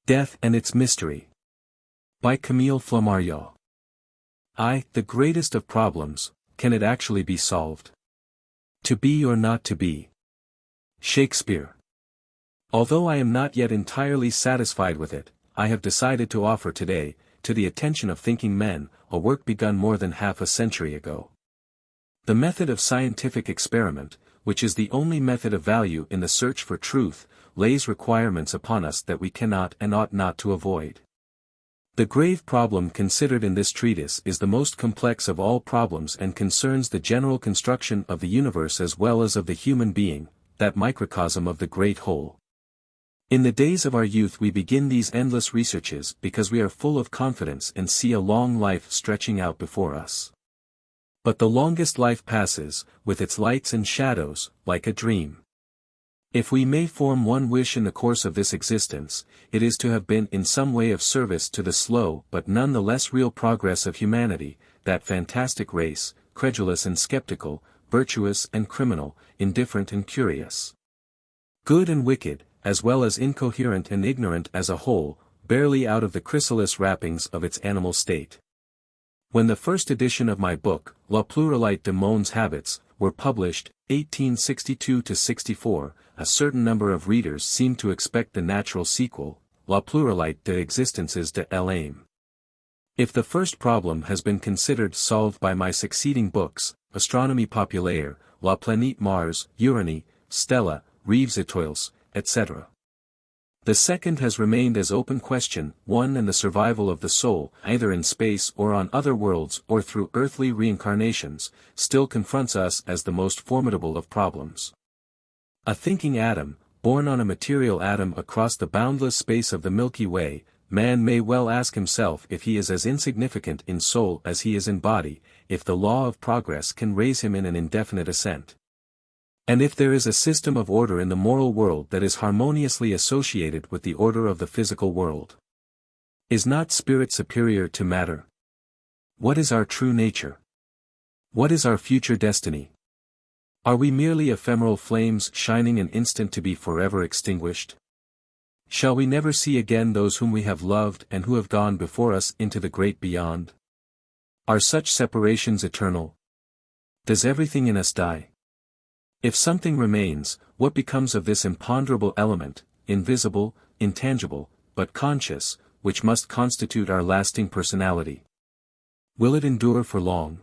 Death and Its Mystery. By Camille Flammarion. The greatest of problems, can it actually be solved? To be or not to be? Shakespeare. Although I am not yet entirely satisfied with it, I have decided to offer today, to the attention of thinking men, a work begun more than half a century ago. The method of scientific experiment, which is the only method of value in the search for truth, lays requirements upon us that we cannot and ought not to avoid. The grave problem considered in this treatise is the most complex of all problems and concerns the general construction of the universe as well as of the human being, that microcosm of the great whole. In the days of our youth we begin these endless researches because we are full of confidence and see a long life stretching out before us. But the longest life passes, with its lights and shadows, like a dream. If we may form one wish in the course of this existence, it is to have been in some way of service to the slow but none the less real progress of humanity, that fantastic race, credulous and skeptical, virtuous and criminal, indifferent and curious. Good and wicked, as well as incoherent and ignorant as a whole, barely out of the chrysalis wrappings of its animal state. When the first edition of my book, La Pluralité de Mondes Habits, were published, 1862-64, a certain number of readers seemed to expect the natural sequel, La Pluralité des Existences de l'Âme. If the first problem has been considered solved by my succeeding books, Astronomie Populaire, La Planète Mars, Uranie, Stella, Rives Étoiles, etc. The second has remained as open question, one and the survival of the soul, either in space or on other worlds or through earthly reincarnations, still confronts us as the most formidable of problems. A thinking atom, born on a material atom across the boundless space of the Milky Way, man may well ask himself if he is as insignificant in soul as he is in body, if the law of progress can raise him in an indefinite ascent. And if there is a system of order in the moral world that is harmoniously associated with the order of the physical world. Is not spirit superior to matter? What is our true nature? What is our future destiny? Are we merely ephemeral flames shining an instant to be forever extinguished? Shall we never see again those whom we have loved and who have gone before us into the great beyond? Are such separations eternal? Does everything in us die? If something remains, what becomes of this imponderable element, invisible, intangible, but conscious, which must constitute our lasting personality? Will it endure for long?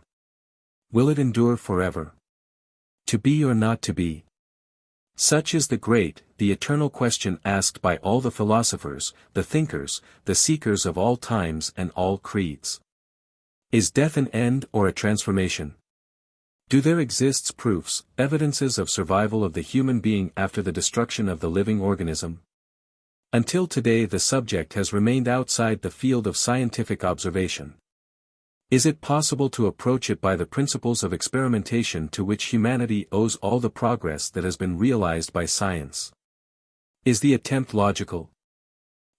Will it endure forever? To be or not to be? Such is the great, the eternal question asked by all the philosophers, the thinkers, the seekers of all times and all creeds. Is death an end or a transformation? Do there exist proofs, evidences of survival of the human being after the destruction of the living organism? Until today the subject has remained outside the field of scientific observation. Is it possible to approach it by the principles of experimentation to which humanity owes all the progress that has been realized by science? Is the attempt logical?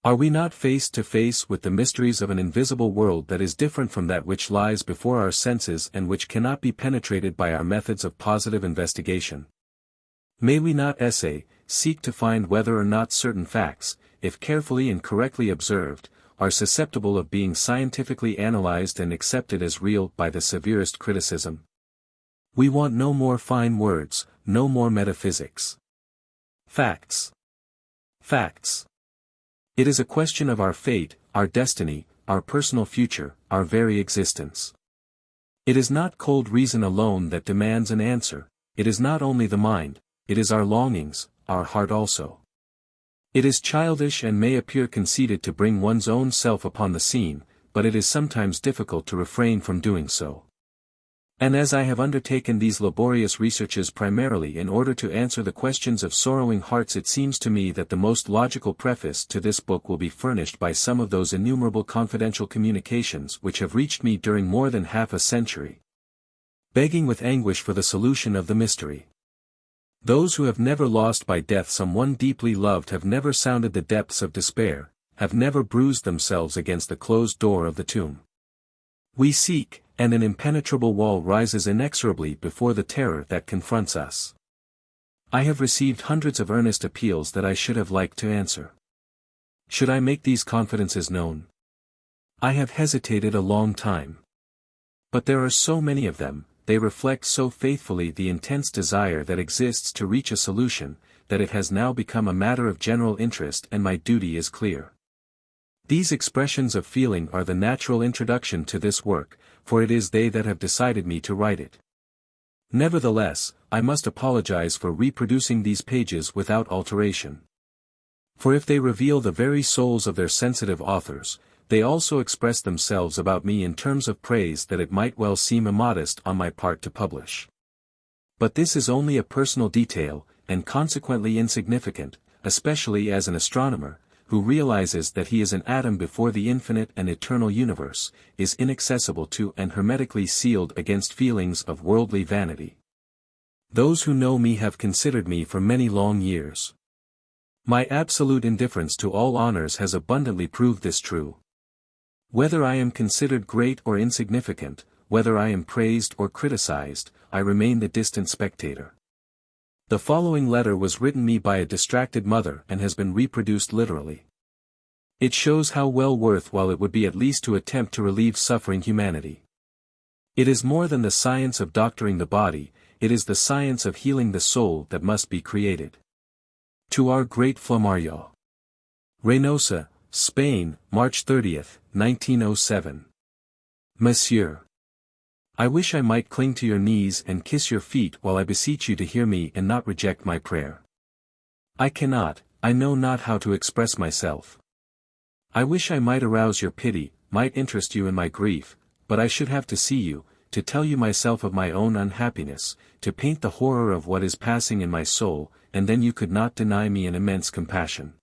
Are we not face to face with the mysteries of an invisible world that is different from that which lies before our senses and which cannot be penetrated by our methods of positive investigation? May we not seek to find whether or not certain facts, if carefully and correctly observed, are susceptible of being scientifically analyzed and accepted as real by the severest criticism? We want no more fine words, no more metaphysics. Facts. Facts. It is a question of our fate, our destiny, our personal future, our very existence. It is not cold reason alone that demands an answer, it is not only the mind, it is our longings, our heart also. It is childish and may appear conceited to bring one's own self upon the scene, but it is sometimes difficult to refrain from doing so. And as I have undertaken these laborious researches primarily in order to answer the questions of sorrowing hearts, it seems to me that the most logical preface to this book will be furnished by some of those innumerable confidential communications which have reached me during more than half a century, begging with anguish for the solution of the mystery. Those who have never lost by death someone deeply loved have never sounded the depths of despair, have never bruised themselves against the closed door of the tomb. We seek, and an impenetrable wall rises inexorably before the terror that confronts us. I have received hundreds of earnest appeals that I should have liked to answer. Should I make these confidences known? I have hesitated a long time. But there are so many of them, they reflect so faithfully the intense desire that exists to reach a solution, that it has now become a matter of general interest and my duty is clear. These expressions of feeling are the natural introduction to this work, for it is they that have decided me to write it. Nevertheless, I must apologize for reproducing these pages without alteration. For if they reveal the very souls of their sensitive authors, they also express themselves about me in terms of praise that it might well seem immodest on my part to publish. But this is only a personal detail, and consequently insignificant, especially as an astronomer, who realizes that he is an atom before the infinite and eternal universe, is inaccessible to and hermetically sealed against feelings of worldly vanity. Those who know me have considered me for many long years. My absolute indifference to all honors has abundantly proved this true. Whether I am considered great or insignificant, whether I am praised or criticized, I remain the distant spectator. The following letter was written me by a distracted mother and has been reproduced literally. It shows how well worthwhile it would be at least to attempt to relieve suffering humanity. It is more than the science of doctoring the body, it is the science of healing the soul that must be created. To our great Flammarion. Reynosa, Spain, March 30th, 1907. Monsieur. I wish I might cling to your knees and kiss your feet while I beseech you to hear me and not reject my prayer. I cannot, I know not how to express myself. I wish I might arouse your pity, might interest you in my grief, but I should have to see you, to tell you myself of my own unhappiness, to paint the horror of what is passing in my soul, and then you could not deny me an immense compassion.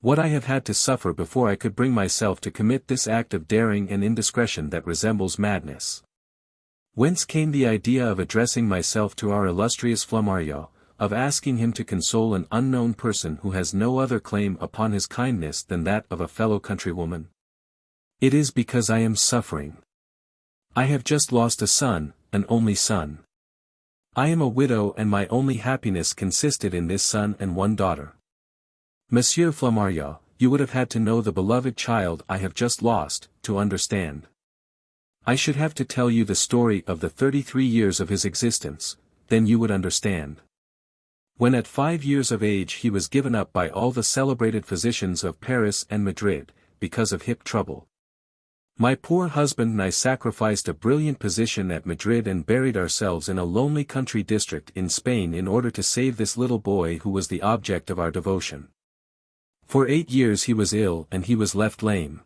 What I have had to suffer before I could bring myself to commit this act of daring and indiscretion that resembles madness. Whence came the idea of addressing myself to our illustrious Flammarion, of asking him to console an unknown person who has no other claim upon his kindness than that of a fellow countrywoman? It is because I am suffering. I have just lost a son, an only son. I am a widow and my only happiness consisted in this son and one daughter. Monsieur Flammarion, you would have had to know the beloved child I have just lost, to understand. I should have to tell you the story of the 33 years of his existence, then you would understand. When at 5 years of age he was given up by all the celebrated physicians of Paris and Madrid, because of hip trouble. My poor husband and I sacrificed a brilliant position at Madrid and buried ourselves in a lonely country district in Spain in order to save this little boy who was the object of our devotion. For 8 years he was ill and he was left lame.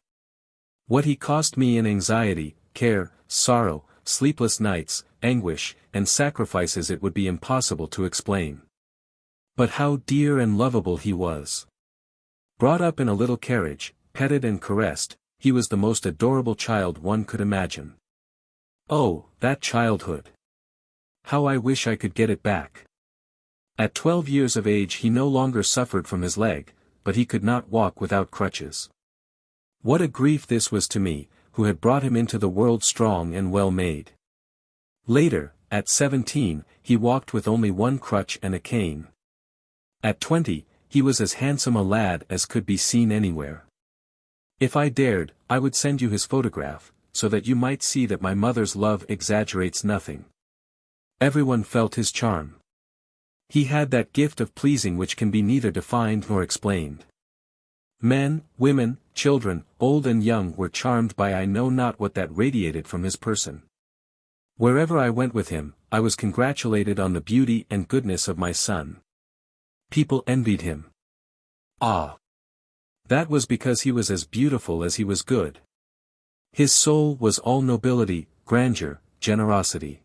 What he cost me in anxiety, care, sorrow, sleepless nights, anguish, and sacrifices it would be impossible to explain. But how dear and lovable he was! Brought up in a little carriage, petted and caressed, he was the most adorable child one could imagine. Oh, that childhood! How I wish I could get it back! At 12 years of age he no longer suffered from his leg, but he could not walk without crutches. What a grief this was to me, who had brought him into the world strong and well made. Later, at 17, he walked with only one crutch and a cane. At 20, he was as handsome a lad as could be seen anywhere. If I dared, I would send you his photograph, so that you might see that my mother's love exaggerates nothing. Everyone felt his charm. He had that gift of pleasing which can be neither defined nor explained. Men, women, children, old and young were charmed by I know not what that radiated from his person. Wherever I went with him, I was congratulated on the beauty and goodness of my son. People envied him. Ah! That was because he was as beautiful as he was good. His soul was all nobility, grandeur, generosity.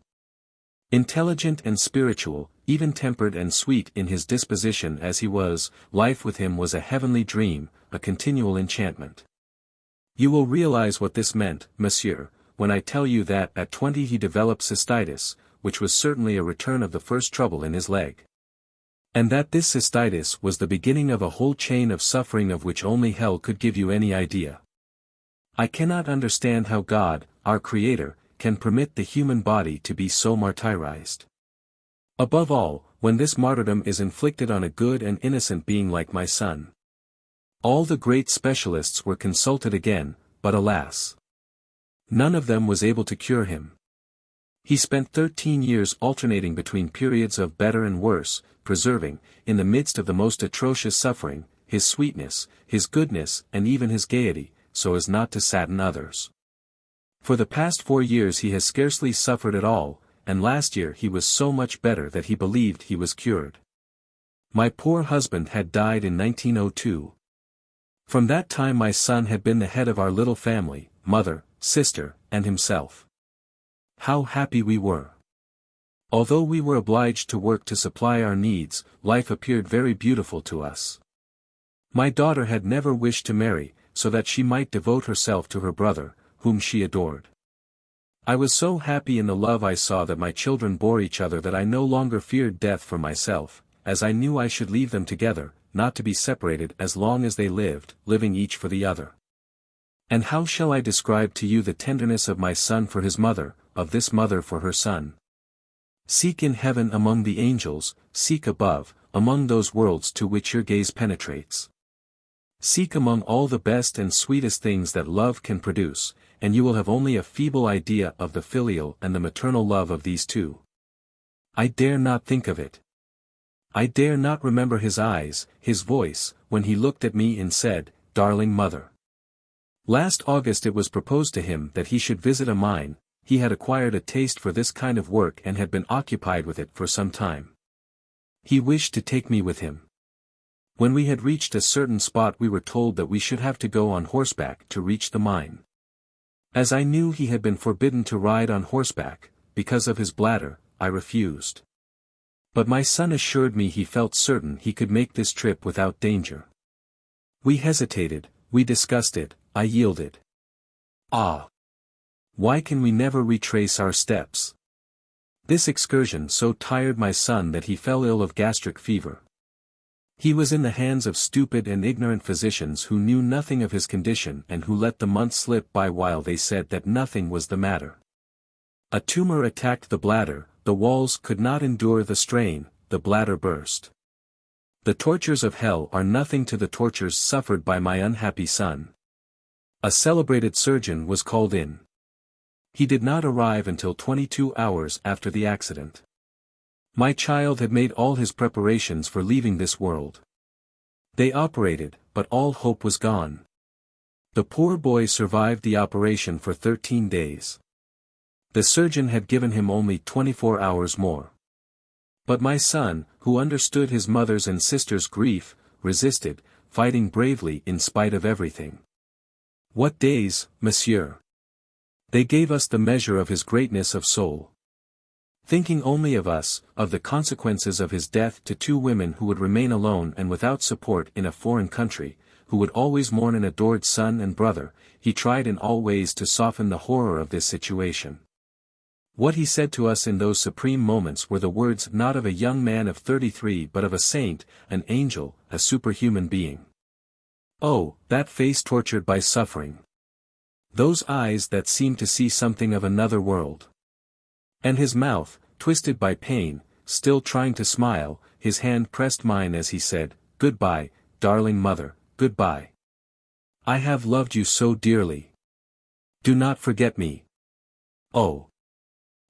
Intelligent and spiritual, even-tempered and sweet in his disposition as he was, life with him was a heavenly dream, a continual enchantment. You will realize what this meant, monsieur, when I tell you that at 20 he developed cystitis, which was certainly a return of the first trouble in his leg. And that this cystitis was the beginning of a whole chain of suffering of which only hell could give you any idea. I cannot understand how God, our Creator, can permit the human body to be so martyrized. Above all, when this martyrdom is inflicted on a good and innocent being like my son. All the great specialists were consulted again, but alas! None of them was able to cure him. He spent 13 years alternating between periods of better and worse, preserving, in the midst of the most atrocious suffering, his sweetness, his goodness and even his gaiety, so as not to sadden others. For the past 4 years he has scarcely suffered at all, and last year he was so much better that he believed he was cured. My poor husband had died in 1902. From that time my son had been the head of our little family, mother, sister, and himself. How happy we were! Although we were obliged to work to supply our needs, life appeared very beautiful to us. My daughter had never wished to marry, so that she might devote herself to her brother, whom she adored. I was so happy in the love I saw that my children bore each other that I no longer feared death for myself, as I knew I should leave them together, not to be separated as long as they lived, living each for the other. And how shall I describe to you the tenderness of my son for his mother, of this mother for her son? Seek in heaven among the angels, seek above, among those worlds to which your gaze penetrates. Seek among all the best and sweetest things that love can produce, and you will have only a feeble idea of the filial and the maternal love of these two. I dare not think of it. I dare not remember his eyes, his voice, when he looked at me and said, "Darling mother." Last August it was proposed to him that he should visit a mine. He had acquired a taste for this kind of work and had been occupied with it for some time. He wished to take me with him. When we had reached a certain spot we were told that we should have to go on horseback to reach the mine. As I knew he had been forbidden to ride on horseback, because of his bladder, I refused. But my son assured me he felt certain he could make this trip without danger. We hesitated, we discussed it, I yielded. Ah! Why can we never retrace our steps? This excursion so tired my son that he fell ill of gastric fever. He was in the hands of stupid and ignorant physicians who knew nothing of his condition and who let the months slip by while they said that nothing was the matter. A tumor attacked the bladder, the walls could not endure the strain, the bladder burst. The tortures of hell are nothing to the tortures suffered by my unhappy son. A celebrated surgeon was called in. He did not arrive until 22 hours after the accident. My child had made all his preparations for leaving this world. They operated, but all hope was gone. The poor boy survived the operation for 13 days. The surgeon had given him only 24 hours more. But my son, who understood his mother's and sister's grief, resisted, fighting bravely in spite of everything. What days, monsieur! They gave us the measure of his greatness of soul. Thinking only of us, of the consequences of his death to two women who would remain alone and without support in a foreign country, who would always mourn an adored son and brother, he tried in all ways to soften the horror of this situation. What he said to us in those supreme moments were the words not of a young man of 33 but of a saint, an angel, a superhuman being. Oh, that face tortured by suffering! Those eyes that seemed to see something of another world. And his mouth, twisted by pain, still trying to smile, his hand pressed mine as he said, "Goodbye, darling mother, goodbye. I have loved you so dearly. Do not forget me. Oh!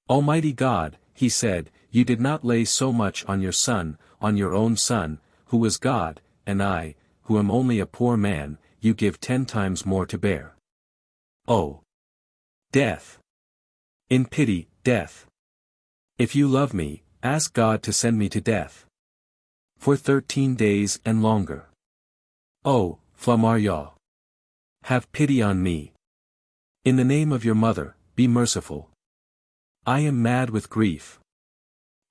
Almighty God," he said, "you did not lay so much on your son, on your own son, who was God, and I, who am only a poor man, you give 10 times more to bear. Oh! Death! In pity, death! If you love me, ask God to send me to death. For 13 days and longer. Oh, Flammarion! Have pity on me. In the name of your mother, be merciful. I am mad with grief.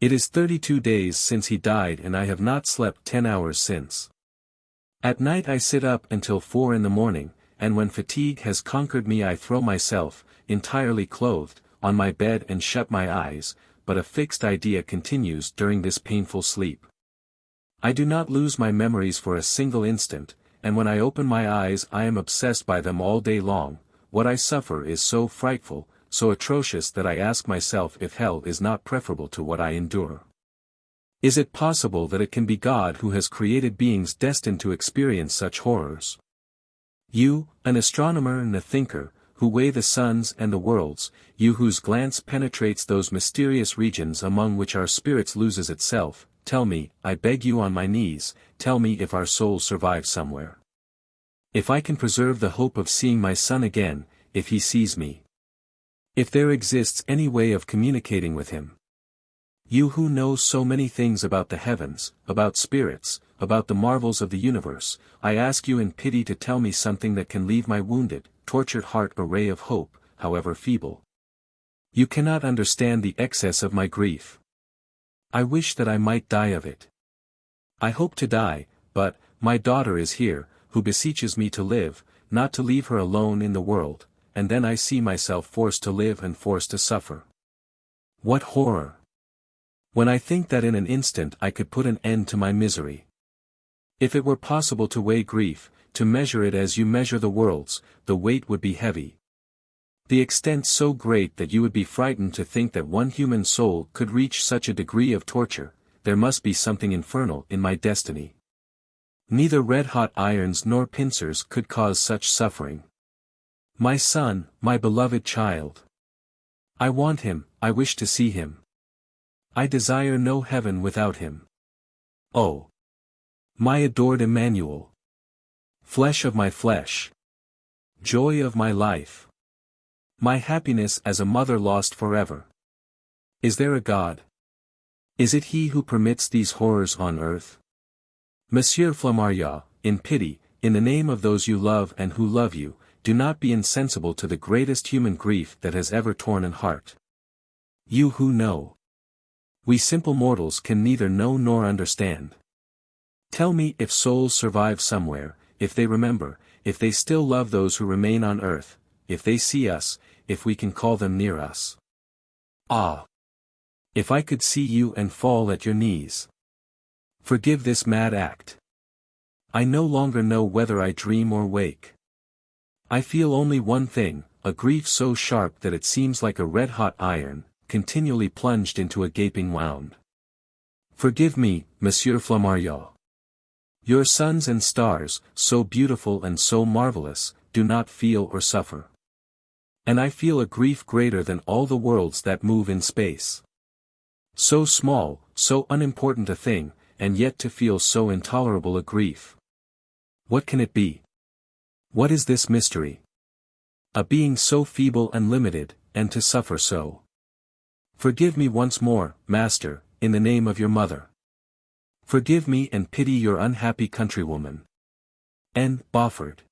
It is 32 days since he died and I have not slept 10 hours since. At night I sit up until 4 in the morning, and when fatigue has conquered me I throw myself, entirely clothed, on my bed and shut my eyes, but a fixed idea continues during this painful sleep. I do not lose my memories for a single instant, and when I open my eyes I am obsessed by them all day long. What I suffer is so frightful, so atrocious that I ask myself if hell is not preferable to what I endure. Is it possible that it can be God who has created beings destined to experience such horrors? You, an astronomer and a thinker, who weigh the suns and the worlds, you whose glance penetrates those mysterious regions among which our spirits loses itself, tell me, I beg you on my knees, tell me if our souls survive somewhere. If I can preserve the hope of seeing my son again, if he sees me. If there exists any way of communicating with him. You who know so many things about the heavens, about spirits, about the marvels of the universe, I ask you in pity to tell me something that can leave my wounded, tortured heart a ray of hope, however feeble. You cannot understand the excess of my grief. I wish that I might die of it. I hope to die, but, my daughter is here, who beseeches me to live, not to leave her alone in the world, and then I see myself forced to live and forced to suffer. What horror! When I think that in an instant I could put an end to my misery. If it were possible to weigh grief, to measure it as you measure the worlds, the weight would be heavy. The extent so great that you would be frightened to think that one human soul could reach such a degree of torture. There must be something infernal in my destiny. Neither red-hot irons nor pincers could cause such suffering. My son, my beloved child. I want him, I wish to see him. I desire no heaven without him. Oh! My adored Emmanuel! Flesh of my flesh! Joy of my life! My happiness as a mother lost forever! Is there a God? Is it he who permits these horrors on earth? Monsieur Flammarion, in pity, in the name of those you love and who love you, do not be insensible to the greatest human grief that has ever torn an heart. You who know. We simple mortals can neither know nor understand. Tell me if souls survive somewhere, if they remember, if they still love those who remain on earth, if they see us, if we can call them near us. Ah! If I could see you and fall at your knees. Forgive this mad act. I no longer know whether I dream or wake. I feel only one thing, a grief so sharp that it seems like a red-hot iron, continually plunged into a gaping wound. Forgive me, Monsieur Flammarion. Your suns and stars, so beautiful and so marvelous, do not feel or suffer. And I feel a grief greater than all the worlds that move in space. So small, so unimportant a thing, and yet to feel so intolerable a grief. What can it be? What is this mystery? A being so feeble and limited, and to suffer so. Forgive me once more, Master, in the name of your mother. Forgive me and pity your unhappy countrywoman. N. Beaufort.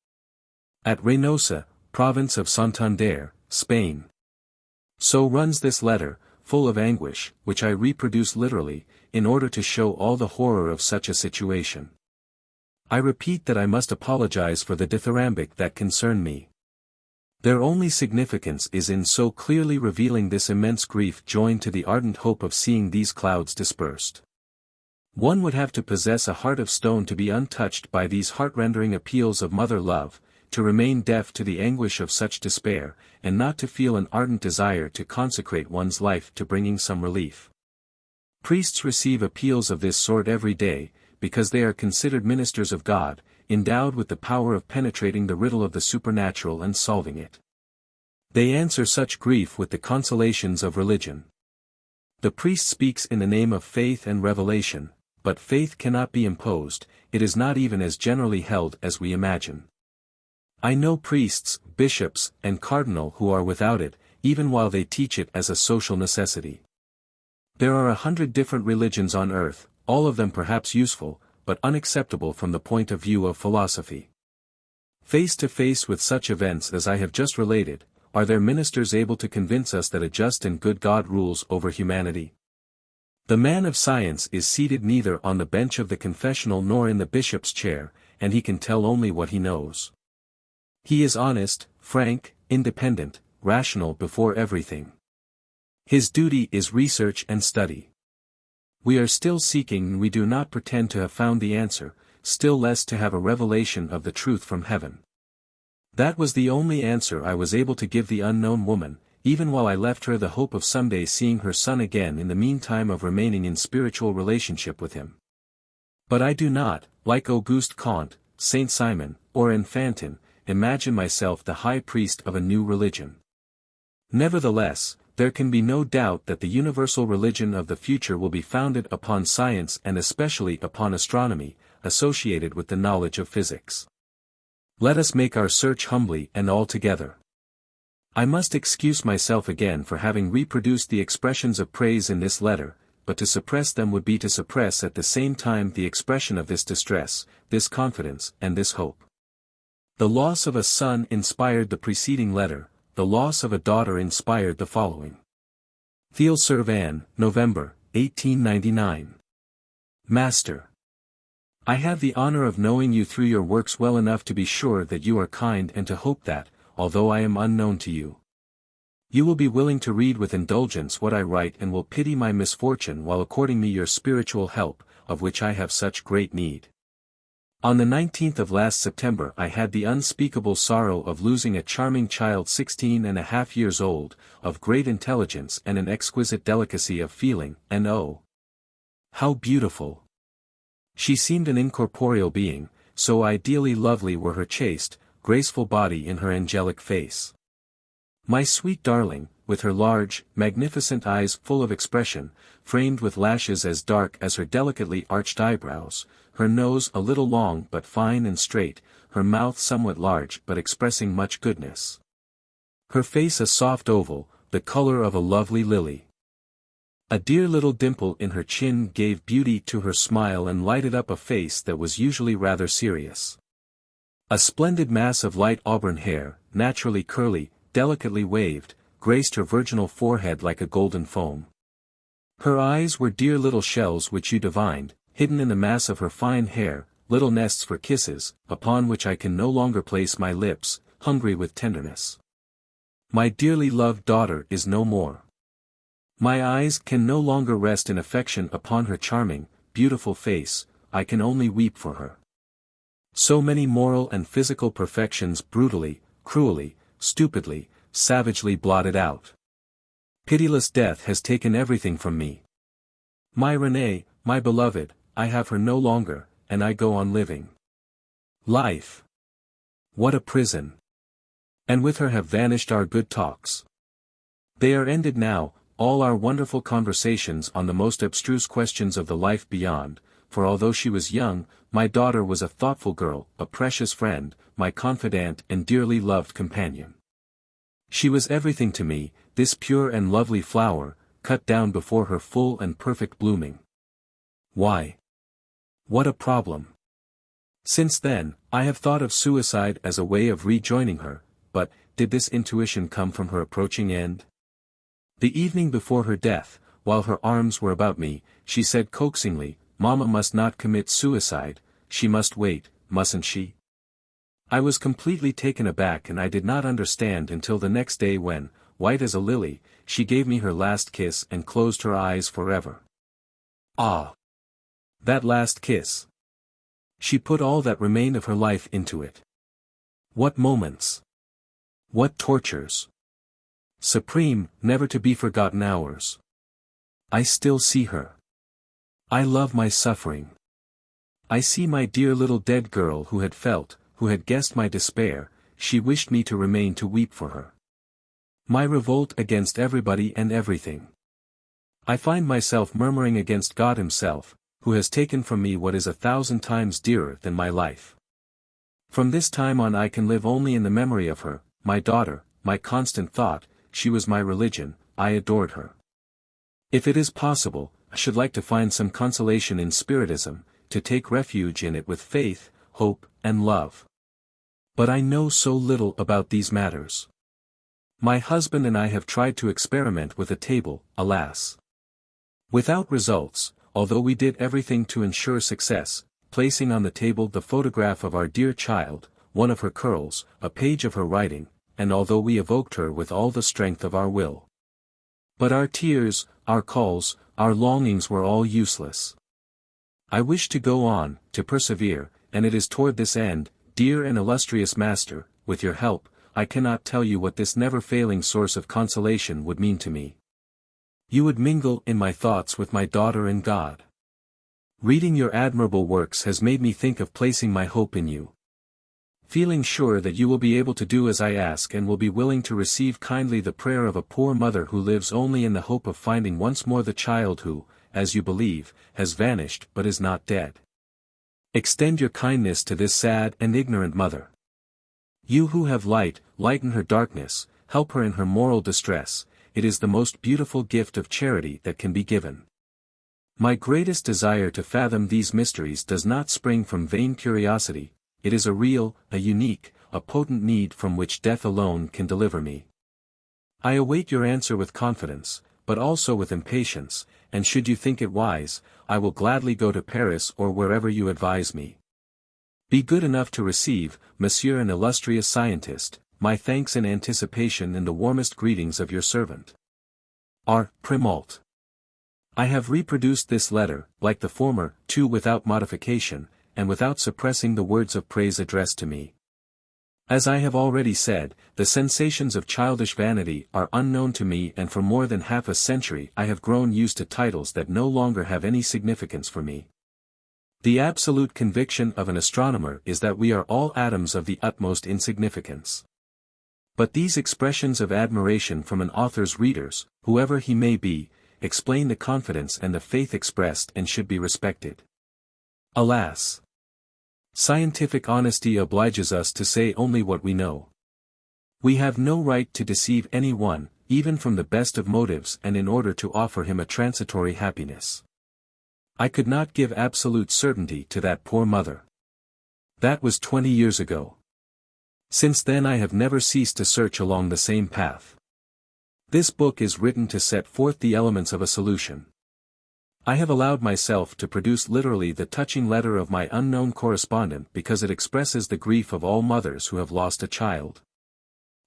At Reynosa, province of Santander, Spain. So runs this letter, full of anguish, which I reproduce literally, in order to show all the horror of such a situation. I repeat that I must apologize for the dithyrambic that concerned me. Their only significance is in so clearly revealing this immense grief joined to the ardent hope of seeing these clouds dispersed. One would have to possess a heart of stone to be untouched by these heart-rendering appeals of mother love, to remain deaf to the anguish of such despair, and not to feel an ardent desire to consecrate one's life to bringing some relief. Priests receive appeals of this sort every day, because they are considered ministers of God, endowed with the power of penetrating the riddle of the supernatural and solving it. They answer such grief with the consolations of religion. The priest speaks in the name of faith and revelation, but faith cannot be imposed, it is not even as generally held as we imagine. I know priests, bishops, and cardinal who are without it, even while they teach it as a social necessity. There are 100 different religions on earth, all of them perhaps useful, but unacceptable from the point of view of philosophy. Face to face with such events as I have just related, are there ministers able to convince us that a just and good God rules over humanity? The man of science is seated neither on the bench of the confessional nor in the bishop's chair, and he can tell only what he knows. He is honest, frank, independent, rational before everything. His duty is research and study. We are still seeking and we do not pretend to have found the answer, still less to have a revelation of the truth from heaven. That was the only answer I was able to give the unknown woman, even while I left her the hope of someday seeing her son again, in the meantime of remaining in spiritual relationship with him. But I do not, like Auguste Comte, Saint Simon, or Enfantin, imagine myself the high priest of a new religion. Nevertheless, there can be no doubt that the universal religion of the future will be founded upon science and especially upon astronomy, associated with the knowledge of physics. Let us make our search humbly and all together. I must excuse myself again for having reproduced the expressions of praise in this letter, but to suppress them would be to suppress at the same time the expression of this distress, this confidence, and this hope. The loss of a son inspired the preceding letter, the loss of a daughter inspired the following. Thiel-sur-Van, November, 1899. Master. I have the honor of knowing you through your works well enough to be sure that you are kind and to hope that, although I am unknown to you, you will be willing to read with indulgence what I write and will pity my misfortune while according me your spiritual help, of which I have such great need. On the 19th of last September I had the unspeakable sorrow of losing a charming child 16½ years old, of great intelligence and an exquisite delicacy of feeling, and oh, how beautiful! She seemed an incorporeal being, so ideally lovely were her chaste, graceful body in her angelic face. My sweet darling, with her large, magnificent eyes full of expression, framed with lashes as dark as her delicately arched eyebrows, her nose a little long but fine and straight, her mouth somewhat large but expressing much goodness. Her face a soft oval, the color of a lovely lily. A dear little dimple in her chin gave beauty to her smile and lighted up a face that was usually rather serious. A splendid mass of light auburn hair, naturally curly, delicately waved, graced her virginal forehead like a golden foam. Her eyes were dear little shells which you divined, hidden in the mass of her fine hair, little nests for kisses, upon which I can no longer place my lips, hungry with tenderness. My dearly loved daughter is no more. My eyes can no longer rest in affection upon her charming, beautiful face, I can only weep for her. So many moral and physical perfections brutally, cruelly, stupidly, savagely blotted out. Pitiless death has taken everything from me. My Renée, my beloved, I have her no longer, and I go on living. Life. What a prison! And with her have vanished our good talks. They are ended now, all our wonderful conversations on the most abstruse questions of the life beyond, for although she was young, my daughter was a thoughtful girl, a precious friend, my confidant and dearly loved companion. She was everything to me, this pure and lovely flower, cut down before her full and perfect blooming. Why? What a problem! Since then, I have thought of suicide as a way of rejoining her, but, did this intuition come from her approaching end? The evening before her death, while her arms were about me, she said coaxingly, "Mama must not commit suicide, she must wait, mustn't she?" I was completely taken aback and I did not understand until the next day when, white as a lily, she gave me her last kiss and closed her eyes forever. Ah! That last kiss! She put all that remained of her life into it. What moments! What tortures! Supreme, never to be forgotten hours. I still see her. I love my suffering. I see my dear little dead girl who had felt, who had guessed my despair, she wished me to remain to weep for her. My revolt against everybody and everything. I find myself murmuring against God Himself, who has taken from me what is 1,000 times dearer than my life. From this time on I can live only in the memory of her, my daughter, my constant thought, she was my religion, I adored her. If it is possible, I should like to find some consolation in Spiritism, to take refuge in it with faith, hope, and love. But I know so little about these matters. My husband and I have tried to experiment with a table, alas! Without results, although we did everything to ensure success, placing on the table the photograph of our dear child, one of her curls, a page of her writing, and although we evoked her with all the strength of our will. But our tears, our calls, our longings were all useless. I wish to go on, to persevere, and it is toward this end, dear and illustrious Master, with your help, I cannot tell you what this never-failing source of consolation would mean to me. You would mingle in my thoughts with my daughter and God. Reading your admirable works has made me think of placing my hope in you. Feeling sure that you will be able to do as I ask and will be willing to receive kindly the prayer of a poor mother who lives only in the hope of finding once more the child who, as you believe, has vanished but is not dead. Extend your kindness to this sad and ignorant mother. You who have light, lighten her darkness, help her in her moral distress. It is the most beautiful gift of charity that can be given. My greatest desire to fathom these mysteries does not spring from vain curiosity, it is a real, a unique, a potent need from which death alone can deliver me. I await your answer with confidence, but also with impatience, and should you think it wise, I will gladly go to Paris or wherever you advise me. Be good enough to receive, Monsieur and illustrious scientist, my thanks in anticipation and the warmest greetings of your servant. R. Primalt. I have reproduced this letter, like the former, too, without modification, and without suppressing the words of praise addressed to me. As I have already said, the sensations of childish vanity are unknown to me, and for more than half a century I have grown used to titles that no longer have any significance for me. The absolute conviction of an astronomer is that we are all atoms of the utmost insignificance. But these expressions of admiration from an author's readers, whoever he may be, explain the confidence and the faith expressed and should be respected. Alas! Scientific honesty obliges us to say only what we know. We have no right to deceive anyone, even from the best of motives and in order to offer him a transitory happiness. I could not give absolute certainty to that poor mother. That was 20 years ago. Since then I have never ceased to search along the same path. This book is written to set forth the elements of a solution. I have allowed myself to produce literally the touching letter of my unknown correspondent because it expresses the grief of all mothers who have lost a child.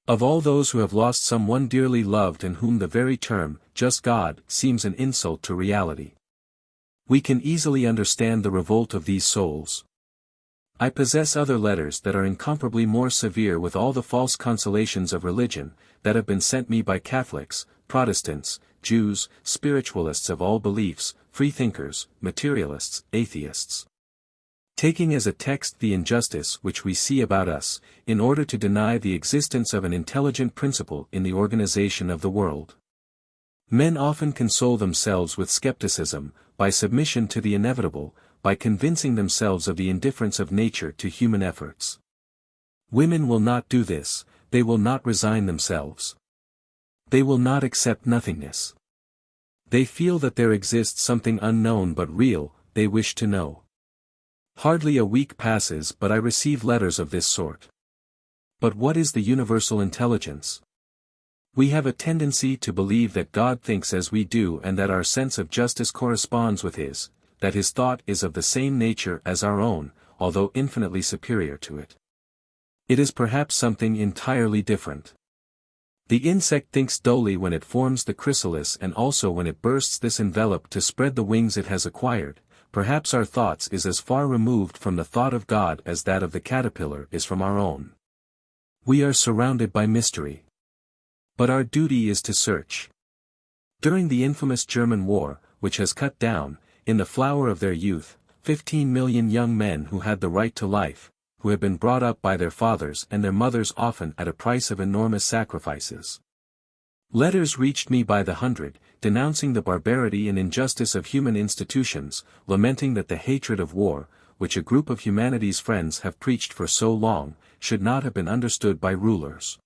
Of all those who have lost someone dearly loved and whom the very term, just God, seems an insult to reality. We can easily understand the revolt of these souls. I possess other letters that are incomparably more severe with all the false consolations of religion, that have been sent me by Catholics, Protestants, Jews, spiritualists of all beliefs, freethinkers, materialists, atheists. Taking as a text the injustice which we see about us, in order to deny the existence of an intelligent principle in the organization of the world. Men often console themselves with skepticism, by submission to the inevitable, by convincing themselves of the indifference of nature to human efforts. Women will not do this, they will not resign themselves. They will not accept nothingness. They feel that there exists something unknown but real, they wish to know. Hardly a week passes but I receive letters of this sort. But what is the universal intelligence? We have a tendency to believe that God thinks as we do and that our sense of justice corresponds with His, that His thought is of the same nature as our own, although infinitely superior to it. It is perhaps something entirely different. The insect thinks dully when it forms the chrysalis and also when it bursts this envelope to spread the wings it has acquired. Perhaps our thoughts is as far removed from the thought of God as that of the caterpillar is from our own. We are surrounded by mystery. But our duty is to search. During the infamous German war, which has cut down, in the flower of their youth, 15 million young men who had the right to life, who had been brought up by their fathers and their mothers often at a price of enormous sacrifices. Letters reached me by the hundred, denouncing the barbarity and injustice of human institutions, lamenting that the hatred of war, which a group of humanity's friends have preached for so long, should not have been understood by rulers.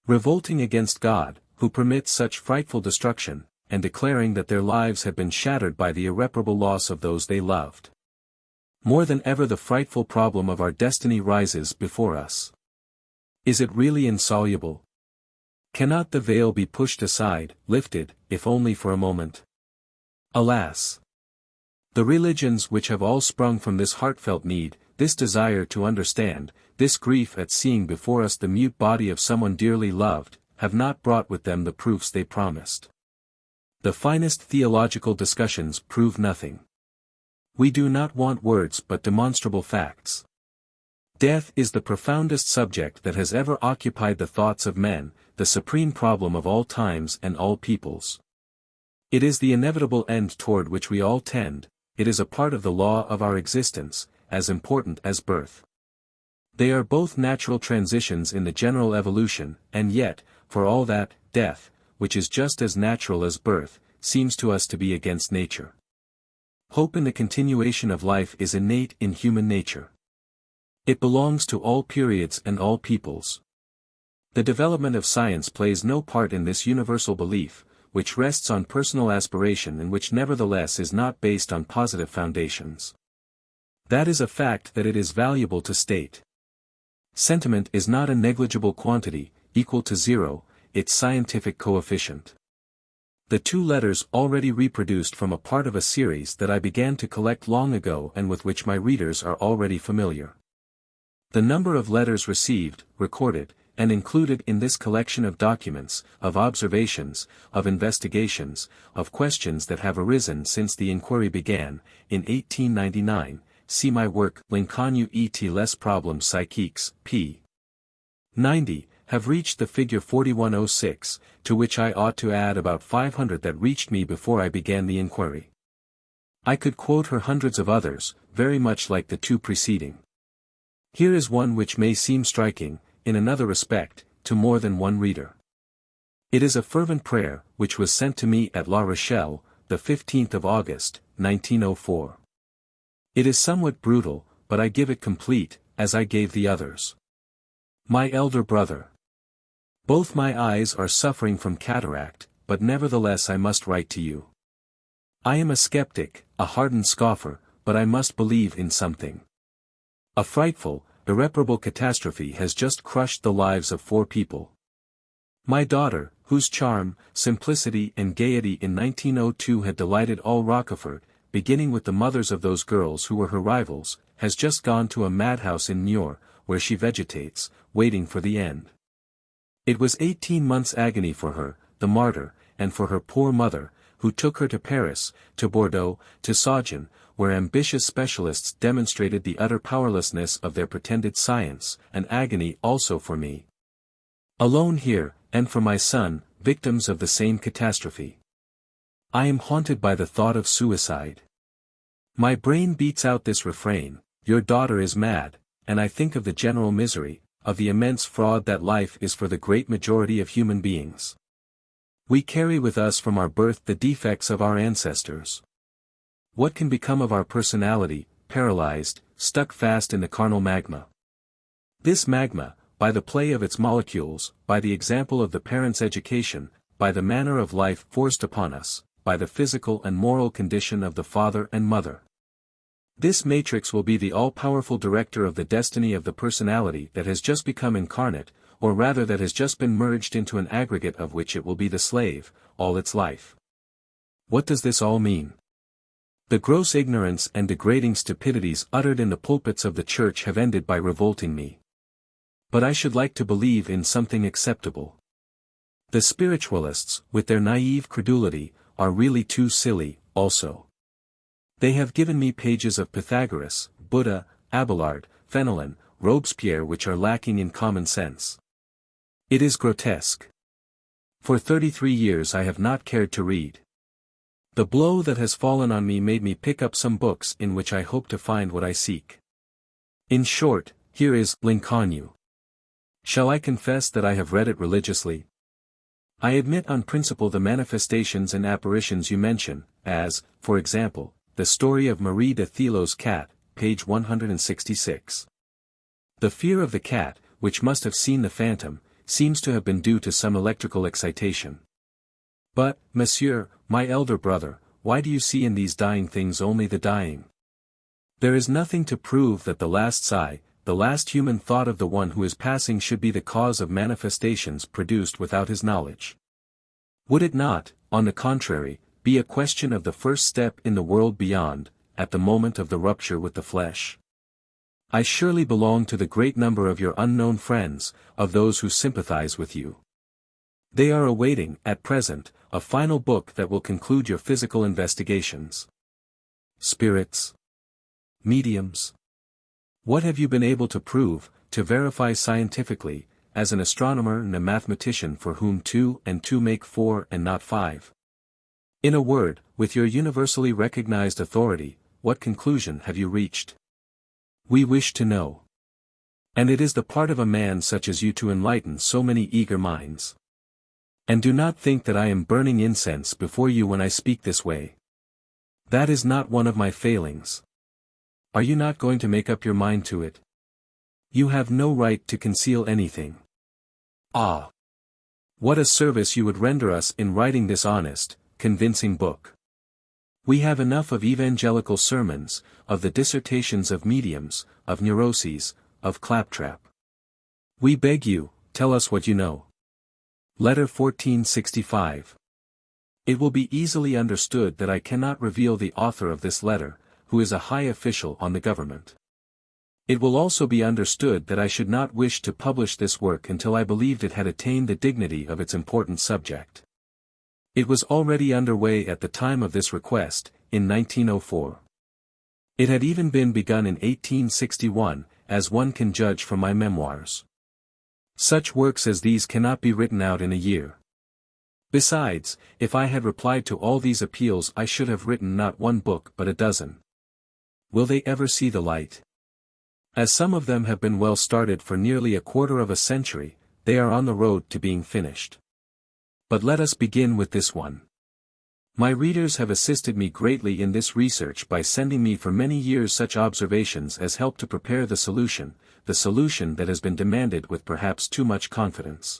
Revolting against God, who permits such frightful destruction, and declaring that their lives had been shattered by the irreparable loss of those they loved. More than ever the frightful problem of our destiny rises before us. Is it really insoluble? Cannot the veil be pushed aside, lifted, if only for a moment? Alas! The religions which have all sprung from this heartfelt need, this desire to understand, this grief at seeing before us the mute body of someone dearly loved, have not brought with them the proofs they promised. The finest theological discussions prove nothing. We do not want words but demonstrable facts. Death is the profoundest subject that has ever occupied the thoughts of men, the supreme problem of all times and all peoples. It is the inevitable end toward which we all tend, it is a part of the law of our existence, as important as birth. They are both natural transitions in the general evolution, and yet, for all that, death, which is just as natural as birth, seems to us to be against nature. Hope in the continuation of life is innate in human nature. It belongs to all periods and all peoples. The development of science plays no part in this universal belief, which rests on personal aspiration and which nevertheless is not based on positive foundations. That is a fact that it is valuable to state. Sentiment is not a negligible quantity, equal to zero, its scientific coefficient. The two letters already reproduced from a part of a series that I began to collect long ago and with which my readers are already familiar. The number of letters received, recorded, and included in this collection of documents, of observations, of investigations, of questions that have arisen since the inquiry began, in 1899, see my work L'inconnu et les problèmes psychiques, p. 90, have reached the figure 4106, to which I ought to add about 500 that reached me before I began the inquiry. I could quote her hundreds of others, very much like the two preceding. Here is one which may seem striking, in another respect, to more than one reader. It is a fervent prayer, which was sent to me at La Rochelle, the 15th of August, 1904. It is somewhat brutal, but I give it complete, as I gave the others. My elder brother. Both my eyes are suffering from cataract, but nevertheless I must write to you. I am a skeptic, a hardened scoffer, but I must believe in something. A frightful, irreparable catastrophe has just crushed the lives of 4 people. My daughter, whose charm, simplicity and gaiety in 1902 had delighted all Rockefort, beginning with the mothers of those girls who were her rivals, has just gone to a madhouse in Niort, where she vegetates, waiting for the end. It was 18 months' agony for her, the martyr, and for her poor mother, who took her to Paris, to Bordeaux, to Saugin, where ambitious specialists demonstrated the utter powerlessness of their pretended science, an agony also for me. Alone here, and for my son, victims of the same catastrophe. I am haunted by the thought of suicide. My brain beats out this refrain, your daughter is mad, and I think of the general misery, of the immense fraud that life is for the great majority of human beings. We carry with us from our birth the defects of our ancestors. What can become of our personality, paralyzed, stuck fast in the carnal magma? This magma, by the play of its molecules, by the example of the parents' education, by the manner of life forced upon us, by the physical and moral condition of the father and mother. This matrix will be the all-powerful director of the destiny of the personality that has just become incarnate, or rather that has just been merged into an aggregate of which it will be the slave, all its life. What does this all mean? The gross ignorance and degrading stupidities uttered in the pulpits of the church have ended by revolting me. But I should like to believe in something acceptable. The spiritualists, with their naive credulity, are really too silly, also. They have given me pages of Pythagoras, Buddha, Abelard, Fenelon, Robespierre which are lacking in common sense. It is grotesque. For 33 years I have not cared to read. The blow that has fallen on me made me pick up some books in which I hope to find what I seek. In short, here is L'inconnu. Shall I confess that I have read it religiously? I admit on principle the manifestations and apparitions you mention, as, for example, the story of Marie de Thelot's cat, page 166. The fear of the cat, which must have seen the phantom, seems to have been due to some electrical excitation. But, monsieur, my elder brother, why do you see in these dying things only the dying? There is nothing to prove that the last sigh, the last human thought of the one who is passing should be the cause of manifestations produced without his knowledge. Would it not, on the contrary, be a question of the first step in the world beyond, at the moment of the rupture with the flesh? I surely belong to the great number of your unknown friends, of those who sympathize with you. They are awaiting, at present, a final book that will conclude your physical investigations. Spirits. Mediums. What have you been able to prove, to verify scientifically, as an astronomer and a mathematician for whom 2 and 2 make 4 and not 5? In a word, with your universally recognized authority, what conclusion have you reached? We wish to know. And it is the part of a man such as you to enlighten so many eager minds. And do not think that I am burning incense before you when I speak this way. That is not one of my failings. Are you not going to make up your mind to it? You have no right to conceal anything. Ah! What a service you would render us in writing this honest, convincing book. We have enough of evangelical sermons, of the dissertations of mediums, of neuroses, of claptrap. We beg you, tell us what you know. Letter 1465. It will be easily understood that I cannot reveal the author of this letter, who is a high official on the government. It will also be understood that I should not wish to publish this work until I believed it had attained the dignity of its important subject. It was already underway at the time of this request, in 1904. It had even been begun in 1861, as one can judge from my memoirs. Such works as these cannot be written out in a year. Besides, if I had replied to all these appeals I should have written not one book but a dozen. Will they ever see the light? As some of them have been well started for nearly a quarter of a century, they are on the road to being finished. But let us begin with this one. My readers have assisted me greatly in this research by sending me for many years such observations as help to prepare the solution that has been demanded with perhaps too much confidence.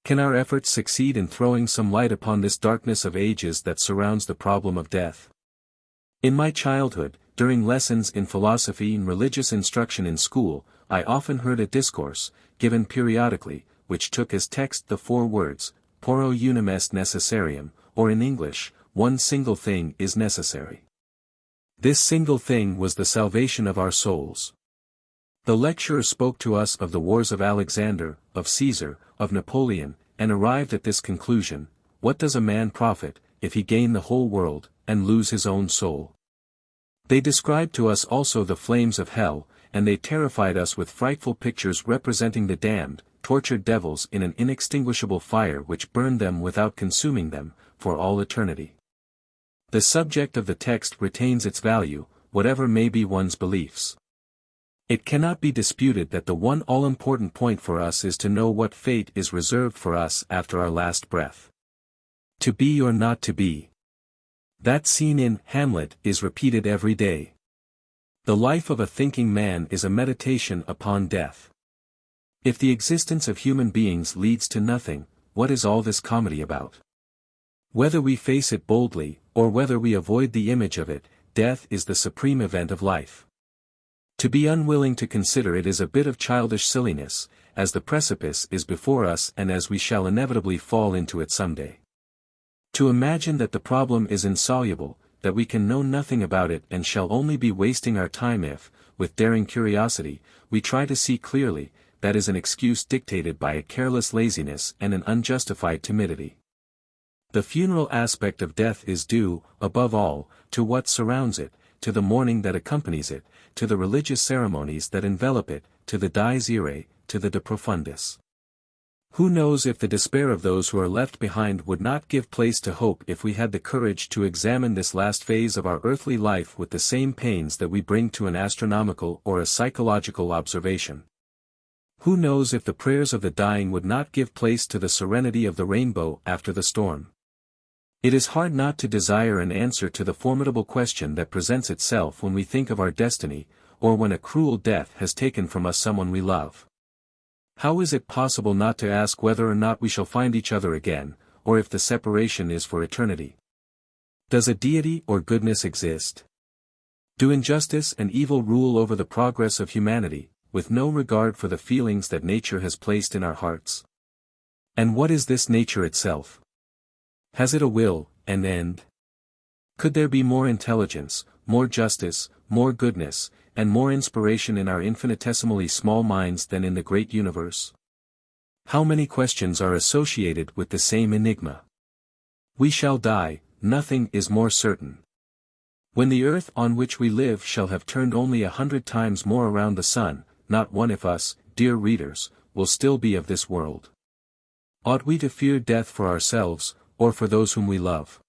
Can our efforts succeed in throwing some light upon this darkness of ages that surrounds the problem of death? In my childhood, during lessons in philosophy and religious instruction in school, I often heard a discourse, given periodically, which took as text the 4 words, "Poro unum est necessarium," or in English, "One single thing is necessary." This single thing was the salvation of our souls. The lecturer spoke to us of the wars of Alexander, of Caesar, of Napoleon, and arrived at this conclusion: what does a man profit, if he gain the whole world, and lose his own soul? They described to us also the flames of hell, and they terrified us with frightful pictures representing the damned, tortured devils in an inextinguishable fire which burned them without consuming them, for all eternity. The subject of the text retains its value, whatever may be one's beliefs. It cannot be disputed that the one all-important point for us is to know what fate is reserved for us after our last breath. To be or not to be. That scene in Hamlet is repeated every day. The life of a thinking man is a meditation upon death. If the existence of human beings leads to nothing, what is all this comedy about? Whether we face it boldly, or whether we avoid the image of it, death is the supreme event of life. To be unwilling to consider it is a bit of childish silliness, as the precipice is before us and as we shall inevitably fall into it someday. To imagine that the problem is insoluble, that we can know nothing about it and shall only be wasting our time if, with daring curiosity, we try to see clearly, that is an excuse dictated by a careless laziness and an unjustified timidity. The funeral aspect of death is due, above all, to what surrounds it, to the mourning that accompanies it, to the religious ceremonies that envelop it, to the dies irae, to the de profundis. Who knows if the despair of those who are left behind would not give place to hope if we had the courage to examine this last phase of our earthly life with the same pains that we bring to an astronomical or a psychological observation? Who knows if the prayers of the dying would not give place to the serenity of the rainbow after the storm? It is hard not to desire an answer to the formidable question that presents itself when we think of our destiny, or when a cruel death has taken from us someone we love. How is it possible not to ask whether or not we shall find each other again, or if the separation is for eternity? Does a deity or goodness exist? Do injustice and evil rule over the progress of humanity, with no regard for the feelings that nature has placed in our hearts? And what is this nature itself? Has it a will, an end? Could there be more intelligence, more justice, more goodness, and more inspiration in our infinitesimally small minds than in the great universe? How many questions are associated with the same enigma? We shall die, nothing is more certain. When the earth on which we live shall have turned only 100 times more around the sun, not one of us, dear readers, will still be of this world. Ought we to fear death for ourselves, or for those whom we love?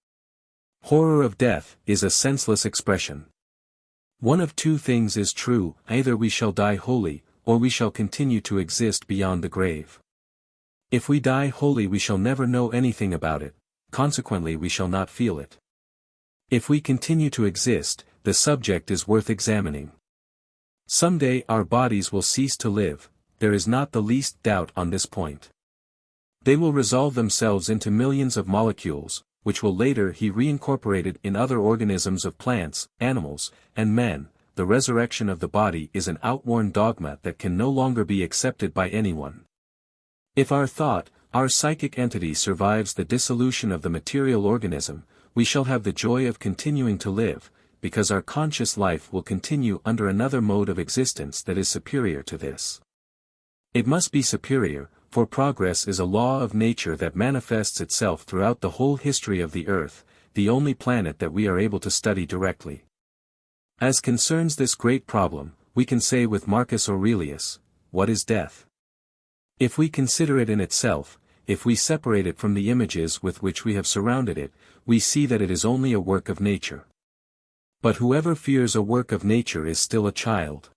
Horror of death is a senseless expression. One of two things is true: either we shall die wholly, or we shall continue to exist beyond the grave. If we die wholly we shall never know anything about it, consequently we shall not feel it. If we continue to exist, the subject is worth examining. Someday our bodies will cease to live, there is not the least doubt on this point. They will resolve themselves into millions of molecules, which will later be reincorporated in other organisms of plants, animals, and men. The resurrection of the body is an outworn dogma that can no longer be accepted by anyone. If our thought, our psychic entity survives the dissolution of the material organism, we shall have the joy of continuing to live, because our conscious life will continue under another mode of existence that is superior to this. It must be superior, for progress is a law of nature that manifests itself throughout the whole history of the earth, the only planet that we are able to study directly. As concerns this great problem, we can say with Marcus Aurelius, "What is death?" If we consider it in itself, if we separate it from the images with which we have surrounded it, we see that it is only a work of nature. But whoever fears a work of nature is still a child.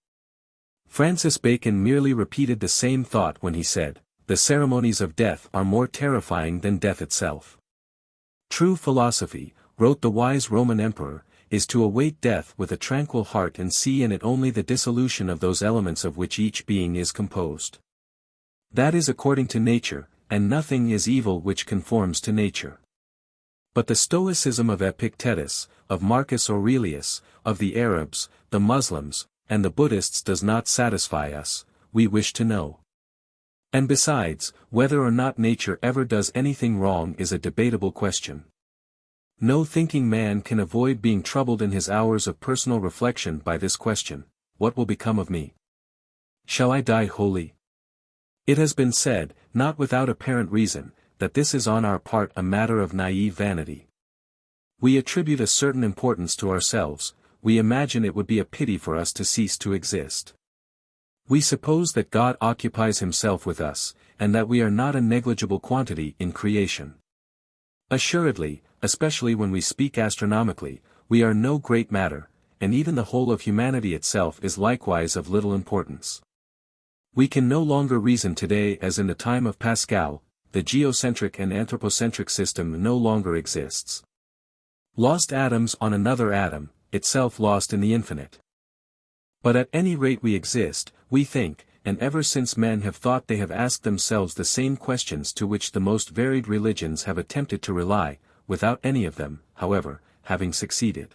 Francis Bacon merely repeated the same thought when he said, "The ceremonies of death are more terrifying than death itself." True philosophy, wrote the wise Roman emperor, is to await death with a tranquil heart and see in it only the dissolution of those elements of which each being is composed. That is according to nature, and nothing is evil which conforms to nature. But the Stoicism of Epictetus, of Marcus Aurelius, of the Arabs, the Muslims, and the Buddhists does not satisfy us. We wish to know. And besides, whether or not nature ever does anything wrong is a debatable question. No thinking man can avoid being troubled in his hours of personal reflection by this question: what will become of me? Shall I die wholly? It has been said, not without apparent reason, that this is on our part a matter of naive vanity. We attribute a certain importance to ourselves, we imagine it would be a pity for us to cease to exist. We suppose that God occupies himself with us, and that we are not a negligible quantity in creation. Assuredly, especially when we speak astronomically, we are no great matter, and even the whole of humanity itself is likewise of little importance. We can no longer reason today as in the time of Pascal. The geocentric and anthropocentric system no longer exists. Lost atoms on another atom, itself lost in the infinite. But at any rate we exist, we think, and ever since men have thought they have asked themselves the same questions to which the most varied religions have attempted to rely, without any of them, however, having succeeded.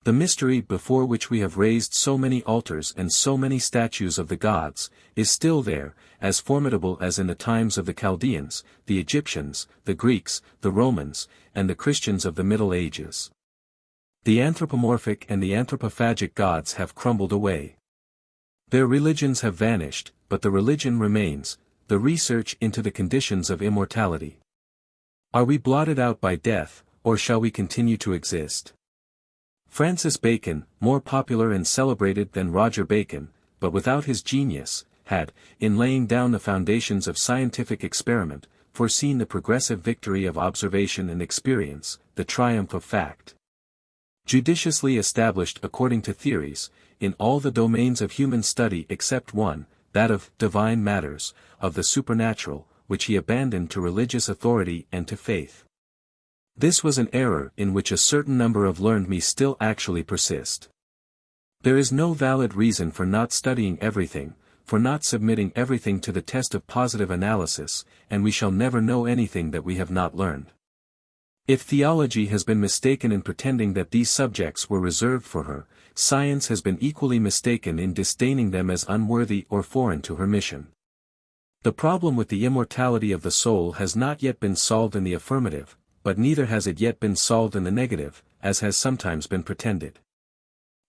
The mystery before which we have raised so many altars and so many statues of the gods, is still there, as formidable as in the times of the Chaldeans, the Egyptians, the Greeks, the Romans, and the Christians of the Middle Ages. The anthropomorphic and the anthropophagic gods have crumbled away. Their religions have vanished, but the religion remains, the research into the conditions of immortality. Are we blotted out by death, or shall we continue to exist? Francis Bacon, more popular and celebrated than Roger Bacon, but without his genius, had, in laying down the foundations of scientific experiment, foreseen the progressive victory of observation and experience, the triumph of fact. Judiciously established according to theories, in all the domains of human study except one, that of divine matters, of the supernatural, which he abandoned to religious authority and to faith. This was an error in which a certain number of learned men still actually persist. There is no valid reason for not studying everything, for not submitting everything to the test of positive analysis, and we shall never know anything that we have not learned. If theology has been mistaken in pretending that these subjects were reserved for her, science has been equally mistaken in disdaining them as unworthy or foreign to her mission. The problem with the immortality of the soul has not yet been solved in the affirmative, but neither has it yet been solved in the negative, as has sometimes been pretended.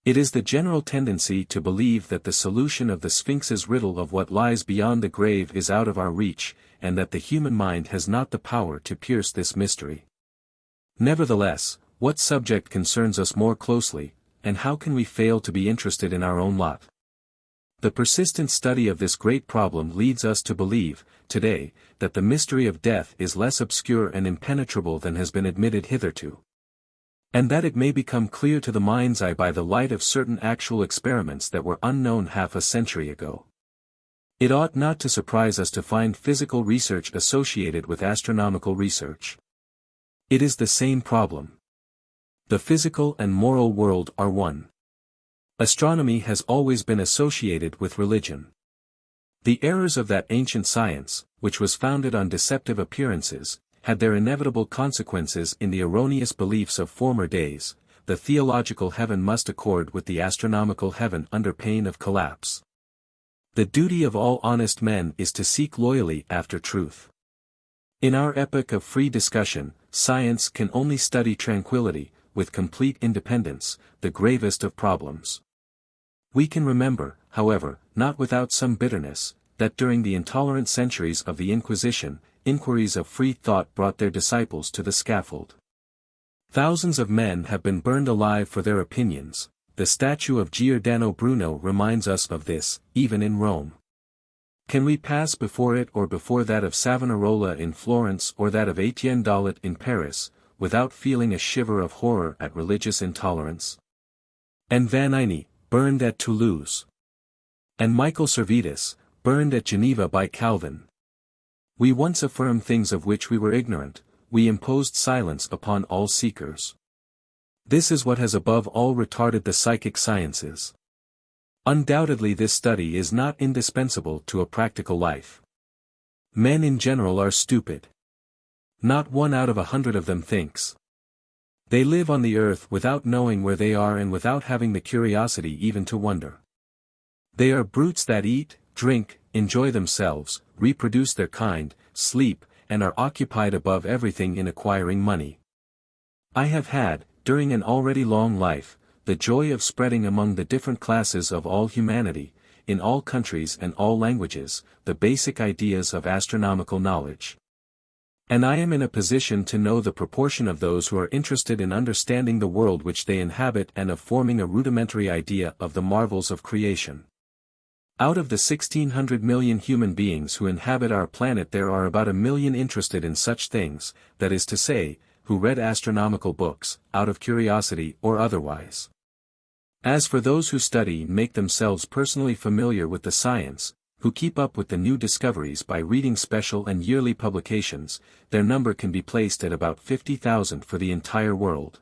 It is the general tendency to believe that the solution of the Sphinx's riddle of what lies beyond the grave is out of our reach, and that the human mind has not the power to pierce this mystery. Nevertheless, what subject concerns us more closely, and how can we fail to be interested in our own lot? The persistent study of this great problem leads us to believe, today, that the mystery of death is less obscure and impenetrable than has been admitted hitherto. And that it may become clear to the mind's eye by the light of certain actual experiments that were unknown half a century ago. It ought not to surprise us to find physical research associated with astronomical research. It is the same problem. The physical and moral world are one. Astronomy has always been associated with religion. The errors of that ancient science, which was founded on deceptive appearances, had their inevitable consequences in the erroneous beliefs of former days. The theological heaven must accord with the astronomical heaven under pain of collapse. The duty of all honest men is to seek loyally after truth. In our epoch of free discussion, science can only study tranquility, with complete independence, the gravest of problems. We can remember, however, not without some bitterness, that during the intolerant centuries of the Inquisition, inquiries of free thought brought their disciples to the scaffold. Thousands of men have been burned alive for their opinions. The statue of Giordano Bruno reminds us of this, even in Rome. Can we pass before it or before that of Savonarola in Florence or that of Etienne Dalet in Paris, without feeling a shiver of horror at religious intolerance? And Vanini, burned at Toulouse. And Michael Servetus, burned at Geneva by Calvin. We once affirmed things of which we were ignorant, we imposed silence upon all seekers. This is what has above all retarded the psychic sciences. Undoubtedly this study is not indispensable to a practical life. Men in general are stupid. Not 1 out of 100 of them thinks. They live on the earth without knowing where they are and without having the curiosity even to wonder. They are brutes that eat, drink, enjoy themselves, reproduce their kind, sleep, and are occupied above everything in acquiring money. I have had, during an already long life, the joy of spreading among the different classes of all humanity, in all countries and all languages, the basic ideas of astronomical knowledge. And I am in a position to know the proportion of those who are interested in understanding the world which they inhabit and of forming a rudimentary idea of the marvels of creation. Out of the 1,600 million human beings who inhabit our planet there are about 1 million interested in such things, that is to say, who read astronomical books, out of curiosity or otherwise. As for those who study and make themselves personally familiar with the science, who keep up with the new discoveries by reading special and yearly publications, their number can be placed at about 50,000 for the entire world.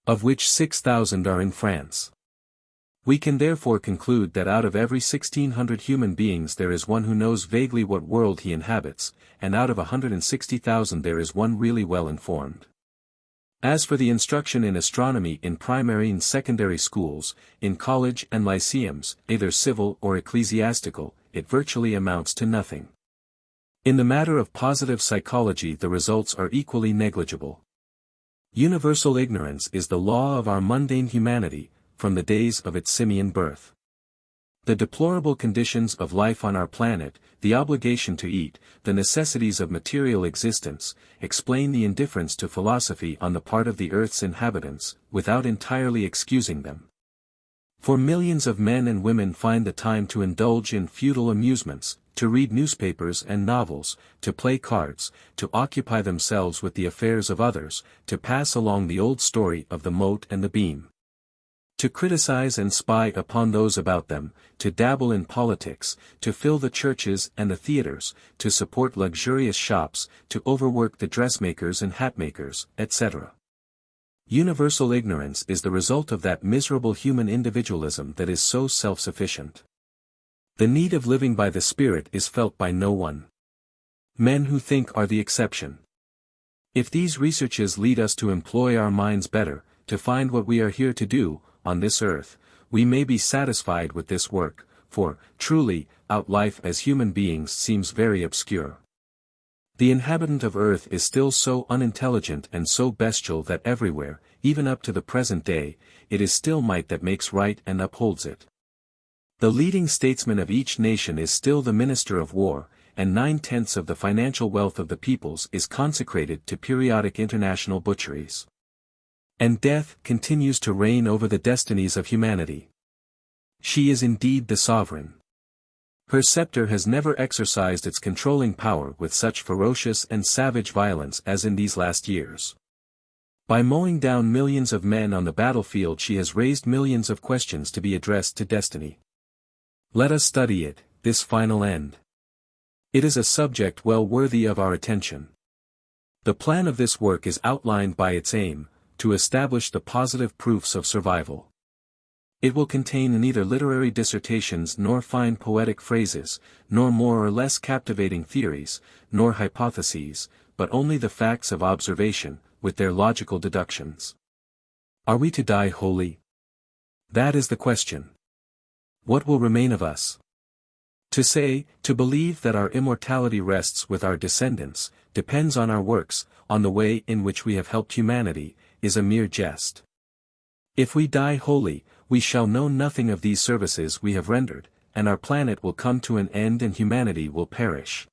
Of which 6,000 are in France. We can therefore conclude that out of every 1,600 human beings there is one who knows vaguely what world he inhabits, and out of 160,000 there is one really well informed. As for the instruction in astronomy in primary and secondary schools, in college and lyceums, either civil or ecclesiastical, it virtually amounts to nothing. In the matter of positive psychology the results are equally negligible. Universal ignorance is the law of our mundane humanity, from the days of its simian birth. The deplorable conditions of life on our planet, the obligation to eat, the necessities of material existence, explain the indifference to philosophy on the part of the earth's inhabitants, without entirely excusing them. For millions of men and women find the time to indulge in futile amusements, to read newspapers and novels, to play cards, to occupy themselves with the affairs of others, to pass along the old story of the mote and the beam. To criticize and spy upon those about them, to dabble in politics, to fill the churches and the theaters, to support luxurious shops, to overwork the dressmakers and hatmakers, etc. Universal ignorance is the result of that miserable human individualism that is so self-sufficient. The need of living by the Spirit is felt by no one. Men who think are the exception. If these researches lead us to employ our minds better, to find what we are here to do, on this earth, we may be satisfied with this work, for, truly, out life as human beings seems very obscure. The inhabitant of earth is still so unintelligent and so bestial that everywhere, even up to the present day, it is still might that makes right and upholds it. The leading statesman of each nation is still the minister of war, and 9/10 of the financial wealth of the peoples is consecrated to periodic international butcheries. And death continues to reign over the destinies of humanity. She is indeed the sovereign. Her scepter has never exercised its controlling power with such ferocious and savage violence as in these last years. By mowing down millions of men on the battlefield, she has raised millions of questions to be addressed to destiny. Let us study it, this final end. It is a subject well worthy of our attention. The plan of this work is outlined by its aim, to establish the positive proofs of survival. It will contain neither literary dissertations nor fine poetic phrases, nor more or less captivating theories, nor hypotheses, but only the facts of observation, with their logical deductions. Are we to die wholly? That is the question. What will remain of us? To believe that our immortality rests with our descendants, depends on our works, on the way in which we have helped humanity, is a mere jest. If we die wholly, we shall know nothing of these services we have rendered, and our planet will come to an end and humanity will perish.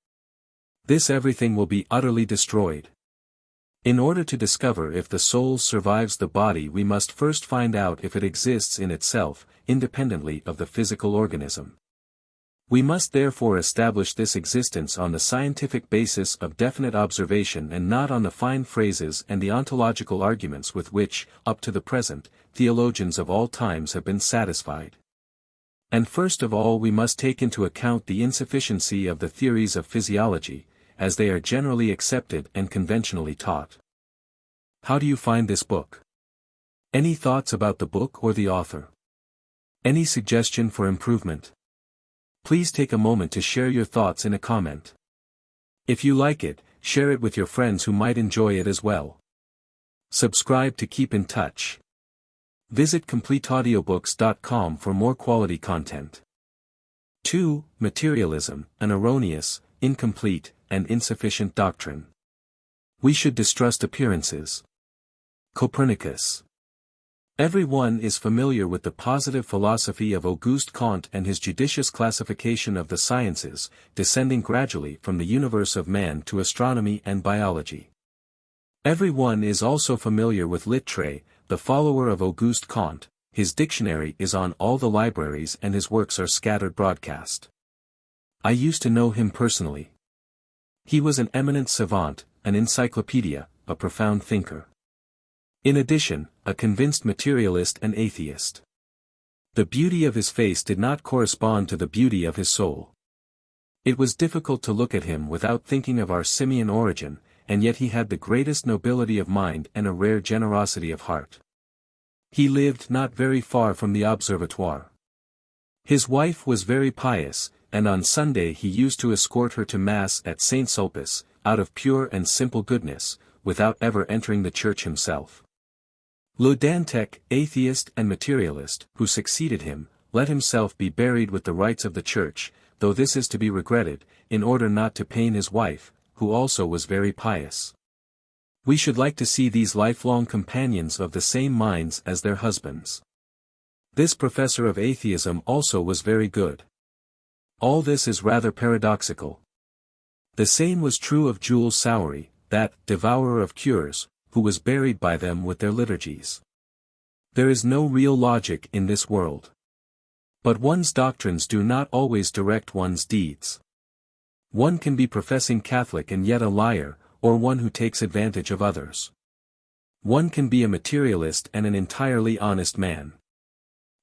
This everything will be utterly destroyed. In order to discover if the soul survives the body, we must first find out if it exists in itself, independently of the physical organism. We must therefore establish this existence on the scientific basis of definite observation and not on the fine phrases and the ontological arguments with which, up to the present, theologians of all times have been satisfied. And first of all we must take into account the insufficiency of the theories of physiology, as they are generally accepted and conventionally taught. How do you find this book? Any thoughts about the book or the author? Any suggestion for improvement? Please take a moment to share your thoughts in a comment. If you like it, share it with your friends who might enjoy it as well. Subscribe to keep in touch. Visit CompleteAudiobooks.com for more quality content. 2. Materialism, an erroneous, incomplete, and insufficient doctrine. We should distrust appearances. Copernicus. Everyone is familiar with the positive philosophy of Auguste Comte and his judicious classification of the sciences, descending gradually from the universe of man to astronomy and biology. Everyone is also familiar with Littré, the follower of Auguste Comte. His dictionary is on all the libraries and his works are scattered broadcast. I used to know him personally. He was an eminent savant, an encyclopedia, a profound thinker. In addition, a convinced materialist and atheist. The beauty of his face did not correspond to the beauty of his soul. It was difficult to look at him without thinking of our simian origin, and yet he had the greatest nobility of mind and a rare generosity of heart. He lived not very far from the observatoire. His wife was very pious, and on Sunday he used to escort her to Mass at St. Sulpice, out of pure and simple goodness, without ever entering the church himself. Le Dantec, atheist and materialist, who succeeded him, let himself be buried with the rites of the church, though this is to be regretted, in order not to pain his wife, who also was very pious. We should like to see these lifelong companions of the same minds as their husbands. This professor of atheism also was very good. All this is rather paradoxical. The same was true of Jules Soury, that devourer of cures, who was buried by them with their liturgies. There is no real logic in this world. But one's doctrines do not always direct one's deeds. One can be professing Catholic and yet a liar, or one who takes advantage of others. One can be a materialist and an entirely honest man.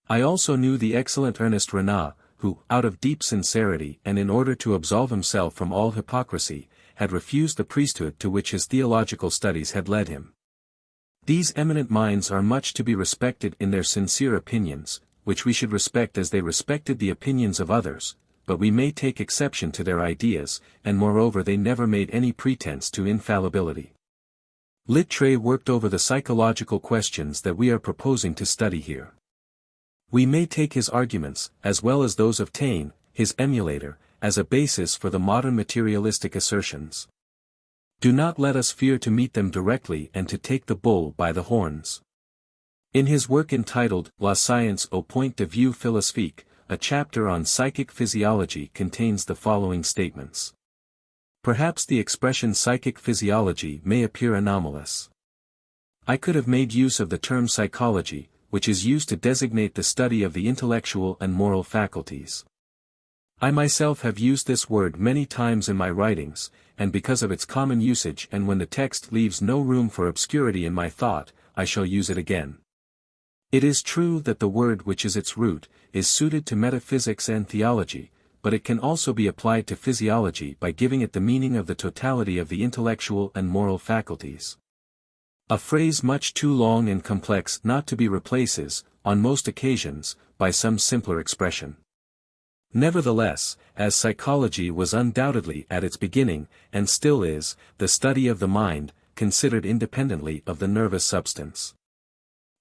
I also knew the excellent Ernest Renan, who, out of deep sincerity and in order to absolve himself from all hypocrisy, had refused the priesthood to which his theological studies had led him. These eminent minds are much to be respected in their sincere opinions, which we should respect as they respected the opinions of others, but we may take exception to their ideas, and moreover they never made any pretense to infallibility. Littré worked over the psychological questions that we are proposing to study here. We may take his arguments, as well as those of Taine, his emulator, as a basis for the modern materialistic assertions. Do not let us fear to meet them directly and to take the bull by the horns. In his work entitled La Science au point de vue philosophique, a chapter on psychic physiology contains the following statements. Perhaps the expression psychic physiology may appear anomalous. I could have made use of the term psychology, which is used to designate the study of the intellectual and moral faculties. I myself have used this word many times in my writings, and because of its common usage and when the text leaves no room for obscurity in my thought, I shall use it again. It is true that the word which is its root, is suited to metaphysics and theology, but it can also be applied to physiology by giving it the meaning of the totality of the intellectual and moral faculties. A phrase much too long and complex not to be replaces, on most occasions, by some simpler expression. Nevertheless, as psychology was undoubtedly at its beginning, and still is, the study of the mind, considered independently of the nervous substance.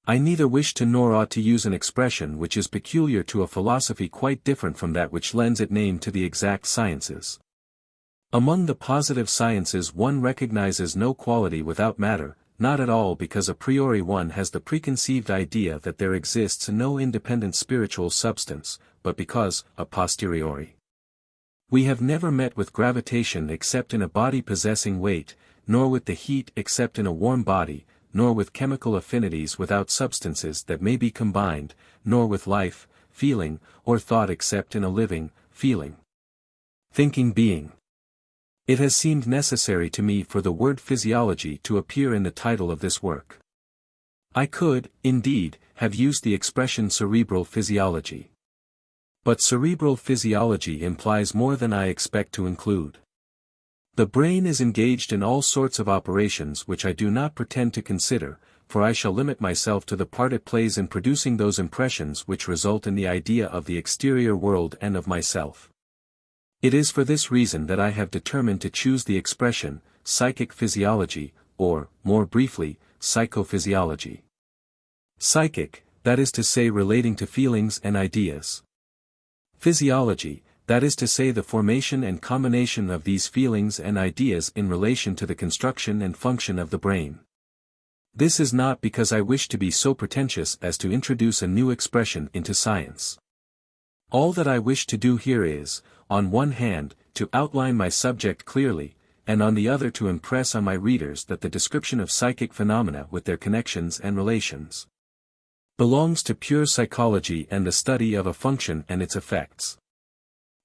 I neither wish to nor ought to use an expression which is peculiar to a philosophy quite different from that which lends its name to the exact sciences. Among the positive sciences one recognizes no quality without matter, not at all because a priori one has the preconceived idea that there exists no independent spiritual substance, but because, a posteriori. We have never met with gravitation except in a body possessing weight, nor with the heat except in a warm body, nor with chemical affinities without substances that may be combined, nor with life, feeling, or thought except in a living, feeling, thinking being. It has seemed necessary to me for the word physiology to appear in the title of this work. I could, indeed, have used the expression cerebral physiology. But cerebral physiology implies more than I expect to include. The brain is engaged in all sorts of operations which I do not pretend to consider, for I shall limit myself to the part it plays in producing those impressions which result in the idea of the exterior world and of myself. It is for this reason that I have determined to choose the expression, psychic physiology, or, more briefly, psychophysiology. Psychic, that is to say relating to feelings and ideas. Physiology, that is to say the formation and combination of these feelings and ideas in relation to the construction and function of the brain. This is not because I wish to be so pretentious as to introduce a new expression into science. All that I wish to do here is, on one hand, to outline my subject clearly, and on the other to impress on my readers that the description of psychic phenomena with their connections and relations belongs to pure psychology and the study of a function and its effects.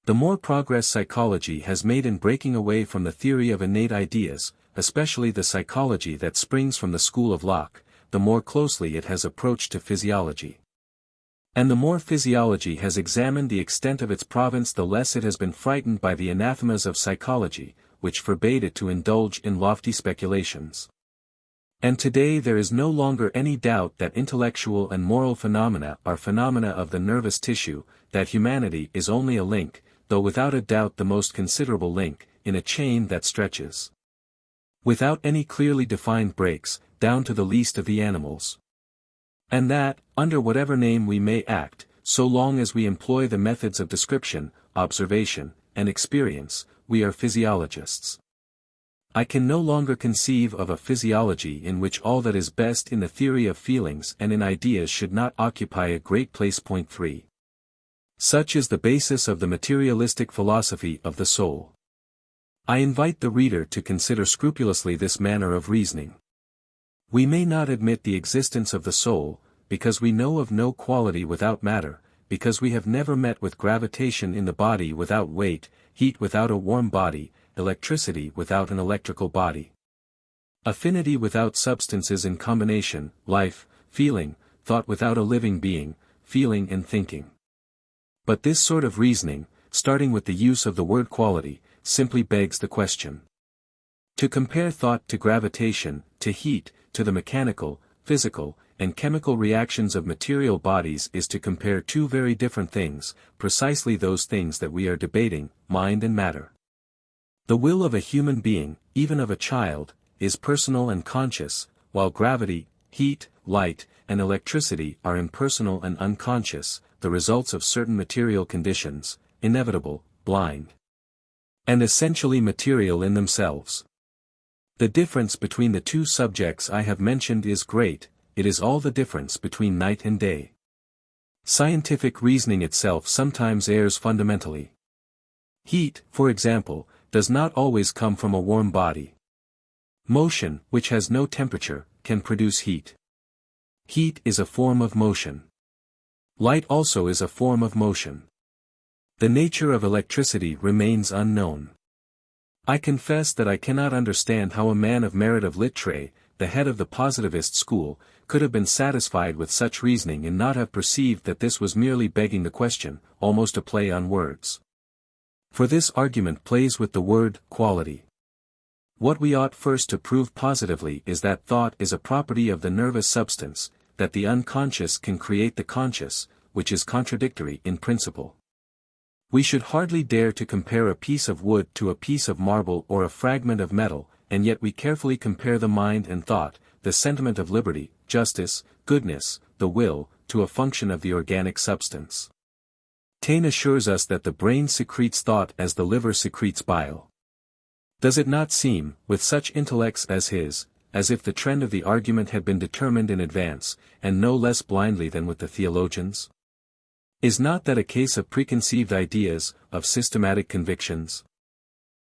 The more progress psychology has made in breaking away from the theory of innate ideas, especially the psychology that springs from the school of Locke, the more closely it has approached to physiology. And the more physiology has examined the extent of its province, the less it has been frightened by the anathemas of psychology, which forbade it to indulge in lofty speculations. And today there is no longer any doubt that intellectual and moral phenomena are phenomena of the nervous tissue, that humanity is only a link, though without a doubt the most considerable link, in a chain that stretches, without any clearly defined breaks, down to the least of the animals. And that, under whatever name we may act, so long as we employ the methods of description, observation, and experience, we are physiologists. I can no longer conceive of a physiology in which all that is best in the theory of feelings and in ideas should not occupy a great place. Point 3. Such is the basis of the materialistic philosophy of the soul. I invite the reader to consider scrupulously this manner of reasoning. We may not admit the existence of the soul, because we know of no quality without matter, because we have never met with gravitation in the body without weight, heat without a warm body, electricity without an electrical body, affinity without substances in combination, life, feeling, thought without a living being, feeling and thinking. But this sort of reasoning, starting with the use of the word quality, simply begs the question. To compare thought to gravitation, to heat, to the mechanical, physical, and chemical reactions of material bodies is to compare two very different things, precisely those things that we are debating, mind and matter. The will of a human being, even of a child, is personal and conscious, while gravity, heat, light, and electricity are impersonal and unconscious, the results of certain material conditions, inevitable, blind, and essentially material in themselves. The difference between the two subjects I have mentioned is great, it is all the difference between night and day. Scientific reasoning itself sometimes errs fundamentally. Heat, for example, does not always come from a warm body. Motion, which has no temperature, can produce heat. Heat is a form of motion. Light also is a form of motion. The nature of electricity remains unknown. I confess that I cannot understand how a man of merit of Littre, the head of the positivist school, could have been satisfied with such reasoning and not have perceived that this was merely begging the question, almost a play on words. For this argument plays with the word quality. What we ought first to prove positively is that thought is a property of the nervous substance, that the unconscious can create the conscious, which is contradictory in principle. We should hardly dare to compare a piece of wood to a piece of marble or a fragment of metal, and yet we carefully compare the mind and thought, the sentiment of liberty, justice, goodness, the will, to a function of the organic substance. Taine assures us that the brain secretes thought as the liver secretes bile. Does it not seem, with such intellects as his, as if the trend of the argument had been determined in advance, and no less blindly than with the theologians? Is not that a case of preconceived ideas, of systematic convictions?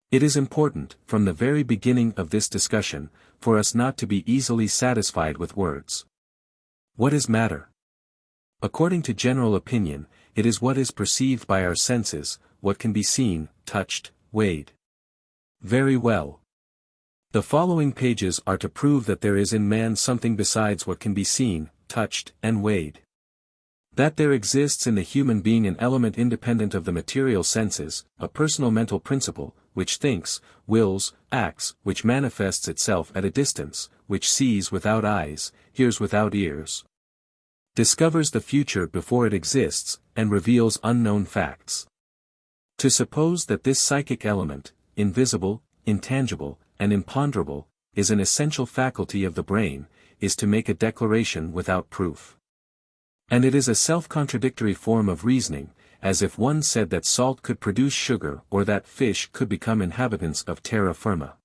It is important, from the very beginning of this discussion, for us not to be easily satisfied with words. What is matter? According to general opinion, it is what is perceived by our senses, what can be seen, touched, weighed. Very well. The following pages are to prove that there is in man something besides what can be seen, touched, and weighed. That there exists in the human being an element independent of the material senses, a personal mental principle, which thinks, wills, acts, which manifests itself at a distance, which sees without eyes, hears without ears, discovers the future before it exists, and reveals unknown facts. To suppose that this psychic element, invisible, intangible, and imponderable, is an essential faculty of the brain, is to make a declaration without proof. And it is a self-contradictory form of reasoning, as if one said that salt could produce sugar or that fish could become inhabitants of terra firma.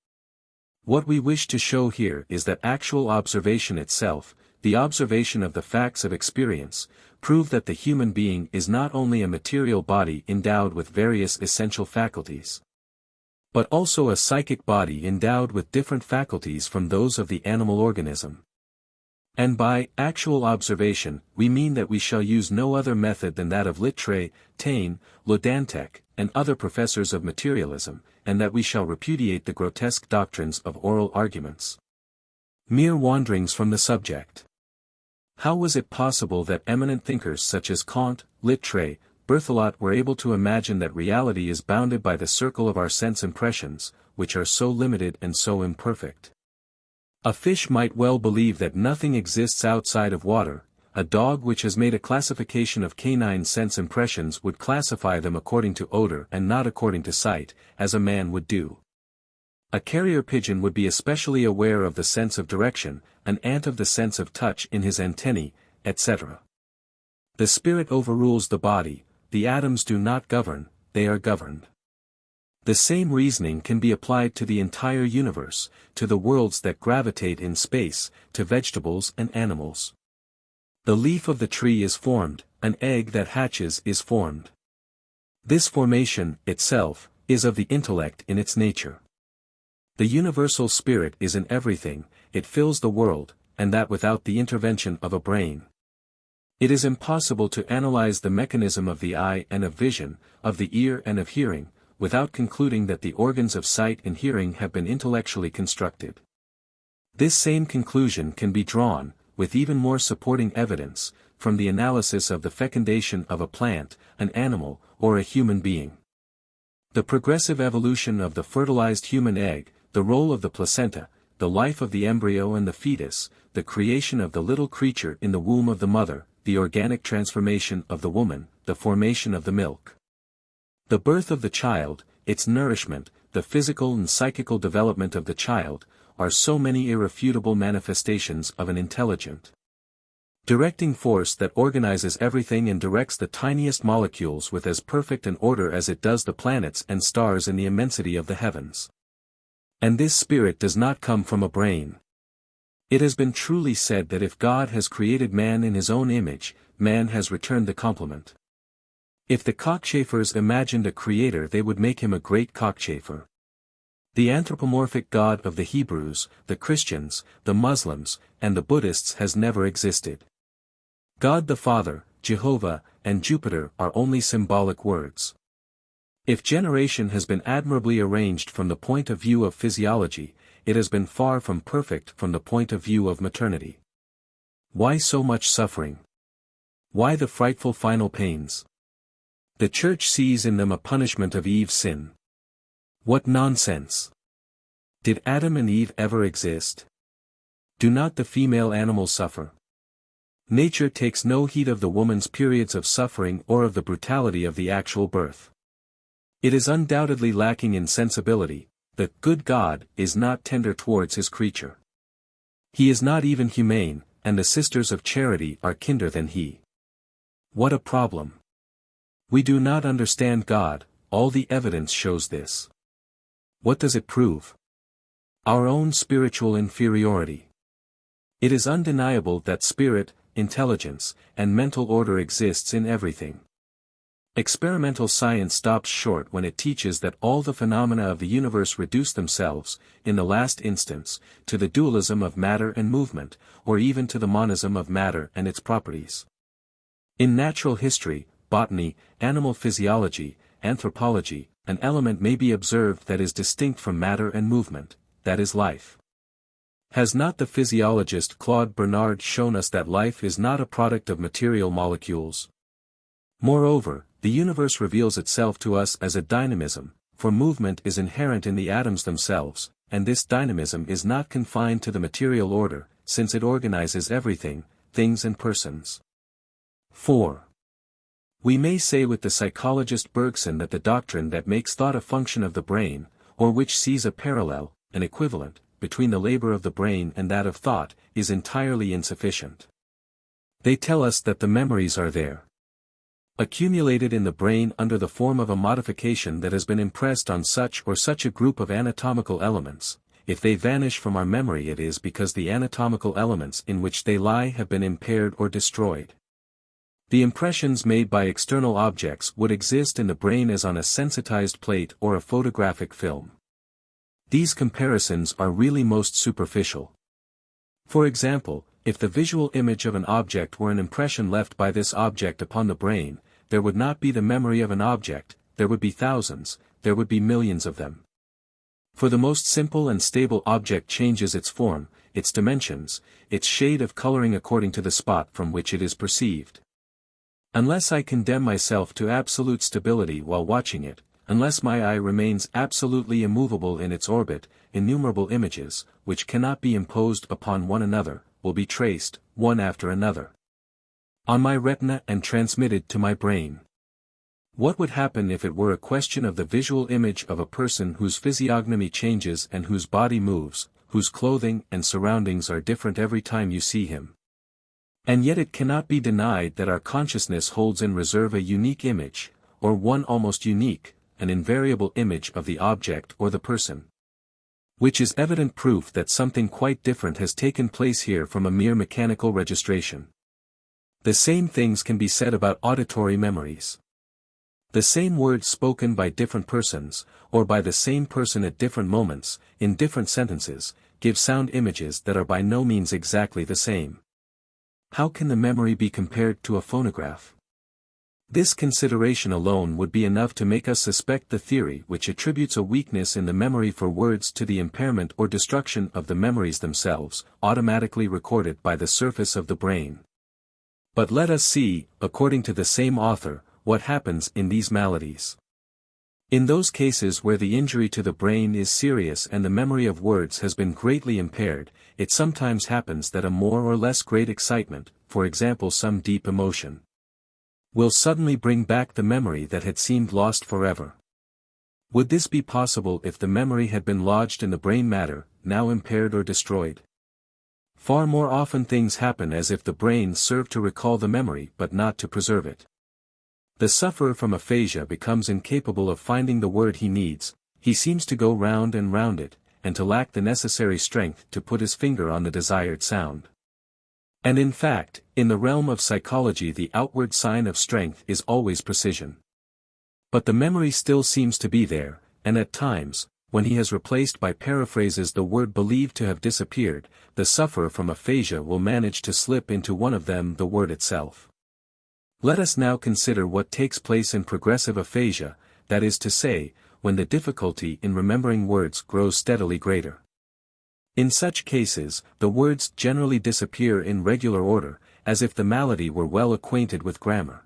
What we wish to show here is that actual observation itself, the observation of the facts of experience, prove that the human being is not only a material body endowed with various essential faculties, but also a psychic body endowed with different faculties from those of the animal organism. And by actual observation, we mean that we shall use no other method than that of Littre, Taine, Le Dantec, and other professors of materialism, and that we shall repudiate the grotesque doctrines of oral arguments. Mere wanderings from the subject. How was it possible that eminent thinkers such as Kant, Littre, Berthelot were able to imagine that reality is bounded by the circle of our sense impressions, which are so limited and so imperfect? A fish might well believe that nothing exists outside of water. A dog which has made a classification of canine sense impressions would classify them according to odor and not according to sight, as a man would do. A carrier pigeon would be especially aware of the sense of direction, an ant of the sense of touch in his antennae, etc. The spirit overrules the body, the atoms do not govern, they are governed. The same reasoning can be applied to the entire universe, to the worlds that gravitate in space, to vegetables and animals. The leaf of the tree is formed, an egg that hatches is formed. This formation, itself, is of the intellect in its nature. The universal spirit is in everything, it fills the world, and that without the intervention of a brain. It is impossible to analyze the mechanism of the eye and of vision, of the ear and of hearing, without concluding that the organs of sight and hearing have been intellectually constructed. This same conclusion can be drawn, with even more supporting evidence, from the analysis of the fecundation of a plant, an animal, or a human being. The progressive evolution of the fertilized human egg, the role of the placenta, the life of the embryo and the fetus, the creation of the little creature in the womb of the mother, the organic transformation of the woman, the formation of the milk, the birth of the child, its nourishment, the physical and psychical development of the child, are so many irrefutable manifestations of an intelligent, directing force that organizes everything and directs the tiniest molecules with as perfect an order as it does the planets and stars in the immensity of the heavens. And this spirit does not come from a brain. It has been truly said that if God has created man in his own image, man has returned the compliment. If the cockchafers imagined a creator they would make him a great cockchafer. The anthropomorphic God of the Hebrews, the Christians, the Muslims, and the Buddhists has never existed. God the Father, Jehovah, and Jupiter are only symbolic words. If generation has been admirably arranged from the point of view of physiology, it has been far from perfect from the point of view of maternity. Why so much suffering? Why the frightful final pains? The Church sees in them a punishment of Eve's sin. What nonsense! Did Adam and Eve ever exist? Do not the female animals suffer? Nature takes no heed of the woman's periods of suffering or of the brutality of the actual birth. It is undoubtedly lacking in sensibility. The good God is not tender towards his creature. He is not even humane, and the sisters of charity are kinder than he. What a problem! We do not understand God, all the evidence shows this. What does it prove? Our own spiritual inferiority. It is undeniable that spirit, intelligence, and mental order exists in everything. Experimental science stops short when it teaches that all the phenomena of the universe reduce themselves, in the last instance, to the dualism of matter and movement, or even to the monism of matter and its properties. In natural history, botany, animal physiology, anthropology, an element may be observed that is distinct from matter and movement, that is life. Has not the physiologist Claude Bernard shown us that life is not a product of material molecules? Moreover, the universe reveals itself to us as a dynamism, for movement is inherent in the atoms themselves, and this dynamism is not confined to the material order, since it organizes everything, things and persons. 4. We may say with the psychologist Bergson that the doctrine that makes thought a function of the brain, or which sees a parallel, an equivalent, between the labor of the brain and that of thought, is entirely insufficient. They tell us that the memories are there, accumulated in the brain under the form of a modification that has been impressed on such or such a group of anatomical elements. If they vanish from our memory, it is because the anatomical elements in which they lie have been impaired or destroyed. The impressions made by external objects would exist in the brain as on a sensitized plate or a photographic film. These comparisons are really most superficial. For example, if the visual image of an object were an impression left by this object upon the brain, there would not be the memory of an object, there would be thousands, there would be millions of them. For the most simple and stable object changes its form, its dimensions, its shade of coloring according to the spot from which it is perceived. Unless I condemn myself to absolute stability while watching it, unless my eye remains absolutely immovable in its orbit, innumerable images, which cannot be imposed upon one another, will be traced, one after another, on my retina and transmitted to my brain. What would happen if it were a question of the visual image of a person whose physiognomy changes and whose body moves, whose clothing and surroundings are different every time you see him? And yet it cannot be denied that our consciousness holds in reserve a unique image, or one almost unique, an invariable image of the object or the person. Which is evident proof that something quite different has taken place here from a mere mechanical registration. The same things can be said about auditory memories. The same words spoken by different persons, or by the same person at different moments, in different sentences, give sound images that are by no means exactly the same. How can the memory be compared to a phonograph? This consideration alone would be enough to make us suspect the theory which attributes a weakness in the memory for words to the impairment or destruction of the memories themselves, automatically recorded by the surface of the brain. But let us see, according to the same author, what happens in these maladies. In those cases where the injury to the brain is serious and the memory of words has been greatly impaired, it sometimes happens that a more or less great excitement, for example some deep emotion, will suddenly bring back the memory that had seemed lost forever. Would this be possible if the memory had been lodged in the brain matter, now impaired or destroyed? Far more often things happen as if the brain served to recall the memory but not to preserve it. The sufferer from aphasia becomes incapable of finding the word he needs, he seems to go round and round it, and to lack the necessary strength to put his finger on the desired sound. And in fact, in the realm of psychology the outward sign of strength is always precision. But the memory still seems to be there, and at times, when he has replaced by paraphrases the word believed to have disappeared, the sufferer from aphasia will manage to slip into one of them the word itself. Let us now consider what takes place in progressive aphasia, that is to say, when the difficulty in remembering words grows steadily greater. In such cases, the words generally disappear in regular order, as if the malady were well acquainted with grammar.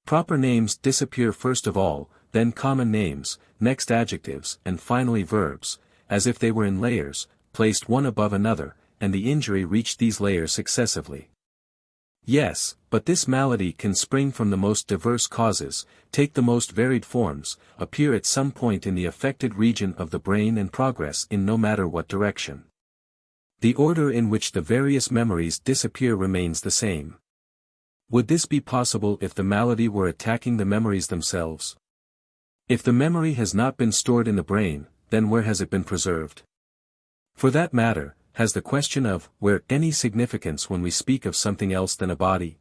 Proper names disappear first of all, then common names, next adjectives, and finally verbs, as if they were in layers, placed one above another, and the injury reached these layers successively. Yes, but this malady can spring from the most diverse causes, take the most varied forms, appear at some point in the affected region of the brain and progress in no matter what direction. The order in which the various memories disappear remains the same. Would this be possible if the malady were attacking the memories themselves? If the memory has not been stored in the brain, then where has it been preserved? For that matter, has the question of where any significance when we speak of something else than a body?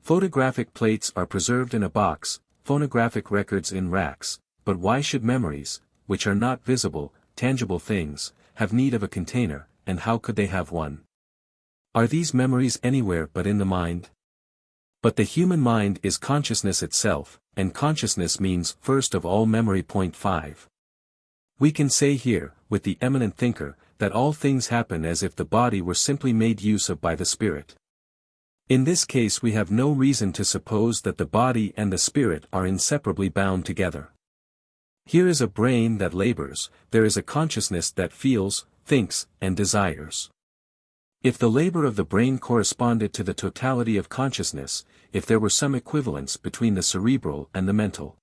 Photographic plates are preserved in a box, phonographic records in racks, but why should memories, which are not visible, tangible things, have need of a container, and how could they have one? Are these memories anywhere but in the mind? But the human mind is consciousness itself, and consciousness means first of all memory. Point 5. We can say here, with the eminent thinker, that all things happen as if the body were simply made use of by the spirit. In this case we have no reason to suppose that the body and the spirit are inseparably bound together. Here is a brain that labors, there is a consciousness that feels, thinks, and desires. If the labor of the brain corresponded to the totality of consciousness, if there were some equivalence between the cerebral and the mental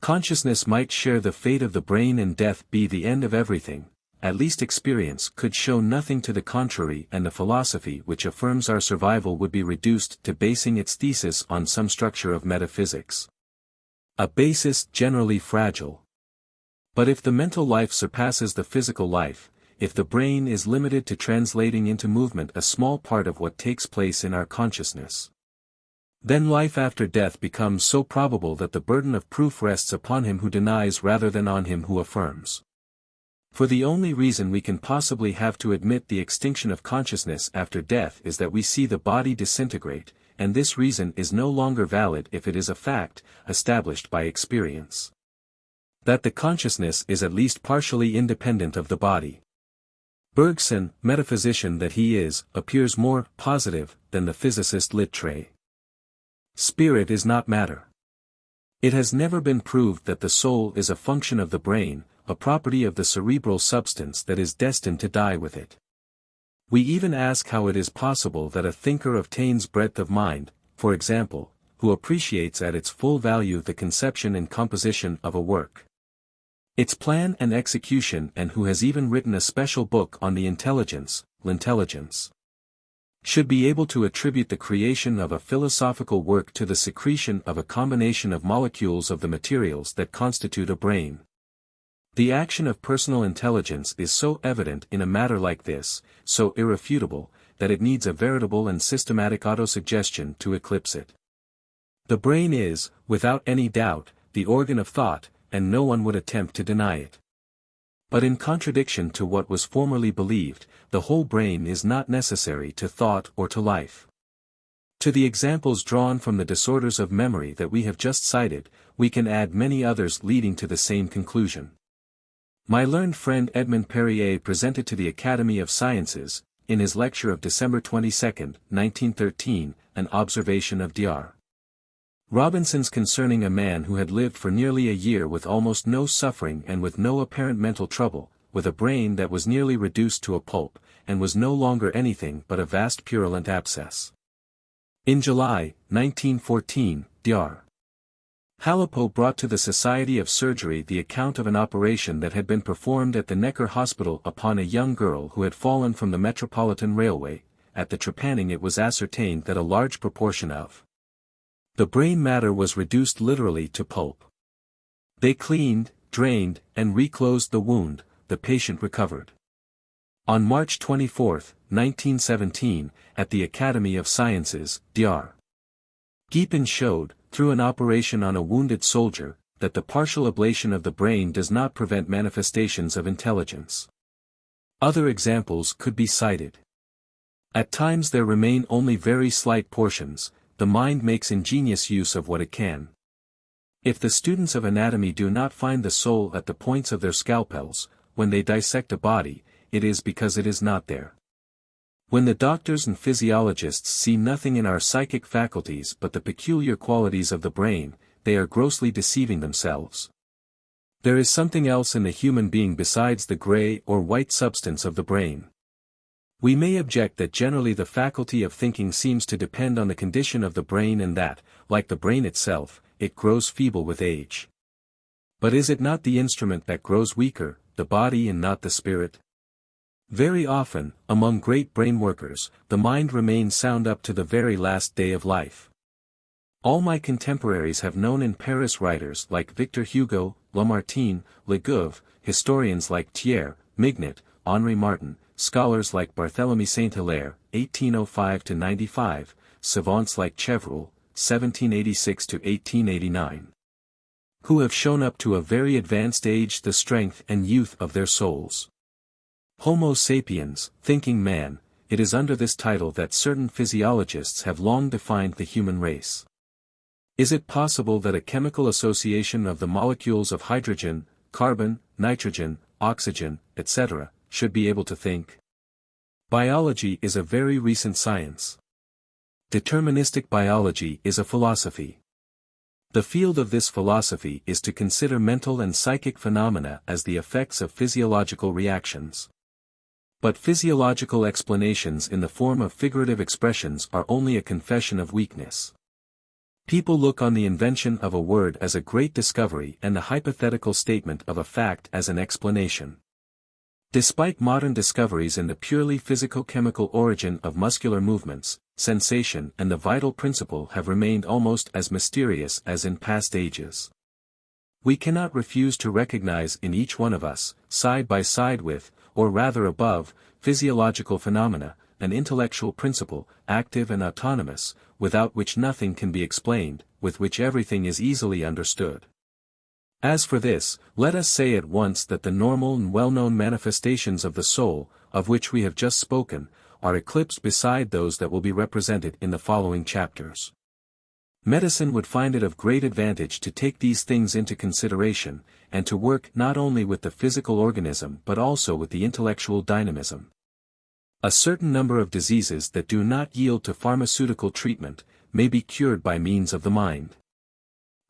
consciousness might share the fate of the brain and death be the end of everything, at least experience could show nothing to the contrary, and the philosophy which affirms our survival would be reduced to basing its thesis on some structure of metaphysics. A basis generally fragile. But if the mental life surpasses the physical life, if the brain is limited to translating into movement a small part of what takes place in our consciousness, then life after death becomes so probable that the burden of proof rests upon him who denies rather than on him who affirms. For the only reason we can possibly have to admit the extinction of consciousness after death is that we see the body disintegrate, and this reason is no longer valid if it is a fact, established by experience, that the consciousness is at least partially independent of the body. Bergson, metaphysician that he is, appears more positive than the physicist Littré. Spirit is not matter. It has never been proved that the soul is a function of the brain, a property of the cerebral substance that is destined to die with it. We even ask how it is possible that a thinker of Taine's breadth of mind, for example, who appreciates at its full value the conception and composition of a work, its plan and execution, and who has even written a special book on the intelligence, l'intelligence, should be able to attribute the creation of a philosophical work to the secretion of a combination of molecules of the materials that constitute a brain. The action of personal intelligence is so evident in a matter like this, so irrefutable, that it needs a veritable and systematic autosuggestion to eclipse it. The brain is, without any doubt, the organ of thought, and no one would attempt to deny it. But in contradiction to what was formerly believed, the whole brain is not necessary to thought or to life. To the examples drawn from the disorders of memory that we have just cited, we can add many others leading to the same conclusion. My learned friend Edmond Perrier presented to the Academy of Sciences, in his lecture of December 22, 1913, an observation of Dr. Robinson's concerning a man who had lived for nearly a year with almost no suffering and with no apparent mental trouble, with a brain that was nearly reduced to a pulp, and was no longer anything but a vast purulent abscess. In July, 1914, Dr. Halepo brought to the Society of Surgery the account of an operation that had been performed at the Necker Hospital upon a young girl who had fallen from the Metropolitan Railway. At the trepanning it was ascertained that a large proportion of the brain matter was reduced literally to pulp. They cleaned, drained, and reclosed the wound. The patient recovered. On March 24, 1917, at the Academy of Sciences, Dr. Guépin showed, through an operation on a wounded soldier, that the partial ablation of the brain does not prevent manifestations of intelligence. Other examples could be cited. At times there remain only very slight portions, the mind makes ingenious use of what it can. If the students of anatomy do not find the soul at the points of their scalpels, when they dissect a body, it is because it is not there. When the doctors and physiologists see nothing in our psychic faculties but the peculiar qualities of the brain, they are grossly deceiving themselves. There is something else in the human being besides the gray or white substance of the brain. We may object that generally the faculty of thinking seems to depend on the condition of the brain and that, like the brain itself, it grows feeble with age. But is it not the instrument that grows weaker, the body and not the spirit? Very often, among great brain workers, the mind remains sound up to the very last day of life. All my contemporaries have known in Paris writers like Victor Hugo, Lamartine, Le Gouve, historians like Thiers, Mignet, Henri Martin, scholars like Barthélemy Saint-Hilaire, 1805–95, savants like Chevreul, 1786–1889, who have shown up to a very advanced age the strength and youth of their souls. Homo sapiens, thinking man, it is under this title that certain physiologists have long defined the human race. Is it possible that a chemical association of the molecules of hydrogen, carbon, nitrogen, oxygen, etc., should be able to think? Biology is a very recent science. Deterministic biology is a philosophy. The field of this philosophy is to consider mental and psychic phenomena as the effects of physiological reactions. But physiological explanations in the form of figurative expressions are only a confession of weakness. People look on the invention of a word as a great discovery and the hypothetical statement of a fact as an explanation. Despite modern discoveries in the purely physico-chemical origin of muscular movements, sensation and the vital principle have remained almost as mysterious as in past ages. We cannot refuse to recognize in each one of us, side by side with, or rather above, physiological phenomena, an intellectual principle, active and autonomous, without which nothing can be explained, with which everything is easily understood. As for this, let us say at once that the normal and well-known manifestations of the soul, of which we have just spoken, are eclipsed beside those that will be represented in the following chapters. Medicine would find it of great advantage to take these things into consideration, and to work not only with the physical organism but also with the intellectual dynamism. A certain number of diseases that do not yield to pharmaceutical treatment, may be cured by means of the mind.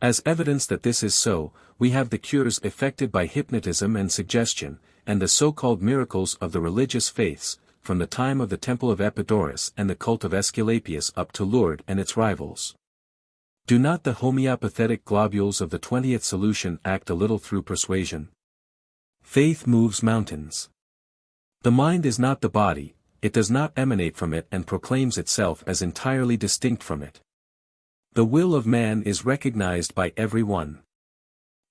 As evidence that this is so, we have the cures effected by hypnotism and suggestion, and the so-called miracles of the religious faiths, from the time of the Temple of Epidaurus and the cult of Aesculapius up to Lourdes and its rivals. Do not the homeopathic globules of the 20th solution act a little through persuasion? Faith moves mountains. The mind is not the body, it does not emanate from it and proclaims itself as entirely distinct from it. The will of man is recognized by every one.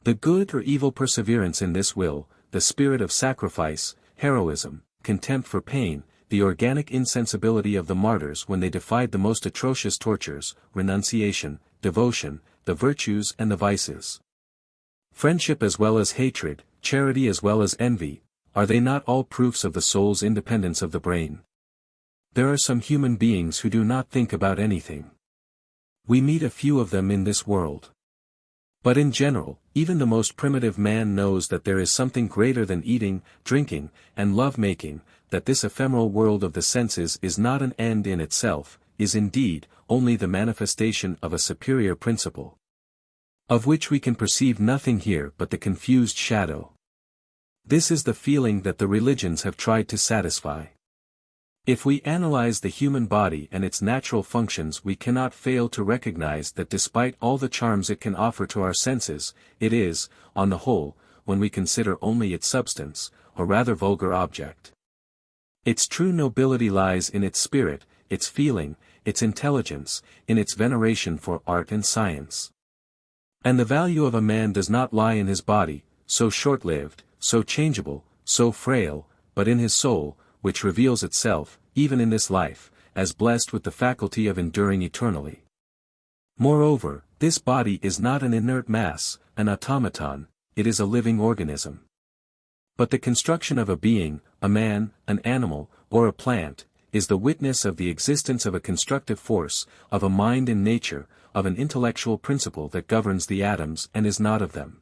The good or evil perseverance in this will, the spirit of sacrifice, heroism, contempt for pain, the organic insensibility of the martyrs when they defied the most atrocious tortures, renunciation, devotion, the virtues and the vices. Friendship as well as hatred, charity as well as envy, are they not all proofs of the soul's independence of the brain? There are some human beings who do not think about anything. We meet a few of them in this world. But in general, even the most primitive man knows that there is something greater than eating, drinking, and love-making, that this ephemeral world of the senses is not an end in itself, is indeed, only the manifestation of a superior principle, of which we can perceive nothing here but the confused shadow. This is the feeling that the religions have tried to satisfy. If we analyze the human body and its natural functions, we cannot fail to recognize that despite all the charms it can offer to our senses, it is, on the whole, when we consider only its substance, a rather vulgar object. Its true nobility lies in its spirit, its feeling, its intelligence, in its veneration for art and science. And the value of a man does not lie in his body, so short-lived, so changeable, so frail, but in his soul, which reveals itself, even in this life, as blessed with the faculty of enduring eternally. Moreover, this body is not an inert mass, an automaton, it is a living organism. But the construction of a being, a man, an animal, or a plant, is the witness of the existence of a constructive force, of a mind in nature, of an intellectual principle that governs the atoms and is not of them.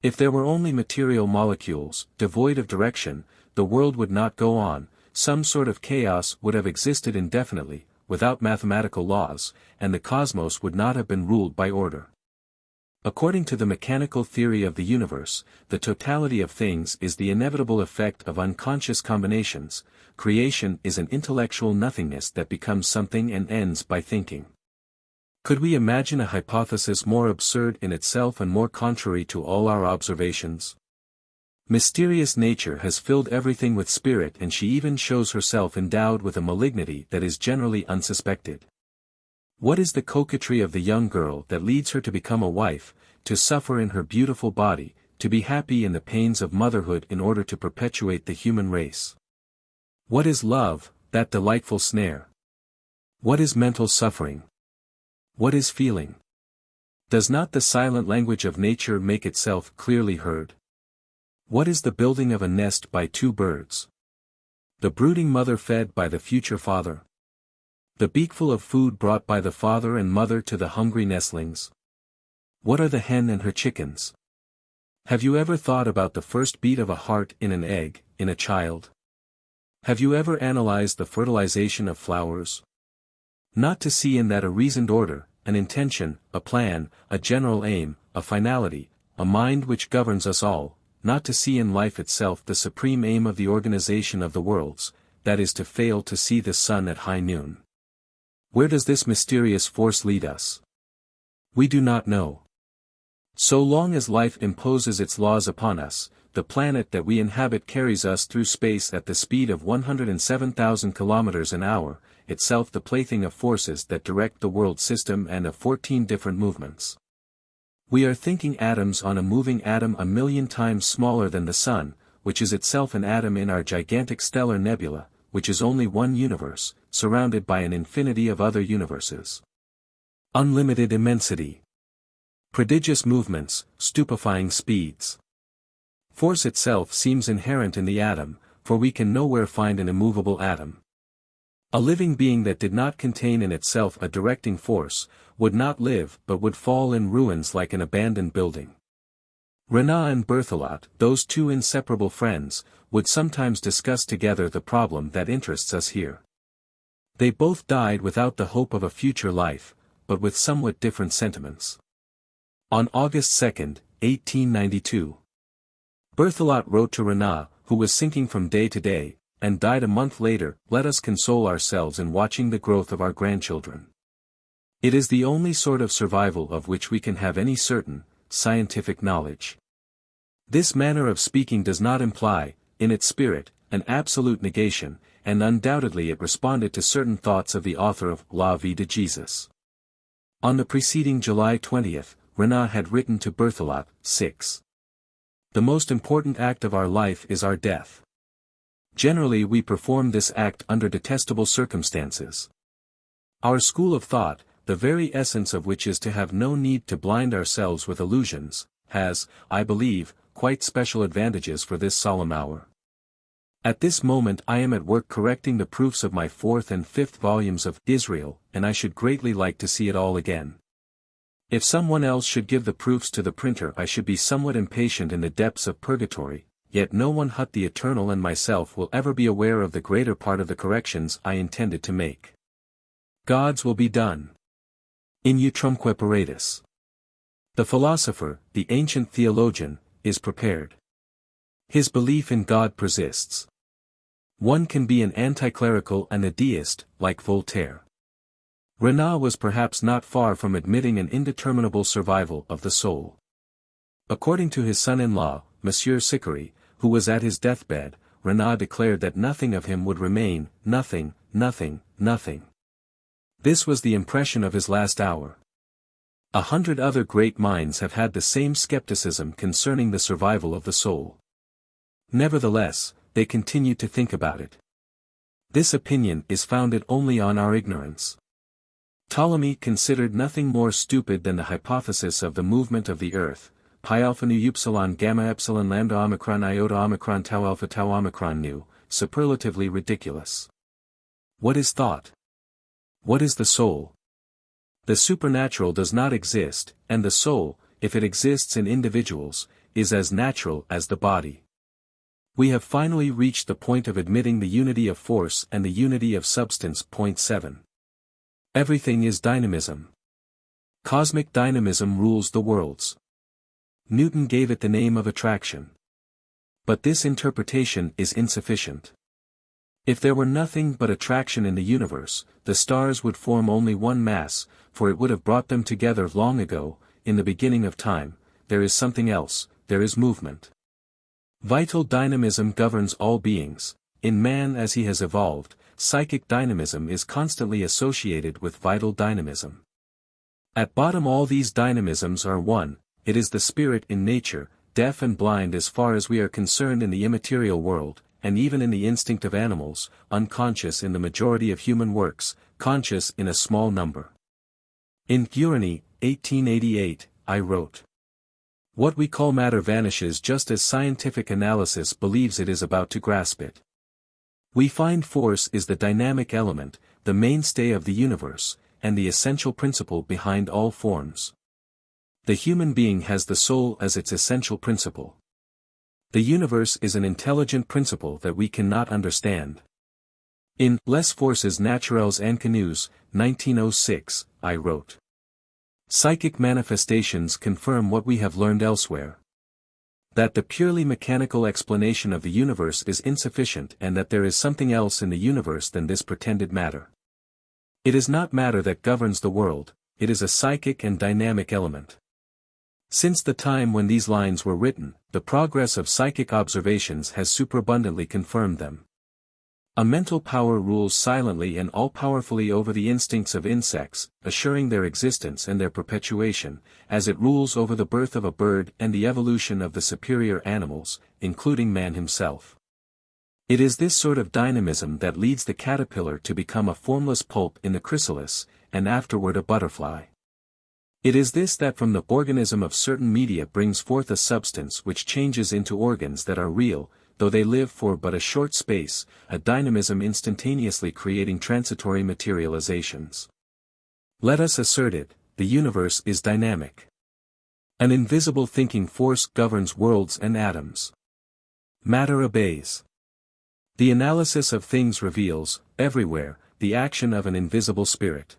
If there were only material molecules, devoid of direction, the world would not go on, some sort of chaos would have existed indefinitely, without mathematical laws, and the cosmos would not have been ruled by order. According to the mechanical theory of the universe, the totality of things is the inevitable effect of unconscious combinations. Creation is an intellectual nothingness that becomes something and ends by thinking. Could we imagine a hypothesis more absurd in itself and more contrary to all our observations? Mysterious nature has filled everything with spirit, and she even shows herself endowed with a malignity that is generally unsuspected. What is the coquetry of the young girl that leads her to become a wife, to suffer in her beautiful body, to be happy in the pains of motherhood in order to perpetuate the human race? What is love, that delightful snare? What is mental suffering? What is feeling? Does not the silent language of nature make itself clearly heard? What is the building of a nest by two birds? The brooding mother fed by the future father? The beakful of food brought by the father and mother to the hungry nestlings? What are the hen and her chickens? Have you ever thought about the first beat of a heart in an egg, in a child? Have you ever analyzed the fertilization of flowers? Not to see in that a reasoned order, an intention, a plan, a general aim, a finality, a mind which governs us all, not to see in life itself the supreme aim of the organization of the worlds, that is to fail to see the sun at high noon. Where does this mysterious force lead us? We do not know. So long as life imposes its laws upon us, the planet that we inhabit carries us through space at the speed of 107,000 kilometers an hour, itself the plaything of forces that direct the world system and of 14 different movements. We are thinking atoms on a moving atom 1,000,000 times smaller than the sun, which is itself an atom in our gigantic stellar nebula, which is only one universe, surrounded by an infinity of other universes. Unlimited immensity. Prodigious movements, stupefying speeds. Force itself seems inherent in the atom, for we can nowhere find an immovable atom. A living being that did not contain in itself a directing force, would not live but would fall in ruins like an abandoned building. Renan and Berthelot, those two inseparable friends, would sometimes discuss together the problem that interests us here. They both died without the hope of a future life, but with somewhat different sentiments. On August 2, 1892, Berthelot wrote to Renan, who was sinking from day to day, and died a month later, "Let us console ourselves in watching the growth of our grandchildren. It is the only sort of survival of which we can have any certain, scientific knowledge." This manner of speaking does not imply, in its spirit, an absolute negation, and undoubtedly it responded to certain thoughts of the author of La Vie de Jesus. On the preceding July 20th, Renan had written to Berthelot, 6. The most important act of our life is our death. Generally we perform this act under detestable circumstances. Our school of thought, the very essence of which is to have no need to blind ourselves with illusions, has, I believe, quite special advantages for this solemn hour. At this moment I am at work correcting the proofs of my 4th and 5th volumes of Israel, and I should greatly like to see it all again. If someone else should give the proofs to the printer I should be somewhat impatient in the depths of purgatory, yet no one but the Eternal and myself will ever be aware of the greater part of the corrections I intended to make. God's will be done. In utrumque paratus. The philosopher, the ancient theologian, is prepared. His belief in God persists. One can be an anticlerical and a deist, like Voltaire. Renan was perhaps not far from admitting an indeterminable survival of the soul. According to his son-in-law, Monsieur Sicary, who was at his deathbed, Renan declared that nothing of him would remain, nothing, nothing, nothing. This was the impression of his last hour. 100 other great minds have had the same skepticism concerning the survival of the soul. Nevertheless, they continue to think about it. This opinion is founded only on our ignorance. Ptolemy considered nothing more stupid than the hypothesis of the movement of the earth, pi alpha nu upsilon gamma epsilon lambda omicron iota omicron tau alpha tau omicron nu, superlatively ridiculous. What is thought? What is the soul? The supernatural does not exist, and the soul, if it exists in individuals, is as natural as the body. We have finally reached the point of admitting the unity of force and the unity of substance. Point 7. Everything is dynamism. Cosmic dynamism rules the worlds. Newton gave it the name of attraction. But this interpretation is insufficient. If there were nothing but attraction in the universe, the stars would form only one mass, for it would have brought them together long ago. In the beginning of time, there is something else, there is movement. Vital dynamism governs all beings. In man as he has evolved, psychic dynamism is constantly associated with vital dynamism. At bottom all these dynamisms are one, it is the spirit in nature, deaf and blind as far as we are concerned in the immaterial world, and even in the instinct of animals, unconscious in the majority of human works, conscious in a small number. In Erroneous, 1888, I wrote, "What we call matter vanishes just as scientific analysis believes it is about to grasp it. We find force is the dynamic element, the mainstay of the universe, and the essential principle behind all forms. The human being has the soul as its essential principle. The universe is an intelligent principle that we cannot understand." In Les Forces Naturelles Inconnues, 1906, I wrote, "Psychic manifestations confirm what we have learned elsewhere. That the purely mechanical explanation of the universe is insufficient and that there is something else in the universe than this pretended matter. It is not matter that governs the world, it is a psychic and dynamic element." Since the time when these lines were written, the progress of psychic observations has superabundantly confirmed them. A mental power rules silently and all-powerfully over the instincts of insects, assuring their existence and their perpetuation, as it rules over the birth of a bird and the evolution of the superior animals, including man himself. It is this sort of dynamism that leads the caterpillar to become a formless pulp in the chrysalis, and afterward a butterfly. It is this that from the organism of certain media brings forth a substance which changes into organs that are real, though they live for but a short space, a dynamism instantaneously creating transitory materializations. Let us assert it, the universe is dynamic. An invisible thinking force governs worlds and atoms. Matter obeys. The analysis of things reveals, everywhere, the action of an invisible spirit.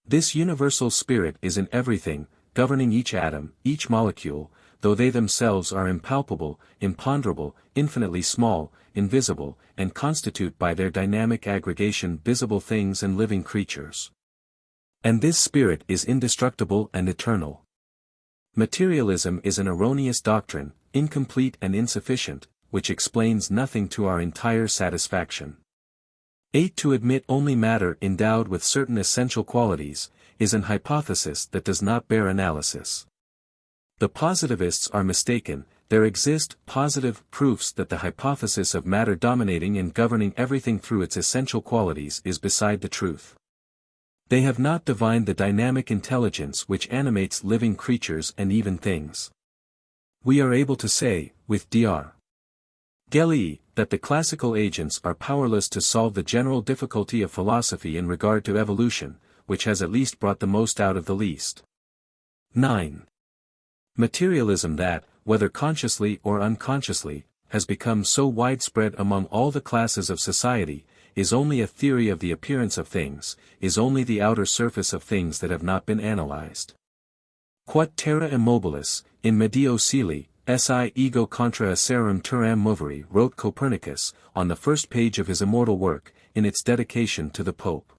This universal spirit is in everything, governing each atom, each molecule, though they themselves are impalpable, imponderable, infinitely small, invisible, and constitute by their dynamic aggregation visible things and living creatures. And this spirit is indestructible and eternal. Materialism is an erroneous doctrine, incomplete and insufficient, which explains nothing to our entire satisfaction. 8. To admit only matter endowed with certain essential qualities, is an hypothesis that does not bear analysis. The positivists are mistaken, there exist positive proofs that the hypothesis of matter dominating and governing everything through its essential qualities is beside the truth. They have not divined the dynamic intelligence which animates living creatures and even things. We are able to say, with Dr. Gellie, that the classical agents are powerless to solve the general difficulty of philosophy in regard to evolution, which has at least brought the most out of the least. 9. Materialism that, whether consciously or unconsciously, has become so widespread among all the classes of society, is only a theory of the appearance of things, is only the outer surface of things that have not been analyzed. Quod terra immobilis, in medio celi, si ego contra acerrum turam movere, wrote Copernicus, on the first page of his immortal work, in its dedication to the Pope.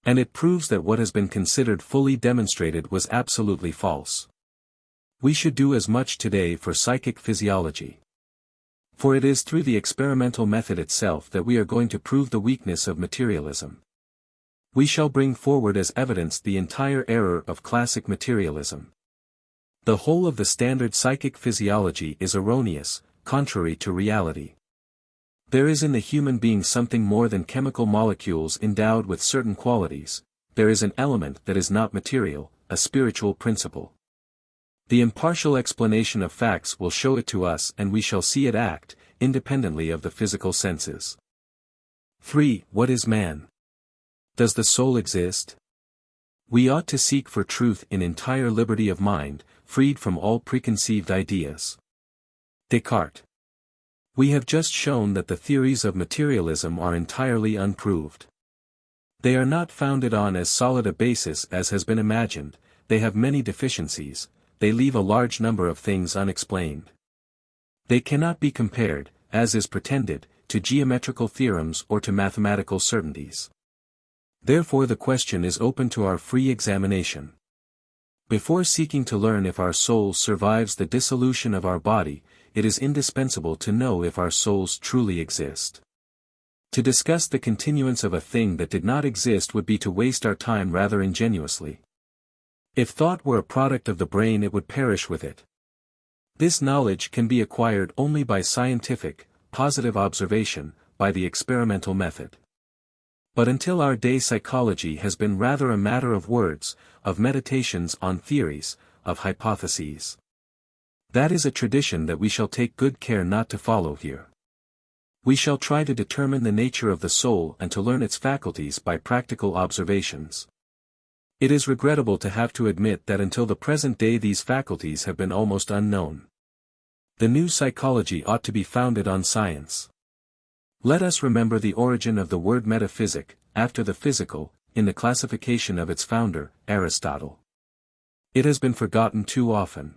And it proves that what has been considered fully demonstrated was absolutely false. We should do as much today for psychic physiology. For it is through the experimental method itself that we are going to prove the weakness of materialism. We shall bring forward as evidence the entire error of classic materialism. The whole of the standard psychic physiology is erroneous, contrary to reality. There is in the human being something more than chemical molecules endowed with certain qualities, there is an element that is not material, a spiritual principle. The impartial explanation of facts will show it to us and we shall see it act, independently of the physical senses. 3. What is man? Does the soul exist? We ought to seek for truth in entire liberty of mind, freed from all preconceived ideas. Descartes. We have just shown that the theories of materialism are entirely unproved. They are not founded on as solid a basis as has been imagined, they have many deficiencies, they leave a large number of things unexplained. They cannot be compared, as is pretended, to geometrical theorems or to mathematical certainties. Therefore the question is open to our free examination. Before seeking to learn if our soul survives the dissolution of our body, it is indispensable to know if our souls truly exist. To discuss the continuance of a thing that did not exist would be to waste our time rather ingenuously. If thought were a product of the brain it would perish with it. This knowledge can be acquired only by scientific, positive observation, by the experimental method. But until our day psychology has been rather a matter of words, of meditations on theories, of hypotheses. That is a tradition that we shall take good care not to follow here. We shall try to determine the nature of the soul and to learn its faculties by practical observations. It is regrettable to have to admit that until the present day these faculties have been almost unknown. The new psychology ought to be founded on science. Let us remember the origin of the word metaphysic, after the physical, in the classification of its founder, Aristotle. It has been forgotten too often.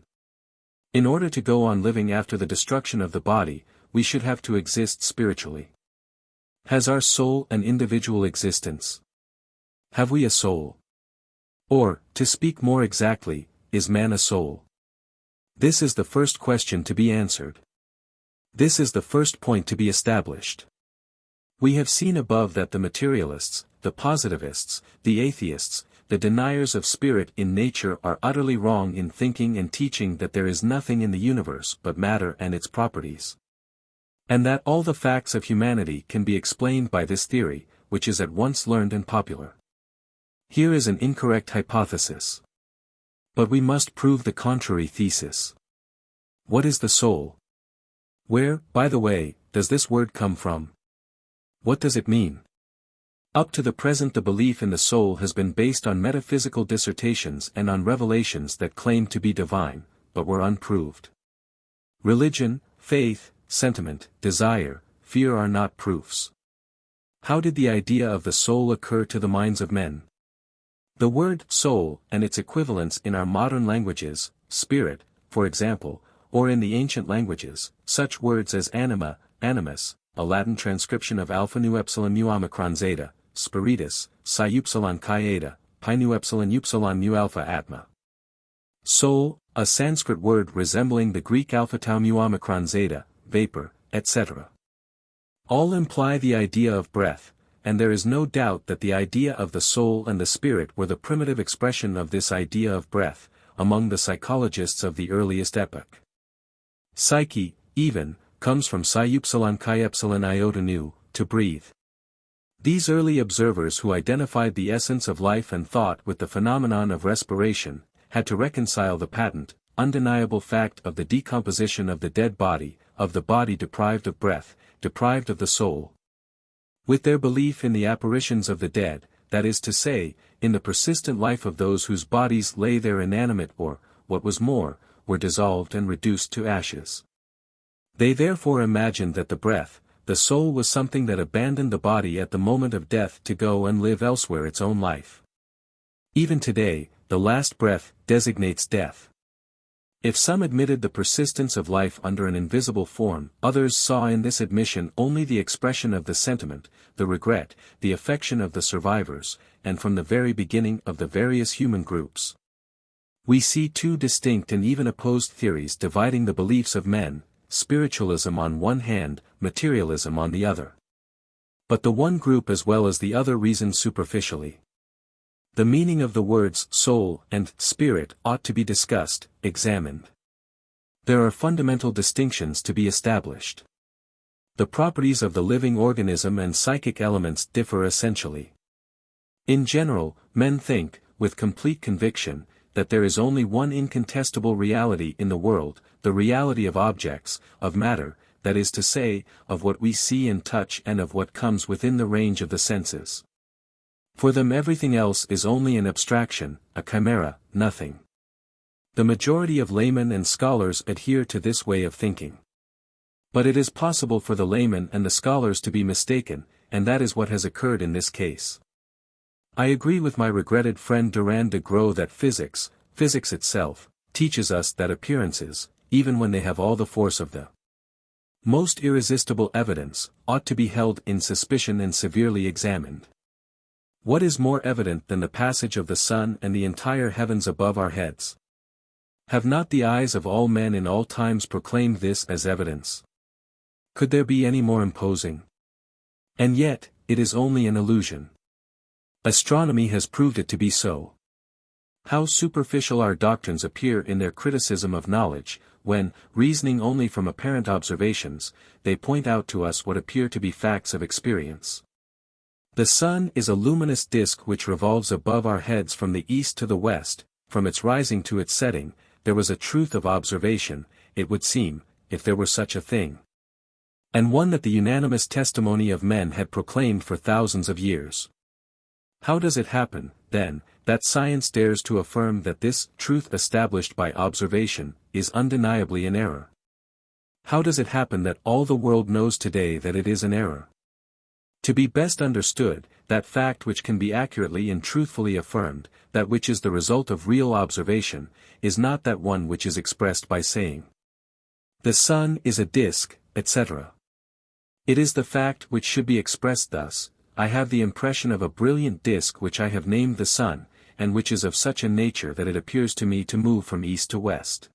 In order to go on living after the destruction of the body, we should have to exist spiritually. Has our soul an individual existence? Have we a soul? Or, to speak more exactly, is man a soul? This is the first question to be answered. This is the first point to be established. We have seen above that the materialists, the positivists, the atheists, the deniers of spirit in nature are utterly wrong in thinking and teaching that there is nothing in the universe but matter and its properties. And that all the facts of humanity can be explained by this theory, which is at once learned and popular. Here is an incorrect hypothesis. But we must prove the contrary thesis. What is the soul? Where, by the way, does this word come from? What does it mean? Up to the present the belief in the soul has been based on metaphysical dissertations and on revelations that claimed to be divine, but were unproved. Religion, faith, sentiment, desire, fear are not proofs. How did the idea of the soul occur to the minds of men? The word soul and its equivalents in our modern languages, spirit, for example, or in the ancient languages, such words as anima, animus, a Latin transcription of alpha nu epsilon mu omicron zeta, spiritus, psi upsilon chi eta, pi nu epsilon upsilon mu alpha atma. Soul, a Sanskrit word resembling the Greek alpha tau mu omicron zeta, vapor, etc. All imply the idea of breath, and there is no doubt that the idea of the soul and the spirit were the primitive expression of this idea of breath, among the psychologists of the earliest epoch. Psyche, even, comes from psi upsilon chi epsilon iota nu, to breathe. These early observers who identified the essence of life and thought with the phenomenon of respiration, had to reconcile the patent, undeniable fact of the decomposition of the dead body, of the body deprived of breath, deprived of the soul, with their belief in the apparitions of the dead, that is to say, in the persistent life of those whose bodies lay there inanimate or, what was more, were dissolved and reduced to ashes. They therefore imagined that the breath, the soul was something that abandoned the body at the moment of death to go and live elsewhere its own life. Even today, the last breath designates death. If some admitted the persistence of life under an invisible form, others saw in this admission only the expression of the sentiment, the regret, the affection of the survivors, and from the very beginning of the various human groups. We see two distinct and even opposed theories dividing the beliefs of men, spiritualism on one hand, materialism on the other. But the one group as well as the other reasoned superficially. The meaning of the words soul and spirit ought to be discussed, examined. There are fundamental distinctions to be established. The properties of the living organism and psychic elements differ essentially. In general, men think, with complete conviction, that there is only one incontestable reality in the world, the reality of objects, of matter, that is to say, of what we see and touch and of what comes within the range of the senses. For them everything else is only an abstraction, a chimera, nothing. The majority of laymen and scholars adhere to this way of thinking. But it is possible for the laymen and the scholars to be mistaken, and that is what has occurred in this case. I agree with my regretted friend Durand de Gros that physics itself, teaches us that appearances, even when they have all the force of the most irresistible evidence, ought to be held in suspicion and severely examined. What is more evident than the passage of the sun and the entire heavens above our heads? Have not the eyes of all men in all times proclaimed this as evidence? Could there be any more imposing? And yet, it is only an illusion. Astronomy has proved it to be so. How superficial our doctrines appear in their criticism of knowledge, when, reasoning only from apparent observations, they point out to us what appear to be facts of experience. The sun is a luminous disk which revolves above our heads from the east to the west. From its rising to its setting, there was a truth of observation, it would seem, if there were such a thing. And one that the unanimous testimony of men had proclaimed for thousands of years. How does it happen, then, that science dares to affirm that this truth established by observation is undeniably an error? How does it happen that all the world knows today that it is an error? To be best understood, that fact which can be accurately and truthfully affirmed, that which is the result of real observation, is not that one which is expressed by saying, "The sun is a disk," etc. It is the fact which should be expressed thus: "I have the impression of a brilliant disk which I have named the sun, and which is of such a nature that it appears to me to move from east to west."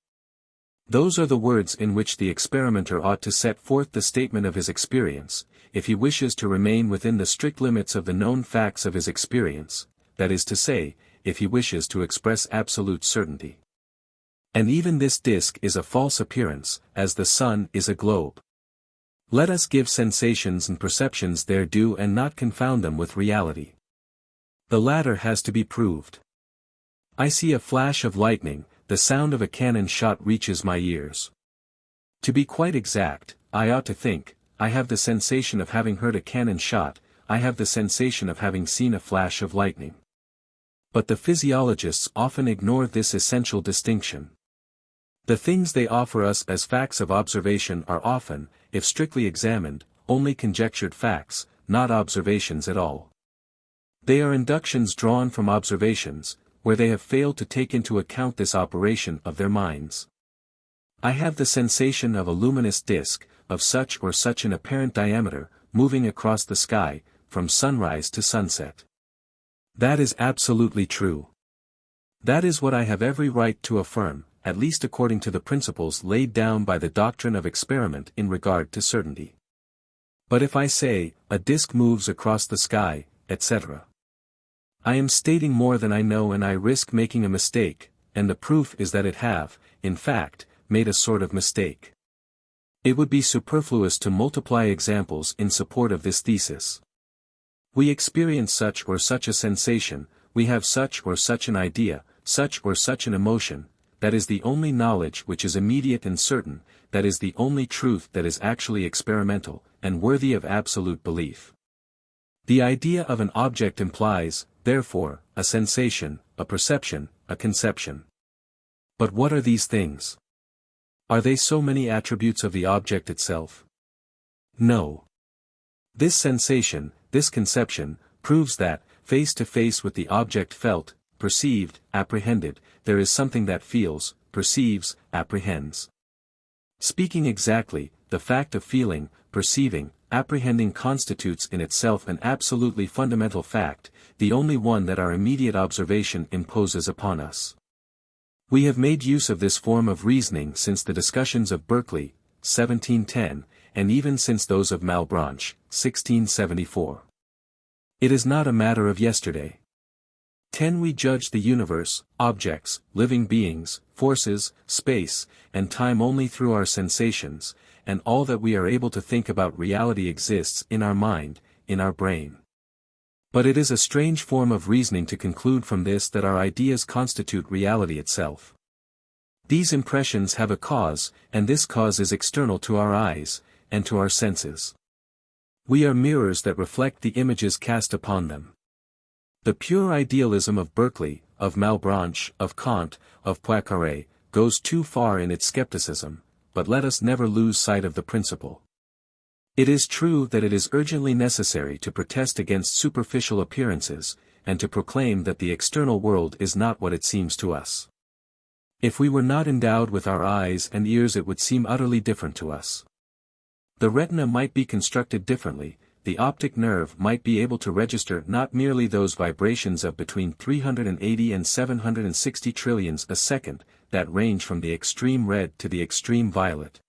Those are the words in which the experimenter ought to set forth the statement of his experience, if he wishes to remain within the strict limits of the known facts of his experience, that is to say, if he wishes to express absolute certainty. And even this disk is a false appearance, as the sun is a globe. Let us give sensations and perceptions their due and not confound them with reality. The latter has to be proved. I see a flash of lightning, the sound of a cannon shot reaches my ears. To be quite exact, I ought to think, I have the sensation of having heard a cannon shot, I have the sensation of having seen a flash of lightning. But the physiologists often ignore this essential distinction. The things they offer us as facts of observation are often, if strictly examined, only conjectured facts, not observations at all. They are inductions drawn from observations, where they have failed to take into account this operation of their minds. I have the sensation of a luminous disk, of such or such an apparent diameter, moving across the sky, from sunrise to sunset. That is absolutely true. That is what I have every right to affirm, at least according to the principles laid down by the doctrine of experiment in regard to certainty. But if I say, a disk moves across the sky, etc., I am stating more than I know, and I risk making a mistake, and the proof is that it have, in fact, made a sort of mistake. It would be superfluous to multiply examples in support of this thesis. We experience such or such a sensation, we have such or such an idea, such or such an emotion. That is the only knowledge which is immediate and certain, that is the only truth that is actually experimental, and worthy of absolute belief. The idea of an object implies, therefore, a sensation, a perception, a conception. But what are these things? Are they so many attributes of the object itself? No. This sensation, this conception, proves that, face to face with the object felt, perceived, apprehended, there is something that feels, perceives, apprehends. Speaking exactly, the fact of feeling, perceiving, apprehending constitutes in itself an absolutely fundamental fact, the only one that our immediate observation imposes upon us. We have made use of this form of reasoning since the discussions of Berkeley, 1710, and even since those of Malebranche, 1674. It is not a matter of yesterday. 10. We judge the universe, objects, living beings, forces, space, and time only through our sensations, and all that we are able to think about reality exists in our mind, in our brain. But it is a strange form of reasoning to conclude from this that our ideas constitute reality itself. These impressions have a cause, and this cause is external to our eyes, and to our senses. We are mirrors that reflect the images cast upon them. The pure idealism of Berkeley, of Malebranche, of Kant, of Poincaré, goes too far in its skepticism, but let us never lose sight of the principle. It is true that it is urgently necessary to protest against superficial appearances, and to proclaim that the external world is not what it seems to us. If we were not endowed with our eyes and ears, it would seem utterly different to us. The retina might be constructed differently, the optic nerve might be able to register not merely those vibrations of between 380 and 760 trillions a second, that range from the extreme red to the extreme violet,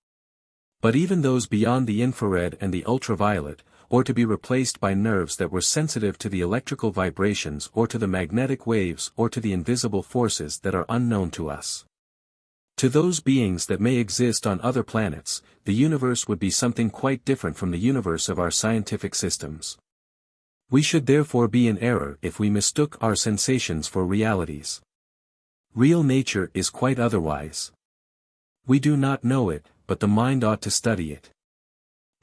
but even those beyond the infrared and the ultraviolet, or to be replaced by nerves that were sensitive to the electrical vibrations or to the magnetic waves or to the invisible forces that are unknown to us. To those beings that may exist on other planets, the universe would be something quite different from the universe of our scientific systems. We should therefore be in error if we mistook our sensations for realities. Real nature is quite otherwise. We do not know it, but the mind ought to study it.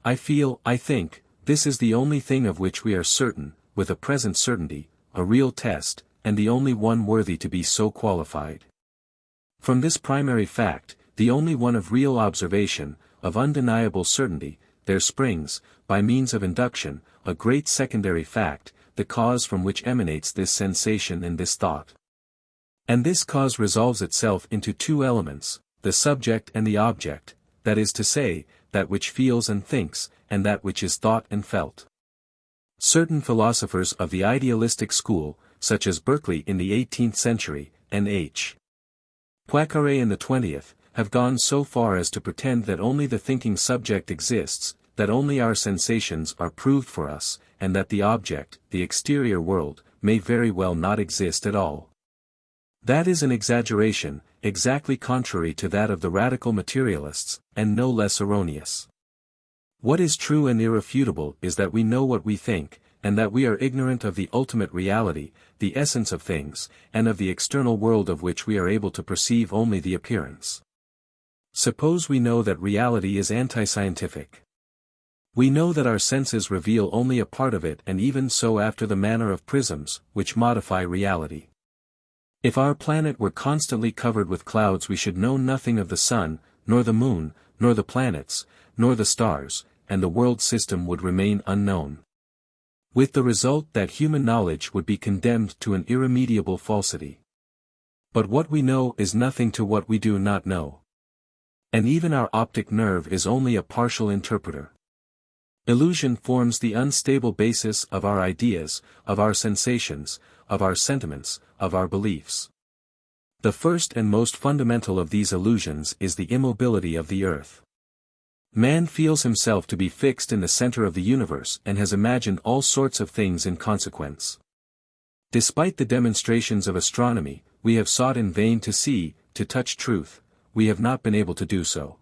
I think, this is the only thing of which we are certain, with a present certainty, a real test, and the only one worthy to be so qualified. From this primary fact, the only one of real observation, of undeniable certainty, there springs, by means of induction, a great secondary fact, the cause from which emanates this sensation and this thought. And this cause resolves itself into two elements, the subject and the object, that is to say, that which feels and thinks, and that which is thought and felt. Certain philosophers of the idealistic school, such as Berkeley in the 18th century, and H. Poincaré in the 20th, have gone so far as to pretend that only the thinking subject exists, that only our sensations are proved for us, and that the object, the exterior world, may very well not exist at all. That is an exaggeration, exactly contrary to that of the radical materialists, and no less erroneous. What is true and irrefutable is that we know what we think, and that we are ignorant of the ultimate reality, the essence of things, and of the external world of which we are able to perceive only the appearance. Suppose we know that reality is anti-scientific. We know that our senses reveal only a part of it, and even so after the manner of prisms, which modify reality. If our planet were constantly covered with clouds, we should know nothing of the sun, nor the moon, nor the planets, nor the stars, and the world system would remain unknown. With the result that human knowledge would be condemned to an irremediable falsity. But what we know is nothing to what we do not know. And even our optic nerve is only a partial interpreter. Illusion forms the unstable basis of our ideas, of our sensations, of our sentiments, of our beliefs. The first and most fundamental of these illusions is the immobility of the earth. Man feels himself to be fixed in the center of the universe and has imagined all sorts of things in consequence. Despite the demonstrations of astronomy, we have sought in vain to see, to touch truth, we have not been able to do so.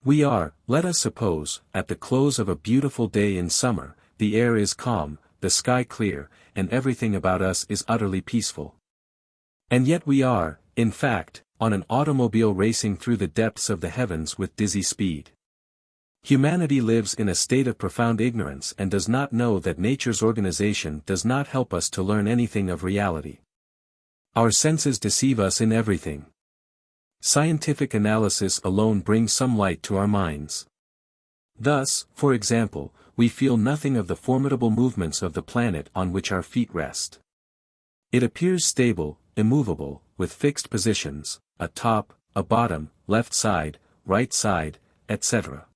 We are, let us suppose, at the close of a beautiful day in summer, the air is calm, the sky clear, and everything about us is utterly peaceful. And yet we are, in fact, on an automobile racing through the depths of the heavens with dizzy speed. Humanity lives in a state of profound ignorance and does not know that nature's organization does not help us to learn anything of reality. Our senses deceive us in everything. Scientific analysis alone brings some light to our minds. Thus, for example, we feel nothing of the formidable movements of the planet on which our feet rest. It appears stable, immovable, with fixed positions, a top, a bottom, left side, right side, etc.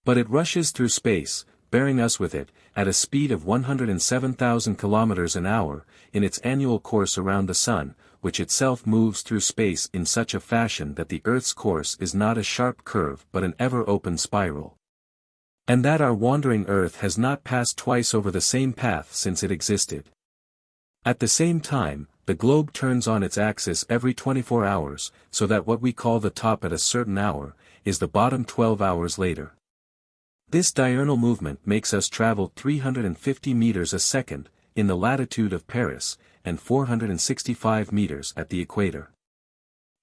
But it rushes through space, bearing us with it, at a speed of 107,000 kilometers an hour, in its annual course around the Sun, which itself moves through space in such a fashion that the Earth's course is not a sharp curve but an ever-open spiral. And that our wandering Earth has not passed twice over the same path since it existed. At the same time, the globe turns on its axis every 24 hours, so that what we call the top at a certain hour, is the bottom 12 hours later. This diurnal movement makes us travel 350 meters a second, in the latitude of Paris, and 465 meters at the equator.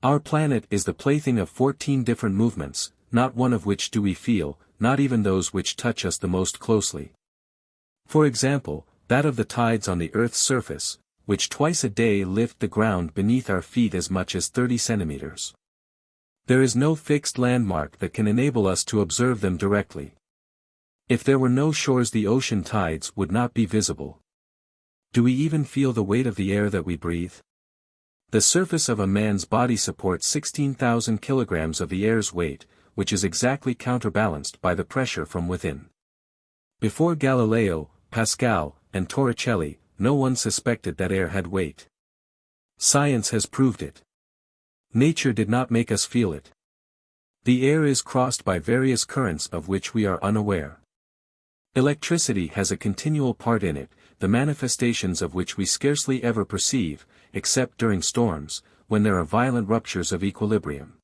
Our planet is the plaything of 14 different movements, not one of which do we feel, not even those which touch us the most closely. For example, that of the tides on the Earth's surface, which twice a day lift the ground beneath our feet as much as 30 centimeters. There is no fixed landmark that can enable us to observe them directly. If there were no shores, the ocean tides would not be visible. Do we even feel the weight of the air that we breathe? The surface of a man's body supports 16,000 kilograms of the air's weight, which is exactly counterbalanced by the pressure from within. Before Galileo, Pascal, and Torricelli, no one suspected that air had weight. Science has proved it. Nature did not make us feel it. The air is crossed by various currents of which we are unaware. Electricity has a continual part in it, the manifestations of which we scarcely ever perceive, except during storms, when there are violent ruptures of equilibrium.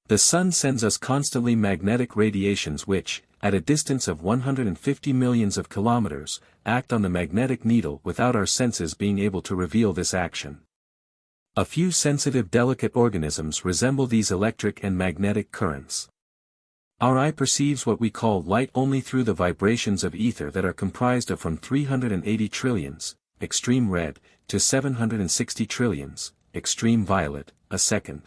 The sun sends us constantly magnetic radiations which, at a distance of 150 millions of kilometers, act on the magnetic needle without our senses being able to reveal this action. A few sensitive delicate organisms resemble these electric and magnetic currents. Our eye perceives what we call light only through the vibrations of ether that are comprised of from 380 trillions, extreme red, to 760 trillions, extreme violet, a second.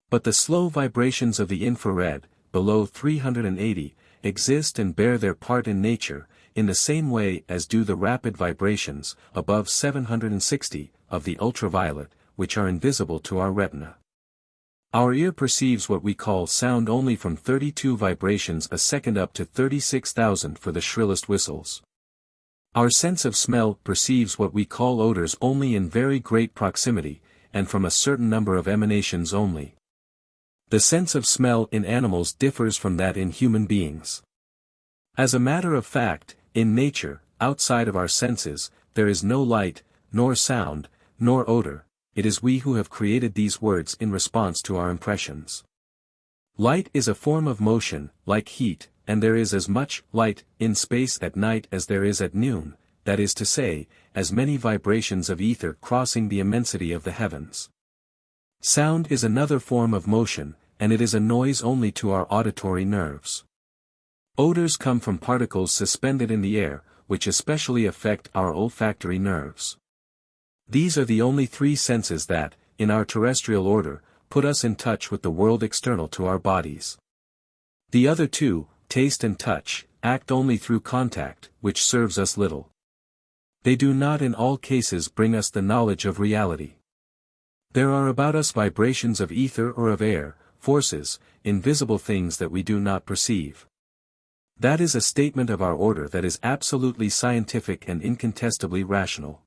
But the slow vibrations of the infrared, below 380, exist and bear their part in nature, in the same way as do the rapid vibrations, above 760, of the ultraviolet, which are invisible to our retina. Our ear perceives what we call sound only from 32 vibrations a second up to 36,000 for the shrillest whistles. Our sense of smell perceives what we call odors only in very great proximity, and from a certain number of emanations only. The sense of smell in animals differs from that in human beings. As a matter of fact, in nature, outside of our senses, there is no light, nor sound, nor odor. It is we who have created these words in response to our impressions. Light is a form of motion, like heat, and there is as much light in space at night as there is at noon, that is to say, as many vibrations of ether crossing the immensity of the heavens. Sound is another form of motion, and it is a noise only to our auditory nerves. Odors come from particles suspended in the air, which especially affect our olfactory nerves. These are the only three senses that, in our terrestrial order, put us in touch with the world external to our bodies. The other two, taste and touch, act only through contact, which serves us little. They do not in all cases bring us the knowledge of reality. There are about us vibrations of ether or of air, forces, invisible things that we do not perceive. That is a statement of our order that is absolutely scientific and incontestably rational.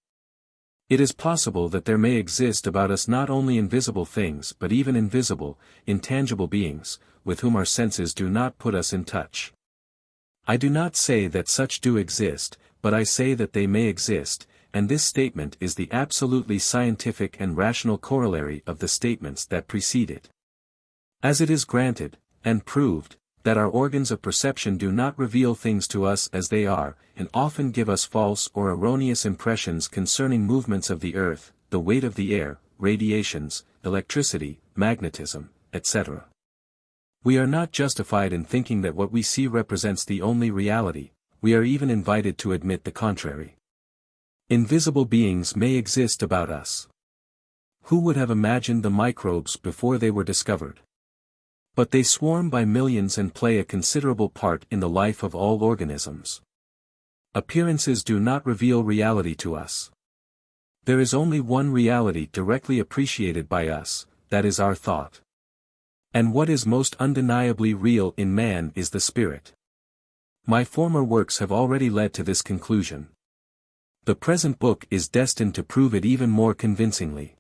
It is possible that there may exist about us not only invisible things but even invisible, intangible beings, with whom our senses do not put us in touch. I do not say that such do exist, but I say that they may exist, and this statement is the absolutely scientific and rational corollary of the statements that precede it. As it is granted, and proved, that our organs of perception do not reveal things to us as they are, and often give us false or erroneous impressions concerning movements of the earth, the weight of the air, radiations, electricity, magnetism, etc. We are not justified in thinking that what we see represents the only reality, we are even invited to admit the contrary. Invisible beings may exist about us. Who would have imagined the microbes before they were discovered? But they swarm by millions and play a considerable part in the life of all organisms. Appearances do not reveal reality to us. There is only one reality directly appreciated by us, that is our thought. And what is most undeniably real in man is the spirit. My former works have already led to this conclusion. The present book is destined to prove it even more convincingly.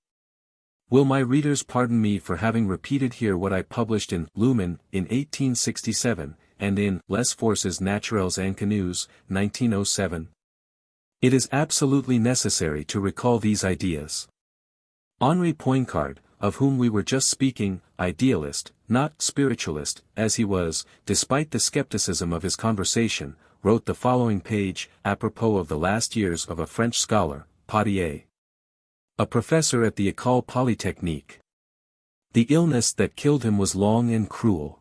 Will my readers pardon me for having repeated here what I published in Lumen in 1867, and in Les Forces Naturelles Inconnues, 1907? It is absolutely necessary to recall these ideas. Henri Poincaré, of whom we were just speaking, idealist, not spiritualist, as he was, despite the skepticism of his conversation, wrote the following page, apropos of the last years of a French scholar, Potier, a professor at the École Polytechnique. The illness that killed him was long and cruel.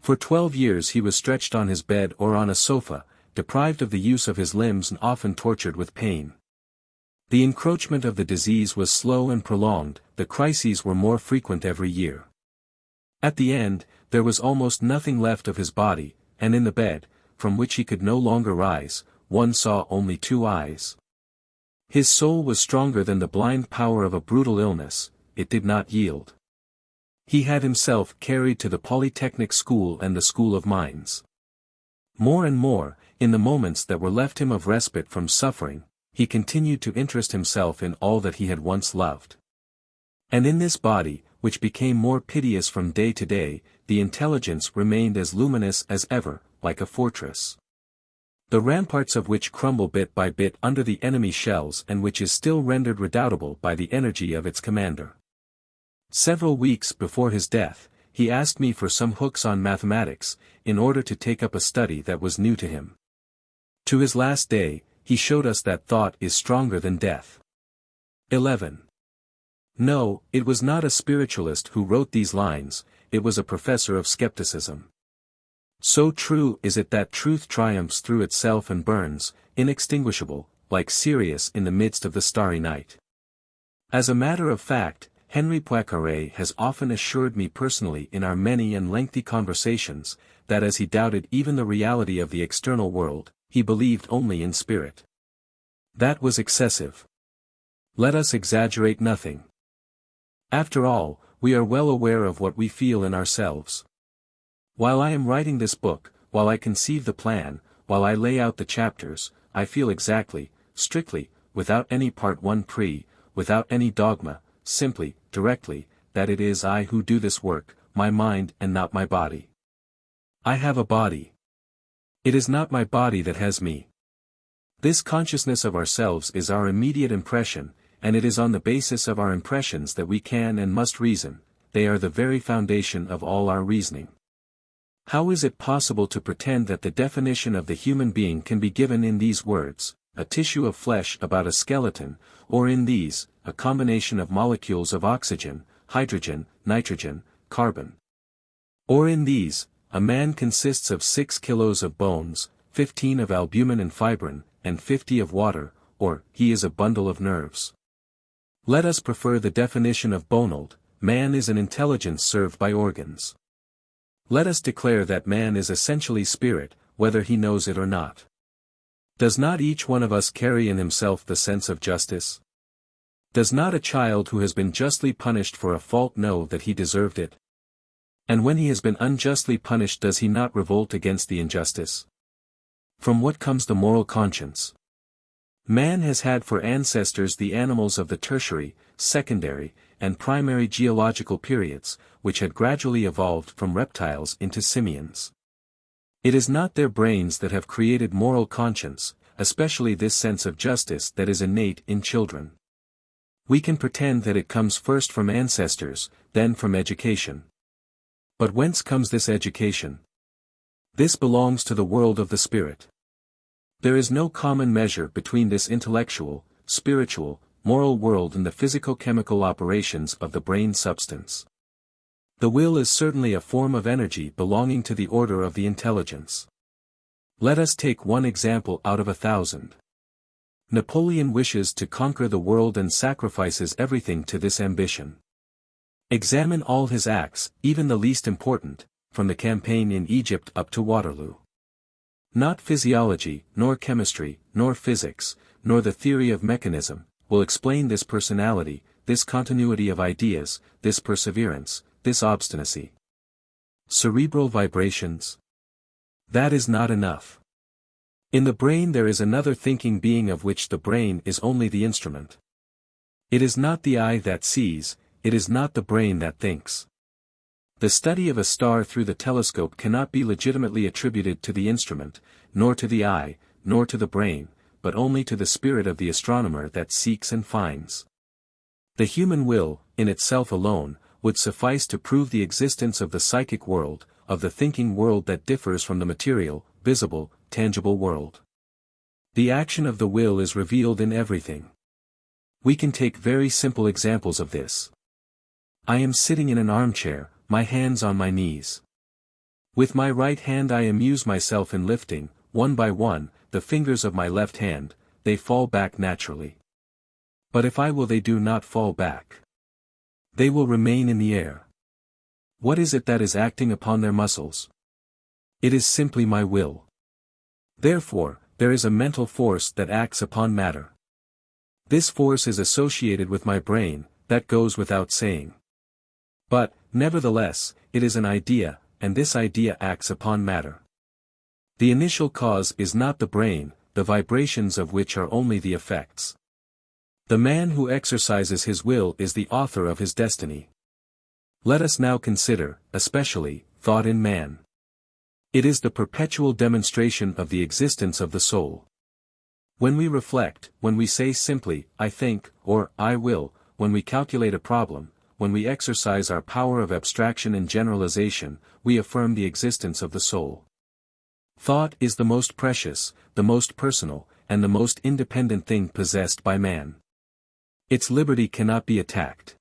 For 12 years he was stretched on his bed or on a sofa, deprived of the use of his limbs and often tortured with pain. The encroachment of the disease was slow and prolonged, the crises were more frequent every year. At the end, there was almost nothing left of his body, and in the bed, from which he could no longer rise, one saw only 2 eyes. His soul was stronger than the blind power of a brutal illness, it did not yield. He had himself carried to the Polytechnic School and the School of Mines. More and more, in the moments that were left him of respite from suffering, he continued to interest himself in all that he had once loved. And in this body, which became more piteous from day to day, the intelligence remained as luminous as ever, like a fortress, the ramparts of which crumble bit by bit under the enemy shells and which is still rendered redoubtable by the energy of its commander. Several weeks before his death, he asked me for some hooks on mathematics, in order to take up a study that was new to him. To his last day, he showed us that thought is stronger than death. 11. No, it was not a spiritualist who wrote these lines, it was a professor of skepticism. So true is it that truth triumphs through itself and burns, inextinguishable, like Sirius in the midst of the starry night. As a matter of fact, Henri Poincaré has often assured me personally in our many and lengthy conversations, that as he doubted even the reality of the external world, he believed only in spirit. That was excessive. Let us exaggerate nothing. After all, we are well aware of what we feel in ourselves. While I am writing this book, while I conceive the plan, while I lay out the chapters, I feel exactly, strictly, without any part 1 without any dogma, simply, directly, that it is I who do this work, my mind and not my body. I have a body. It is not my body that has me. This consciousness of ourselves is our immediate impression, and it is on the basis of our impressions that we can and must reason, they are the very foundation of all our reasoning. How is it possible to pretend that the definition of the human being can be given in these words, a tissue of flesh about a skeleton, or in these, a combination of molecules of oxygen, hydrogen, nitrogen, carbon? Or in these, a man consists of 6 kilos of bones, 15 of albumin and fibrin, and 50 of water, or, he is a bundle of nerves. Let us prefer the definition of Bonald, man is an intelligence served by organs. Let us declare that man is essentially spirit, whether he knows it or not. Does not each one of us carry in himself the sense of justice? Does not a child who has been justly punished for a fault know that he deserved it? And when he has been unjustly punished, does he not revolt against the injustice? From what comes the moral conscience? Man has had for ancestors the animals of the tertiary, secondary, and primary geological periods, which had gradually evolved from reptiles into simians. It is not their brains that have created moral conscience, especially this sense of justice that is innate in children. We can pretend that it comes first from ancestors, then from education. But whence comes this education? This belongs to the world of the spirit. There is no common measure between this intellectual, spiritual, moral world and the physico-chemical operations of the brain substance. The will is certainly a form of energy belonging to the order of the intelligence. Let us take one example out of 1,000. Napoleon wishes to conquer the world and sacrifices everything to this ambition. Examine all his acts, even the least important, from the campaign in Egypt up to Waterloo. Not physiology, nor chemistry, nor physics, nor the theory of mechanism, will explain this personality, this continuity of ideas, this perseverance, this obstinacy. Cerebral vibrations? That is not enough. In the brain there is another thinking being of which the brain is only the instrument. It is not the eye that sees, it is not the brain that thinks. The study of a star through the telescope cannot be legitimately attributed to the instrument, nor to the eye, nor to the brain, but only to the spirit of the astronomer that seeks and finds. The human will, in itself alone, would suffice to prove the existence of the psychic world, of the thinking world that differs from the material, visible, tangible world. The action of the will is revealed in everything. We can take very simple examples of this. I am sitting in an armchair, my hands on my knees. With my right hand I amuse myself in lifting, one by one, the fingers of my left hand. They fall back naturally. But if I will, they do not fall back. They will remain in the air. What is it that is acting upon their muscles? It is simply my will. Therefore, there is a mental force that acts upon matter. This force is associated with my brain, that goes without saying. But, nevertheless, it is an idea, and this idea acts upon matter. The initial cause is not the brain, the vibrations of which are only the effects. The man who exercises his will is the author of his destiny. Let us now consider, especially, thought in man. It is the perpetual demonstration of the existence of the soul. When we reflect, when we say simply, I think, or I will, when we calculate a problem, when we exercise our power of abstraction and generalization, we affirm the existence of the soul. Thought is the most precious, the most personal, and the most independent thing possessed by man. Its liberty cannot be attacked.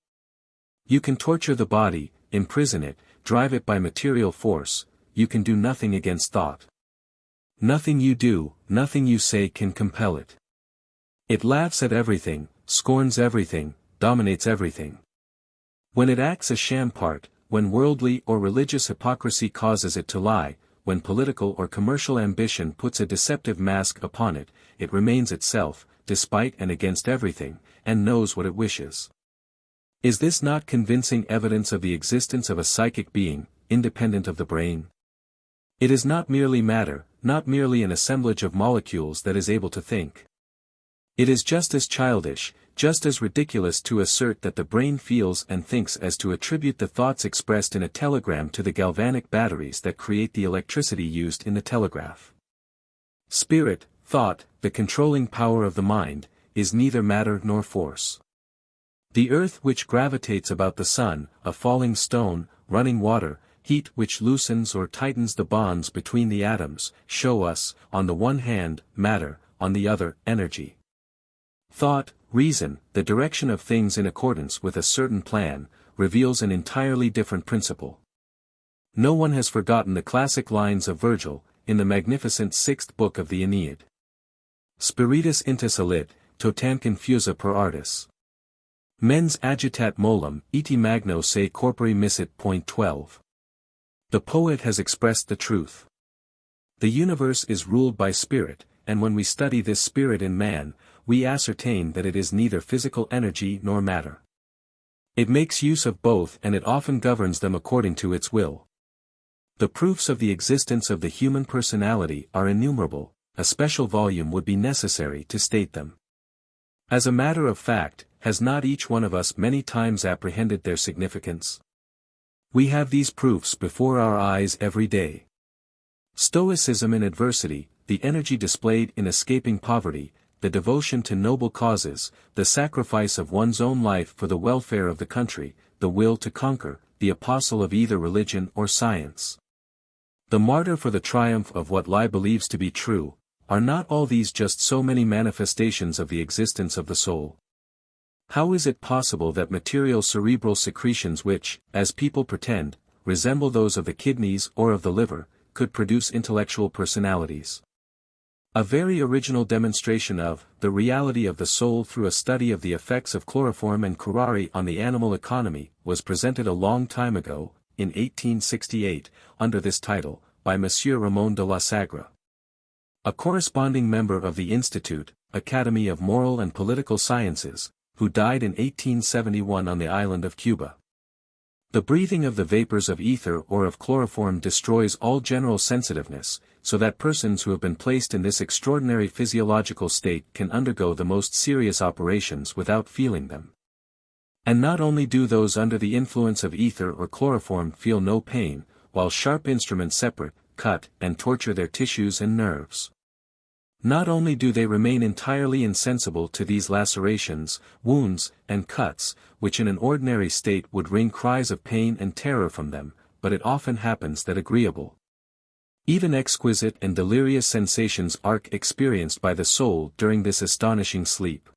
You can torture the body, imprison it, drive it by material force, you can do nothing against thought. Nothing you do, nothing you say can compel it. It laughs at everything, scorns everything, dominates everything. When it acts a sham part, when worldly or religious hypocrisy causes it to lie, when political or commercial ambition puts a deceptive mask upon it, it remains itself, despite and against everything, and knows what it wishes. Is this not convincing evidence of the existence of a psychic being, independent of the brain? It is not merely matter, not merely an assemblage of molecules that is able to think. It is just as childish, just as ridiculous to assert that the brain feels and thinks as to attribute the thoughts expressed in a telegram to the galvanic batteries that create the electricity used in the telegraph. Spirit, thought, the controlling power of the mind, is neither matter nor force. The earth which gravitates about the sun, a falling stone, running water, heat which loosens or tightens the bonds between the atoms, show us, on the one hand, matter, on the other, energy. Thought, reason, the direction of things in accordance with a certain plan, reveals an entirely different principle. No one has forgotten the classic lines of Virgil, in the magnificent sixth book of the Aeneid. Spiritus intersalit, totam confusa per artis. Mens agitat molem, iti magno se corpore missit. 12. The poet has expressed the truth. The universe is ruled by spirit, and when we study this spirit in man, we ascertain that it is neither physical energy nor matter. It makes use of both and it often governs them according to its will. The proofs of the existence of the human personality are innumerable, a special volume would be necessary to state them. As a matter of fact, has not each one of us many times apprehended their significance? We have these proofs before our eyes every day. Stoicism in adversity, the energy displayed in escaping poverty, the devotion to noble causes, the sacrifice of one's own life for the welfare of the country, the will to conquer, the apostle of either religion or science. The martyr for the triumph of what lie believes to be true, are not all these just so many manifestations of the existence of the soul? How is it possible that material cerebral secretions which, as people pretend, resemble those of the kidneys or of the liver, could produce intellectual personalities? A very original demonstration of the reality of the soul through a study of the effects of chloroform and curare on the animal economy was presented a long time ago, in 1868, under this title, by Monsieur Ramon de la Sagra. A corresponding member of the Institute, Academy of Moral and Political Sciences, who died in 1871 on the island of Cuba. The breathing of the vapors of ether or of chloroform destroys all general sensitiveness, so that persons who have been placed in this extraordinary physiological state can undergo the most serious operations without feeling them. And not only do those under the influence of ether or chloroform feel no pain, while sharp instruments separate, cut, and torture their tissues and nerves. Not only do they remain entirely insensible to these lacerations, wounds, and cuts, which in an ordinary state would wring cries of pain and terror from them, but it often happens that agreeable Even exquisite and delirious sensations are experienced by the soul during this astonishing sleep.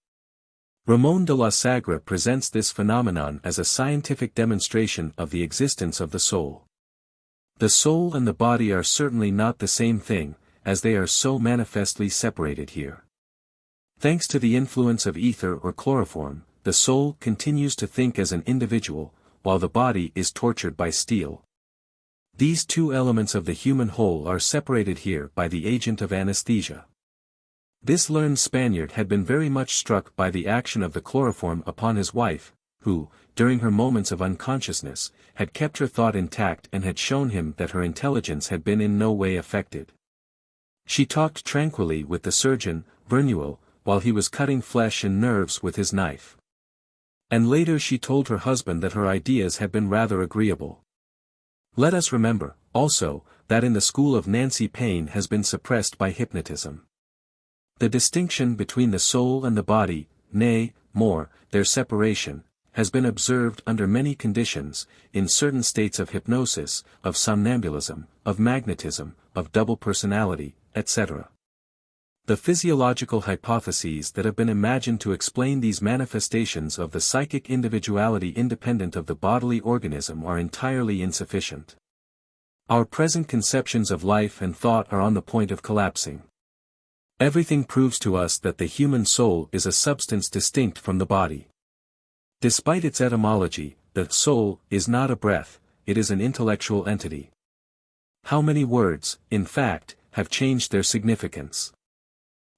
Ramon de la Sagra presents this phenomenon as a scientific demonstration of the existence of the soul. The soul and the body are certainly not the same thing, as they are so manifestly separated here. Thanks to the influence of ether or chloroform, the soul continues to think as an individual, while the body is tortured by steel. These two elements of the human whole are separated here by the agent of anesthesia. This learned Spaniard had been very much struck by the action of the chloroform upon his wife, who, during her moments of unconsciousness, had kept her thought intact and had shown him that her intelligence had been in no way affected. She talked tranquilly with the surgeon, Bernuel, while he was cutting flesh and nerves with his knife. And later she told her husband that her ideas had been rather agreeable. Let us remember, also, that in the school of Nancy Payne has been suppressed by hypnotism. The distinction between the soul and the body, nay, more, their separation, has been observed under many conditions, in certain states of hypnosis, of somnambulism, of magnetism, of double personality, etc. The physiological hypotheses that have been imagined to explain these manifestations of the psychic individuality independent of the bodily organism are entirely insufficient. Our present conceptions of life and thought are on the point of collapsing. Everything proves to us that the human soul is a substance distinct from the body. Despite its etymology, the soul is not a breath, it is an intellectual entity. How many words, in fact, have changed their significance?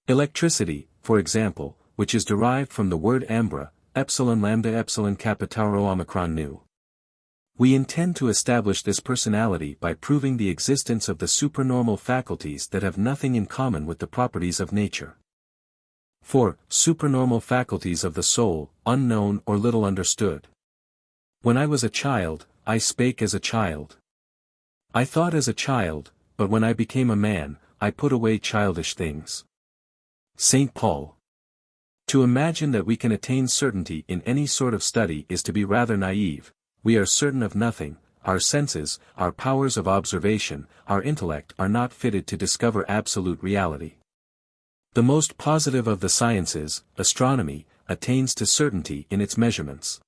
Electricity, for example, which is derived from the word ambra, epsilon lambda epsilon kappa tau rho omicron nu. We intend to establish this personality by proving the existence of the supranormal faculties that have nothing in common with the properties of nature. 4. Supranormal faculties of the soul, unknown or little understood. When I was a child, I spake as a child. I thought as a child, but when I became a man, I put away childish things. St. Paul. To imagine that we can attain certainty in any sort of study is to be rather naive. We are certain of nothing, our senses, our powers of observation, our intellect are not fitted to discover absolute reality. The most positive of the sciences, astronomy, attains to certainty in its measurements.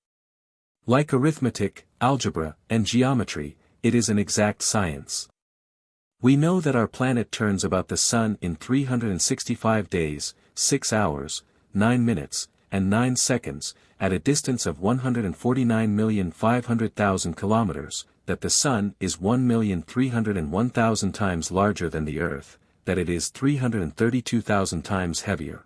Like arithmetic, algebra, and geometry, it is an exact science. We know that our planet turns about the Sun in 365 days, 6 hours, 9 minutes, and 9 seconds, at a distance of 149,500,000 kilometers, that the Sun is 1,301,000 times larger than the Earth, that it is 332,000 times heavier.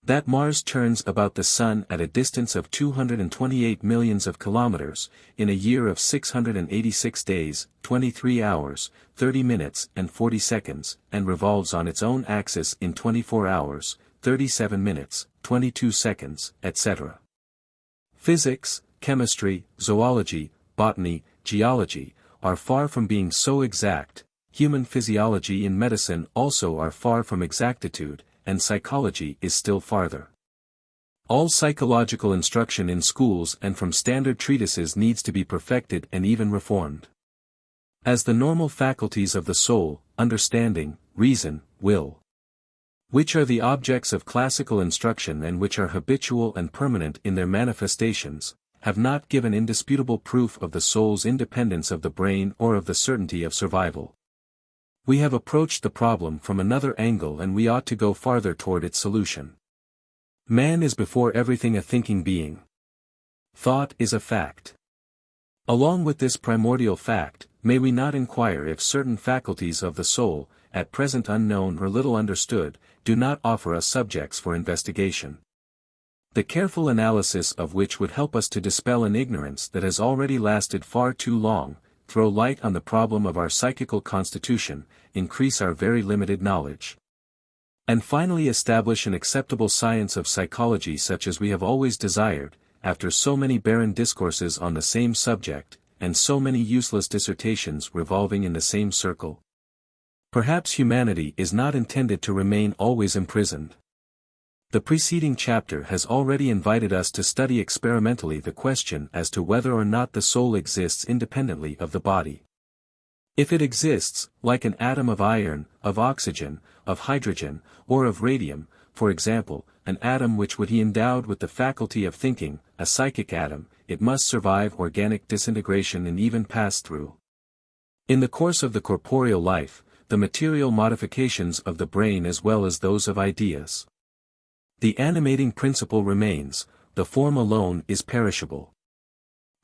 That Mars turns about the Sun at a distance of 228 millions of kilometers, in a year of 686 days, 23 hours, 30 minutes and 40 seconds, and revolves on its own axis in 24 hours, 37 minutes, 22 seconds, etc. Physics, chemistry, zoology, botany, geology, are far from being so exact, human physiology and medicine also are far from exactitude, and psychology is still farther. All psychological instruction in schools and from standard treatises needs to be perfected and even reformed. As the normal faculties of the soul, understanding, reason, will, which are the objects of classical instruction and which are habitual and permanent in their manifestations, have not given indisputable proof of the soul's independence of the brain or of the certainty of survival. We have approached the problem from another angle and we ought to go farther toward its solution. Man is before everything a thinking being. Thought is a fact. Along with this primordial fact, may we not inquire if certain faculties of the soul, at present unknown or little understood, do not offer us subjects for investigation. The careful analysis of which would help us to dispel an ignorance that has already lasted far too long, throw light on the problem of our psychical constitution, increase our very limited knowledge, and finally establish an acceptable science of psychology such as we have always desired, after so many barren discourses on the same subject, and so many useless dissertations revolving in the same circle. Perhaps humanity is not intended to remain always imprisoned. The preceding chapter has already invited us to study experimentally the question as to whether or not the soul exists independently of the body. If it exists, like an atom of iron, of oxygen, of hydrogen, or of radium, for example, an atom which would be endowed with the faculty of thinking, a psychic atom, it must survive organic disintegration and even pass through. In the course of the corporeal life, the material modifications of the brain as well as those of ideas. The animating principle remains, the form alone is perishable.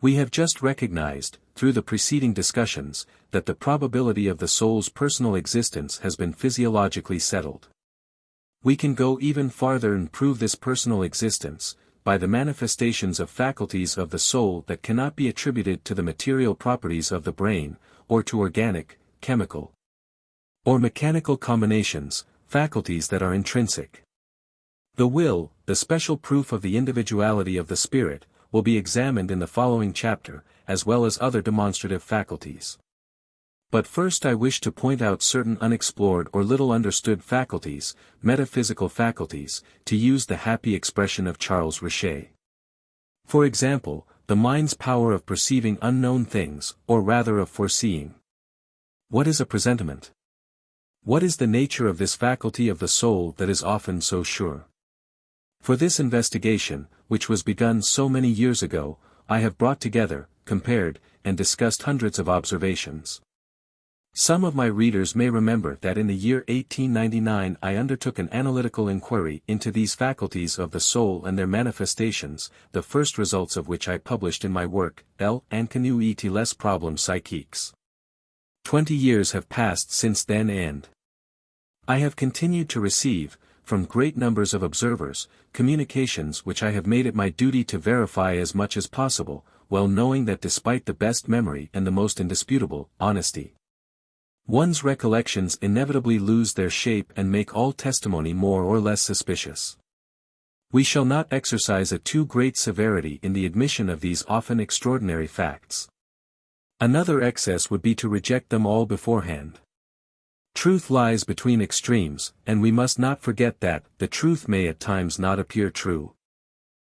We have just recognized, through the preceding discussions, that the probability of the soul's personal existence has been physiologically settled. We can go even farther and prove this personal existence, by the manifestations of faculties of the soul that cannot be attributed to the material properties of the brain, or to organic, chemical, or mechanical combinations, faculties that are intrinsic. The will, the special proof of the individuality of the spirit, will be examined in the following chapter, as well as other demonstrative faculties. But first I wish to point out certain unexplored or little understood faculties, metaphysical faculties, to use the happy expression of Charles Richet. For example, the mind's power of perceiving unknown things, or rather of foreseeing. What is a presentiment? What is the nature of this faculty of the soul that is often so sure? For this investigation, which was begun so many years ago, I have brought together, compared, and discussed hundreds of observations. Some of my readers may remember that in the year 1899 I undertook an analytical inquiry into these faculties of the soul and their manifestations, the first results of which I published in my work, L'inconnu et les problèmes psychiques. 20 years have passed since then and I have continued to receive, from great numbers of observers, communications which I have made it my duty to verify as much as possible, well knowing that despite the best memory and the most indisputable honesty, one's recollections inevitably lose their shape and make all testimony more or less suspicious. We shall not exercise a too great severity in the admission of these often extraordinary facts. Another excess would be to reject them all beforehand. Truth lies between extremes, and we must not forget that the truth may at times not appear true.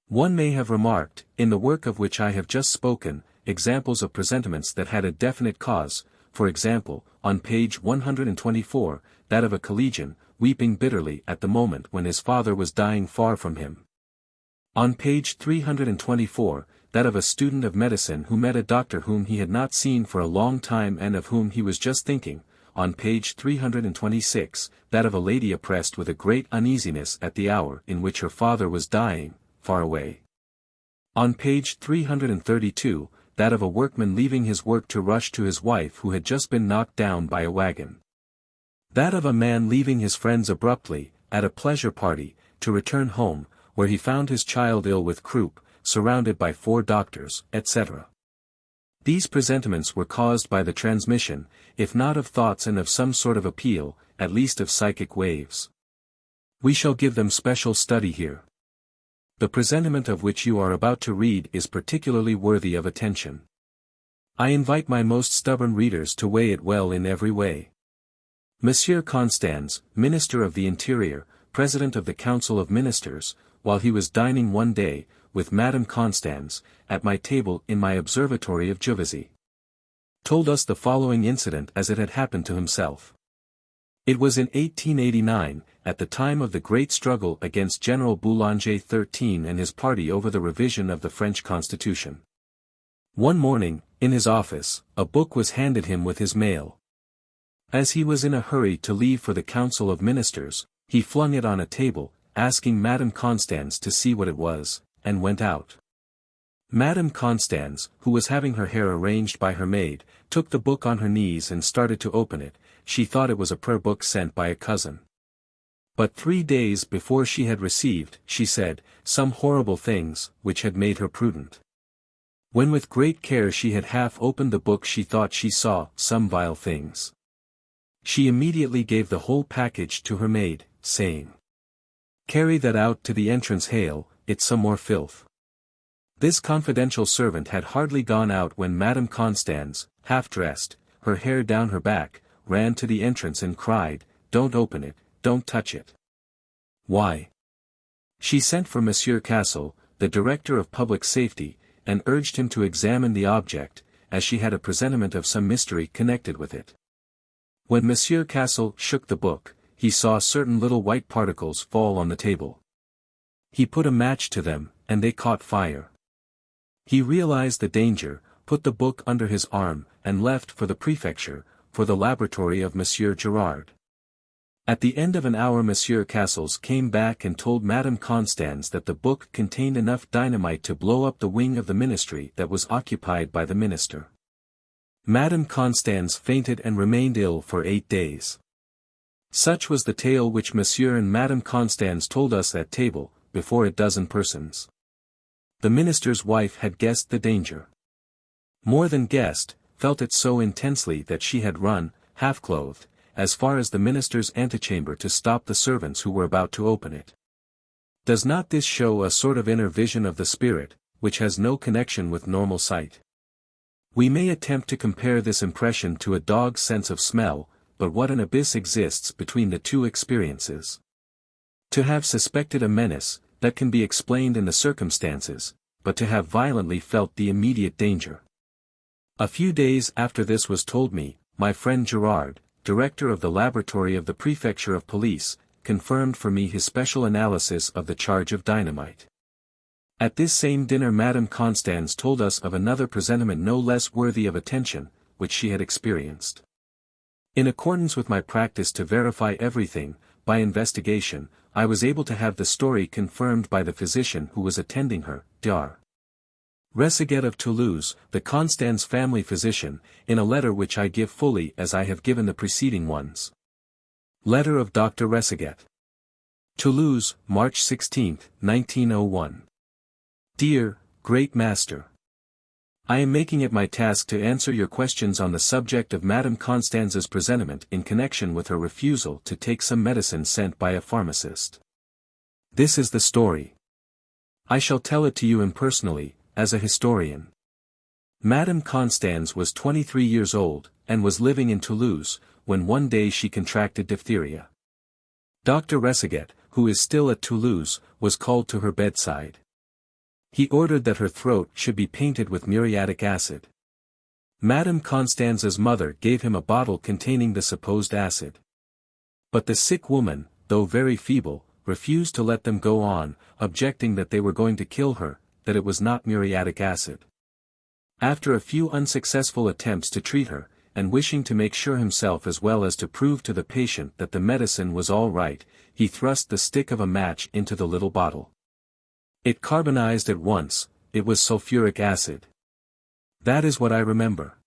One may have remarked, in the work of which I have just spoken, examples of presentiments that had a definite cause, for example, on page 124, that of a collegian, weeping bitterly at the moment when his father was dying far from him. On page 324, that of a student of medicine who met a doctor whom he had not seen for a long time and of whom he was just thinking. On page 326, that of a lady oppressed with a great uneasiness at the hour in which her father was dying, far away. On page 332, that of a workman leaving his work to rush to his wife who had just been knocked down by a wagon. That of a man leaving his friends abruptly, at a pleasure party, to return home, where he found his child ill with croup, surrounded by 4 doctors, etc. These presentiments were caused by the transmission, if not of thoughts and of some sort of appeal, at least of psychic waves. We shall give them special study here. The presentiment of which you are about to read is particularly worthy of attention. I invite my most stubborn readers to weigh it well in every way. Monsieur Constans, Minister of the Interior, President of the Council of Ministers, while he was dining one day, with Madame Constans, at my table in my observatory of Juvisy, told us the following incident as it had happened to himself. It was in 1889, at the time of the great struggle against General Boulanger XIII and his party over the revision of the French Constitution. One morning, in his office, a book was handed him with his mail. As he was in a hurry to leave for the Council of Ministers, he flung it on a table, asking Madame Constans to see what it was, and went out. Madame Constans, who was having her hair arranged by her maid, took the book on her knees and started to open it. She thought it was a prayer book sent by a cousin. But 3 days before she had received, she said, some horrible things, which had made her prudent. When with great care she had half opened the book she thought she saw some vile things. She immediately gave the whole package to her maid, saying, "Carry that out to the entrance hale, it's some more filth." This confidential servant had hardly gone out when Madame Constans, half-dressed, her hair down her back, ran to the entrance and cried, "Don't open it, don't touch it." Why? She sent for Monsieur Cassel, the Director of Public Safety, and urged him to examine the object, as she had a presentiment of some mystery connected with it. When Monsieur Cassel shook the book, he saw certain little white particles fall on the table. He put a match to them, and they caught fire. He realized the danger, put the book under his arm, and left for the prefecture, for the laboratory of Monsieur Girard. At the end of an hour Monsieur Cassels came back and told Madame Constance that the book contained enough dynamite to blow up the wing of the ministry that was occupied by the minister. Madame Constance fainted and remained ill for 8 days. Such was the tale which Monsieur and Madame Constance told us at table, before a dozen persons. The minister's wife had guessed the danger. More than guessed, felt it so intensely that she had run, half-clothed, as far as the minister's antechamber to stop the servants who were about to open it. Does not this show a sort of inner vision of the spirit, which has no connection with normal sight? We may attempt to compare this impression to a dog's sense of smell, but what an abyss exists between the two experiences. To have suspected a menace, that can be explained in the circumstances, but to have violently felt the immediate danger. A few days after this was told me, my friend Girard, director of the laboratory of the prefecture of police, confirmed for me his special analysis of the charge of dynamite. At this same dinner Madame Constance told us of another presentiment no less worthy of attention, which she had experienced. In accordance with my practice to verify everything, by investigation, I was able to have the story confirmed by the physician who was attending her, Dr. Resseguet of Toulouse, the Constance family physician, in a letter which I give fully as I have given the preceding ones. Letter of Dr. Resseguet. Toulouse, March 16, 1901. Dear, great master. I am making it my task to answer your questions on the subject of Madame Constance's presentiment in connection with her refusal to take some medicine sent by a pharmacist. This is the story. I shall tell it to you impersonally, as a historian. Madame Constance was 23 years old, and was living in Toulouse, when one day she contracted diphtheria. Dr. Resseguet, who is still at Toulouse, was called to her bedside. He ordered that her throat should be painted with muriatic acid. Madame Constance's mother gave him a bottle containing the supposed acid. But the sick woman, though very feeble, refused to let them go on, objecting that they were going to kill her, that it was not muriatic acid. After a few unsuccessful attempts to treat her, and wishing to make sure himself as well as to prove to the patient that the medicine was all right, he thrust the stick of a match into the little bottle. It carbonized at once, it was sulfuric acid. That is what I remember.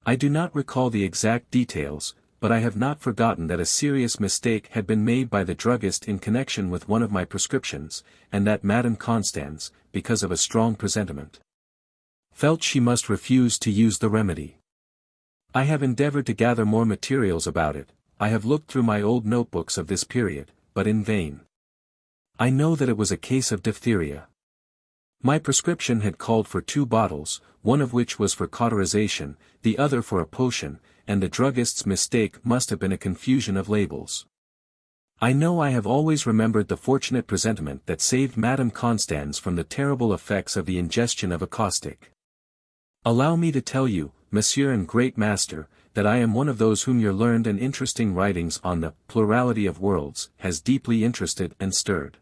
I do not recall the exact details, but I have not forgotten that a serious mistake had been made by the druggist in connection with one of my prescriptions, and that Madame Constance, because of a strong presentiment, felt she must refuse to use the remedy. I have endeavored to gather more materials about it, I have looked through my old notebooks of this period, but in vain. I know that it was a case of diphtheria. My prescription had called for 2 bottles, one of which was for cauterization, the other for a potion, and the druggist's mistake must have been a confusion of labels. I know I have always remembered the fortunate presentiment that saved Madame Constance from the terrible effects of the ingestion of a caustic. Allow me to tell you, Monsieur and Great Master, that I am one of those whom your learned and interesting writings on the plurality of worlds has deeply interested and stirred.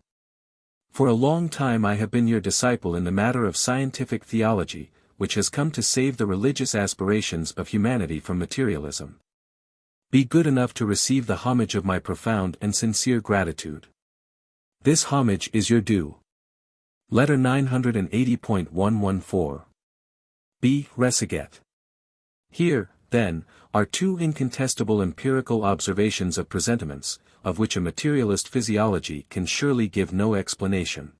For a long time I have been your disciple in the matter of scientific theology, which has come to save the religious aspirations of humanity from materialism. Be good enough to receive the homage of my profound and sincere gratitude. This homage is your due. Letter 980.114. B. Resseguet. Here, then, are 2 incontestable empirical observations of presentiments, of which a materialist physiology can surely give no explanation.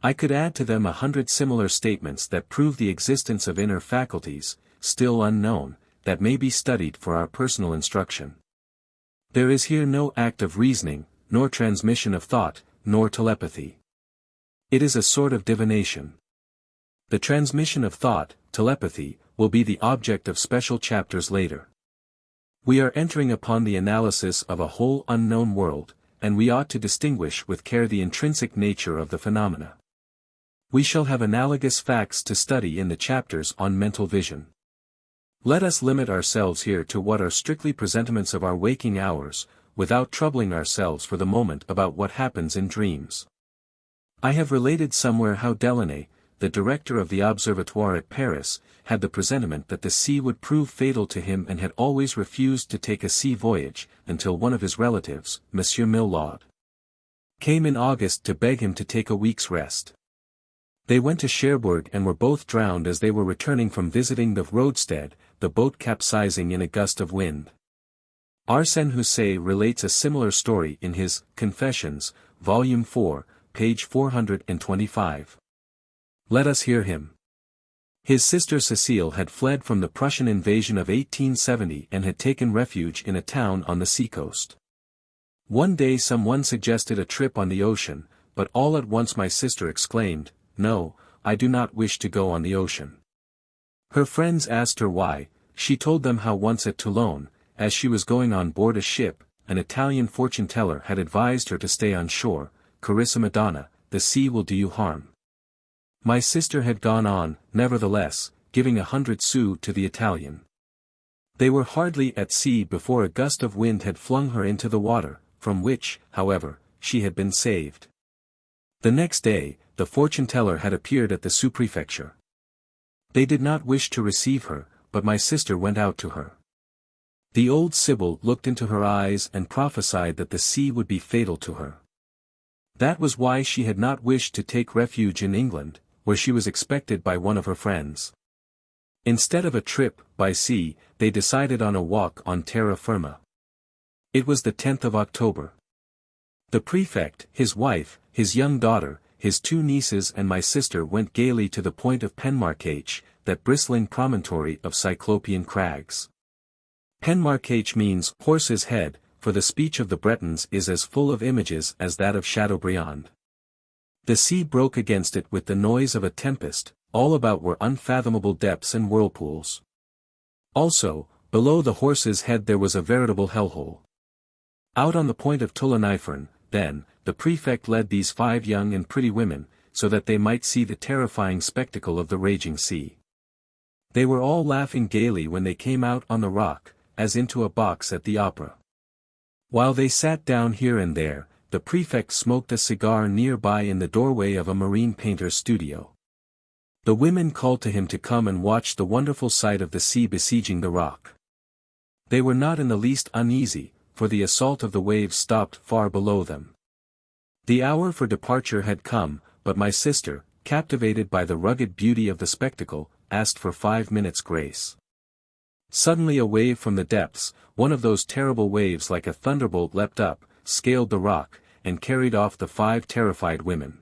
I could add to them 100 similar statements that prove the existence of inner faculties, still unknown, that may be studied for our personal instruction. There is here no act of reasoning, nor transmission of thought, nor telepathy. It is a sort of divination. The transmission of thought, telepathy, will be the object of special chapters later. We are entering upon the analysis of a whole unknown world, and we ought to distinguish with care the intrinsic nature of the phenomena. We shall have analogous facts to study in the chapters on mental vision. Let us limit ourselves here to what are strictly presentiments of our waking hours, without troubling ourselves for the moment about what happens in dreams. I have related somewhere how Delaunay, the director of the Observatoire at Paris, had the presentiment that the sea would prove fatal to him and had always refused to take a sea voyage, until one of his relatives, Monsieur Millaud, came in August to beg him to take a week's rest. They went to Cherbourg and were both drowned as they were returning from visiting the roadstead, the boat capsizing in a gust of wind. Arsène Houssaye relates a similar story in his Confessions, Volume 4, page 425. Let us hear him. His sister Cécile had fled from the Prussian invasion of 1870 and had taken refuge in a town on the seacoast. One day someone suggested a trip on the ocean, but all at once my sister exclaimed, "No, I do not wish to go on the ocean." Her friends asked her why. She told them how once at Toulon, as she was going on board a ship, an Italian fortune-teller had advised her to stay on shore. "Carissima Donna, the sea will do you harm." My sister had gone on, nevertheless, giving 100 sous to the Italian. They were hardly at sea before a gust of wind had flung her into the water, from which, however, she had been saved. The next day, the fortune-teller had appeared at the sous-prefecture. They did not wish to receive her, but my sister went out to her. The old Sibyl looked into her eyes and prophesied that the sea would be fatal to her. That was why she had not wished to take refuge in England, where she was expected by one of her friends. Instead of a trip by sea, they decided on a walk on terra firma. It was the 10th of October. The prefect, his wife, his young daughter, his 2 nieces and my sister went gaily to the point of Penmarc'h, that bristling promontory of Cyclopean crags. Penmarc'h means horse's head, for the speech of the Bretons is as full of images as that of Chateaubriand. The sea broke against it with the noise of a tempest, all about were unfathomable depths and whirlpools. Also, below the horse's head there was a veritable hellhole. Out on the point of Toulon-Ifern, then, the prefect led these 5 young and pretty women, so that they might see the terrifying spectacle of the raging sea. They were all laughing gaily when they came out on the rock, as into a box at the opera. While they sat down here and there, the prefect smoked a cigar nearby in the doorway of a marine painter's studio. The women called to him to come and watch the wonderful sight of the sea besieging the rock. They were not in the least uneasy, for the assault of the waves stopped far below them. The hour for departure had come, but my sister, captivated by the rugged beauty of the spectacle, asked for 5 minutes' grace. Suddenly a wave from the depths, one of those terrible waves like a thunderbolt leapt up, scaled the rock, and carried off the 5 terrified women.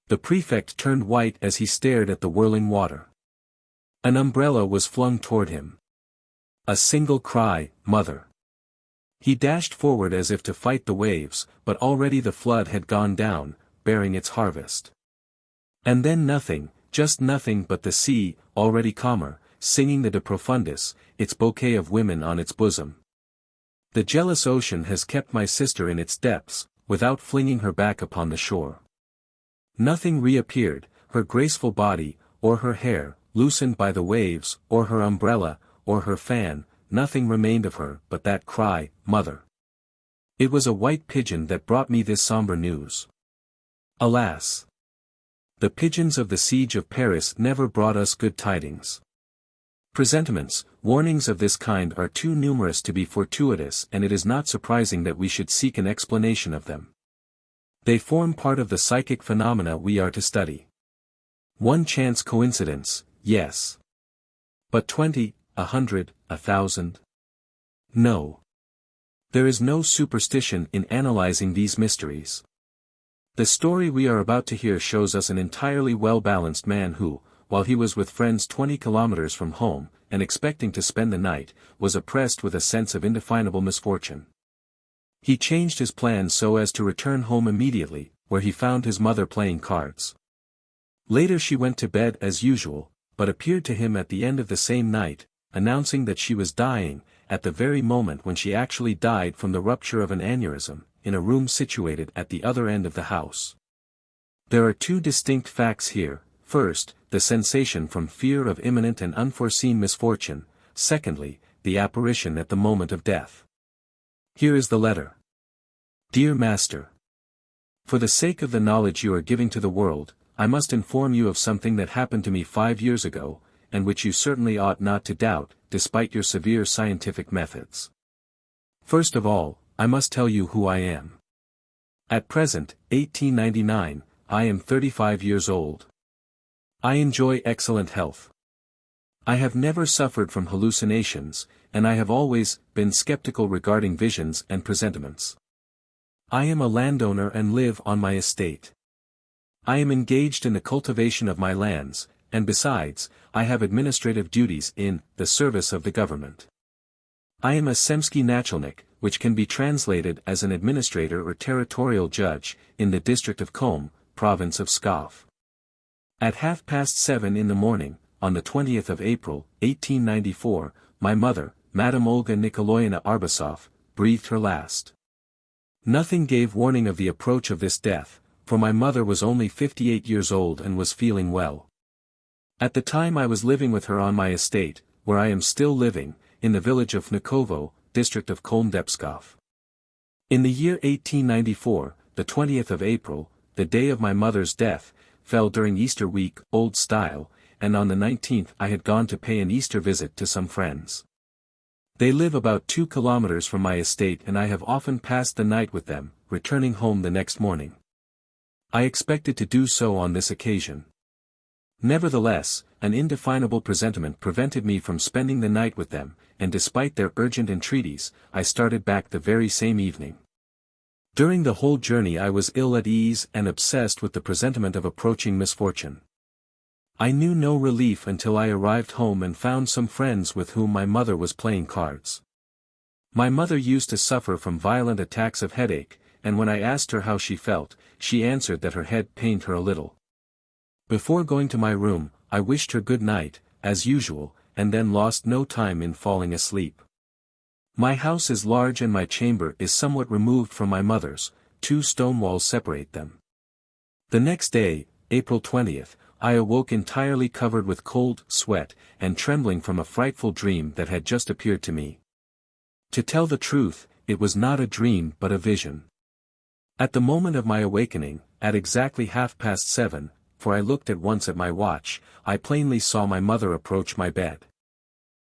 The prefect turned white as he stared at the whirling water. An umbrella was flung toward him. A single cry, "Mother!" He dashed forward as if to fight the waves, but already the flood had gone down, bearing its harvest. And then nothing, just nothing but the sea, already calmer, singing the De Profundis, its bouquet of women on its bosom. The jealous ocean has kept my sister in its depths, without flinging her back upon the shore. Nothing reappeared, her graceful body, or her hair, loosened by the waves, or her umbrella, or her fan, nothing remained of her but that cry, "Mother!" It was a white pigeon that brought me this somber news. Alas! The pigeons of the siege of Paris never brought us good tidings. Presentiments, warnings of this kind are too numerous to be fortuitous, and it is not surprising that we should seek an explanation of them. They form part of the psychic phenomena we are to study. One chance coincidence, yes. But 20, 100, 1,000? No. There is no superstition in analyzing these mysteries. The story we are about to hear shows us an entirely well-balanced man who, while he was with friends 20 kilometers from home, and expecting to spend the night, was oppressed with a sense of indefinable misfortune. He changed his plans so as to return home immediately, where he found his mother playing cards. Later she went to bed as usual, but appeared to him at the end of the same night, announcing that she was dying, at the very moment when she actually died from the rupture of an aneurysm, in a room situated at the other end of the house. There are two distinct facts here: first, the sensation from fear of imminent and unforeseen misfortune; secondly, the apparition at the moment of death. Here is the letter. Dear Master, for the sake of the knowledge you are giving to the world, I must inform you of something that happened to me 5 years ago, and which you certainly ought not to doubt, despite your severe scientific methods. First of all, I must tell you who I am. At present, 1899, I am 35 years old. I enjoy excellent health. I have never suffered from hallucinations, and I have always been skeptical regarding visions and presentiments. I am a landowner and live on my estate. I am engaged in the cultivation of my lands, and besides, I have administrative duties in the service of the government. I am a Semski Nachalnik, which can be translated as an administrator or territorial judge, in the district of Kom, province of Pskov. At 7:30 in the morning, on the 20th of April, 1894, my mother, Madame Olga Nikolaevna Arbasov, breathed her last. Nothing gave warning of the approach of this death, for my mother was only 58 years old and was feeling well. At the time I was living with her on my estate, where I am still living, in the village of Vnukovo, district of Kolmdepskov. In the year 1894, the 20th of April, the day of my mother's death, fell during Easter week, old style, and on the 19th I had gone to pay an Easter visit to some friends. They live about 2 kilometers from my estate and I have often passed the night with them, returning home the next morning. I expected to do so on this occasion. Nevertheless, an indefinable presentiment prevented me from spending the night with them, and despite their urgent entreaties, I started back the very same evening. During the whole journey I was ill at ease and obsessed with the presentiment of approaching misfortune. I knew no relief until I arrived home and found some friends with whom my mother was playing cards. My mother used to suffer from violent attacks of headache, and when I asked her how she felt, she answered that her head pained her a little. Before going to my room, I wished her good night, as usual, and then lost no time in falling asleep. My house is large and my chamber is somewhat removed from my mother's, 2 stone walls separate them. The next day, April 20th, I awoke entirely covered with cold sweat, and trembling from a frightful dream that had just appeared to me. To tell the truth, it was not a dream but a vision. At the moment of my awakening, at exactly 7:30, for I looked at once at my watch, I plainly saw my mother approach my bed.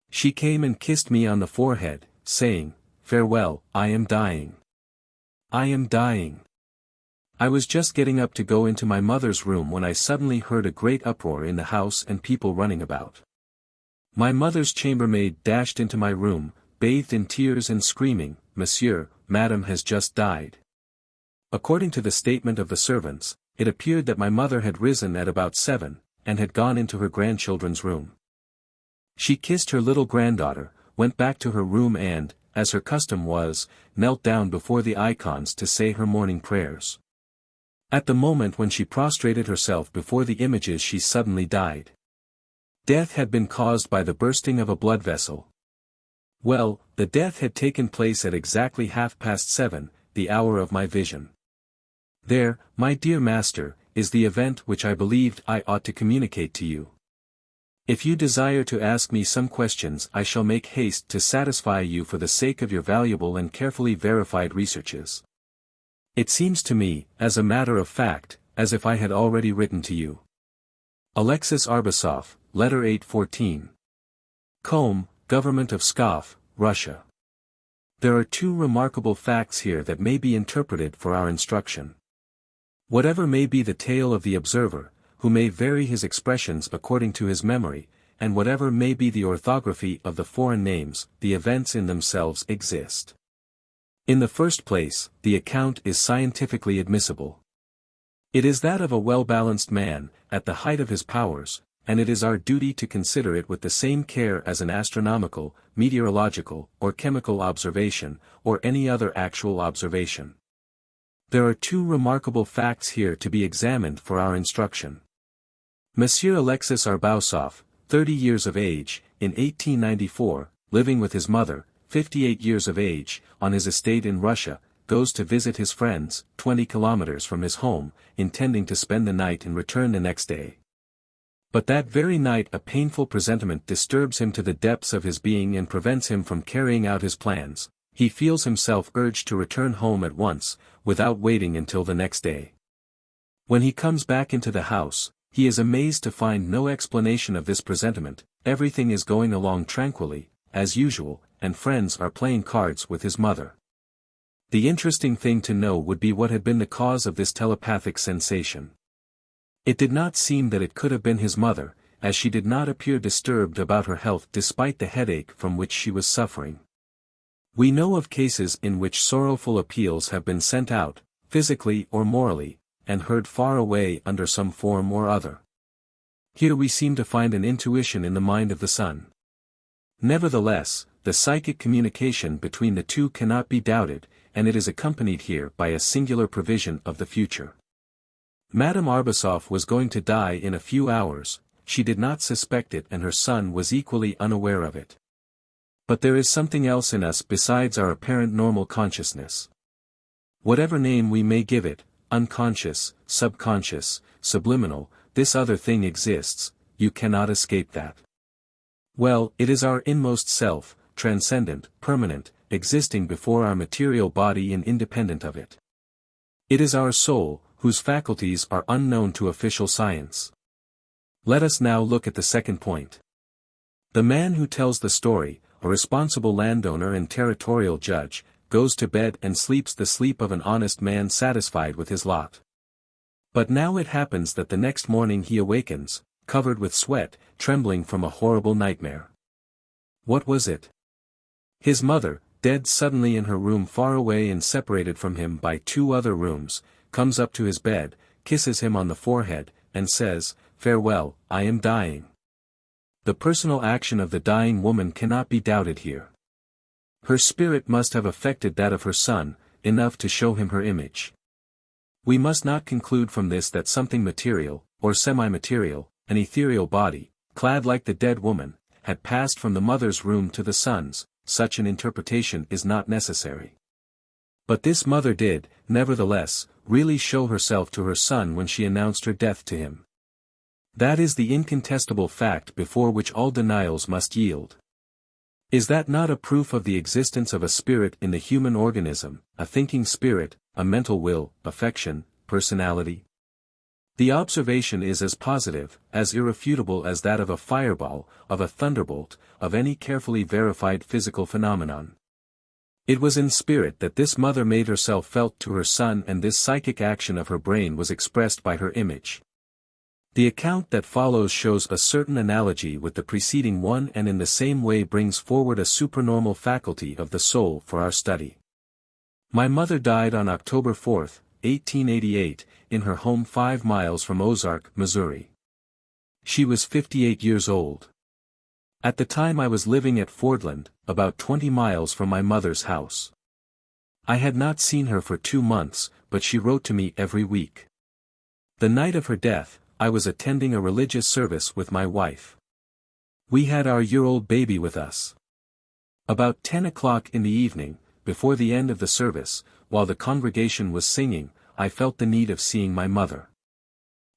She came and kissed me on the forehead, saying, "Farewell, I am dying. I am dying." I was just getting up to go into my mother's room when I suddenly heard a great uproar in the house and people running about. My mother's chambermaid dashed into my room, bathed in tears and screaming, "Monsieur, Madame has just died." According to the statement of the servants, it appeared that my mother had risen at about 7, and had gone into her grandchildren's room. She kissed her little granddaughter, went back to her room and, as her custom was, knelt down before the icons to say her morning prayers. At the moment when she prostrated herself before the images she suddenly died. Death had been caused by the bursting of a blood vessel. Well, the death had taken place at exactly 7:30, the hour of my vision. There, my dear master, is the event which I believed I ought to communicate to you. If you desire to ask me some questions I shall make haste to satisfy you for the sake of your valuable and carefully verified researches. It seems to me, as a matter of fact, as if I had already written to you. Alexis Arbasov, Letter 814. Kom, Government of Pskov, Russia. There are 2 remarkable facts here that may be interpreted for our instruction. Whatever may be the tale of the observer, who may vary his expressions according to his memory, and whatever may be the orthography of the foreign names, the events in themselves exist. In the first place, the account is scientifically admissible. It is that of a well-balanced man, at the height of his powers, and it is our duty to consider it with the same care as an astronomical, meteorological, or chemical observation, or any other actual observation. There are 2 remarkable facts here to be examined for our instruction. Monsieur Alexis Arbasov, 30 years of age, in 1894, living with his mother, 58 years of age, on his estate in Russia, goes to visit his friends, 20 kilometers from his home, intending to spend the night and return the next day. But that very night a painful presentiment disturbs him to the depths of his being and prevents him from carrying out his plans. He feels himself urged to return home at once, without waiting until the next day. When he comes back into the house, he is amazed to find no explanation of this presentiment. Everything is going along tranquilly, as usual, and friends are playing cards with his mother. The interesting thing to know would be what had been the cause of this telepathic sensation. It did not seem that it could have been his mother, as she did not appear disturbed about her health despite the headache from which she was suffering. We know of cases in which sorrowful appeals have been sent out, physically or morally, and heard far away under some form or other. Here we seem to find an intuition in the mind of the son. Nevertheless, the psychic communication between the two cannot be doubted, and it is accompanied here by a singular provision of the future. Madame Arbasov was going to die in a few hours. She did not suspect it and her son was equally unaware of it. But there is something else in us besides our apparent normal consciousness. Whatever name we may give it, unconscious, subconscious, subliminal, this other thing exists, you cannot escape that. Well, it is our inmost self, transcendent, permanent, existing before our material body and independent of it. It is our soul, whose faculties are unknown to official science. Let us now look at the second point. The man who tells the story, a responsible landowner and territorial judge, goes to bed and sleeps the sleep of an honest man satisfied with his lot. But now it happens that the next morning he awakens, covered with sweat, trembling from a horrible nightmare. What was it? His mother, dead suddenly in her room far away and separated from him by 2 other rooms, comes up to his bed, kisses him on the forehead, and says, "Farewell, I am dying." The personal action of the dying woman cannot be doubted here. Her spirit must have affected that of her son, enough to show him her image. We must not conclude from this that something material, or semi-material, an ethereal body, clad like the dead woman, had passed from the mother's room to the son's. Such an interpretation is not necessary. But this mother did, nevertheless, really show herself to her son when she announced her death to him. That is the incontestable fact before which all denials must yield. Is that not a proof of the existence of a spirit in the human organism, a thinking spirit, a mental will, affection, personality? The observation is as positive, as irrefutable as that of a fireball, of a thunderbolt, of any carefully verified physical phenomenon. It was in spirit that this mother made herself felt to her son, and this psychic action of her brain was expressed by her image. The account that follows shows a certain analogy with the preceding one and in the same way brings forward a supranormal faculty of the soul for our study. My mother died on October 4, 1888, in her home 5 miles from Ozark, Missouri. She was 58 years old. At the time I was living at Fordland, about 20 miles from my mother's house. I had not seen her for 2 months, but she wrote to me every week. The night of her death, I was attending a religious service with my wife. We had our year-old baby with us. About 10 o'clock in the evening, before the end of the service, while the congregation was singing, I felt the need of seeing my mother.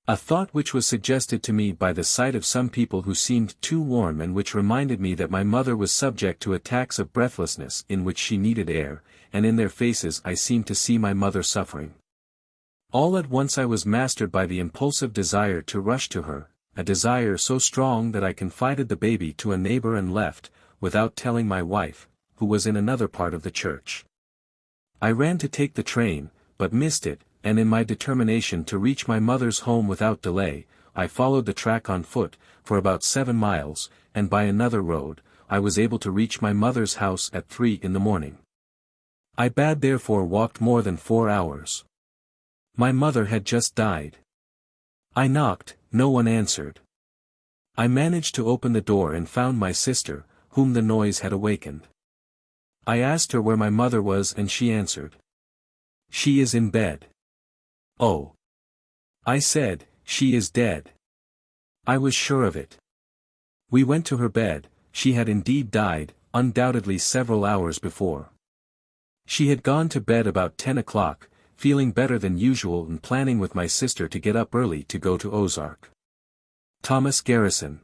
A thought which was suggested to me by the sight of some people who seemed too warm and which reminded me that my mother was subject to attacks of breathlessness in which she needed air, and in their faces I seemed to see my mother suffering. All at once I was mastered by the impulsive desire to rush to her, a desire so strong that I confided the baby to a neighbor and left, without telling my wife, who was in another part of the church. I ran to take the train, but missed it, and in my determination to reach my mother's home without delay, I followed the track on foot, for about 7 miles, and by another road, I was able to reach my mother's house at 3 in the morning. I bad therefore walked more than 4 hours. My mother had just died. I knocked, no one answered. I managed to open the door and found my sister, whom the noise had awakened. I asked her where my mother was and she answered. "She is in bed." "Oh." I said, "She is dead." I was sure of it. We went to her bed. She had indeed died, undoubtedly several hours before. She had gone to bed about 10 o'clock, feeling better than usual and planning with my sister to get up early to go to Ozark. Thomas Garrison.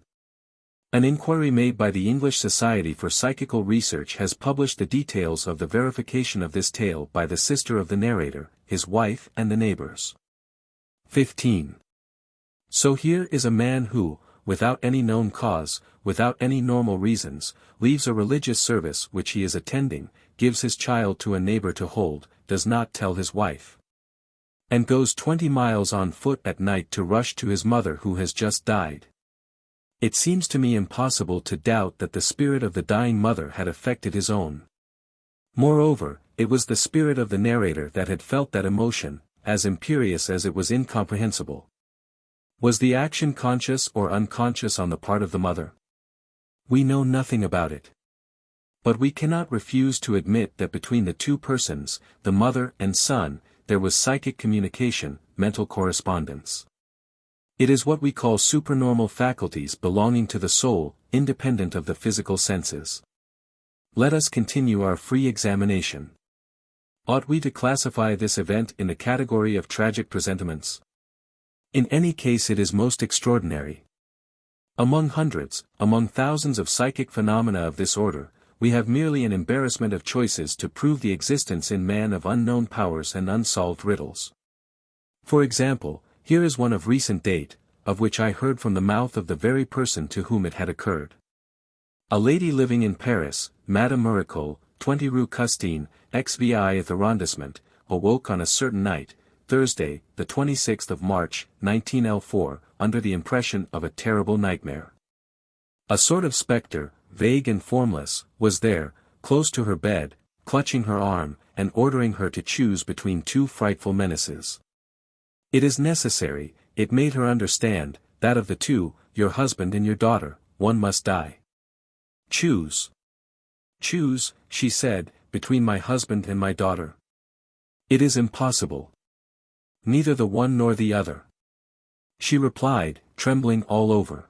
An inquiry made by the English Society for Psychical Research has published the details of the verification of this tale by the sister of the narrator, his wife and the neighbors. 15. So here is a man who, without any known cause, without any normal reasons, leaves a religious service which he is attending, gives his child to a neighbor to hold, does not tell his wife, and goes 20 miles on foot at night to rush to his mother who has just died. It seems to me impossible to doubt that the spirit of the dying mother had affected his own. Moreover, it was the spirit of the narrator that had felt that emotion, as imperious as it was incomprehensible. Was the action conscious or unconscious on the part of the mother? We know nothing about it. But we cannot refuse to admit that between the two persons, the mother and son, there was psychic communication, mental correspondence. It is what we call supranormal faculties belonging to the soul, independent of the physical senses. Let us continue our free examination. Ought we to classify this event in the category of tragic presentiments? In any case it is most extraordinary. Among hundreds, among thousands of psychic phenomena of this order, we have merely an embarrassment of choices to prove the existence in man of unknown powers and unsolved riddles. For example, here is one of recent date, of which I heard from the mouth of the very person to whom it had occurred. A lady living in Paris, Madame Miracle, 20 Rue Custine, XVIIth arrondissement, awoke on a certain night, Thursday, the 26th of March, 1904, under the impression of a terrible nightmare. A sort of spectre, vague and formless, was there, close to her bed, clutching her arm, and ordering her to choose between two frightful menaces. It is necessary, it made her understand, that of the two, your husband and your daughter, one must die. Choose. Choose, she said, between my husband and my daughter. It is impossible. Neither the one nor the other. She replied, trembling all over.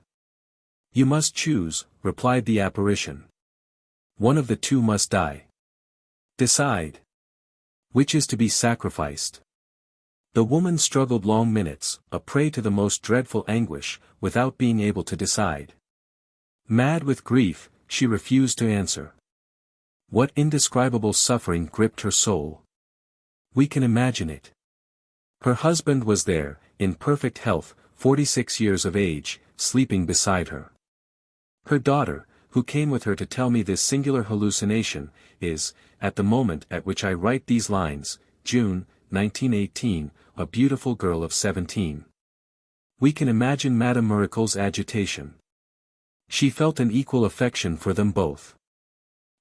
You must choose, replied the apparition. One of the two must die. Decide. Which is to be sacrificed? The woman struggled long minutes, a prey to the most dreadful anguish, without being able to decide. Mad with grief, she refused to answer. What indescribable suffering gripped her soul? We can imagine it. Her husband was there, in perfect health, 46 years of age, sleeping beside her. Her daughter, who came with her to tell me this singular hallucination, is, at the moment at which I write these lines, June, 1918, a beautiful girl of 17. We can imagine Madame Miracle's agitation. She felt an equal affection for them both.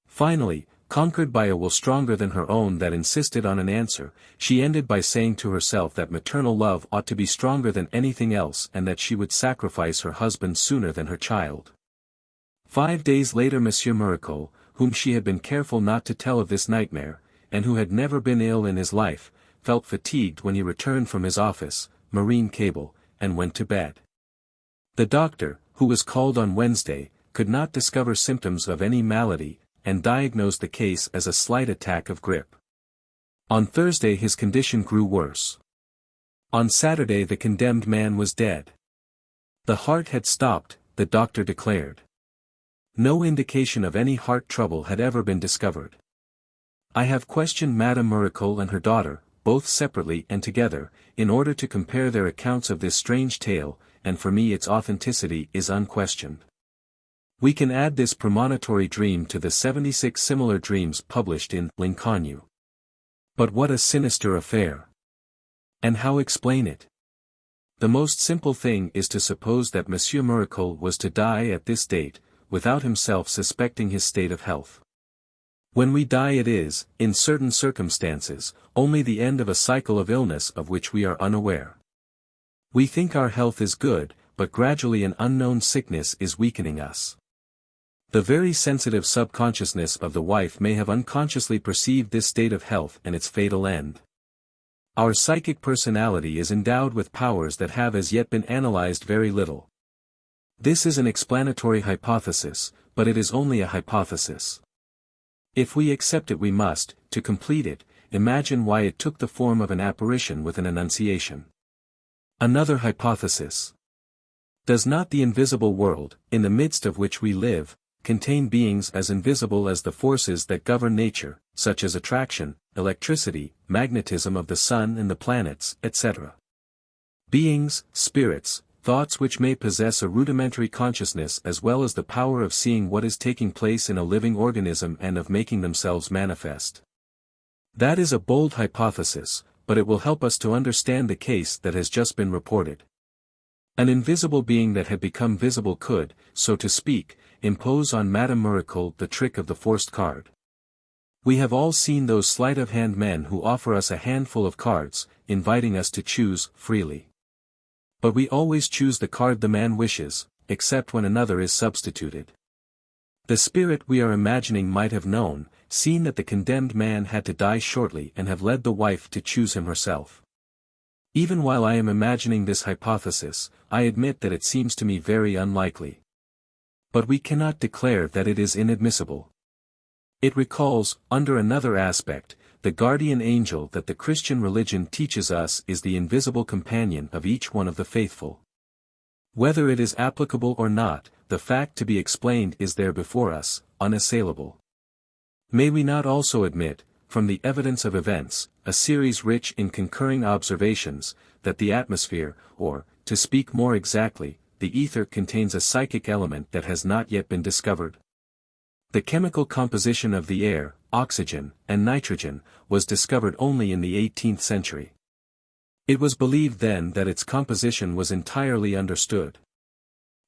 Finally, conquered by a will stronger than her own that insisted on an answer, she ended by saying to herself that maternal love ought to be stronger than anything else and that she would sacrifice her husband sooner than her child. 5 days later Monsieur Miracle, whom she had been careful not to tell of this nightmare, and who had never been ill in his life, felt fatigued when he returned from his office, marine cable, and went to bed. The doctor, who was called on Wednesday, could not discover symptoms of any malady, and diagnosed the case as a slight attack of grippe. On Thursday his condition grew worse. On Saturday the condemned man was dead. The heart had stopped, the doctor declared. No indication of any heart trouble had ever been discovered. I have questioned Madame Miracle and her daughter, both separately and together, in order to compare their accounts of this strange tale, and for me its authenticity is unquestioned. We can add this premonitory dream to the 76 similar dreams published in L'Inconnu. But what a sinister affair! And how explain it? The most simple thing is to suppose that Monsieur Miracle was to die at this date, without himself suspecting his state of health. When we die it is, in certain circumstances, only the end of a cycle of illness of which we are unaware. We think our health is good, but gradually an unknown sickness is weakening us. The very sensitive subconsciousness of the wife may have unconsciously perceived this state of health and its fatal end. Our psychic personality is endowed with powers that have as yet been analyzed very little. This is an explanatory hypothesis, but it is only a hypothesis. If we accept it we must, to complete it, imagine why it took the form of an apparition with an annunciation. Another hypothesis. Does not the invisible world, in the midst of which we live, contain beings as invisible as the forces that govern nature, such as attraction, electricity, magnetism of the sun and the planets, etc.? Beings, spirits, thoughts which may possess a rudimentary consciousness as well as the power of seeing what is taking place in a living organism and of making themselves manifest. That is a bold hypothesis, but it will help us to understand the case that has just been reported. An invisible being that had become visible could, so to speak, impose on Madame Miracle the trick of the forced card. We have all seen those sleight-of-hand men who offer us a handful of cards, inviting us to choose freely. But we always choose the card the man wishes, except when another is substituted. The spirit we are imagining might have known, seen that the condemned man had to die shortly and have led the wife to choose him herself. Even while I am imagining this hypothesis, I admit that it seems to me very unlikely. But we cannot declare that it is inadmissible. It recalls, under another aspect, the guardian angel that the Christian religion teaches us is the invisible companion of each one of the faithful. Whether it is applicable or not, the fact to be explained is there before us, unassailable. May we not also admit, from the evidence of events, a series rich in concurring observations, that the atmosphere, or, to speak more exactly, the ether contains a psychic element that has not yet been discovered? The chemical composition of the air, oxygen, and nitrogen, was discovered only in the 18th century. It was believed then that its composition was entirely understood.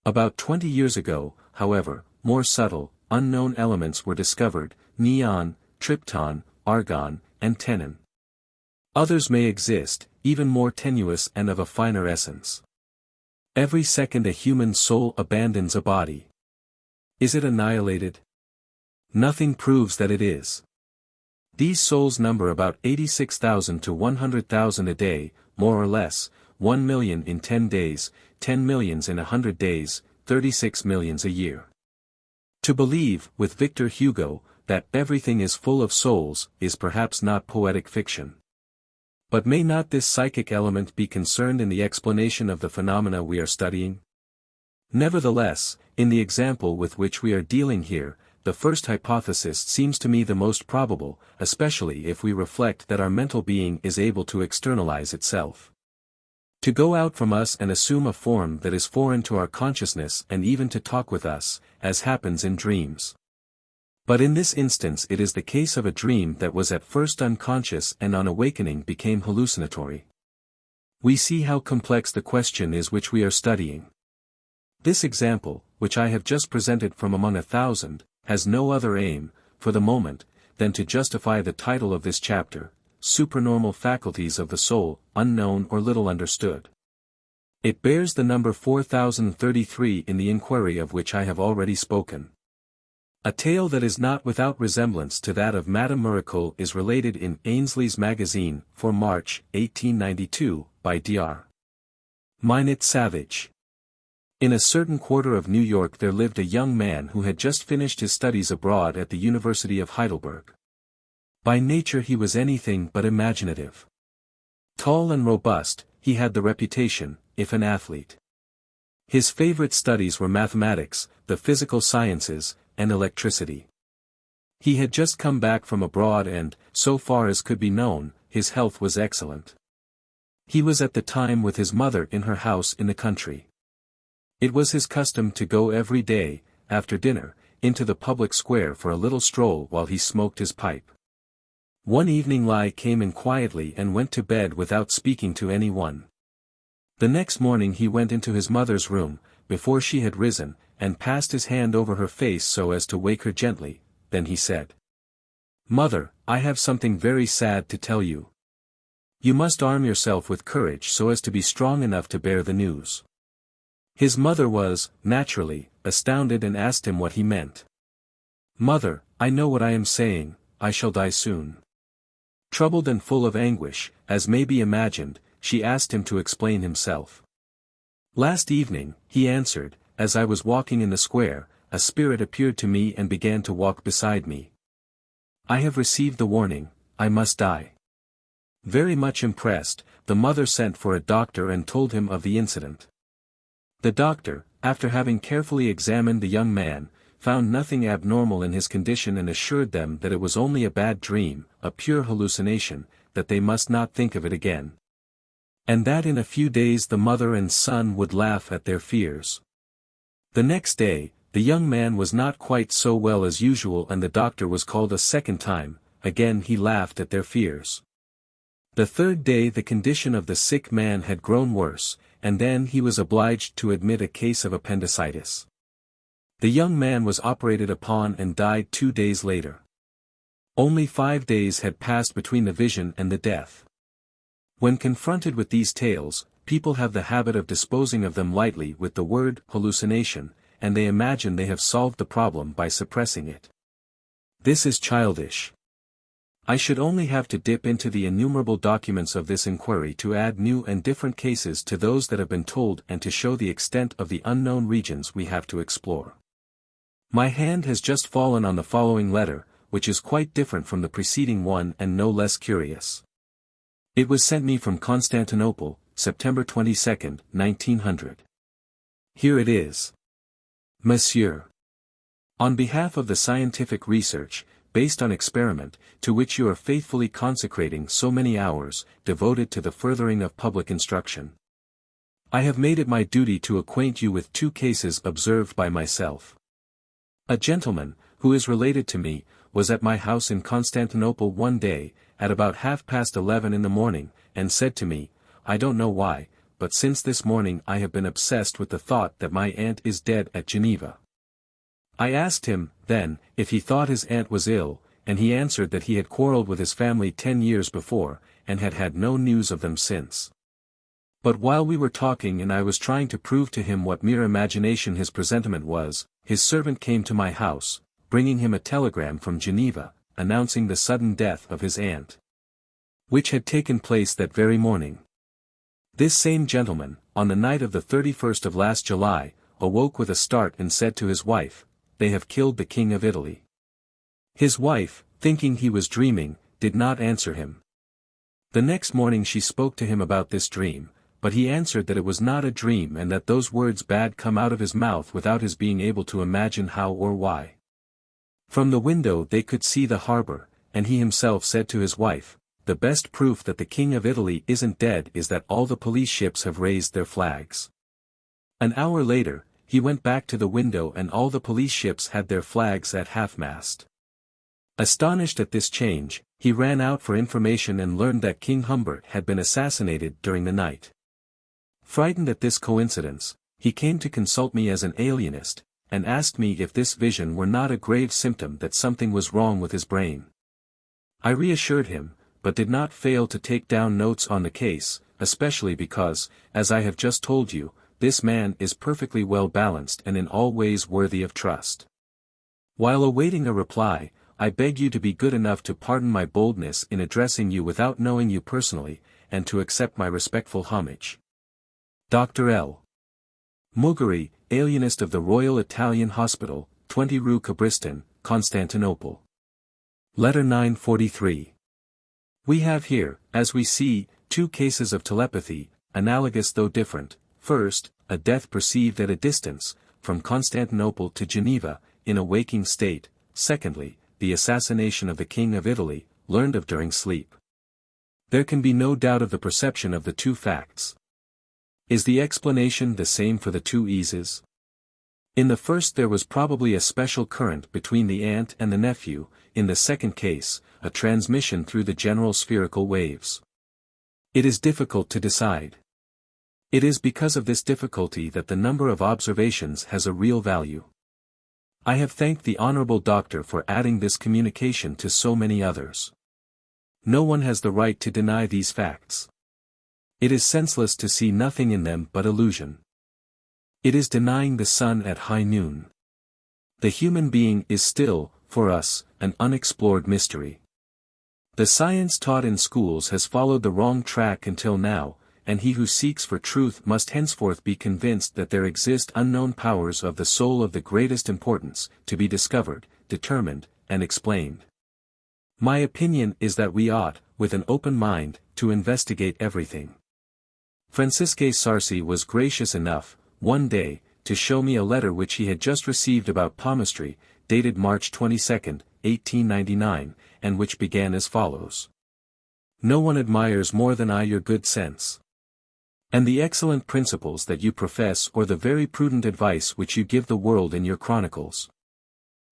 About 20 years ago, however, more subtle, unknown elements were discovered: neon, trypton, argon, and tenon. Others may exist, even more tenuous and of a finer essence. Every second a human soul abandons a body. Is it annihilated? Nothing proves that it is. These souls number about 86,000 to 100,000 a day, more or less, 1 million in 10 days, 10 millions in 100 days, 36 millions a year. To believe, with Victor Hugo, that everything is full of souls, is perhaps not poetic fiction. But may not this psychic element be concerned in the explanation of the phenomena we are studying? Nevertheless, in the example with which we are dealing here, the first hypothesis seems to me the most probable, especially if we reflect that our mental being is able to externalize itself. To go out from us and assume a form that is foreign to our consciousness and even to talk with us, as happens in dreams. But in this instance it is the case of a dream that was at first unconscious and on awakening became hallucinatory. We see how complex the question is which we are studying. This example, which I have just presented from among 1,000, has no other aim, for the moment, than to justify the title of this chapter, Supra-Normal Faculties of the Soul, Unknown or Little Understood. It bears the number 4033 in the inquiry of which I have already spoken. A tale that is not without resemblance to that of Madame Miracle is related in Ainsley's Magazine, for March, 1892, by Dr. Minot Savage. In a certain quarter of New York there lived a young man who had just finished his studies abroad at the University of Heidelberg. By nature he was anything but imaginative. Tall and robust, he had the reputation, if an athlete. His favorite studies were mathematics, the physical sciences, and electricity. He had just come back from abroad and, so far as could be known, his health was excellent. He was at the time with his mother in her house in the country. It was his custom to go every day, after dinner, into the public square for a little stroll while he smoked his pipe. One evening Lai came in quietly and went to bed without speaking to anyone. The next morning he went into his mother's room, before she had risen, and passed his hand over her face so as to wake her gently. Then he said, "Mother, I have something very sad to tell you. You must arm yourself with courage so as to be strong enough to bear the news." His mother was, naturally, astounded and asked him what he meant. "Mother, I know what I am saying, I shall die soon." Troubled and full of anguish, as may be imagined, she asked him to explain himself. "Last evening," he answered, "as I was walking in the square, a spirit appeared to me and began to walk beside me. I have received the warning, I must die. Very much impressed, the mother sent for a doctor and told him of the incident. The doctor, after having carefully examined the young man, found nothing abnormal in his condition and assured them that it was only a bad dream, a pure hallucination, that they must not think of it again. And that in a few days the mother and son would laugh at their fears. The next day, the young man was not quite so well as usual and the doctor was called a second time, again he laughed at their fears. The third day the condition of the sick man had grown worse, and then he was obliged to admit a case of appendicitis. The young man was operated upon and died 2 days later. Only 5 days had passed between the vision and the death. When confronted with these tales, people have the habit of disposing of them lightly with the word hallucination, and they imagine they have solved the problem by suppressing it. This is childish. I should only have to dip into the innumerable documents of this inquiry to add new and different cases to those that have been told and to show the extent of the unknown regions we have to explore. My hand has just fallen on the following letter, which is quite different from the preceding one and no less curious. It was sent me from Constantinople, September 22, 1900. Here it is. Monsieur. On behalf of the scientific research, based on experiment, to which you are faithfully consecrating so many hours, devoted to the furthering of public instruction, I have made it my duty to acquaint you with 2 cases observed by myself. A gentleman, who is related to me, was at my house in Constantinople one day, at about 11:30 in the morning, and said to me, I don't know why, but since this morning I have been obsessed with the thought that my aunt is dead at Geneva. I asked him, then, if he thought his aunt was ill, and he answered that he had quarreled with his family 10 years before, and had had no news of them since. But while we were talking and I was trying to prove to him what mere imagination his presentiment was, his servant came to my house, bringing him a telegram from Geneva, announcing the sudden death of his aunt, which had taken place that very morning. This same gentleman, on the night of the 31st of last July, awoke with a start and said to his wife, They have killed the King of Italy. His wife, thinking he was dreaming, did not answer him. The next morning she spoke to him about this dream, but he answered that it was not a dream and that those words bad come out of his mouth without his being able to imagine how or why. From the window they could see the harbor, and he himself said to his wife, The best proof that the King of Italy isn't dead is that all the police ships have raised their flags. An hour later, he went back to the window and all the police ships had their flags at half-mast. Astonished at this change, he ran out for information and learned that King Humbert had been assassinated during the night. Frightened at this coincidence, he came to consult me as an alienist, and asked me if this vision were not a grave symptom that something was wrong with his brain. I reassured him, but did not fail to take down notes on the case, especially because, as I have just told you, this man is perfectly well balanced and in all ways worthy of trust. While awaiting a reply, I beg you to be good enough to pardon my boldness in addressing you without knowing you personally, and to accept my respectful homage. Dr. L. Mugari, alienist of the Royal Italian Hospital, 20 Rue Cabriston, Constantinople. Letter 943. We have here, as we see, 2 cases of telepathy, analogous though different. First, a death perceived at a distance, from Constantinople to Geneva, in a waking state. Secondly, the assassination of the King of Italy, learned of during sleep. There can be no doubt of the perception of the 2 facts. Is the explanation the same for the 2 eases? In the first there was probably a special current between the aunt and the nephew, in the second case, a transmission through the general spherical waves. It is difficult to decide. It is because of this difficulty that the number of observations has a real value. I have thanked the honorable doctor for adding this communication to so many others. No one has the right to deny these facts. It is senseless to see nothing in them but illusion. It is denying the sun at high noon. The human being is still, for us, an unexplored mystery. The science taught in schools has followed the wrong track until now, and he who seeks for truth must henceforth be convinced that there exist unknown powers of the soul of the greatest importance, to be discovered, determined, and explained. My opinion is that we ought, with an open mind, to investigate everything. Francisque Sarcey was gracious enough, one day, to show me a letter which he had just received about palmistry, dated March 22, 1899, and which began as follows. No one admires more than I your good sense, and the excellent principles that you profess, or the very prudent advice which you give the world in your chronicles.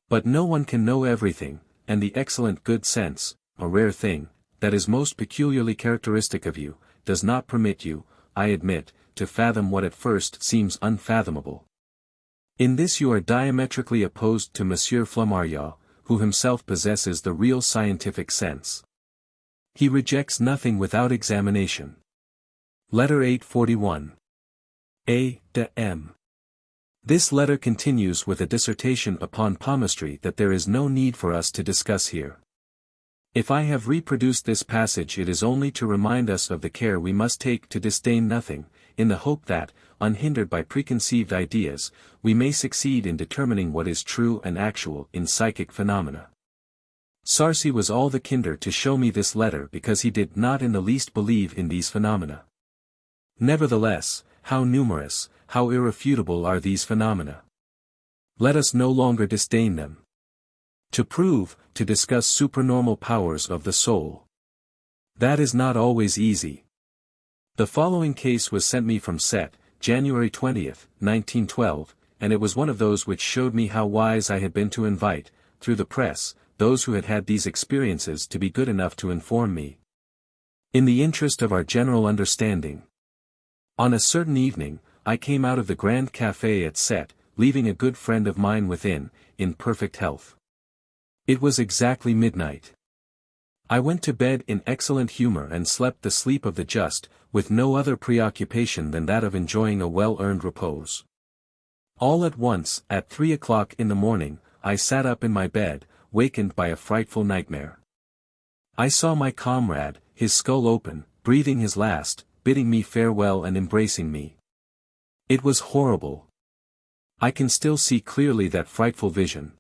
But no one can know everything, and the excellent good sense, a rare thing, that is most peculiarly characteristic of you, does not permit you, I admit, to fathom what at first seems unfathomable. In this you are diametrically opposed to Monsieur Flammarion, who himself possesses the real scientific sense. He rejects nothing without examination. Letter 841. A. de M. This letter continues with a dissertation upon palmistry that there is no need for us to discuss here. If I have reproduced this passage, it is only to remind us of the care we must take to disdain nothing, in the hope that, unhindered by preconceived ideas, we may succeed in determining what is true and actual in psychic phenomena. Sarcey was all the kinder to show me this letter because he did not in the least believe in these phenomena. Nevertheless, how numerous, how irrefutable are these phenomena! Let us no longer disdain them. To prove, to discuss supranormal powers of the soul. That is not always easy. The following case was sent me from Set, January 20, 1912, and it was one of those which showed me how wise I had been to invite, through the press, those who had had these experiences to be good enough to inform me. In the interest of our general understanding. On a certain evening, I came out of the Grand Café at Set, leaving a good friend of mine within, in perfect health. It was exactly midnight. I went to bed in excellent humor and slept the sleep of the just, with no other preoccupation than that of enjoying a well-earned repose. All at once, at 3 o'clock in the morning, I sat up in my bed, wakened by a frightful nightmare. I saw my comrade, his skull open, breathing his last, bidding me farewell and embracing me. It was horrible. I can still see clearly that frightful vision.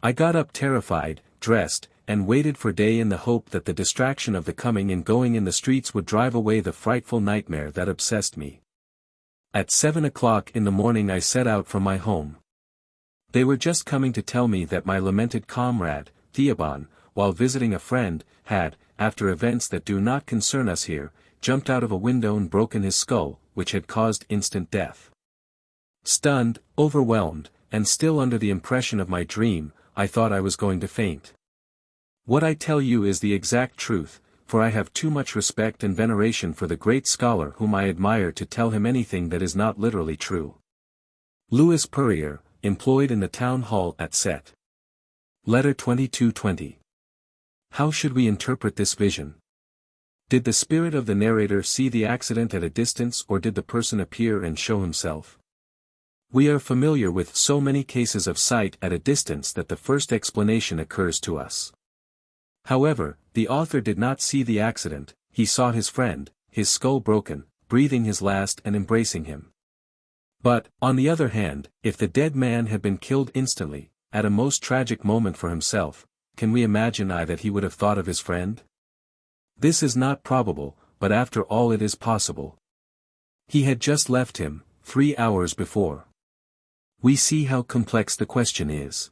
I got up terrified, dressed, and waited for day in the hope that the distraction of the coming and going in the streets would drive away the frightful nightmare that obsessed me. At 7 o'clock in the morning I set out from my home. They were just coming to tell me that my lamented comrade, Theobon, while visiting a friend, had, after events that do not concern us here, jumped out of a window and broken his skull, which had caused instant death. Stunned, overwhelmed, and still under the impression of my dream, I thought I was going to faint. What I tell you is the exact truth, for I have too much respect and veneration for the great scholar whom I admire to tell him anything that is not literally true. Louis Purrier, employed in the town hall at Set. Letter 2220. How should we interpret this vision? Did the spirit of the narrator see the accident at a distance, or did the person appear and show himself? We are familiar with so many cases of sight at a distance that the first explanation occurs to us. However, the author did not see the accident, he saw his friend, his skull broken, breathing his last and embracing him. But, on the other hand, if the dead man had been killed instantly, at a most tragic moment for himself, can we imagine that he would have thought of his friend? This is not probable, but after all it is possible. He had just left him, 3 hours before. We see how complex the question is.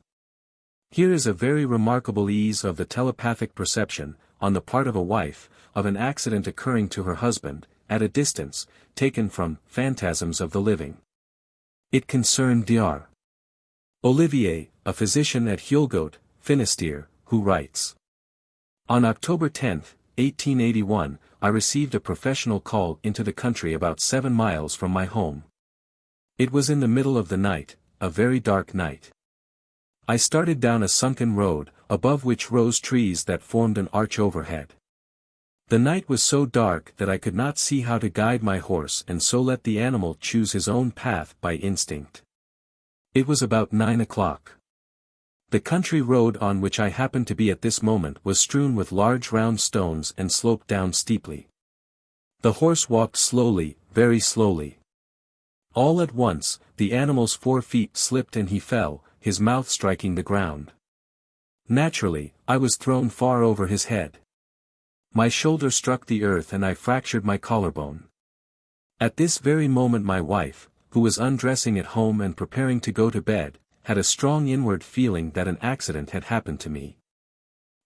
Here is a very remarkable ease of the telepathic perception, on the part of a wife, of an accident occurring to her husband, at a distance, taken from Phantasms of the Living. It concerned Dr. Olivier, a physician at Huelgoat, Finistère, who writes. On October 10, 1881, I received a professional call into the country about 7 miles from my home. It was in the middle of the night, a very dark night. I started down a sunken road, above which rose trees that formed an arch overhead. The night was so dark that I could not see how to guide my horse and so let the animal choose his own path by instinct. It was about 9 o'clock. The country road on which I happened to be at this moment was strewn with large round stones and sloped down steeply. The horse walked slowly, very slowly. All at once, the animal's 4 feet slipped and he fell, his mouth striking the ground. Naturally, I was thrown far over his head. My shoulder struck the earth and I fractured my collarbone. At this very moment my wife, who was undressing at home and preparing to go to bed, had a strong inward feeling that an accident had happened to me.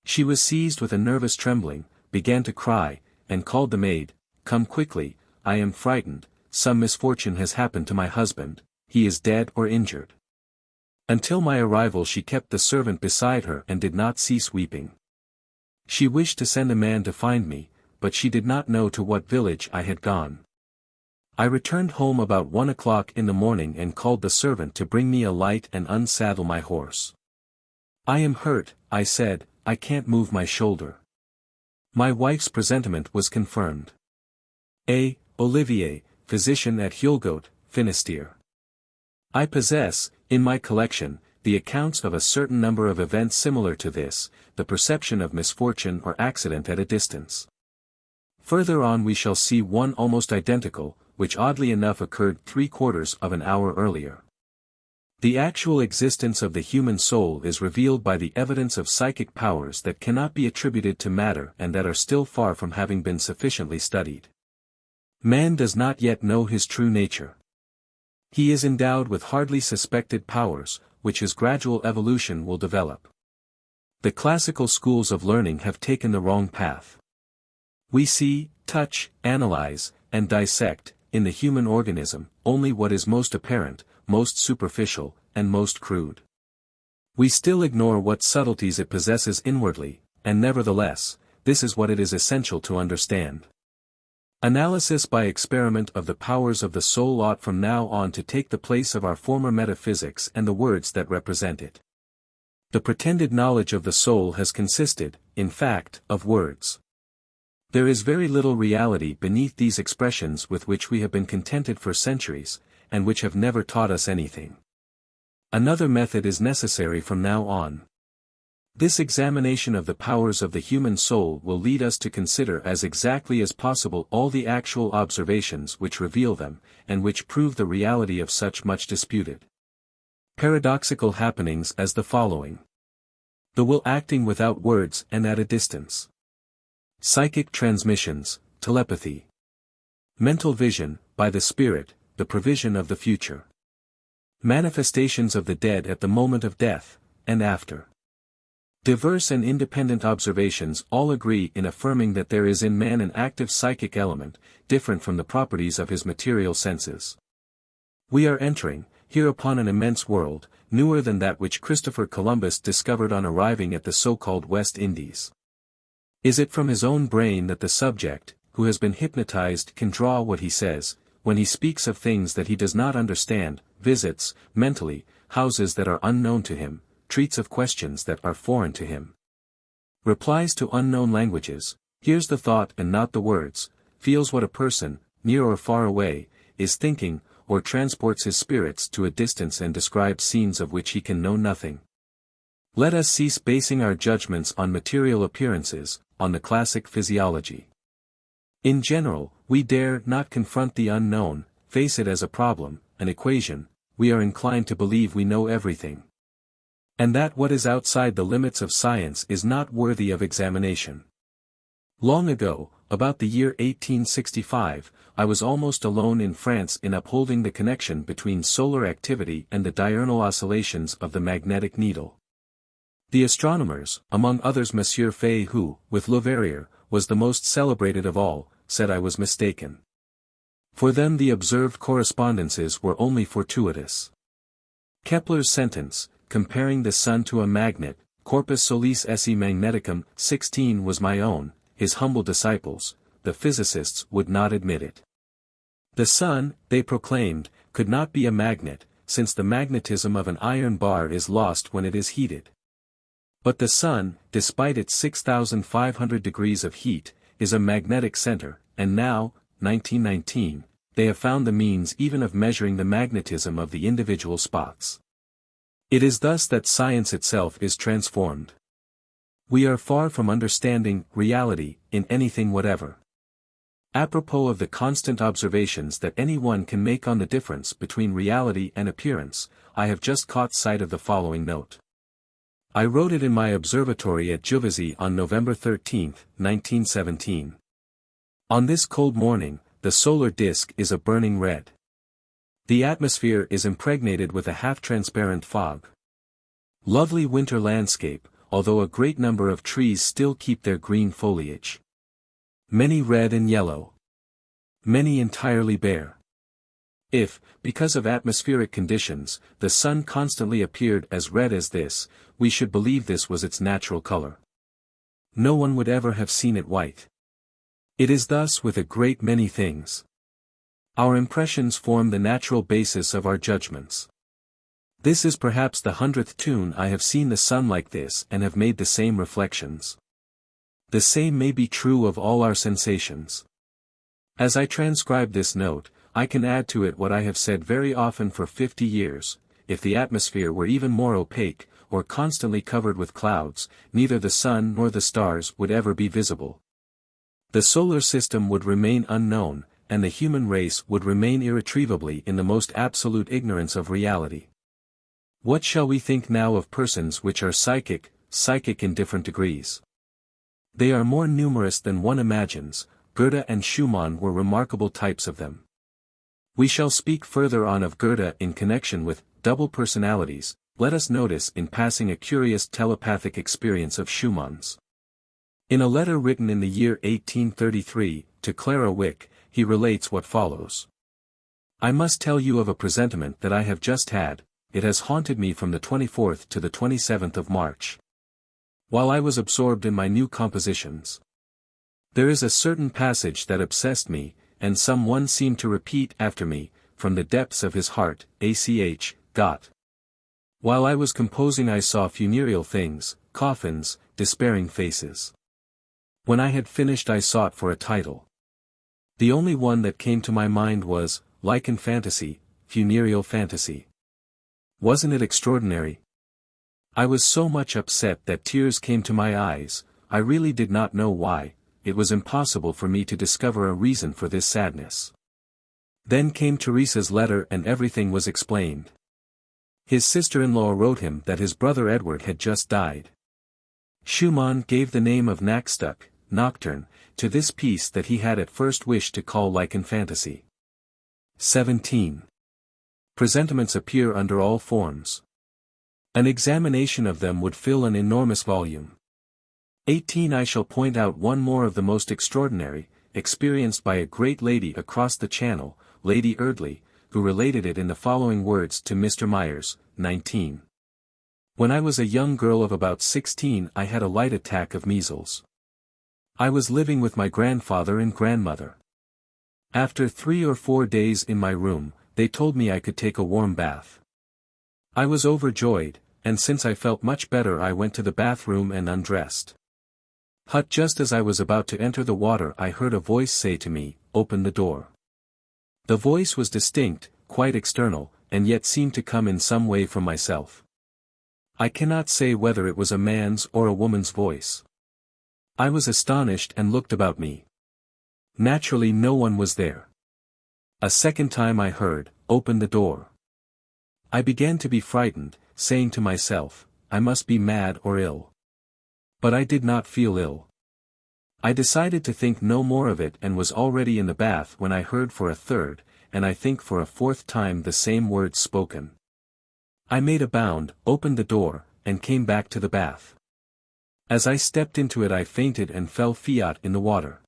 She was seized with a nervous trembling, began to cry, and called the maid, "Come quickly, I am frightened, some misfortune has happened to my husband, he is dead or injured." Until my arrival she kept the servant beside her and did not cease weeping. She wished to send a man to find me, but she did not know to what village I had gone. I returned home about 1 o'clock in the morning and called the servant to bring me a light and unsaddle my horse. "I am hurt," I said, "I can't move my shoulder." My wife's presentiment was confirmed. A. Olivier, physician at Hulgoat, Finistère. I possess, in my collection, the accounts of a certain number of events similar to this, the perception of misfortune or accident at a distance. Further on we shall see one almost identical, which oddly enough occurred 3/4 of an hour earlier. The actual existence of the human soul is revealed by the evidence of psychic powers that cannot be attributed to matter and that are still far from having been sufficiently studied. Man does not yet know his true nature. He is endowed with hardly suspected powers, which his gradual evolution will develop. The classical schools of learning have taken the wrong path. We see, touch, analyze, and dissect, in the human organism, only what is most apparent, most superficial, and most crude. We still ignore what subtleties it possesses inwardly, and nevertheless, this is what it is essential to understand. Analysis by experiment of the powers of the soul ought from now on to take the place of our former metaphysics and the words that represent it. The pretended knowledge of the soul has consisted, in fact, of words. There is very little reality beneath these expressions with which we have been contented for centuries, and which have never taught us anything. Another method is necessary from now on. This examination of the powers of the human soul will lead us to consider as exactly as possible all the actual observations which reveal them, and which prove the reality of such much disputed paradoxical happenings as the following. The will acting without words and at a distance. Psychic transmissions, telepathy. Mental vision, by the spirit, the provision of the future. Manifestations of the dead at the moment of death, and after. Diverse and independent observations all agree in affirming that there is in man an active psychic element, different from the properties of his material senses. We are entering, here upon an immense world, newer than that which Christopher Columbus discovered on arriving at the so-called West Indies. Is it from his own brain that the subject, who has been hypnotized, can draw what he says, when he speaks of things that he does not understand, visits, mentally, houses that are unknown to him, treats of questions that are foreign to him, replies to unknown languages, hears the thought and not the words, feels what a person, near or far away, is thinking, or transports his spirits to a distance and describes scenes of which he can know nothing? Let us cease basing our judgments on material appearances, on the classic physiology. In general, we dare not confront the unknown, face it as a problem, an equation. We are inclined to believe we know everything, and that what is outside the limits of science is not worthy of examination. Long ago, about the year 1865, I was almost alone in France in upholding the connection between solar activity and the diurnal oscillations of the magnetic needle. The astronomers, among others Monsieur Faye who, with Leverrier, was the most celebrated of all, said I was mistaken. For them the observed correspondences were only fortuitous. Kepler's sentence, comparing the sun to a magnet, corpus solis esse magneticum, 16 was my own, his humble disciples, the physicists would not admit it. The sun, they proclaimed, could not be a magnet, since the magnetism of an iron bar is lost when it is heated. But the sun, despite its 6,500 degrees of heat, is a magnetic center, and now, 1919, they have found the means even of measuring the magnetism of the individual spots. It is thus that science itself is transformed. We are far from understanding reality in anything whatever. Apropos of the constant observations that any one can make on the difference between reality and appearance, I have just caught sight of the following note. I wrote it in my observatory at Juvisy on November 13, 1917. On this cold morning, the solar disk is a burning red. The atmosphere is impregnated with a half-transparent fog. Lovely winter landscape, although a great number of trees still keep their green foliage. Many red and yellow. Many entirely bare. If, because of atmospheric conditions, the sun constantly appeared as red as this, we should believe this was its natural color. No one would ever have seen it white. It is thus with a great many things. Our impressions form the natural basis of our judgments. This is perhaps the 100th tune I have seen the sun like this and have made the same reflections. The same may be true of all our sensations. As I transcribe this note, I can add to it what I have said very often for 50 years, if the atmosphere were even more opaque, or constantly covered with clouds, neither the sun nor the stars would ever be visible. The solar system would remain unknown, and the human race would remain irretrievably in the most absolute ignorance of reality. What shall we think now of persons which are psychic in different degrees? They are more numerous than one imagines. Goethe and Schumann were remarkable types of them. We shall speak further on of Goethe in connection with double personalities. Let us notice in passing a curious telepathic experience of Schumann's. In a letter written in the year 1833, to Clara Wick, he relates what follows. I must tell you of a presentiment that I have just had. It has haunted me from the 24th to the 27th of March. While I was absorbed in my new compositions. There is a certain passage that obsessed me, and some one seemed to repeat after me, from the depths of his heart, ach, Gott. While I was composing I saw funereal things, coffins, despairing faces. When I had finished I sought for a title. The only one that came to my mind was, Lichen Fantasy, Funereal Fantasy. Wasn't it extraordinary? I was so much upset that tears came to my eyes. I really did not know why. It was impossible for me to discover a reason for this sadness. Then came Teresa's letter and everything was explained. His sister-in-law wrote him that his brother Edward had just died. Schumann gave the name of Nachtstück, Nocturne, to this piece that he had at first wished to call Lichen Fantasy. 17. Presentiments appear under all forms. An examination of them would fill an enormous volume. 18. I shall point out one more of the most extraordinary, experienced by a great lady across the channel, Lady Eardley, who related it in the following words to Mr. Myers. 19. When I was a young girl of about 16 I had a light attack of measles. I was living with my grandfather and grandmother. After 3 or 4 days in my room, they told me I could take a warm bath. I was overjoyed, and since I felt much better I went to the bathroom and undressed. Just as I was about to enter the water I heard a voice say to me, "Open the door." The voice was distinct, quite external, and yet seemed to come in some way from myself. I cannot say whether it was a man's or a woman's voice. I was astonished and looked about me. Naturally no one was there. A second time I heard, "Open the door." I began to be frightened, saying to myself, I must be mad or ill. But I did not feel ill. I decided to think no more of it and was already in the bath when I heard for a third, and I think for a fourth time the same words spoken. I made a bound, opened the door, and came back to the bath. As I stepped into it I fainted and fell fiat in the water.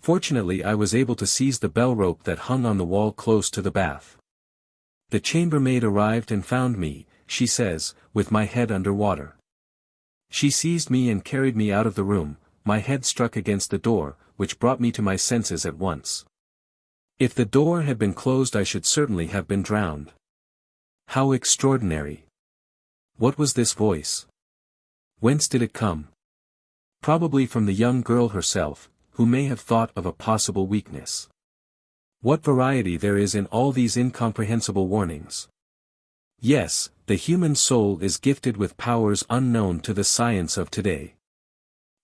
Fortunately I was able to seize the bell rope that hung on the wall close to the bath. The chambermaid arrived and found me, she says, with my head under water. She seized me and carried me out of the room. My head struck against the door, which brought me to my senses at once. If the door had been closed I should certainly have been drowned. How extraordinary! What was this voice? Whence did it come? Probably from the young girl herself, who may have thought of a possible weakness. What variety there is in all these incomprehensible warnings! Yes, the human soul is gifted with powers unknown to the science of today.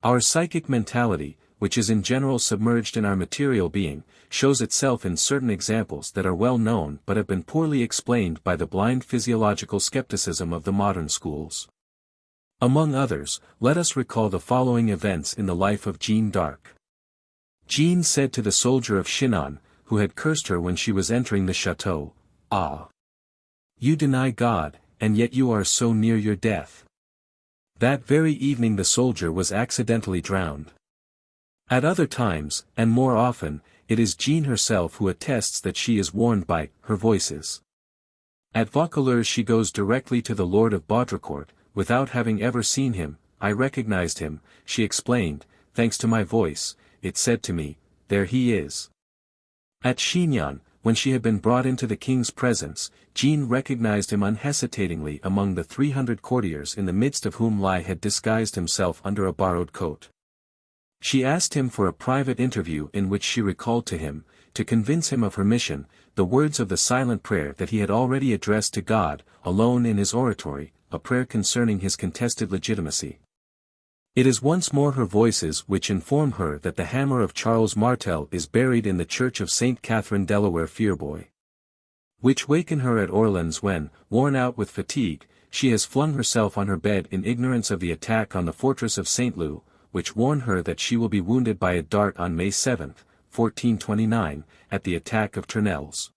Our psychic mentality, which is in general submerged in our material being, shows itself in certain examples that are well known but have been poorly explained by the blind physiological skepticism of the modern schools. Among others, let us recall the following events in the life of Jeanne d'Arc. Jeanne said to the soldier of Chinon, who had cursed her when she was entering the chateau, "Ah! You deny God, and yet you are so near your death." That very evening the soldier was accidentally drowned. At other times, and more often, it is Jeanne herself who attests that she is warned by her voices. At Vaucouleurs she goes directly to the Lord of Baudricourt, without having ever seen him. "I recognized him," she explained, "thanks to my voice, it said to me, 'There he is.'" At Chinon, when she had been brought into the king's presence, Jeanne recognized him unhesitatingly among the 300 courtiers in the midst of whom Lai had disguised himself under a borrowed coat. She asked him for a private interview in which she recalled to him, to convince him of her mission, the words of the silent prayer that he had already addressed to God, alone in his oratory, a prayer concerning his contested legitimacy. It is once more her voices which inform her that the hammer of Charles Martel is buried in the church of St. Catherine Delaware Fierbois, which waken her at Orleans when, worn out with fatigue, she has flung herself on her bed in ignorance of the attack on the fortress of St. Lou, which warn her that she will be wounded by a dart on May 7, 1429, at the attack of Tournelles.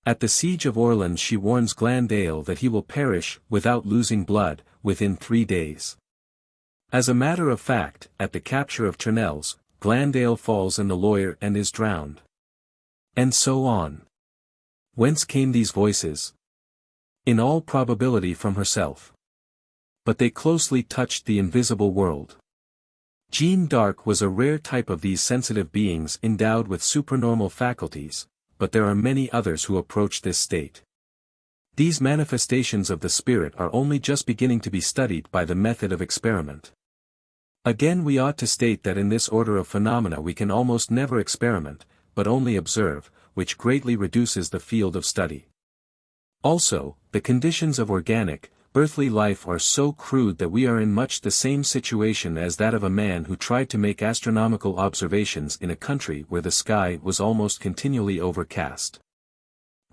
At the siege of Orleans she warns Glandale that he will perish, without losing blood, within 3 days. As a matter of fact, at the capture of Tournelles, Glandale falls in the Loire and is drowned. And so on. Whence came these voices? In all probability from herself. But they closely touched the invisible world. Jeanne d'Arc was a rare type of these sensitive beings endowed with supranormal faculties, but there are many others who approach this state. These manifestations of the spirit are only just beginning to be studied by the method of experiment. Again we ought to state that in this order of phenomena we can almost never experiment, but only observe, which greatly reduces the field of study. Also, the conditions of organic, earthly life are so crude that we are in much the same situation as that of a man who tried to make astronomical observations in a country where the sky was almost continually overcast.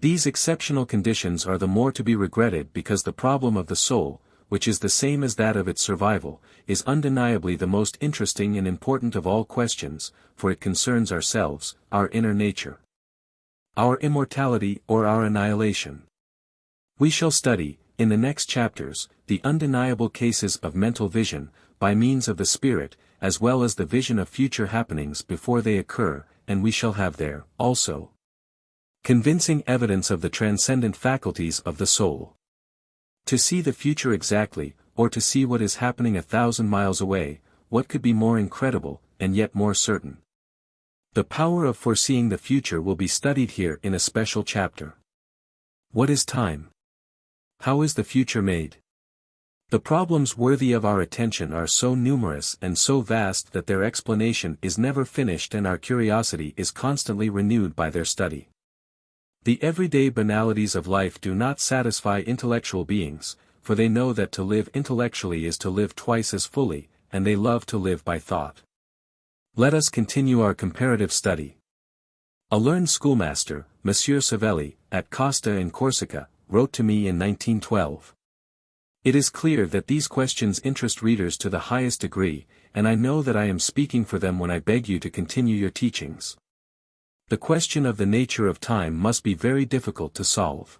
These exceptional conditions are the more to be regretted because the problem of the soul, which is the same as that of its survival, is undeniably the most interesting and important of all questions, for it concerns ourselves, our inner nature, our immortality or our annihilation. We shall study, in the next chapters, the undeniable cases of mental vision, by means of the spirit, as well as the vision of future happenings before they occur, and we shall have there, also, convincing evidence of the transcendent faculties of the soul. To see the future exactly, or to see what is happening 1,000 miles away, what could be more incredible, and yet more certain? The power of foreseeing the future will be studied here in a special chapter. What is time? How is the future made? The problems worthy of our attention are so numerous and so vast that their explanation is never finished and our curiosity is constantly renewed by their study. The everyday banalities of life do not satisfy intellectual beings, for they know that to live intellectually is to live twice as fully, and they love to live by thought. Let us continue our comparative study. A learned schoolmaster, Monsieur Savelli, at Costa in Corsica, wrote to me in 1912. It is clear that these questions interest readers to the highest degree, and I know that I am speaking for them when I beg you to continue your teachings. The question of the nature of time must be very difficult to solve.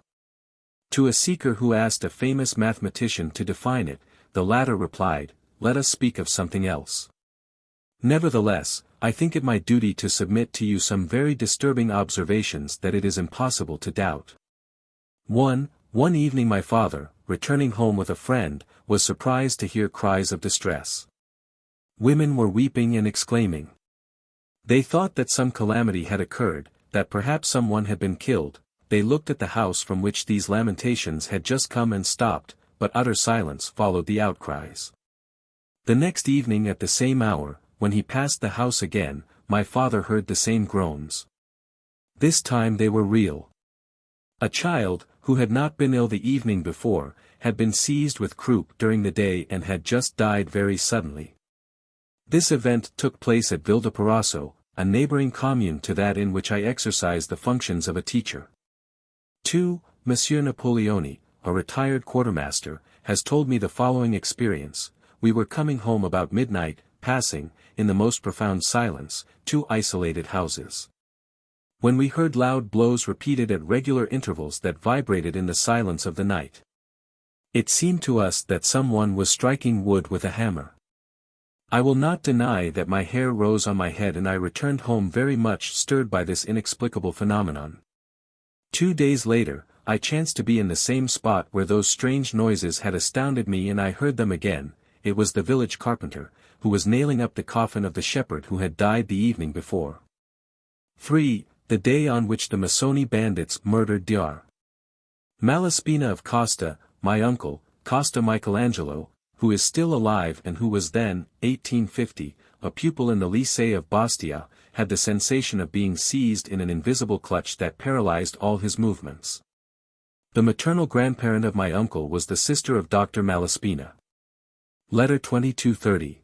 To a seeker who asked a famous mathematician to define it, the latter replied, "Let us speak of something else." Nevertheless, I think it my duty to submit to you some very disturbing observations that it is impossible to doubt. One evening my father, returning home with a friend, was surprised to hear cries of distress. Women were weeping and exclaiming. They thought that some calamity had occurred, that perhaps someone had been killed. They looked at the house from which these lamentations had just come and stopped, but utter silence followed the outcries. The next evening at the same hour, when he passed the house again, my father heard the same groans. This time they were real. A child, who had not been ill the evening before, had been seized with croup during the day and had just died very suddenly. This event took place at Valdiparaiso, a neighboring commune to that in which I exercised the functions of a teacher. 2. Monsieur Napoleoni, a retired quartermaster, has told me the following experience. We were coming home about midnight, passing, in the most profound silence, two isolated houses. When we heard loud blows repeated at regular intervals that vibrated in the silence of the night. It seemed to us that someone was striking wood with a hammer. I will not deny that my hair rose on my head and I returned home very much stirred by this inexplicable phenomenon. 2 days later, I chanced to be in the same spot where those strange noises had astounded me and I heard them again. It was the village carpenter, who was nailing up the coffin of the shepherd who had died the evening before. 3. The day on which the Masoni bandits murdered Dr. Malaspina of Costa, my uncle, Costa Michelangelo, who is still alive and who was then, 1850, a pupil in the Lycée of Bastia, had the sensation of being seized in an invisible clutch that paralyzed all his movements. The maternal grandparent of my uncle was the sister of Dr. Malaspina. Letter 2230.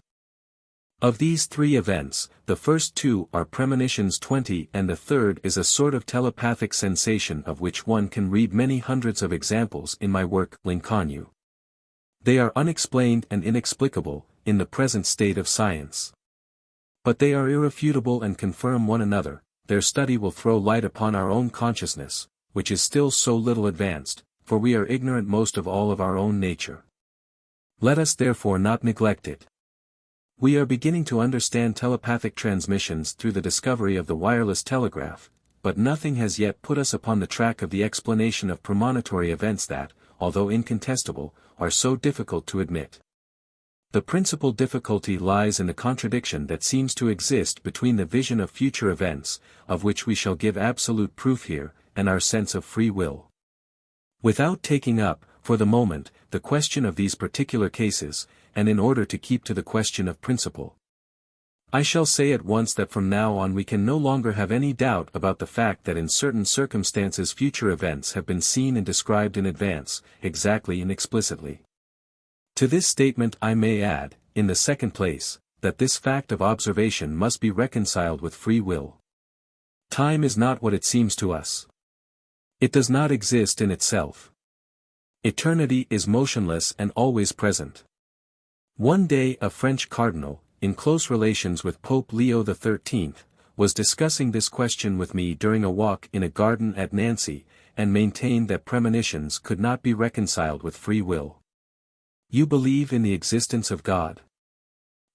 Of these 3 events, the first 2 are premonitions 20 and the third is a sort of telepathic sensation of which one can read many hundreds of examples in my work, L'inconnu. They are unexplained and inexplicable, in the present state of science. But they are irrefutable and confirm one another. Their study will throw light upon our own consciousness, which is still so little advanced, for we are ignorant most of all of our own nature. Let us therefore not neglect it. We are beginning to understand telepathic transmissions through the discovery of the wireless telegraph, but nothing has yet put us upon the track of the explanation of premonitory events that, although incontestable, are so difficult to admit. The principal difficulty lies in the contradiction that seems to exist between the vision of future events, of which we shall give absolute proof here, and our sense of free will. Without taking up, for the moment, the question of these particular cases, and in order to keep to the question of principle, I shall say at once that from now on we can no longer have any doubt about the fact that in certain circumstances future events have been seen and described in advance, exactly and explicitly. To this statement I may add, in the second place, that this fact of observation must be reconciled with free will. Time is not what it seems to us. It does not exist in itself. Eternity is motionless and always present. One day a French cardinal, in close relations with Pope Leo XIII, was discussing this question with me during a walk in a garden at Nancy, and maintained that premonitions could not be reconciled with free will. You believe in the existence of God?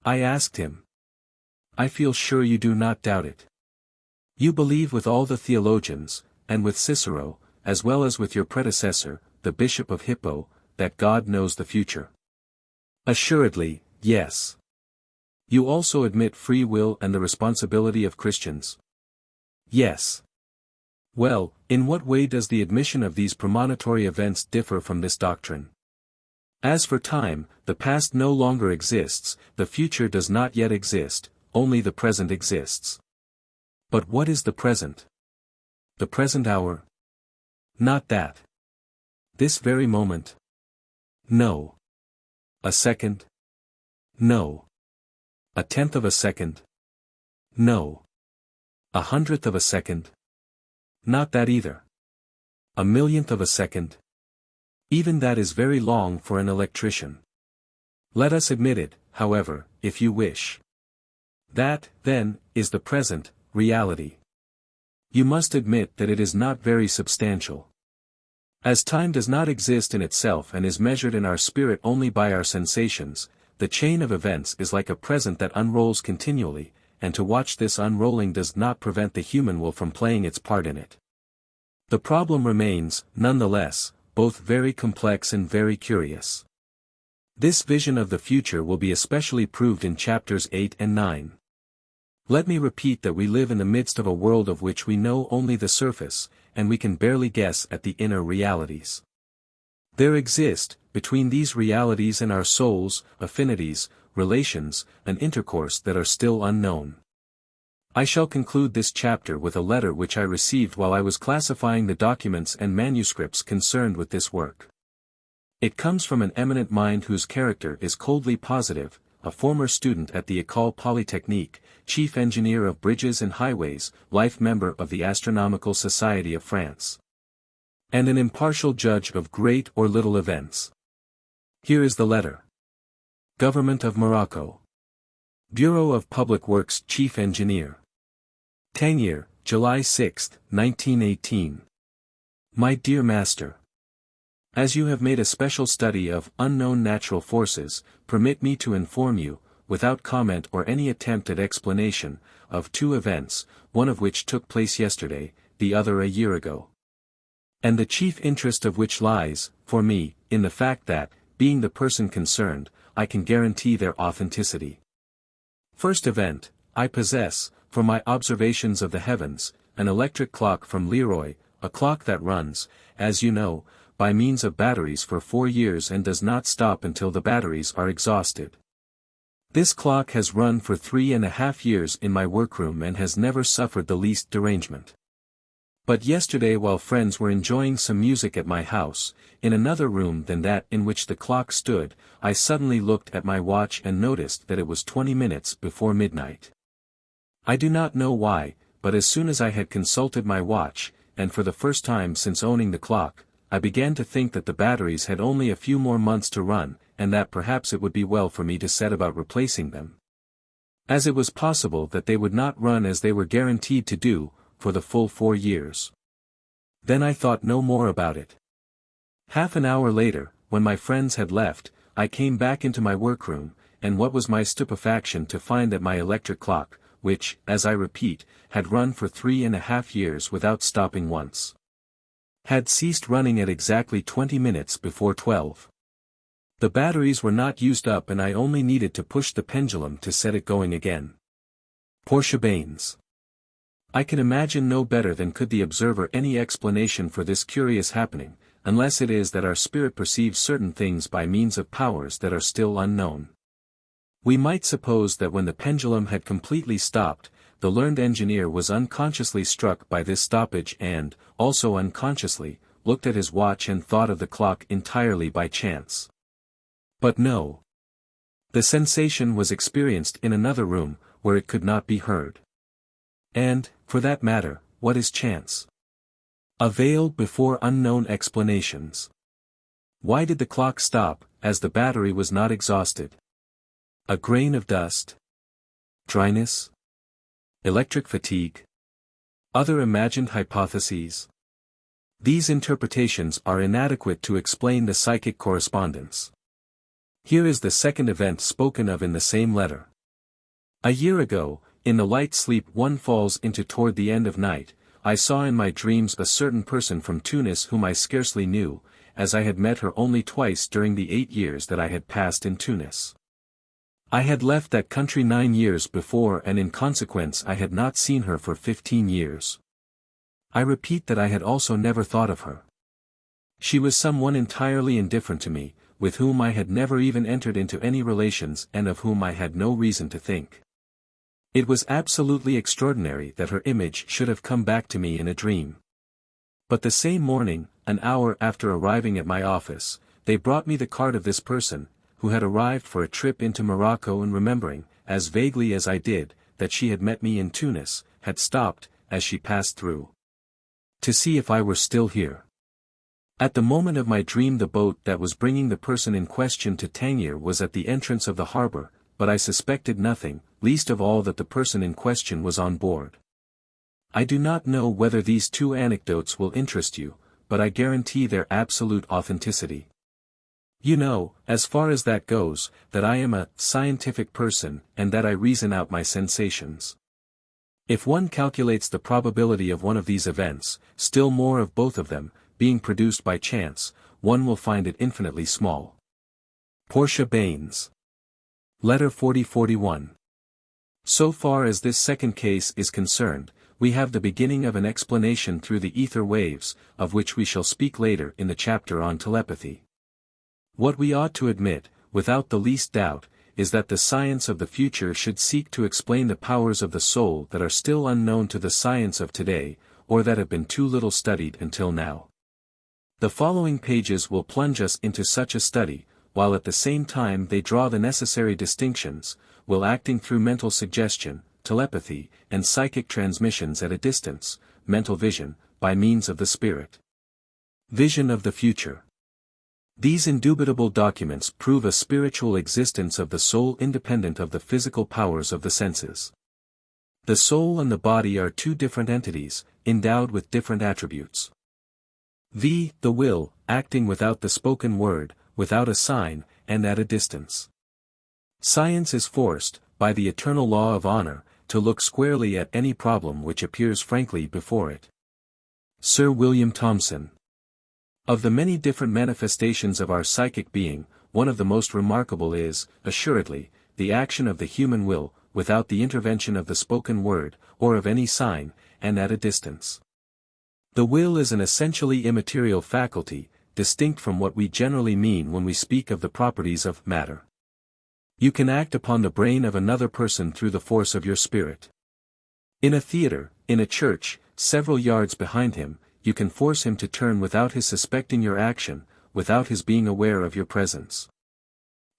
I asked him. I feel sure you do not doubt it. You believe with all the theologians, and with Cicero, as well as with your predecessor, the Bishop of Hippo, that God knows the future. Assuredly, yes. You also admit free will and the responsibility of Christians? Yes. Well, in what way does the admission of these premonitory events differ from this doctrine? As for time, the past no longer exists, the future does not yet exist, only the present exists. But what is the present? The present hour? Not that. This very moment? No. A second? No. A tenth of a second? No. 100th of a second? Not that either. A millionth of a second? Even that is very long for an electrician. Let us admit it, however, if you wish. That, then, is the present reality. You must admit that it is not very substantial. As time does not exist in itself and is measured in our spirit only by our sensations, the chain of events is like a present that unrolls continually, and to watch this unrolling does not prevent the human will from playing its part in it. The problem remains, nonetheless, both very complex and very curious. This vision of the future will be especially proved in chapters 8 and 9. Let me repeat that we live in the midst of a world of which we know only the surface, and we can barely guess at the inner realities. There exist, between these realities and our souls, affinities, relations, and intercourse that are still unknown. I shall conclude this chapter with a letter which I received while I was classifying the documents and manuscripts concerned with this work. It comes from an eminent mind whose character is coldly positive, a former student at the École Polytechnique, chief engineer of bridges and highways, life member of the Astronomical Society of France, and an impartial judge of great or little events. Here is the letter. Government of Morocco. Bureau of Public Works Chief Engineer. Tangier, July 6, 1918. My dear Master. As you have made a special study of unknown natural forces, permit me to inform you, without comment or any attempt at explanation, of two events, one of which took place yesterday, the other a year ago. And the chief interest of which lies, for me, in the fact that, being the person concerned, I can guarantee their authenticity. First event, I possess, for my observations of the heavens, an electric clock from Leroy, a clock that runs, as you know, by means of batteries for 4 years and does not stop until the batteries are exhausted. This clock has run for 3.5 years in my workroom and has never suffered the least derangement. But yesterday, while friends were enjoying some music at my house, in another room than that in which the clock stood, I suddenly looked at my watch and noticed that it was 20 minutes before midnight. I do not know why, but as soon as I had consulted my watch, and for the first time since owning the clock, I began to think that the batteries had only a few more months to run, and that perhaps it would be well for me to set about replacing them, as it was possible that they would not run as they were guaranteed to do, for the full 4 years. Then I thought no more about it. Half an hour later, when my friends had left, I came back into my workroom, and what was my stupefaction to find that my electric clock, which, as I repeat, had run for 3.5 years without stopping once, had ceased running at exactly 20 minutes before 12. The batteries were not used up and I only needed to push the pendulum to set it going again. Portia Baines. I can imagine no better than could the observer any explanation for this curious happening, unless it is that our spirit perceives certain things by means of powers that are still unknown. We might suppose that when the pendulum had completely stopped, the learned engineer was unconsciously struck by this stoppage and, also unconsciously, looked at his watch and thought of the clock entirely by chance. But no. The sensation was experienced in another room, where it could not be heard. And, for that matter, what is chance? A veil before unknown explanations. Why did the clock stop, as the battery was not exhausted? A grain of dust? Dryness? Electric fatigue? Other imagined hypotheses? These interpretations are inadequate to explain the psychic correspondence. Here is the second event spoken of in the same letter. A year ago, in the light sleep one falls into toward the end of night, I saw in my dreams a certain person from Tunis whom I scarcely knew, as I had met her only twice during the 8 years that I had passed in Tunis. I had left that country 9 years before and in consequence I had not seen her for 15 years. I repeat that I had also never thought of her. She was someone entirely indifferent to me, with whom I had never even entered into any relations and of whom I had no reason to think. It was absolutely extraordinary that her image should have come back to me in a dream. But the same morning, an hour after arriving at my office, they brought me the card of this person, who had arrived for a trip into Morocco and remembering, as vaguely as I did, that she had met me in Tunis, had stopped, as she passed through, to see if I were still here. At the moment of my dream the boat that was bringing the person in question to Tangier was at the entrance of the harbor, but I suspected nothing, least of all that the person in question was on board. I do not know whether these two anecdotes will interest you, but I guarantee their absolute authenticity. You know, as far as that goes, that I am a scientific person and that I reason out my sensations. If one calculates the probability of one of these events, still more of both of them, being produced by chance, one will find it infinitely small. Portia Baines. Letter 4041. So far as this second case is concerned, we have the beginning of an explanation through the ether waves, of which we shall speak later in the chapter on telepathy. What we ought to admit, without the least doubt, is that the science of the future should seek to explain the powers of the soul that are still unknown to the science of today, or that have been too little studied until now. The following pages will plunge us into such a study, while at the same time they draw the necessary distinctions, will acting through mental suggestion, telepathy, and psychic transmissions at a distance, mental vision, by means of the spirit. Vision of the future. These indubitable documents prove a spiritual existence of the soul independent of the physical powers of the senses. The soul and the body are two different entities, endowed with different attributes. The will, acting without the spoken word, without a sign, and at a distance. Science is forced, by the eternal law of honor, to look squarely at any problem which appears frankly before it. Sir William Thomson. Of the many different manifestations of our psychic being, one of the most remarkable is, assuredly, the action of the human will, without the intervention of the spoken word, or of any sign, and at a distance. The will is an essentially immaterial faculty, distinct from what we generally mean when we speak of the properties of matter. You can act upon the brain of another person through the force of your spirit. In a theater, in a church, several yards behind him, you can force him to turn without his suspecting your action, without his being aware of your presence.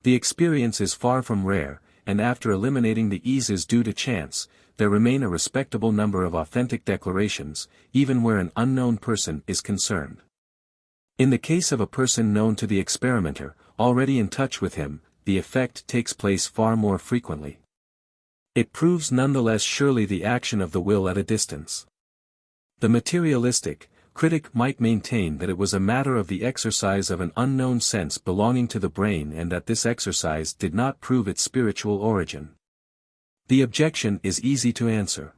The experience is far from rare, and after eliminating the eases due to chance, there remain a respectable number of authentic declarations, even where an unknown person is concerned. In the case of a person known to the experimenter, already in touch with him, the effect takes place far more frequently. It proves nonetheless surely the action of the will at a distance. The materialistic critic might maintain that it was a matter of the exercise of an unknown sense belonging to the brain and that this exercise did not prove its spiritual origin. The objection is easy to answer.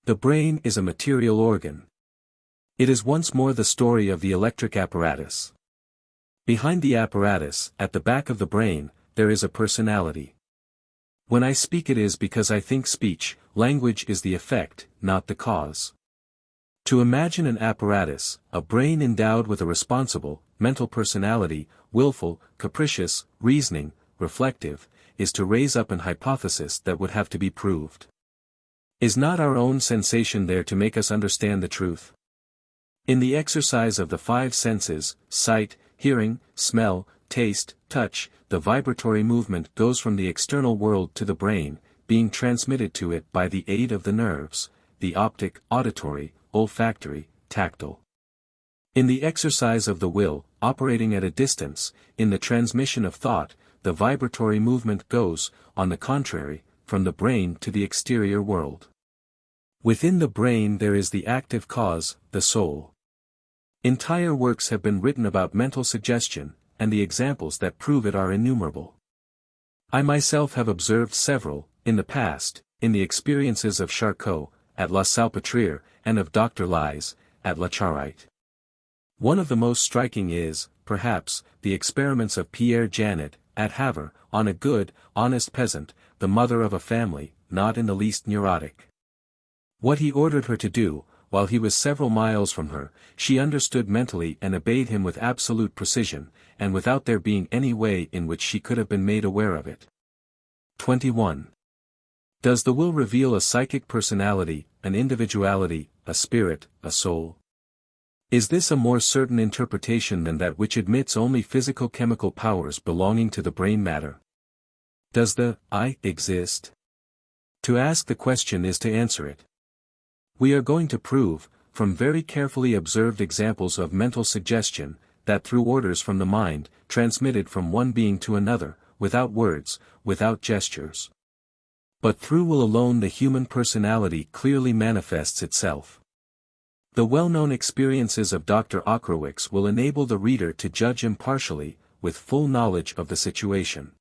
The brain is a material organ. It is once more the story of the electric apparatus. Behind the apparatus, at the back of the brain, there is a personality. When I speak it is because I think speech, language is the effect, not the cause. To imagine an apparatus, a brain endowed with a responsible, mental personality, willful, capricious, reasoning, reflective, is to raise up an hypothesis that would have to be proved. Is not our own sensation there to make us understand the truth? In the exercise of the five senses, sight, hearing, smell, taste, touch, the vibratory movement goes from the external world to the brain, being transmitted to it by the aid of the nerves, the optic, auditory, olfactory, tactile. In the exercise of the will, operating at a distance, in the transmission of thought, the vibratory movement goes, on the contrary, from the brain to the exterior world. Within the brain there is the active cause, the soul. Entire works have been written about mental suggestion, and the examples that prove it are innumerable. I myself have observed several, in the past, in the experiences of Charcot, at La Salpêtrière, and of Dr. Lies, at La Charite. One of the most striking is, perhaps, the experiments of Pierre Janet, at Havre, on a good, honest peasant, the mother of a family, not in the least neurotic. What he ordered her to do, while he was several miles from her, she understood mentally and obeyed him with absolute precision, and without there being any way in which she could have been made aware of it. 21. Does the will reveal a psychic personality, an individuality, a spirit, a soul? Is this a more certain interpretation than that which admits only physical-chemical powers belonging to the brain matter? Does the I exist? To ask the question is to answer it. We are going to prove, from very carefully observed examples of mental suggestion, that through orders from the mind, transmitted from one being to another, without words, without gestures, but through will alone the human personality clearly manifests itself. The well-known experiences of Dr. Ockerowicz will enable the reader to judge impartially, with full knowledge of the situation.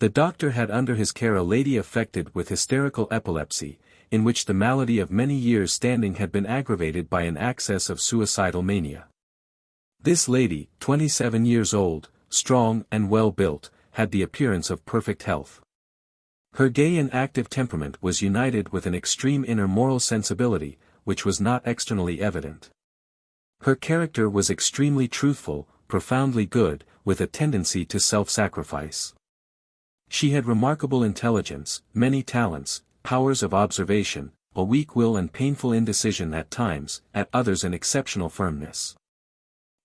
The doctor had under his care a lady affected with hysterical epilepsy, in which the malady of many years' standing had been aggravated by an access of suicidal mania. This lady, 27 years old, strong and well-built, had the appearance of perfect health. Her gay and active temperament was united with an extreme inner moral sensibility, which was not externally evident. Her character was extremely truthful, profoundly good, with a tendency to self-sacrifice. She had remarkable intelligence, many talents, powers of observation, a weak will and painful indecision at times, at others an exceptional firmness.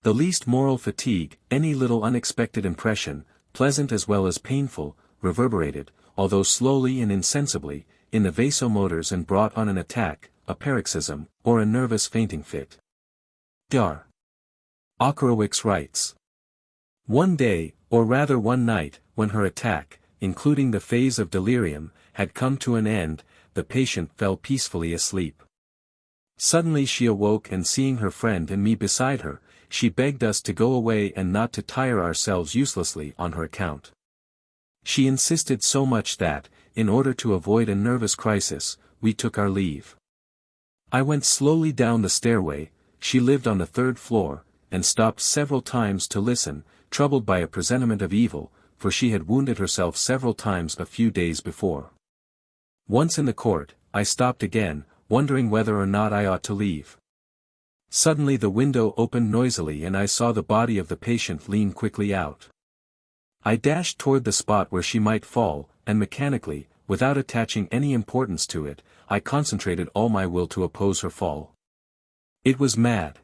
The least moral fatigue, any little unexpected impression, pleasant as well as painful, reverberated, although slowly and insensibly, in the vasomotors and brought on an attack, a paroxysm, or a nervous fainting fit. Dr. Ockerowicz writes. One day, or rather one night, when her attack, including the phase of delirium, had come to an end, the patient fell peacefully asleep. Suddenly she awoke, and seeing her friend and me beside her, she begged us to go away and not to tire ourselves uselessly on her account. She insisted so much that, in order to avoid a nervous crisis, we took our leave. I went slowly down the stairway. She lived on the 3rd floor, and stopped several times to listen, troubled by a presentiment of evil, for she had wounded herself several times a few days before. Once in the court, I stopped again, wondering whether or not I ought to leave. Suddenly the window opened noisily and I saw the body of the patient lean quickly out. I dashed toward the spot where she might fall, and mechanically, without attaching any importance to it, I concentrated all my will to oppose her fall. It was mad.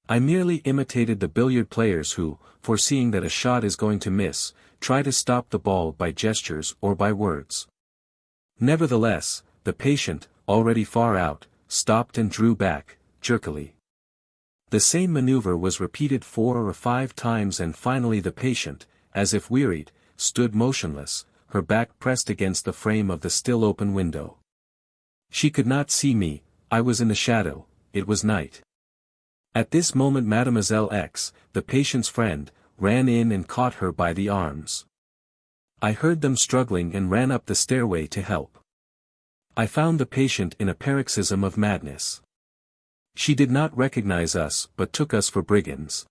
I merely imitated the billiard players who, foreseeing that a shot is going to miss, try to stop the ball by gestures or by words. Nevertheless, the patient, already far out, stopped and drew back, jerkily. The same maneuver was repeated 4 or 5 times, and finally the patient, as if wearied, stood motionless, her back pressed against the frame of the still open window. She could not see me, I was in the shadow, it was night. At this moment Mademoiselle X, the patient's friend, ran in and caught her by the arms. I heard them struggling and ran up the stairway to help. I found the patient in a paroxysm of madness. She did not recognize us but took us for brigands.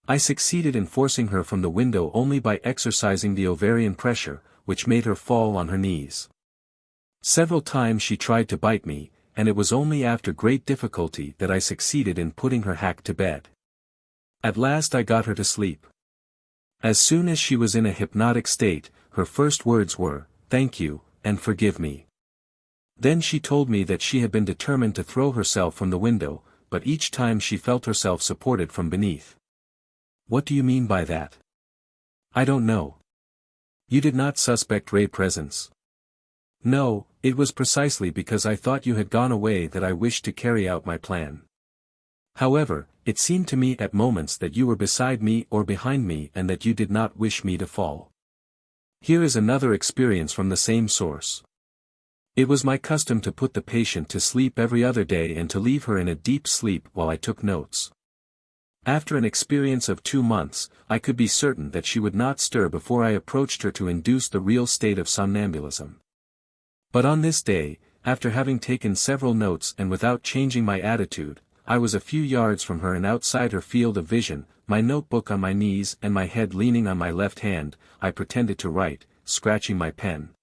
I succeeded in forcing her from the window only by exercising the ovarian pressure, which made her fall on her knees. Several times she tried to bite me, and it was only after great difficulty that I succeeded in putting her hack to bed. At last I got her to sleep. As soon as she was in a hypnotic state, her first words were, "Thank you, and forgive me." Then she told me that she had been determined to throw herself from the window, but each time she felt herself supported from beneath. "What do you mean by that?" "I don't know." "You did not suspect Ray presence?" "No, it was precisely because I thought you had gone away that I wished to carry out my plan. However, it seemed to me at moments that you were beside me or behind me and that you did not wish me to fall. Here is another experience from the same source. It was my custom to put the patient to sleep every other day and to leave her in a deep sleep while I took notes. After an experience of 2 months, I could be certain that she would not stir before I approached her to induce the real state of somnambulism. But on this day, after having taken several notes and without changing my attitude, I was a few yards from her and outside her field of vision, my notebook on my knees and my head leaning on my left hand. I pretended to write, scratching my pen,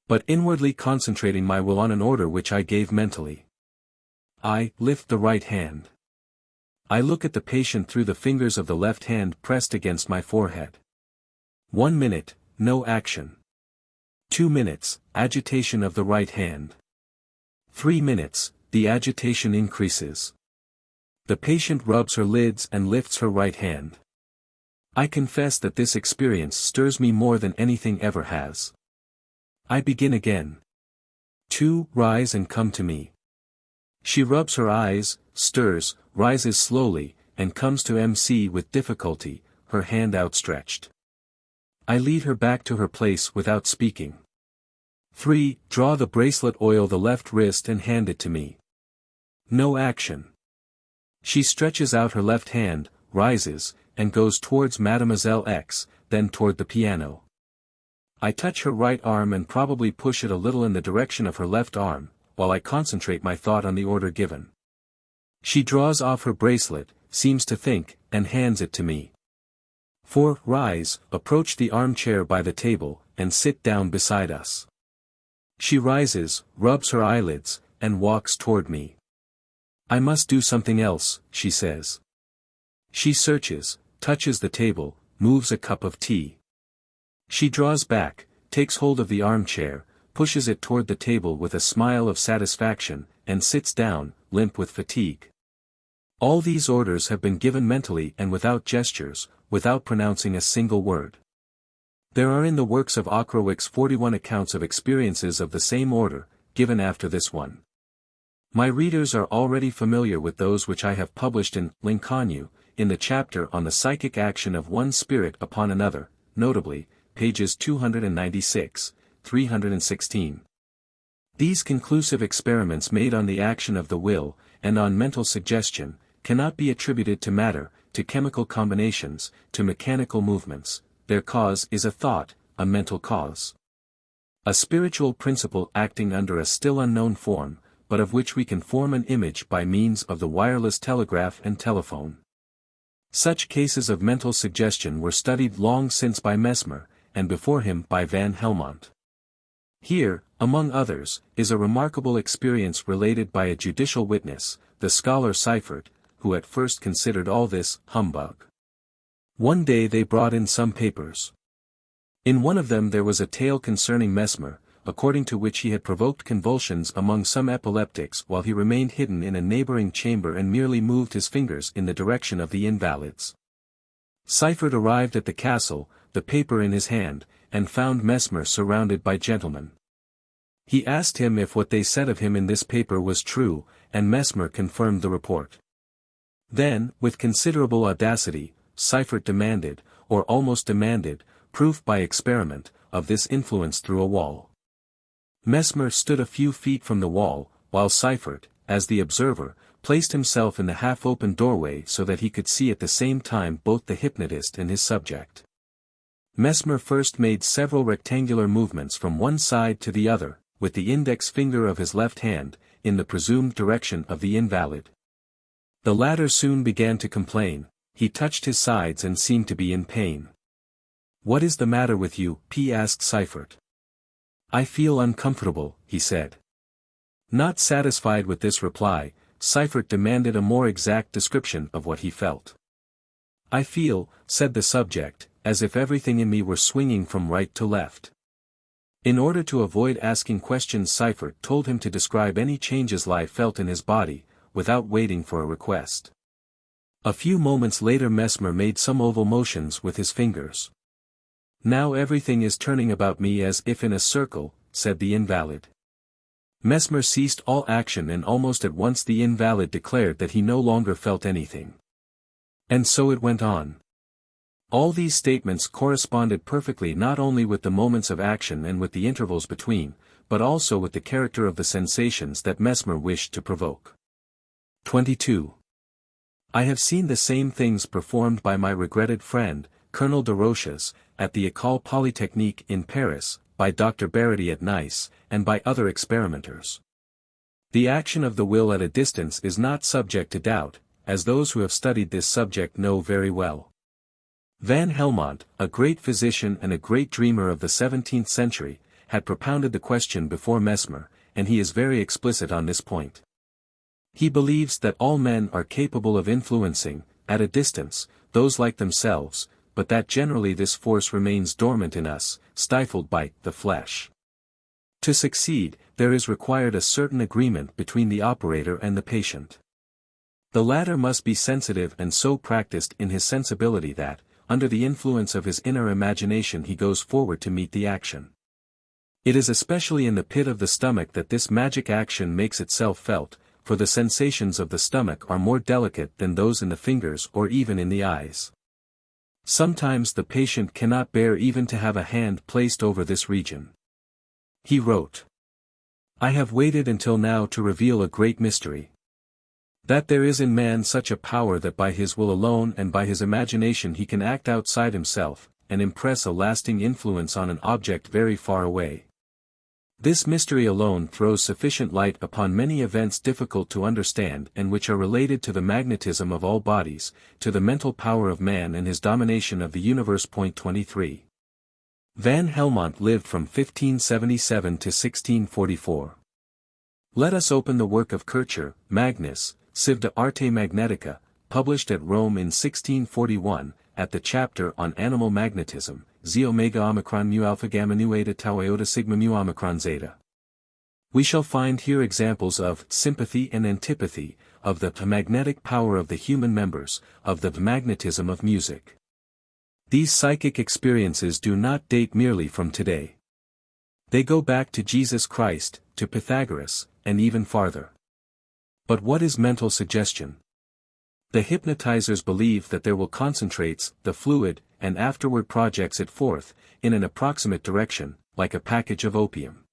but inwardly concentrating my will on an order which I gave mentally. I lift the right hand. I look at the patient through the fingers of the left hand pressed against my forehead. 1 minute, no action. 2 minutes, agitation of the right hand. 3 minutes, the agitation increases. The patient rubs her lids and lifts her right hand. I confess that this experience stirs me more than anything ever has. I begin again. 2, rise and come to me. She rubs her eyes, stirs, rises slowly, and comes to MC with difficulty, her hand outstretched. I lead her back to her place without speaking. 3, draw the bracelet, oil the left wrist and hand it to me. No action. She stretches out her left hand, rises, and goes towards Mademoiselle X, then toward the piano. I touch her right arm and probably push it a little in the direction of her left arm, while I concentrate my thought on the order given. She draws off her bracelet, seems to think, and hands it to me. 4, rise, approach the armchair by the table, and sit down beside us. She rises, rubs her eyelids, and walks toward me. I must do something else, she says. She searches, touches the table, moves a cup of tea. She draws back, takes hold of the armchair, pushes it toward the table with a smile of satisfaction, and sits down, limp with fatigue. All these orders have been given mentally and without gestures, without pronouncing a single word. There are in the works of Ockrowicz 41 accounts of experiences of the same order, given after this one. My readers are already familiar with those which I have published in L'inconnu, in the chapter on the psychic action of one spirit upon another, notably, pages 296, 316. These conclusive experiments made on the action of the will, and on mental suggestion, cannot be attributed to matter, to chemical combinations, to mechanical movements. Their cause is a thought, a mental cause. A spiritual principle acting under a still unknown form, but of which we can form an image by means of the wireless telegraph and telephone. Such cases of mental suggestion were studied long since by Mesmer, and before him by Van Helmont. Here, among others, is a remarkable experience related by a judicial witness, the scholar Seifert, who at first considered all this humbug. One day they brought in some papers. In one of them there was a tale concerning Mesmer, according to which he had provoked convulsions among some epileptics while he remained hidden in a neighboring chamber and merely moved his fingers in the direction of the invalids. Seifert arrived at the castle, the paper in his hand, and found Mesmer surrounded by gentlemen. He asked him if what they said of him in this paper was true, and Mesmer confirmed the report. Then, with considerable audacity, Seifert demanded, or almost demanded, proof by experiment, of this influence through a wall. Mesmer stood a few feet from the wall, while Seifert, as the observer, placed himself in the half-open doorway so that he could see at the same time both the hypnotist and his subject. Mesmer first made several rectangular movements from one side to the other, with the index finger of his left hand, in the presumed direction of the invalid. The latter soon began to complain. He touched his sides and seemed to be in pain. "What is the matter with you?" asked Seifert. "I feel uncomfortable," he said. Not satisfied with this reply, Seifert demanded a more exact description of what he felt. "I feel," said the subject, "as if everything in me were swinging from right to left." In order to avoid asking questions, Seifert told him to describe any changes Lai felt in his body, without waiting for a request. A few moments later Mesmer made some oval motions with his fingers. "Now everything is turning about me as if in a circle," said the invalid. Mesmer ceased all action and almost at once the invalid declared that he no longer felt anything. And so it went on. All these statements corresponded perfectly not only with the moments of action and with the intervals between, but also with the character of the sensations that Mesmer wished to provoke. 22. I have seen the same things performed by my regretted friend, Colonel de Rochas, at the École Polytechnique in Paris, by Dr. Barity at Nice, and by other experimenters. The action of the will at a distance is not subject to doubt, as those who have studied this subject know very well. Van Helmont, a great physician and a great dreamer of the 17th century, had propounded the question before Mesmer, and he is very explicit on this point. He believes that all men are capable of influencing, at a distance, those like themselves, but that generally this force remains dormant in us, stifled by the flesh. To succeed, there is required a certain agreement between the operator and the patient. The latter must be sensitive and so practiced in his sensibility that, under the influence of his inner imagination he goes forward to meet the action. It is especially in the pit of the stomach that this magic action makes itself felt, for the sensations of the stomach are more delicate than those in the fingers or even in the eyes. Sometimes the patient cannot bear even to have a hand placed over this region. He wrote, "I have waited until now to reveal a great mystery. That there is in man such a power that by his will alone and by his imagination he can act outside himself, and impress a lasting influence on an object very far away. This mystery alone throws sufficient light upon many events difficult to understand and which are related to the magnetism of all bodies, to the mental power of man and his domination of the universe. 23. Van Helmont lived from 1577 to 1644. Let us open the work of Kircher, Magnus, Civ de Arte Magnetica, published at Rome in 1641, at the chapter on animal magnetism, Z omega omicron mu alpha gamma nu eta tau iota sigma mu omicron zeta. We shall find here examples of sympathy and antipathy, of the magnetic power of the human members, of the magnetism of music. These psychic experiences do not date merely from today. They go back to Jesus Christ, to Pythagoras, and even farther. But what is mental suggestion? The hypnotizers believe that there will concentrates the fluid and afterward projects it forth, in an approximate direction, like a package of opium.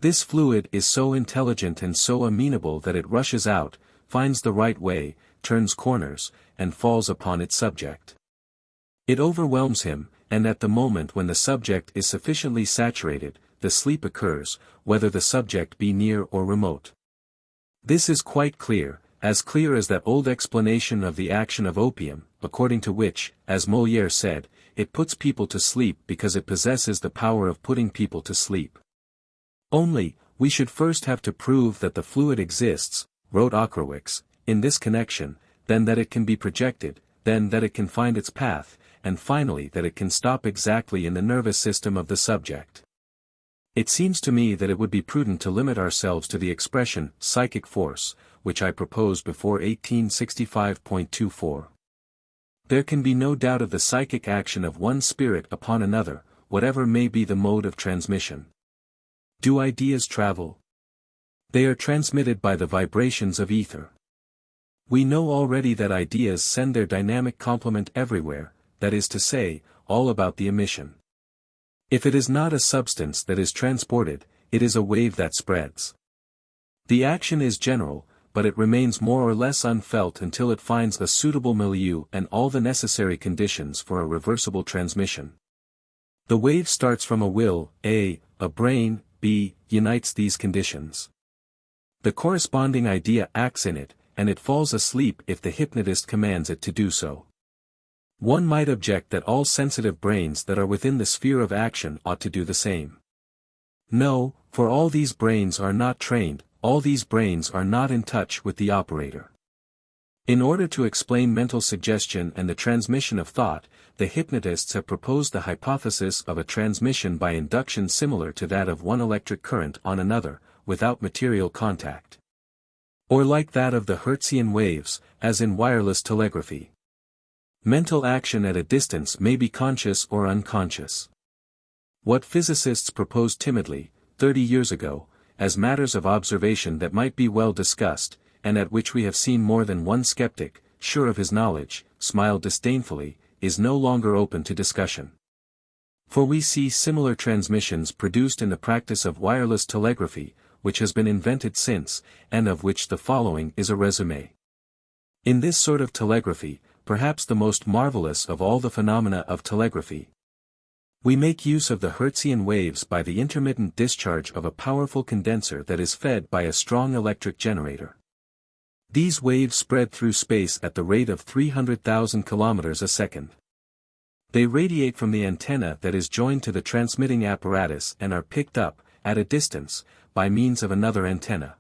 This fluid is so intelligent and so amenable that it rushes out, finds the right way, turns corners, and falls upon its subject. It overwhelms him, and at the moment when the subject is sufficiently saturated, the sleep occurs, whether the subject be near or remote. This is quite clear, as clear as that old explanation of the action of opium, according to which, as Molière said, it puts people to sleep because it possesses the power of putting people to sleep. Only, we should first have to prove that the fluid exists, wrote Ockerwicz, in this connection, then that it can be projected, then that it can find its path, and finally that it can stop exactly in the nervous system of the subject. It seems to me that it would be prudent to limit ourselves to the expression, psychic force, which I proposed before 1865.24. There can be no doubt of the psychic action of one spirit upon another, whatever may be the mode of transmission. Do ideas travel? They are transmitted by the vibrations of ether. We know already that ideas send their dynamic complement everywhere, that is to say, all about the emission. If it is not a substance that is transported, it is a wave that spreads. The action is general, but it remains more or less unfelt until it finds a suitable milieu and all the necessary conditions for a reversible transmission. The wave starts from a will, A, a brain, B, unites these conditions. The corresponding idea acts in it, and it falls asleep if the hypnotist commands it to do so. One might object that all sensitive brains that are within the sphere of action ought to do the same. No, for all these brains are not trained, all these brains are not in touch with the operator. In order to explain mental suggestion and the transmission of thought, the hypnotists have proposed the hypothesis of a transmission by induction similar to that of one electric current on another, without material contact. Or like that of the Hertzian waves, as in wireless telegraphy. Mental action at a distance may be conscious or unconscious. What physicists proposed timidly, 30 years ago, as matters of observation that might be well discussed, and at which we have seen more than one skeptic, sure of his knowledge, smile disdainfully, is no longer open to discussion. For we see similar transmissions produced in the practice of wireless telegraphy, which has been invented since, and of which the following is a résumé. In this sort of telegraphy, perhaps the most marvelous of all the phenomena of telegraphy, we make use of the Hertzian waves by the intermittent discharge of a powerful condenser that is fed by a strong electric generator. These waves spread through space at the rate of 300,000 kilometers a second. They radiate from the antenna that is joined to the transmitting apparatus and are picked up, at a distance, by means of another antenna.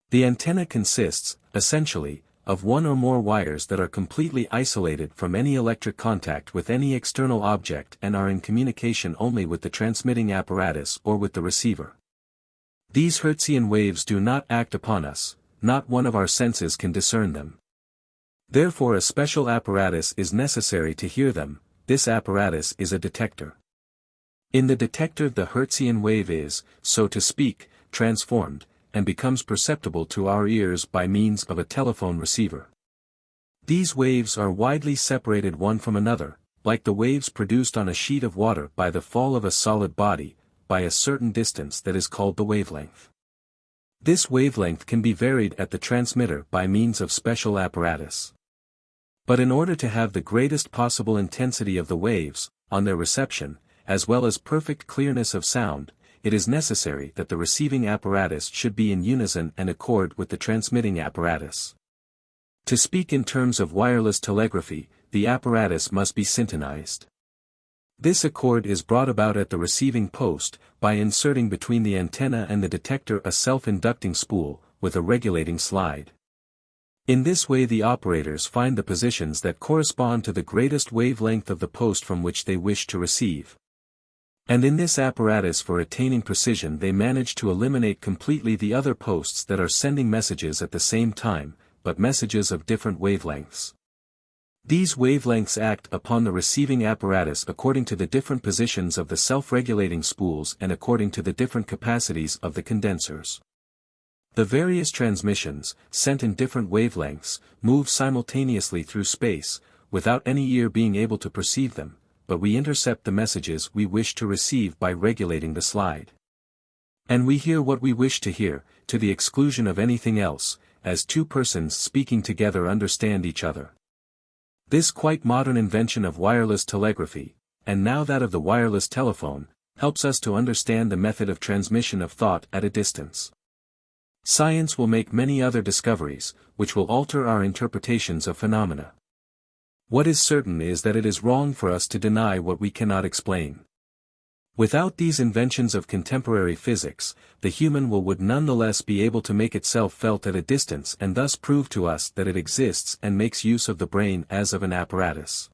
The antenna consists, essentially, of one or more wires that are completely isolated from any electric contact with any external object and are in communication only with the transmitting apparatus or with the receiver. These Hertzian waves do not act upon us, not one of our senses can discern them. Therefore a special apparatus is necessary to hear them. This apparatus is a detector. In the detector the Hertzian wave is, so to speak, transformed, and becomes perceptible to our ears by means of a telephone receiver. These waves are widely separated one from another, like the waves produced on a sheet of water by the fall of a solid body, by a certain distance that is called the wavelength. This wavelength can be varied at the transmitter by means of special apparatus. But in order to have the greatest possible intensity of the waves, on their reception, as well as perfect clearness of sound, it is necessary that the receiving apparatus should be in unison and accord with the transmitting apparatus. To speak in terms of wireless telegraphy, the apparatus must be syntonized. This accord is brought about at the receiving post, by inserting between the antenna and the detector a self-inducting spool, with a regulating slide. In this way the operators find the positions that correspond to the greatest wavelength of the post from which they wish to receive. And in this apparatus for attaining precision they manage to eliminate completely the other posts that are sending messages at the same time, but messages of different wavelengths. These wavelengths act upon the receiving apparatus according to the different positions of the self-regulating spools and according to the different capacities of the condensers. The various transmissions, sent in different wavelengths, move simultaneously through space, without any ear being able to perceive them, but we intercept the messages we wish to receive by regulating the slide. And we hear what we wish to hear, to the exclusion of anything else, as two persons speaking together understand each other. This quite modern invention of wireless telegraphy, and now that of the wireless telephone, helps us to understand the method of transmission of thought at a distance. Science will make many other discoveries, which will alter our interpretations of phenomena. What is certain is that it is wrong for us to deny what we cannot explain. Without these inventions of contemporary physics, the human will would nonetheless be able to make itself felt at a distance and thus prove to us that it exists and makes use of the brain as of an apparatus.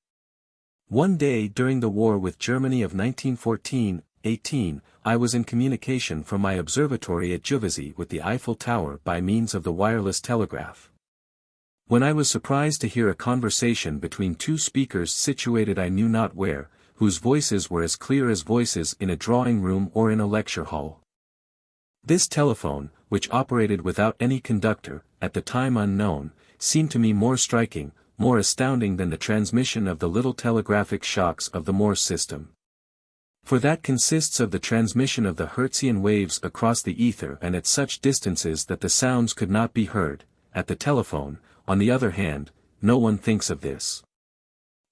One day during the war with Germany of 1914-18, I was in communication from my observatory at Juvisy with the Eiffel Tower by means of the wireless telegraph. When I was surprised to hear a conversation between two speakers situated I knew not where, whose voices were as clear as voices in a drawing room or in a lecture hall. This telephone, which operated without any conductor, at the time unknown, seemed to me more striking, more astounding than the transmission of the little telegraphic shocks of the Morse system. For that consists of the transmission of the Hertzian waves across the ether and at such distances that the sounds could not be heard. At the telephone, on the other hand, no one thinks of this.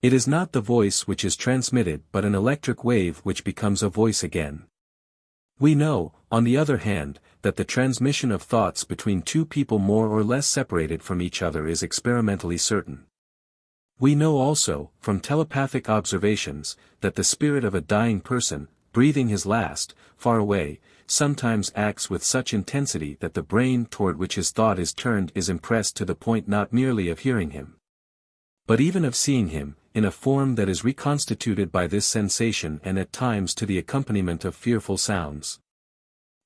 It is not the voice which is transmitted but an electric wave which becomes a voice again. We know, on the other hand, that the transmission of thoughts between two people more or less separated from each other is experimentally certain. We know also, from telepathic observations, that the spirit of a dying person, breathing his last, far away, sometimes acts with such intensity that the brain toward which his thought is turned is impressed to the point not merely of hearing him, but even of seeing him, in a form that is reconstituted by this sensation and at times to the accompaniment of fearful sounds.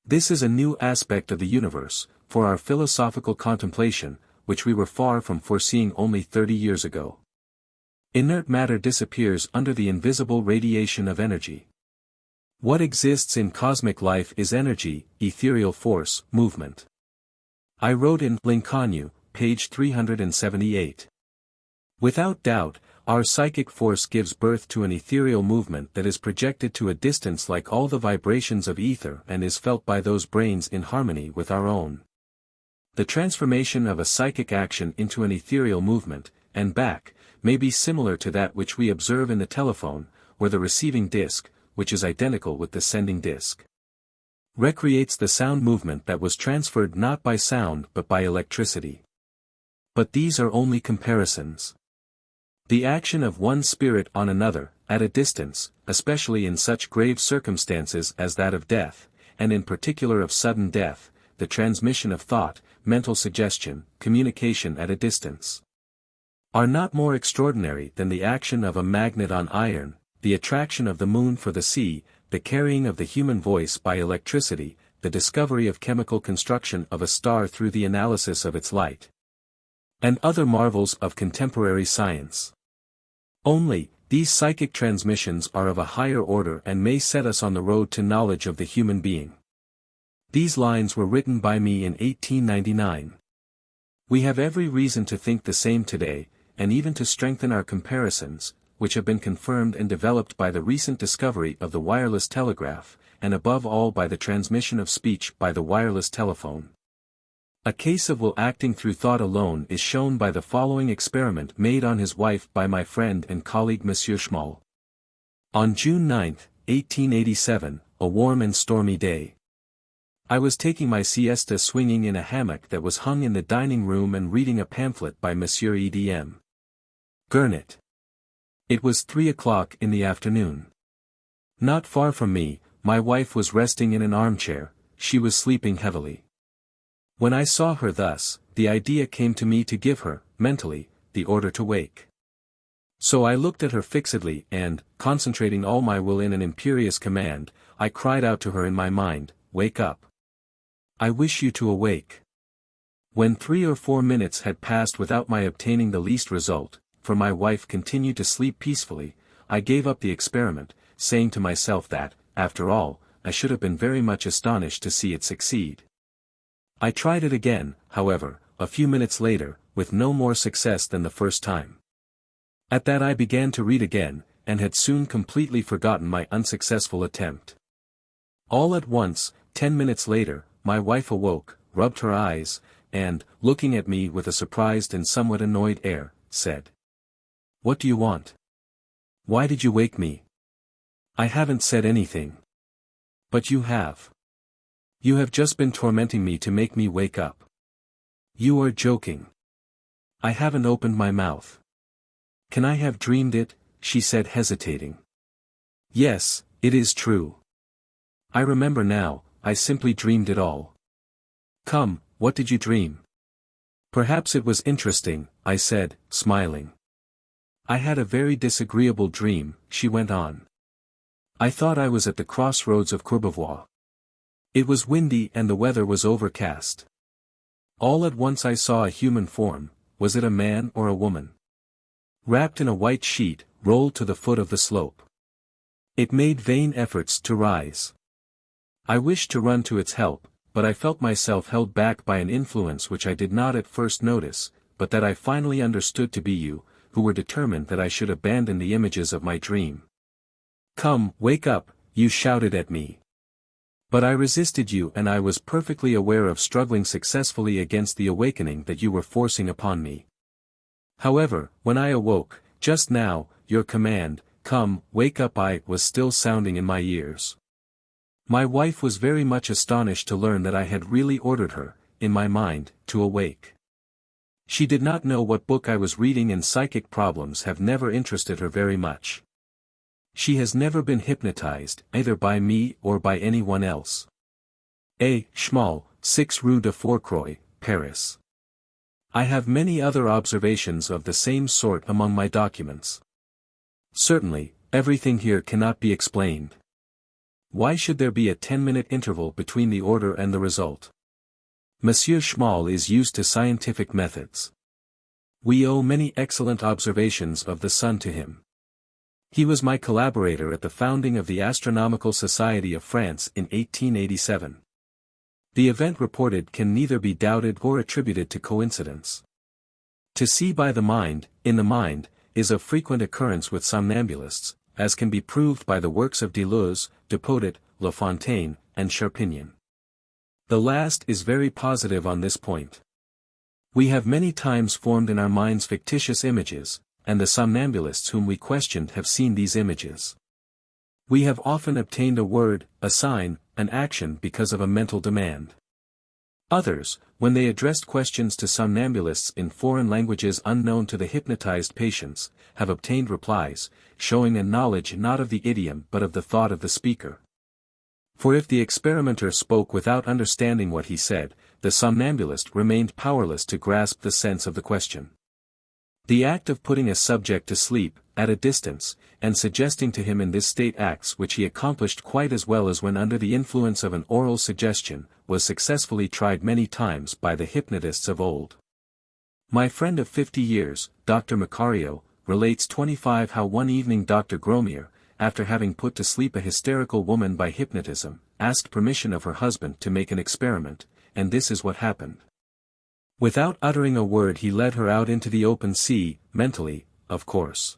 This is a new aspect of the universe, for our philosophical contemplation, which we were far from foreseeing only 30 years ago. Inert matter disappears under the invisible radiation of energy. What exists in cosmic life is energy, ethereal force, movement. I wrote in Lincoln, page 378. Without doubt, our psychic force gives birth to an ethereal movement that is projected to a distance like all the vibrations of ether and is felt by those brains in harmony with our own. The transformation of a psychic action into an ethereal movement, and back, may be similar to that which we observe in the telephone, where the receiving disc, which is identical with the sending disc, recreates the sound movement that was transferred not by sound but by electricity. But these are only comparisons. The action of one spirit on another, at a distance, especially in such grave circumstances as that of death, and in particular of sudden death, the transmission of thought, mental suggestion, communication at a distance, are not more extraordinary than the action of a magnet on iron, the attraction of the moon for the sea, the carrying of the human voice by electricity, the discovery of chemical construction of a star through the analysis of its light, and other marvels of contemporary science. Only, these psychic transmissions are of a higher order and may set us on the road to knowledge of the human being. These lines were written by me in 1899. We have every reason to think the same today, and even to strengthen our comparisons, which have been confirmed and developed by the recent discovery of the wireless telegraph, and above all by the transmission of speech by the wireless telephone. A case of will acting through thought alone is shown by the following experiment made on his wife by my friend and colleague Monsieur Schmall. On June 9, 1887, a warm and stormy day, I was taking my siesta swinging in a hammock that was hung in the dining room and reading a pamphlet by Monsieur E.D.M. Gurnett. It was 3 o'clock in the afternoon. Not far from me, my wife was resting in an armchair. She was sleeping heavily. When I saw her thus, the idea came to me to give her, mentally, the order to wake. So I looked at her fixedly and, concentrating all my will in an imperious command, I cried out to her in my mind, "Wake up! I wish you to awake." When 3 or 4 minutes had passed without my obtaining the least result, for my wife continued to sleep peacefully, I gave up the experiment, saying to myself that, after all, I should have been very much astonished to see it succeed. I tried it again, however, a few minutes later, with no more success than the first time. At that I began to read again, and had soon completely forgotten my unsuccessful attempt. All at once, 10 minutes later, my wife awoke, rubbed her eyes, and, looking at me with a surprised and somewhat annoyed air, said, "What do you want? Why did you wake me?" "I haven't said anything." "But you have. You have just been tormenting me to make me wake up." "You are joking." "I haven't opened my mouth." "Can I have dreamed it?" she said hesitating. "Yes, it is true. I remember now, I simply dreamed it all." "Come, what did you dream?" "Perhaps it was interesting," I said, smiling. "I had a very disagreeable dream," she went on. "I thought I was at the crossroads of Courbevoie. It was windy and the weather was overcast. All at once I saw a human form, was it a man or a woman? Wrapped in a white sheet, rolled to the foot of the slope. It made vain efforts to rise. I wished to run to its help, but I felt myself held back by an influence which I did not at first notice, but that I finally understood to be you, who were determined that I should abandon the images of my dream. "Come, wake up," you shouted at me. But I resisted you, and I was perfectly aware of struggling successfully against the awakening that you were forcing upon me. However, when I awoke, just now, your command, "Come, wake up," was still sounding in my ears. My wife was very much astonished to learn that I had really ordered her, in my mind, to awake. She did not know what book I was reading, and psychic problems have never interested her very much. She has never been hypnotized, either by me or by anyone else. A. Schmal, 6 Rue de Fourcroy, Paris. I have many other observations of the same sort among my documents. Certainly, everything here cannot be explained. Why should there be a 10-minute interval between the order and the result? Monsieur Schmal is used to scientific methods. We owe many excellent observations of the sun to him. He was my collaborator at the founding of the Astronomical Society of France in 1887. The event reported can neither be doubted or attributed to coincidence. To see by the mind, in the mind, is of frequent occurrence with somnambulists, as can be proved by the works of Deleuze, Dupotet, La Fontaine, and Charpignon. The last is very positive on this point. We have many times formed in our minds fictitious images, and the somnambulists whom we questioned have seen these images. We have often obtained a word, a sign, an action because of a mental demand. Others, when they addressed questions to somnambulists in foreign languages unknown to the hypnotized patients, have obtained replies, showing a knowledge not of the idiom but of the thought of the speaker. For if the experimenter spoke without understanding what he said, the somnambulist remained powerless to grasp the sense of the question. The act of putting a subject to sleep, at a distance, and suggesting to him in this state acts which he accomplished quite as well as when under the influence of an oral suggestion, was successfully tried many times by the hypnotists of old. My friend of 50 years, Dr. Macario, relates 25 how one evening Dr. Gromier, after having put to sleep a hysterical woman by hypnotism, asked permission of her husband to make an experiment, and this is what happened. Without uttering a word he led her out into the open sea, mentally, of course.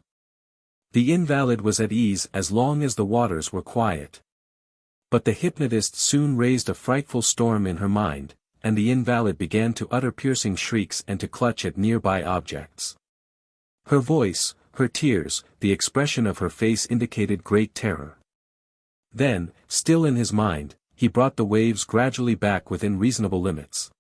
The invalid was at ease as long as the waters were quiet. But the hypnotist soon raised a frightful storm in her mind, and the invalid began to utter piercing shrieks and to clutch at nearby objects. Her voice, her tears, the expression of her face indicated great terror. Then, still in his mind, he brought the waves gradually back within reasonable limits.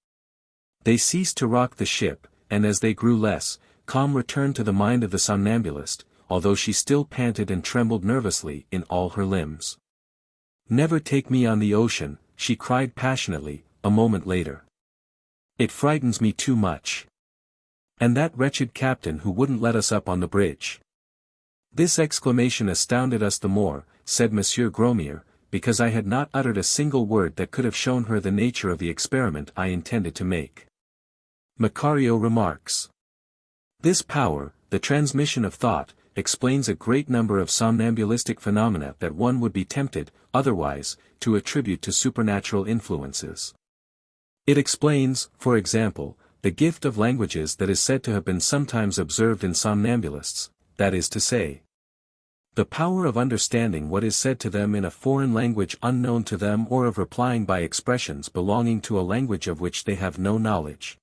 They ceased to rock the ship, and as they grew less, calm returned to the mind of the somnambulist, although she still panted and trembled nervously in all her limbs. "Never take me on the ocean," she cried passionately, a moment later. "It frightens me too much. And that wretched captain who wouldn't let us up on the bridge." This exclamation astounded us the more, said Monsieur Gromier, because I had not uttered a single word that could have shown her the nature of the experiment I intended to make. Macario remarks. This power, the transmission of thought, explains a great number of somnambulistic phenomena that one would be tempted, otherwise, to attribute to supernatural influences. It explains, for example, the gift of languages that is said to have been sometimes observed in somnambulists, that is to say, the power of understanding what is said to them in a foreign language unknown to them, or of replying by expressions belonging to a language of which they have no knowledge.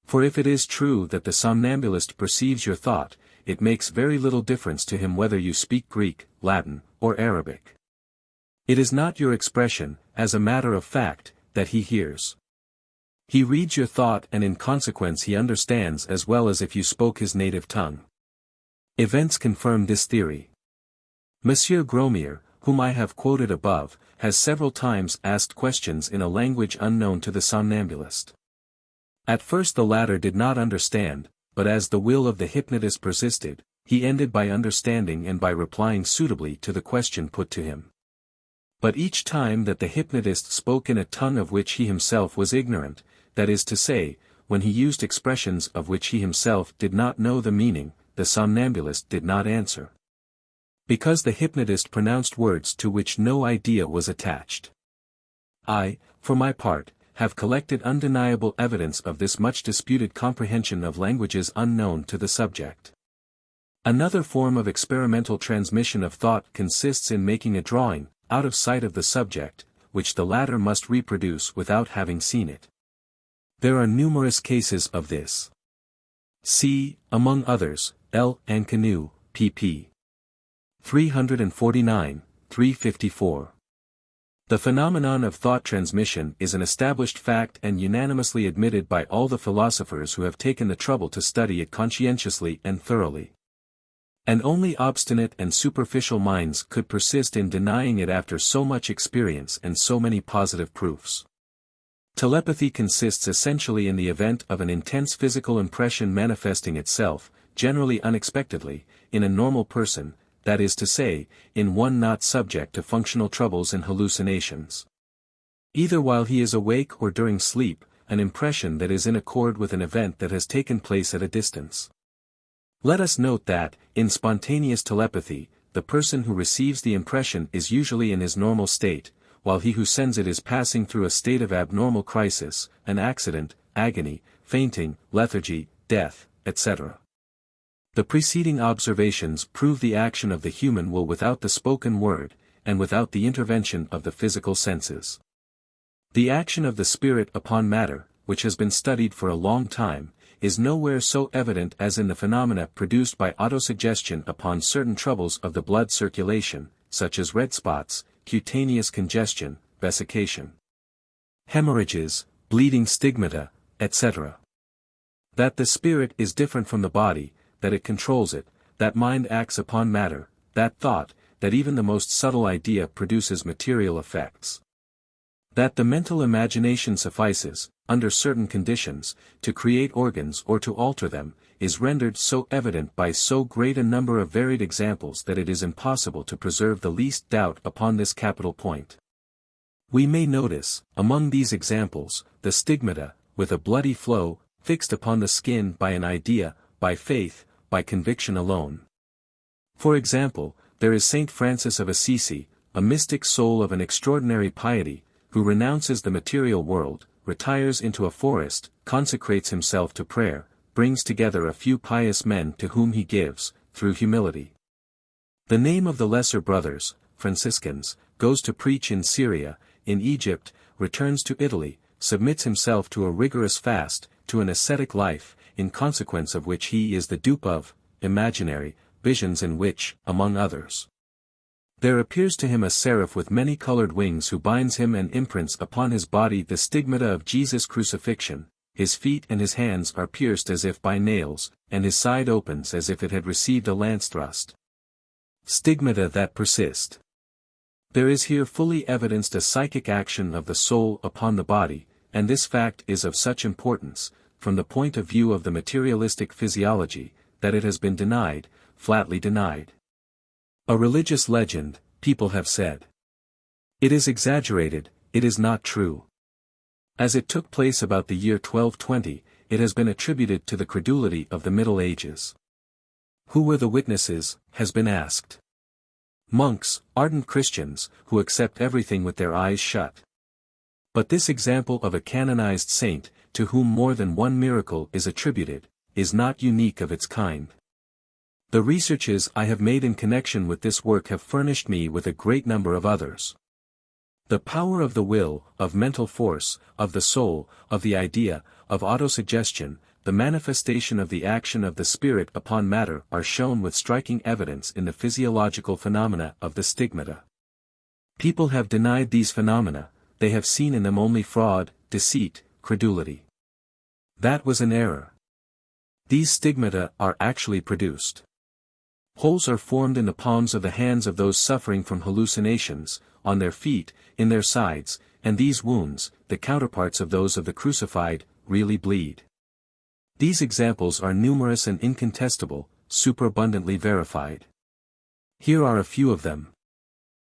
For if it is true that the somnambulist perceives your thought, it makes very little difference to him whether you speak Greek, Latin, or Arabic. It is not your expression, as a matter of fact, that he hears. He reads your thought, and in consequence he understands as well as if you spoke his native tongue. Events confirm this theory. Monsieur Gromier, whom I have quoted above, has several times asked questions in a language unknown to the somnambulist. At first the latter did not understand, but as the will of the hypnotist persisted, he ended by understanding and by replying suitably to the question put to him. But each time that the hypnotist spoke in a tongue of which he himself was ignorant, that is to say, when he used expressions of which he himself did not know the meaning, the somnambulist did not answer. Because the hypnotist pronounced words to which no idea was attached. I, for my part, have collected undeniable evidence of this much disputed comprehension of languages unknown to the subject. Another form of experimental transmission of thought consists in making a drawing, out of sight of the subject, which the latter must reproduce without having seen it. There are numerous cases of this. See, among others, L. Ancanu, pp. 349, 354. The phenomenon of thought transmission is an established fact and unanimously admitted by all the philosophers who have taken the trouble to study it conscientiously and thoroughly. And only obstinate and superficial minds could persist in denying it after so much experience and so many positive proofs. Telepathy consists essentially in the event of an intense physical impression manifesting itself, generally unexpectedly, in a normal person, that is to say, in one not subject to functional troubles and hallucinations. Either while he is awake or during sleep, an impression that is in accord with an event that has taken place at a distance. Let us note that, in spontaneous telepathy, the person who receives the impression is usually in his normal state, while he who sends it is passing through a state of abnormal crisis, an accident, agony, fainting, lethargy, death, etc. The preceding observations prove the action of the human will without the spoken word, and without the intervention of the physical senses. The action of the spirit upon matter, which has been studied for a long time, is nowhere so evident as in the phenomena produced by autosuggestion upon certain troubles of the blood circulation, such as red spots, cutaneous congestion, vesiccation, hemorrhages, bleeding stigmata, etc. That the spirit is different from the body, that it controls it, that mind acts upon matter, that thought, that even the most subtle idea produces material effects. That the mental imagination suffices, under certain conditions, to create organs or to alter them, is rendered so evident by so great a number of varied examples that it is impossible to preserve the least doubt upon this capital point. We may notice, among these examples, the stigmata, with a bloody flow, fixed upon the skin by an idea, by faith, by conviction alone. For example, there is Saint Francis of Assisi, a mystic soul of an extraordinary piety, who renounces the material world, retires into a forest, consecrates himself to prayer, brings together a few pious men to whom he gives, through humility, the name of the Lesser Brothers, Franciscans, goes to preach in Syria, in Egypt, returns to Italy, submits himself to a rigorous fast, to an ascetic life, in consequence of which he is the dupe of imaginary visions in which, among others, there appears to him a seraph with many colored wings who binds him and imprints upon his body the stigmata of Jesus' crucifixion. His feet and his hands are pierced as if by nails, and his side opens as if it had received a lance thrust. Stigmata that persist. There is here fully evidenced a psychic action of the soul upon the body, and this fact is of such importance, from the point of view of the materialistic physiology, that it has been denied, flatly denied. A religious legend, people have said. It is exaggerated, it is not true. As it took place about the year 1220, it has been attributed to the credulity of the Middle Ages. Who were the witnesses, has been asked. Monks, ardent Christians, who accept everything with their eyes shut. But this example of a canonized saint, to whom more than one miracle is attributed, is not unique of its kind. The researches I have made in connection with this work have furnished me with a great number of others. The power of the will, of mental force, of the soul, of the idea, of autosuggestion, the manifestation of the action of the spirit upon matter are shown with striking evidence in the physiological phenomena of the stigmata. People have denied these phenomena, they have seen in them only fraud, deceit, credulity. That was an error. These stigmata are actually produced. Holes are formed in the palms of the hands of those suffering from hallucinations, on their feet, in their sides, and these wounds, the counterparts of those of the crucified, really bleed. These examples are numerous and incontestable, superabundantly verified. Here are a few of them.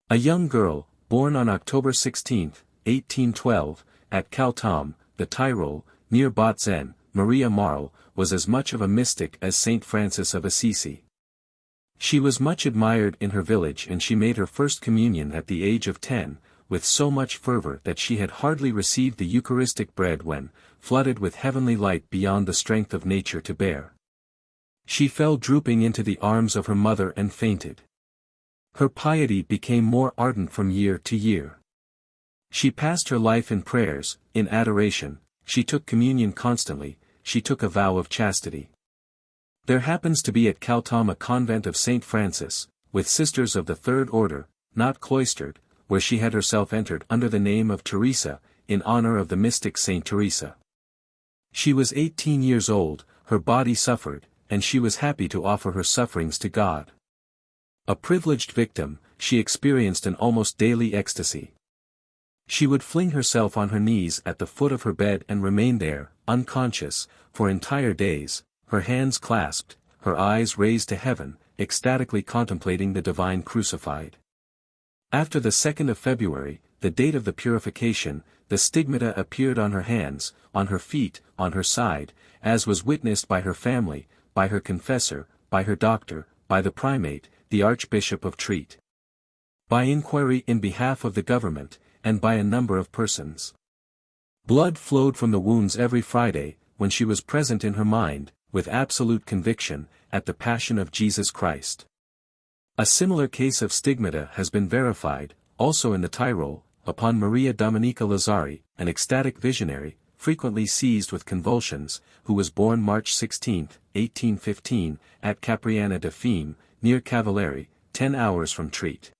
A young girl, born on October 16, 1812, at Kaltam, the Tyrol, near Botzen, Maria Marl, was as much of a mystic as Saint Francis of Assisi. She was much admired in her village and she made her first communion at the age of 10, with so much fervor that she had hardly received the Eucharistic bread when, flooded with heavenly light beyond the strength of nature to bear, she fell drooping into the arms of her mother and fainted. Her piety became more ardent from year to year. She passed her life in prayers, in adoration, she took communion constantly, she took a vow of chastity. There happens to be at Kaltam a convent of St. Francis, with sisters of the third order, not cloistered, where she had herself entered under the name of Teresa, in honor of the mystic Saint Teresa. She was 18 years old, her body suffered, and she was happy to offer her sufferings to God. A privileged victim, she experienced an almost daily ecstasy. She would fling herself on her knees at the foot of her bed and remain there, unconscious, for entire days, her hands clasped, her eyes raised to heaven, ecstatically contemplating the divine crucified. After the 2nd of February, the date of the purification, the stigmata appeared on her hands, on her feet, on her side, as was witnessed by her family, by her confessor, by her doctor, by the primate, the Archbishop of Treat, by inquiry in behalf of the government, and by a number of persons. Blood flowed from the wounds every Friday, when she was present in her mind, with absolute conviction, at the Passion of Jesus Christ. A similar case of stigmata has been verified, also in the Tyrol, upon Maria Domenica Lazzari, an ecstatic visionary, frequently seized with convulsions, who was born March 16, 1815, at Capriana de Feme, near Cavalieri, 10 hours from Treat.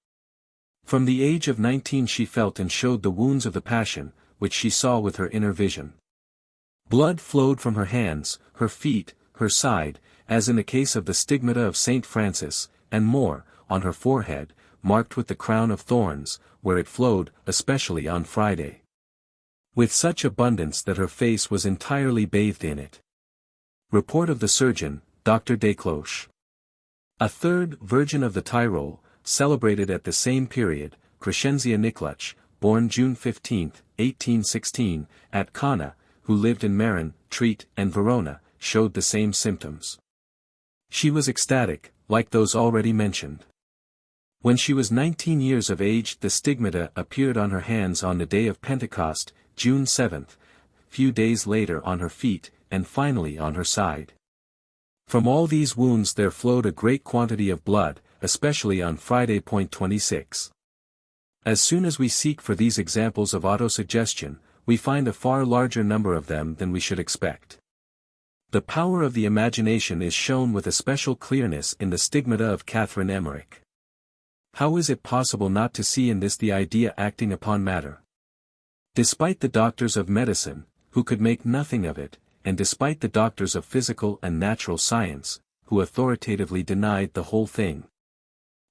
From the age of 19 she felt and showed the wounds of the Passion, which she saw with her inner vision. Blood flowed from her hands, her feet, her side, as in the case of the stigmata of Saint Francis, and more, on her forehead, marked with the crown of thorns, where it flowed, especially on Friday, with such abundance that her face was entirely bathed in it. Report of the surgeon, Dr. Descloches. A third Virgin of the Tyrol, celebrated at the same period, Crescenzia Nicolac, born June 15, 1816, at Cana, who lived in Marin, Treat, and Verona, showed the same symptoms. She was ecstatic, like those already mentioned. When she was 19 years of age, the stigmata appeared on her hands on the day of Pentecost, June 7, few days later on her feet, and finally on her side. From all these wounds there flowed a great quantity of blood, especially on Friday. 26. As soon as we seek for these examples of autosuggestion, we find a far larger number of them than we should expect. The power of the imagination is shown with especial clearness in the stigmata of Catherine Emmerich. How is it possible not to see in this the idea acting upon matter? Despite the doctors of medicine, who could make nothing of it, and despite the doctors of physical and natural science, who authoritatively denied the whole thing,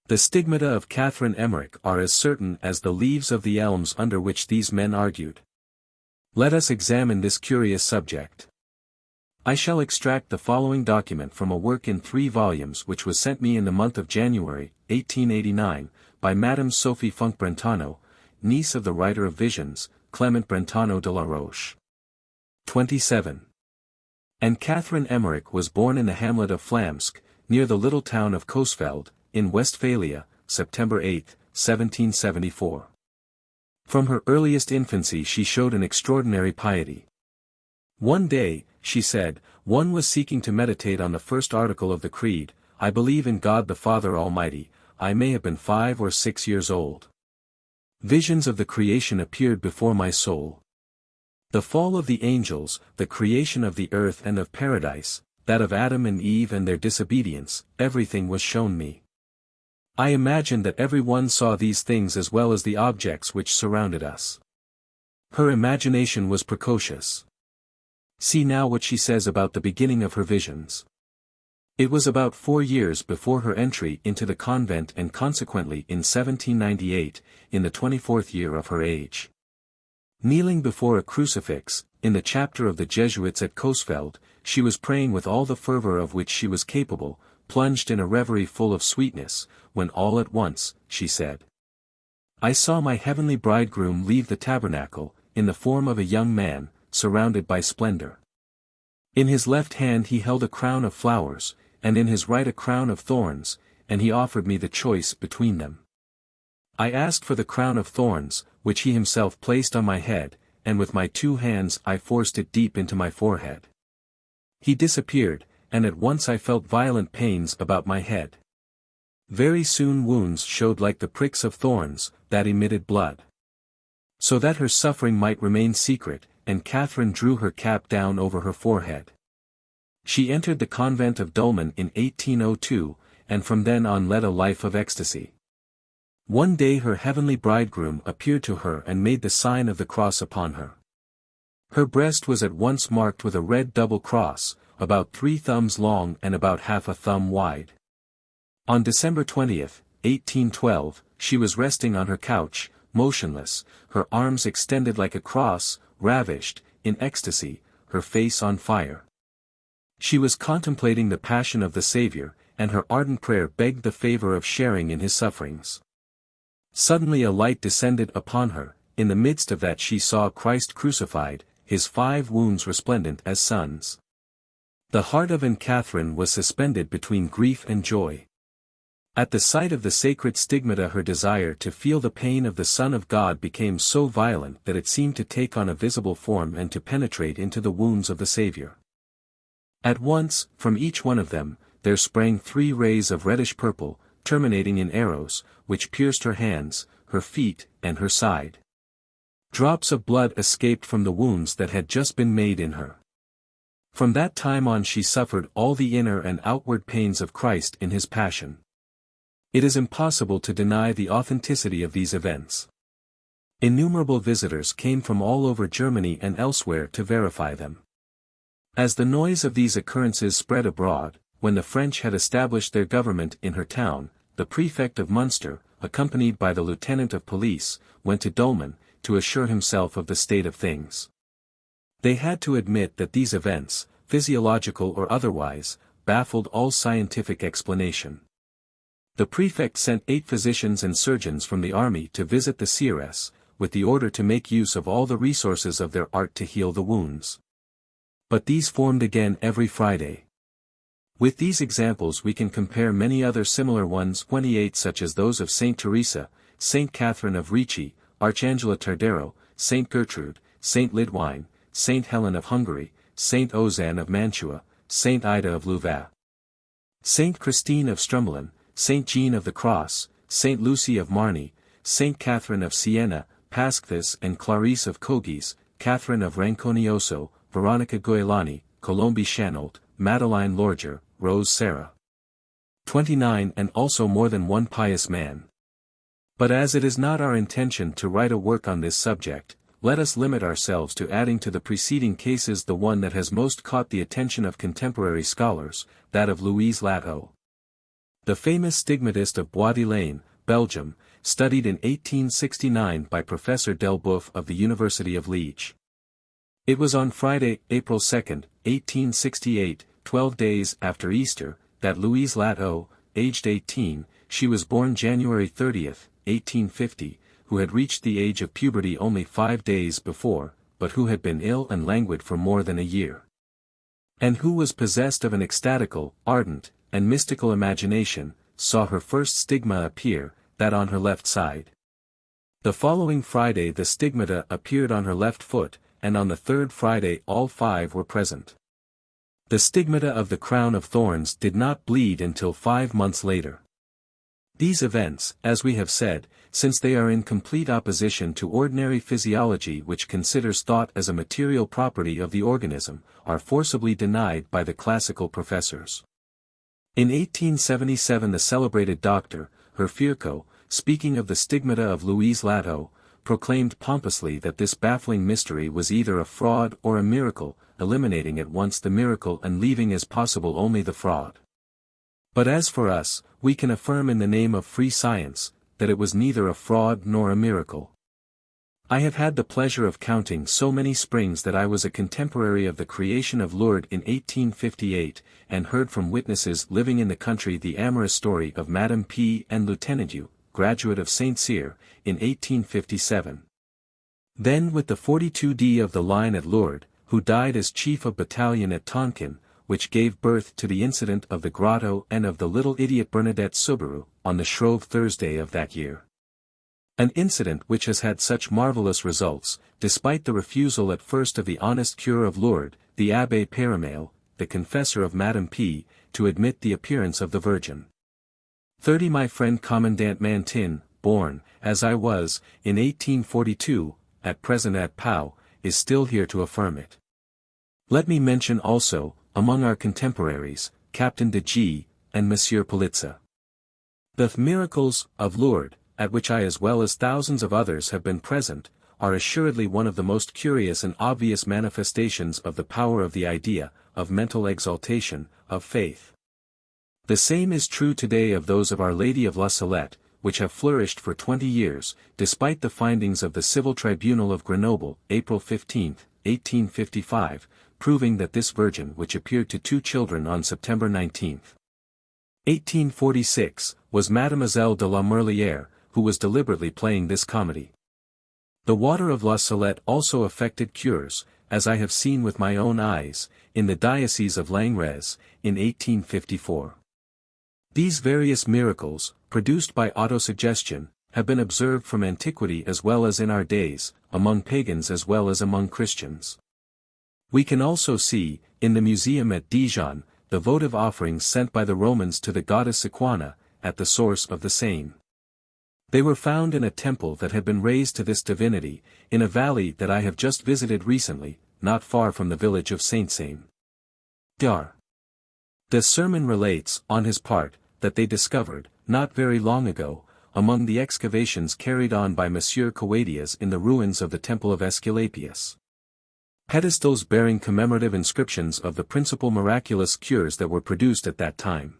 the stigmata of Catherine Emmerich are as certain as the leaves of the elms under which these men argued. Let us examine this curious subject. I shall extract the following document from a work in 3 volumes which was sent me in the month of January, 1889, by Madame Sophie Funk Brentano, niece of the writer of Visions, Clement Brentano de la Roche. 27. And Catherine Emmerich was born in the hamlet of Flamsk, near the little town of Coesfeld, in Westphalia, September 8, 1774. From her earliest infancy she showed an extraordinary piety. One day, she said, one was seeking to meditate on the first article of the Creed, I believe in God the Father Almighty. I may have been 5 or 6 years old. Visions of the creation appeared before my soul. The fall of the angels, the creation of the earth and of paradise, that of Adam and Eve and their disobedience, everything was shown me. I imagined that every one saw these things as well as the objects which surrounded us. Her imagination was precocious. See now what she says about the beginning of her visions. It was about 4 years before her entry into the convent and consequently in 1798, in the 24th year of her age. Kneeling before a crucifix, in the chapter of the Jesuits at Coesfeld, she was praying with all the fervor of which she was capable, plunged in a reverie full of sweetness, when all at once, she said, I saw my heavenly bridegroom leave the tabernacle, in the form of a young man, surrounded by splendor. In his left hand he held a crown of flowers, and in his right a crown of thorns, and he offered me the choice between them. I asked for the crown of thorns, which he himself placed on my head, and with my 2 hands I forced it deep into my forehead. He disappeared, and at once I felt violent pains about my head. Very soon wounds showed like the pricks of thorns, that emitted blood. So that her suffering might remain secret, and Catherine drew her cap down over her forehead. She entered the convent of Dulmen in 1802, and from then on led a life of ecstasy. One day her heavenly bridegroom appeared to her and made the sign of the cross upon her. Her breast was at once marked with a red double cross, about 3 thumbs long and about half a thumb wide. On December 20, 1812, she was resting on her couch, motionless, her arms extended like a cross, ravished, in ecstasy, her face on fire. She was contemplating the passion of the Savior, and her ardent prayer begged the favor of sharing in his sufferings. Suddenly a light descended upon her, in the midst of that she saw Christ crucified, his 5 wounds resplendent as suns. The heart of Catherine was suspended between grief and joy. At the sight of the sacred stigmata her desire to feel the pain of the Son of God became so violent that it seemed to take on a visible form and to penetrate into the wounds of the Savior. At once, from each one of them, there sprang 3 rays of reddish purple, terminating in arrows, which pierced her hands, her feet, and her side. Drops of blood escaped from the wounds that had just been made in her. From that time on she suffered all the inner and outward pains of Christ in his passion. It is impossible to deny the authenticity of these events. Innumerable visitors came from all over Germany and elsewhere to verify them. As the noise of these occurrences spread abroad, when the French had established their government in her town, the prefect of Munster, accompanied by the lieutenant of police, went to Dulmen, to assure himself of the state of things. They had to admit that these events, physiological or otherwise, baffled all scientific explanation. The prefect sent 8 physicians and surgeons from the army to visit the seeress, with the order to make use of all the resources of their art to heal the wounds. But these formed again every Friday. With these examples we can compare many other similar ones, 28 such as those of Saint Teresa, Saint Catherine of Ricci, Archangela Tardero, Saint Gertrude, Saint Lidwine, Saint Helen of Hungary, Saint Ozanne of Mantua, Saint Ida of Louvain, Saint Christine of Strummelin, Saint Jean of the Cross, Saint Lucy of Marny, Saint Catherine of Siena, Pascthus and Clarice of Cogis, Catherine of Ranconioso, Veronica Goiolani, Colombe Chanault, Madeline Lorger, Rose Sarah. 29 and also more than one pious man. But as it is not our intention to write a work on this subject, let us limit ourselves to adding to the preceding cases the one that has most caught the attention of contemporary scholars, that of Louise Latreau. The famous stigmatist of Bois de Lane, Belgium, studied in 1869 by Professor Delboeuf of the University of Liège. It was on Friday, April 2, 1868, 12 days after Easter, that Louise Latreau, aged 18, she was born January 30, 1850, who had reached the age of puberty only 5 days before, but who had been ill and languid for more than a year. And who was possessed of an ecstatical, ardent, and mystical imagination, saw her first stigma appear, that on her left side. The following Friday the stigmata appeared on her left foot, and on the third Friday all 5 were present. The stigmata of the crown of thorns did not bleed until 5 months later. These events, as we have said, since they are in complete opposition to ordinary physiology which considers thought as a material property of the organism, are forcibly denied by the classical professors. In 1877 the celebrated doctor, Herfurco, speaking of the stigmata of Louise Lato, proclaimed pompously that this baffling mystery was either a fraud or a miracle, eliminating at once the miracle and leaving as possible only the fraud. But as for us, we can affirm in the name of free science, that it was neither a fraud nor a miracle. I have had the pleasure of counting so many springs that I was a contemporary of the creation of Lourdes in 1858, and heard from witnesses living in the country the amorous story of Madame P. and Lieutenant U., graduate of St. Cyr, in 1857. Then with the 42d of the line at Lourdes, who died as chief of battalion at Tonkin, which gave birth to the incident of the grotto and of the little idiot Bernadette Soubirous, on the Shrove Thursday of that year. An incident which has had such marvelous results, despite the refusal at first of the honest cure of Lourdes, the Abbé Périmale, the confessor of Madame P., to admit the appearance of the Virgin. 30 My friend Commandant Mantin, born, as I was, in 1842, at present at Pau, is still here to affirm it. Let me mention also, among our contemporaries, Captain de G. and Monsieur Politza. The miracles of Lourdes, at which I as well as thousands of others have been present, are assuredly one of the most curious and obvious manifestations of the power of the idea, of mental exaltation, of faith. The same is true today of those of Our Lady of La Salette, which have flourished for 20 years, despite the findings of the Civil Tribunal of Grenoble, April 15, 1855, proving that this Virgin which appeared to 2 children on September 19, 1846, was Mademoiselle de la Merlière, who was deliberately playing this comedy. The water of La Salette also effected cures, as I have seen with my own eyes, in the diocese of Langres, in 1854. These various miracles, produced by autosuggestion, have been observed from antiquity as well as in our days, among pagans as well as among Christians. We can also see, in the museum at Dijon, the votive offerings sent by the Romans to the goddess Sequana, at the source of the Seine. They were found in a temple that had been raised to this divinity, in a valley that I have just visited recently, not far from the village of Saint-Seine. Dar. The sermon relates, on his part, that they discovered, not very long ago, among the excavations carried on by Monsieur Coadias in the ruins of the temple of Aesculapius, pedestals bearing commemorative inscriptions of the principal miraculous cures that were produced at that time.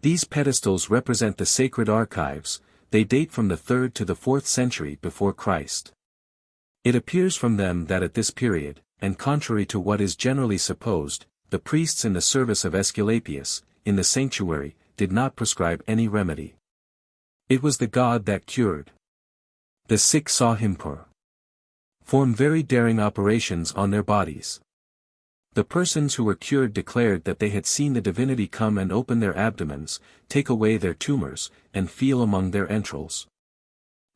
These pedestals represent the sacred archives. They date from the 3rd to the 4th century before Christ. It appears from them that at this period, and contrary to what is generally supposed, the priests in the service of Aesculapius, in the sanctuary, did not prescribe any remedy. It was the god that cured. The sick saw him perform very daring operations on their bodies. The persons who were cured declared that they had seen the divinity come and open their abdomens, take away their tumors, and feel among their entrails.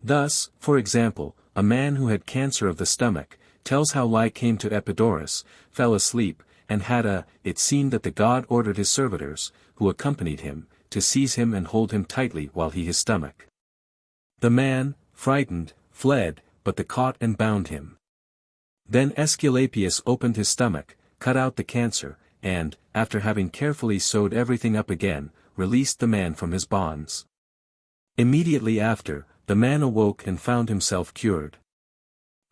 Thus, for example, a man who had cancer of the stomach, tells how lie came to Epidaurus, fell asleep, and it seemed that the god ordered his servitors, who accompanied him, to seize him and hold him tightly while his stomach. The man, frightened, fled, but they caught and bound him. Then Aesculapius opened his stomach, cut out the cancer, and, after having carefully sewed everything up again, released the man from his bonds. Immediately after, the man awoke and found himself cured.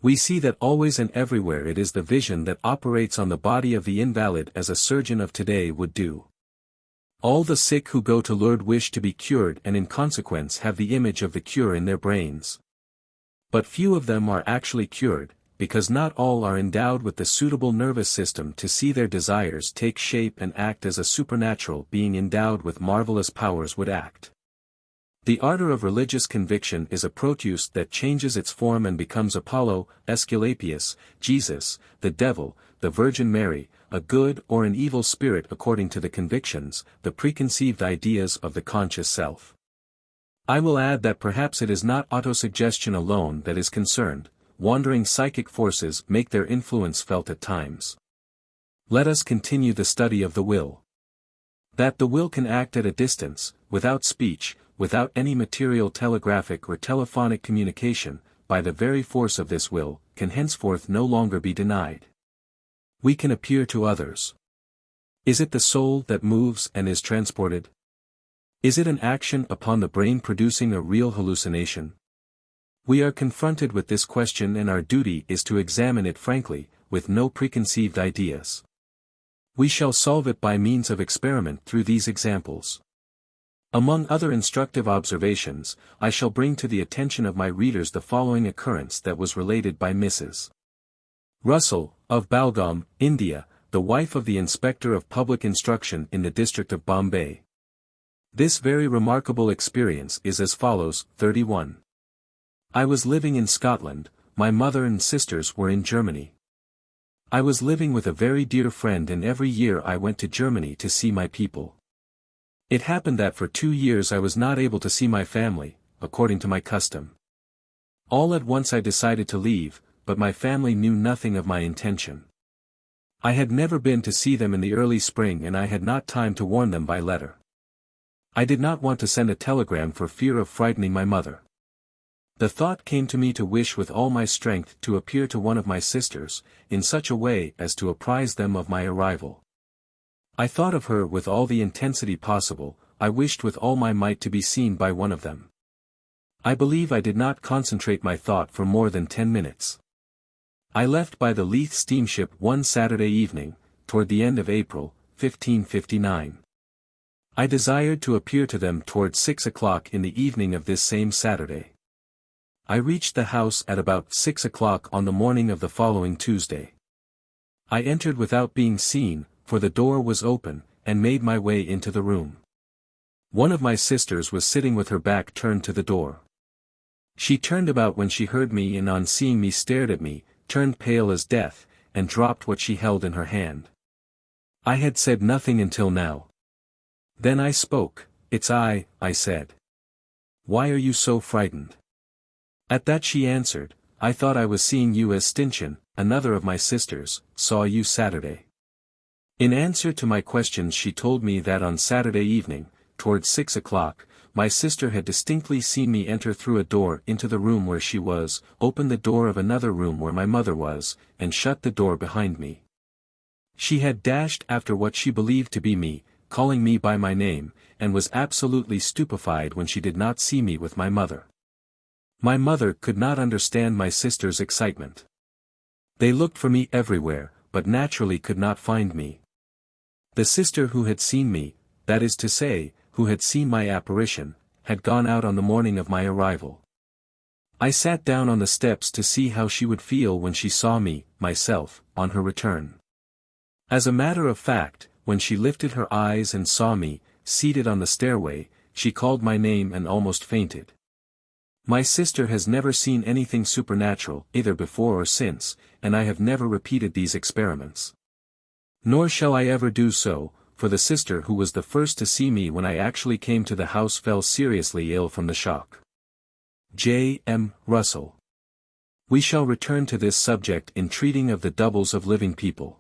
We see that always and everywhere it is the vision that operates on the body of the invalid as a surgeon of today would do. All the sick who go to Lourdes wish to be cured and in consequence have the image of the cure in their brains. But few of them are actually cured, because not all are endowed with the suitable nervous system to see their desires take shape and act as a supernatural being endowed with marvelous powers would act. The ardor of religious conviction is a Proteus that changes its form and becomes Apollo, Aesculapius, Jesus, the devil, the Virgin Mary, a good or an evil spirit according to the convictions, the preconceived ideas of the conscious self. I will add that perhaps it is not autosuggestion alone that is concerned, wandering psychic forces make their influence felt at times. Let us continue the study of the will. That the will can act at a distance, without speech, without any material telegraphic or telephonic communication, by the very force of this will, can henceforth no longer be denied. We can appear to others. Is it the soul that moves and is transported? Is it an action upon the brain producing a real hallucination? We are confronted with this question, and our duty is to examine it frankly, with no preconceived ideas. We shall solve it by means of experiment through these examples. Among other instructive observations, I shall bring to the attention of my readers the following occurrence that was related by Mrs. Russell, of Balgaum, India, the wife of the Inspector of Public Instruction in the district of Bombay. This very remarkable experience is as follows. 31. I was living in Scotland, my mother and sisters were in Germany. I was living with a very dear friend, and every year I went to Germany to see my people. It happened that for 2 years I was not able to see my family, according to my custom. All at once I decided to leave, but my family knew nothing of my intention. I had never been to see them in the early spring, and I had not time to warn them by letter. I did not want to send a telegram for fear of frightening my mother. The thought came to me to wish with all my strength to appear to one of my sisters, in such a way as to apprise them of my arrival. I thought of her with all the intensity possible. I wished with all my might to be seen by one of them. I believe I did not concentrate my thought for more than 10 minutes. I left by the Leith steamship one Saturday evening, toward the end of April, 1559. I desired to appear to them toward 6 o'clock in the evening of this same Saturday. I reached the house at about 6 o'clock on the morning of the following Tuesday. I entered without being seen, for the door was open, and made my way into the room. One of my sisters was sitting with her back turned to the door. She turned about when she heard me, and on seeing me stared at me, turned pale as death, and dropped what she held in her hand. I had said nothing until now. Then I spoke. "It's I," I said. "Why are you so frightened?" At that she answered, "I thought I was seeing you as Stinchin, another of my sisters, saw you Saturday." In answer to my questions she told me that on Saturday evening, toward 6 o'clock, my sister had distinctly seen me enter through a door into the room where she was, open the door of another room where my mother was, and shut the door behind me. She had dashed after what she believed to be me, calling me by my name, and was absolutely stupefied when she did not see me with my mother. My mother could not understand my sister's excitement. They looked for me everywhere, but naturally could not find me. The sister who had seen me, that is to say, who had seen my apparition, had gone out on the morning of my arrival. I sat down on the steps to see how she would feel when she saw me, myself, on her return. As a matter of fact, when she lifted her eyes and saw me, seated on the stairway, she called my name and almost fainted. My sister has never seen anything supernatural, either before or since, and I have never repeated these experiments. Nor shall I ever do so, for the sister who was the first to see me when I actually came to the house fell seriously ill from the shock. J. M. Russell. We shall return to this subject in treating of the doubles of living people.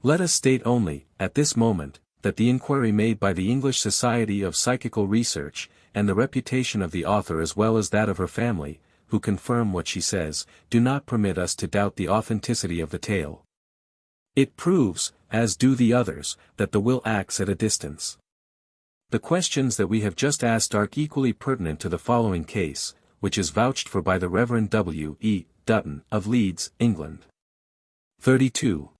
Let us state only, at this moment, that the inquiry made by the English Society of Psychical Research, and the reputation of the author as well as that of her family, who confirm what she says, do not permit us to doubt the authenticity of the tale. It proves, as do the others, that the will acts at a distance. The questions that we have just asked are equally pertinent to the following case, which is vouched for by the Reverend W. E. Dutton, of Leeds, England. 32.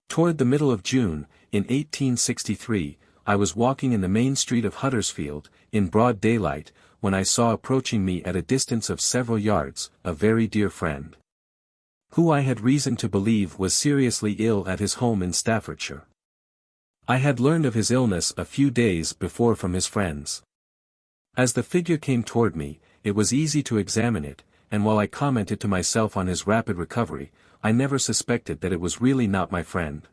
Toward the middle of June, in 1863, I was walking in the main street of Huddersfield, in broad daylight, when I saw approaching me at a distance of several yards, a very dear friend, who I had reason to believe was seriously ill at his home in Staffordshire. I had learned of his illness a few days before from his friends. As the figure came toward me, it was easy to examine it, and while I commented to myself on his rapid recovery, I never suspected that it was really not my friend.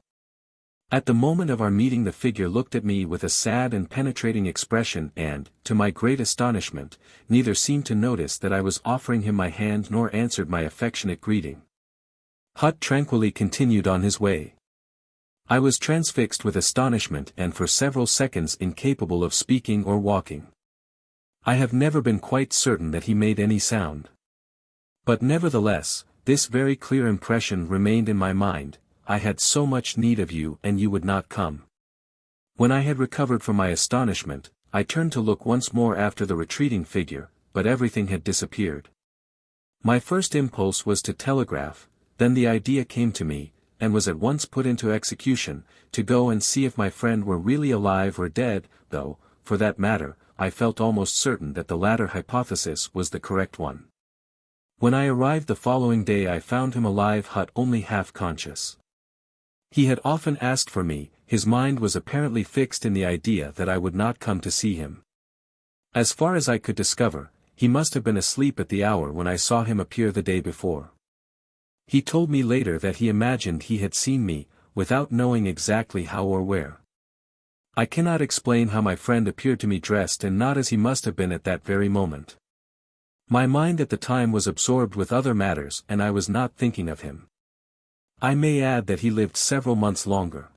At the moment of our meeting the figure looked at me with a sad and penetrating expression and, to my great astonishment, neither seemed to notice that I was offering him my hand nor answered my affectionate greeting. Hutt tranquilly continued on his way. I was transfixed with astonishment and for several seconds incapable of speaking or walking. I have never been quite certain that he made any sound. But nevertheless, this very clear impression remained in my mind: I had so much need of you and you would not come. When I had recovered from my astonishment, I turned to look once more after the retreating figure, but everything had disappeared. My first impulse was to telegraph, then the idea came to me, and was at once put into execution, to go and see if my friend were really alive or dead, though, for that matter, I felt almost certain that the latter hypothesis was the correct one. When I arrived the following day I found him alive, Hutt only half conscious. He had often asked for me, his mind was apparently fixed in the idea that I would not come to see him. As far as I could discover, he must have been asleep at the hour when I saw him appear the day before. He told me later that he imagined he had seen me, without knowing exactly how or where. I cannot explain how my friend appeared to me dressed and not as he must have been at that very moment. My mind at the time was absorbed with other matters and I was not thinking of him. I may add that he lived several months longer.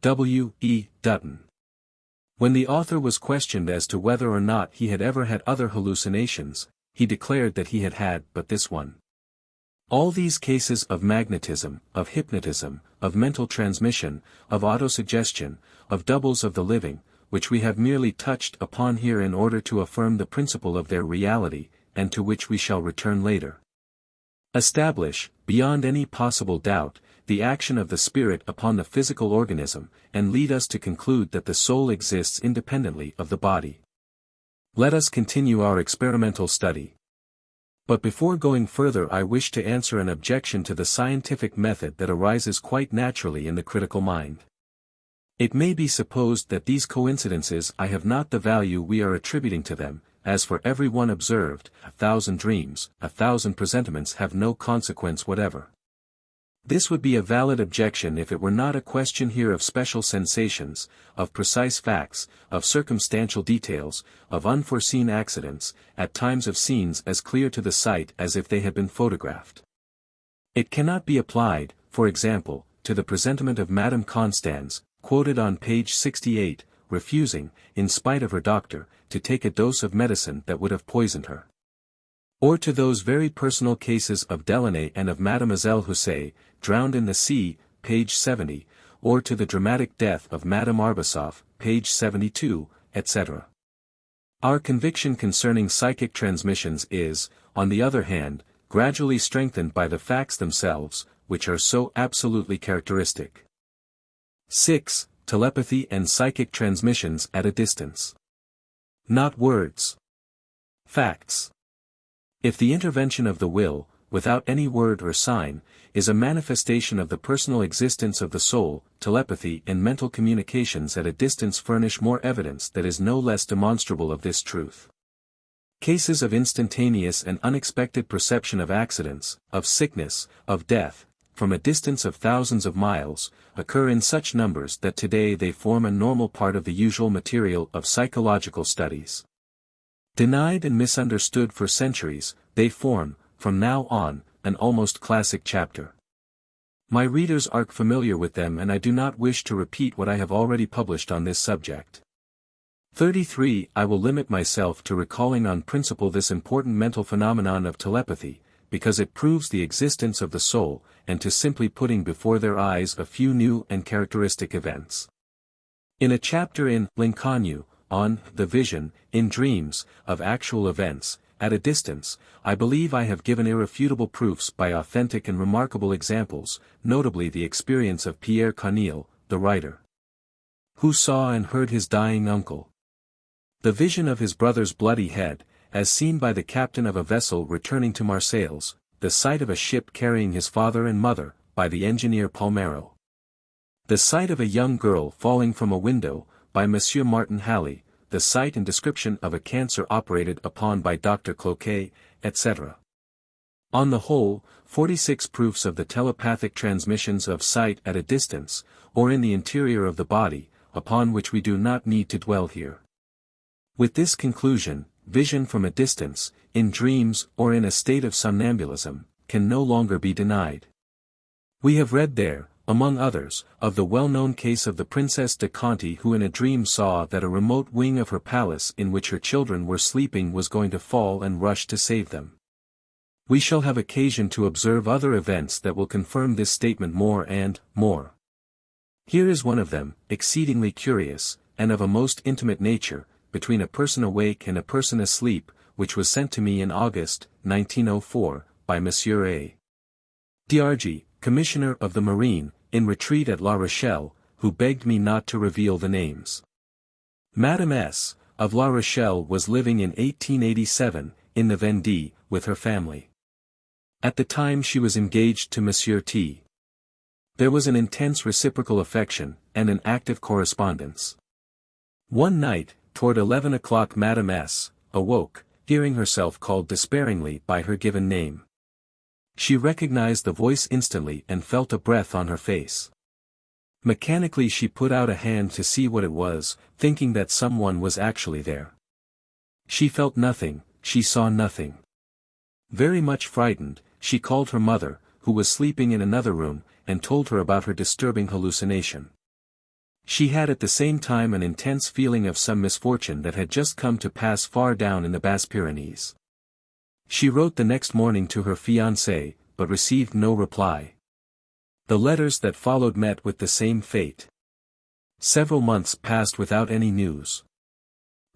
W. E. Dutton. When the author was questioned as to whether or not he had ever had other hallucinations, he declared that he had had but this one. All these cases of magnetism, of hypnotism, of mental transmission, of autosuggestion, of doubles of the living, which we have merely touched upon here in order to affirm the principle of their reality, and to which we shall return later, establish, beyond any possible doubt, the action of the spirit upon the physical organism, and lead us to conclude that the soul exists independently of the body. Let us continue our experimental study. But before going further I wish to answer an objection to the scientific method that arises quite naturally in the critical mind. It may be supposed that these coincidences I have not the value we are attributing to them, as for every one observed, 1,000 dreams, 1,000 presentiments have no consequence whatever. This would be a valid objection if it were not a question here of special sensations, of precise facts, of circumstantial details, of unforeseen accidents, at times of scenes as clear to the sight as if they had been photographed. It cannot be applied, for example, to the presentiment of Madame Constance, quoted on page 68, refusing, in spite of her doctor, to take a dose of medicine that would have poisoned her. Or to those very personal cases of Delaunay and of Mademoiselle Husset, drowned in the sea, page 70, or to the dramatic death of Madame Arbasov, page 72, etc. Our conviction concerning psychic transmissions is, on the other hand, gradually strengthened by the facts themselves, which are so absolutely characteristic. 6. Telepathy and psychic transmissions at a distance. Not words. Facts. If the intervention of the will, without any word or sign, is a manifestation of the personal existence of the soul, telepathy and mental communications at a distance furnish more evidence that is no less demonstrable of this truth. Cases of instantaneous and unexpected perception of accidents, of sickness, of death, from a distance of thousands of miles, occur in such numbers that today they form a normal part of the usual material of psychological studies. Denied and misunderstood for centuries, they form, from now on, an almost classic chapter. My readers are familiar with them and I do not wish to repeat what I have already published on this subject. 33. I will limit myself to recalling on principle this important mental phenomenon of telepathy, because it proves the existence of the soul, and to simply putting before their eyes a few new and characteristic events. In a chapter in L'inconnu, on the vision, in dreams, of actual events, at a distance, I believe I have given irrefutable proofs by authentic and remarkable examples, notably the experience of Pierre Corneille, the writer, who saw and heard his dying uncle. The vision of his brother's bloody head, as seen by the captain of a vessel returning to Marseilles, the sight of a ship carrying his father and mother, by the engineer Palmero. The sight of a young girl falling from a window, by Monsieur Martin Halley, the sight and description of a cancer operated upon by Dr. Cloquet, etc. On the whole, 46 proofs of the telepathic transmissions of sight at a distance, or in the interior of the body, upon which we do not need to dwell here. With this conclusion, vision from a distance, in dreams or in a state of somnambulism, can no longer be denied. We have read there, among others, of the well-known case of the Princess de Conti who in a dream saw that a remote wing of her palace in which her children were sleeping was going to fall and rushed to save them. We shall have occasion to observe other events that will confirm this statement more and more. Here is one of them, exceedingly curious, and of a most intimate nature, between a person awake and a person asleep, which was sent to me in August, 1904, by Monsieur A. D'Argy, Commissioner of the Marine, in retreat at La Rochelle, who begged me not to reveal the names. Madame S., of La Rochelle was living in 1887, in the Vendée, with her family. At the time she was engaged to Monsieur T. There was an intense reciprocal affection, and an active correspondence. One night, toward 11 o'clock Madame S. awoke, hearing herself called despairingly by her given name. She recognized the voice instantly and felt a breath on her face. Mechanically she put out a hand to see what it was, thinking that someone was actually there. She felt nothing, she saw nothing. Very much frightened, she called her mother, who was sleeping in another room, and told her about her disturbing hallucination. She had at the same time an intense feeling of some misfortune that had just come to pass far down in the Bas-Pyrenees. She wrote the next morning to her fiancé, but received no reply. The letters that followed met with the same fate. Several months passed without any news.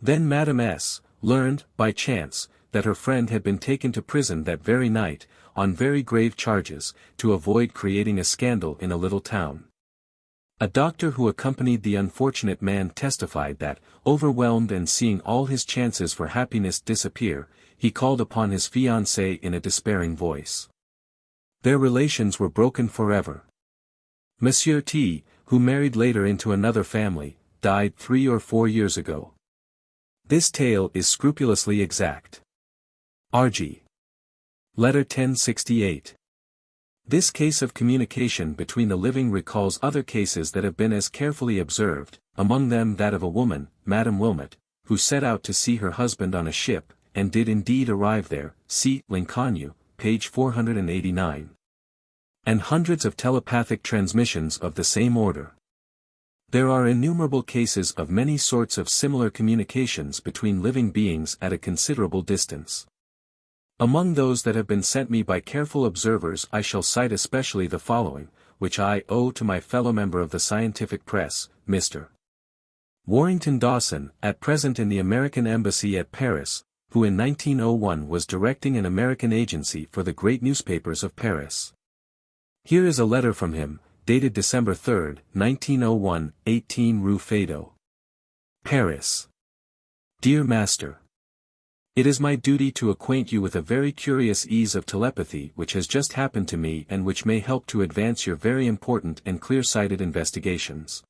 Then Madame S. learned, by chance, that her friend had been taken to prison that very night, on very grave charges, to avoid creating a scandal in a little town. A doctor who accompanied the unfortunate man testified that, overwhelmed and seeing all his chances for happiness disappear, he called upon his fiancée in a despairing voice. Their relations were broken forever. Monsieur T., who married later into another family, died 3 or 4 years ago. This tale is scrupulously exact. R.G. Letter 1068. This case of communication between the living recalls other cases that have been as carefully observed, among them that of a woman, Madame Wilmot, who set out to see her husband on a ship, and did indeed arrive there, see Lincoln, page 489. And hundreds of telepathic transmissions of the same order. There are innumerable cases of many sorts of similar communications between living beings at a considerable distance. Among those that have been sent me by careful observers I shall cite especially the following, which I owe to my fellow member of the scientific press, Mr. Warrington Dawson, at present in the American Embassy at Paris, who in 1901 was directing an American agency for the great newspapers of Paris. Here is a letter from him, dated December 3, 1901, 18 Rue Feydeau. Paris. Dear Master. It is my duty to acquaint you with a very curious ease of telepathy which has just happened to me and which may help to advance your very important and clear-sighted investigations.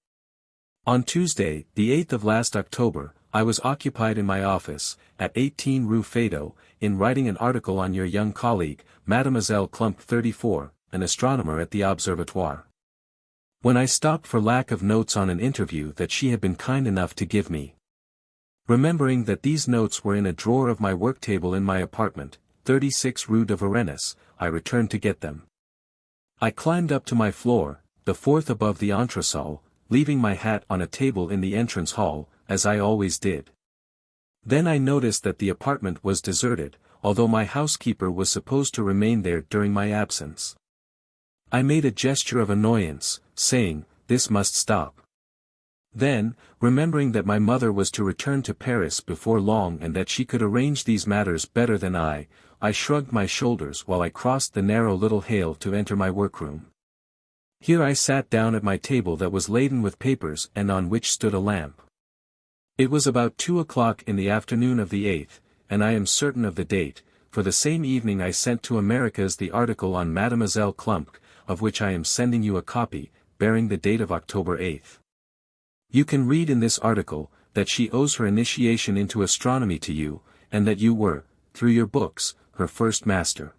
On Tuesday, the 8th of last October, I was occupied in my office, at 18 Rue Feydeau, in writing an article on your young colleague, Mademoiselle Klump 34, an astronomer at the Observatoire. When I stopped for lack of notes on an interview that she had been kind enough to give me. Remembering that these notes were in a drawer of my work table in my apartment, 36 Rue de Varennes, I returned to get them. I climbed up to my floor, the fourth above the entresol, leaving my hat on a table in the entrance hall, as I always did. Then I noticed that the apartment was deserted, although my housekeeper was supposed to remain there during my absence. I made a gesture of annoyance, saying, "This must stop." Then, remembering that my mother was to return to Paris before long and that she could arrange these matters better than I shrugged my shoulders while I crossed the narrow little hall to enter my workroom. Here I sat down at my table that was laden with papers and on which stood a lamp. It was about 2 o'clock in the afternoon of the 8th, and I am certain of the date, for the same evening I sent to Americas the article on Mademoiselle Klump, of which I am sending you a copy, bearing the date of October 8th. You can read in this article, that she owes her initiation into astronomy to you, and that you were, through your books, her first master.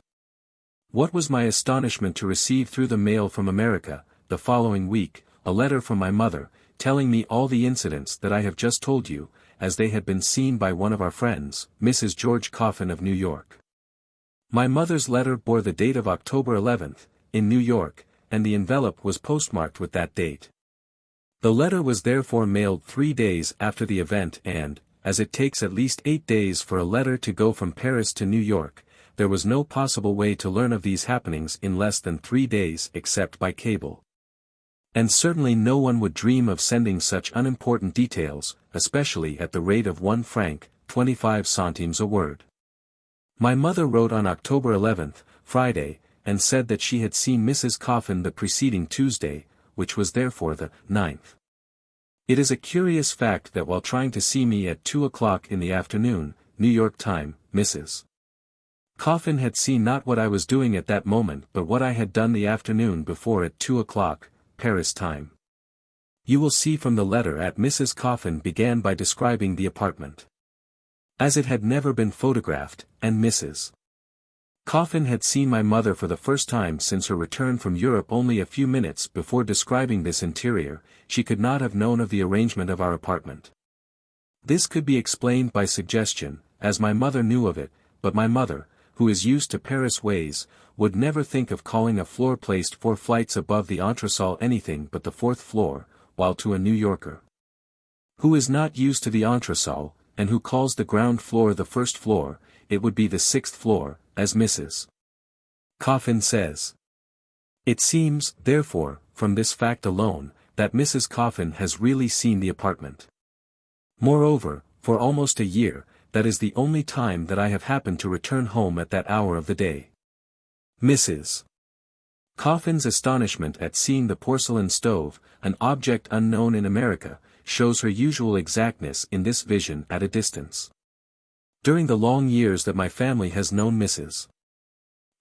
What was my astonishment to receive through the mail from America, the following week, a letter from my mother, telling me all the incidents that I have just told you, as they had been seen by one of our friends, Mrs. George Coffin of New York. My mother's letter bore the date of October 11th, in New York, and the envelope was postmarked with that date. The letter was therefore mailed 3 days after the event and, as it takes at least 8 days for a letter to go from Paris to New York, there was no possible way to learn of these happenings in less than 3 days except by cable. And certainly no one would dream of sending such unimportant details, especially at the rate of 1 franc, 25 centimes a word. My mother wrote on October 11th, Friday, and said that she had seen Mrs. Coffin the preceding Tuesday, which was therefore the 9th. It is a curious fact that while trying to see me at 2 o'clock in the afternoon, New York time, Mrs. Coffin had seen not what I was doing at that moment but what I had done the afternoon before at 2 o'clock, Paris time. You will see from the letter that Mrs. Coffin began by describing the apartment, as it had never been photographed, and Mrs. Coffin had seen my mother for the first time since her return from Europe only a few minutes before describing this interior. She could not have known of the arrangement of our apartment. This could be explained by suggestion, as my mother knew of it, but my mother, who is used to Paris ways, would never think of calling a floor placed 4 flights above the entresol anything but the 4th floor, while to a New Yorker, who is not used to the entresol, and who calls the ground floor the 1st floor, it would be the 6th floor, as Mrs. Coffin says. It seems, therefore, from this fact alone, that Mrs. Coffin has really seen the apartment. Moreover, for almost a year, that is the only time that I have happened to return home at that hour of the day. Mrs. Coffin's astonishment at seeing the porcelain stove, an object unknown in America, shows her usual exactness in this vision at a distance. During the long years that my family has known Mrs.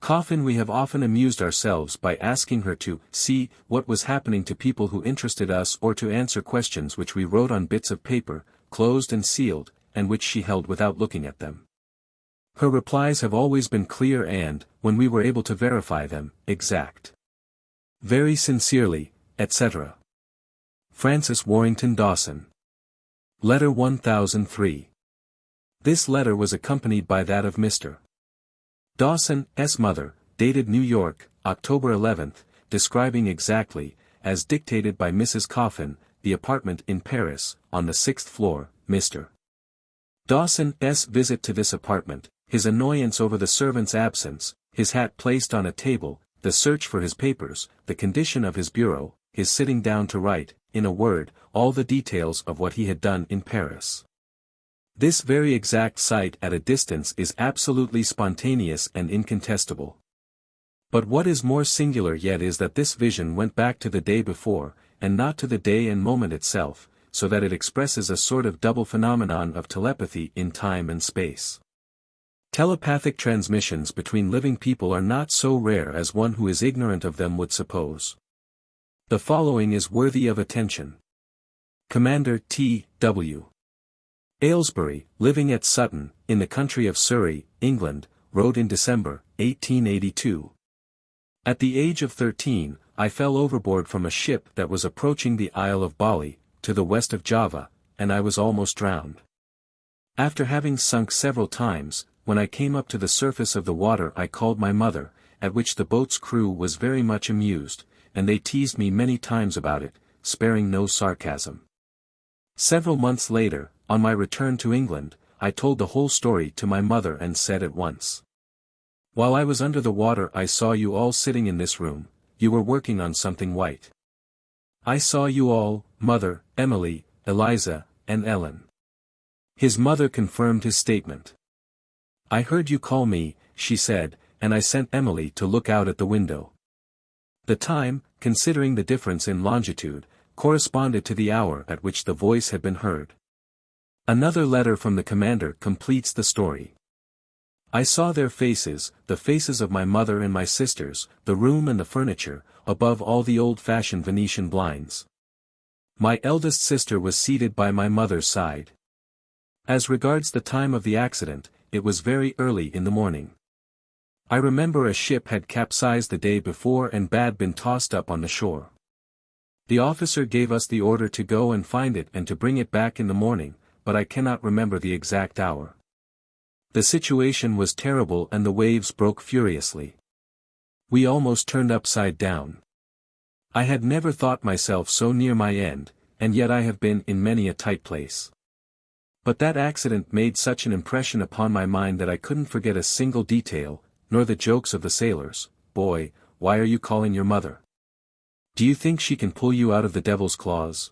Coffin, we have often amused ourselves by asking her to see what was happening to people who interested us or to answer questions which we wrote on bits of paper, closed and sealed, and which she held without looking at them. Her replies have always been clear and, when we were able to verify them, exact. Very sincerely, etc. Francis Warrington Dawson. Letter 1003. This letter was accompanied by that of Mr. Dawson's mother, dated New York, October 11th, describing exactly, as dictated by Mrs. Coffin, the apartment in Paris, on the 6th floor, Mr. Dawson's visit to this apartment, his annoyance over the servant's absence, his hat placed on a table, the search for his papers, the condition of his bureau, his sitting down to write, in a word, all the details of what he had done in Paris. This very exact sight at a distance is absolutely spontaneous and incontestable. But what is more singular yet is that this vision went back to the day before, and not to the day and moment itself, so that it expresses a sort of double phenomenon of telepathy in time and space. Telepathic transmissions between living people are not so rare as one who is ignorant of them would suppose. The following is worthy of attention. Commander T.W. Aylesbury, living at Sutton, in the country of Surrey, England, wrote in December, 1882. At the age of 13, I fell overboard from a ship that was approaching the Isle of Bali, to the west of Java, and I was almost drowned. After having sunk several times, when I came up to the surface of the water I called my mother, at which the boat's crew was very much amused, and they teased me many times about it, sparing no sarcasm. Several months later, on my return to England, I told the whole story to my mother and said at once, "While I was under the water I saw you all sitting in this room, you were working on something white. I saw you all, Mother, Emily, Eliza, and Ellen." His mother confirmed his statement. "I heard you call me," she said, "and I sent Emily to look out at the window." The time, considering the difference in longitude, corresponded to the hour at which the voice had been heard. Another letter from the commander completes the story. "I saw their faces, the faces of my mother and my sisters, the room and the furniture, above all the old-fashioned Venetian blinds. My eldest sister was seated by my mother's side. As regards the time of the accident, it was very early in the morning. I remember a ship had capsized the day before and been tossed up on the shore. The officer gave us the order to go and find it and to bring it back in the morning, but I cannot remember the exact hour. The situation was terrible and the waves broke furiously. We almost turned upside down. I had never thought myself so near my end, and yet I have been in many a tight place. But that accident made such an impression upon my mind that I couldn't forget a single detail, nor the jokes of the sailors. "Boy, why are you calling your mother? Do you think she can pull you out of the devil's claws?"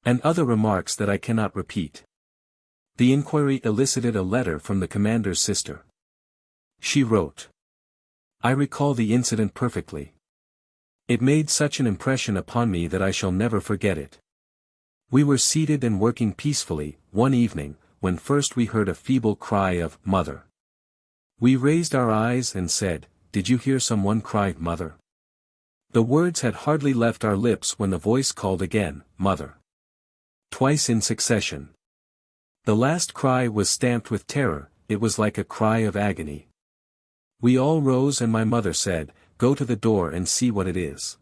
And other remarks that I cannot repeat. The inquiry elicited a letter from the commander's sister. She wrote. I recall the incident perfectly. It made such an impression upon me that I shall never forget it. We were seated and working peacefully, one evening, when first we heard a feeble cry of "Mother." We raised our eyes and said, "Did you hear someone cry, Mother?" The words had hardly left our lips when the voice called again, "Mother." Twice in succession. The last cry was stamped with terror, it was like a cry of agony. We all rose and my mother said, "Go to the door and see what it is."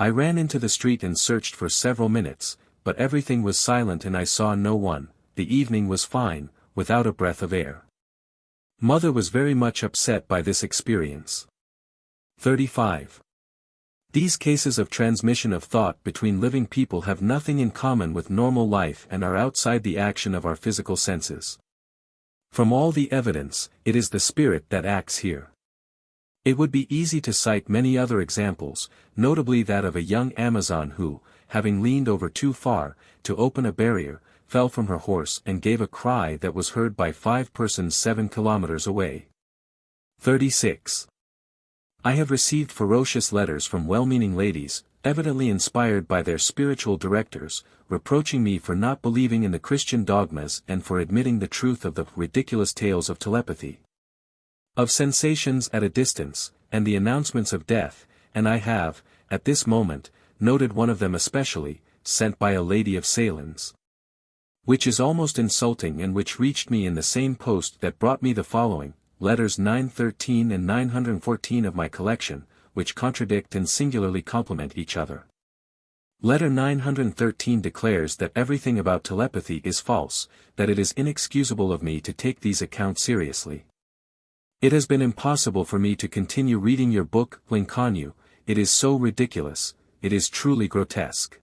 I ran into the street and searched for several minutes, but everything was silent and I saw no one. The evening was fine, without a breath of air. Mother was very much upset by this experience. 35. These cases of transmission of thought between living people have nothing in common with normal life and are outside the action of our physical senses. From all the evidence, it is the spirit that acts here. It would be easy to cite many other examples, notably that of a young Amazon who, having leaned over too far, to open a barrier, fell from her horse and gave a cry that was heard by 5 persons 7 kilometers away. 36. I have received ferocious letters from well-meaning ladies, evidently inspired by their spiritual directors, reproaching me for not believing in the Christian dogmas and for admitting the truth of the ridiculous tales of telepathy, of sensations at a distance, and the announcements of death, and I have, at this moment, noted one of them especially, sent by a lady of Salins, which is almost insulting and which reached me in the same post that brought me the following, letters 913 and 914 of my collection, which contradict and singularly complement each other. Letter 913 declares that everything about telepathy is false, that it is inexcusable of me to take these accounts seriously. It has been impossible for me to continue reading your book, Lincoln, it is so ridiculous, it is truly grotesque.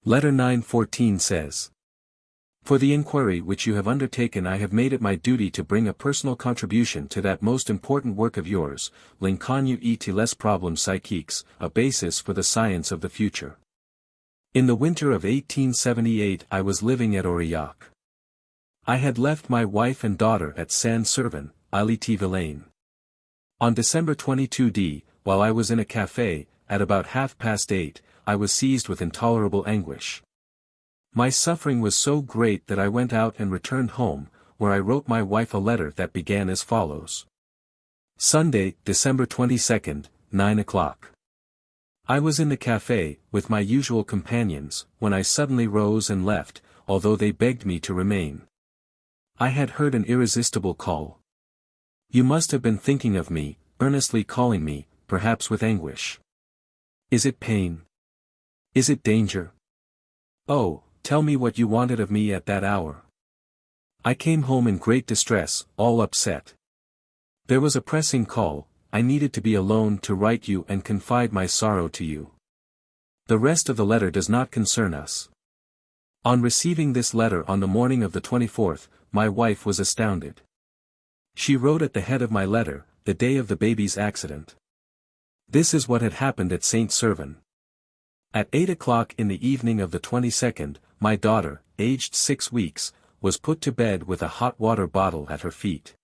Letter 914 says, for the inquiry which you have undertaken I have made it my duty to bring a personal contribution to that most important work of yours, Lincoln et les problèmes psychiques, a basis for the science of the future. In the winter of 1878 I was living at Aurillac. I had left my wife and daughter at Saint-Servan, Ille-et-Vilaine. On December 22d, while I was in a café, at about 8:30, I was seized with intolerable anguish. My suffering was so great that I went out and returned home, where I wrote my wife a letter that began as follows. Sunday, December 22nd, 9 o'clock. I was in the café, with my usual companions, when I suddenly rose and left, although they begged me to remain. I had heard an irresistible call. You must have been thinking of me, earnestly calling me, perhaps with anguish. Is it pain? Is it danger? Oh, tell me what you wanted of me at that hour. I came home in great distress, all upset. There was a pressing call, I needed to be alone to write you and confide my sorrow to you. The rest of the letter does not concern us. On receiving this letter on the morning of the 24th, my wife was astounded. She wrote at the head of my letter, the day of the baby's accident. This is what had happened at Saint-Servan. At 8 o'clock in the evening of the 22nd, my daughter, aged 6 weeks, was put to bed with a hot water bottle at her feet.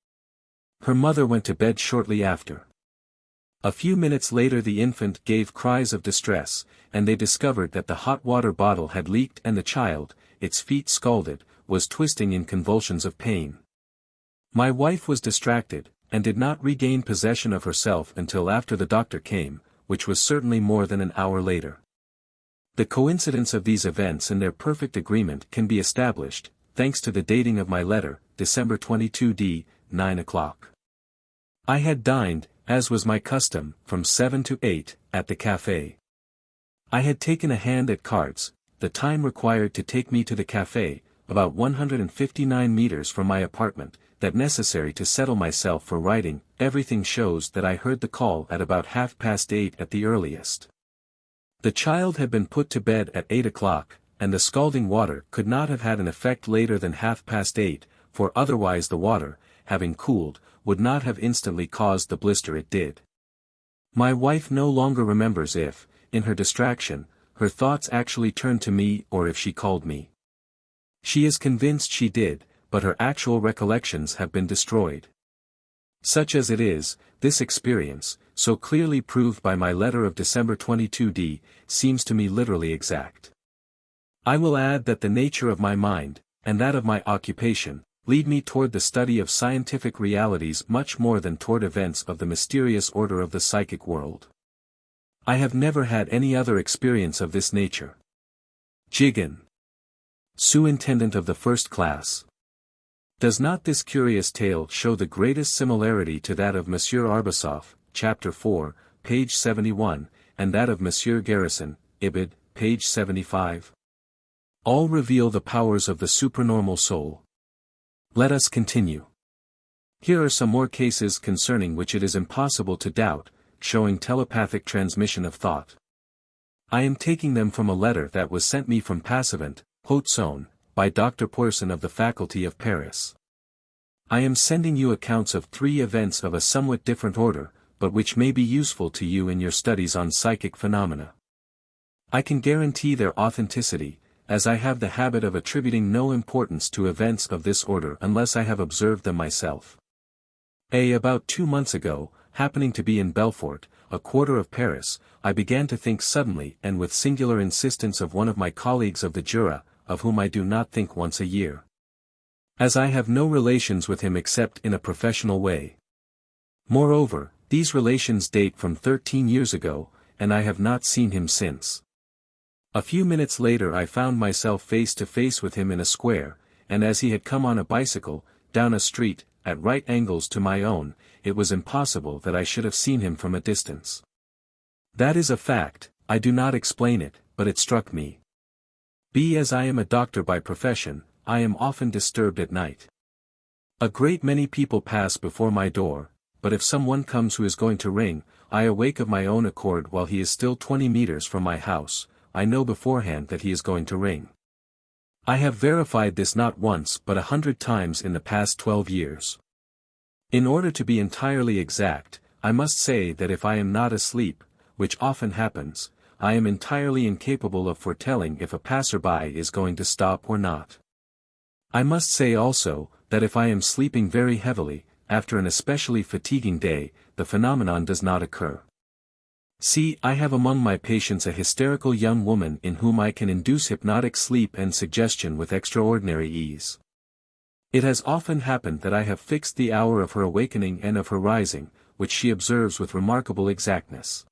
Her mother went to bed shortly after. A few minutes later the infant gave cries of distress, and they discovered that the hot water bottle had leaked and the child, its feet scalded, was twisting in convulsions of pain. My wife was distracted, and did not regain possession of herself until after the doctor came, which was certainly more than an hour later. The coincidence of these events and their perfect agreement can be established, thanks to the dating of my letter, December 22d, 9 o'clock. I had dined, as was my custom, from 7 to 8, at the café. I had taken a hand at cards. The time required to take me to the café, about 159 meters from my apartment, that necessary to settle myself for writing, everything shows that I heard the call at about 8:30 at the earliest. The child had been put to bed at 8 o'clock, and the scalding water could not have had an effect later than 8:30, for otherwise the water, having cooled, would not have instantly caused the blister it did. My wife no longer remembers if, in her distraction, her thoughts actually turned to me or if she called me. She is convinced she did, but her actual recollections have been destroyed. Such as it is, this experience, so clearly proved by my letter of December 22d, seems to me literally exact. I will add that the nature of my mind, and that of my occupation, lead me toward the study of scientific realities much more than toward events of the mysterious order of the psychic world. I have never had any other experience of this nature. Jiggin. Superintendent of the first class. Does not this curious tale show the greatest similarity to that of Monsieur Arbasov, Chapter 4, page 71, and that of Monsieur Garrison, Ibid, page 75? All reveal the powers of the supranormal soul. Let us continue. Here are some more cases concerning which it is impossible to doubt, showing telepathic transmission of thought. I am taking them from a letter that was sent me from Passavant, Haute-Saône, by Dr. Poisson of the Faculty of Paris. I am sending you accounts of 3 events of a somewhat different order, but which may be useful to you in your studies on psychic phenomena. I can guarantee their authenticity, as I have the habit of attributing no importance to events of this order unless I have observed them myself. About 2 months ago, happening to be in Belfort, a quarter of Paris, I began to think suddenly and with singular insistence of one of my colleagues of the Jura, of whom I do not think once a year. As I have no relations with him except in a professional way. Moreover, these relations date from 13 years ago, and I have not seen him since. A few minutes later I found myself face to face with him in a square, and as he had come on a bicycle, down a street, at right angles to my own, it was impossible that I should have seen him from a distance. That is a fact, I do not explain it, but it struck me. As I am a doctor by profession, I am often disturbed at night. A great many people pass before my door, but if someone comes who is going to ring, I awake of my own accord while he is still 20 meters from my house. I know beforehand that he is going to ring. I have verified this not once but 100 times in the past 12 years. In order to be entirely exact, I must say that if I am not asleep, which often happens, I am entirely incapable of foretelling if a passerby is going to stop or not. I must say also, that if I am sleeping very heavily, after an especially fatiguing day, the phenomenon does not occur. See, I have among my patients a hysterical young woman in whom I can induce hypnotic sleep and suggestion with extraordinary ease. It has often happened that I have fixed the hour of her awakening and of her rising, which she observes with remarkable exactness.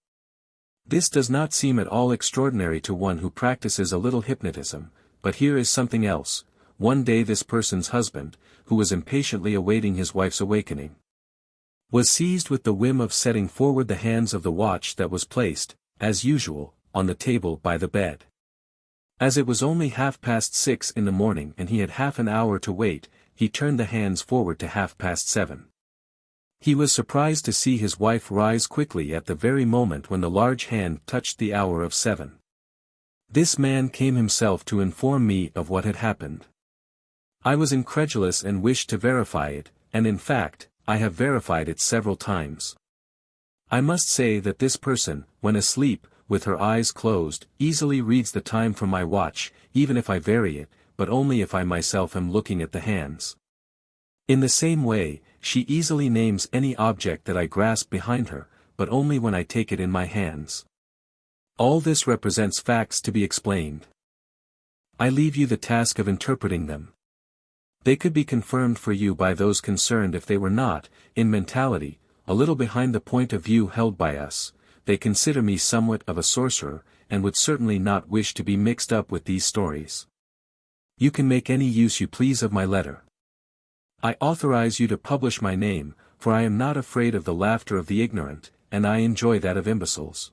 This does not seem at all extraordinary to one who practices a little hypnotism, but here is something else. One day this person's husband, who was impatiently awaiting his wife's awakening, was seized with the whim of setting forward the hands of the watch that was placed, as usual, on the table by the bed. As it was only 6:30 in the morning and he had half an hour to wait, he turned the hands forward to 7:30. He was surprised to see his wife rise quickly at the very moment when the large hand touched the hour of 7. This man came himself to inform me of what had happened. I was incredulous and wished to verify it, and in fact, I have verified it several times. I must say that this person, when asleep, with her eyes closed, easily reads the time from my watch, even if I vary it, but only if I myself am looking at the hands. In the same way, she easily names any object that I grasp behind her, but only when I take it in my hands. All this represents facts to be explained. I leave you the task of interpreting them. They could be confirmed for you by those concerned if they were not, in mentality, a little behind the point of view held by us. They consider me somewhat of a sorcerer, and would certainly not wish to be mixed up with these stories. You can make any use you please of my letter. I authorize you to publish my name, for I am not afraid of the laughter of the ignorant, and I enjoy that of imbeciles.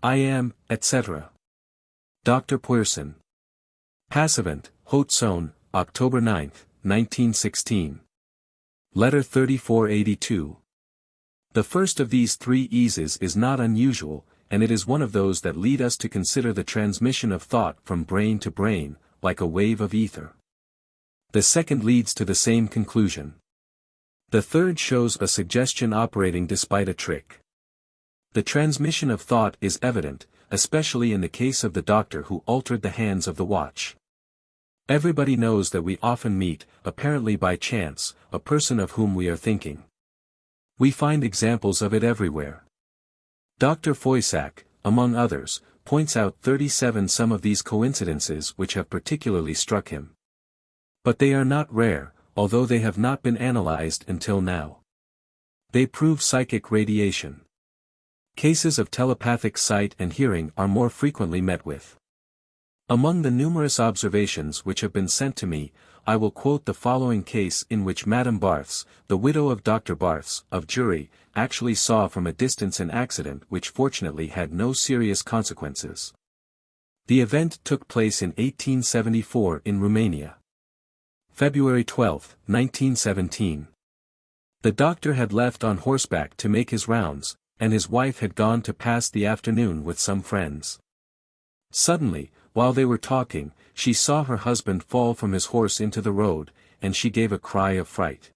I am, etc. Dr. Puerson. Passavant, Haute-Saône, October 9, 1916. Letter 3482. The first of these three eases is not unusual, and it is one of those that lead us to consider the transmission of thought from brain to brain, like a wave of ether. The second leads to the same conclusion. The third shows a suggestion operating despite a trick. The transmission of thought is evident, especially in the case of the doctor who altered the hands of the watch. Everybody knows that we often meet, apparently by chance, a person of whom we are thinking. We find examples of it everywhere. Dr. Foysac, among others, points out 37 some of these coincidences which have particularly struck him. But they are not rare, although they have not been analyzed until now. They prove psychic radiation. Cases of telepathic sight and hearing are more frequently met with. Among the numerous observations which have been sent to me, I will quote the following case in which Madame Barths, the widow of Dr. Barths, of Jury, actually saw from a distance an accident which fortunately had no serious consequences. The event took place in 1874 in Romania. February 12, 1917. The doctor had left on horseback to make his rounds, and his wife had gone to pass the afternoon with some friends. Suddenly, while they were talking, she saw her husband fall from his horse into the road, and she gave a cry of fright.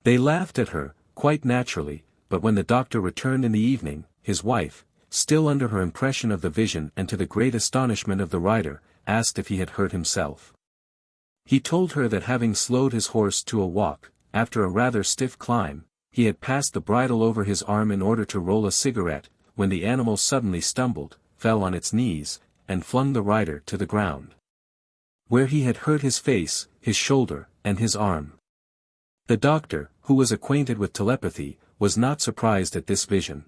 They laughed at her, quite naturally, but when the doctor returned in the evening, his wife, still under her impression of the vision and to the great astonishment of the rider, asked if he had hurt himself. He told her that having slowed his horse to a walk, after a rather stiff climb, he had passed the bridle over his arm in order to roll a cigarette, when the animal suddenly stumbled, fell on its knees, and flung the rider to the ground, where he had hurt his face, his shoulder, and his arm. The doctor, who was acquainted with telepathy, was not surprised at this vision.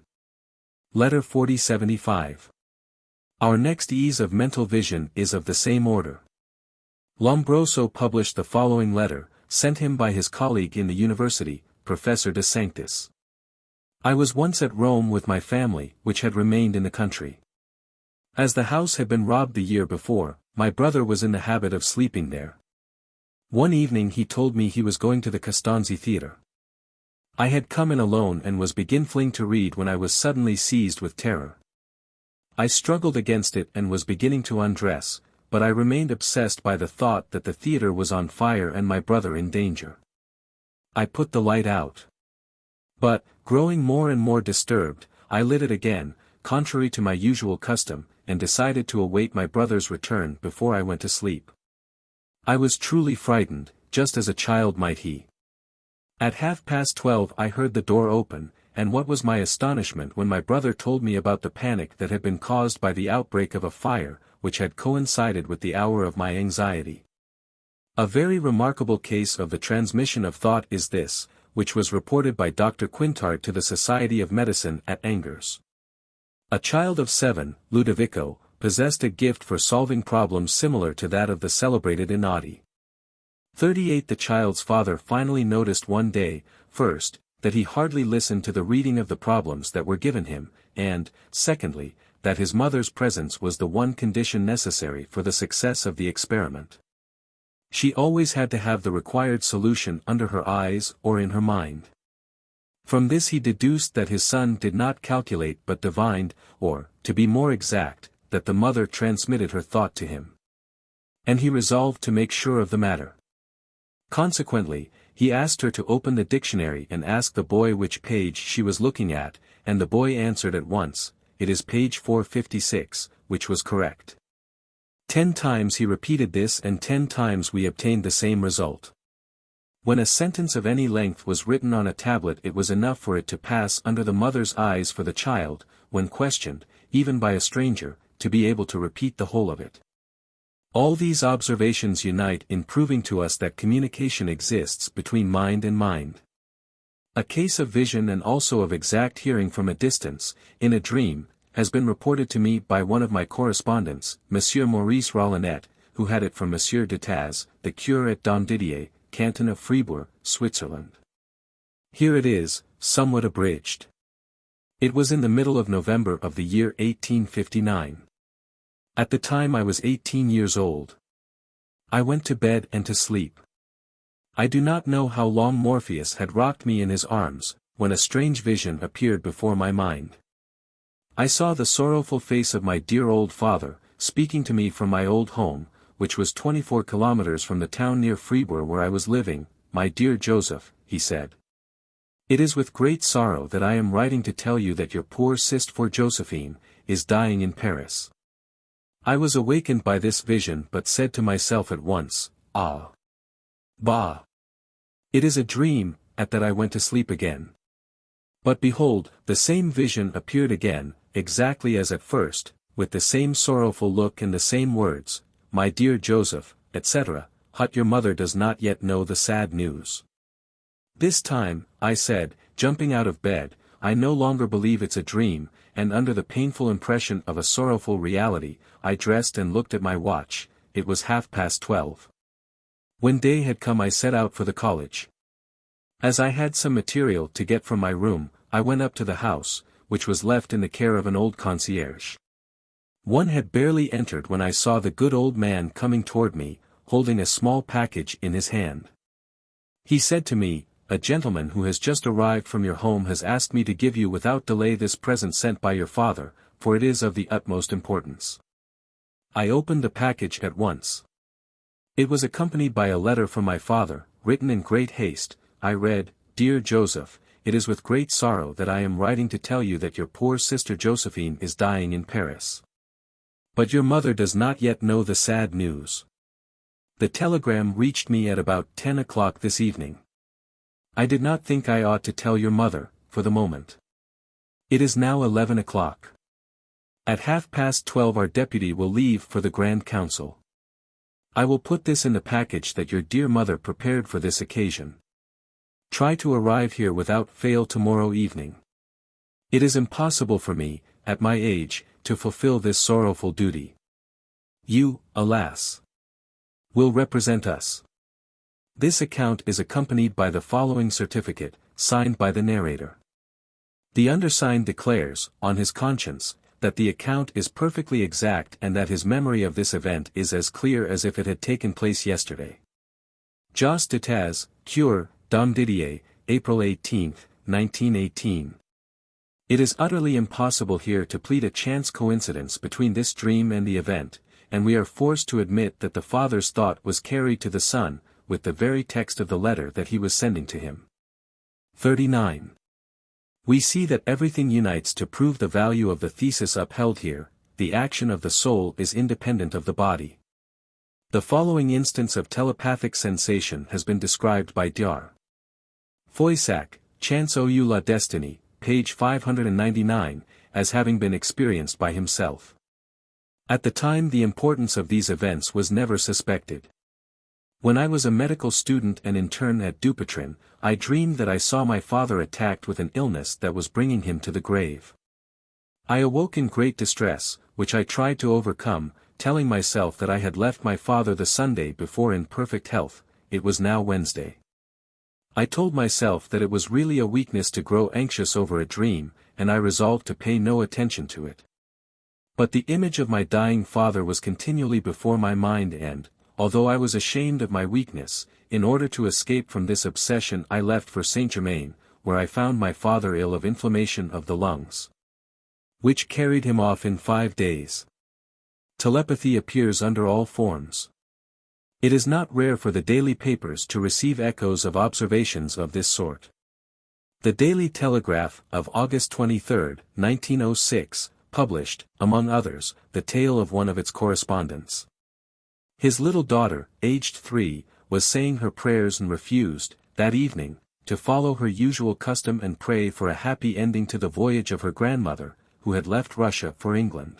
Letter 4075. Our next ease of mental vision is of the same order. Lombroso published the following letter, sent him by his colleague in the university, Professor de Sanctis. I was once at Rome with my family, which had remained in the country. As the house had been robbed the year before, my brother was in the habit of sleeping there. One evening he told me he was going to the Costanzi Theatre. I had come in alone and was beginning to read when I was suddenly seized with terror. I struggled against it and was beginning to undress, but I remained obsessed by the thought that the theatre was on fire and my brother in danger. I put the light out. But, growing more and more disturbed, I lit it again, contrary to my usual custom, and decided to await my brother's return before I went to sleep. I was truly frightened, just as a child might be. At 12:30 I heard the door open, and what was my astonishment when my brother told me about the panic that had been caused by the outbreak of a fire, which had coincided with the hour of my anxiety. A very remarkable case of the transmission of thought is this, which was reported by Dr. Quintard to the Society of Medicine at Angers. A child of 7, Ludovico, possessed a gift for solving problems similar to that of the celebrated Einaudi. 38 The child's father finally noticed one day, first, that he hardly listened to the reading of the problems that were given him, and, secondly, that his mother's presence was the one condition necessary for the success of the experiment. She always had to have the required solution under her eyes or in her mind. From this he deduced that his son did not calculate but divined, or, to be more exact, that the mother transmitted her thought to him. And he resolved to make sure of the matter. Consequently, he asked her to open the dictionary and ask the boy which page she was looking at, and the boy answered at once, "It is page 456, which was correct. 10 times he repeated this and 10 times we obtained the same result. When a sentence of any length was written on a tablet it was enough for it to pass under the mother's eyes for the child, when questioned, even by a stranger, to be able to repeat the whole of it. All these observations unite in proving to us that communication exists between mind and mind. A case of vision and also of exact hearing from a distance, in a dream, has been reported to me by one of my correspondents, Monsieur Maurice Rollinet, who had it from Monsieur Detaz, the cure at Dom Didier, Canton of Fribourg, Switzerland. Here it is, somewhat abridged. It was in the middle of November of the year 1859. At the time I was 18 years old. I went to bed and to sleep. I do not know how long Morpheus had rocked me in his arms, when a strange vision appeared before my mind. I saw the sorrowful face of my dear old father, speaking to me from my old home, which was 24 kilometers from the town near Fribourg where I was living. "My dear Joseph," he said. "It is with great sorrow that I am writing to tell you that your poor sister Josephine is dying in Paris." I was awakened by this vision but said to myself at once, "Ah! Bah! It is a dream," at that I went to sleep again. But behold, the same vision appeared again, exactly as at first, with the same sorrowful look and the same words, "My dear Joseph," etc., "Hut, your mother does not yet know the sad news." "This time," I said, jumping out of bed, "I no longer believe it's a dream," and under the painful impression of a sorrowful reality, I dressed and looked at my watch. It was 12:30. When day had come I set out for the college. As I had some material to get from my room, I went up to the house, which was left in the care of an old concierge. One had barely entered when I saw the good old man coming toward me, holding a small package in his hand. He said to me, "A gentleman who has just arrived from your home has asked me to give you without delay this present sent by your father, for it is of the utmost importance." I opened the package at once. It was accompanied by a letter from my father, written in great haste. I read, "Dear Joseph, it is with great sorrow that I am writing to tell you that your poor sister Josephine is dying in Paris. But your mother does not yet know the sad news. The telegram reached me at about 10 o'clock this evening. I did not think I ought to tell your mother, for the moment. It is now 11 o'clock. At 12:30 our deputy will leave for the Grand Council. I will put this in the package that your dear mother prepared for this occasion. Try to arrive here without fail tomorrow evening. It is impossible for me, at my age, to fulfill this sorrowful duty. You, alas, will represent us." This account is accompanied by the following certificate, signed by the narrator. The undersigned declares, on his conscience, that the account is perfectly exact and that his memory of this event is as clear as if it had taken place yesterday. Jos de Taz, Cure, Dom Didier, April 18, 1918. It is utterly impossible here to plead a chance coincidence between this dream and the event, and we are forced to admit that the father's thought was carried to the son, with the very text of the letter that he was sending to him. 39. We see that everything unites to prove the value of the thesis upheld here. The action of the soul is independent of the body. The following instance of telepathic sensation has been described by Dr. Foysac, Chance ou la Destiny, page 599, as having been experienced by himself. At the time the importance of these events was never suspected. When I was a medical student and intern at Dupuytren, I dreamed that I saw my father attacked with an illness that was bringing him to the grave. I awoke in great distress, which I tried to overcome, telling myself that I had left my father the Sunday before in perfect health. It was now Wednesday. I told myself that it was really a weakness to grow anxious over a dream, and I resolved to pay no attention to it. But the image of my dying father was continually before my mind and, although I was ashamed of my weakness, in order to escape from this obsession I left for Saint-Germain, where I found my father ill of inflammation of the lungs, which carried him off in 5 days. Telepathy appears under all forms. It is not rare for the daily papers to receive echoes of observations of this sort. The Daily Telegraph of August 23, 1906, published, among others, the tale of one of its correspondents. His little daughter, aged 3, was saying her prayers and refused, that evening, to follow her usual custom and pray for a happy ending to the voyage of her grandmother, who had left Russia for England.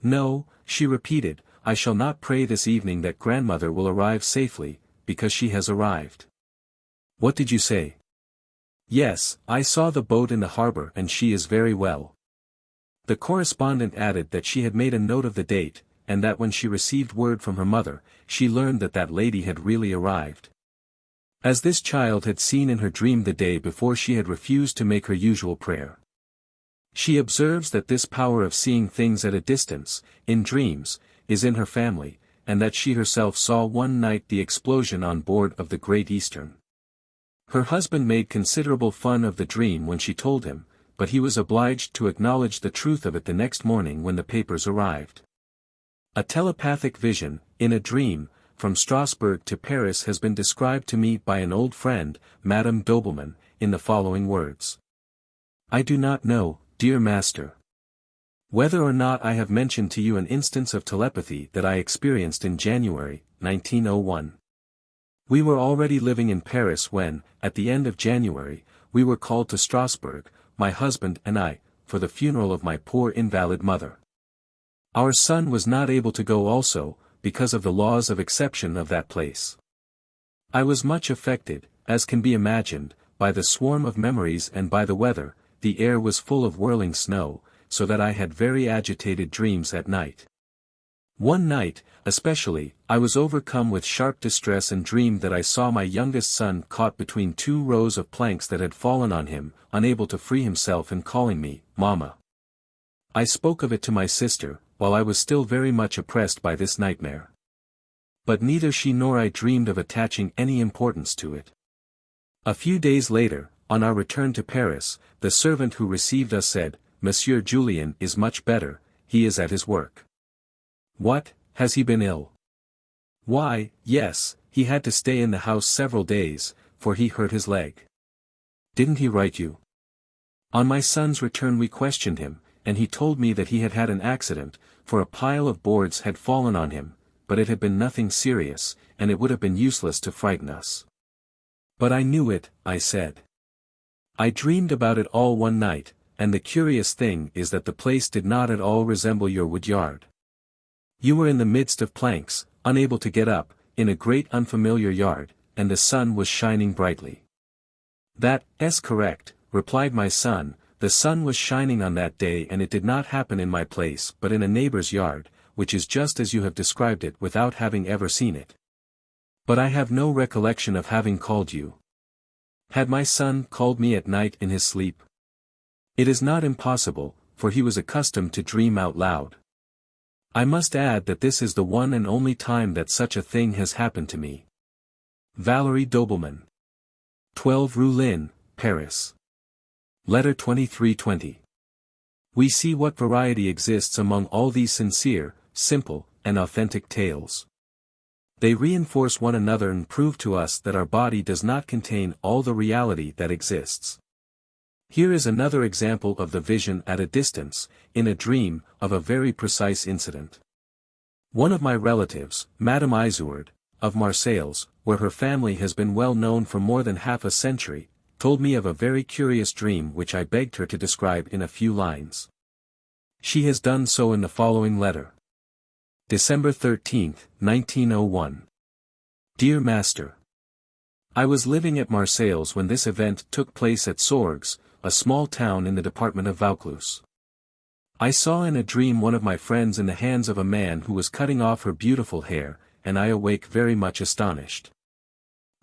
"No," she repeated, "I shall not pray this evening that grandmother will arrive safely, because she has arrived." "What did you say?" "Yes, I saw the boat in the harbor and she is very well." The correspondent added that she had made a note of the date, and that when she received word from her mother, she learned that that lady had really arrived. as this child had seen in her dream the day before she had refused to make her usual prayer. She observes that this power of seeing things at a distance, in dreams, is in her family, and that she herself saw one night the explosion on board of the Great Eastern. Her husband made considerable fun of the dream when she told him, but he was obliged to acknowledge the truth of it the next morning when the papers arrived. A telepathic vision, in a dream, from Strasbourg to Paris has been described to me by an old friend, Madame Dobelman, in the following words. I do not know, dear master, whether or not I have mentioned to you an instance of telepathy that I experienced in January, 1901. We were already living in Paris when, at the end of January, we were called to Strasbourg, my husband and I, for the funeral of my poor invalid mother. Our son was not able to go also, because of the laws of exception of that place. I was much affected, as can be imagined, by the swarm of memories and by the weather. The air was full of whirling snow, so that I had very agitated dreams at night. One night, especially, I was overcome with sharp distress and dreamed that I saw my youngest son caught between two rows of planks that had fallen on him, unable to free himself and calling me, Mama. I spoke of it to my sister, while I was still very much oppressed by this nightmare. But neither she nor I dreamed of attaching any importance to it. A few days later, on our return to Paris, the servant who received us said, Monsieur Julien is much better, he is at his work. What, has he been ill? Why, yes, he had to stay in the house several days, for he hurt his leg. Didn't he write you? On my son's return we questioned him, and he told me that he had had an accident, for a pile of boards had fallen on him, but it had been nothing serious, and it would have been useless to frighten us. But I knew it, I said. I dreamed about it all one night, and the curious thing is that the place did not at all resemble your wood yard. You were in the midst of planks, unable to get up, in a great unfamiliar yard, and the sun was shining brightly. That's correct, replied my son, the sun was shining on that day and it did not happen in my place but in a neighbor's yard, which is just as you have described it without having ever seen it. But I have no recollection of having called you. Had my son called me at night in his sleep? It is not impossible, for he was accustomed to dream out loud. I must add that this is the one and only time that such a thing has happened to me. Valerie Dobelman. 12 Rue Lin, Paris. Letter 2320. We see what variety exists among all these sincere, simple, and authentic tales. They reinforce one another and prove to us that our body does not contain all the reality that exists. Here is another example of the vision at a distance, in a dream, of a very precise incident. One of my relatives, Madame Isoard, of Marseilles, where her family has been well known for more than half a century, told me of a very curious dream which I begged her to describe in a few lines. She has done so in the following letter. December 13, 1901. Dear Master, I was living at Marseilles when this event took place at Sorgues, a small town in the department of Vaucluse. I saw in a dream one of my friends in the hands of a man who was cutting off her beautiful hair, and I awake very much astonished.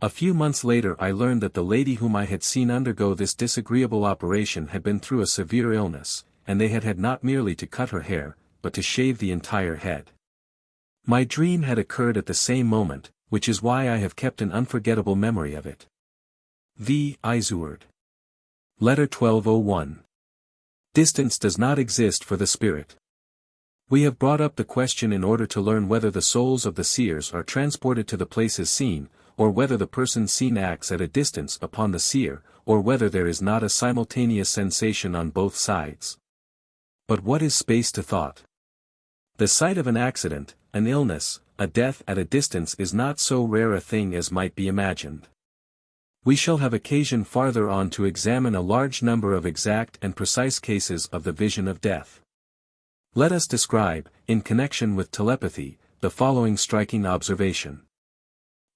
A few months later I learned that the lady whom I had seen undergo this disagreeable operation had been through a severe illness, and they had not merely to cut her hair, but to shave the entire head. My dream had occurred at the same moment, which is why I have kept an unforgettable memory of it. V. Isoard. Letter 1201. Distance does not exist for the spirit. We have brought up the question in order to learn whether the souls of the seers are transported to the places seen, or whether the person seen acts at a distance upon the seer, or whether there is not a simultaneous sensation on both sides. But what is space to thought? The sight of an accident, an illness, a death at a distance is not so rare a thing as might be imagined. We shall have occasion farther on to examine a large number of exact and precise cases of the vision of death. Let us describe, in connection with telepathy, the following striking observation.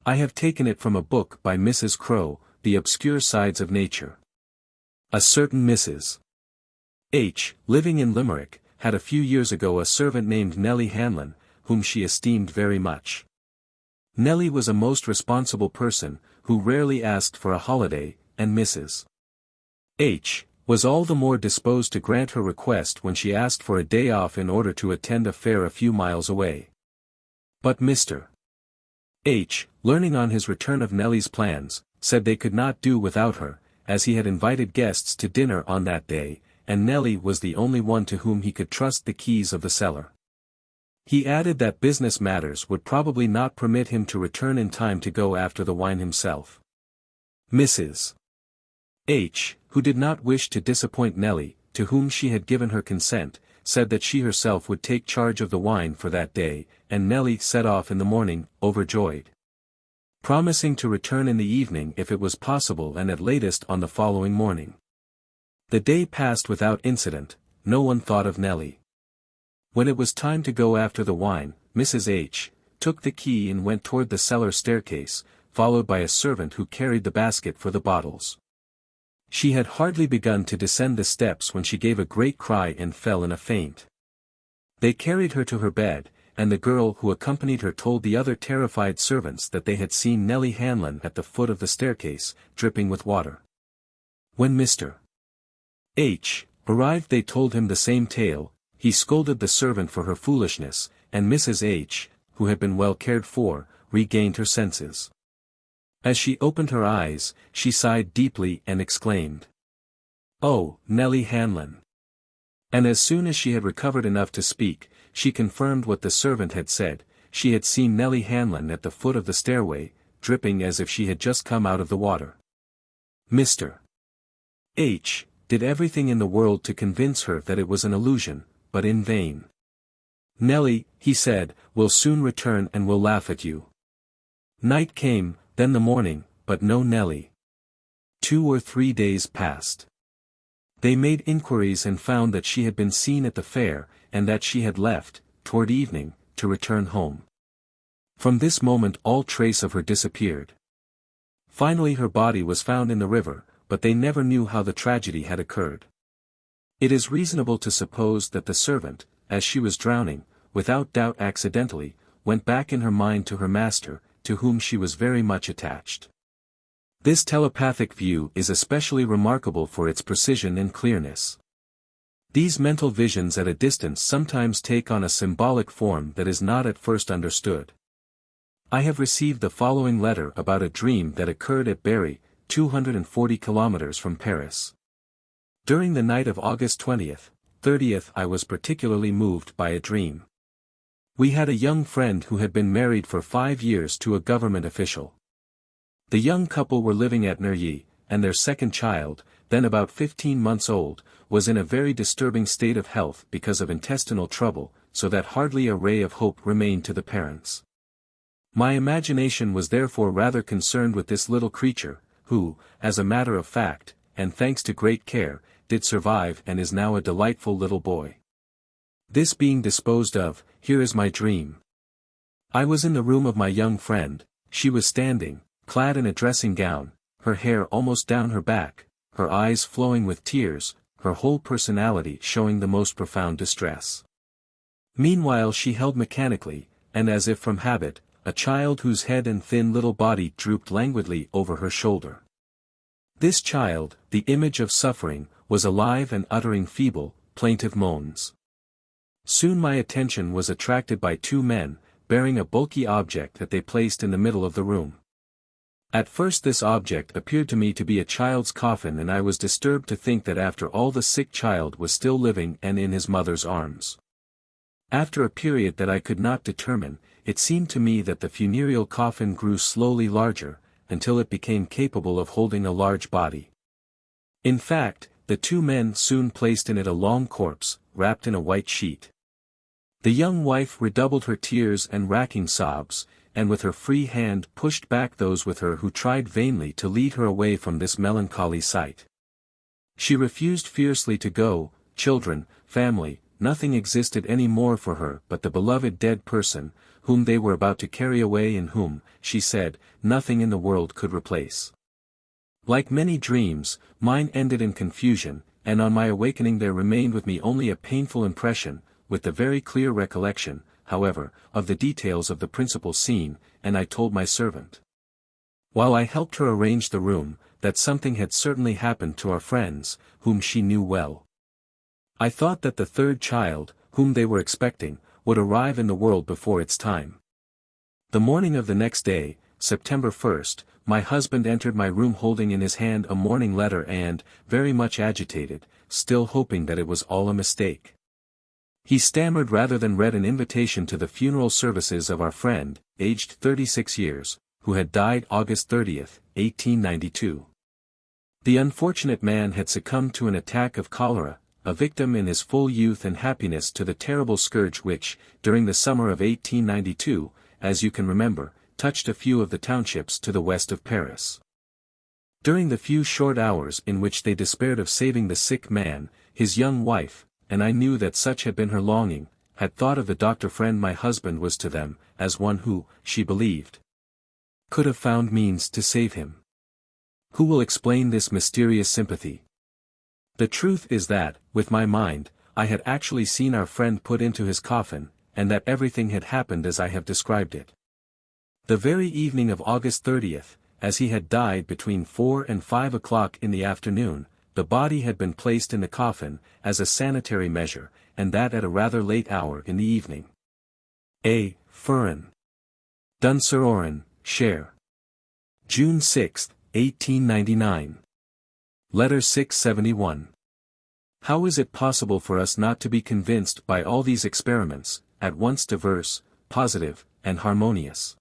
I have taken it from a book by Mrs. Crowe, The Obscure Sides of Nature. A certain Mrs. H., living in Limerick, had a few years ago a servant named Nellie Hanlon, whom she esteemed very much. Nellie was a most responsible person, who rarely asked for a holiday, and Mrs. H. was all the more disposed to grant her request when she asked for a day off in order to attend a fair a few miles away. But Mr. H., learning on his return of Nellie's plans, said they could not do without her, as he had invited guests to dinner on that day, and Nellie was the only one to whom he could trust the keys of the cellar. He added that business matters would probably not permit him to return in time to go after the wine himself. Mrs. H., who did not wish to disappoint Nellie, to whom she had given her consent, said that she herself would take charge of the wine for that day, and Nellie set off in the morning, overjoyed, promising to return in the evening if it was possible and at latest on the following morning. The day passed without incident, no one thought of Nellie. When it was time to go after the wine, Mrs. H. took the key and went toward the cellar staircase, followed by a servant who carried the basket for the bottles. She had hardly begun to descend the steps when she gave a great cry and fell in a faint. They carried her to her bed, and the girl who accompanied her told the other terrified servants that they had seen Nellie Hanlon at the foot of the staircase, dripping with water. When Mr. H. arrived they told him the same tale. He scolded the servant for her foolishness, and Mrs. H., who had been well cared for, regained her senses. As she opened her eyes, she sighed deeply and exclaimed, "Oh, Nellie Hanlon!" And as soon as she had recovered enough to speak, she confirmed what the servant had said. She had seen Nellie Hanlon at the foot of the stairway, dripping as if she had just come out of the water. Mr. H. did everything in the world to convince her that it was an illusion, but in vain. "Nellie," he said, "will soon return and will laugh at you." Night came, then the morning, but no Nellie. 2 or 3 days passed. They made inquiries and found that she had been seen at the fair, and that she had left, toward evening, to return home. From this moment all trace of her disappeared. Finally her body was found in the river, but they never knew how the tragedy had occurred. It is reasonable to suppose that the servant, as she was drowning, without doubt accidentally, went back in her mind to her master, to whom she was very much attached. This telepathic view is especially remarkable for its precision and clearness. These mental visions at a distance sometimes take on a symbolic form that is not at first understood. I have received the following letter about a dream that occurred at Berry, 240 kilometers from Paris. During the night of August 20th, 30th I was particularly moved by a dream. We had a young friend who had been married for 5 years to a government official. The young couple were living at Neuilly, and their second child, then about 15 months old, was in a very disturbing state of health because of intestinal trouble, so that hardly a ray of hope remained to the parents. My imagination was therefore rather concerned with this little creature, who, as a matter of fact, and thanks to great care, did survive and is now a delightful little boy. This being disposed of, here is my dream. I was in the room of my young friend. She was standing, clad in a dressing gown, her hair almost down her back, her eyes flowing with tears, her whole personality showing the most profound distress. Meanwhile she held mechanically, and as if from habit, a child whose head and thin little body drooped languidly over her shoulder. This child, the image of suffering, was alive and uttering feeble, plaintive moans. Soon my attention was attracted by 2 men, bearing a bulky object that they placed in the middle of the room. At first this object appeared to me to be a child's coffin, and I was disturbed to think that after all the sick child was still living and in his mother's arms. After a period that I could not determine, it seemed to me that the funereal coffin grew slowly larger, until it became capable of holding a large body. In fact, the 2 men soon placed in it a long corpse, wrapped in a white sheet. The young wife redoubled her tears and racking sobs, and with her free hand pushed back those with her who tried vainly to lead her away from this melancholy sight. She refused fiercely to go. Children, family, nothing existed any more for her but the beloved dead person, whom they were about to carry away and whom, she said, nothing in the world could replace. Like many dreams, mine ended in confusion, and on my awakening there remained with me only a painful impression, with the very clear recollection, however, of the details of the principal scene, and I told my servant. While I helped her arrange the room, that something had certainly happened to our friends, whom she knew well. I thought that the third child, whom they were expecting, would arrive in the world before its time. The morning of the next day, September 1st, my husband entered my room holding in his hand a morning letter and, very much agitated, still hoping that it was all a mistake. He stammered rather than read an invitation to the funeral services of our friend, aged 36 years, who had died August 30th, 1892. The unfortunate man had succumbed to an attack of cholera, a victim in his full youth and happiness to the terrible scourge which, during the summer of 1892, as you can remember, touched a few of the townships to the west of Paris. During the few short hours in which they despaired of saving the sick man, his young wife, and I knew that such had been her longing, had thought of the doctor friend my husband was to them, as one who, she believed, could have found means to save him. Who will explain this mysterious sympathy? The truth is that, with my mind, I had actually seen our friend put into his coffin, and that everything had happened as I have described it. The very evening of August 30th, as he had died between 4 and 5 o'clock in the afternoon, the body had been placed in the coffin, as a sanitary measure, and that at a rather late hour in the evening. A. Furin. Dunseroren, Cher. June 6, 1899. Letter 671. How is it possible for us not to be convinced by all these experiments, at once diverse, positive, and harmonious?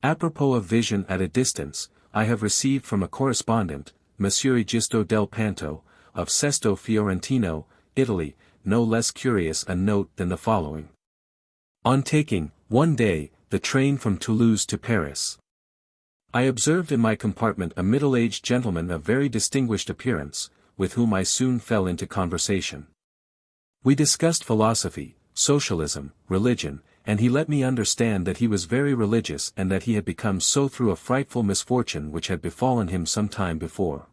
Apropos of vision at a distance, I have received from a correspondent, Monsieur Egisto del Panto, of Sesto Fiorentino, Italy, no less curious a note than the following. On taking, one day, the train from Toulouse to Paris, I observed in my compartment a middle-aged gentleman of very distinguished appearance, with whom I soon fell into conversation. We discussed philosophy, socialism, religion, and he let me understand that he was very religious and that he had become so through a frightful misfortune which had befallen him some time before.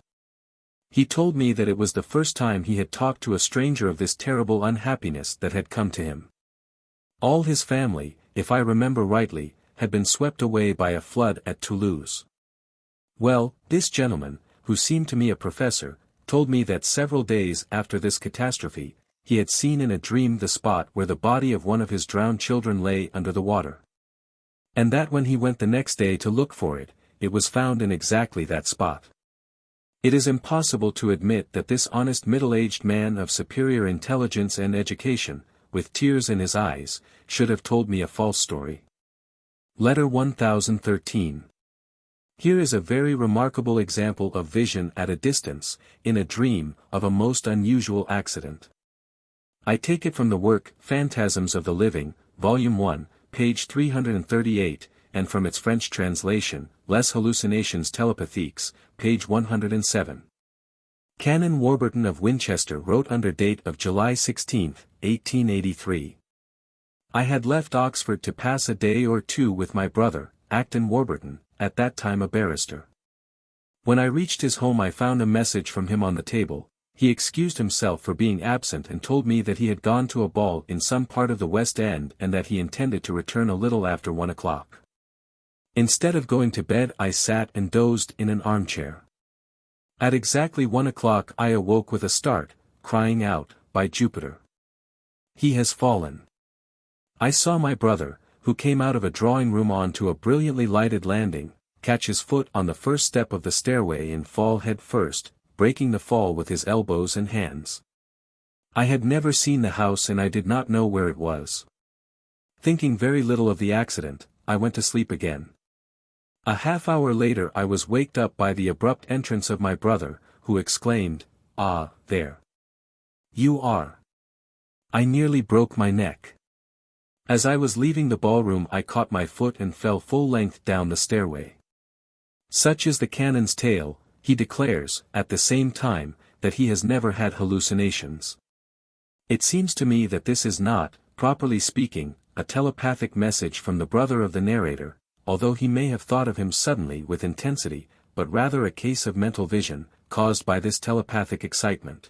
He told me that it was the first time he had talked to a stranger of this terrible unhappiness that had come to him. All his family, if I remember rightly, had been swept away by a flood at Toulouse. Well, this gentleman, who seemed to me a professor, told me that several days after this catastrophe, he had seen in a dream the spot where the body of one of his drowned children lay under the water. And that when he went the next day to look for it, it was found in exactly that spot. It is impossible to admit that this honest middle-aged man of superior intelligence and education, with tears in his eyes, should have told me a false story. Letter 1013. Here is a very remarkable example of vision at a distance, in a dream, of a most unusual accident. I take it from the work, Phantasms of the Living, Volume 1, page 338, and from its French translation, Les Hallucinations Telepathiques, page 107. Canon Warburton of Winchester wrote under date of July 16, 1883. I had left Oxford to pass a day or two with my brother, Acton Warburton, at that time a barrister. When I reached his home I found a message from him on the table. He excused himself for being absent and told me that he had gone to a ball in some part of the West End and that he intended to return a little after 1 o'clock. Instead of going to bed I sat and dozed in an armchair. At exactly 1 o'clock I awoke with a start, crying out, "By Jupiter! He has fallen!" I saw my brother, who came out of a drawing-room on to a brilliantly lighted landing, catch his foot on the first step of the stairway and fall head first, breaking the fall with his elbows and hands. I had never seen the house and I did not know where it was. Thinking very little of the accident, I went to sleep again. A half-hour later I was waked up by the abrupt entrance of my brother, who exclaimed, "Ah, there you are! I nearly broke my neck." As I was leaving the ballroom I caught my foot and fell full length down the stairway. Such is the canon's tale. He declares, at the same time, that he has never had hallucinations. It seems to me that this is not, properly speaking, a telepathic message from the brother of the narrator, although he may have thought of him suddenly with intensity, but rather a case of mental vision, caused by this telepathic excitement.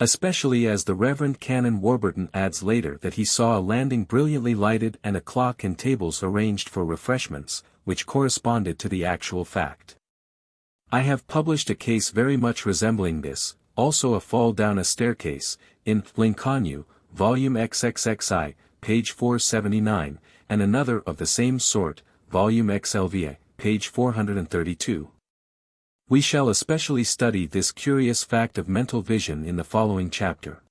Especially as the Reverend Canon Warburton adds later that he saw a landing brilliantly lighted and a clock and tables arranged for refreshments, which corresponded to the actual fact. I have published a case very much resembling this, also a fall down a staircase, in Lincoln, volume XXXI, page 479, and another of the same sort, volume XLVI, page 432. We shall especially study this curious fact of mental vision in the following chapter.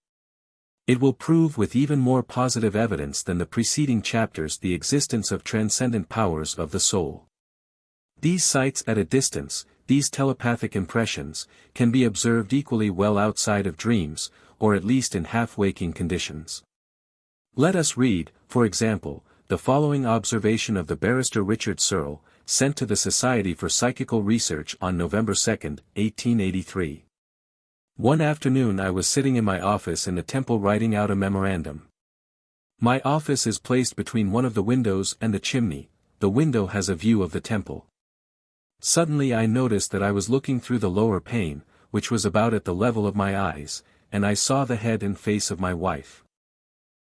It will prove with even more positive evidence than the preceding chapters the existence of transcendent powers of the soul. These sights at a distance, these telepathic impressions, can be observed equally well outside of dreams, or at least in half-waking conditions. Let us read, for example, the following observation of the barrister Richard Searle, sent to the Society for Psychical Research on November 2, 1883. One afternoon I was sitting in my office in the temple writing out a memorandum. My office is placed between one of the windows and the chimney. The window has a view of the temple. Suddenly I noticed that I was looking through the lower pane, which was about at the level of my eyes, and I saw the head and face of my wife.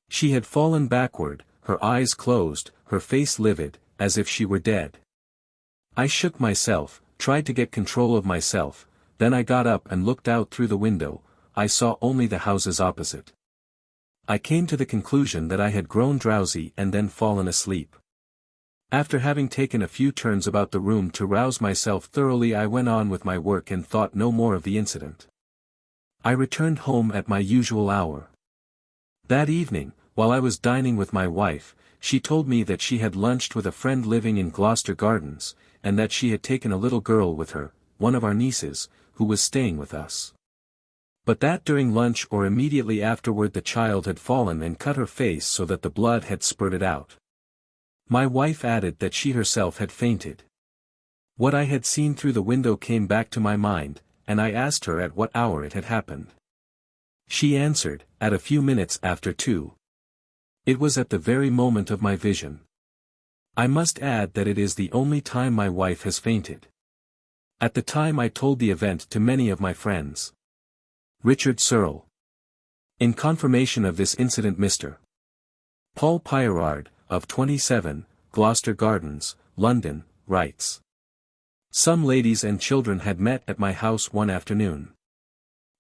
She had fallen backward, her eyes closed, her face livid, as if she were dead. I shook myself, tried to get control of myself, then I got up and looked out through the window. I saw only the houses opposite. I came to the conclusion that I had grown drowsy and then fallen asleep. After having taken a few turns about the room to rouse myself thoroughly, I went on with my work and thought no more of the incident. I returned home at my usual hour. That evening, while I was dining with my wife, she told me that she had lunched with a friend living in Gloucester Gardens, and that she had taken a little girl with her, one of our nieces, who was staying with us. But that during lunch or immediately afterward the child had fallen and cut her face so that the blood had spurted out. My wife added that she herself had fainted. What I had seen through the window came back to my mind, and I asked her at what hour it had happened. She answered, at a few minutes after 2. It was at the very moment of my vision. I must add that it is the only time my wife has fainted. At the time I told the event to many of my friends. Richard Searle. In confirmation of this incident Mr. Paul Pyerard, of 27, Gloucester Gardens, London, writes. Some ladies and children had met at my house one afternoon.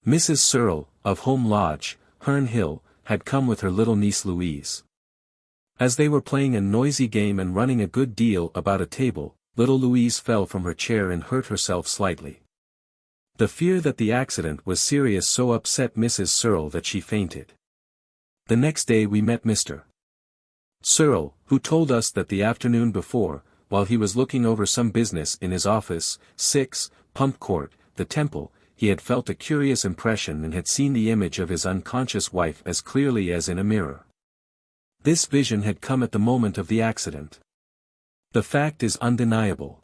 Mrs. Searle, of Home Lodge, Herne Hill, had come with her little niece Louise. As they were playing a noisy game and running a good deal about a table, little Louise fell from her chair and hurt herself slightly. The fear that the accident was serious so upset Mrs. Searle that she fainted. The next day we met Mr. Searle, who told us that the afternoon before, while he was looking over some business in his office, 6, Pump Court, the Temple, he had felt a curious impression and had seen the image of his unconscious wife as clearly as in a mirror. This vision had come at the moment of the accident. The fact is undeniable.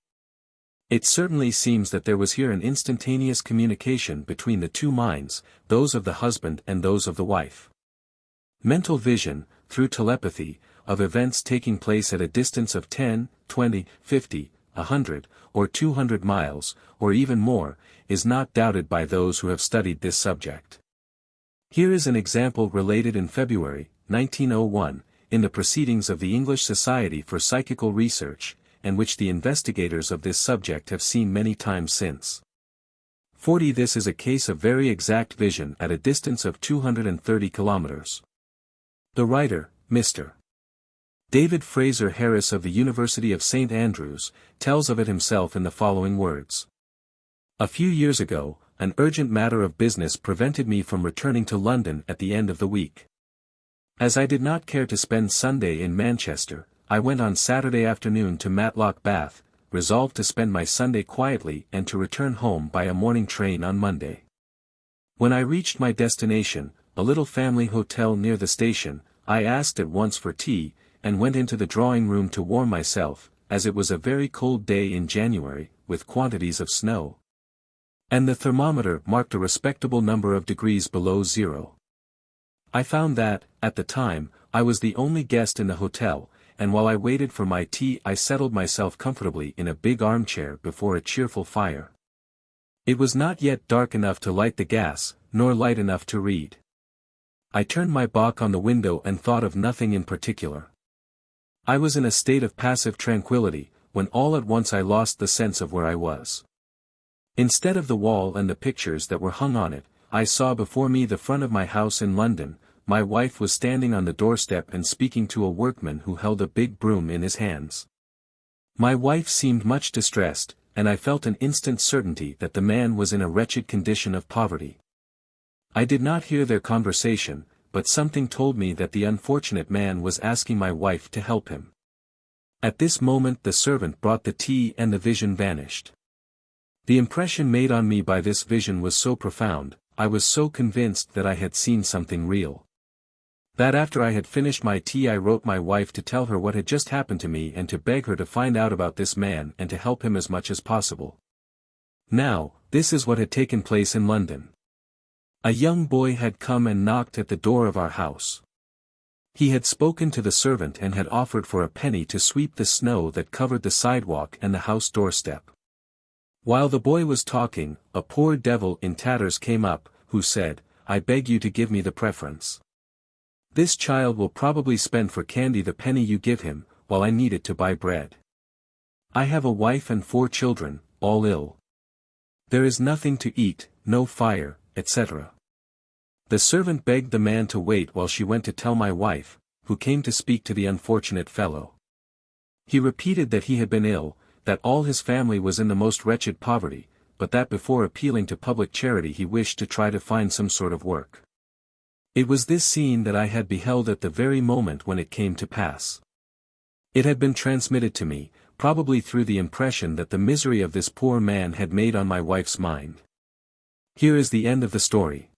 It certainly seems that there was here an instantaneous communication between the two minds, those of the husband and those of the wife. Mental vision, through telepathy, of events taking place at a distance of 10, 20, 50, 100, or 200 miles, or even more, is not doubted by those who have studied this subject. Here is an example related in February, 1901, in the Proceedings of the English Society for Psychical Research, and which the investigators of this subject have seen many times since. 40. This is a case of very exact vision at a distance of 230 kilometers. The writer, Mr. David Fraser Harris of the University of St. Andrews, tells of it himself in the following words. A few years ago, an urgent matter of business prevented me from returning to London at the end of the week. As I did not care to spend Sunday in Manchester, I went on Saturday afternoon to Matlock Bath, resolved to spend my Sunday quietly and to return home by a morning train on Monday. When I reached my destination, a little family hotel near the station, I asked at once for tea, and went into the drawing-room to warm myself, as it was a very cold day in January, with quantities of snow. And the thermometer marked a respectable number of degrees below zero. I found that, at the time, I was the only guest in the hotel, and while I waited for my tea I settled myself comfortably in a big armchair before a cheerful fire. It was not yet dark enough to light the gas, nor light enough to read. I turned my back on the window and thought of nothing in particular. I was in a state of passive tranquility, when all at once I lost the sense of where I was. Instead of the wall and the pictures that were hung on it, I saw before me the front of my house in London. My wife was standing on the doorstep and speaking to a workman who held a big broom in his hands. My wife seemed much distressed, and I felt an instant certainty that the man was in a wretched condition of poverty. I did not hear their conversation, but something told me that the unfortunate man was asking my wife to help him. At this moment the servant brought the tea and the vision vanished. The impression made on me by this vision was so profound, I was so convinced that I had seen something real, that after I had finished my tea I wrote my wife to tell her what had just happened to me and to beg her to find out about this man and to help him as much as possible. Now, this is what had taken place in London. A young boy had come and knocked at the door of our house. He had spoken to the servant and had offered for a penny to sweep the snow that covered the sidewalk and the house doorstep. While the boy was talking, a poor devil in tatters came up, who said, "I beg you to give me the preference. This child will probably spend for candy the penny you give him, while I need it to buy bread. I have a wife and 4 children, all ill. There is nothing to eat, no fire, etc." The servant begged the man to wait while she went to tell my wife, who came to speak to the unfortunate fellow. He repeated that he had been ill, that all his family was in the most wretched poverty, but that before appealing to public charity he wished to try to find some sort of work. It was this scene that I had beheld at the very moment when it came to pass. It had been transmitted to me, probably through the impression that the misery of this poor man had made on my wife's mind. Here is the end of the story.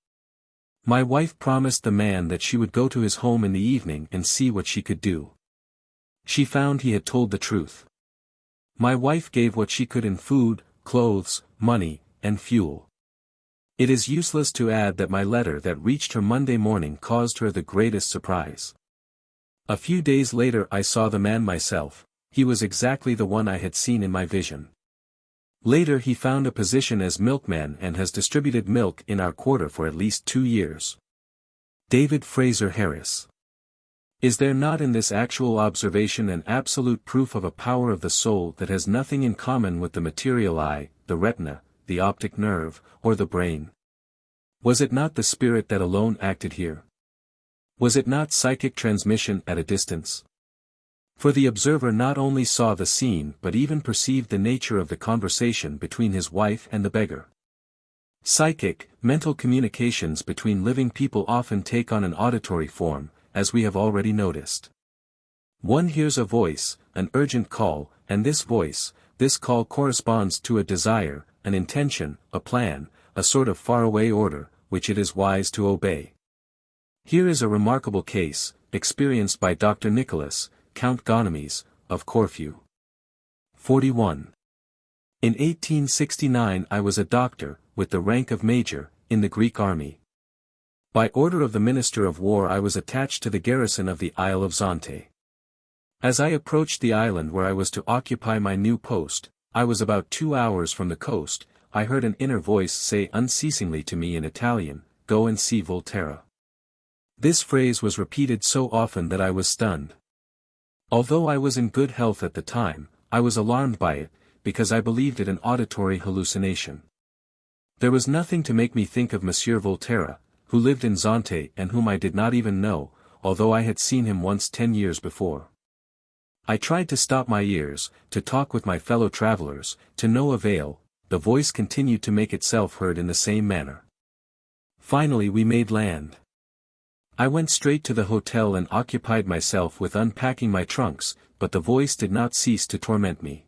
My wife promised the man that she would go to his home in the evening and see what she could do. She found he had told the truth. My wife gave what she could in food, clothes, money, and fuel. It is useless to add that my letter that reached her Monday morning caused her the greatest surprise. A few days later I saw the man myself. He was exactly the one I had seen in my vision. Later he found a position as milkman and has distributed milk in our quarter for at least 2 years. David Fraser Harris. Is there not in this actual observation an absolute proof of a power of the soul that has nothing in common with the material eye, the retina, the optic nerve, or the brain? Was it not the spirit that alone acted here? Was it not psychic transmission at a distance? For the observer not only saw the scene but even perceived the nature of the conversation between his wife and the beggar. Psychic, mental communications between living people often take on an auditory form, as we have already noticed. One hears a voice, an urgent call, and this voice, this call corresponds to a desire, an intention, a plan, a sort of faraway order, which it is wise to obey. Here is a remarkable case, experienced by Dr. Nicholas, Count Gonomes, of Corfu. 41. In 1869 I was a doctor, with the rank of major, in the Greek army. By order of the Minister of War I was attached to the garrison of the Isle of Zante. As I approached the island where I was to occupy my new post, I was about 2 hours from the coast. I heard an inner voice say unceasingly to me in Italian, "Go and see Volterra." This phrase was repeated so often that I was stunned. Although I was in good health at the time, I was alarmed by it, because I believed it an auditory hallucination. There was nothing to make me think of Monsieur Volterra, who lived in Zante and whom I did not even know, although I had seen him once 10 years before. I tried to stop my ears, to talk with my fellow travelers, to no avail. The voice continued to make itself heard in the same manner. Finally we made land. I went straight to the hotel and occupied myself with unpacking my trunks, but the voice did not cease to torment me.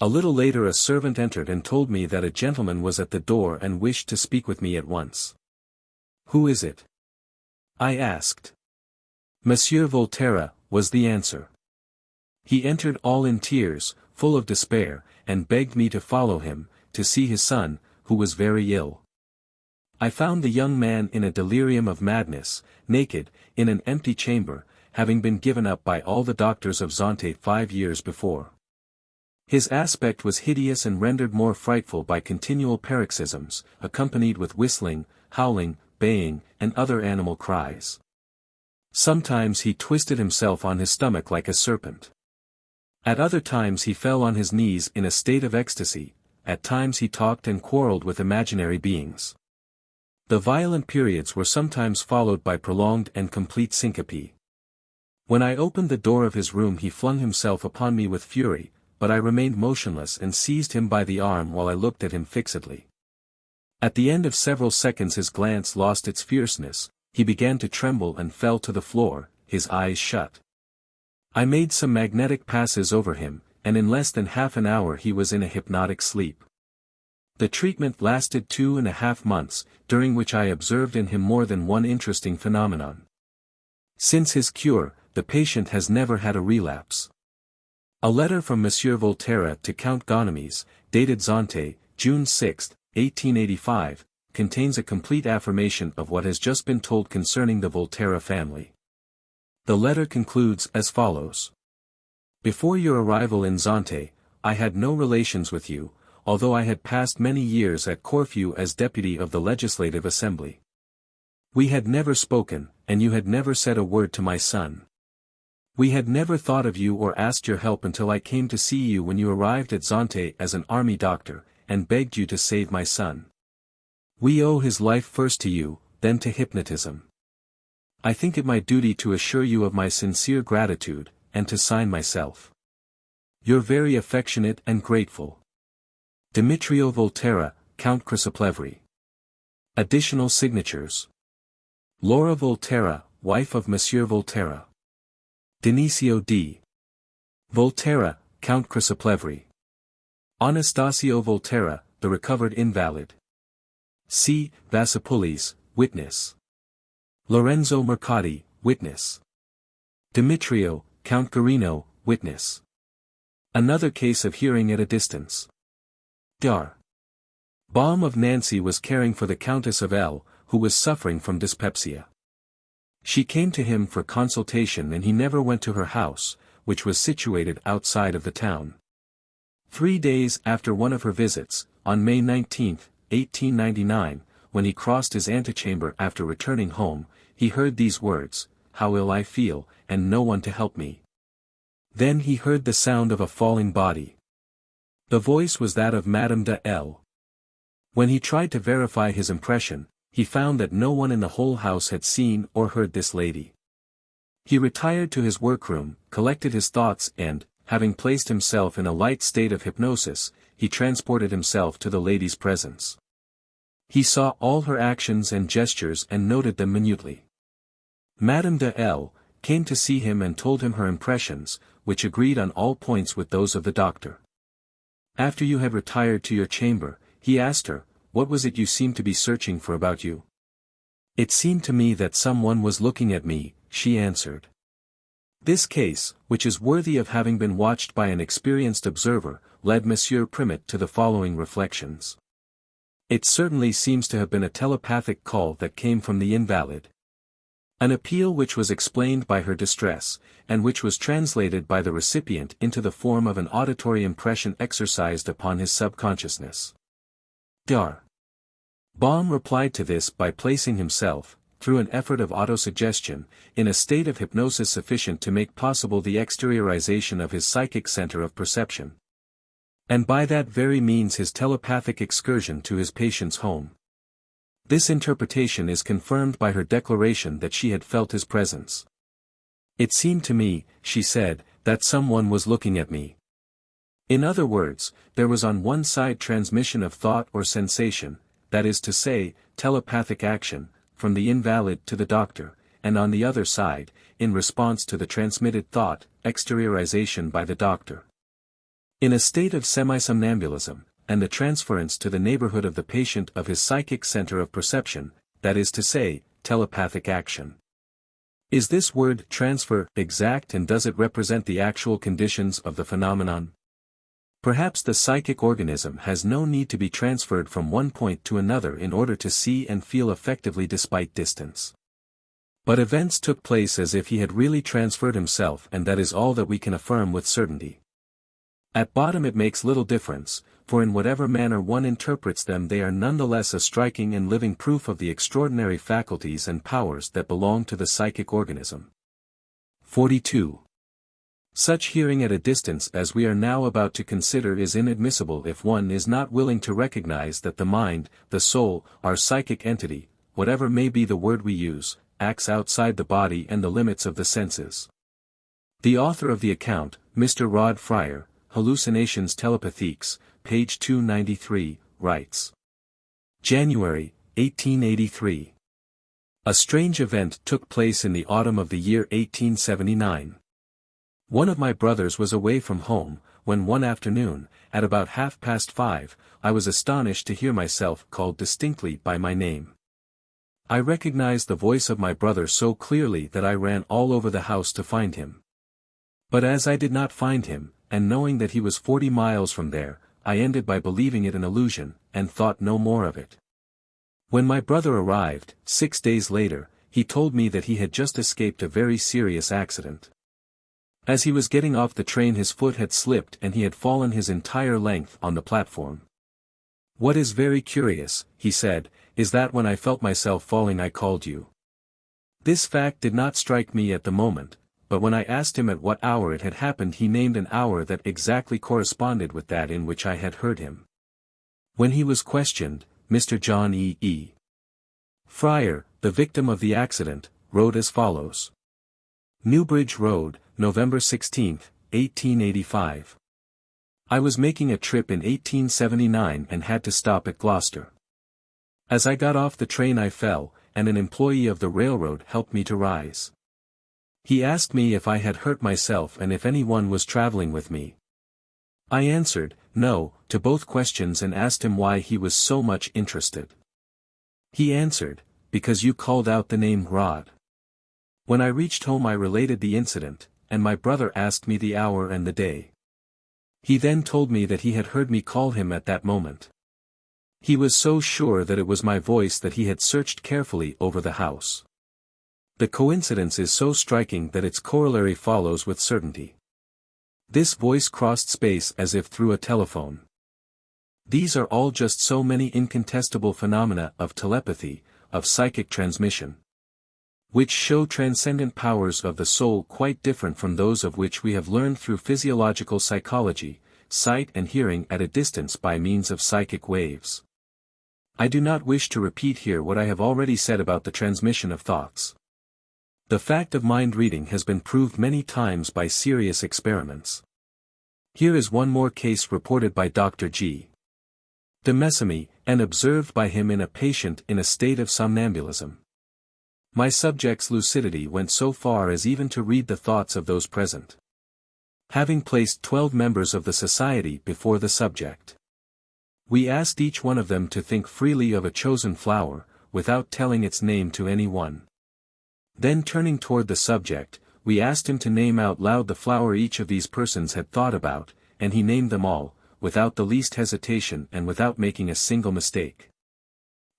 A little later a servant entered and told me that a gentleman was at the door and wished to speak with me at once. "Who is it?" I asked. "Monsieur Volterra," was the answer. He entered all in tears, full of despair, and begged me to follow him, to see his son, who was very ill. I found the young man in a delirium of madness, naked, in an empty chamber, having been given up by all the doctors of Zante 5 years before. His aspect was hideous and rendered more frightful by continual paroxysms, accompanied with whistling, howling, baying, and other animal cries. Sometimes he twisted himself on his stomach like a serpent. At other times he fell on his knees in a state of ecstasy, at times he talked and quarreled with imaginary beings. The violent periods were sometimes followed by prolonged and complete syncope. When I opened the door of his room he flung himself upon me with fury, but I remained motionless and seized him by the arm while I looked at him fixedly. At the end of several seconds his glance lost its fierceness, he began to tremble and fell to the floor, his eyes shut. I made some magnetic passes over him, and in less than half an hour he was in a hypnotic sleep. The treatment lasted 2.5 months, during which I observed in him more than one interesting phenomenon. Since his cure, the patient has never had a relapse. A letter from Monsieur Volterra to Count Gonomes, dated Zante, June 6, 1885, contains a complete affirmation of what has just been told concerning the Volterra family. The letter concludes as follows. Before your arrival in Zante, I had no relations with you, although I had passed many years at Corfu as deputy of the Legislative Assembly. We had never spoken, and you had never said a word to my son. We had never thought of you or asked your help until I came to see you when you arrived at Zante as an army doctor, and begged you to save my son. We owe his life first to you, then to hypnotism. I think it my duty to assure you of my sincere gratitude, and to sign myself. Your very affectionate and grateful Demetrio Volterra, Count Chrysoplevri. Additional signatures. Laura Volterra, wife of Monsieur Volterra. Denisio D. Volterra, Count Chrysoplevri. Anastasio Volterra, the recovered invalid. C. Vassipoulis, witness. Lorenzo Mercati, witness. Demetrio, Count Guarino, witness. Another case of hearing at a distance. Dar. Baum of Nancy was caring for the Countess of L., who was suffering from dyspepsia. She came to him for consultation and he never went to her house, which was situated outside of the town. 3 days after one of her visits, on May 19, 1899, when he crossed his antechamber after returning home, he heard these words, "How ill I feel, and no one to help me." Then he heard the sound of a falling body. The voice was that of Madame de L. When he tried to verify his impression, he found that no one in the whole house had seen or heard this lady. He retired to his workroom, collected his thoughts and, having placed himself in a light state of hypnosis, he transported himself to the lady's presence. He saw all her actions and gestures and noted them minutely. Madame de L. came to see him and told him her impressions, which agreed on all points with those of the doctor. After you had retired to your chamber, he asked her, "What was it you seemed to be searching for about you?" "It seemed to me that someone was looking at me," she answered. This case, which is worthy of having been watched by an experienced observer, led Monsieur Primat to the following reflections. It certainly seems to have been a telepathic call that came from the invalid. An appeal which was explained by her distress, and which was translated by the recipient into the form of an auditory impression exercised upon his subconsciousness. Dar. Baum replied to this by placing himself, through an effort of autosuggestion, in a state of hypnosis sufficient to make possible the exteriorization of his psychic center of perception. And by that very means his telepathic excursion to his patient's home. This interpretation is confirmed by her declaration that she had felt his presence. "It seemed to me," she said, "that someone was looking at me." In other words, there was on one side transmission of thought or sensation, that is to say, telepathic action, from the invalid to the doctor, and on the other side, in response to the transmitted thought, exteriorization by the doctor. In a state of semi-somnambulism, and the transference to the neighborhood of the patient of his psychic center of perception, that is to say, telepathic action. Is this word transfer exact, and does it represent the actual conditions of the phenomenon? Perhaps the psychic organism has no need to be transferred from one point to another in order to see and feel effectively despite distance. But events took place as if he had really transferred himself, and that is all that we can affirm with certainty. At bottom it makes little difference, for in whatever manner one interprets them they are nonetheless a striking and living proof of the extraordinary faculties and powers that belong to the psychic organism. 42. Such hearing at a distance as we are now about to consider is inadmissible if one is not willing to recognize that the mind, the soul, our psychic entity, whatever may be the word we use, acts outside the body and the limits of the senses. The author of the account, Mr. Rod Fryer, Hallucinations Telepathiques, page 293, writes. January, 1883. A strange event took place in the autumn of the year 1879. One of my brothers was away from home, when one afternoon, at about 5:30, I was astonished to hear myself called distinctly by my name. I recognized the voice of my brother so clearly that I ran all over the house to find him. But as I did not find him, and knowing that he was 40 miles from there, I ended by believing it an illusion, and thought no more of it. When my brother arrived, 6 days later, he told me that he had just escaped a very serious accident. As he was getting off the train his foot had slipped and he had fallen his entire length on the platform. "What is very curious," he said, "is that when I felt myself falling I called you." This fact did not strike me at the moment, but when I asked him at what hour it had happened he named an hour that exactly corresponded with that in which I had heard him. When he was questioned, Mr. John E. Fryer, the victim of the accident, wrote as follows. Newbridge Road, November 16, 1885. I was making a trip in 1879 and had to stop at Gloucester. As I got off the train I fell, and an employee of the railroad helped me to rise. He asked me if I had hurt myself and if anyone was traveling with me. I answered, no, to both questions and asked him why he was so much interested. He answered, because you called out the name Rod. When I reached home I related the incident, and my brother asked me the hour and the day. He then told me that he had heard me call him at that moment. He was so sure that it was my voice that he had searched carefully over the house. The coincidence is so striking that its corollary follows with certainty. This voice crossed space as if through a telephone. These are all just so many incontestable phenomena of telepathy, of psychic transmission, which show transcendent powers of the soul quite different from those of which we have learned through physiological psychology, sight and hearing at a distance by means of psychic waves. I do not wish to repeat here what I have already said about the transmission of thoughts. The fact of mind reading has been proved many times by serious experiments. Here is one more case reported by Dr. G. de Messamy, and observed by him in a patient in a state of somnambulism. My subject's lucidity went so far as even to read the thoughts of those present. Having placed 12 members of the society before the subject, we asked each one of them to think freely of a chosen flower, without telling its name to any one. Then turning toward the subject, we asked him to name out loud the flower each of these persons had thought about, and he named them all, without the least hesitation and without making a single mistake.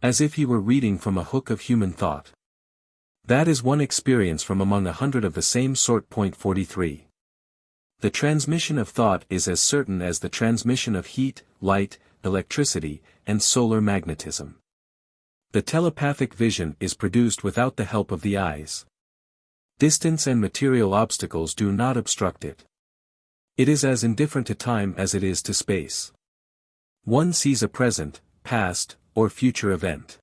As if he were reading from a hook of human thought. That is one experience from among 100 of the same sort. 43. The transmission of thought is as certain as the transmission of heat, light, electricity, and solar magnetism. The telepathic vision is produced without the help of the eyes. Distance and material obstacles do not obstruct it. It is as indifferent to time as it is to space. One sees a present, past, or future event.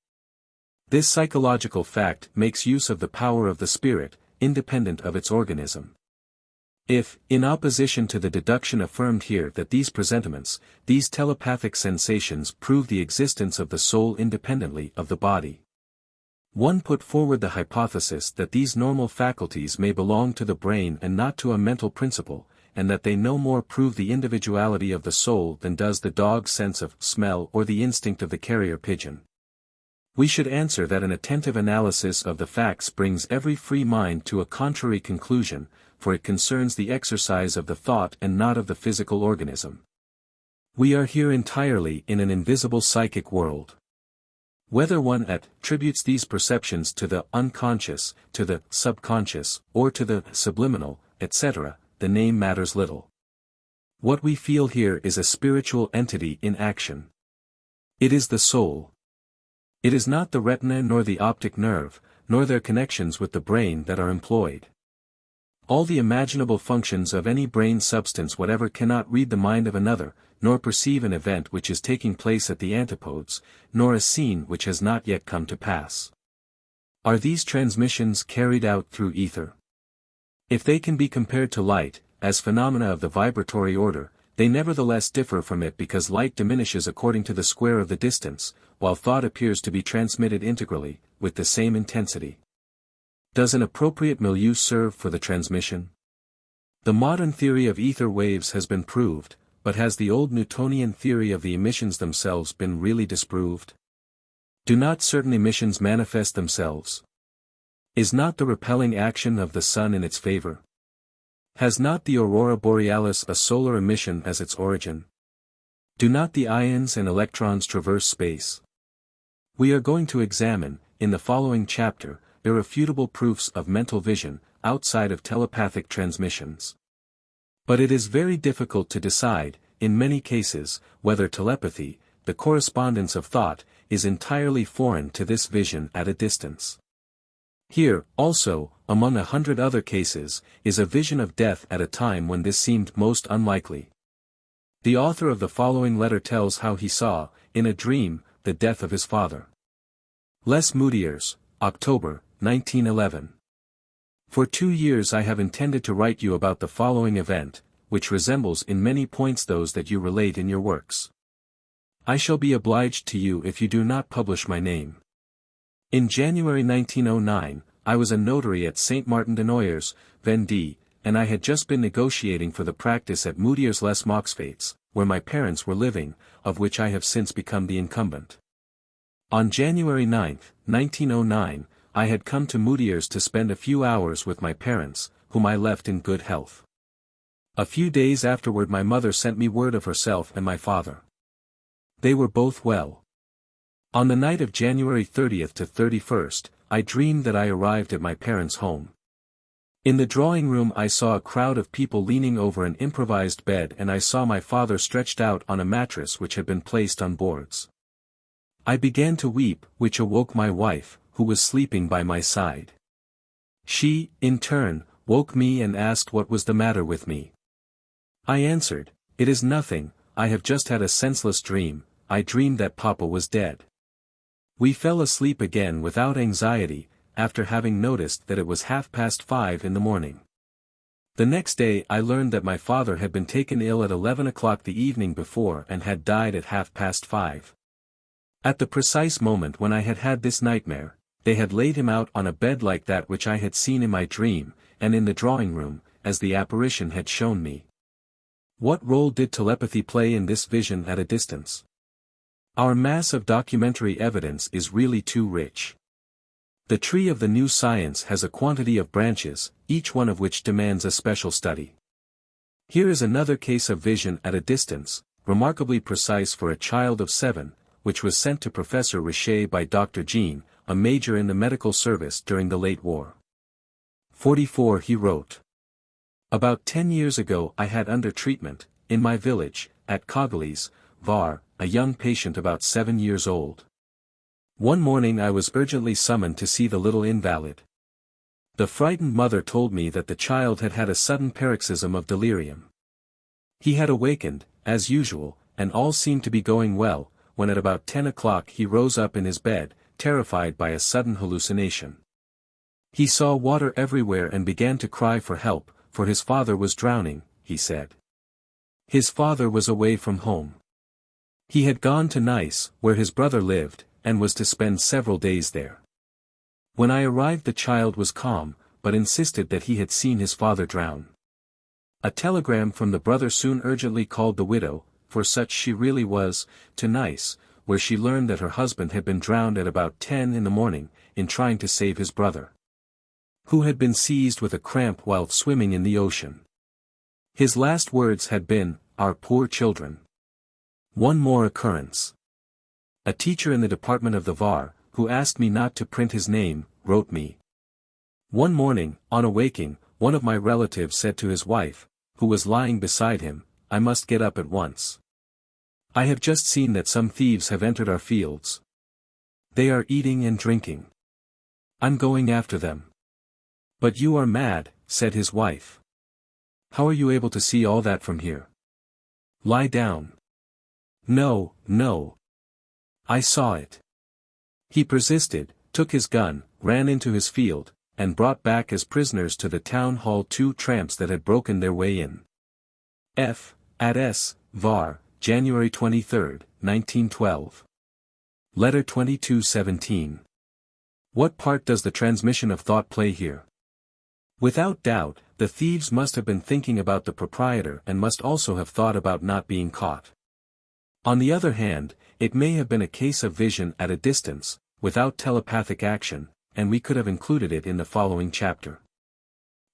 This psychological fact makes use of the power of the spirit, independent of its organism. If, in opposition to the deduction affirmed here that these presentiments, these telepathic sensations prove the existence of the soul independently of the body, one put forward the hypothesis that these normal faculties may belong to the brain and not to a mental principle, and that they no more prove the individuality of the soul than does the dog's sense of smell or the instinct of the carrier pigeon. We should answer that an attentive analysis of the facts brings every free mind to a contrary conclusion, for it concerns the exercise of the thought and not of the physical organism. We are here entirely in an invisible psychic world. Whether one attributes these perceptions to the unconscious, to the subconscious, or to the subliminal, etc., the name matters little. What we feel here is a spiritual entity in action. It is the soul. It is not the retina nor the optic nerve, nor their connections with the brain that are employed. All the imaginable functions of any brain substance whatever cannot read the mind of another, nor perceive an event which is taking place at the antipodes, nor a scene which has not yet come to pass. Are these transmissions carried out through ether? If they can be compared to light, as phenomena of the vibratory order, they nevertheless differ from it because light diminishes according to the square of the distance, while thought appears to be transmitted integrally, with the same intensity. Does an appropriate milieu serve for the transmission? The modern theory of ether waves has been proved, but has the old Newtonian theory of the emissions themselves been really disproved? Do not certain emissions manifest themselves? Is not the repelling action of the sun in its favor? Has not the aurora borealis a solar emission as its origin? Do not the ions and electrons traverse space? We are going to examine, in the following chapter, irrefutable proofs of mental vision, outside of telepathic transmissions. But it is very difficult to decide, in many cases, whether telepathy, the correspondence of thought, is entirely foreign to this vision at a distance. Here, also, among 100 other cases, is a vision of death at a time when this seemed most unlikely. The author of the following letter tells how he saw, in a dream, the death of his father. Les Moutiers, October, 1911. For 2 years I have intended to write you about the following event, which resembles in many points those that you relate in your works. I shall be obliged to you if you do not publish my name. In January 1909, I was a notary at St. Martin de Noyers, Vendée, and I had just been negotiating for the practice at Moutiers les Moxfates, where my parents were living, of which I have since become the incumbent. On January 9, 1909, I had come to Moutiers to spend a few hours with my parents, whom I left in good health. A few days afterward my mother sent me word of herself and my father. They were both well. On the night of January 30th to 31st, I dreamed that I arrived at my parents' home. In the drawing room I saw a crowd of people leaning over an improvised bed and I saw my father stretched out on a mattress which had been placed on boards. I began to weep, which awoke my wife, who was sleeping by my side. She, in turn, woke me and asked what was the matter with me. I answered, "It is nothing, I have just had a senseless dream, I dreamed that Papa was dead." We fell asleep again without anxiety, after having noticed that it was 5:30 in the morning. The next day I learned that my father had been taken ill at 11 o'clock the evening before and had died at 5:30. At the precise moment when I had had this nightmare, they had laid him out on a bed like that which I had seen in my dream, and in the drawing room, as the apparition had shown me. What role did telepathy play in this vision at a distance? Our mass of documentary evidence is really too rich. The tree of the new science has a quantity of branches, each one of which demands a special study. Here is another case of vision at a distance, remarkably precise for a child of 7, which was sent to Professor Richer by Dr. Jean, a major in the medical service during the late war. 44 He wrote. About 10 years ago I had under treatment, in my village, at Cogolese, Var, a young patient about 7 years old. One morning I was urgently summoned to see the little invalid. The frightened mother told me that the child had had a sudden paroxysm of delirium. He had awakened, as usual, and all seemed to be going well, when at about 10 o'clock he rose up in his bed, terrified by a sudden hallucination. He saw water everywhere and began to cry for help, for his father was drowning, he said. His father was away from home. He had gone to Nice, where his brother lived, and was to spend several days there. When I arrived the child was calm, but insisted that he had seen his father drown. A telegram from the brother soon urgently called the widow, for such she really was, to Nice, where she learned that her husband had been drowned at about 10 in the morning, in trying to save his brother, who had been seized with a cramp while swimming in the ocean. His last words had been, "Our poor children." One more occurrence. A teacher in the department of the Var, who asked me not to print his name, wrote me. One morning, on awaking, one of my relatives said to his wife, who was lying beside him, "I must get up at once. I have just seen that some thieves have entered our fields. They are eating and drinking. I'm going after them." "But you are mad," said his wife. "How are you able to see all that from here? Lie down." "No, no. I saw it." He persisted, took his gun, ran into his field, and brought back as prisoners to the town hall 2 tramps that had broken their way in. F. at S. Var, January 23, 1912. Letter 2217. What part does the transmission of thought play here? Without doubt, the thieves must have been thinking about the proprietor and must also have thought about not being caught. On the other hand, it may have been a case of vision at a distance, without telepathic action, and we could have included it in the following chapter.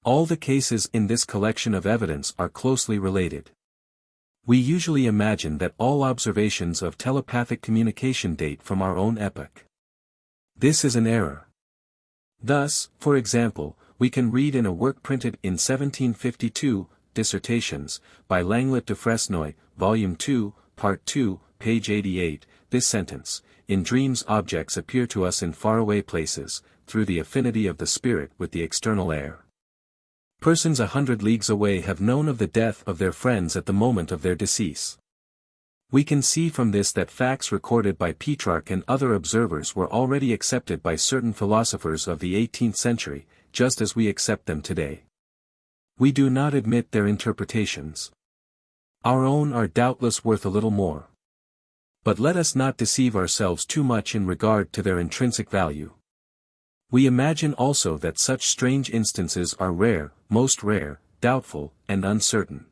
All the cases in this collection of evidence are closely related. We usually imagine that all observations of telepathic communication date from our own epoch. This is an error. Thus, for example, we can read in a work printed in 1752, Dissertations, by Langlet de Fresnoy, Volume 2, Part 2, page 88, this sentence: "In dreams objects appear to us in faraway places, through the affinity of the spirit with the external air. Persons 100 leagues away have known of the death of their friends at the moment of their decease." We can see from this that facts recorded by Petrarch and other observers were already accepted by certain philosophers of the 18th century, just as we accept them today. We do not admit their interpretations. Our own are doubtless worth a little more. But let us not deceive ourselves too much in regard to their intrinsic value. We imagine also that such strange instances are rare, most rare, doubtful, and uncertain.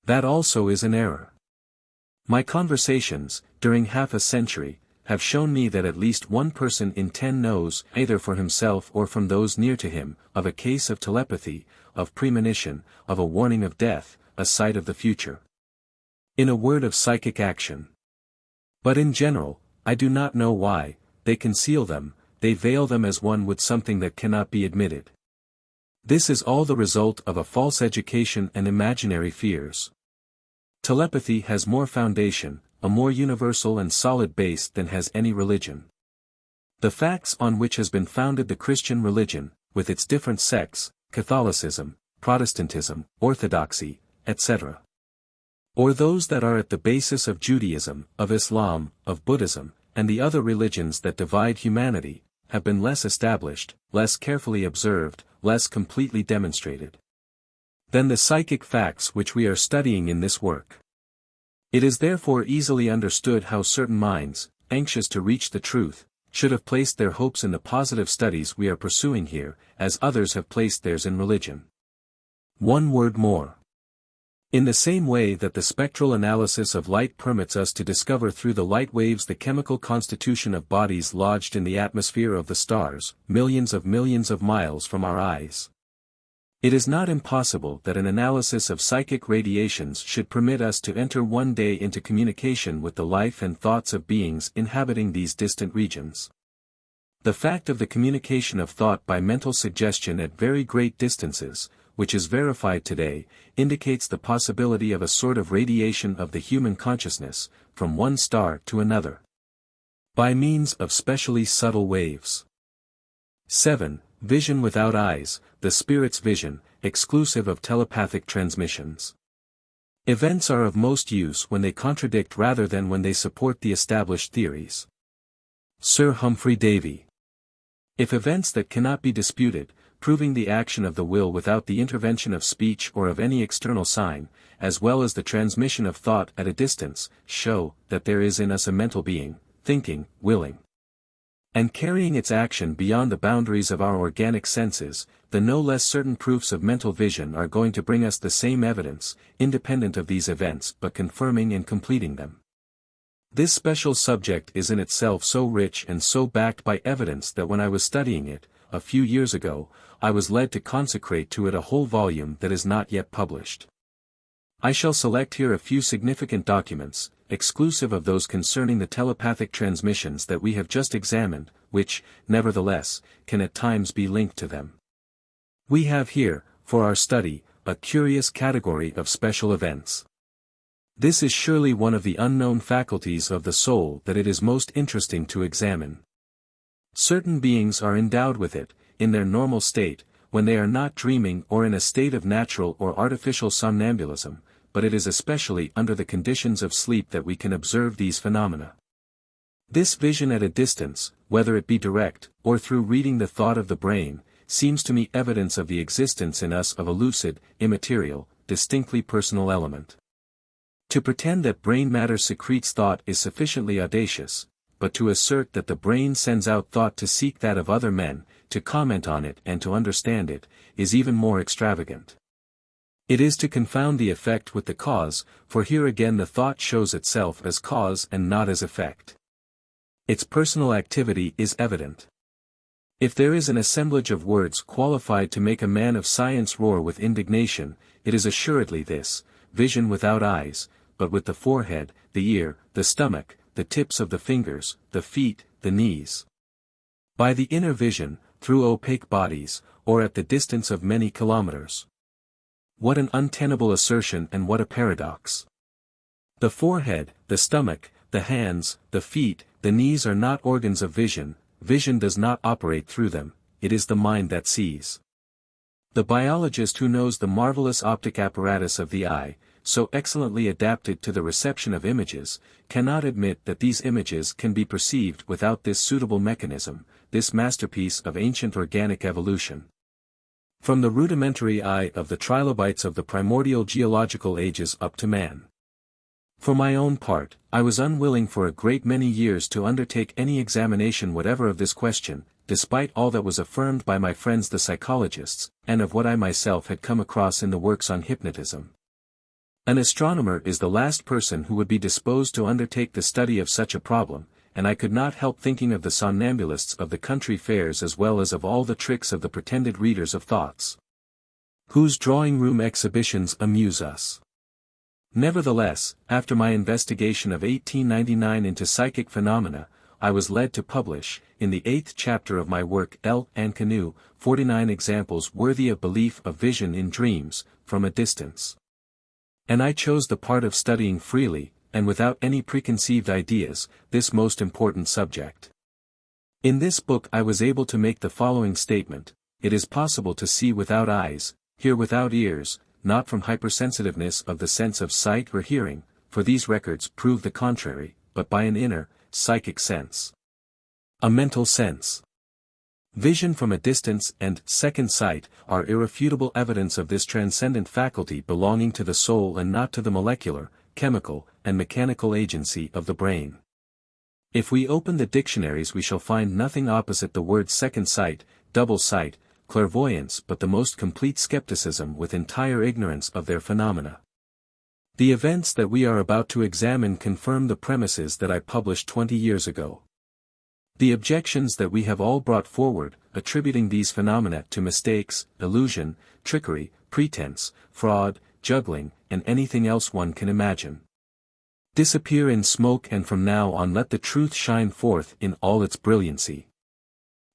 That also is an error. My conversations, during half a century, have shown me that at least 1 person in 10 knows, either for himself or from those near to him, of a case of telepathy, of premonition, of a warning of death, a sight of the future. In a word, of psychic action. But in general, I do not know why, they conceal them, they veil them as one would something that cannot be admitted. This is all the result of a false education and imaginary fears. Telepathy has more foundation, a more universal and solid base than has any religion. The facts on which has been founded the Christian religion, with its different sects, Catholicism, Protestantism, Orthodoxy, etc. Or those that are at the basis of Judaism, of Islam, of Buddhism, and the other religions that divide humanity, have been less established, less carefully observed, less completely demonstrated than the psychic facts which we are studying in this work. It is therefore easily understood how certain minds, anxious to reach the truth, should have placed their hopes in the positive studies we are pursuing here, as others have placed theirs in religion. One word more. In the same way that the spectral analysis of light permits us to discover through the light waves the chemical constitution of bodies lodged in the atmosphere of the stars, millions of miles from our eyes, it is not impossible that an analysis of psychic radiations should permit us to enter one day into communication with the life and thoughts of beings inhabiting these distant regions. The fact of the communication of thought by mental suggestion at very great distances, which is verified today, indicates the possibility of a sort of radiation of the human consciousness, from one star to another, by means of specially subtle waves. 7. Vision without eyes, the spirit's vision, exclusive of telepathic transmissions. Events are of most use when they contradict rather than when they support the established theories. Sir Humphrey Davy. If events that cannot be disputed, proving the action of the will without the intervention of speech or of any external sign, as well as the transmission of thought at a distance, show that there is in us a mental being, thinking, willing, and carrying its action beyond the boundaries of our organic senses, the no less certain proofs of mental vision are going to bring us the same evidence, independent of these events but confirming and completing them. This special subject is in itself so rich and so backed by evidence that when I was studying it, a few years ago, I was led to consecrate to it a whole volume that is not yet published. I shall select here a few significant documents, exclusive of those concerning the telepathic transmissions that we have just examined, which, nevertheless, can at times be linked to them. We have here, for our study, a curious category of special events. This is surely one of the unknown faculties of the soul that it is most interesting to examine. Certain beings are endowed with it, in their normal state, when they are not dreaming or in a state of natural or artificial somnambulism, but it is especially under the conditions of sleep that we can observe these phenomena. This vision at a distance, whether it be direct, or through reading the thought of the brain, seems to me evidence of the existence in us of a lucid, immaterial, distinctly personal element. To pretend that brain matter secretes thought is sufficiently audacious, but to assert that the brain sends out thought to seek that of other men, to comment on it and to understand it, is even more extravagant. It is to confound the effect with the cause, for here again the thought shows itself as cause and not as effect. Its personal activity is evident. If there is an assemblage of words qualified to make a man of science roar with indignation, it is assuredly this: vision without eyes, but with the forehead, the ear, the stomach, the tips of the fingers, the feet, the knees. By the inner vision, through opaque bodies, or at the distance of many kilometers. What an untenable assertion and what a paradox! The forehead, the stomach, the hands, the feet, the knees are not organs of vision. Vision does not operate through them, it is the mind that sees. The biologist who knows the marvelous optic apparatus of the eye, so excellently adapted to the reception of images, cannot admit that these images can be perceived without this suitable mechanism, this masterpiece of ancient organic evolution. From the rudimentary eye of the trilobites of the primordial geological ages up to man. For my own part, I was unwilling for a great many years to undertake any examination whatever of this question, despite all that was affirmed by my friends the psychologists, and of what I myself had come across in the works on hypnotism. An astronomer is the last person who would be disposed to undertake the study of such a problem, and I could not help thinking of the somnambulists of the country fairs as well as of all the tricks of the pretended readers of thoughts, whose drawing-room exhibitions amuse us. Nevertheless, after my investigation of 1899 into psychic phenomena, I was led to publish, in the 8th chapter of my work L. and Canoe, 49 examples worthy of belief of vision in dreams, from a distance. And I chose the part of studying freely, and without any preconceived ideas, this most important subject. In this book I was able to make the following statement: it is possible to see without eyes, hear without ears, not from hypersensitiveness of the sense of sight or hearing, for these records prove the contrary, but by an inner, psychic sense. A mental sense. Vision from a distance and second sight are irrefutable evidence of this transcendent faculty belonging to the soul and not to the molecular, chemical, and mechanical agency of the brain. If we open the dictionaries we shall find nothing opposite the words second sight, double sight, clairvoyance but the most complete skepticism with entire ignorance of their phenomena. The events that we are about to examine confirm the premises that I published 20 years ago. The objections that we have all brought forward, attributing these phenomena to mistakes, illusion, trickery, pretense, fraud, juggling, and anything else one can imagine, disappear in smoke, and from now on let the truth shine forth in all its brilliancy.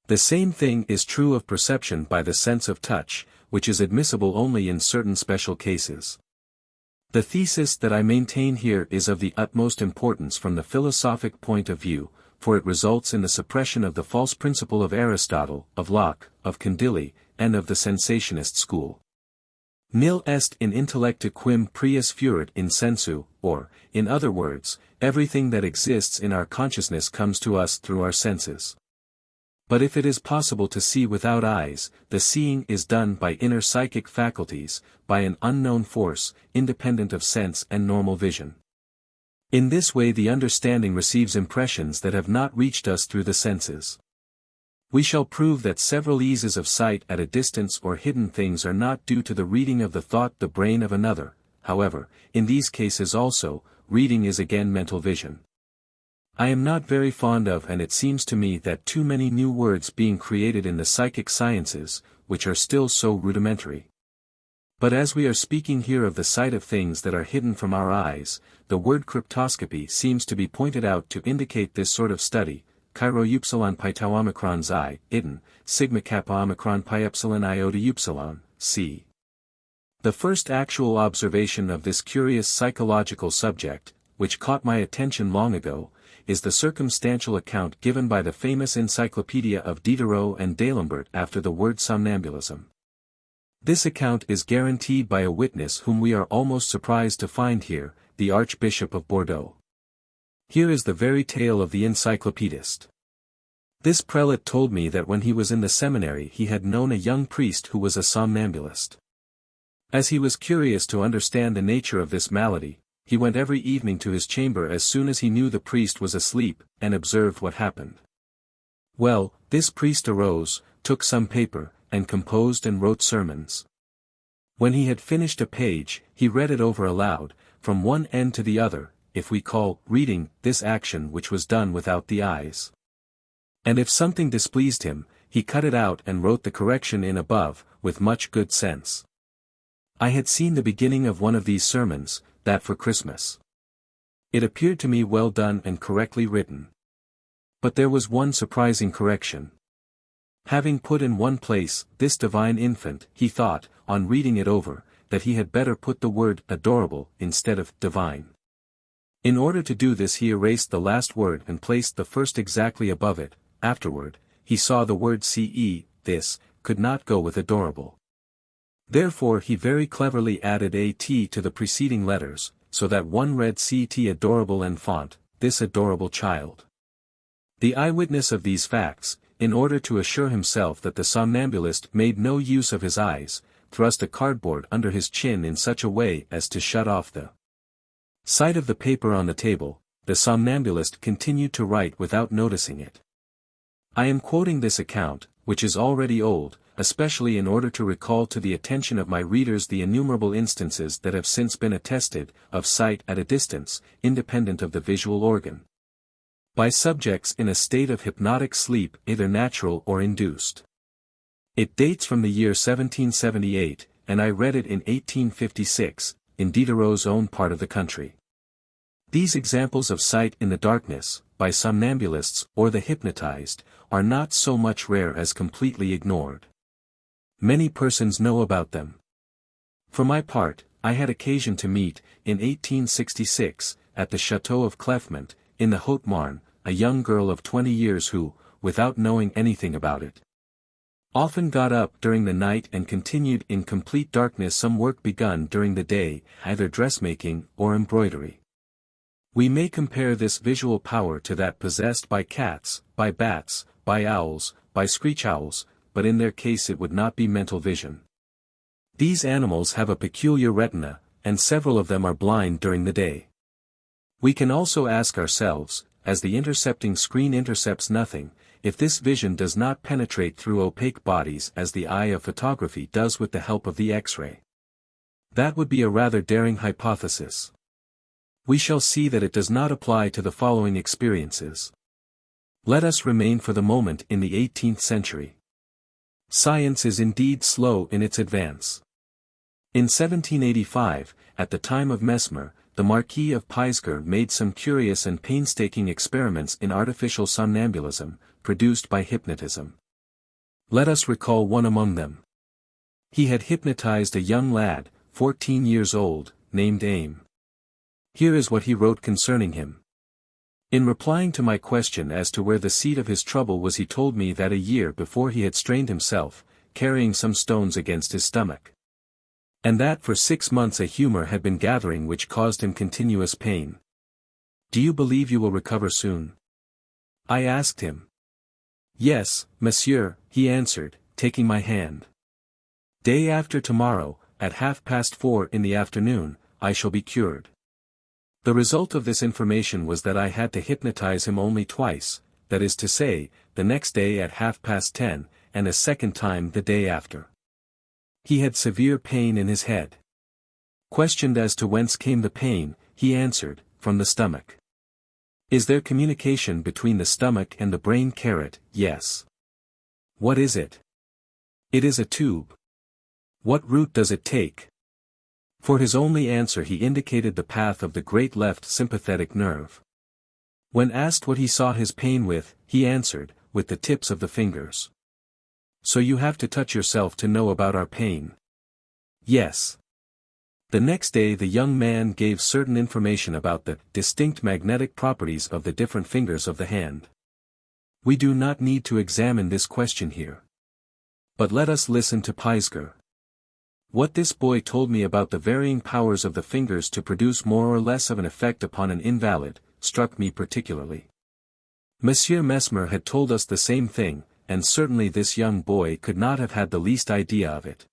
The same thing is true of perception by the sense of touch, which is admissible only in certain special cases. The thesis that I maintain here is of the utmost importance from the philosophic point of view, for it results in the suppression of the false principle of Aristotle, of Locke, of Condilli, and of the sensationist school. Nil est in intellectu quim prius furit in sensu, or, in other words, everything that exists in our consciousness comes to us through our senses. But if it is possible to see without eyes, the seeing is done by inner psychic faculties, by an unknown force, independent of sense and normal vision. In this way the understanding receives impressions that have not reached us through the senses. We shall prove that several eases of sight at a distance or hidden things are not due to the reading of the thought the brain of another. However, in these cases also, reading is again mental vision. I am not very fond of, and it seems to me that too many new words being created in the psychic sciences, which are still so rudimentary. But as we are speaking here of the sight of things that are hidden from our eyes, the word cryptoscopy seems to be pointed out to indicate this sort of study. Chi-rho upsilon pi tau omicron xi, iden, sigma kappa omicron pi epsilon iota upsilon, c. The first actual observation of this curious psychological subject, which caught my attention long ago, is the circumstantial account given by the famous encyclopedia of Diderot and D'Alembert after the word somnambulism. This account is guaranteed by a witness whom we are almost surprised to find here, the Archbishop of Bordeaux. Here is the very tale of the encyclopedist. This prelate told me that when he was in the seminary he had known a young priest who was a somnambulist. As he was curious to understand the nature of this malady, he went every evening to his chamber as soon as he knew the priest was asleep, and observed what happened. Well, this priest arose, took some paper, and composed and wrote sermons. When he had finished a page, he read it over aloud, from one end to the other, if we call reading this action which was done without the eyes. And if something displeased him, he cut it out and wrote the correction in above, with much good sense. I had seen the beginning of one of these sermons, that for Christmas. It appeared to me well done and correctly written. But there was one surprising correction. Having put in one place, this divine infant, he thought, on reading it over, that he had better put the word adorable instead of divine. In order to do this he erased the last word and placed the first exactly above it. Afterward, he saw the word this, could not go with adorable. Therefore he very cleverly added AT to the preceding letters, so that one read CT adorable enfant, this adorable child. The eyewitness of these facts, in order to assure himself that the somnambulist made no use of his eyes, thrust a cardboard under his chin in such a way as to shut off the sight of the paper on the table. The somnambulist continued to write without noticing it. I am quoting this account, which is already old, especially in order to recall to the attention of my readers the innumerable instances that have since been attested, of sight at a distance, independent of the visual organ, by subjects in a state of hypnotic sleep either natural or induced. It dates from the year 1778, and I read it in 1856, in Diderot's own part of the country. These examples of sight in the darkness, by somnambulists or the hypnotized, are not so much rare as completely ignored. Many persons know about them. For my part, I had occasion to meet, in 1866, at the Château of Clefment, in the Haute-Marne, a young girl of 20 years who, without knowing anything about it, often got up during the night and continued in complete darkness some work begun during the day, either dressmaking or embroidery. We may compare this visual power to that possessed by cats, by bats, by owls, by screech owls, but in their case it would not be mental vision. These animals have a peculiar retina, and several of them are blind during the day. We can also ask ourselves, as the intercepting screen intercepts nothing, if this vision does not penetrate through opaque bodies as the eye of photography does with the help of the X-ray. That would be a rather daring hypothesis. We shall see that it does not apply to the following experiences. Let us remain for the moment in the 18th century. Science is indeed slow in its advance. In 1785, at the time of Mesmer, the Marquis of Peisker made some curious and painstaking experiments in artificial somnambulism, produced by hypnotism. Let us recall one among them. He had hypnotized a young lad, 14 years old, named Aim. Here is what he wrote concerning him. In replying to my question as to where the seat of his trouble was, he told me that a year before he had strained himself, carrying some stones against his stomach, and that for 6 months a humor had been gathering which caused him continuous pain. Do you believe you will recover soon? I asked him. Yes, monsieur, he answered, taking my hand. Day after tomorrow, at 4:30 in the afternoon, I shall be cured. The result of this information was that I had to hypnotize him only twice, that is to say, the next day at 10:30, and a second time the day after. He had severe pain in his head. Questioned as to whence came the pain, he answered, from the stomach. Is there communication between the stomach and the brain? Yes. What is it? It is a tube. What route does it take? For his only answer he indicated the path of the great left sympathetic nerve. When asked what he sought his pain with, he answered, with the tips of the fingers. So you have to touch yourself to know about our pain. Yes. The next day the young man gave certain information about the distinct magnetic properties of the different fingers of the hand. We do not need to examine this question here. But let us listen to Peisker. What this boy told me about the varying powers of the fingers to produce more or less of an effect upon an invalid, struck me particularly. Monsieur Mesmer had told us the same thing, and certainly this young boy could not have had the least idea of it.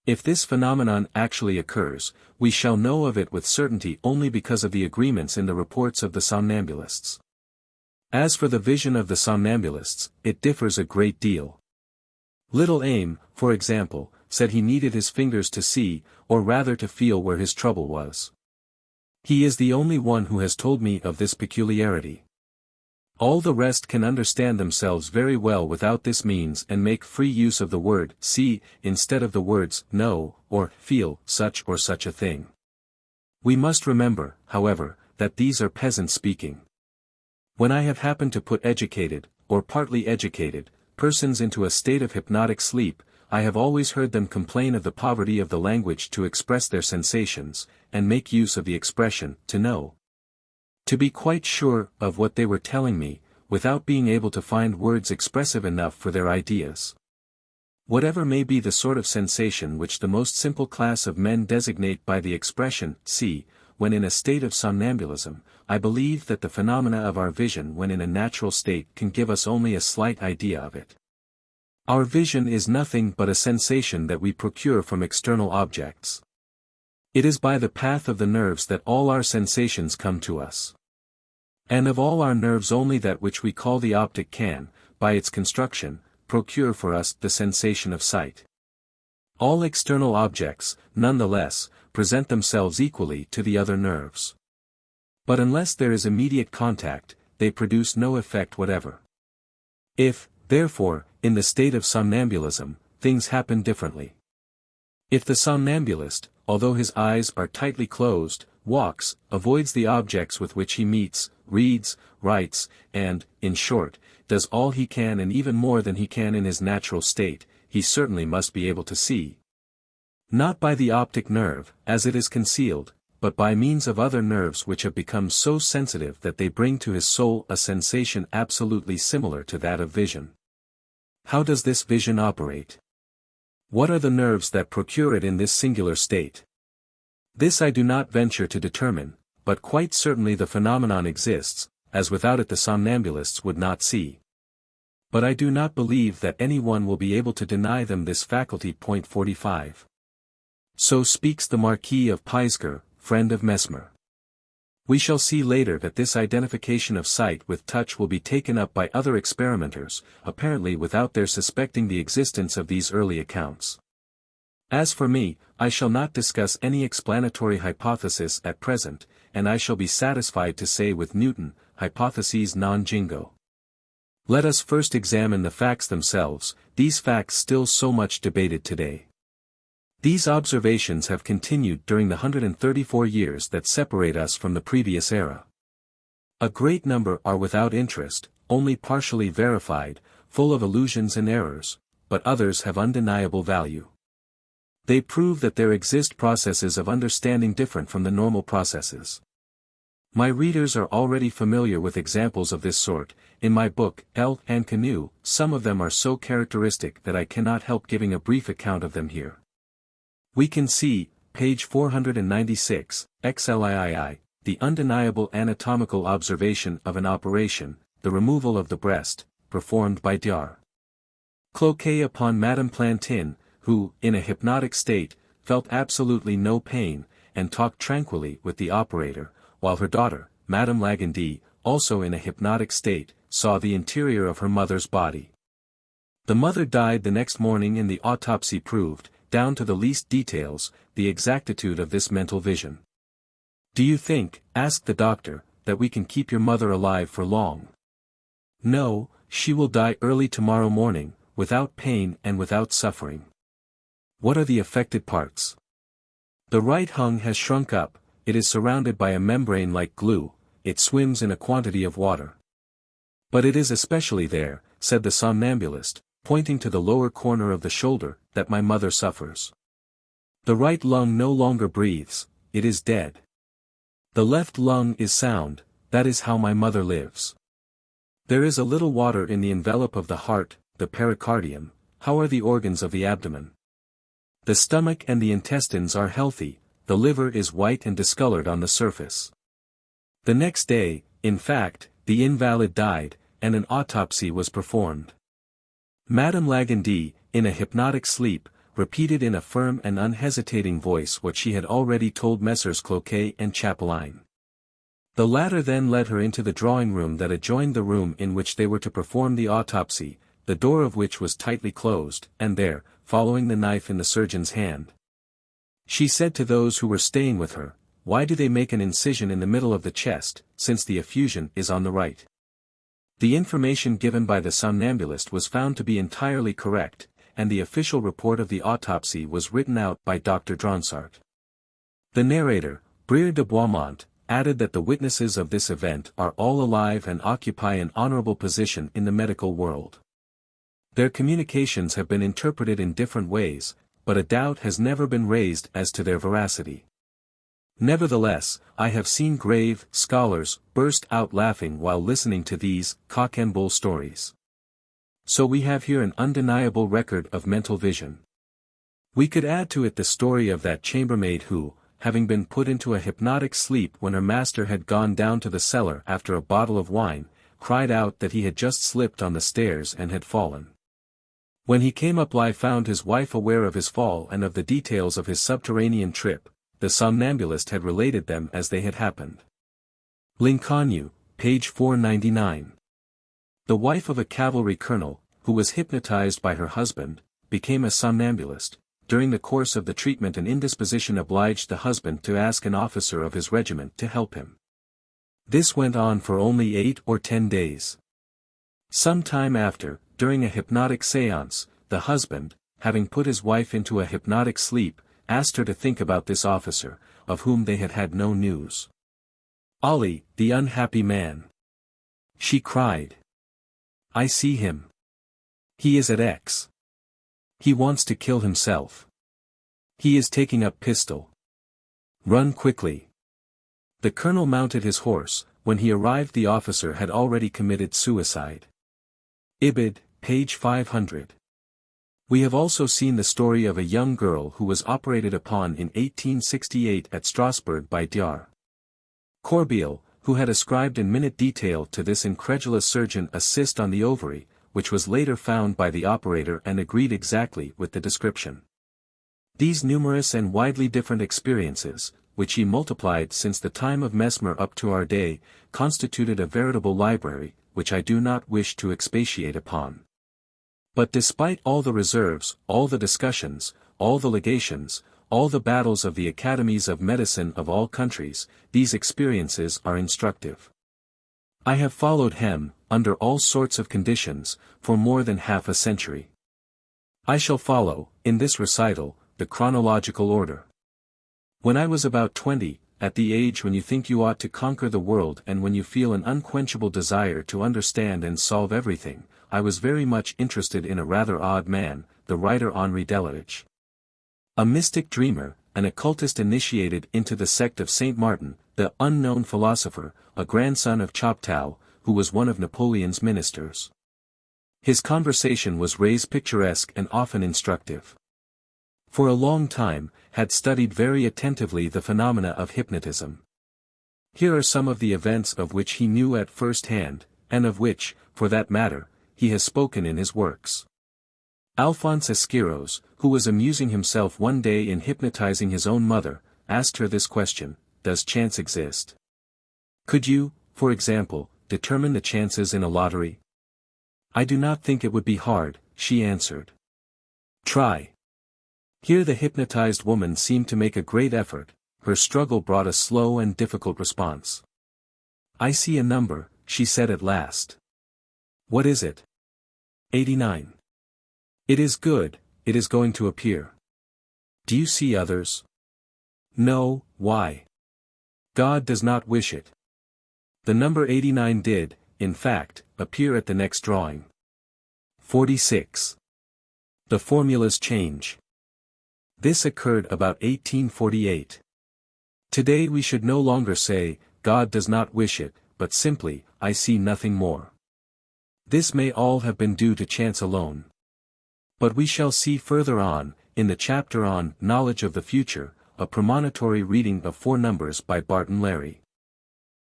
If this phenomenon actually occurs, we shall know of it with certainty only because of the agreements in the reports of the somnambulists. As for the vision of the somnambulists, it differs a great deal. Little Aim, for example, said he needed his fingers to see, or rather to feel where his trouble was. He is the only one who has told me of this peculiarity. All the rest can understand themselves very well without this means and make free use of the word see instead of the words know or feel such or such a thing. We must remember, however, that these are peasants speaking. When I have happened to put educated, or partly educated, persons into a state of hypnotic sleep, I have always heard them complain of the poverty of the language to express their sensations, and make use of the expression to know. To be quite sure of what they were telling me, without being able to find words expressive enough for their ideas. Whatever may be the sort of sensation which the most simple class of men designate by the expression see, when in a state of somnambulism, I believe that the phenomena of our vision when in a natural state can give us only a slight idea of it. Our vision is nothing but a sensation that we procure from external objects. It is by the path of the nerves that all our sensations come to us. And of all our nerves only that which we call the optic can, by its construction, procure for us the sensation of sight. All external objects, nonetheless, present themselves equally to the other nerves. But unless there is immediate contact, they produce no effect whatever. If, therefore, in the state of somnambulism, things happen differently. If the somnambulist, although his eyes are tightly closed, walks, avoids the objects with which he meets, reads, writes, and, in short, does all he can and even more than he can in his natural state, he certainly must be able to see. Not by the optic nerve, as it is concealed, but by means of other nerves which have become so sensitive that they bring to his soul a sensation absolutely similar to that of vision. How does this vision operate? What are the nerves that procure it in this singular state? This I do not venture to determine, but quite certainly the phenomenon exists, as without it the somnambulists would not see. But I do not believe that any one will be able to deny them this faculty. 45. So speaks the Marquis of Peisger, friend of Mesmer. We shall see later that this identification of sight with touch will be taken up by other experimenters, apparently without their suspecting the existence of these early accounts. As for me, I shall not discuss any explanatory hypothesis at present, and I shall be satisfied to say with Newton, hypotheses non jingo. Let us first examine the facts themselves, these facts still so much debated today. These observations have continued during the 134 years that separate us from the previous era. A great number are without interest, only partially verified, full of illusions and errors, but others have undeniable value. They prove that there exist processes of understanding different from the normal processes. My readers are already familiar with examples of this sort. In my book, L and Canoe, some of them are so characteristic that I cannot help giving a brief account of them here. We can see, page 496, XLIII, the undeniable anatomical observation of an operation, the removal of the breast, performed by Dr. Cloquet upon Madame Plantin, who, in a hypnotic state, felt absolutely no pain, and talked tranquilly with the operator, while her daughter, Madame Lagandy, also in a hypnotic state, saw the interior of her mother's body. The mother died the next morning and the autopsy proved, down to the least details, the exactitude of this mental vision. Do you think, asked the doctor, that we can keep your mother alive for long? No, she will die early tomorrow morning, without pain and without suffering. What are the affected parts? The right hung has shrunk up, it is surrounded by a membrane like glue, it swims in a quantity of water. But it is especially there, said the somnambulist, pointing to the lower corner of the shoulder, that my mother suffers. The right lung no longer breathes, it is dead. The left lung is sound, that is how my mother lives. There is a little water in the envelope of the heart, the pericardium. How are the organs of the abdomen? The stomach and the intestines are healthy, the liver is white and discolored on the surface. The next day, in fact, the invalid died, and an autopsy was performed. Madame Lagandy, in a hypnotic sleep, repeated in a firm and unhesitating voice what she had already told Messrs. Cloquet and Chapelain. The latter then led her into the drawing room that adjoined the room in which they were to perform the autopsy, the door of which was tightly closed, and there, following the knife in the surgeon's hand, she said to those who were staying with her, "Why do they make an incision in the middle of the chest, since the effusion is on the right?" The information given by the somnambulist was found to be entirely correct, and the official report of the autopsy was written out by Dr. Dronsart. The narrator, Brière de Boismont, added that the witnesses of this event are all alive and occupy an honorable position in the medical world. Their communications have been interpreted in different ways, but a doubt has never been raised as to their veracity. Nevertheless, I have seen grave scholars burst out laughing while listening to these cock-and-bull stories. So we have here an undeniable record of mental vision. We could add to it the story of that chambermaid who, having been put into a hypnotic sleep when her master had gone down to the cellar after a bottle of wine, cried out that he had just slipped on the stairs and had fallen. When he came up, found his wife aware of his fall and of the details of his subterranean trip. The somnambulist had related them as they had happened. Lincoln, page 499. The wife of a cavalry colonel, who was hypnotized by her husband, became a somnambulist. During the course of the treatment an indisposition obliged the husband to ask an officer of his regiment to help him. This went on for only 8 or 10 days. Some time after, during a hypnotic séance, the husband, having put his wife into a hypnotic sleep, asked her to think about this officer, of whom they had had no news. "Ali, the unhappy man," she cried. "I see him. He is at X. He wants to kill himself. He is taking up pistol. Run quickly." The colonel mounted his horse. When he arrived the officer had already committed suicide. Ibid, page 500. We have also seen the story of a young girl who was operated upon in 1868 at Strasbourg by Dr. Corbeil, who had ascribed in minute detail to this incredulous surgeon a cyst on the ovary, which was later found by the operator and agreed exactly with the description. These numerous and widely different experiences, which he multiplied since the time of Mesmer up to our day, constituted a veritable library, which I do not wish to expatiate upon. But despite all the reserves, all the discussions, all the legations, all the battles of the academies of medicine of all countries, these experiences are instructive. I have followed him, under all sorts of conditions, for more than half a century. I shall follow, in this recital, the chronological order. When I was about 20, at the age when you think you ought to conquer the world and when you feel an unquenchable desire to understand and solve everything, I was very much interested in a rather odd man, the writer Henri Delage. A mystic dreamer, an occultist initiated into the sect of Saint Martin, the unknown philosopher, a grandson of Choctaw, who was one of Napoleon's ministers. His conversation was res picturesque and often instructive. For a long time, had studied very attentively the phenomena of hypnotism. Here are some of the events of which he knew at first hand, and of which, for that matter, he has spoken in his works. Alphonse Esquiros, who was amusing himself one day in hypnotizing his own mother, asked her this question: "Does chance exist? Could you, for example, determine the chances in a lottery?" "I do not think it would be hard," she answered. "Try." Here the hypnotized woman seemed to make a great effort. Her struggle brought a slow and difficult response. "I see a number," she said at last. "What is it?" 89. "It is good, it is going to appear." "Do you see others?" "No, why?" "God does not wish it." The number 89 did, in fact, appear at the next drawing. 46. The formulas change. This occurred about 1848. Today we should no longer say, "God does not wish it," but simply, "I see nothing more." This may all have been due to chance alone. But we shall see further on, in the chapter on Knowledge of the Future, a premonitory reading of 4 numbers by Barton Larry.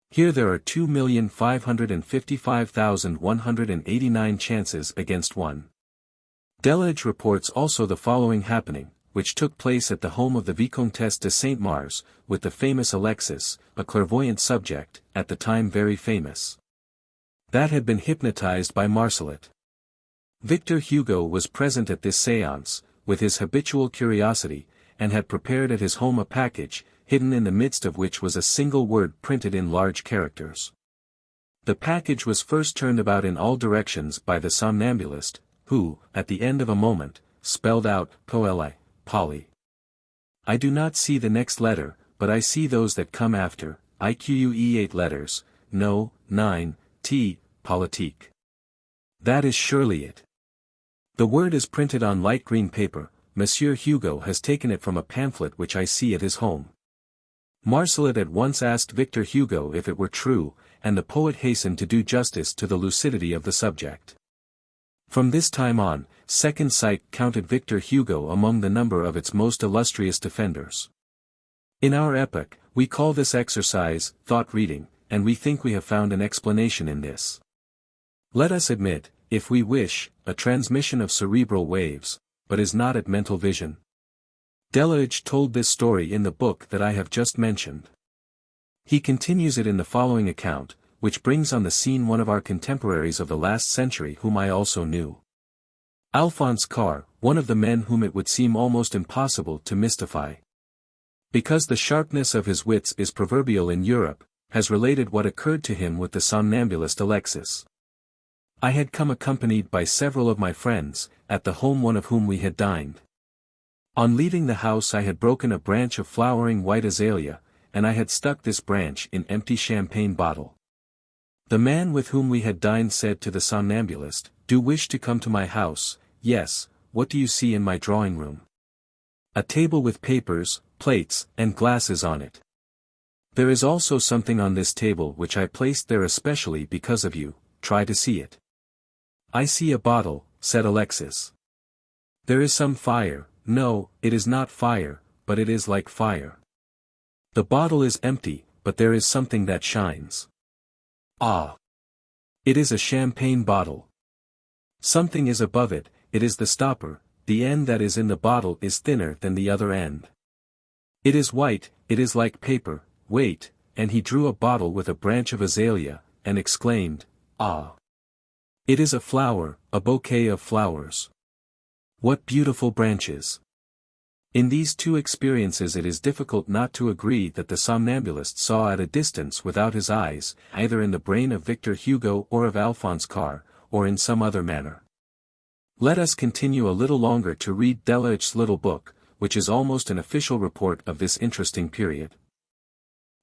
Here there are 2,555,189 chances against 1. Delage reports also the following happening, which took place at the home of the Vicomtesse de Saint-Mars, with the famous Alexis, a clairvoyant subject, at the time very famous. That had been hypnotized by Marcelet. Victor Hugo was present at this séance, with his habitual curiosity, and had prepared at his home a package, hidden in the midst of which was a single word printed in large characters. The package was first turned about in all directions by the somnambulist, who, at the end of a moment, spelled out, Poeli, Polly. I do not see the next letter, but I see those that come after, IQUE 8 letters, no, 9, T, politique. That is surely it. The word is printed on light green paper. Monsieur Hugo has taken it from a pamphlet which I see at his home. Marcelet at once asked Victor Hugo if it were true, and the poet hastened to do justice to the lucidity of the subject. From this time on, Second Sight counted Victor Hugo among the number of its most illustrious defenders. In our epoch, we call this exercise, thought reading, and we think we have found an explanation in this. Let us admit, if we wish, a transmission of cerebral waves, but is not at mental vision. Delage told this story in the book that I have just mentioned. He continues it in the following account, which brings on the scene one of our contemporaries of the last century whom I also knew. Alphonse Karr, one of the men whom it would seem almost impossible to mystify. Because the sharpness of his wits is proverbial in Europe, has related what occurred to him with the somnambulist Alexis. I had come accompanied by several of my friends, at the home one of whom we had dined. On leaving the house I had broken a branch of flowering white azalea, and I had stuck this branch in empty champagne bottle. The man with whom we had dined said to the somnambulist, "Do wish to come to my house?" "Yes, what do you see in my drawing room?" "A table with papers, plates, and glasses on it." "There is also something on this table which I placed there especially because of you, try to see it." "I see a bottle," said Alexis. "There is some fire." "No, it is not fire, but it is like fire." "The bottle is empty, but there is something that shines." "Ah! It is a champagne bottle. Something is above it, it is the stopper, the end that is in the bottle is thinner than the other end. It is white, it is like paper, wait," and he drew a bottle with a branch of azalea, and exclaimed, "Ah! It is a flower, a bouquet of flowers. What beautiful branches!" In these two experiences it is difficult not to agree that the somnambulist saw at a distance without his eyes, either in the brain of Victor Hugo or of Alphonse Karr, or in some other manner. Let us continue a little longer to read Delage's little book, which is almost an official report of this interesting period.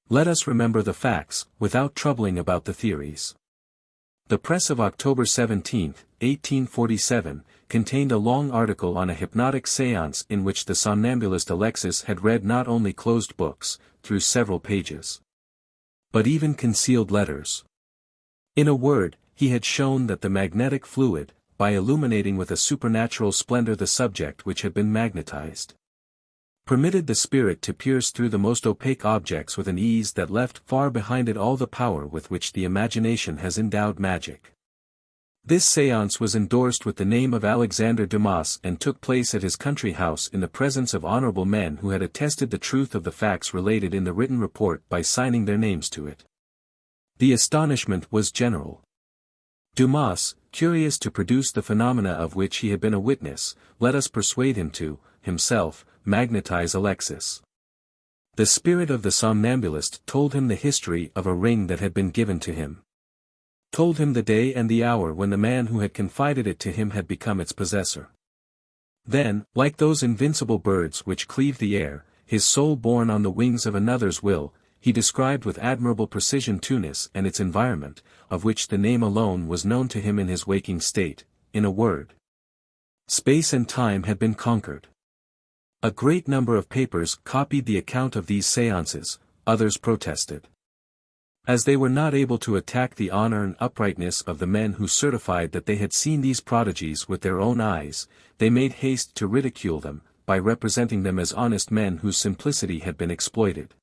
Let us remember the facts, without troubling about the theories. The press of October 17, 1847, contained a long article on a hypnotic séance in which the somnambulist Alexis had read not only closed books, through several pages, but even concealed letters. In a word, he had shown that the magnetic fluid, by illuminating with a supernatural splendor the subject which had been magnetized, permitted the spirit to pierce through the most opaque objects with an ease that left far behind it all the power with which the imagination has endowed magic. This séance was endorsed with the name of Alexander Dumas and took place at his country house in the presence of honorable men who had attested the truth of the facts related in the written report by signing their names to it. The astonishment was general. Dumas, curious to produce the phenomena of which he had been a witness, let us persuade him to, himself, magnetize Alexis. The spirit of the somnambulist told him the history of a ring that had been given to him. Told him the day and the hour when the man who had confided it to him had become its possessor. Then, like those invincible birds which cleave the air, his soul borne on the wings of another's will, he described with admirable precision Tunis and its environment, of which the name alone was known to him in his waking state. In a word, space and time had been conquered. A great number of papers copied the account of these séances, others protested. As they were not able to attack the honor and uprightness of the men who certified that they had seen these prodigies with their own eyes, they made haste to ridicule them, by representing them as honest men whose simplicity had been exploited.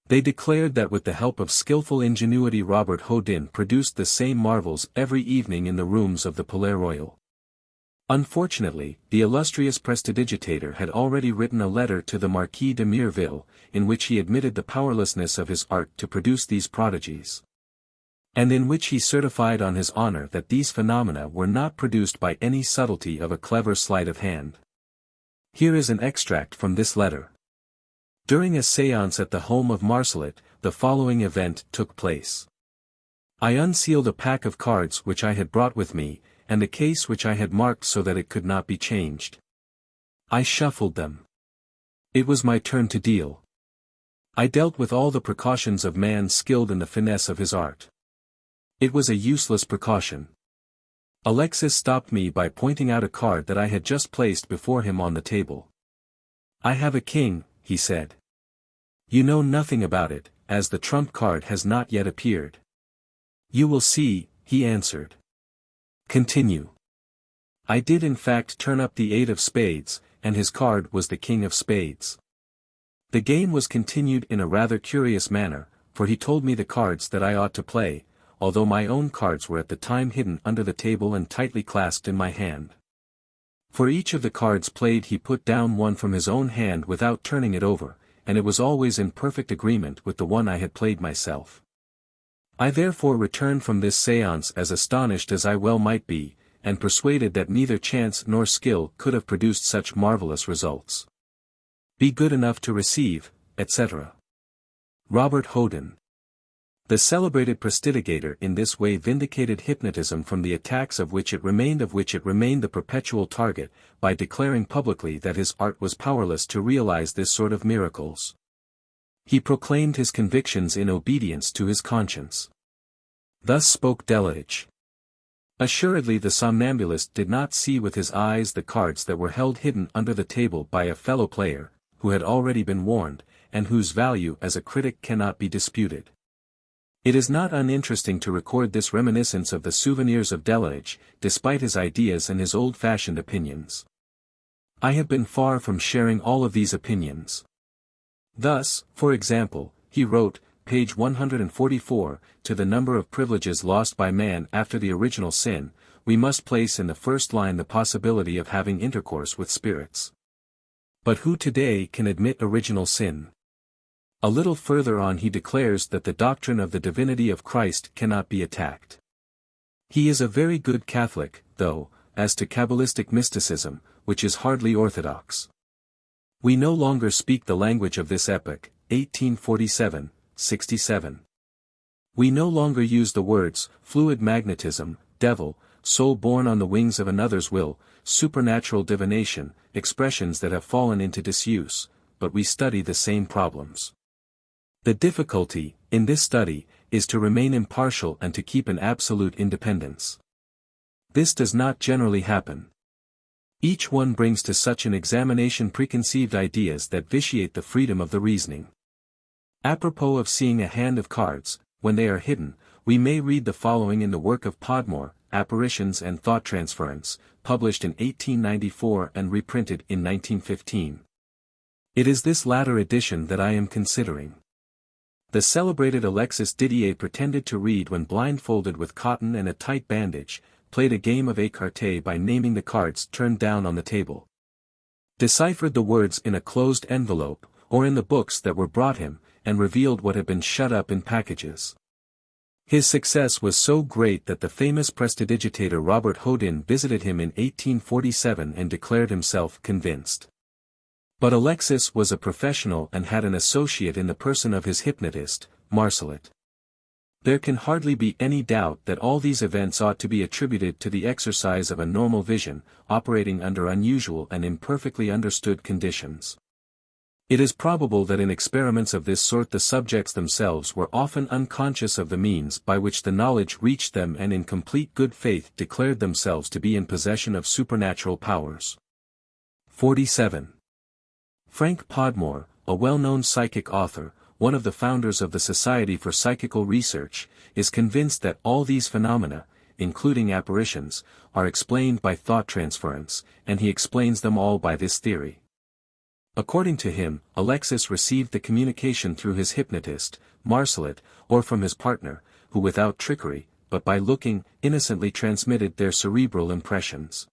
They declared that with the help of skillful ingenuity Robert Houdin produced the same marvels every evening in the rooms of the Palais Royal. Unfortunately, the illustrious prestidigitator had already written a letter to the Marquis de Mireville, in which he admitted the powerlessness of his art to produce these prodigies, and in which he certified on his honor that these phenomena were not produced by any subtlety of a clever sleight of hand. Here is an extract from this letter. During a séance at the home of Marcelet, the following event took place. I unsealed a pack of cards which I had brought with me, and a case which I had marked so that it could not be changed. I shuffled them. It was my turn to deal. I dealt with all the precautions of man skilled in the finesse of his art. It was a useless precaution. Alexis stopped me by pointing out a card that I had just placed before him on the table. I have a king, he said. You know nothing about it, as the trump card has not yet appeared. You will see, he answered. Continue. I did in fact turn up the 8 of spades, and his card was the king of spades. The game was continued in a rather curious manner, for he told me the cards that I ought to play, although my own cards were at the time hidden under the table and tightly clasped in my hand. For each of the cards played he put down one from his own hand without turning it over, and it was always in perfect agreement with the one I had played myself. I therefore returned from this séance as astonished as I well might be, and persuaded that neither chance nor skill could have produced such marvelous results. Be good enough to receive, etc. Robert Houdin. The celebrated prestidigitator in this way vindicated hypnotism from the attacks of which it remained the perpetual target, by declaring publicly that his art was powerless to realize this sort of miracles. He proclaimed his convictions in obedience to his conscience. Thus spoke Delitzsch. Assuredly the somnambulist did not see with his eyes the cards that were held hidden under the table by a fellow player, who had already been warned, and whose value as a critic cannot be disputed. It is not uninteresting to record this reminiscence of the souvenirs of Delitzsch, despite his ideas and his old-fashioned opinions. I have been far from sharing all of these opinions. Thus, for example, he wrote, page 144, to the number of privileges lost by man after the original sin, we must place in the first line the possibility of having intercourse with spirits. But who today can admit original sin? A little further on he declares that the doctrine of the divinity of Christ cannot be attacked. He is a very good Catholic, though, as to Kabbalistic mysticism, which is hardly orthodox. We no longer speak the language of this epoch, 1847, 67. We no longer use the words, fluid magnetism, devil, soul born on the wings of another's will, supernatural divination, expressions that have fallen into disuse, but we study the same problems. The difficulty, in this study, is to remain impartial and to keep an absolute independence. This does not generally happen. Each one brings to such an examination preconceived ideas that vitiate the freedom of the reasoning. Apropos of seeing a hand of cards, when they are hidden, we may read the following in the work of Podmore, Apparitions and Thought Transference, published in 1894 and reprinted in 1915. It is this latter edition that I am considering. The celebrated Alexis Didier pretended to read when blindfolded with cotton and a tight bandage, played a game of écarté by naming the cards turned down on the table, deciphered the words in a closed envelope, or in the books that were brought him, and revealed what had been shut up in packages. His success was so great that the famous prestidigitator Robert Houdin visited him in 1847 and declared himself convinced. But Alexis was a professional and had an associate in the person of his hypnotist, Marcelet. There can hardly be any doubt that all these events ought to be attributed to the exercise of a normal vision, operating under unusual and imperfectly understood conditions. It is probable that in experiments of this sort the subjects themselves were often unconscious of the means by which the knowledge reached them and in complete good faith declared themselves to be in possession of supernatural powers. 47. Frank Podmore, a well-known psychic author, one of the founders of the Society for Psychical Research, is convinced that all these phenomena, including apparitions, are explained by thought transference, and he explains them all by this theory. According to him, Alexis received the communication through his hypnotist, Marcelet, or from his partner, who without trickery, but by looking, innocently transmitted their cerebral impressions.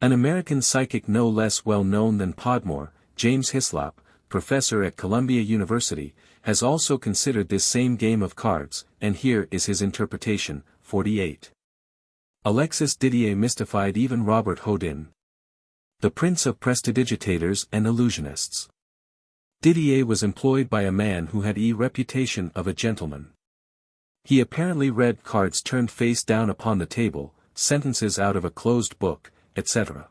An American psychic no less well known than Podmore, James Hislop, professor at Columbia University, has also considered this same game of cards, and here is his interpretation. 48. Alexis Didier mystified even Robert Houdin, the prince of prestidigitators and illusionists. Didier was employed by a man who had a reputation of a gentleman. He apparently read cards turned face down upon the table, sentences out of a closed book, etc.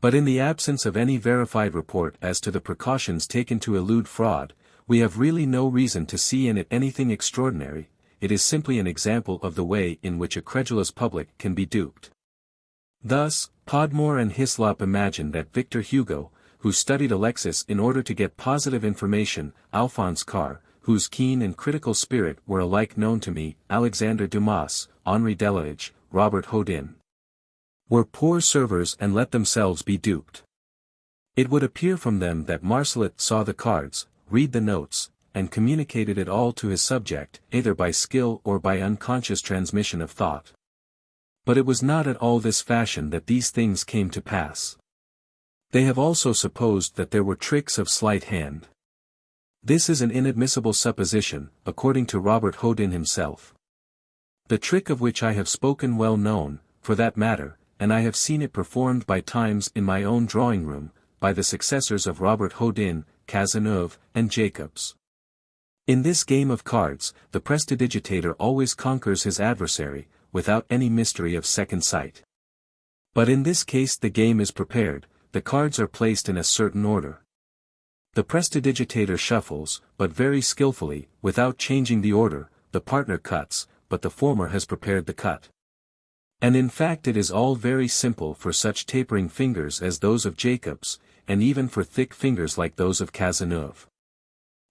But in the absence of any verified report as to the precautions taken to elude fraud, we have really no reason to see in it anything extraordinary. It is simply an example of the way in which a credulous public can be duped. Thus, Podmore and Hislop imagined that Victor Hugo, who studied Alexis in order to get positive information, Alphonse Karr, whose keen and critical spirit were alike known to me, Alexandre Dumas, Henri Delage, Robert Houdin, were poor servers and let themselves be duped. It would appear from them that Marcelet saw the cards, read the notes, and communicated it all to his subject, either by skill or by unconscious transmission of thought. But it was not at all this fashion that these things came to pass. They have also supposed that there were tricks of sleight hand. This is an inadmissible supposition, according to Robert Houdin himself. The trick of which I have spoken well known, for that matter, and I have seen it performed by times in my own drawing room, by the successors of Robert Houdin, Cazeneuve, and Jacobs. In this game of cards, the prestidigitator always conquers his adversary, without any mystery of second sight. But in this case the game is prepared, the cards are placed in a certain order. The prestidigitator shuffles, but very skillfully, without changing the order, the partner cuts, but the former has prepared the cut. And in fact it is all very simple for such tapering fingers as those of Jacobs, and even for thick fingers like those of Cazeneuve.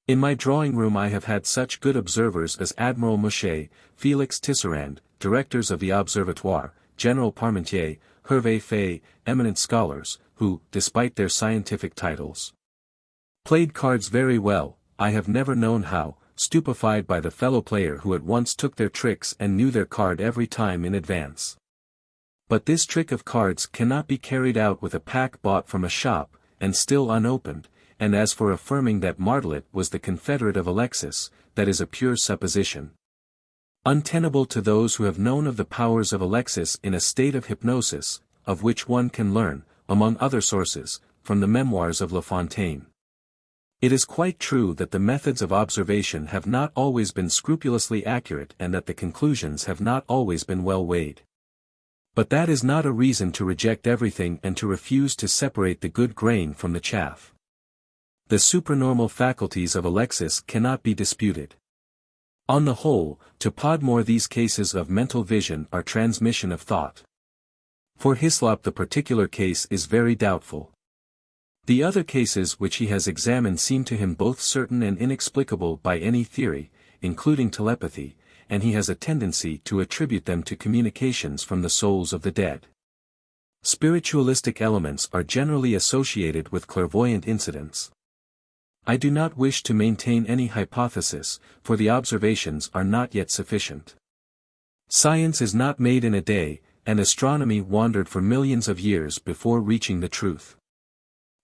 In my drawing room I have had such good observers as Admiral Mouchet, Félix Tisserand, directors of the Observatoire, General Parmentier, Hervé Fay, eminent scholars, who, despite their scientific titles, played cards very well. I have never known how, stupefied by the fellow player who at once took their tricks and knew their card every time in advance. But this trick of cards cannot be carried out with a pack bought from a shop, and still unopened, and as for affirming that Martelet was the confederate of Alexis, that is a pure supposition, untenable to those who have known of the powers of Alexis in a state of hypnosis, of which one can learn, among other sources, from the memoirs of La Fontaine. It is quite true that the methods of observation have not always been scrupulously accurate and that the conclusions have not always been well weighed. But that is not a reason to reject everything and to refuse to separate the good grain from the chaff. The supranormal faculties of Alexis cannot be disputed. On the whole, to Podmore these cases of mental vision are transmission of thought. For Hislop the particular case is very doubtful. The other cases which he has examined seem to him both certain and inexplicable by any theory, including telepathy, and he has a tendency to attribute them to communications from the souls of the dead. Spiritualistic elements are generally associated with clairvoyant incidents. I do not wish to maintain any hypothesis, for the observations are not yet sufficient. Science is not made in a day, and astronomy wandered for millions of years before reaching the truth.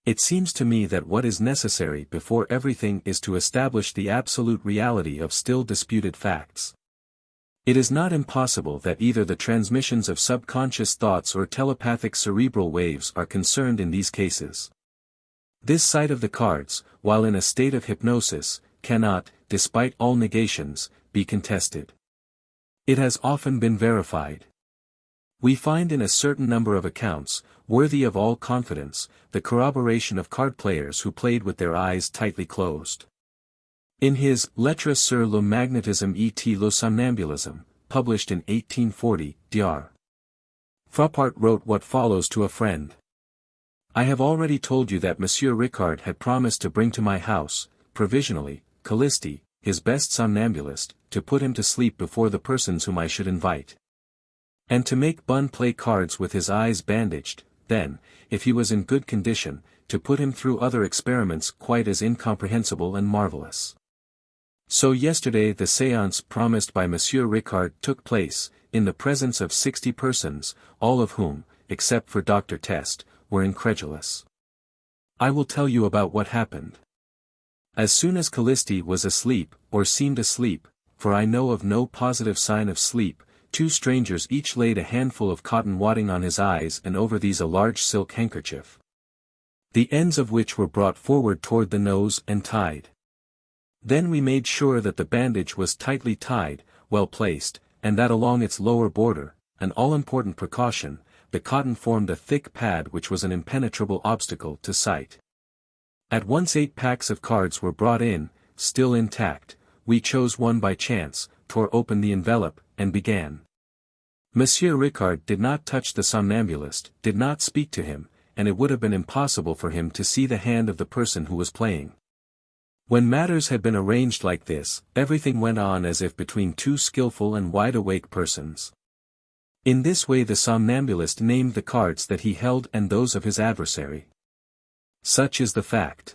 It seems to me that what is necessary before everything is to establish the absolute reality of still disputed facts. It is not impossible that either the transmissions of subconscious thoughts or telepathic cerebral waves are concerned in these cases. This side of the cards, while in a state of hypnosis, cannot, despite all negations, be contested. It has often been verified. We find in a certain number of accounts, worthy of all confidence, the corroboration of card players who played with their eyes tightly closed. In his Lettres sur le magnétisme et le somnambulisme, published in 1840, Dr. Frappart wrote what follows to a friend. I have already told you that Monsieur Ricard had promised to bring to my house, provisionally, Callisti, his best somnambulist, to put him to sleep before the persons whom I should invite. And to make Bun play cards with his eyes bandaged, then, if he was in good condition, to put him through other experiments quite as incomprehensible and marvelous. So yesterday the séance promised by Monsieur Ricard took place, in the presence of 60 persons, all of whom, except for Dr. Test, were incredulous. I will tell you about what happened. As soon as Callisti was asleep, or seemed asleep, for I know of no positive sign of sleep, two strangers each laid a handful of cotton wadding on his eyes and over these a large silk handkerchief, the ends of which were brought forward toward the nose and tied. Then we made sure that the bandage was tightly tied, well placed, and that along its lower border, an all-important precaution, the cotton formed a thick pad which was an impenetrable obstacle to sight. At once 8 packs of cards were brought in, still intact. We chose one by chance, tore open the envelope, and began. Monsieur Ricard did not touch the somnambulist, did not speak to him, and it would have been impossible for him to see the hand of the person who was playing. When matters had been arranged like this, everything went on as if between two skillful and wide-awake persons. In this way the somnambulist named the cards that he held and those of his adversary. Such is the fact.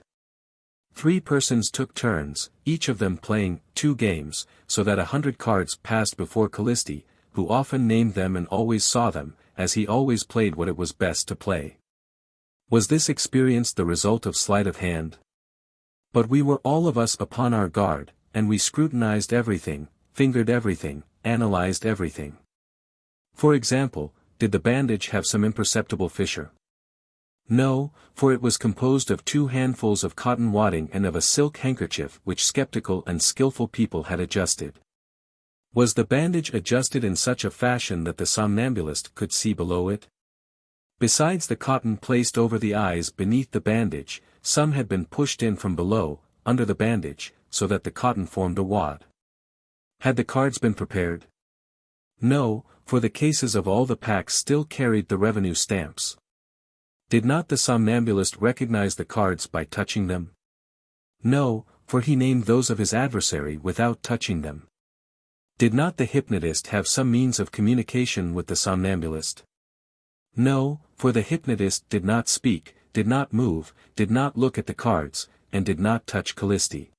3 persons took turns, each of them playing 2 games, so that 100 cards passed before Callisti, who often named them and always saw them, as he always played what it was best to play. Was this experience the result of sleight of hand? But we were all of us upon our guard, and we scrutinized everything, fingered everything, analyzed everything. For example, did the bandage have some imperceptible fissure? No, for it was composed of 2 handfuls of cotton wadding and of a silk handkerchief which skeptical and skillful people had adjusted. Was the bandage adjusted in such a fashion that the somnambulist could see below it? Besides the cotton placed over the eyes beneath the bandage, some had been pushed in from below, under the bandage, so that the cotton formed a wad. Had the cards been prepared? No, for the cases of all the packs still carried the revenue stamps. Did not the somnambulist recognize the cards by touching them? No, for he named those of his adversary without touching them. Did not the hypnotist have some means of communication with the somnambulist? No, for the hypnotist did not speak, did not move, did not look at the cards, and did not touch Callisti.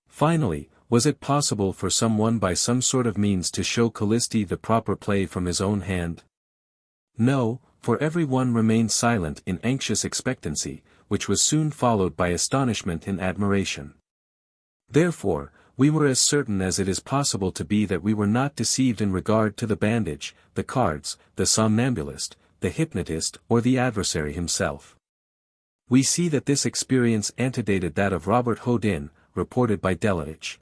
Finally, was it possible for someone by some sort of means to show Callisti the proper play from his own hand? No, for every one remained silent in anxious expectancy, which was soon followed by astonishment and admiration. Therefore, we were as certain as it is possible to be that we were not deceived in regard to the bandage, the cards, the somnambulist, the hypnotist or the adversary himself. We see that this experience antedated that of Robert Houdin, reported by Delitzsch.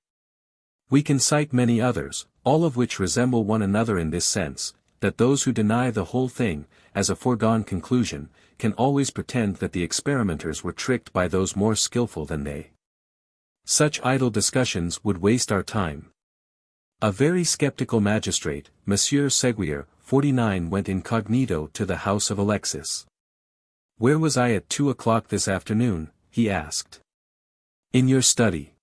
We can cite many others, all of which resemble one another in this sense, that those who deny the whole thing, as a foregone conclusion, can always pretend that the experimenters were tricked by those more skillful than they. Such idle discussions would waste our time. A very skeptical magistrate, Monsieur Seguier, 49, went incognito to the house of Alexis. "Where was I at 2 o'clock this afternoon?" he asked. "In your study.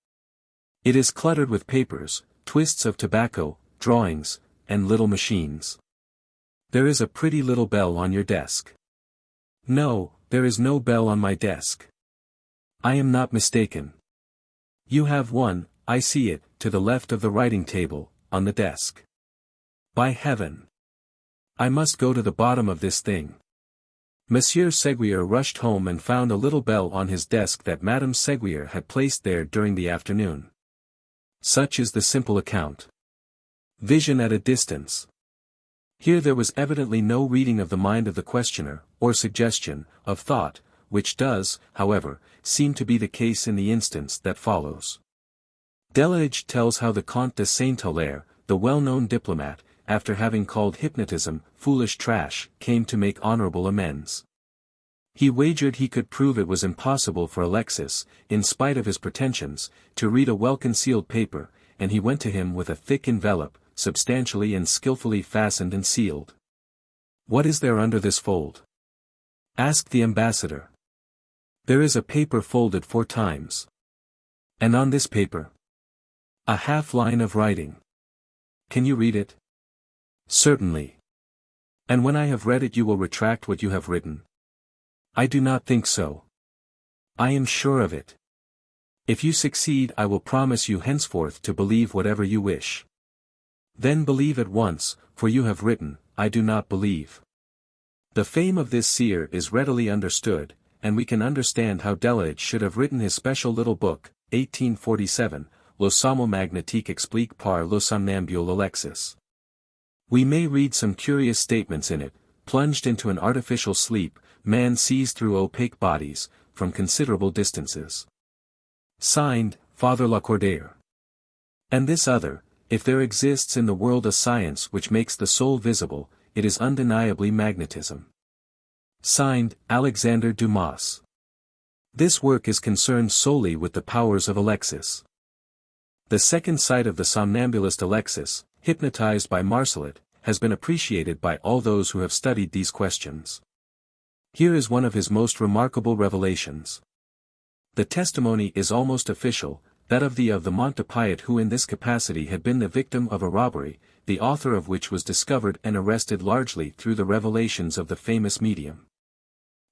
It is cluttered with papers, twists of tobacco, drawings, and little machines. There is a pretty little bell on your desk." "No, there is no bell on my desk." "I am not mistaken. You have one, I see it, to the left of the writing table, on the desk. By heaven! I must go to the bottom of this thing." Monsieur Seguier rushed home and found a little bell on his desk that Madame Seguier had placed there during the afternoon. Such is the simple account. Vision at a distance. Here there was evidently no reading of the mind of the questioner, or suggestion, of thought, which does, however, seem to be the case in the instance that follows. Delitzsch tells how the Comte de Saint-Hilaire, the well-known diplomat, after having called hypnotism foolish trash, came to make honorable amends. He wagered he could prove it was impossible for Alexis, in spite of his pretensions, to read a well-concealed paper, and he went to him with a thick envelope, substantially and skillfully fastened and sealed. "What is there under this fold?" asked the ambassador. "There is a paper folded 4 times. And on this paper? A half-line of writing. Can you read it?" "Certainly." "And when I have read it you will retract what you have written?" "I do not think so." I am sure of it. If you succeed, I will promise you henceforth to believe whatever you wish. Then believe at once, for you have written, I do not believe. The fame of this seer is readily understood, and we can understand how Delage should have written his special little book, 1847, Le Sommeil magnétique explique par le somnambule Alexis. We may read some curious statements in it. Plunged into an artificial sleep, man sees through opaque bodies, from considerable distances. Signed, Father Lacordaire. And this other, if there exists in the world a science which makes the soul visible, it is undeniably magnetism. Signed, Alexander Dumas. This work is concerned solely with the powers of Alexis. The second sight of the somnambulist Alexis, hypnotized by Marcelet, has been appreciated by all those who have studied these questions. Here is one of his most remarkable revelations. The testimony is almost official, that of the Montepillet, who in this capacity had been the victim of a robbery, the author of which was discovered and arrested largely through the revelations of the famous medium.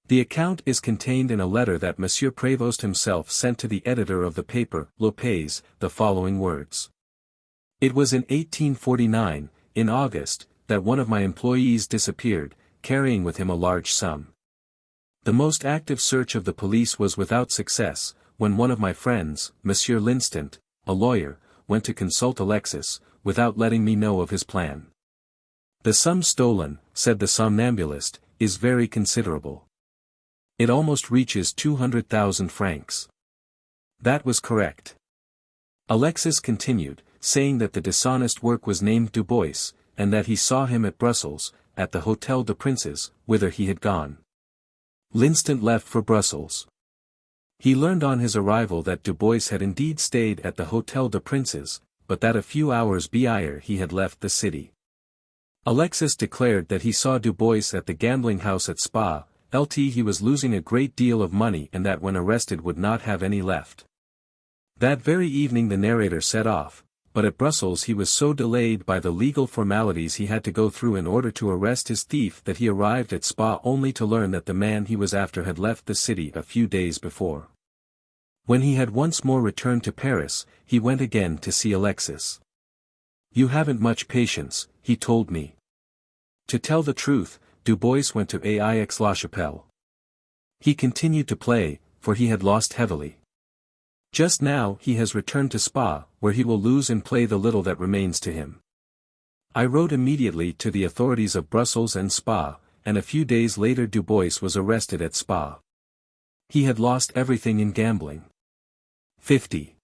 The account is contained in a letter that Monsieur Prévost himself sent to the editor of the paper, Le Pays, the following words. It was in 1849, in August, that one of my employees disappeared, carrying with him a large sum. The most active search of the police was without success, when one of my friends, Monsieur Linstant, a lawyer, went to consult Alexis, without letting me know of his plan. The sum stolen, said the somnambulist, is very considerable. It almost reaches 200,000 francs. That was correct. Alexis continued, saying that the dishonest work was named Dubois, and that he saw him at Brussels, at the Hôtel des Princes, whither he had gone. Linstant left for Brussels. He learned on his arrival that Dubois had indeed stayed at the Hôtel des Princes, but that a few hours earlier he had left the city. Alexis declared that he saw Dubois at the gambling house at Spa, Lt. He was losing a great deal of money and that when arrested would not have any left. That very evening the narrator set off, but at Brussels he was so delayed by the legal formalities he had to go through in order to arrest his thief that he arrived at Spa only to learn that the man he was after had left the city a few days before. When he had once more returned to Paris, he went again to see Alexis. You haven't much patience, he told me. To tell the truth, Dubois went to Aix-la-Chapelle. He continued to play, for he had lost heavily. Just now he has returned to Spa, where he will lose and play the little that remains to him. I wrote immediately to the authorities of Brussels and Spa, and a few days later Dubois was arrested at Spa. He had lost everything in gambling. 50.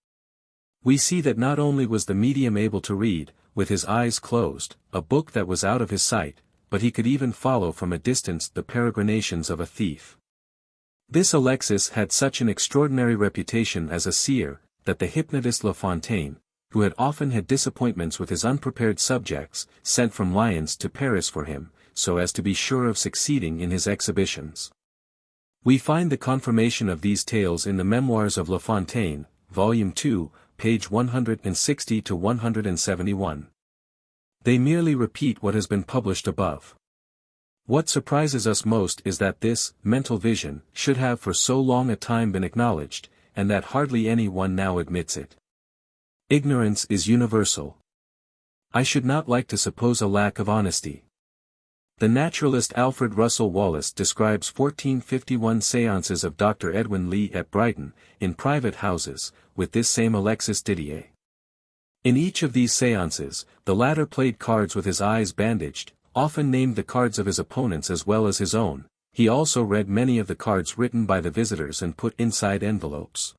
We see that not only was the medium able to read, with his eyes closed, a book that was out of his sight, but he could even follow from a distance the peregrinations of a thief. This Alexis had such an extraordinary reputation as a seer, that the hypnotist La Fontaine, who had often had disappointments with his unprepared subjects, sent from Lyons to Paris for him, so as to be sure of succeeding in his exhibitions. We find the confirmation of these tales in the Memoirs of La Fontaine, Volume 2, page 160 to 171. They merely repeat what has been published above. What surprises us most is that this mental vision should have for so long a time been acknowledged, and that hardly any one now admits it. Ignorance is universal. I should not like to suppose a lack of honesty. The naturalist Alfred Russel Wallace describes 1451 séances of Dr. Edwin Lee at Brighton, in private houses, with this same Alexis Didier. In each of these séances, the latter played cards with his eyes bandaged, often named the cards of his opponents as well as his own. He also read many of the cards written by the visitors and put inside envelopes.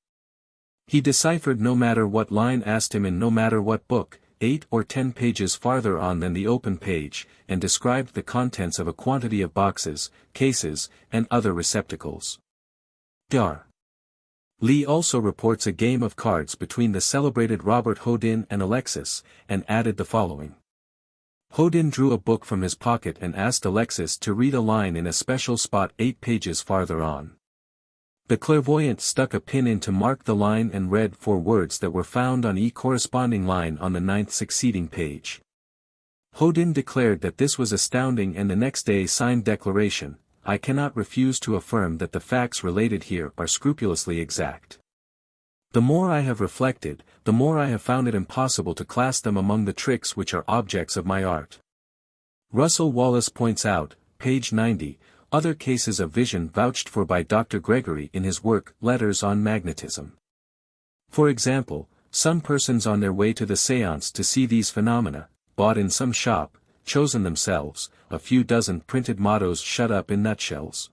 He deciphered no matter what line asked him in no matter what book, 8 or 10 pages farther on than the open page, and described the contents of a quantity of boxes, cases, and other receptacles. Dar. Lee also reports a game of cards between the celebrated Robert Houdin and Alexis, and added the following. Houdin drew a book from his pocket and asked Alexis to read a line in a special spot 8 pages farther on. The clairvoyant stuck a pin in to mark the line and read 4 words that were found on each corresponding line on the 9th succeeding page. Houdin declared that this was astounding and the next day signed declaration, I cannot refuse to affirm that the facts related here are scrupulously exact. The more I have reflected, the more I have found it impossible to class them among the tricks which are objects of my art. Russell Wallace points out, page 90, other cases of vision vouched for by Dr. Gregory in his work Letters on Magnetism. For example, some persons on their way to the séance to see these phenomena, bought in some shop, chosen themselves, a few dozen printed mottos shut up in nutshells.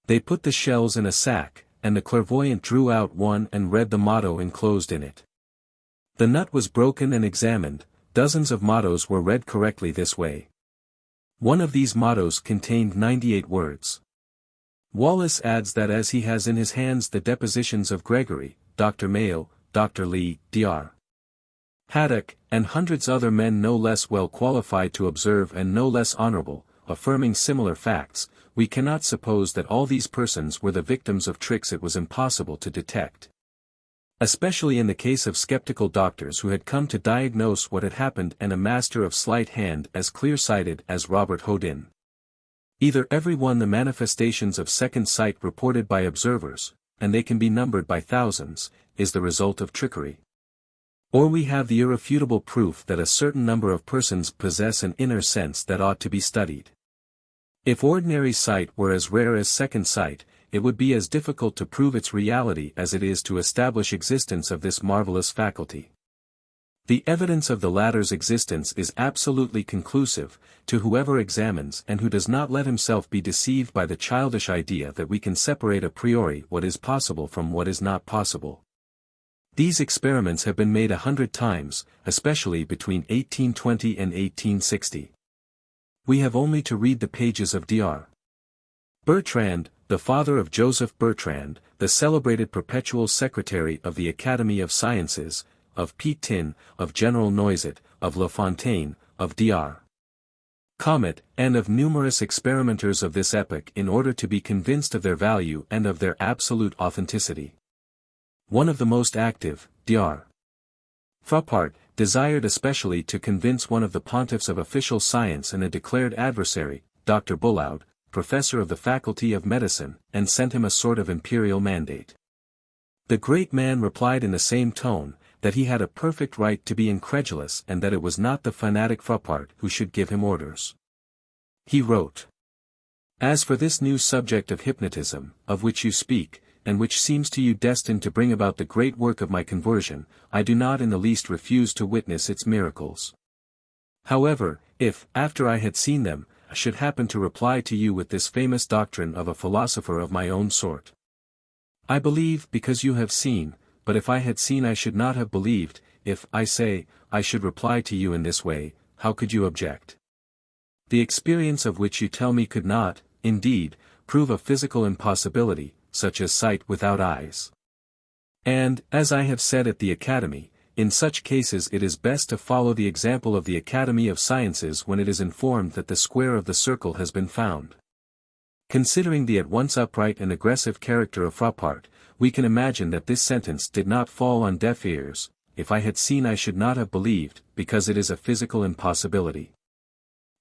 They put the shells in a sack, and the clairvoyant drew out one and read the motto enclosed in it. The nut was broken and examined, dozens of mottos were read correctly this way. One of these mottos contained 98 words. Wallace adds that as he has in his hands the depositions of Gregory, Dr. Mayo, Dr. Lee, Dr. Haddock, and hundreds other men no less well qualified to observe and no less honorable, affirming similar facts, we cannot suppose that all these persons were the victims of tricks it was impossible to detect. Especially in the case of skeptical doctors who had come to diagnose what had happened and a master of sleight hand as clear-sighted as Robert Houdin. Either every one the manifestations of second sight reported by observers, and they can be numbered by thousands, is the result of trickery. Or we have the irrefutable proof that a certain number of persons possess an inner sense that ought to be studied. If ordinary sight were as rare as second sight, it would be as difficult to prove its reality as it is to establish existence of this marvelous faculty. The evidence of the latter's existence is absolutely conclusive, to whoever examines and who does not let himself be deceived by the childish idea that we can separate a priori what is possible from what is not possible. These experiments have been made 100 times, especially between 1820 and 1860. We have only to read the pages of Dr. Bertrand, the father of Joseph Bertrand, the celebrated perpetual secretary of the Academy of Sciences, of Pétain, of General Noisette, of La Fontaine, of Dr. Comet, and of numerous experimenters of this epoch in order to be convinced of their value and of their absolute authenticity. One of the most active, Dr. Frappart, desired especially to convince one of the pontiffs of official science and a declared adversary, Dr. Bullaud, professor of the Faculty of Medicine, and sent him a sort of imperial mandate. The great man replied in the same tone, that he had a perfect right to be incredulous and that it was not the fanatic Frappart who should give him orders. He wrote, "As for this new subject of hypnotism, of which you speak, and which seems to you destined to bring about the great work of my conversion, I do not in the least refuse to witness its miracles. However, if, after I had seen them, I should happen to reply to you with this famous doctrine of a philosopher of my own sort. I believe because you have seen, but if I had seen I should not have believed, if, I say, I should reply to you in this way, how could you object? The experience of which you tell me could not, indeed, prove a physical impossibility, such as sight without eyes. And, as I have said at the Academy, in such cases it is best to follow the example of the Academy of Sciences when it is informed that the square of the circle has been found. Considering the at once upright and aggressive character of Frappart, we can imagine that this sentence did not fall on deaf ears, if I had seen I should not have believed, because it is a physical impossibility.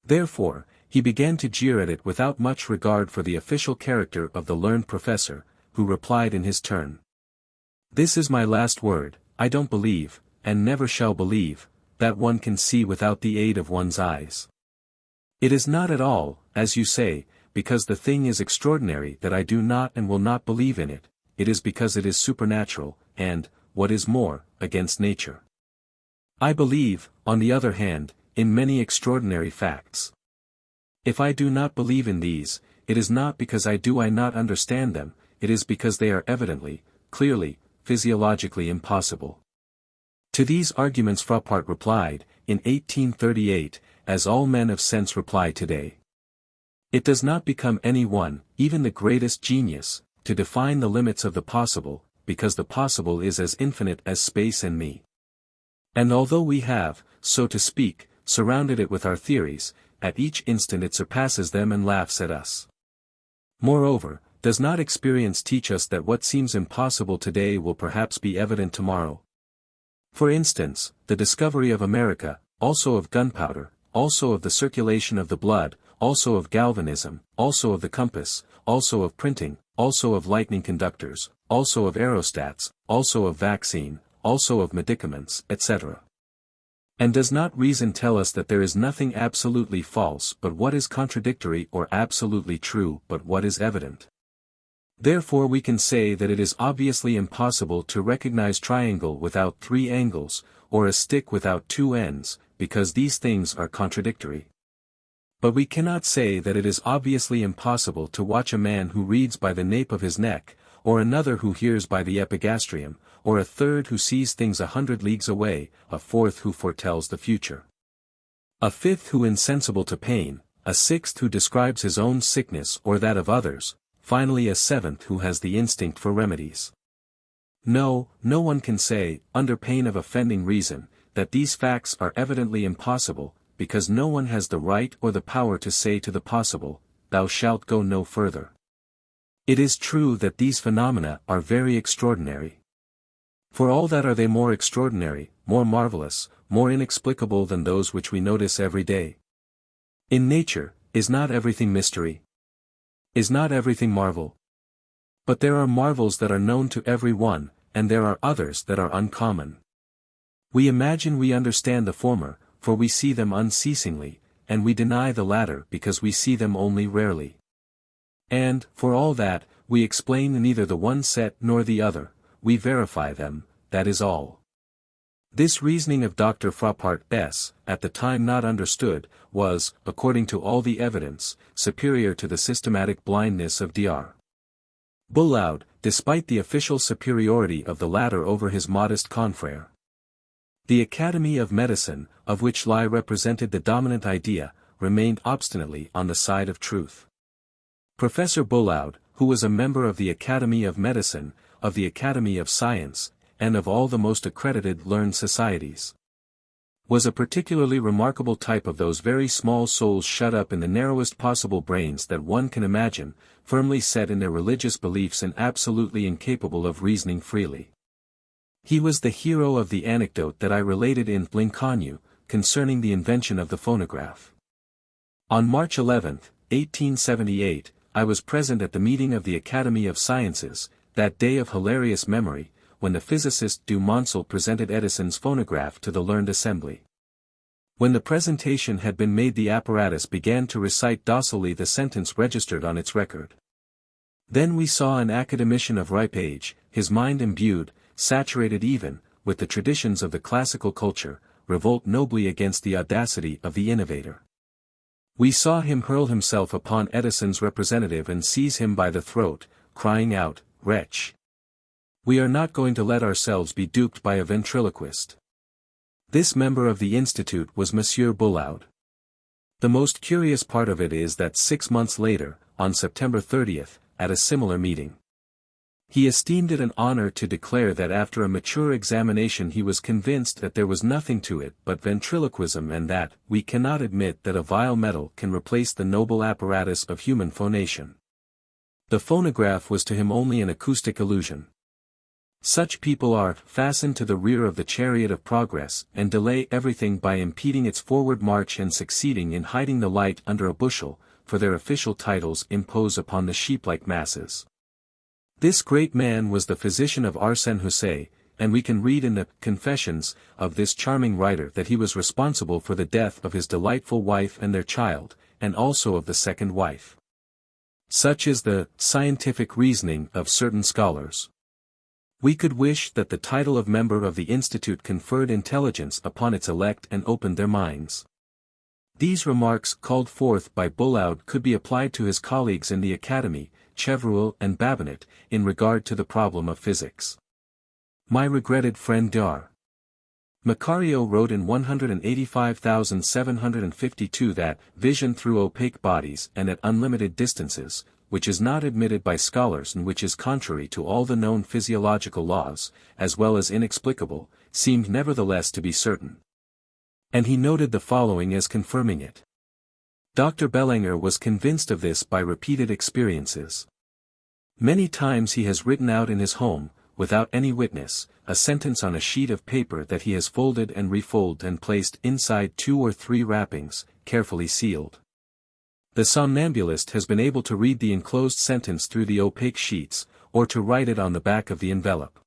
Therefore, he began to jeer at it without much regard for the official character of the learned professor, who replied in his turn. This is my last word, I don't believe, and never shall believe, that one can see without the aid of one's eyes. It is not at all, as you say, because the thing is extraordinary that I do not and will not believe in it, it is because it is supernatural, and, what is more, against nature. I believe, on the other hand, in many extraordinary facts. If I do not believe in these, it is not because I not understand them, it is because they are evidently, clearly, physiologically impossible. To these arguments Frappart replied, in 1838, as all men of sense reply today. It does not become any one, even the greatest genius, to define the limits of the possible, because the possible is as infinite as space and me. And although we have, so to speak, surrounded it with our theories, at each instant it surpasses them and laughs at us. Moreover, does not experience teach us that what seems impossible today will perhaps be evident tomorrow? For instance, the discovery of America, also of gunpowder, also of the circulation of the blood, also of galvanism, also of the compass, also of printing, also of lightning conductors, also of aerostats, also of vaccine, also of medicaments, etc. And does not reason tell us that there is nothing absolutely false but what is contradictory, or absolutely true but what is evident? Therefore we can say that it is obviously impossible to recognize triangle without 3 angles, or a stick without 2 ends, because these things are contradictory. But we cannot say that it is obviously impossible to watch a man who reads by the nape of his neck, or another who hears by the epigastrium, or a third who sees things 100 leagues away, a fourth who foretells the future, a fifth who insensible to pain, a sixth who describes his own sickness or that of others, finally a seventh who has the instinct for remedies. No, no one can say, under pain of offending reason, that these facts are evidently impossible, because no one has the right or the power to say to the possible, thou shalt go no further. It is true that these phenomena are very extraordinary. For all that are they more extraordinary, more marvelous, more inexplicable than those which we notice every day. In nature, is not everything mystery? Is not everything marvel? But there are marvels that are known to every one, and there are others that are uncommon. We imagine we understand the former, for we see them unceasingly, and we deny the latter because we see them only rarely. And, for all that, we explain neither the one set nor the other, we verify them, that is all. This reasoning of Dr. Frappart's, at the time not understood, was, according to all the evidence, superior to the systematic blindness of Dr. Bullard, despite the official superiority of the latter over his modest confrère. The Academy of Medicine, of which Lie represented the dominant idea, remained obstinately on the side of truth. Professor Bullard, who was a member of the Academy of Medicine, of the Academy of Science, and of all the most accredited learned societies, was a particularly remarkable type of those very small souls shut up in the narrowest possible brains that one can imagine, firmly set in their religious beliefs and absolutely incapable of reasoning freely. He was the hero of the anecdote that I related in L'inconnu, concerning the invention of the phonograph. On March 11, 1878, I was present at the meeting of the Academy of Sciences, that day of hilarious memory, when the physicist Du Monceau presented Edison's phonograph to the learned assembly. When the presentation had been made, the apparatus began to recite docilely the sentence registered on its record. Then we saw an academician of ripe age, his mind imbued, saturated even, with the traditions of the classical culture, revolt nobly against the audacity of the innovator. We saw him hurl himself upon Edison's representative and seize him by the throat, crying out, "Wretch! We are not going to let ourselves be duped by a ventriloquist." This member of the Institute was Monsieur Bullard. The most curious part of it is that 6 months later, on September 30th, at a similar meeting, he esteemed it an honor to declare that after a mature examination he was convinced that there was nothing to it but ventriloquism, and that we cannot admit that a vile metal can replace the noble apparatus of human phonation. The phonograph was to him only an acoustic illusion. Such people are fastened to the rear of the chariot of progress and delay everything by impeding its forward march and succeeding in hiding the light under a bushel, for their official titles impose upon the sheep-like masses. This great man was the physician of Arsène Houssaye, and we can read in the Confessions of this charming writer that he was responsible for the death of his delightful wife and their child, and also of the second wife. Such is the scientific reasoning of certain scholars. We could wish that the title of member of the Institute conferred intelligence upon its elect and opened their minds. These remarks called forth by Bullard could be applied to his colleagues in the Academy, Chevreul and Babinet, in regard to the problem of physics. My regretted friend Dr. Macario wrote in 185,752 that vision through opaque bodies and at unlimited distances, which is not admitted by scholars and which is contrary to all the known physiological laws, as well as inexplicable, seemed nevertheless to be certain. And he noted the following as confirming it. Dr. Bellinger was convinced of this by repeated experiences. Many times he has written out in his home, without any witness, a sentence on a sheet of paper that he has folded and refolded and placed inside 2 or 3 wrappings, carefully sealed. The somnambulist has been able to read the enclosed sentence through the opaque sheets, or to write it on the back of the envelope.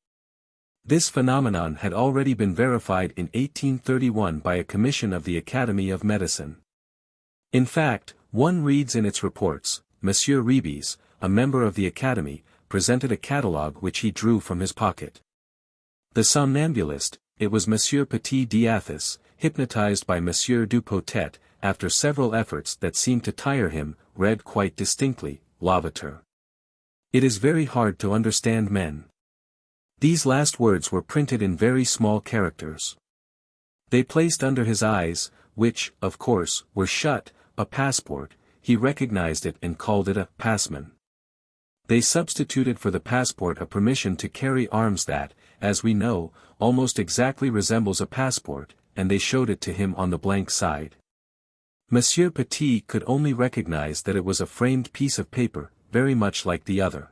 This phenomenon had already been verified in 1831 by a commission of the Academy of Medicine. In fact, one reads in its reports, Monsieur Rebes, a member of the Academy, presented a catalogue which he drew from his pocket. The somnambulist, it was Monsieur Petit d'Athos, hypnotized by Monsieur Dupotet, after several efforts that seemed to tire him, read quite distinctly, Lavater. It is very hard to understand men. These last words were printed in very small characters. They placed under his eyes, which, of course, were shut, a passport. He recognized it and called it a passman. They substituted for the passport a permission to carry arms that, as we know, almost exactly resembles a passport, and they showed it to him on the blank side. Monsieur Petit could only recognize that it was a framed piece of paper, very much like the other.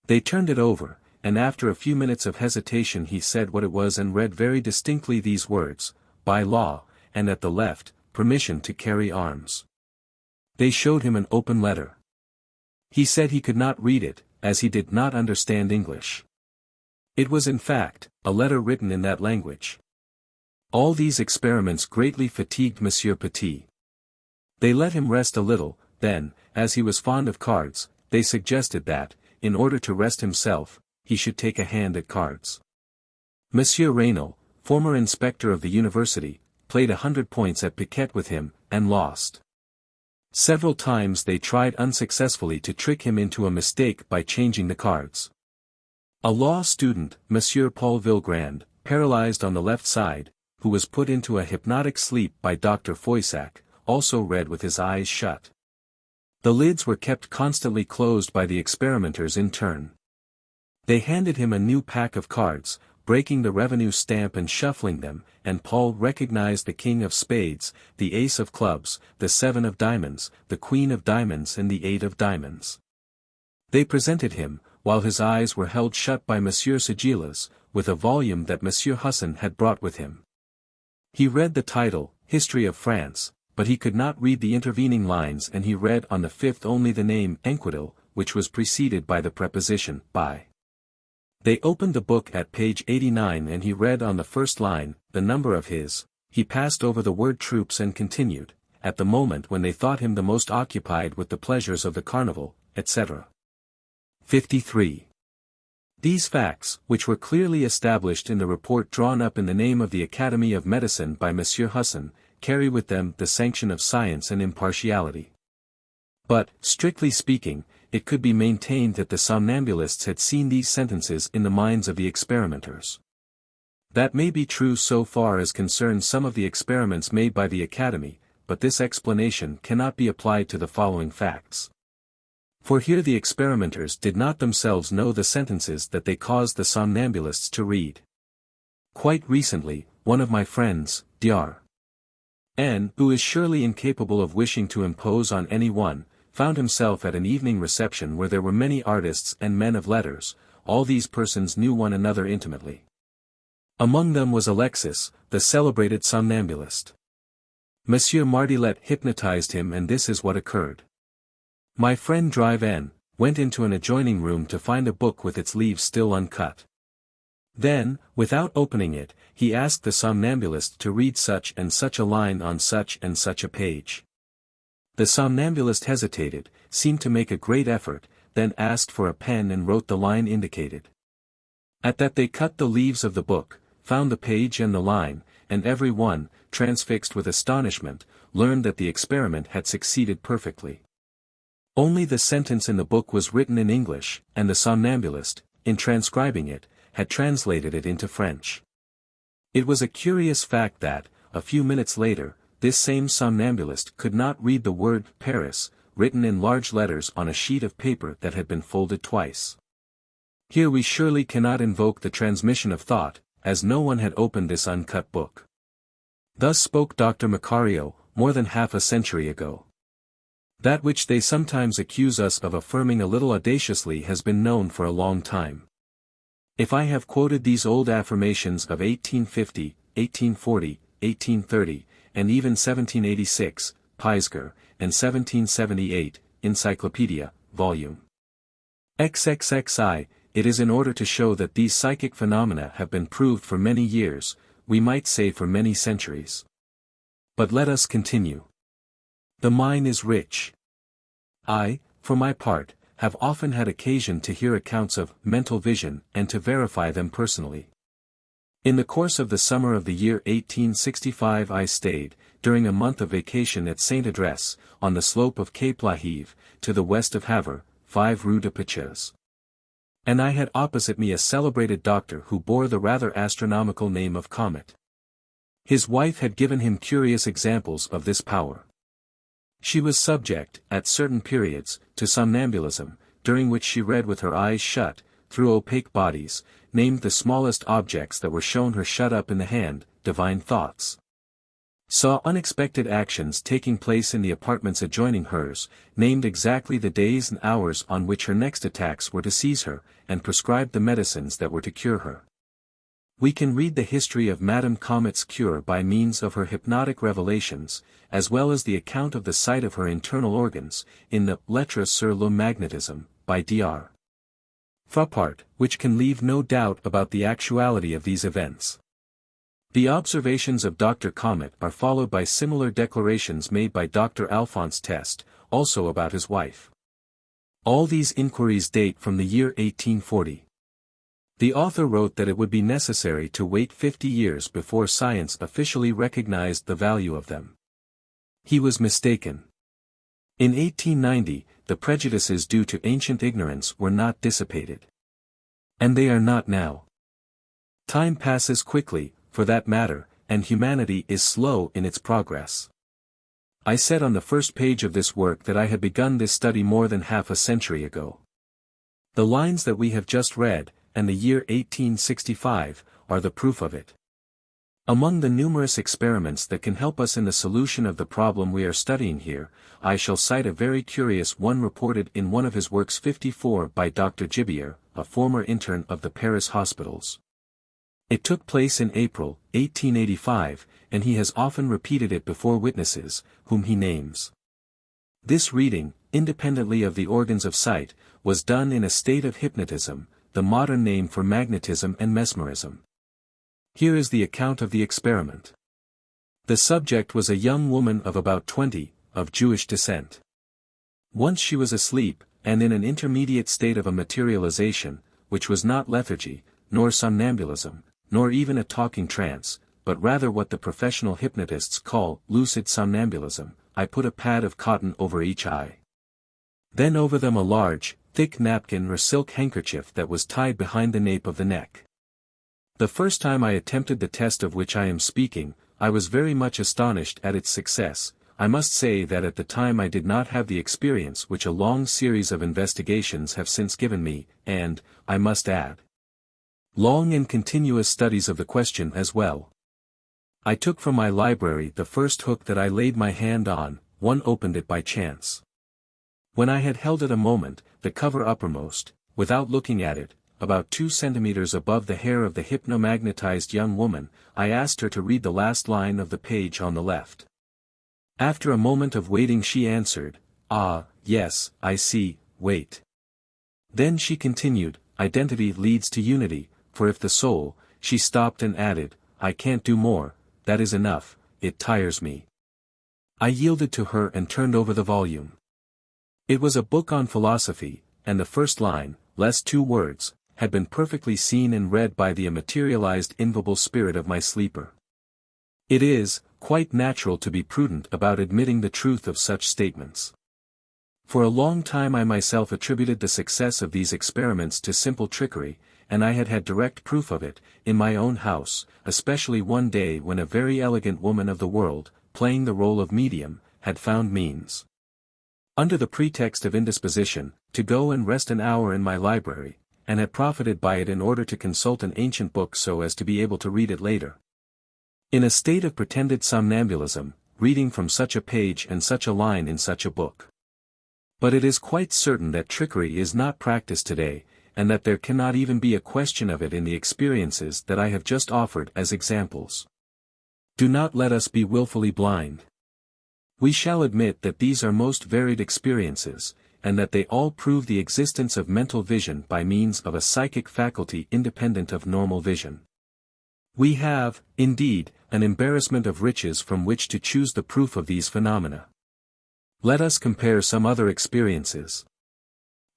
They turned it over, and after a few minutes of hesitation he said what it was and read very distinctly these words, by law, and at the left, permission to carry arms. They showed him an open letter. He said he could not read it, as he did not understand English. It was in fact, a letter written in that language. All these experiments greatly fatigued Monsieur Petit. They let him rest a little, then, as he was fond of cards, they suggested that, in order to rest himself, he should take a hand at cards. Monsieur Raynal, former inspector of the university, played 100 points at piquet with him, and lost. Several times they tried unsuccessfully to trick him into a mistake by changing the cards. A law student, Monsieur Paul Villegrand, paralyzed on the left side, who was put into a hypnotic sleep by Dr. Foissac, also read with his eyes shut. The lids were kept constantly closed by the experimenters in turn. They handed him a new pack of cards, breaking the revenue stamp and shuffling them, and Paul recognized the king of spades, the ace of clubs, the 7 of diamonds, the queen of diamonds and the 8 of diamonds. They presented him, while his eyes were held shut by Monsieur Sigilas, with a volume that Monsieur Husson had brought with him. He read the title, History of France, but he could not read the intervening lines and he read on the 5th only the name Enquedel, which was preceded by the preposition, by. They opened the book at page 89 and he read on the first line, the number of his. He passed over the word troops and continued, at the moment when they thought him the most occupied with the pleasures of the carnival, etc. 53. These facts, which were clearly established in the report drawn up in the name of the Academy of Medicine by Monsieur Husson, carry with them the sanction of science and impartiality. But, strictly speaking, it could be maintained that the somnambulists had seen these sentences in the minds of the experimenters. That may be true so far as concerns some of the experiments made by the Academy, but this explanation cannot be applied to the following facts. For here the experimenters did not themselves know the sentences that they caused the somnambulists to read. Quite recently, one of my friends, Dr. N., who is surely incapable of wishing to impose on any one, found himself at an evening reception where there were many artists and men of letters. All these persons knew one another intimately. Among them was Alexis, the celebrated somnambulist. Monsieur Martilet hypnotized him and this is what occurred. My friend Drive N. went into an adjoining room to find a book with its leaves still uncut. Then, without opening it, he asked the somnambulist to read such and such a line on such and such a page. The somnambulist hesitated, seemed to make a great effort, then asked for a pen and wrote the line indicated. At that they cut the leaves of the book, found the page and the line, and every one, transfixed with astonishment, learned that the experiment had succeeded perfectly. Only the sentence in the book was written in English, and the somnambulist, in transcribing it, had translated it into French. It was a curious fact that, a few minutes later, this same somnambulist could not read the word Paris, written in large letters on a sheet of paper that had been folded twice. Here we surely cannot invoke the transmission of thought, as no one had opened this uncut book. Thus spoke Dr. Macario, more than half a century ago. That which they sometimes accuse us of affirming a little audaciously has been known for a long time. If I have quoted these old affirmations of 1850, 1840, 1830, and even 1786, Peisger, and 1778, Encyclopedia, Vol. XXXI. It is in order to show that these psychic phenomena have been proved for many years, we might say for many centuries. But let us continue. The mine is rich. I, for my part, have often had occasion to hear accounts of mental vision and to verify them personally. In the course of the summer of the year 1865 I stayed, during a month of vacation at Saint Adresse, on the slope of Cape La Heve, to the west of Havre, 5 Rue de Piches. And I had opposite me a celebrated doctor who bore the rather astronomical name of Comet. His wife had given him curious examples of this power. She was subject, at certain periods, to somnambulism, during which she read with her eyes shut, through opaque bodies, named the smallest objects that were shown her shut up in the hand, divine thoughts. Saw unexpected actions taking place in the apartments adjoining hers, named exactly the days and hours on which her next attacks were to seize her, and prescribed the medicines that were to cure her. We can read the history of Madame Comet's cure by means of her hypnotic revelations, as well as the account of the sight of her internal organs, in the Lettres sur le magnétisme, by Dr. Faculties, which can leave no doubt about the actuality of these events. The observations of Dr. Comet are followed by similar declarations made by Dr. Alphonse Test, also about his wife. All these inquiries date from the year 1840. The author wrote that it would be necessary to wait 50 years before science officially recognized the value of them. He was mistaken. In 1890, the prejudices due to ancient ignorance were not dissipated. And they are not now. Time passes quickly, for that matter, and humanity is slow in its progress. I said on the first page of this work that I had begun this study more than half a century ago. The lines that we have just read, and the year 1865, are the proof of it. Among the numerous experiments that can help us in the solution of the problem we are studying here, I shall cite a very curious one reported in one of his works 54 by Dr. Gibier, a former intern of the Paris hospitals. It took place in April, 1885, and he has often repeated it before witnesses, whom he names. This reading, independently of the organs of sight, was done in a state of hypnotism, the modern name for magnetism and mesmerism. Here is the account of the experiment. The subject was a young woman of about 20, of Jewish descent. Once she was asleep, and in an intermediate state of a materialization, which was not lethargy, nor somnambulism, nor even a talking trance, but rather what the professional hypnotists call lucid somnambulism. I put a pad of cotton over each eye. Then over them a large, thick napkin or silk handkerchief that was tied behind the nape of the neck. The first time I attempted the test of which I am speaking, I was very much astonished at its success. I must say that at the time I did not have the experience which a long series of investigations have since given me, and, I must add, long and continuous studies of the question as well. I took from my library the first hook that I laid my hand on, one opened it by chance. When I had held it a moment, the cover uppermost, without looking at it, about 2 centimeters above the hair of the hypnomagnetized young woman, I asked her to read the last line of the page on the left. After a moment of waiting she answered, "Ah, yes, I see, wait." Then she continued, "Identity leads to unity, for if the soul," she stopped and added, "I can't do more, that is enough, it tires me." I yielded to her and turned over the volume. It was a book on philosophy, and the first line, less 2 words, had been perfectly seen and read by the immaterialized invisible spirit of my sleeper. It is, quite natural to be prudent about admitting the truth of such statements. For a long time I myself attributed the success of these experiments to simple trickery, and I had had direct proof of it, in my own house, especially one day when a very elegant woman of the world, playing the role of medium, had found means, under the pretext of indisposition, to go and rest an hour in my library, and had profited by it in order to consult an ancient book so as to be able to read it later. In a state of pretended somnambulism, reading from such a page and such a line in such a book. But it is quite certain that trickery is not practiced today, and that there cannot even be a question of it in the experiences that I have just offered as examples. Do not let us be willfully blind. We shall admit that these are most varied experiences, and that they all prove the existence of mental vision by means of a psychic faculty independent of normal vision. We have, indeed, an embarrassment of riches from which to choose the proof of these phenomena. Let us compare some other experiences.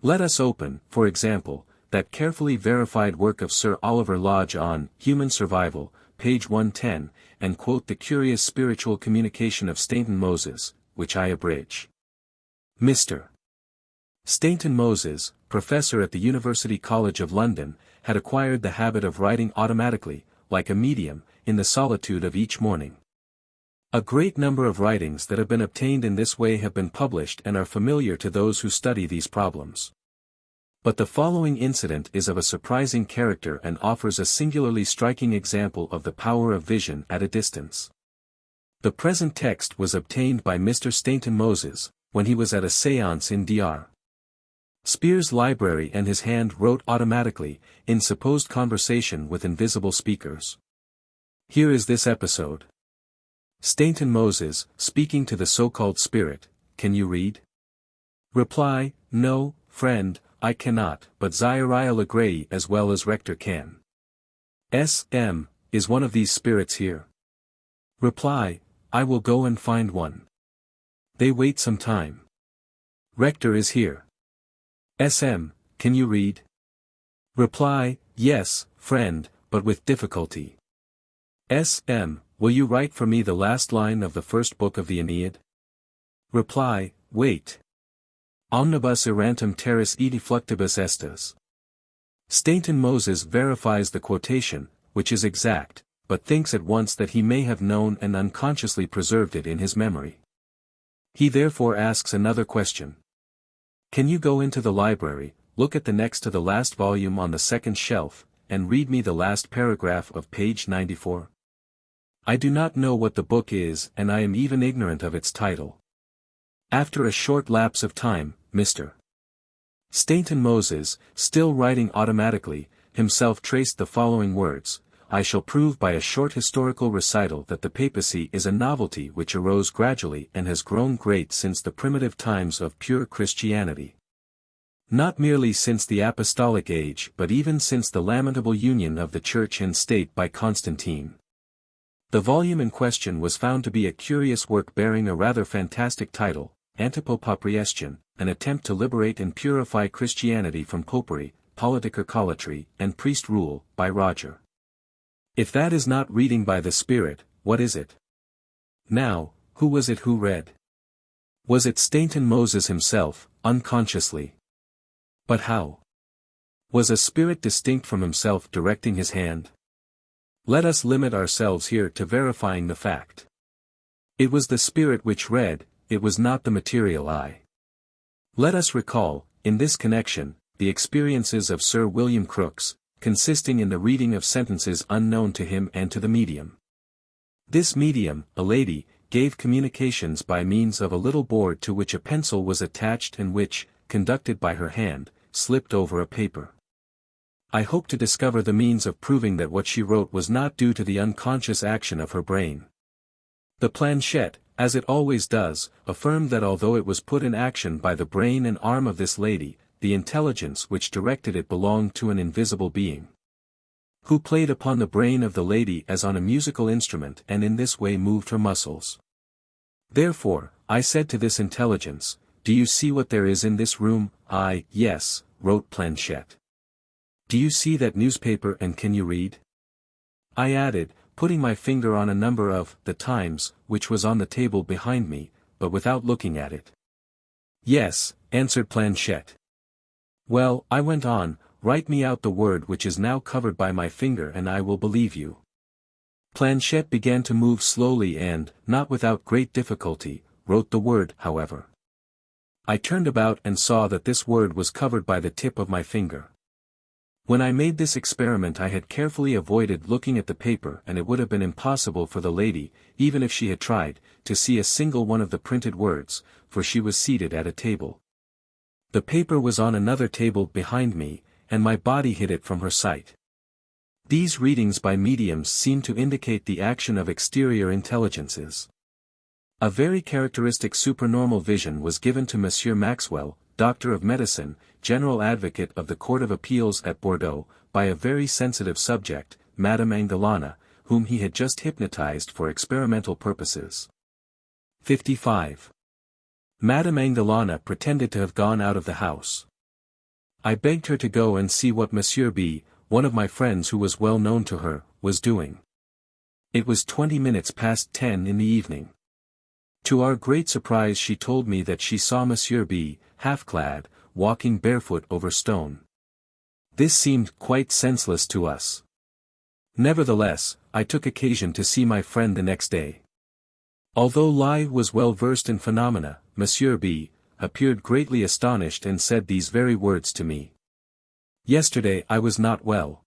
Let us open, for example, that carefully verified work of Sir Oliver Lodge on Human Survival, page 110, and quote the curious spiritual communication of Stainton Moses, which I abridge. Mr. Stainton Moses, professor at the University College of London, had acquired the habit of writing automatically, like a medium, in the solitude of each morning. A great number of writings that have been obtained in this way have been published and are familiar to those who study these problems. But the following incident is of a surprising character and offers a singularly striking example of the power of vision at a distance. The present text was obtained by Mr. Stainton Moses, when he was at a séance in Dr. Spear's library, and his hand wrote automatically, in supposed conversation with invisible speakers. Here is this episode. Stainton Moses, speaking to the so-called spirit, "Can you read?" Reply, "No, friend, I cannot, but Zachariah Legree as well as Rector can." S.M., is one of these spirits here? Reply, "I will go and find one." They wait some time. Rector is here. S.M., can you read? Reply, "Yes, friend, but with difficulty." S.M., will you write for me the last line of the first book of the Aeneid? Reply, "Wait. Omnibus errantum terris edi fluctibus estes." Stainton Moses verifies the quotation, which is exact, but thinks at once that he may have known and unconsciously preserved it in his memory. He therefore asks another question. "Can you go into the library, look at the next to the last volume on the second shelf, and read me the last paragraph of page 94? I do not know what the book is, and I am even ignorant of its title." After a short lapse of time, Mr. Stainton Moses, still writing automatically, himself traced the following words: "I shall prove by a short historical recital that the papacy is a novelty which arose gradually and has grown great since the primitive times of pure Christianity. Not merely since the apostolic age but even since the lamentable union of the Church and State by Constantine." The volume in question was found to be a curious work bearing a rather fantastic title, Antipopapriestion, an attempt to liberate and purify Christianity from popery, politicolatry, and priest rule, by Roger. If that is not reading by the Spirit, what is it? Now, who was it who read? Was it Stainton Moses himself, unconsciously? But how? Was a spirit distinct from himself directing his hand? Let us limit ourselves here to verifying the fact. It was the spirit which read, it was not the material eye. Let us recall, in this connection, the experiences of Sir William Crookes, consisting in the reading of sentences unknown to him and to the medium. This medium, a lady, gave communications by means of a little board to which a pencil was attached and which, conducted by her hand, slipped over a paper. I hope to discover the means of proving that what she wrote was not due to the unconscious action of her brain. The planchette, as it always does, affirmed that although it was put in action by the brain and arm of this lady, the intelligence which directed it belonged to an invisible being, who played upon the brain of the lady as on a musical instrument and in this way moved her muscles. Therefore, I said to this intelligence, "Do you see what there is in this room?" "Yes," wrote Planchette. "Do you see that newspaper and can you read?" I added, putting my finger on a number of The Times, which was on the table behind me, but without looking at it. "Yes," answered Planchette. "Well," I went on, "write me out the word which is now covered by my finger and I will believe you." Planchette began to move slowly and, not without great difficulty, wrote the word, however. I turned about and saw that this word was covered by the tip of my finger. When I made this experiment I had carefully avoided looking at the paper, and it would have been impossible for the lady, even if she had tried, to see a single one of the printed words, for she was seated at a table. The paper was on another table behind me, and my body hid it from her sight. These readings by mediums seem to indicate the action of exterior intelligences. A very characteristic supernormal vision was given to Monsieur Maxwell, Doctor of Medicine, General Advocate of the Court of Appeals at Bordeaux, by a very sensitive subject, Madame Angelana, whom he had just hypnotized for experimental purposes. 55. Madame Angelana pretended to have gone out of the house. I begged her to go and see what Monsieur B., one of my friends who was well known to her, was doing. It was 20 minutes past 10 in the evening. To our great surprise she told me that she saw Monsieur B., half-clad, walking barefoot over stone. This seemed quite senseless to us. Nevertheless, I took occasion to see my friend the next day. Although Lai was well versed in phenomena, Monsieur B. appeared greatly astonished and said these very words to me. Yesterday I was not well.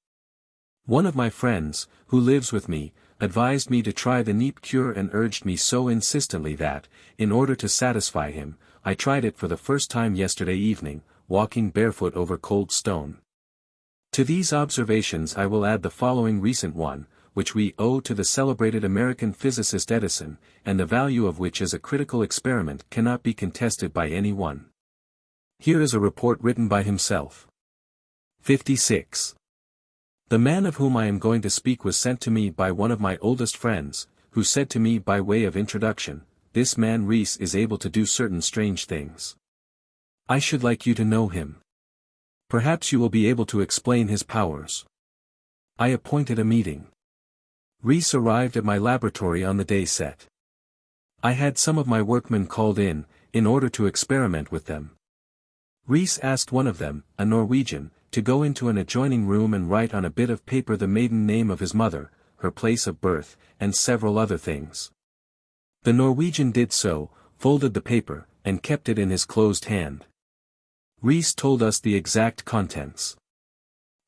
One of my friends, who lives with me, advised me to try the neep cure and urged me so insistently that, in order to satisfy him, I tried it for the first time yesterday evening, walking barefoot over cold stone. To these observations I will add the following recent one, which we owe to the celebrated American physicist Edison, and the value of which as a critical experiment cannot be contested by any one. Here is a report written by himself. 56. The man of whom I am going to speak was sent to me by one of my oldest friends, who said to me by way of introduction, "This man Rees is able to do certain strange things. I should like you to know him. Perhaps you will be able to explain his powers." I appointed a meeting. Rees arrived at my laboratory on the day set. I had some of my workmen called in order to experiment with them. Rees asked one of them, a Norwegian, to go into an adjoining room and write on a bit of paper the maiden name of his mother, her place of birth, and several other things. The Norwegian did so, folded the paper, and kept it in his closed hand. Rees told us the exact contents.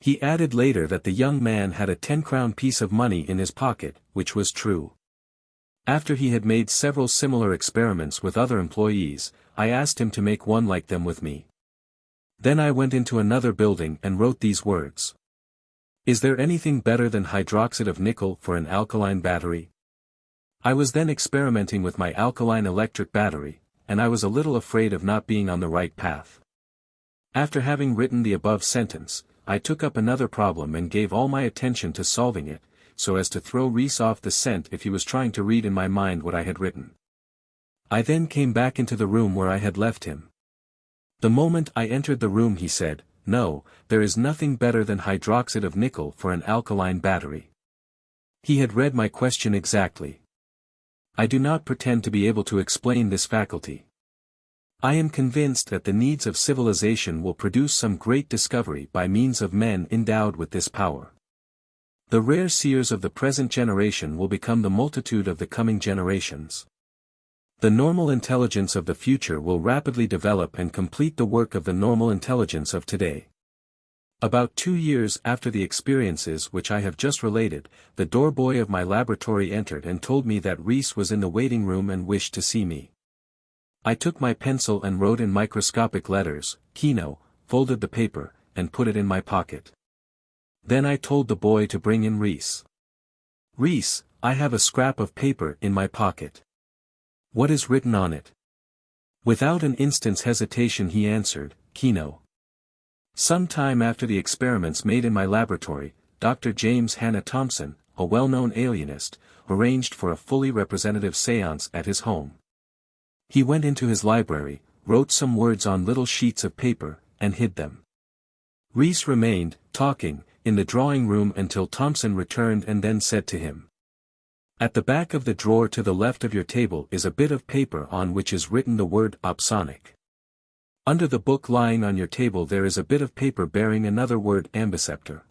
He added later that the young man had a 10-crown piece of money in his pocket, which was true. After he had made several similar experiments with other employees, I asked him to make one like them with me. Then I went into another building and wrote these words. "Is there anything better than hydroxide of nickel for an alkaline battery?" I was then experimenting with my alkaline electric battery, and I was a little afraid of not being on the right path. After having written the above sentence, I took up another problem and gave all my attention to solving it, so as to throw Rees off the scent if he was trying to read in my mind what I had written. I then came back into the room where I had left him. The moment I entered the room he said, "No, there is nothing better than hydroxide of nickel for an alkaline battery." He had read my question exactly. I do not pretend to be able to explain this faculty. I am convinced that the needs of civilization will produce some great discovery by means of men endowed with this power. The rare seers of the present generation will become the multitude of the coming generations. The normal intelligence of the future will rapidly develop and complete the work of the normal intelligence of today. About 2 years after the experiences which I have just related, the doorboy of my laboratory entered and told me that Rees was in the waiting room and wished to see me. I took my pencil and wrote in microscopic letters, "Kino," folded the paper, and put it in my pocket. Then I told the boy to bring in Rees. "Rees, I have a scrap of paper in my pocket. What is written on it?" Without an instant's hesitation he answered, "Kino." Some time after the experiments made in my laboratory, Dr. James Hanna Thompson, a well-known alienist, arranged for a fully representative séance at his home. He went into his library, wrote some words on little sheets of paper, and hid them. Rees remained, talking, in the drawing room until Thompson returned and then said to him, "At the back of the drawer to the left of your table is a bit of paper on which is written the word opsonic. Under the book lying on your table there is a bit of paper bearing another word ambiceptor.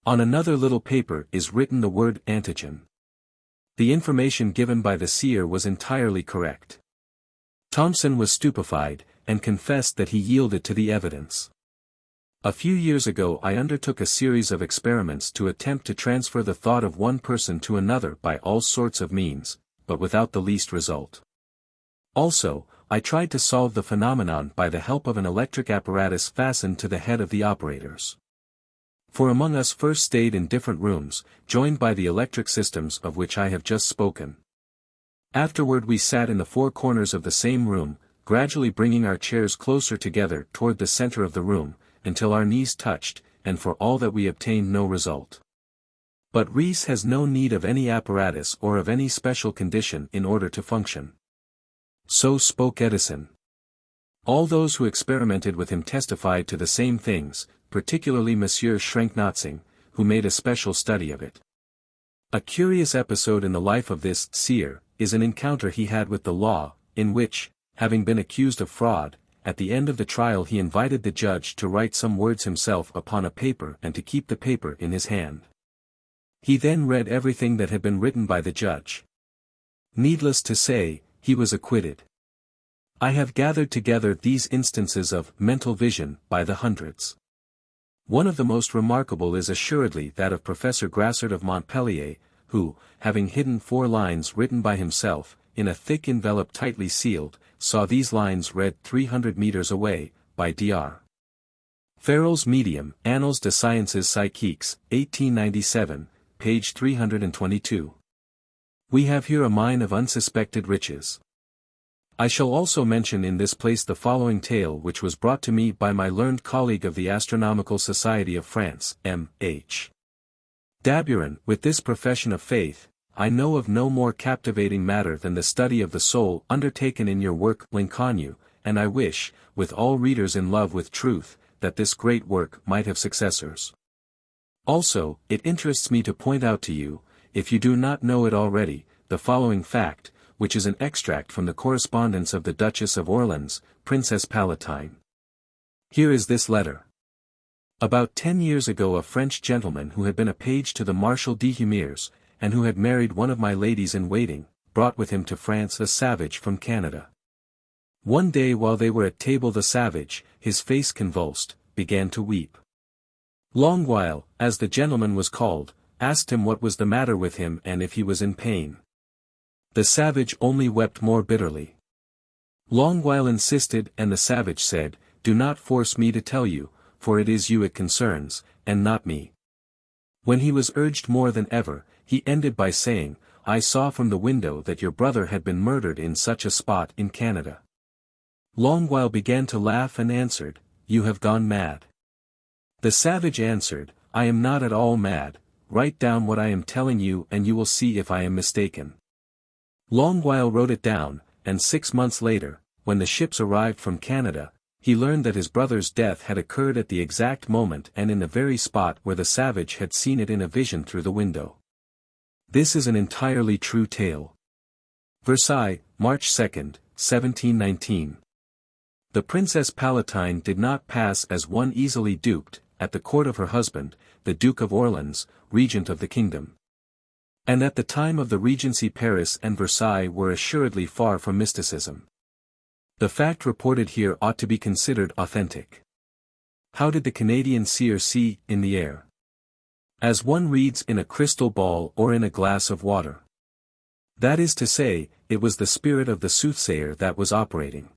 On another little paper is written the word antigen." The information given by the seer was entirely correct. Thompson was stupefied, and confessed that he yielded to the evidence. A few years ago I undertook a series of experiments to attempt to transfer the thought of one person to another by all sorts of means, but without the least result. Also, I tried to solve the phenomenon by the help of an electric apparatus fastened to the head of the operators. For among us first stayed in different rooms, joined by the electric systems of which I have just spoken. Afterward we sat in the four corners of the same room, gradually bringing our chairs closer together toward the center of the room, until our knees touched, and for all that we obtained no result. But Rees has no need of any apparatus or of any special condition in order to function. So spoke Edison. All those who experimented with him testified to the same things, particularly Monsieur Schrenck-Notzing, who made a special study of it. A curious episode in the life of this seer is an encounter he had with the law, in which, having been accused of fraud, at the end of the trial he invited the judge to write some words himself upon a paper and to keep the paper in his hand. He then read everything that had been written by the judge. Needless to say, he was acquitted. I have gathered together these instances of mental vision by the hundreds. One of the most remarkable is assuredly that of Professor Grassard of Montpellier, who, having hidden 4 lines written by himself, in a thick envelope tightly sealed, saw these lines read 300 meters away, by Dr. Farrell's medium, Annales des Sciences Psychiques, 1897, page 322. We have here a mine of unsuspected riches. I shall also mention in this place the following tale which was brought to me by my learned colleague of the Astronomical Society of France, M.H. Daburon. With this profession of faith, I know of no more captivating matter than the study of the soul undertaken in your work L'Inconnu, and I wish, with all readers in love with truth, that this great work might have successors. Also, it interests me to point out to you, if you do not know it already, the following fact, which is an extract from the correspondence of the Duchess of Orleans, Princess Palatine. Here is this letter. About 10 years ago a French gentleman who had been a page to the Marshal de Humieres, and who had married one of my ladies-in-waiting, brought with him to France a savage from Canada. One day while they were at table the savage, his face convulsed, began to weep. Longwhile, as the gentleman was called, asked him what was the matter with him and if he was in pain. The savage only wept more bitterly. Longwhile insisted, and the savage said, "Do not force me to tell you, for it is you it concerns, and not me." When he was urged more than ever, he ended by saying, "I saw from the window that your brother had been murdered in such a spot in Canada." Longwhile began to laugh and answered, "You have gone mad." The savage answered, "I am not at all mad, write down what I am telling you and you will see if I am mistaken." Longwhile wrote it down, and 6 months later, when the ships arrived from Canada, he learned that his brother's death had occurred at the exact moment and in the very spot where the savage had seen it in a vision through the window. This is an entirely true tale. Versailles, March 2, 1719. The Princess Palatine did not pass as one easily duped, at the court of her husband, the Duke of Orleans, regent of the kingdom. And at the time of the Regency Paris and Versailles were assuredly far from mysticism. The fact reported here ought to be considered authentic. How did the Canadian seer see in the air? As one reads in a crystal ball or in a glass of water. That is to say, it was the spirit of the soothsayer that was operating.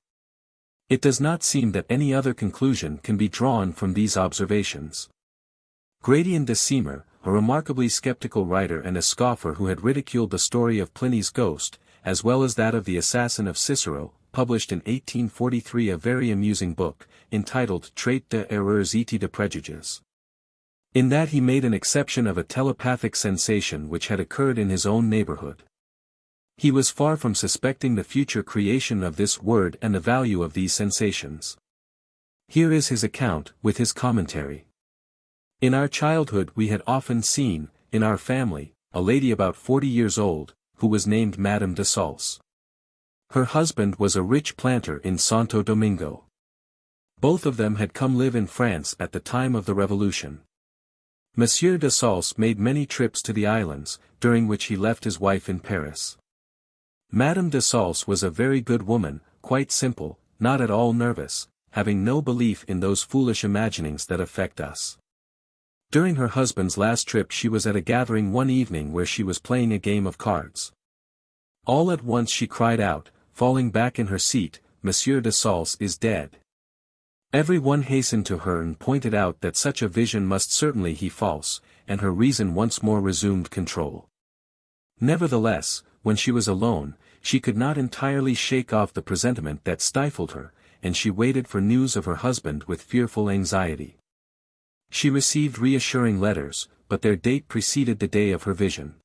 It does not seem that any other conclusion can be drawn from these observations. Gradient de Semer, a remarkably skeptical writer and a scoffer who had ridiculed the story of Pliny's ghost, as well as that of the assassin of Cicero, published in 1843 a very amusing book, entitled Traité de erreurs et de préjugés. In that he made an exception of a telepathic sensation which had occurred in his own neighborhood. He was far from suspecting the future creation of this word and the value of these sensations. Here is his account, with his commentary. In our childhood we had often seen, in our family, a lady about 40 years old, who was named Madame de Saulce. Her husband was a rich planter in Santo Domingo. Both of them had come live in France at the time of the Revolution. Monsieur de Saulce made many trips to the islands, during which he left his wife in Paris. Madame de Saulce was a very good woman, quite simple, not at all nervous, having no belief in those foolish imaginings that affect us. During her husband's last trip she was at a gathering one evening where she was playing a game of cards. All at once she cried out, falling back in her seat, "Monsieur de Saulce is dead." Every one hastened to her and pointed out that such a vision must certainly be false, and her reason once more resumed control. Nevertheless, when she was alone, she could not entirely shake off the presentiment that stifled her, and she waited for news of her husband with fearful anxiety. She received reassuring letters, but their date preceded the day of her vision.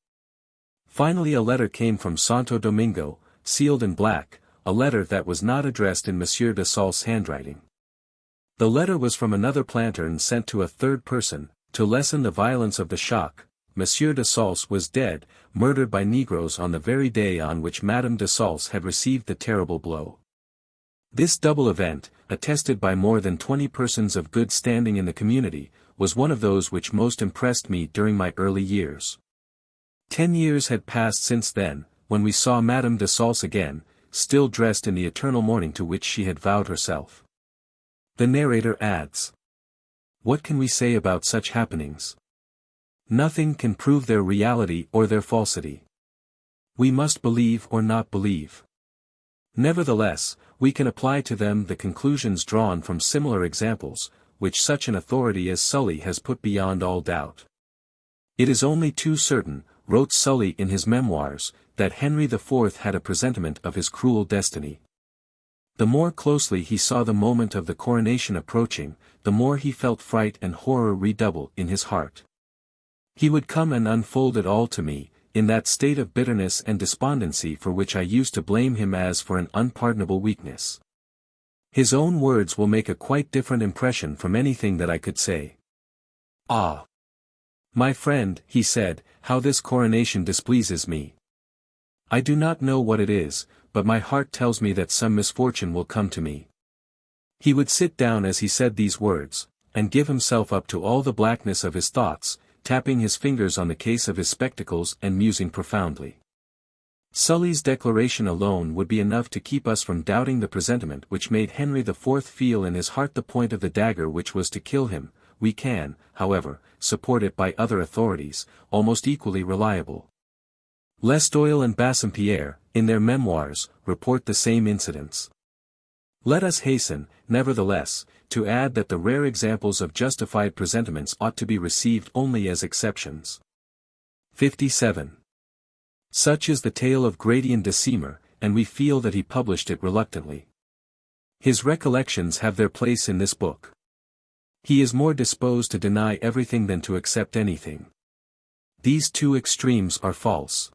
Finally a letter came from Santo Domingo, sealed in black, a letter that was not addressed in Monsieur de Saul's handwriting. The letter was from another planter and sent to a third person. To lessen the violence of the shock, Monsieur de Saulce was dead, murdered by Negroes on the very day on which Madame de Saulce had received the terrible blow. This double event, attested by more than 20 persons of good standing in the community, was one of those which most impressed me during my early years. 10 years had passed since then, when we saw Madame de Saulce again, still dressed in the eternal mourning to which she had vowed herself. The narrator adds, "What can we say about such happenings? Nothing can prove their reality or their falsity. We must believe or not believe. Nevertheless, we can apply to them the conclusions drawn from similar examples, which such an authority as Sully has put beyond all doubt. It is only too certain," wrote Sully in his memoirs, "that Henry IV had a presentiment of his cruel destiny. The more closely he saw the moment of the coronation approaching, the more he felt fright and horror redouble in his heart. He would come and unfold it all to me, in that state of bitterness and despondency for which I used to blame him as for an unpardonable weakness. His own words will make a quite different impression from anything that I could say. Ah! My friend," he said, "how this coronation displeases me. I do not know what it is, but my heart tells me that some misfortune will come to me." He would sit down as he said these words, and give himself up to all the blackness of his thoughts, tapping his fingers on the case of his spectacles and musing profoundly. Sully's declaration alone would be enough to keep us from doubting the presentiment which made Henry IV feel in his heart the point of the dagger which was to kill him. We can, however, support it by other authorities, almost equally reliable. Lestoil and Bassompierre, in their memoirs, report the same incidents. Let us hasten, nevertheless, to add that the rare examples of justified presentiments ought to be received only as exceptions. 57. Such is the tale of Gradient Deceimer, and we feel that he published it reluctantly. His recollections have their place in this book. He is more disposed to deny everything than to accept anything. These two extremes are false.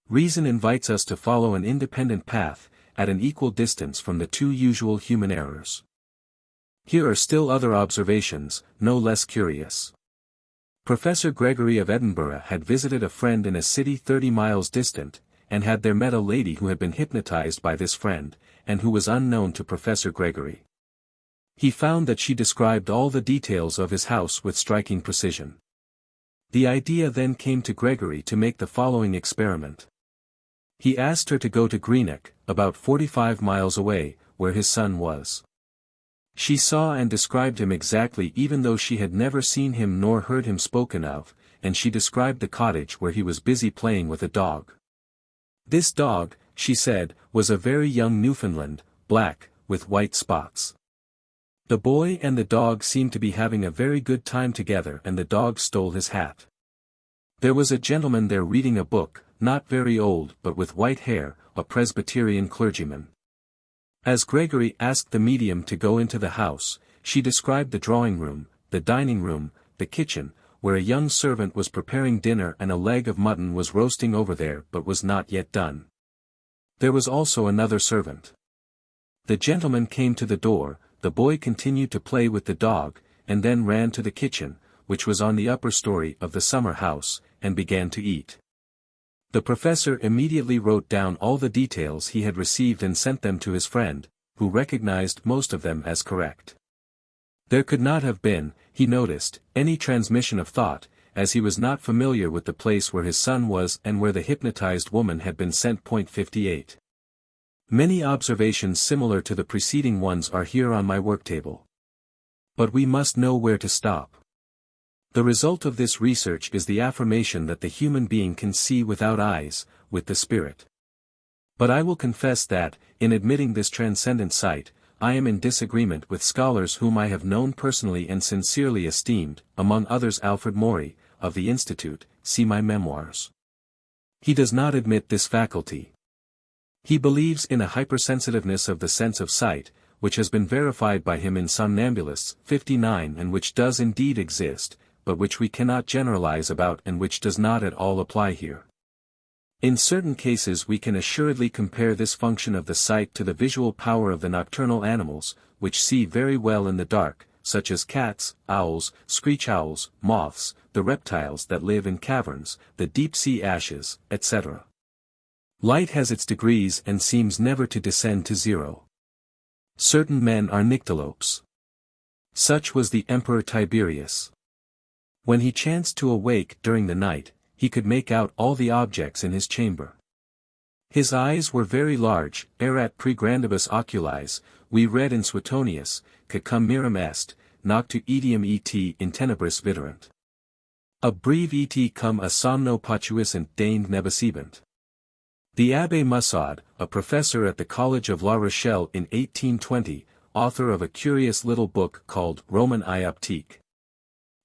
Reason invites us to follow an independent path, at an equal distance from the two usual human errors. Here are still other observations, no less curious. Professor Gregory of Edinburgh had visited a friend in a city 30 miles distant, and had there met a lady who had been hypnotized by this friend, and who was unknown to Professor Gregory. He found that she described all the details of his house with striking precision. The idea then came to Gregory to make the following experiment. He asked her to go to Greenock, about 45 miles away, where his son was. She saw and described him exactly even though she had never seen him nor heard him spoken of, and she described the cottage where he was busy playing with a dog. This dog, she said, was a very young Newfoundland, black, with white spots. The boy and the dog seemed to be having a very good time together, and the dog stole his hat. There was a gentleman there reading a book, not very old but with white hair, a Presbyterian clergyman. As Gregory asked the medium to go into the house, she described the drawing room, the dining room, the kitchen, where a young servant was preparing dinner and a leg of mutton was roasting over there but was not yet done. There was also another servant. The gentleman came to the door, the boy continued to play with the dog, and then ran to the kitchen, which was on the upper story of the summer house, and began to eat. The professor immediately wrote down all the details he had received and sent them to his friend, who recognized most of them as correct. There could not have been, he noticed, any transmission of thought, as he was not familiar with the place where his son was and where the hypnotized woman had been sent. 58. Many observations similar to the preceding ones are here on my worktable. But we must know where to stop. The result of this research is the affirmation that the human being can see without eyes, with the spirit. But I will confess that, in admitting this transcendent sight, I am in disagreement with scholars whom I have known personally and sincerely esteemed, among others Alfred Maury, of the Institute, see my memoirs. He does not admit this faculty. He believes in a hypersensitiveness of the sense of sight, which has been verified by him in Somnambulists, 59, and which does indeed exist, but which we cannot generalize about and which does not at all apply here. In certain cases we can assuredly compare this function of the sight to the visual power of the nocturnal animals, which see very well in the dark, such as cats, owls, screech owls, moths, the reptiles that live in caverns, the deep-sea ashes, etc. Light has its degrees and seems never to descend to zero. Certain men are nyctalopes. Such was the Emperor Tiberius. When he chanced to awake during the night, he could make out all the objects in his chamber. His eyes were very large, erat pregrandibus oculis, we read in Suetonius, cacum miram est, noctu etium et in tenebris viderunt. Ab breve et cum a somno potuissent deigned nebesebent. The Abbé Mussaud, a professor at the College of La Rochelle in 1820, author of a curious little book called Roman I Optique,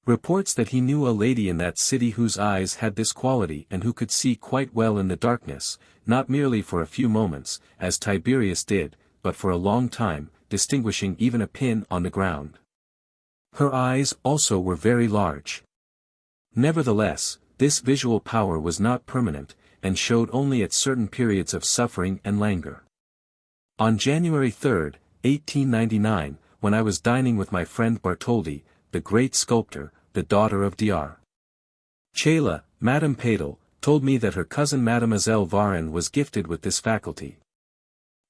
reports that he knew a lady in that city whose eyes had this quality and who could see quite well in the darkness, not merely for a few moments, as Tiberius did, but for a long time, distinguishing even a pin on the ground. Her eyes also were very large. Nevertheless, this visual power was not permanent, and showed only at certain periods of suffering and languor. On January 3, 1899, when I was dining with my friend Bartholdi, the great sculptor, the daughter of Dr. Chela, Madame Padel, told me that her cousin Mademoiselle Varenne was gifted with this faculty.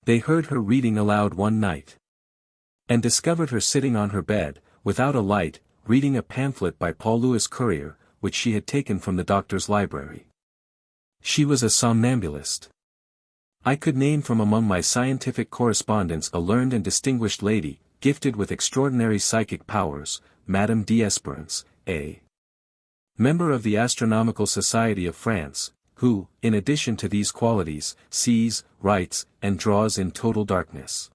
They heard her reading aloud one night, and discovered her sitting on her bed, without a light, reading a pamphlet by Paul-Louis Courier, which she had taken from the doctor's library. She was a somnambulist. I could name from among my scientific correspondents a learned and distinguished lady, gifted with extraordinary psychic powers, Madame d'Esperance, a member of the Astronomical Society of France, who, in addition to these qualities, sees, writes, and draws in total darkness.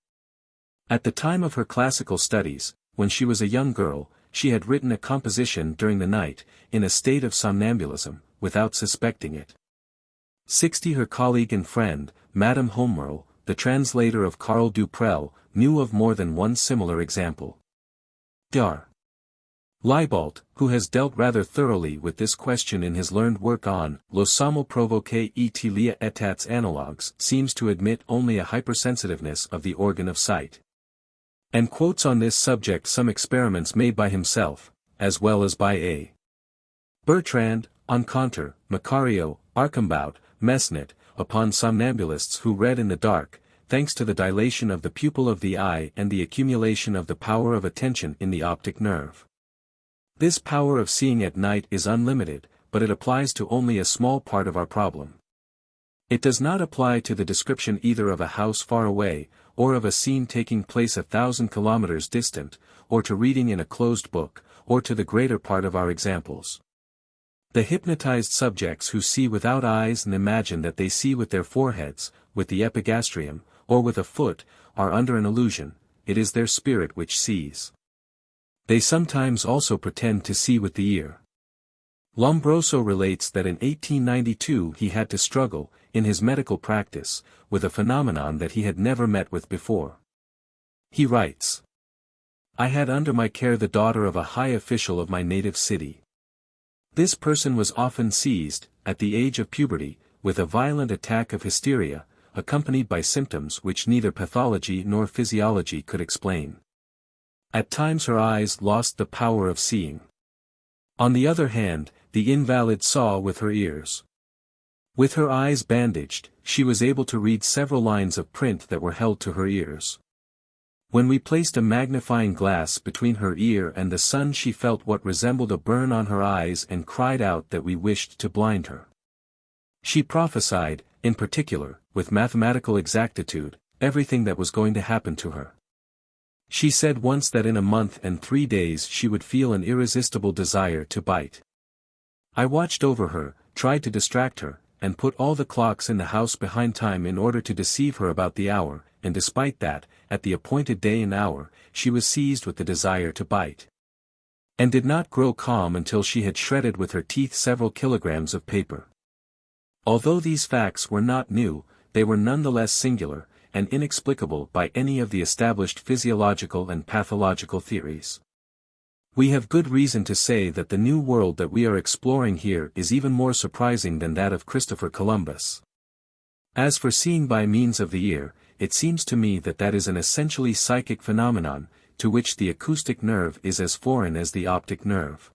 At the time of her classical studies, when she was a young girl, she had written a composition during the night, in a state of somnambulism, without suspecting it. 60 Her colleague and friend, Madame Homerle, the translator of Carl Duprel, knew of more than one similar example. Dr. Leibold, who has dealt rather thoroughly with this question in his learned work on Le Sommeil provoqué et les états analogues, seems to admit only a hypersensitiveness of the organ of sight, and quotes on this subject some experiments made by himself, as well as by A. Bertrand, Encontre, Macario, Archambaud, Mesnit, upon somnambulists who read in the dark, thanks to the dilation of the pupil of the eye and the accumulation of the power of attention in the optic nerve. This power of seeing at night is unlimited, but it applies to only a small part of our problem. It does not apply to the description either of a house far away, or of a scene taking place 1,000 kilometers distant, or to reading in a closed book, or to the greater part of our examples. The hypnotized subjects who see without eyes and imagine that they see with their foreheads, with the epigastrium, or with a foot, are under an illusion. It is their spirit which sees. They sometimes also pretend to see with the ear. Lombroso relates that in 1892 he had to struggle, in his medical practice, with a phenomenon that he had never met with before. He writes, "I had under my care the daughter of a high official of my native city. This person was often seized, at the age of puberty, with a violent attack of hysteria, accompanied by symptoms which neither pathology nor physiology could explain. At times her eyes lost the power of seeing. On the other hand, the invalid saw with her ears. With her eyes bandaged, she was able to read several lines of print that were held to her ears. When we placed a magnifying glass between her ear and the sun she felt what resembled a burn on her eyes and cried out that we wished to blind her. She prophesied, in particular, with mathematical exactitude, everything that was going to happen to her. She said once that in a month and 3 days she would feel an irresistible desire to bite. I watched over her, tried to distract her, and put all the clocks in the house behind time in order to deceive her about the hour, and despite that, at the appointed day and hour, she was seized with the desire to bite, and did not grow calm until she had shredded with her teeth several kilograms of paper. Although these facts were not new, they were nonetheless singular, and inexplicable by any of the established physiological and pathological theories. We have good reason to say that the new world that we are exploring here is even more surprising than that of Christopher Columbus. As for seeing by means of the ear, it seems to me that that is an essentially psychic phenomenon, to which the acoustic nerve is as foreign as the optic nerve.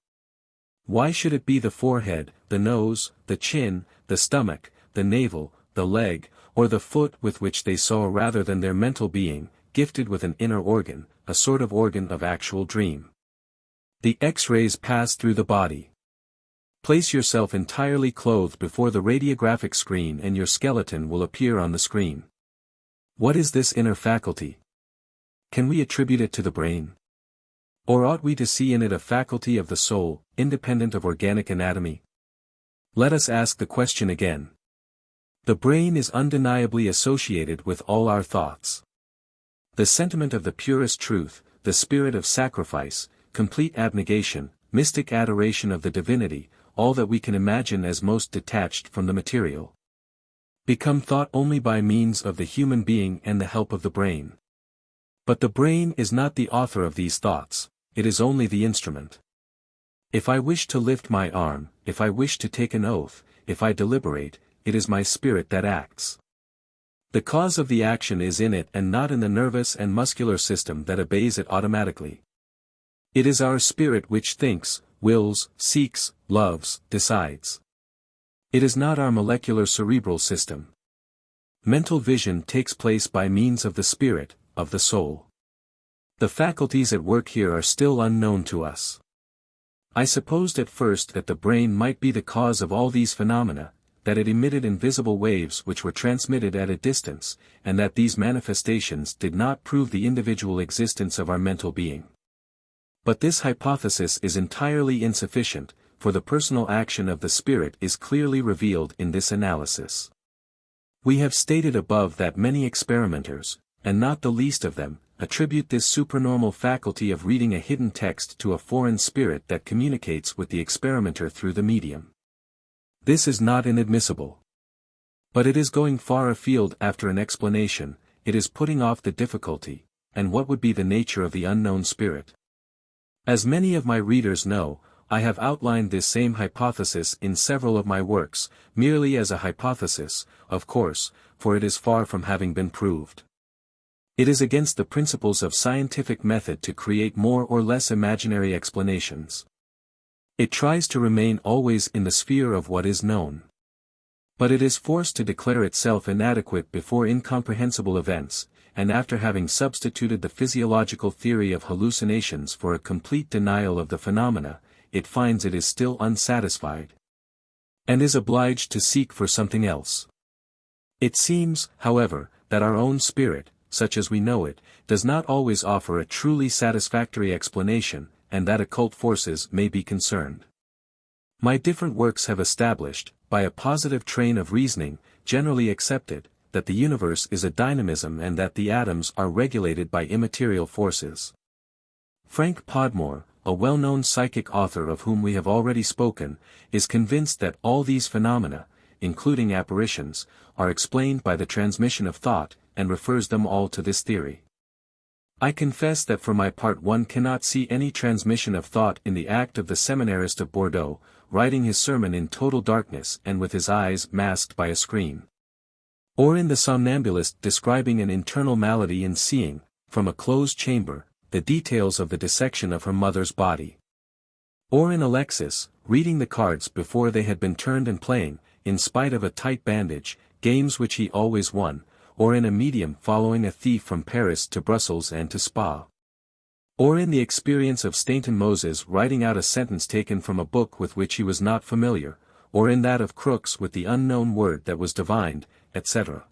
Why should it be the forehead, the nose, the chin, the stomach, the navel, the leg, or the foot with which they saw rather than their mental being, gifted with an inner organ, a sort of organ of actual dream? The X-rays pass through the body. Place yourself entirely clothed before the radiographic screen and your skeleton will appear on the screen. What is this inner faculty? Can we attribute it to the brain? Or ought we to see in it a faculty of the soul, independent of organic anatomy? Let us ask the question again. The brain is undeniably associated with all our thoughts. The sentiment of the purest truth, the spirit of sacrifice, complete abnegation, mystic adoration of the divinity, all that we can imagine as most detached from the material, become thought only by means of the human being and the help of the brain. But the brain is not the author of these thoughts, it is only the instrument. If I wish to lift my arm, if I wish to take an oath, if I deliberate, it is my spirit that acts. The cause of the action is in it and not in the nervous and muscular system that obeys it automatically. It is our spirit which thinks, wills, seeks, loves, decides. It is not our molecular cerebral system. Mental vision takes place by means of the spirit, of the soul. The faculties at work here are still unknown to us. I supposed at first that the brain might be the cause of all these phenomena, that it emitted invisible waves which were transmitted at a distance, and that these manifestations did not prove the individual existence of our mental being. But this hypothesis is entirely insufficient, for the personal action of the spirit is clearly revealed in this analysis. We have stated above that many experimenters, and not the least of them, attribute this supranormal faculty of reading a hidden text to a foreign spirit that communicates with the experimenter through the medium. This is not inadmissible. But it is going far afield after an explanation, it is putting off the difficulty, and what would be the nature of the unknown spirit? As many of my readers know, I have outlined this same hypothesis in several of my works, merely as a hypothesis, of course, for it is far from having been proved. It is against the principles of scientific method to create more or less imaginary explanations. It tries to remain always in the sphere of what is known. But it is forced to declare itself inadequate before incomprehensible events, and after having substituted the physiological theory of hallucinations for a complete denial of the phenomena, it finds it is still unsatisfied, and is obliged to seek for something else. It seems, however, that our own spirit, such as we know it, does not always offer a truly satisfactory explanation, and that occult forces may be concerned. My different works have established, by a positive train of reasoning, generally accepted, that the universe is a dynamism and that the atoms are regulated by immaterial forces. Frank Podmore, a well-known psychic author of whom we have already spoken, is convinced that all these phenomena, including apparitions, are explained by the transmission of thought, and refers them all to this theory. I confess that for my part one cannot see any transmission of thought in the act of the seminarist of Bordeaux, writing his sermon in total darkness and with his eyes masked by a screen. Or in the somnambulist describing an internal malady in seeing, from a closed chamber, the details of the dissection of her mother's body. Or in Alexis, reading the cards before they had been turned and playing, in spite of a tight bandage, games which he always won, or in a medium following a thief from Paris to Brussels and to Spa. Or in the experience of Stainton Moses writing out a sentence taken from a book with which he was not familiar, or in that of Crookes with the unknown word that was divined, etc.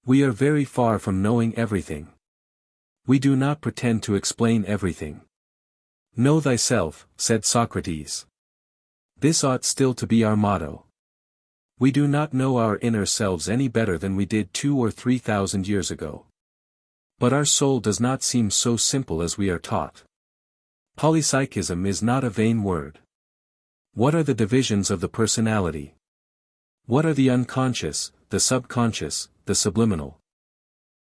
We are very far from knowing everything. We do not pretend to explain everything. Know thyself, said Socrates. This ought still to be our motto. We do not know our inner selves any better than we did 2,000 or 3,000 years ago. But our soul does not seem so simple as we are taught. Polypsychism is not a vain word. What are the divisions of the personality? What are the unconscious, the subconscious, the subliminal.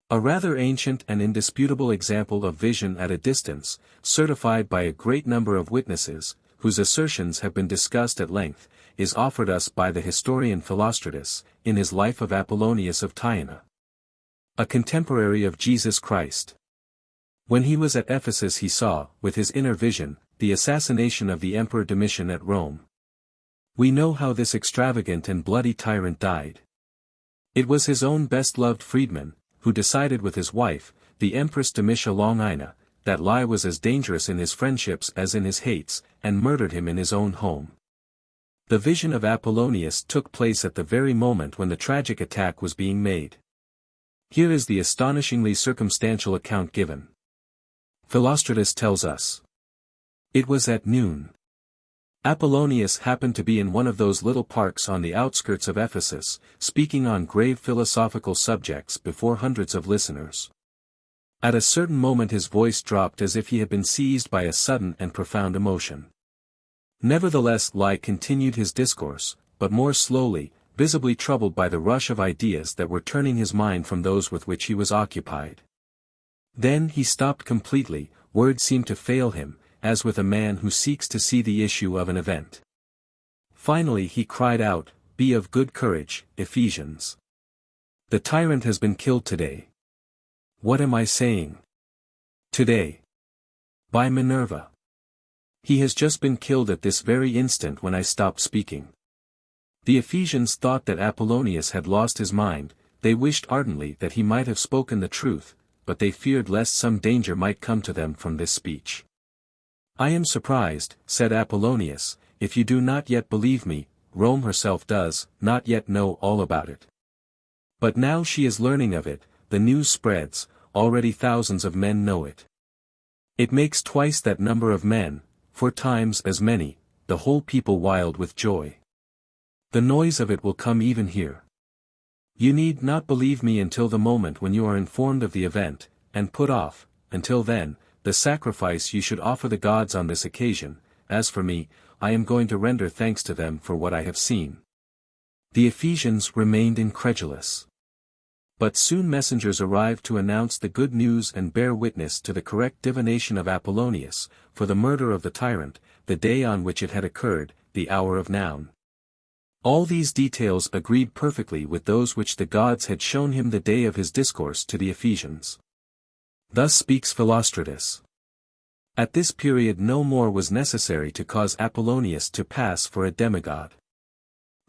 A rather ancient and indisputable example of vision at a distance, certified by a great number of witnesses, whose assertions have been discussed at length, is offered us by the historian Philostratus, in his Life of Apollonius of Tyana, a contemporary of Jesus Christ. When he was at Ephesus he saw, with his inner vision, the assassination of the Emperor Domitian at Rome. We know how this extravagant and bloody tyrant died. It was his own best-loved freedman, who decided with his wife, the Empress Domitia Longina, that lie was as dangerous in his friendships as in his hates, and murdered him in his own home. The vision of Apollonius took place at the very moment when the tragic attack was being made. Here is the astonishingly circumstantial account given. Philostratus tells us. It was at noon. Apollonius happened to be in one of those little parks on the outskirts of Ephesus, speaking on grave philosophical subjects before hundreds of listeners. At a certain moment his voice dropped as if he had been seized by a sudden and profound emotion. Nevertheless Lie continued his discourse, but more slowly, visibly troubled by the rush of ideas that were turning his mind from those with which he was occupied. Then he stopped completely, words seemed to fail him, as with a man who seeks to see the issue of an event. Finally he cried out, "Be of good courage, Ephesians. The tyrant has been killed today." What am I saying? Today. By Minerva. He has just been killed at this very instant when I stopped speaking. The Ephesians thought that Apollonius had lost his mind, they wished ardently that he might have spoken the truth, but they feared lest some danger might come to them from this speech. "I am surprised," said Apollonius, "if you do not yet believe me. Rome herself does not yet know all about it. But now she is learning of it, the news spreads, already thousands of men know it. It makes twice that number of men, 4 times as many, the whole people wild with joy. The noise of it will come even here. You need not believe me until the moment when you are informed of the event, and put off, until then, the sacrifice you should offer the gods on this occasion. As for me, I am going to render thanks to them for what I have seen." The Ephesians remained incredulous. But soon messengers arrived to announce the good news and bear witness to the correct divination of Apollonius, for the murder of the tyrant, the day on which it had occurred, the hour of noon. All these details agreed perfectly with those which the gods had shown him the day of his discourse to the Ephesians. Thus speaks Philostratus. At this period no more was necessary to cause Apollonius to pass for a demigod.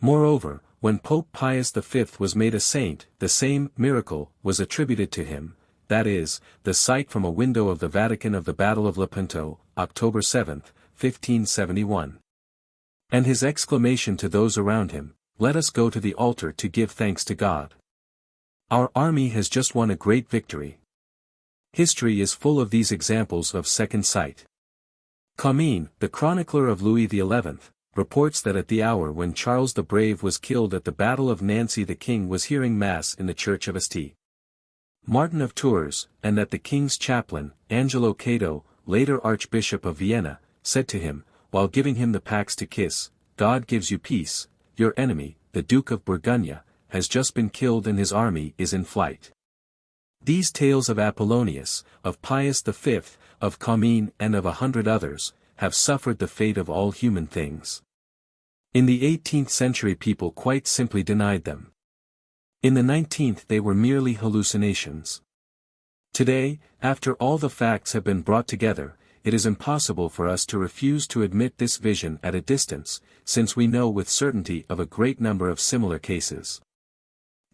Moreover, when Pope Pius V was made a saint, the same miracle was attributed to him, that is, the sight from a window of the Vatican of the Battle of Lepanto, October 7, 1571. And his exclamation to those around him, "Let us go to the altar to give thanks to God. Our army has just won a great victory." History is full of these examples of second sight. Camille, the chronicler of Louis XI, reports that at the hour when Charles the Brave was killed at the Battle of Nancy the king was hearing Mass in the church of St. Martin of Tours, and that the king's chaplain, Angelo Cato, later Archbishop of Vienna, said to him, while giving him the pax to kiss, "God gives you peace, your enemy, the Duke of Burgundy, has just been killed and his army is in flight." These tales of Apollonius, of Pius V, of Camille and of 100 others, have suffered the fate of all human things. In the 18th century people quite simply denied them. In the 19th they were merely hallucinations. Today, after all the facts have been brought together, it is impossible for us to refuse to admit this vision at a distance, since we know with certainty of a great number of similar cases.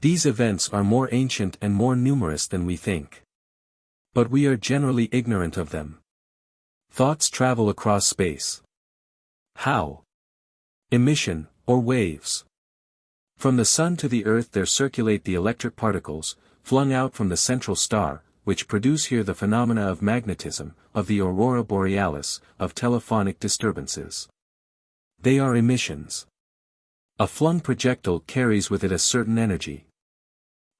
These events are more ancient and more numerous than we think. But we are generally ignorant of them. Thoughts travel across space. How? Emission, or waves. From the sun to the earth there circulate the electric particles, flung out from the central star, which produce here the phenomena of magnetism, of the aurora borealis, of telephonic disturbances. They are emissions. A flung projectile carries with it a certain energy.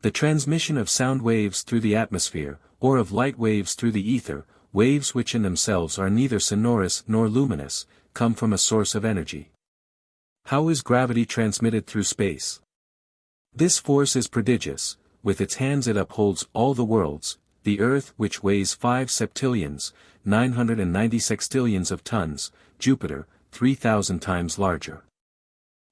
The transmission of sound waves through the atmosphere, or of light waves through the ether, waves which in themselves are neither sonorous nor luminous, come from a source of energy. How is gravity transmitted through space? This force is prodigious, with its hands it upholds all the worlds, the earth which weighs 5 septillions, 990 sextillions of tons, Jupiter, 3,000 times larger.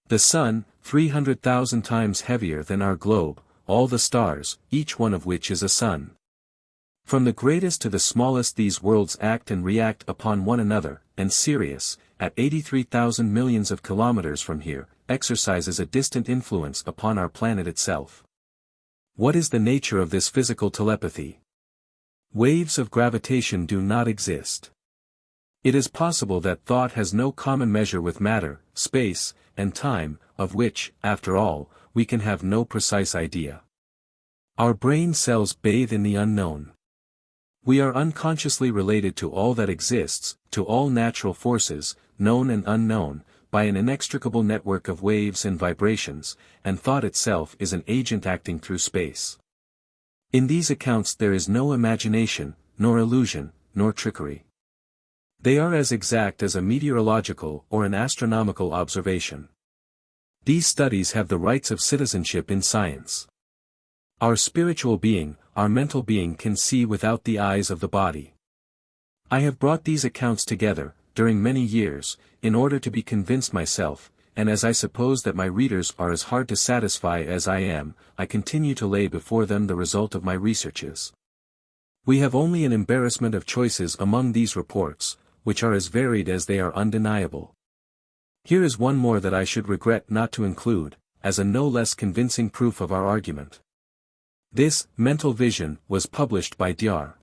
The sun, 300,000 times heavier than our globe, all the stars, each one of which is a sun. From the greatest to the smallest these worlds act and react upon one another, and Sirius, at 83,000 millions of kilometers from here, exercises a distant influence upon our planet itself. What is the nature of this physical telepathy? Waves of gravitation do not exist. It is possible that thought has no common measure with matter, space, and time, of which, after all, we can have no precise idea. Our brain cells bathe in the unknown. We are unconsciously related to all that exists, to all natural forces, known and unknown, by an inextricable network of waves and vibrations, and thought itself is an agent acting through space. In these accounts there is no imagination, nor illusion, nor trickery. They are as exact as a meteorological or an astronomical observation. These studies have the rights of citizenship in science. Our spiritual being, our mental being can see without the eyes of the body. I have brought these accounts together, during many years, in order to be convinced myself, and as I suppose that my readers are as hard to satisfy as I am, I continue to lay before them the result of my researches. We have only an embarrassment of choices among these reports, which are as varied as they are undeniable. Here is one more that I should regret not to include, as a no less convincing proof of our argument. This, mental vision, was published by Dr.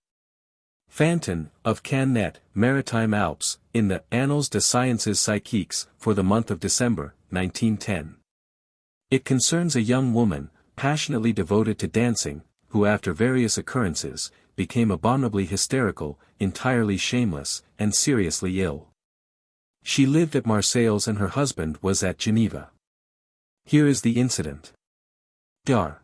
Fantin, of Cannes, Maritime Alps, in the Annales des Sciences Psychiques, for the month of December, 1910. It concerns a young woman, passionately devoted to dancing, who after various occurrences, became abominably hysterical, entirely shameless, and seriously ill. She lived at Marseilles and her husband was at Geneva. Here is the incident. Dr.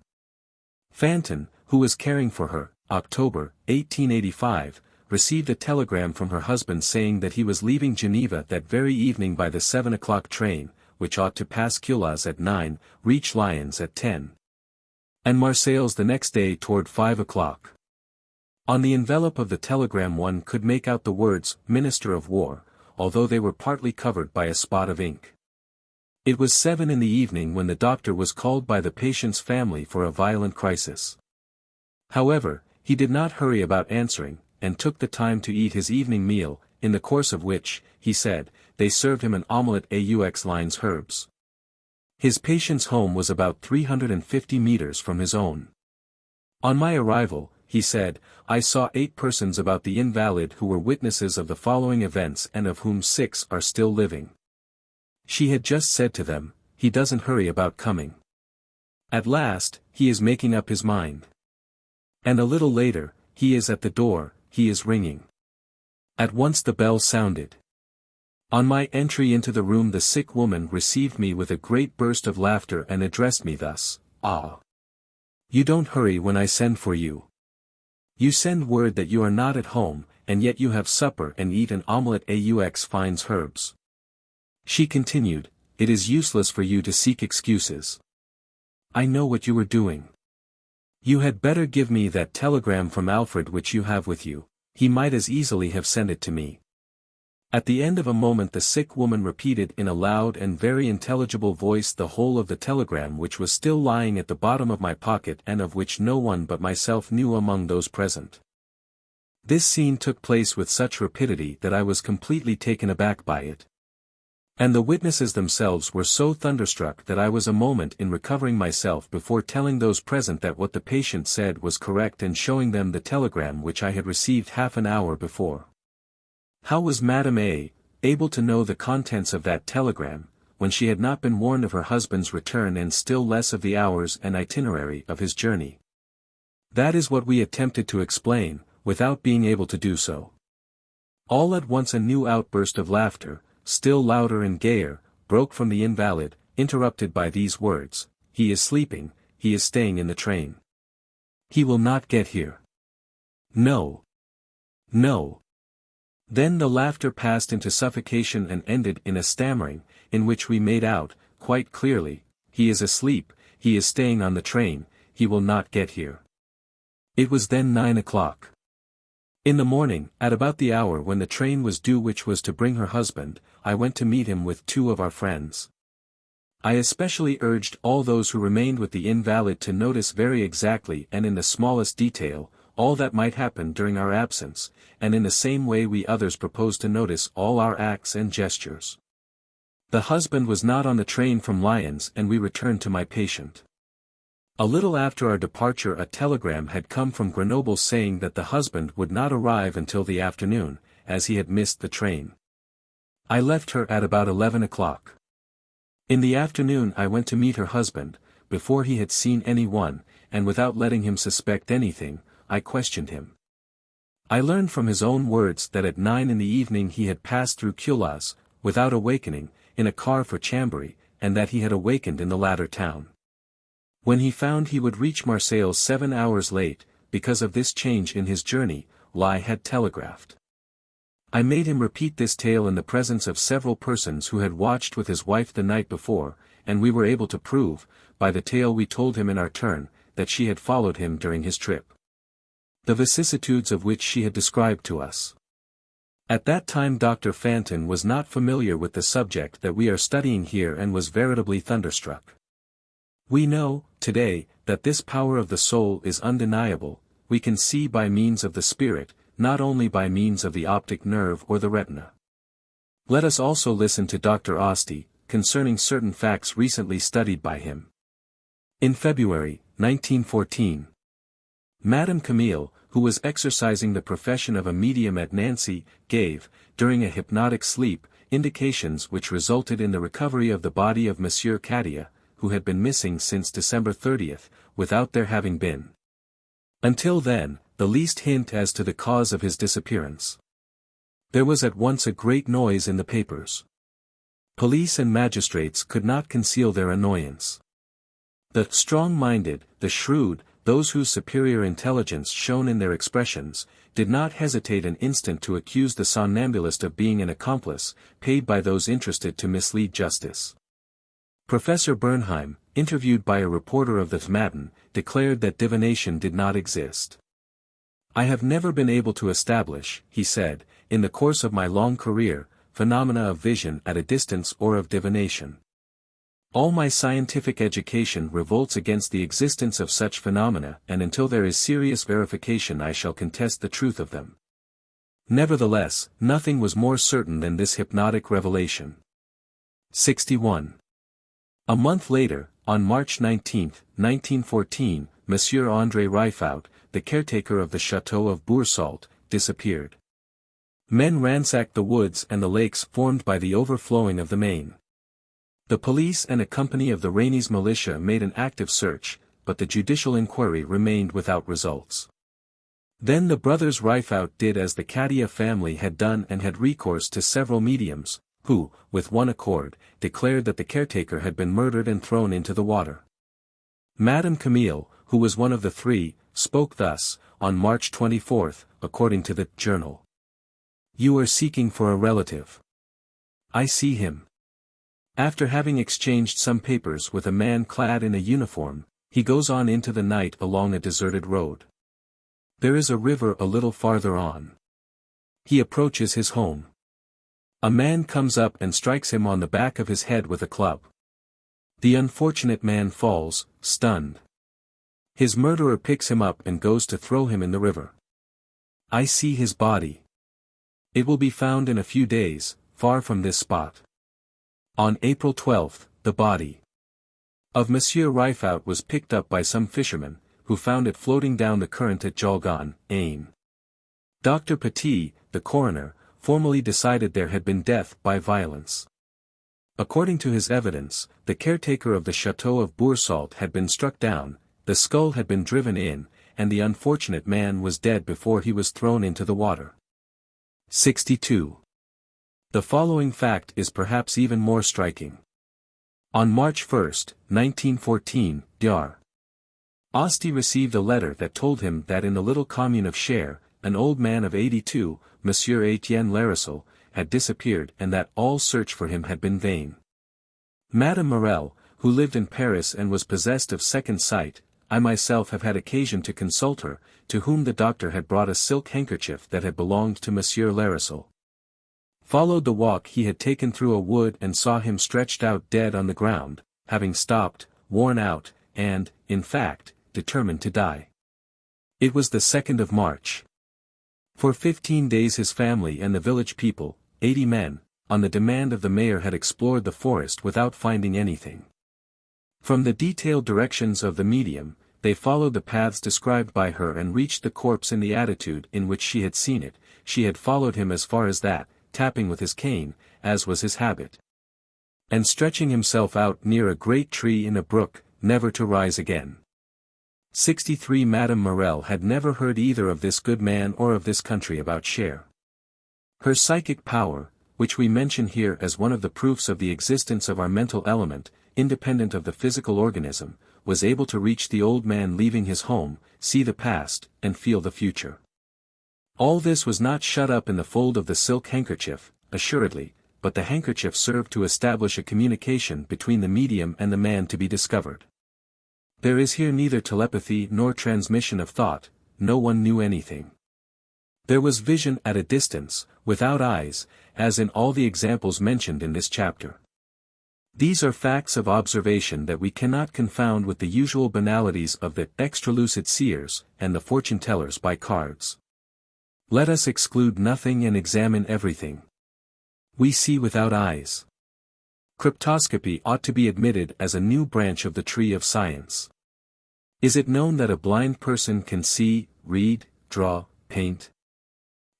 Fantin, who was caring for her, October, 1885, received a telegram from her husband saying that he was leaving Geneva that very evening by the 7 o'clock train, which ought to pass Culas at 9, reach Lyons at 10. And Marseilles the next day toward 5 o'clock. On the envelope of the telegram one could make out the words, Minister of War, although they were partly covered by a spot of ink. It was 7 in the evening when the doctor was called by the patient's family for a violent crisis. However, he did not hurry about answering, and took the time to eat his evening meal, in the course of which, he said, they served him an omelette aux lines herbes. His patient's home was about 350 meters from his own. On my arrival, he said, I saw 8 persons about the invalid who were witnesses of the following events and of whom 6 are still living. She had just said to them, he doesn't hurry about coming. At last, he is making up his mind. And a little later, he is at the door, he is ringing. At once the bell sounded. On my entry into the room the sick woman received me with a great burst of laughter and addressed me thus, Ah! You don't hurry when I send for you. You send word that you are not at home, and yet you have supper and eat an omelette aux fines herbes. She continued, it is useless for you to seek excuses. I know what you were doing. You had better give me that telegram from Alfred which you have with you, he might as easily have sent it to me. At the end of a moment the sick woman repeated in a loud and very intelligible voice the whole of the telegram which was still lying at the bottom of my pocket and of which no one but myself knew among those present. This scene took place with such rapidity that I was completely taken aback by it. And the witnesses themselves were so thunderstruck that I was a moment in recovering myself before telling those present that what the patient said was correct and showing them the telegram which I had received half an hour before. How was Madame A. able to know the contents of that telegram, when she had not been warned of her husband's return and still less of the hours and itinerary of his journey? That is what we attempted to explain, without being able to do so. All at once a new outburst of laughter, still louder and gayer, broke from the invalid, interrupted by these words, he is sleeping, he is staying in the train. He will not get here. No. No. Then the laughter passed into suffocation and ended in a stammering, in which we made out, quite clearly, he is asleep, he is staying on the train, he will not get here. It was then 9 o'clock. In the morning, at about the hour when the train was due which was to bring her husband, I went to meet him with 2 of our friends. I especially urged all those who remained with the invalid to notice very exactly and in the smallest detail, all that might happen during our absence, and in the same way we others proposed to notice all our acts and gestures. The husband was not on the train from Lyons and we returned to my patient. A little after our departure a telegram had come from Grenoble saying that the husband would not arrive until the afternoon, as he had missed the train. I left her at about 11 o'clock. In the afternoon I went to meet her husband, before he had seen anyone, and without letting him suspect anything, I questioned him. I learned from his own words that at 9 in the evening he had passed through Culas, without awakening, in a car for Chambéry, and that he had awakened in the latter town. When he found he would reach Marseille 7 hours late, because of this change in his journey, Lai had telegraphed. I made him repeat this tale in the presence of several persons who had watched with his wife the night before, and we were able to prove, by the tale we told him in our turn, that she had followed him during his trip. The vicissitudes of which she had described to us. At that time Dr. Fanton was not familiar with the subject that we are studying here and was veritably thunderstruck. We know, today, that this power of the soul is undeniable, we can see by means of the spirit, not only by means of the optic nerve or the retina. Let us also listen to Dr. Asti, concerning certain facts recently studied by him. In February, 1914, Madame Camille, who was exercising the profession of a medium at Nancy, gave, during a hypnotic sleep, indications which resulted in the recovery of the body of Monsieur Cadia, who had been missing since December 30th, without there having been, until then, the least hint as to the cause of his disappearance. There was at once a great noise in the papers. Police and magistrates could not conceal their annoyance. The strong-minded, the shrewd, those whose superior intelligence shone in their expressions, did not hesitate an instant to accuse the somnambulist of being an accomplice, paid by those interested to mislead justice. Professor Bernheim, interviewed by a reporter of the Matin, declared that divination did not exist. I have never been able to establish, he said, in the course of my long career, phenomena of vision at a distance or of divination. All my scientific education revolts against the existence of such phenomena, and until there is serious verification I shall contest the truth of them. Nevertheless, nothing was more certain than this hypnotic revelation. 61. A month later, on March 19, 1914, Monsieur André Rifaut, the caretaker of the Château of Boursault, disappeared. Men ransacked the woods and the lakes formed by the overflowing of the Maine. The police and a company of the Rainey's militia made an active search, but the judicial inquiry remained without results. Then the brothers Rifaut did as the Cadia family had done and had recourse to several mediums, who, with one accord, declared that the caretaker had been murdered and thrown into the water. Madame Camille, who was one of the 3, spoke thus, on March 24, according to the Journal. You are seeking for a relative. I see him. After having exchanged some papers with a man clad in a uniform, he goes on into the night along a deserted road. There is a river a little farther on. He approaches his home. A man comes up and strikes him on the back of his head with a club. The unfortunate man falls, stunned. His murderer picks him up and goes to throw him in the river. I see his body. It will be found in a few days, far from this spot. On April 12, the body of Monsieur Rifaut was picked up by some fishermen, who found it floating down the current at Jolgon, Aisne. Dr. Petit, the coroner, formally decided there had been death by violence. According to his evidence, the caretaker of the Château of Boursault had been struck down, the skull had been driven in, and the unfortunate man was dead before he was thrown into the water. 62. The following fact is perhaps even more striking. On March 1, 1914, Dr. Asti received a letter that told him that in the little commune of Cher, an old man of 82, Monsieur Etienne Larissel, had disappeared and that all search for him had been vain. Madame Morel, who lived in Paris and was possessed of second sight. I myself have had occasion to consult her, to whom the doctor had brought a silk handkerchief that had belonged to Monsieur Larissel. Followed the walk he had taken through a wood and saw him stretched out dead on the ground, having stopped, worn out, and, in fact, determined to die. It was the 2nd of March. For 15 days his family and the village people, 80 men, on the demand of the mayor had explored the forest without finding anything. From the detailed directions of the medium, they followed the paths described by her and reached the corpse in the attitude in which she had seen it. She had followed him as far as that, tapping with his cane, as was his habit, and stretching himself out near a great tree in a brook, never to rise again. 63 Madame Morel had never heard either of this good man or of this country about Cher. Her psychic power, which we mention here as one of the proofs of the existence of our mental element, independent of the physical organism, was able to reach the old man leaving his home, see the past, and feel the future. All this was not shut up in the fold of the silk handkerchief, assuredly, but the handkerchief served to establish a communication between the medium and the man to be discovered. There is here neither telepathy nor transmission of thought, no one knew anything. There was vision at a distance, without eyes, as in all the examples mentioned in this chapter. These are facts of observation that we cannot confound with the usual banalities of the extralucid seers and the fortune-tellers by cards. Let us exclude nothing and examine everything. We see without eyes. Cryptoscopy ought to be admitted as a new branch of the tree of science. Is it known that a blind person can see, read, draw, paint?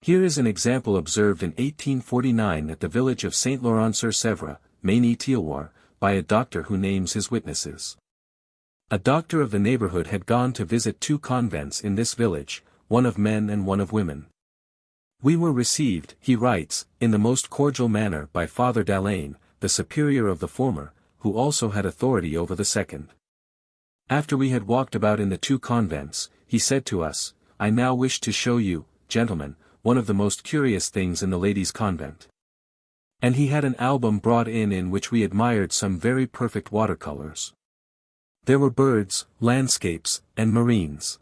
Here is an example observed in 1849 at the village of Saint-Laurent-sur-Sèvre, Maine-et-Thieloir, by a doctor who names his witnesses. A doctor of the neighborhood had gone to visit 2 convents in this village, one of men and one of women. We were received, he writes, in the most cordial manner by Father Dalaine, the superior of the former, who also had authority over the second. After we had walked about in the 2 convents, he said to us, "I now wish to show you, gentlemen, one of the most curious things in the ladies' convent." And he had an album brought in which we admired some very perfect watercolors. There were birds, landscapes, and marines.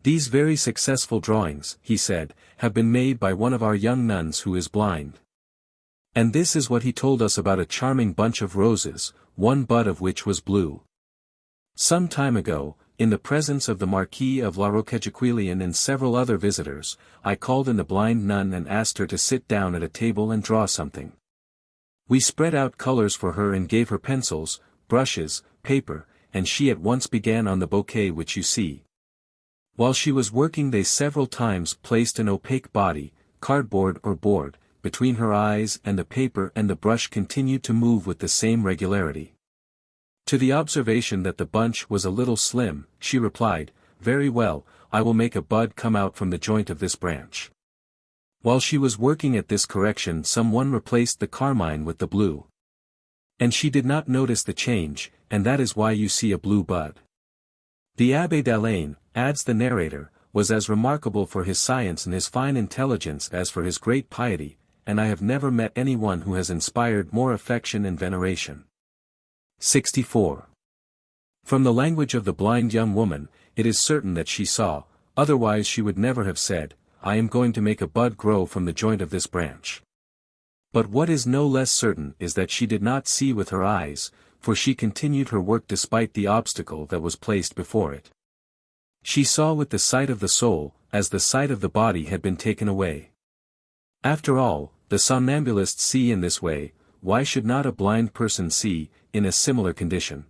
These very successful drawings, he said, have been made by one of our young nuns who is blind. And this is what he told us about a charming bunch of roses, one bud of which was blue. Some time ago, in the presence of the Marquis of La Roquejaquilian and several other visitors, I called in the blind nun and asked her to sit down at a table and draw something. We spread out colors for her and gave her pencils, brushes, paper, and she at once began on the bouquet which you see. While she was working they several times placed an opaque body, cardboard or board, between her eyes and the paper, and the brush continued to move with the same regularity. To the observation that the bunch was a little slim, she replied, "Very well, I will make a bud come out from the joint of this branch." While she was working at this correction someone replaced the carmine with the blue. And she did not notice the change, and that is why you see a blue bud. The Abbé Dalaine, adds the narrator, was as remarkable for his science and his fine intelligence as for his great piety, and I have never met anyone who has inspired more affection and veneration. 64. From the language of the blind young woman, it is certain that she saw, otherwise she would never have said, "I am going to make a bud grow from the joint of this branch." But what is no less certain is that she did not see with her eyes, for she continued her work despite the obstacle that was placed before it. She saw with the sight of the soul, as the sight of the body had been taken away. After all, the somnambulists see in this way, why should not a blind person see, in a similar condition?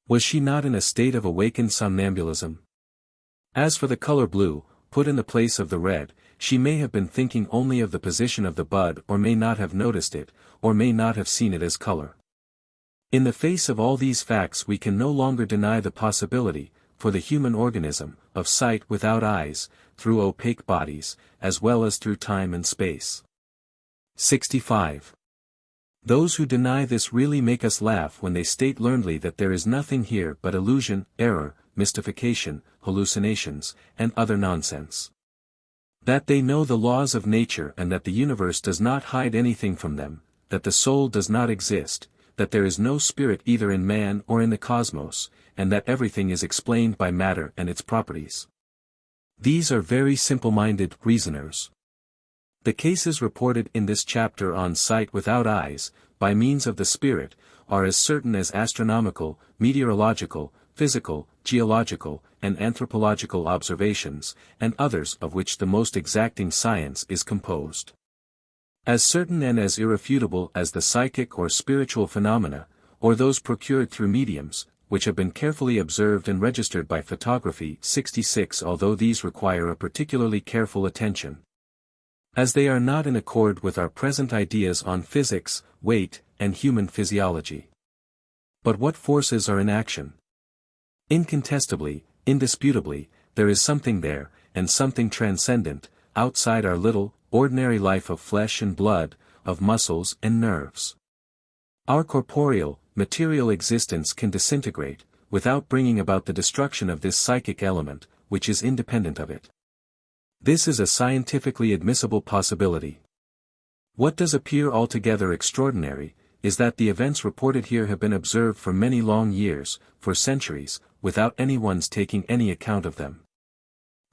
Was she not in a state of awakened somnambulism? As for the color blue, put in the place of the red, she may have been thinking only of the position of the bud or may not have noticed it, or may not have seen it as color. In the face of all these facts we can no longer deny the possibility, for the human organism, of sight without eyes, through opaque bodies, as well as through time and space. 65. Those who deny this really make us laugh when they state learnedly that there is nothing here but illusion, error, mystification, hallucinations, and other nonsense. That they know the laws of nature and that the universe does not hide anything from them, that the soul does not exist, that there is no spirit either in man or in the cosmos, and that everything is explained by matter and its properties. These are very simple-minded reasoners. The cases reported in this chapter on sight without eyes, by means of the spirit, are as certain as astronomical, meteorological, physical, geological, and anthropological observations, and others of which the most exacting science is composed. As certain and as irrefutable as the psychic or spiritual phenomena, or those procured through mediums, which have been carefully observed and registered by photography. 66. Although these require a particularly careful attention, as they are not in accord with our present ideas on physics, weight, and human physiology. But what forces are in action? Incontestably, indisputably, there is something there, and something transcendent, outside our little, ordinary life of flesh and blood, of muscles and nerves. Our corporeal, material existence can disintegrate, without bringing about the destruction of this psychic element, which is independent of it. This is a scientifically admissible possibility. What does appear altogether extraordinary, is that the events reported here have been observed for many long years, for centuries, without anyone's taking any account of them.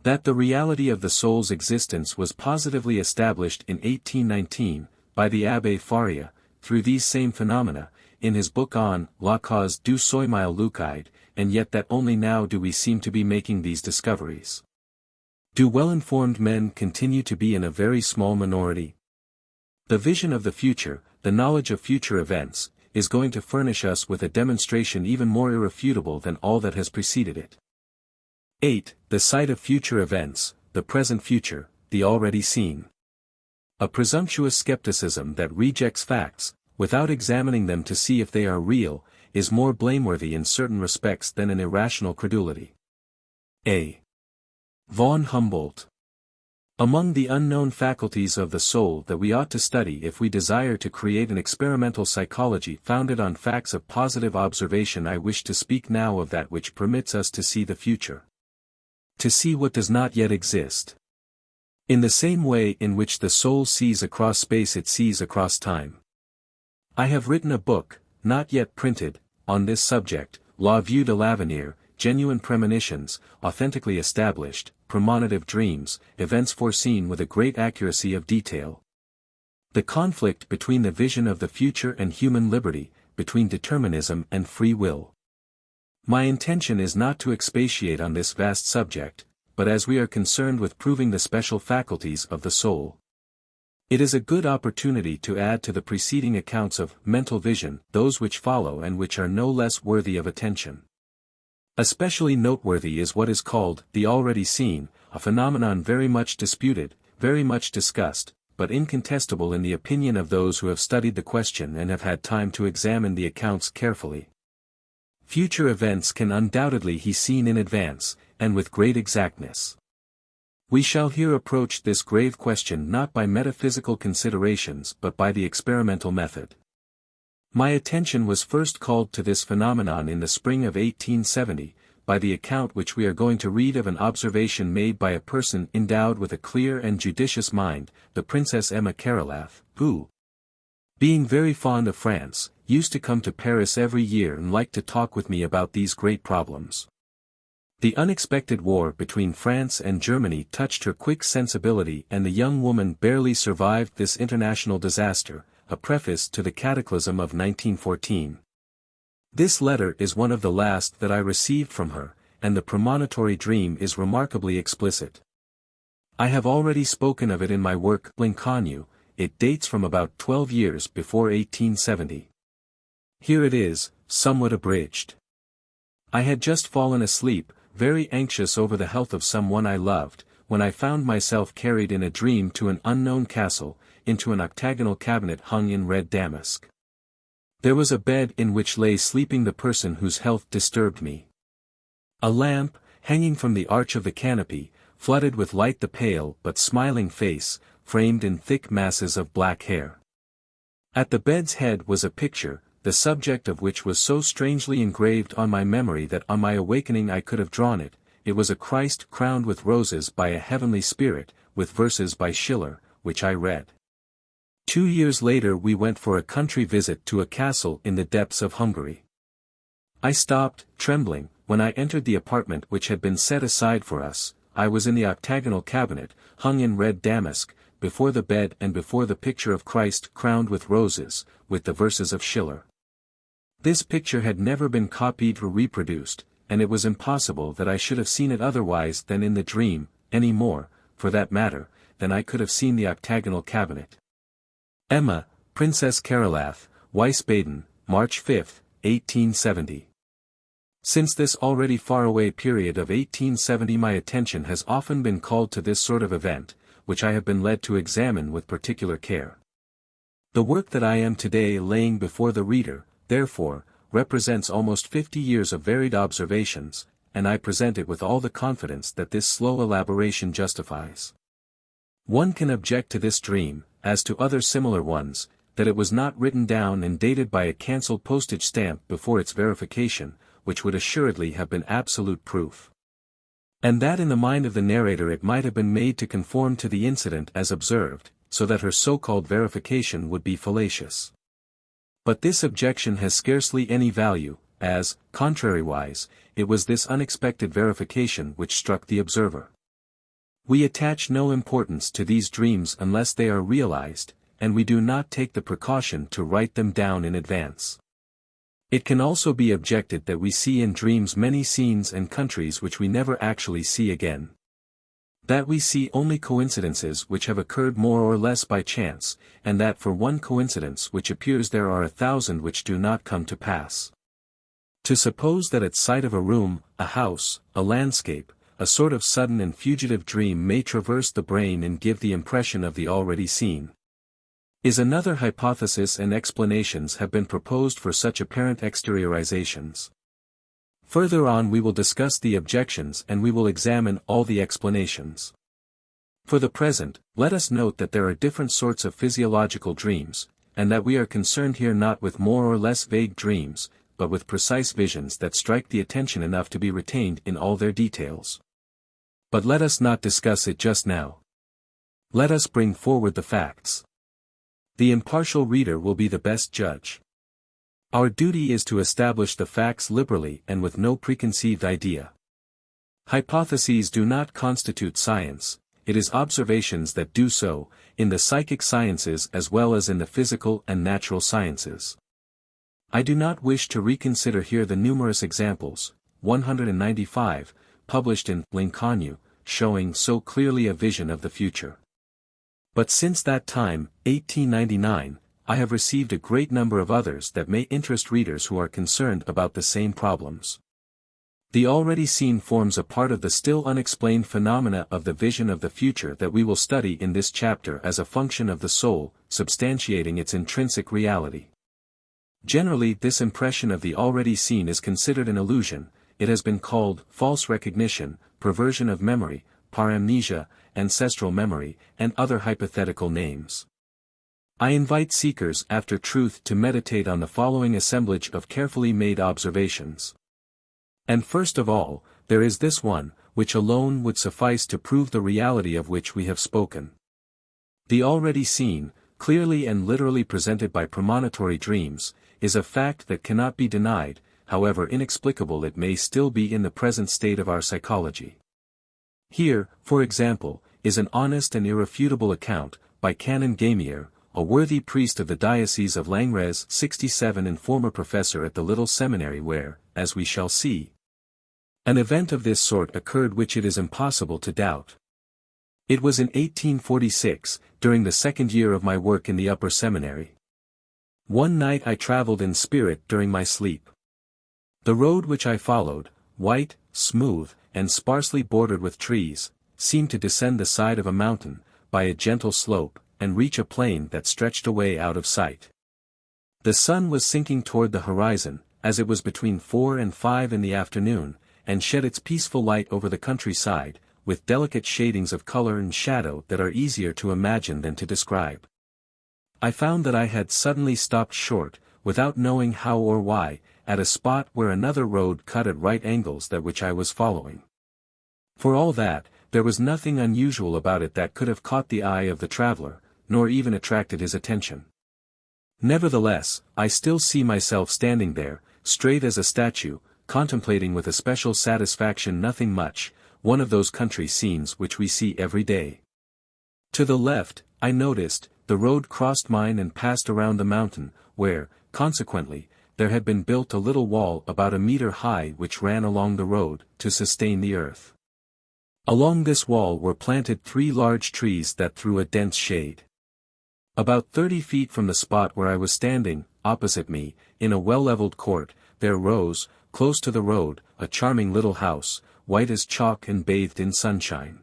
That the reality of the soul's existence was positively established in 1819, by the Abbé Faria, through these same phenomena, in his book on La cause du sommeil lucide, and yet that only now do we seem to be making these discoveries. Do well-informed men continue to be in a very small minority? The vision of the future, the knowledge of future events, is going to furnish us with a demonstration even more irrefutable than all that has preceded it. 8. The sight of future events, the present future, the already seen. A presumptuous skepticism that rejects facts, without examining them to see if they are real, is more blameworthy in certain respects than an irrational credulity. A. Von Humboldt. Among the unknown faculties of the soul that we ought to study if we desire to create an experimental psychology founded on facts of positive observation, I wish to speak now of that which permits us to see the future. To see what does not yet exist. In the same way in which the soul sees across space, it sees across time. I have written a book, not yet printed, on this subject, La Vue de l'Avenir, Genuine Premonitions, Authentically Established, Premonitive Dreams, Events Foreseen with a Great Accuracy of Detail. The conflict between the vision of the future and human liberty, between determinism and free will. My intention is not to expatiate on this vast subject, but as we are concerned with proving the special faculties of the soul, it is a good opportunity to add to the preceding accounts of mental vision those which follow and which are no less worthy of attention. Especially noteworthy is what is called the already seen, a phenomenon very much disputed, very much discussed, but incontestable in the opinion of those who have studied the question and have had time to examine the accounts carefully. Future events can undoubtedly be seen in advance, and with great exactness. We shall here approach this grave question not by metaphysical considerations but by the experimental method. My attention was first called to this phenomenon in the spring of 1870, by the account which we are going to read of an observation made by a person endowed with a clear and judicious mind, the Princess Emma Karolath, who, being very fond of France, used to come to Paris every year and liked to talk with me about these great problems. The unexpected war between France and Germany touched her quick sensibility, and the young woman barely survived this international disaster, a preface to the Cataclysm of 1914. This letter is one of the last that I received from her, and the premonitory dream is remarkably explicit. I have already spoken of it in my work L'inconnu. It dates from about 12 years before 1870. Here it is, somewhat abridged. I had just fallen asleep, very anxious over the health of someone I loved, when I found myself carried in a dream to an unknown castle, into an octagonal cabinet hung in red damask. There was a bed in which lay sleeping the person whose health disturbed me. A lamp, hanging from the arch of the canopy, flooded with light the pale but smiling face, framed in thick masses of black hair. At the bed's head was a picture, the subject of which was so strangely engraved on my memory that on my awakening I could have drawn it. It was a Christ crowned with roses by a heavenly spirit, with verses by Schiller, which I read. 2 years later we went for a country visit to a castle in the depths of Hungary. I stopped, trembling, when I entered the apartment which had been set aside for us. I was in the octagonal cabinet, hung in red damask, before the bed and before the picture of Christ crowned with roses, with the verses of Schiller. This picture had never been copied or reproduced, and it was impossible that I should have seen it otherwise than in the dream, any more, for that matter, than I could have seen the octagonal cabinet. Emma, Princess Karolath, Wiesbaden, March 5, 1870. Since this already far-away period of 1870 my attention has often been called to this sort of event, which I have been led to examine with particular care. The work that I am today laying before the reader, therefore, represents almost 50 years of varied observations, and I present it with all the confidence that this slow elaboration justifies. One can object to this dream, as to other similar ones, that it was not written down and dated by a cancelled postage stamp before its verification, which would assuredly have been absolute proof. And that in the mind of the narrator it might have been made to conform to the incident as observed, so that her so-called verification would be fallacious. But this objection has scarcely any value, as, contrariwise, it was this unexpected verification which struck the observer. We attach no importance to these dreams unless they are realized, and we do not take the precaution to write them down in advance. It can also be objected that we see in dreams many scenes and countries which we never actually see again. That we see only coincidences which have occurred more or less by chance, and that for one coincidence which appears there are 1,000 which do not come to pass. To suppose that at sight of a room, a house, a landscape, a sort of sudden and fugitive dream may traverse the brain and give the impression of the already seen, is another hypothesis, and explanations have been proposed for such apparent exteriorizations. Further on we will discuss the objections and we will examine all the explanations. For the present, let us note that there are different sorts of physiological dreams, and that we are concerned here not with more or less vague dreams, but with precise visions that strike the attention enough to be retained in all their details. But let us not discuss it just now. Let us bring forward the facts. The impartial reader will be the best judge. Our duty is to establish the facts liberally and with no preconceived idea. Hypotheses do not constitute science, it is observations that do so, in the psychic sciences as well as in the physical and natural sciences. I do not wish to reconsider here the numerous examples, 195, published in L'Inconnu, showing so clearly a vision of the future. But since that time, 1899, I have received a great number of others that may interest readers who are concerned about the same problems. The already seen forms a part of the still unexplained phenomena of the vision of the future that we will study in this chapter as a function of the soul, substantiating its intrinsic reality. Generally this impression of the already seen is considered an illusion, it has been called false recognition, perversion of memory, paramnesia, ancestral memory, and other hypothetical names. I invite seekers after truth to meditate on the following assemblage of carefully made observations. And first of all, there is this one, which alone would suffice to prove the reality of which we have spoken. The already seen, clearly and literally presented by premonitory dreams, is a fact that cannot be denied, however inexplicable it may still be in the present state of our psychology. Here, for example, is an honest and irrefutable account, by Canon Gamier, a worthy priest of the Diocese of Langres 67 and former professor at the little seminary where, as we shall see, an event of this sort occurred which it is impossible to doubt. It was in 1846, during the second year of my work in the upper seminary. One night I travelled in spirit during my sleep. The road which I followed, white, smooth, and sparsely bordered with trees, seemed to descend the side of a mountain, by a gentle slope, and reach a plain that stretched away out of sight. The sun was sinking toward the horizon, as it was between 4 and 5 in the afternoon, and shed its peaceful light over the countryside, with delicate shadings of color and shadow that are easier to imagine than to describe. I found that I had suddenly stopped short, without knowing how or why, at a spot where another road cut at right angles that which I was following. For all that, there was nothing unusual about it that could have caught the eye of the traveler, nor even attracted his attention. Nevertheless, I still see myself standing there, straight as a statue, contemplating with a special satisfaction nothing much, one of those country scenes which we see every day. To the left, I noticed, the road crossed mine and passed around the mountain, where, consequently, there had been built a little wall about a meter high which ran along the road, to sustain the earth. Along this wall were planted 3 large trees that threw a dense shade. About 30 feet from the spot where I was standing, opposite me, in a well-leveled court, there rose, close to the road, a charming little house, white as chalk and bathed in sunshine.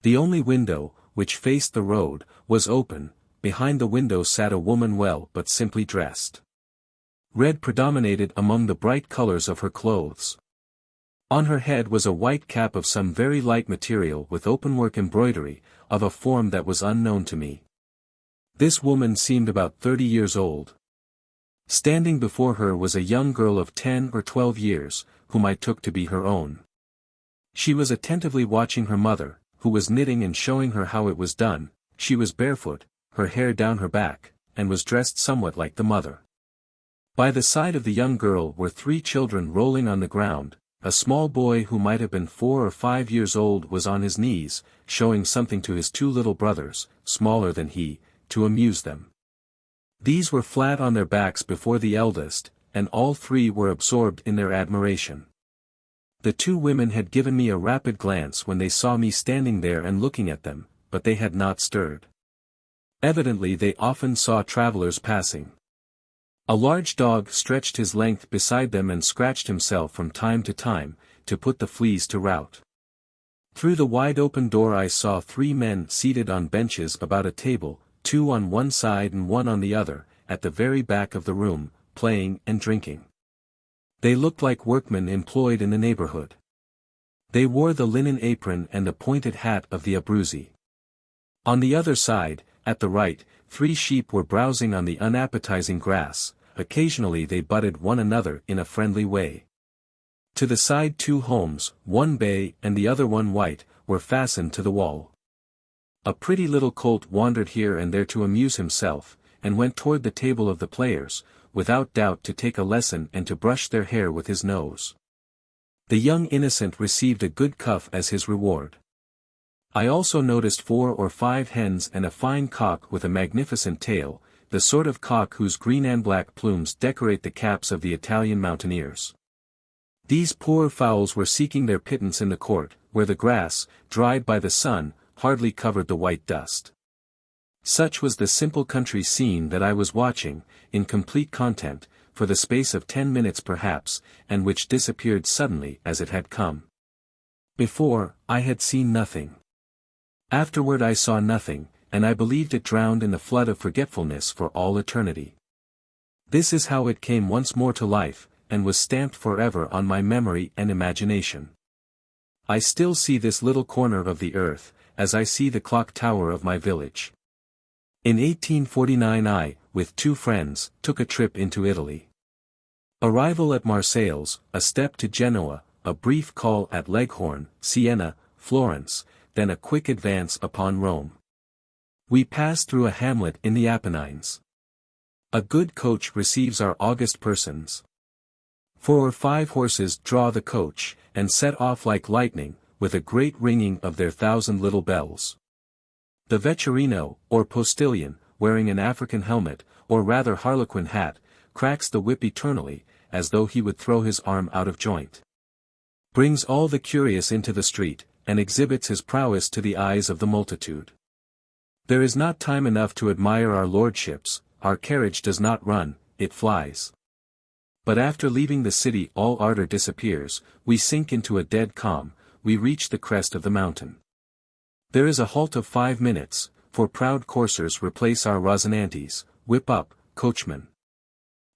The only window, which faced the road, was open. Behind the window sat a woman well but simply dressed. Red predominated among the bright colors of her clothes. On her head was a white cap of some very light material with openwork embroidery, of a form that was unknown to me. This woman seemed about 30 years old. Standing before her was a young girl of 10 or 12 years, whom I took to be her own. She was attentively watching her mother, who was knitting and showing her how it was done. She was barefoot, her hair down her back, and was dressed somewhat like the mother. By the side of the young girl were 3 children rolling on the ground. A small boy who might have been 4 or 5 years old was on his knees, showing something to his 2 little brothers, smaller than he, to amuse them. These were flat on their backs before the eldest, and all 3 were absorbed in their admiration. The 2 women had given me a rapid glance when they saw me standing there and looking at them, but they had not stirred. Evidently they often saw travelers passing. A large dog stretched his length beside them and scratched himself from time to time, to put the fleas to rout. Through the wide open door I saw 3 men seated on benches about a table, 2 on one side and 1 on the other, at the very back of the room, playing and drinking. They looked like workmen employed in the neighborhood. They wore the linen apron and the pointed hat of the Abruzzi. On the other side, at the right, 3 sheep were browsing on the unappetizing grass. Occasionally they butted one another in a friendly way. To the side 2 homes, one bay and the other one white, were fastened to the wall. A pretty little colt wandered here and there to amuse himself, and went toward the table of the players, without doubt to take a lesson and to brush their hair with his nose. The young innocent received a good cuff as his reward. I also noticed 4 or 5 hens and a fine cock with a magnificent tail, the sort of cock whose green and black plumes decorate the caps of the Italian mountaineers. These poor fowls were seeking their pittance in the court, where the grass, dried by the sun, hardly covered the white dust. Such was the simple country scene that I was watching, in complete content, for the space of 10 minutes perhaps, and which disappeared suddenly as it had come. Before, I had seen nothing. Afterward I saw nothing, and I believed it drowned in the flood of forgetfulness for all eternity. This is how it came once more to life, and was stamped forever on my memory and imagination. I still see this little corner of the earth, as I see the clock tower of my village. In 1849 I, with 2 friends, took a trip into Italy. Arrival at Marseilles, a step to Genoa, a brief call at Leghorn, Siena, Florence, then a quick advance upon Rome. We pass through a hamlet in the Apennines. A good coach receives our august persons. 4 or 5 horses draw the coach, and set off like lightning, with a great ringing of their 1,000 little bells. The vetturino, or postilion, wearing an African helmet, or rather harlequin hat, cracks the whip eternally, as though he would throw his arm out of joint. Brings all the curious into the street, and exhibits his prowess to the eyes of the multitude. There is not time enough to admire our lordships. Our carriage does not run, it flies. But after leaving the city all ardor disappears, we sink into a dead calm, we reach the crest of the mountain. There is a halt of 5 minutes, for proud coursers replace our Rosinantes. Whip up, coachman.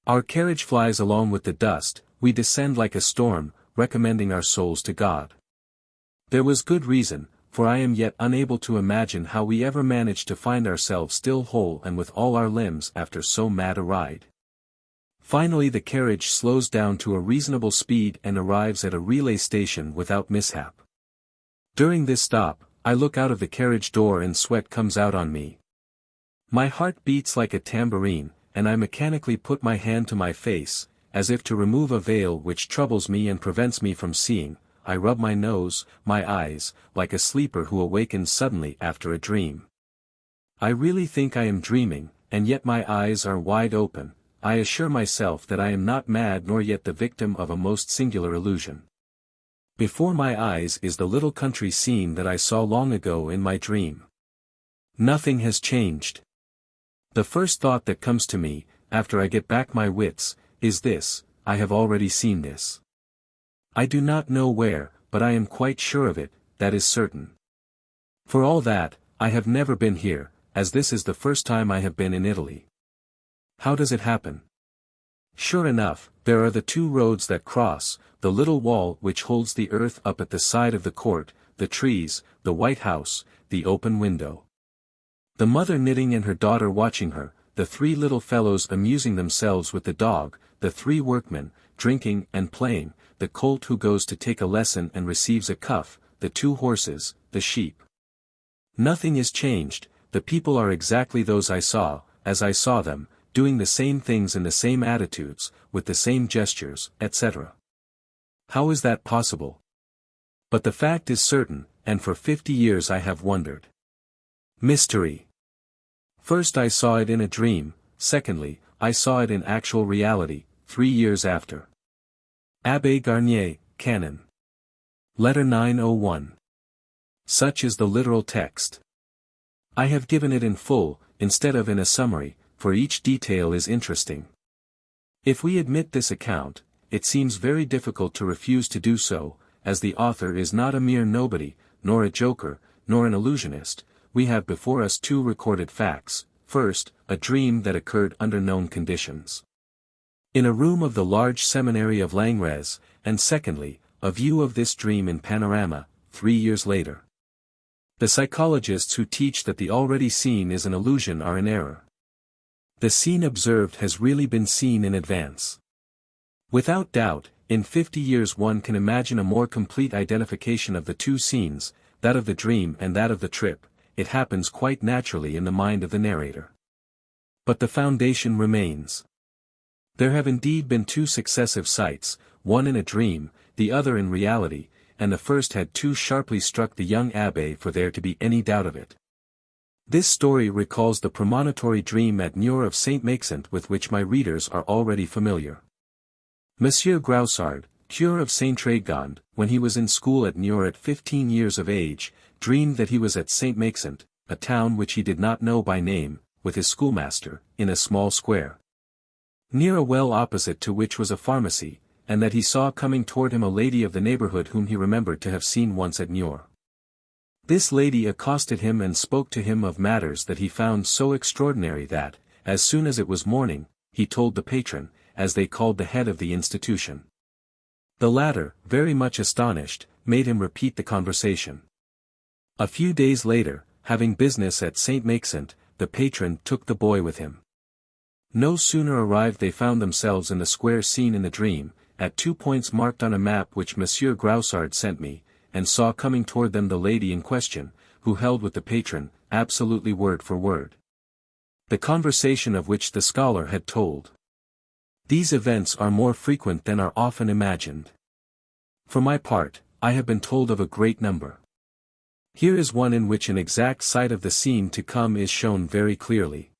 Our carriage flies along with the dust, we descend like a storm, recommending our souls to God. There was good reason, for I am yet unable to imagine how we ever managed to find ourselves still whole and with all our limbs after so mad a ride. Finally the carriage slows down to a reasonable speed and arrives at a relay station without mishap. During this stop, I look out of the carriage door and sweat comes out on me. My heart beats like a tambourine, and I mechanically put my hand to my face, as if to remove a veil which troubles me and prevents me from seeing. I rub my nose, my eyes, like a sleeper who awakens suddenly after a dream. I really think I am dreaming, and yet my eyes are wide open. I assure myself that I am not mad nor yet the victim of a most singular illusion. Before my eyes is the little country scene that I saw long ago in my dream. Nothing has changed. The first thought that comes to me, after I get back my wits, is this: I have already seen this. I do not know where, but I am quite sure of it, that is certain. For all that, I have never been here, as this is the first time I have been in Italy. How does it happen? Sure enough, there are the two roads that cross, the little wall which holds the earth up at the side of the court, the trees, the white house, the open window. The mother knitting and her daughter watching her, the three little fellows amusing themselves with the dog, the three workmen, drinking and playing, the colt who goes to take a lesson and receives a cuff, the two horses, the sheep. Nothing is changed, the people are exactly those I saw, as I saw them, doing the same things in the same attitudes, with the same gestures, etc. How is that possible? But the fact is certain, and for 50 years I have wondered. Mystery. First I saw it in a dream, secondly, I saw it in actual reality, 3 years after. Abbé Garnier, Canon. Letter 901. Such is the literal text. I have given it in full, instead of in a summary, for each detail is interesting. If we admit this account, it seems very difficult to refuse to do so, as the author is not a mere nobody, nor a joker, nor an illusionist. We have before us two recorded facts: first, a dream that occurred under known conditions, in a room of the large seminary of Langres, and secondly, a view of this dream in panorama, 3 years later. The psychologists who teach that the already seen is an illusion are in error. The scene observed has really been seen in advance. Without doubt, in 50 years one can imagine a more complete identification of the two scenes, that of the dream and that of the trip. It happens quite naturally in the mind of the narrator. But the foundation remains. There have indeed been two successive sights, one in a dream, the other in reality, and the first had too sharply struck the young abbé for there to be any doubt of it. This story recalls the premonitory dream at Niort of Saint Maxent with which my readers are already familiar. Monsieur Groussard, cure of Saint Trégonde, when he was in school at Niort at 15 years of age, dreamed that he was at Saint Maxent, a town which he did not know by name, with his schoolmaster, in a small square, near a well opposite to which was a pharmacy, and that he saw coming toward him a lady of the neighborhood whom he remembered to have seen once at Niort. This lady accosted him and spoke to him of matters that he found so extraordinary that, as soon as it was morning, he told the patron, as they called the head of the institution. The latter, very much astonished, made him repeat the conversation. A few days later, having business at Saint Maxent, the patron took the boy with him. No sooner arrived they found themselves in the square seen in the dream, at 2 points marked on a map which Monsieur Groussard sent me, and saw coming toward them the lady in question, who held with the patron, absolutely word for word, the conversation of which the scholar had told. These events are more frequent than are often imagined. For my part, I have been told of a great number. Here is one in which an exact sight of the scene to come is shown very clearly.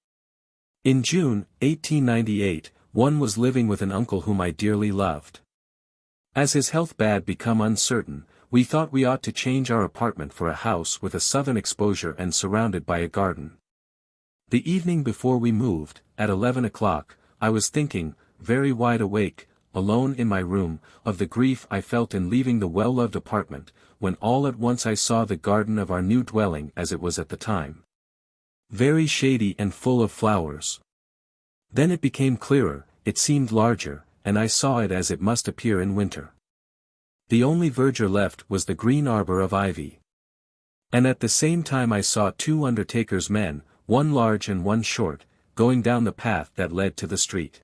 In June, 1898, one was living with an uncle whom I dearly loved. As his health bad become uncertain, we thought we ought to change our apartment for a house with a southern exposure and surrounded by a garden. The evening before we moved, at 11 o'clock, I was thinking, very wide awake, alone in my room, of the grief I felt in leaving the well-loved apartment, when all at once I saw the garden of our new dwelling as it was at the time, very shady and full of flowers. Then it became clearer, it seemed larger, and I saw it as it must appear in winter. The only verdure left was the green arbor of ivy. And at the same time I saw 2 undertakers' men, one large and one short, going down the path that led to the street.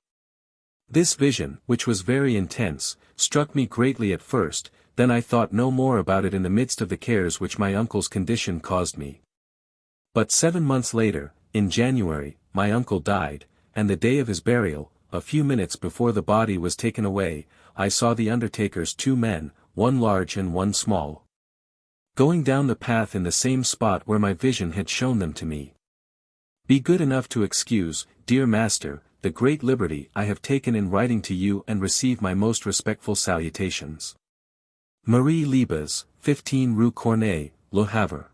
This vision, which was very intense, struck me greatly at first, then I thought no more about it in the midst of the cares which my uncle's condition caused me. But 7 months later, in January, my uncle died, and the day of his burial, a few minutes before the body was taken away, I saw the undertaker's two men, one large and one small, going down the path in the same spot where my vision had shown them to me. Be good enough to excuse, dear master, the great liberty I have taken in writing to you and receive my most respectful salutations. Marie Libas, 15 Rue Corneille, Le Havre.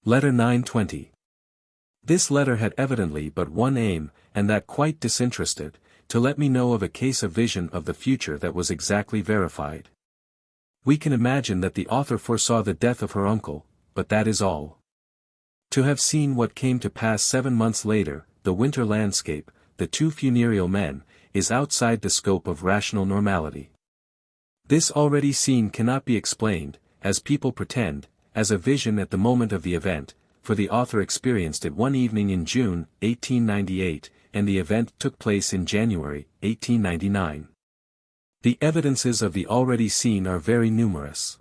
Letter 920. This letter had evidently but one aim, and that quite disinterested, to let me know of a case of vision of the future that was exactly verified. We can imagine that the author foresaw the death of her uncle, but that is all. To have seen what came to pass 7 months later, the winter landscape, the two funereal men, is outside the scope of rational normality. This already seen cannot be explained, as people pretend, as a vision at the moment of the event, for the author experienced it one evening in June, 1898, and the event took place in January, 1899. The evidences of the already seen are very numerous.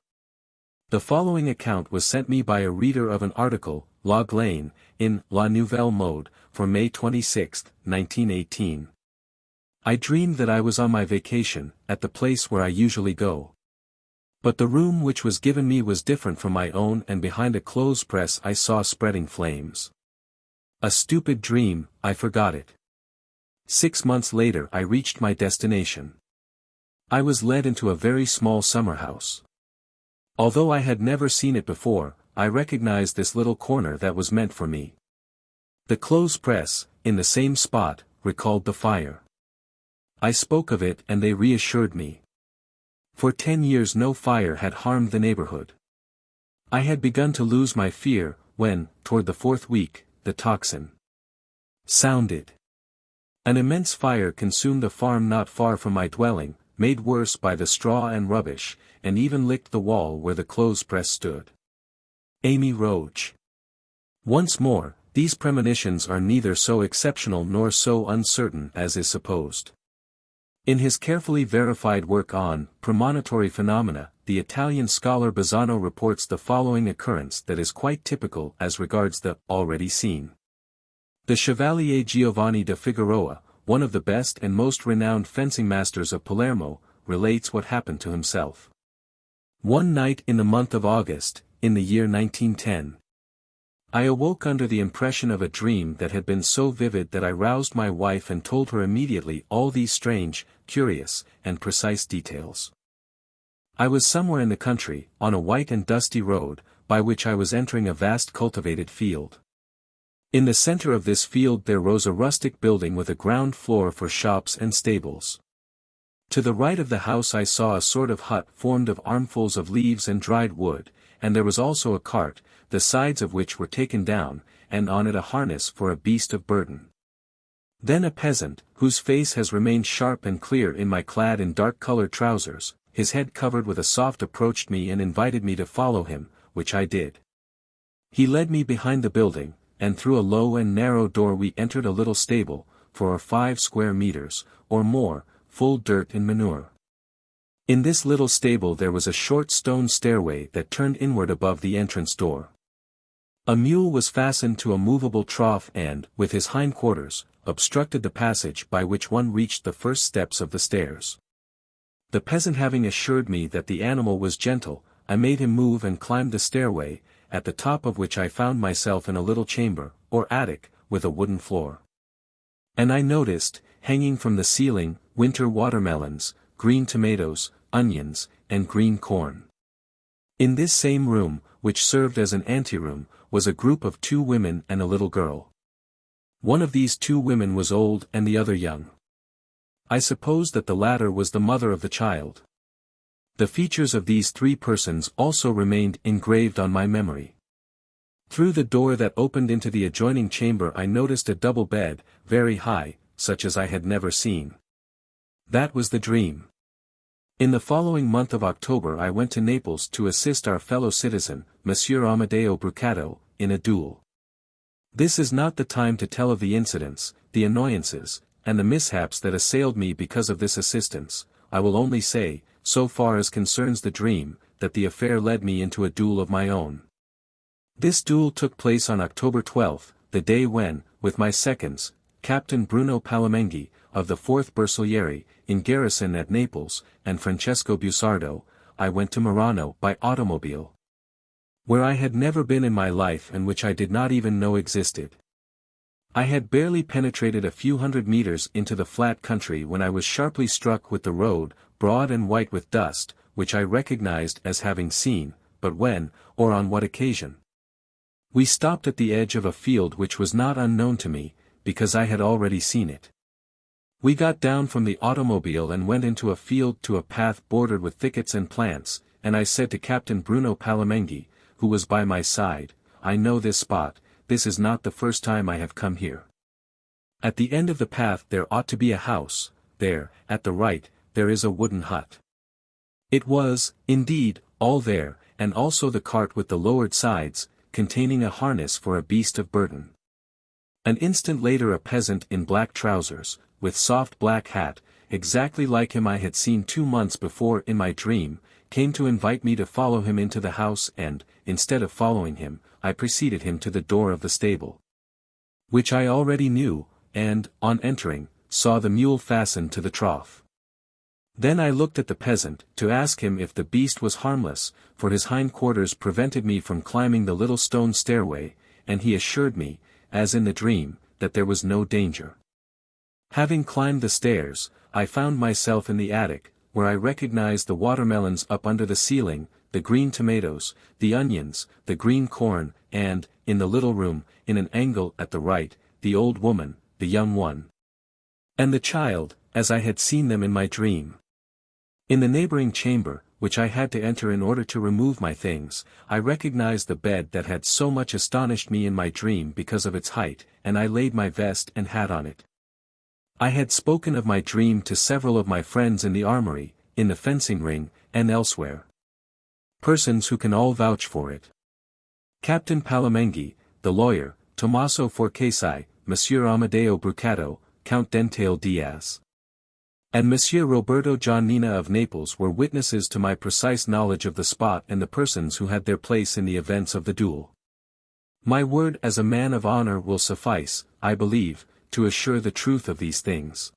The following account was sent me by a reader of an article, La Glaine, in La Nouvelle Mode, for May 26, 1918. I dreamed that I was on my vacation, at the place where I usually go. But the room which was given me was different from my own, and behind a clothes press I saw spreading flames. A stupid dream, I forgot it. 6 months later I reached my destination. I was led into a very small summer house. Although I had never seen it before, I recognized this little corner that was meant for me. The clothes press, in the same spot, recalled the fire. I spoke of it and they reassured me. For 10 years no fire had harmed the neighborhood. I had begun to lose my fear, when, toward the 4th week, the tocsin sounded. An immense fire consumed a farm not far from my dwelling, made worse by the straw and rubbish, and even licked the wall where the clothes press stood. Amy Roche. Once more, these premonitions are neither so exceptional nor so uncertain as is supposed. In his carefully verified work on Premonitory Phenomena, the Italian scholar Bazzano reports the following occurrence that is quite typical as regards the already seen. The Chevalier Giovanni da Figueroa, one of the best and most renowned fencing masters of Palermo, relates what happened to himself. One night in the month of August, in the year 1910, I awoke under the impression of a dream that had been so vivid that I roused my wife and told her immediately all these strange, curious, and precise details. I was somewhere in the country, on a white and dusty road, by which I was entering a vast cultivated field. In the center of this field there rose a rustic building with a ground floor for shops and stables. To the right of the house I saw a sort of hut formed of armfuls of leaves and dried wood, and there was also a cart, the sides of which were taken down, and on it a harness for a beast of burden. Then a peasant, whose face has remained sharp and clear in my clad in dark-colored trousers, his head covered with a soft, approached me and invited me to follow him, which I did. He led me behind the building, and through a low and narrow door we entered a little stable, for 5 square meters, or more, full dirt and manure. In this little stable there was a short stone stairway that turned inward above the entrance door. A mule was fastened to a movable trough and, with his hindquarters, obstructed the passage by which one reached the first steps of the stairs. The peasant having assured me that the animal was gentle, I made him move and climbed the stairway, at the top of which I found myself in a little chamber, or attic, with a wooden floor. And I noticed, hanging from the ceiling, winter watermelons, green tomatoes, onions, and green corn. In this same room, which served as an anteroom, was a group of 2 women and a little girl. One of these 2 women was old and the other young. I suppose that the latter was the mother of the child. The features of these 3 persons also remained engraved on my memory. Through the door that opened into the adjoining chamber I noticed a double bed, very high, such as I had never seen. That was the dream. In the following month of October I went to Naples to assist our fellow citizen, Monsieur Amadeo Brucato, in a duel. This is not the time to tell of the incidents, the annoyances, and the mishaps that assailed me because of this assistance. I will only say, so far as concerns the dream, that the affair led me into a duel of my own. This duel took place on October 12, the day when, with my seconds, Captain Bruno Palamenghi, of the 4th Bersaglieri, in garrison at Naples, and Francesco Busardo, I went to Murano by automobile, where I had never been in my life and which I did not even know existed. I had barely penetrated a few hundred meters into the flat country when I was sharply struck with the road, broad and white with dust, which I recognized as having seen, but when, or on what occasion. We stopped at the edge of a field which was not unknown to me, because I had already seen it. We got down from the automobile and went into a field to a path bordered with thickets and plants, and I said to Captain Bruno Palamenghi, who was by my side, "I know this spot, this is not the first time I have come here. At the end of the path there ought to be a house, there, at the right, there is a wooden hut." It was, indeed, all there, and also the cart with the lowered sides, containing a harness for a beast of burden. An instant later a peasant in black trousers, with soft black hat, exactly like him I had seen 2 months before in my dream, came to invite me to follow him into the house and, instead of following him, I preceded him to the door of the stable, which I already knew, and, on entering, saw the mule fastened to the trough. Then I looked at the peasant, to ask him if the beast was harmless, for his hindquarters prevented me from climbing the little stone stairway, and he assured me, as in the dream, that there was no danger. Having climbed the stairs, I found myself in the attic, where I recognized the watermelons up under the ceiling, the green tomatoes, the onions, the green corn, and, in the little room, in an angle at the right, the old woman, the young one, and the child, as I had seen them in my dream. In the neighboring chamber, which I had to enter in order to remove my things, I recognized the bed that had so much astonished me in my dream because of its height, and I laid my vest and hat on it. I had spoken of my dream to several of my friends in the armory, in the fencing ring, and elsewhere. Persons who can all vouch for it. Captain Palamenghi, the lawyer, Tommaso Forcasi, Monsieur Amadeo Brucato, Count Dentale Diaz, and Monsieur Roberto Giannina of Naples were witnesses to my precise knowledge of the spot and the persons who had their place in the events of the duel. My word as a man of honor will suffice, I believe, to assure the truth of these things.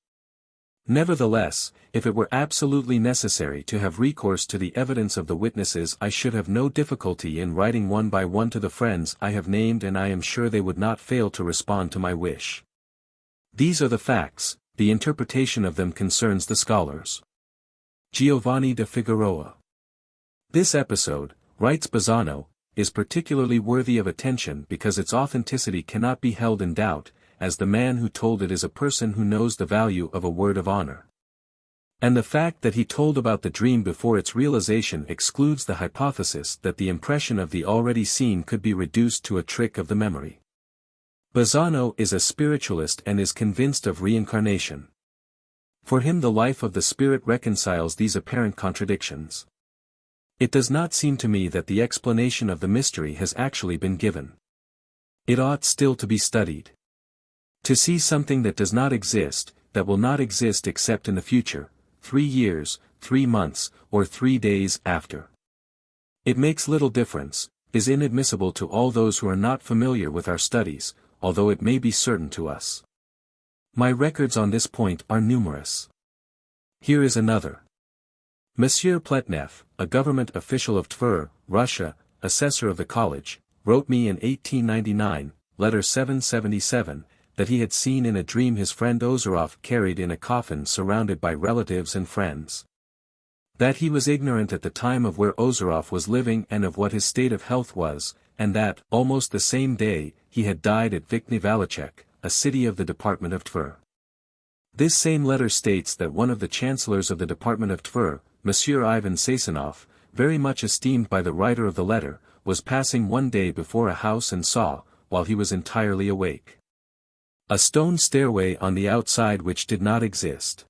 Nevertheless, if it were absolutely necessary to have recourse to the evidence of the witnesses, I should have no difficulty in writing one by one to the friends I have named, and I am sure they would not fail to respond to my wish. These are the facts, the interpretation of them concerns the scholars. Giovanni da Figueroa. This episode, writes Bazzano, is particularly worthy of attention because its authenticity cannot be held in doubt, as the man who told it is a person who knows the value of a word of honor. And the fact that he told about the dream before its realization excludes the hypothesis that the impression of the already seen could be reduced to a trick of the memory. Bazzano is a spiritualist and is convinced of reincarnation. For him the life of the spirit reconciles these apparent contradictions. It does not seem to me that the explanation of the mystery has actually been given. It ought still to be studied. To see something that does not exist, that will not exist except in the future, 3 years, 3 months, or 3 days after. It makes little difference, is inadmissible to all those who are not familiar with our studies, although it may be certain to us. My records on this point are numerous. Here is another. Monsieur Pletnev, a government official of Tver, Russia, assessor of the college, wrote me in 1899, letter 777, that he had seen in a dream his friend Ozerov carried in a coffin surrounded by relatives and friends. That he was ignorant at the time of where Ozerov was living and of what his state of health was, and that, almost the same day, he had died at Vikhnivalichek, a city of the department of Tver. This same letter states that one of the chancellors of the department of Tver, Monsieur Ivan Sasanov, very much esteemed by the writer of the letter, was passing one day before a house and saw, while he was entirely awake, a stone stairway on the outside which did not exist.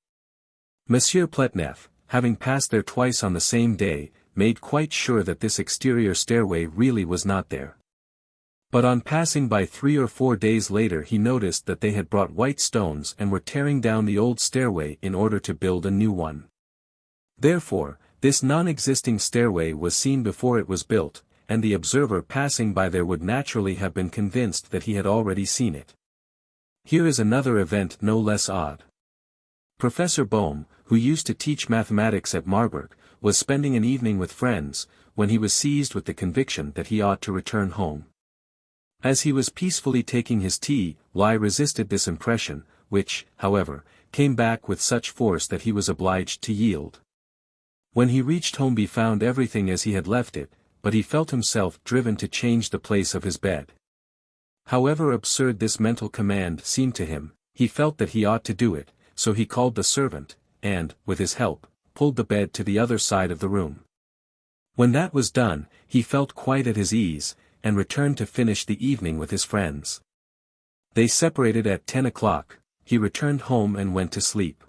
Monsieur Pletnev, having passed there twice on the same day, made quite sure that this exterior stairway really was not there. But on passing by 3 or 4 days later he noticed that they had brought white stones and were tearing down the old stairway in order to build a new one. Therefore, this non-existing stairway was seen before it was built, and the observer passing by there would naturally have been convinced that he had already seen it. Here is another event no less odd. Professor Bohm, who used to teach mathematics at Marburg, was spending an evening with friends, when he was seized with the conviction that he ought to return home. As he was peacefully taking his tea, Lai resisted this impression, which, however, came back with such force that he was obliged to yield. When he reached home he found everything as he had left it, but he felt himself driven to change the place of his bed. However absurd this mental command seemed to him, he felt that he ought to do it, so he called the servant, and, with his help, pulled the bed to the other side of the room. When that was done, he felt quite at his ease, and returned to finish the evening with his friends. They separated at 10 o'clock, he returned home and went to sleep.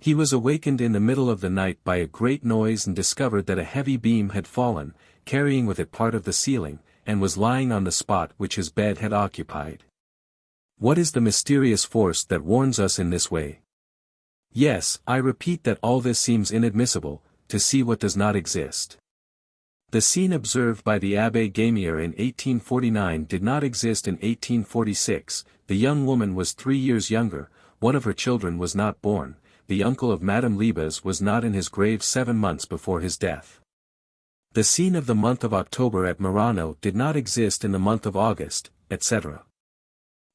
He was awakened in the middle of the night by a great noise and discovered that a heavy beam had fallen, carrying with it part of the ceiling, and was lying on the spot which his bed had occupied. What is the mysterious force that warns us in this way? Yes, I repeat that all this seems inadmissible, to see what does not exist. The scene observed by the Abbé Gamier in 1849 did not exist in 1846, the young woman was 3 years younger, one of her children was not born, the uncle of Madame Liebes was not in his grave 7 months before his death. The scene of the month of October at Murano did not exist in the month of August, etc.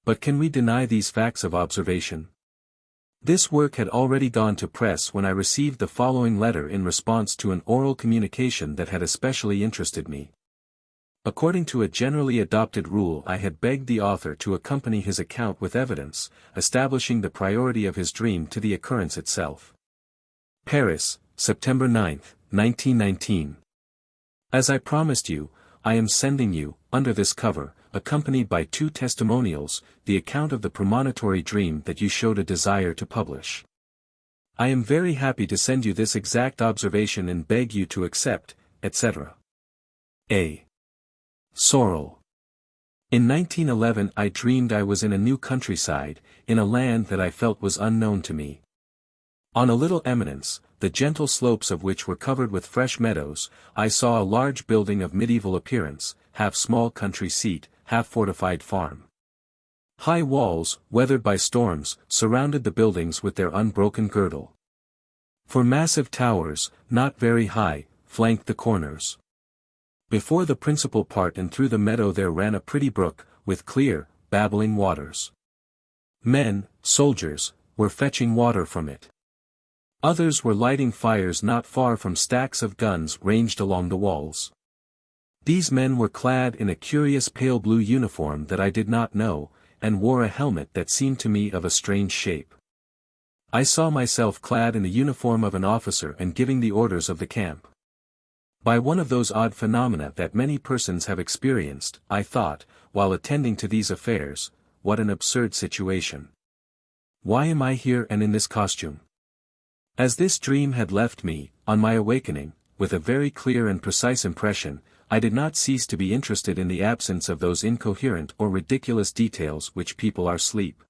But can we deny these facts of observation? This work had already gone to press when I received the following letter in response to an oral communication that had especially interested me. According to a generally adopted rule, I had begged the author to accompany his account with evidence, establishing the priority of his dream to the occurrence itself. Paris, September 9, 1919. As I promised you, I am sending you, under this cover, accompanied by 2 testimonials, the account of the premonitory dream that you showed a desire to publish. I am very happy to send you this exact observation and beg you to accept, etc. A. Sorrel. In 1911 I dreamed I was in a new countryside, in a land that I felt was unknown to me. On a little eminence, the gentle slopes of which were covered with fresh meadows, I saw a large building of medieval appearance, half small country seat, half fortified farm. High walls, weathered by storms, surrounded the buildings with their unbroken girdle. For massive towers, not very high, flanked the corners. Before the principal part and through the meadow there ran a pretty brook, with clear, babbling waters. Men, soldiers, were fetching water from it. Others were lighting fires not far from stacks of guns ranged along the walls. These men were clad in a curious pale blue uniform that I did not know, and wore a helmet that seemed to me of a strange shape. I saw myself clad in the uniform of an officer and giving the orders of the camp. By one of those odd phenomena that many persons have experienced, I thought, while attending to these affairs, what an absurd situation. Why am I here and in this costume? As this dream had left me, on my awakening, with a very clear and precise impression, I did not cease to be interested in the absence of those incoherent or ridiculous details which people are asleep.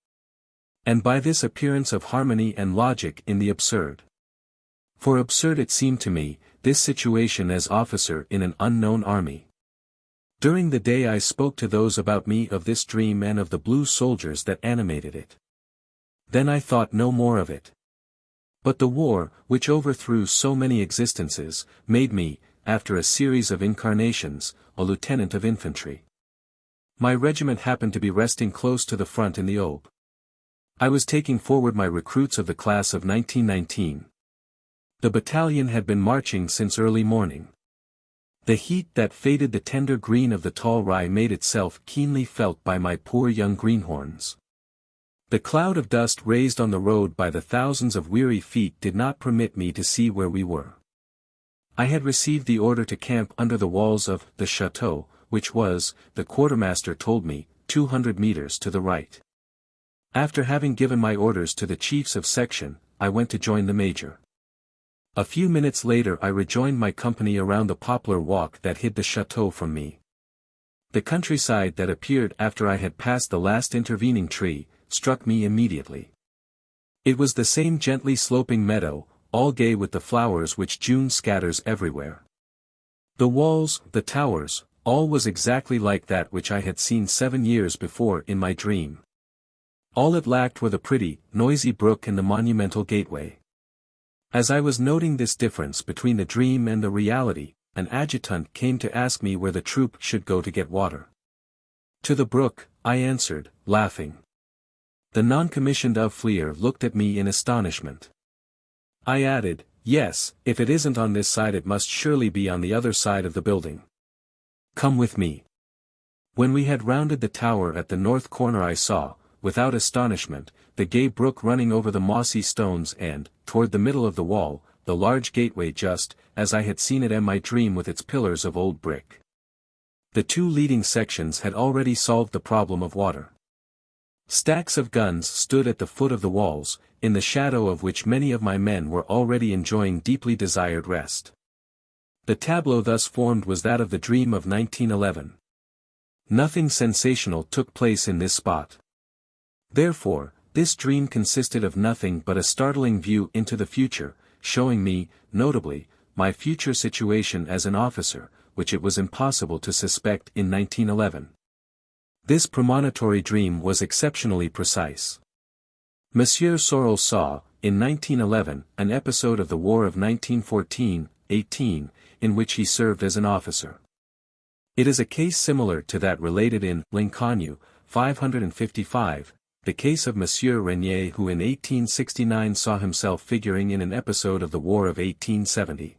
And by this appearance of harmony and logic in the absurd. For absurd it seemed to me, this situation as officer in an unknown army. During the day I spoke to those about me of this dream and of the blue soldiers that animated it. Then I thought no more of it. But the war, which overthrew so many existences, made me, after a series of incarnations, a lieutenant of infantry. My regiment happened to be resting close to the front in the Aube. I was taking forward my recruits of the class of 1919. The battalion had been marching since early morning. The heat that faded the tender green of the tall rye made itself keenly felt by my poor young greenhorns. The cloud of dust raised on the road by the thousands of weary feet did not permit me to see where we were. I had received the order to camp under the walls of the chateau, which was, the quartermaster told me, 200 meters to the right. After having given my orders to the chiefs of section, I went to join the major. A few minutes later I rejoined my company around the poplar walk that hid the chateau from me. The countryside that appeared after I had passed the last intervening tree, struck me immediately. It was the same gently sloping meadow, all gay with the flowers which June scatters everywhere. The walls, the towers, all was exactly like that which I had seen 7 years before in my dream. All it lacked were the pretty, noisy brook and the monumental gateway. As I was noting this difference between the dream and the reality, an adjutant came to ask me where the troop should go to get water. To the brook, I answered, laughing. The non-commissioned Fleer looked at me in astonishment. I added, yes, if it isn't on this side it must surely be on the other side of the building. Come with me. When we had rounded the tower at the north corner I saw, without astonishment, the gay brook running over the mossy stones and, toward the middle of the wall, the large gateway just, as I had seen it in my dream with its pillars of old brick. The 2 leading sections had already solved the problem of water. Stacks of guns stood at the foot of the walls, in the shadow of which many of my men were already enjoying deeply desired rest. The tableau thus formed was that of the dream of 1911. Nothing sensational took place in this spot. Therefore, this dream consisted of nothing but a startling view into the future, showing me, notably, my future situation as an officer, which it was impossible to suspect in 1911. This premonitory dream was exceptionally precise. Monsieur Sorel saw, in 1911, an episode of the War of 1914-18, in which he served as an officer. It is a case similar to that related in L'Inconnu, 555, the case of Monsieur Régnier who in 1869 saw himself figuring in an episode of the War of 1870.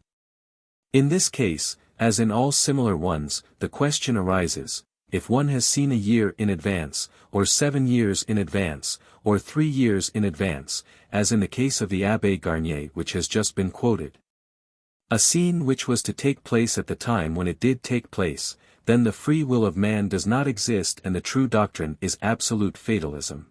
In this case, as in all similar ones, the question arises, if one has seen a year in advance, or 7 years in advance, or 3 years in advance, as in the case of the Abbé Garnier which has just been quoted. A scene which was to take place at the time when it did take place, then the free will of man does not exist and the true doctrine is absolute fatalism.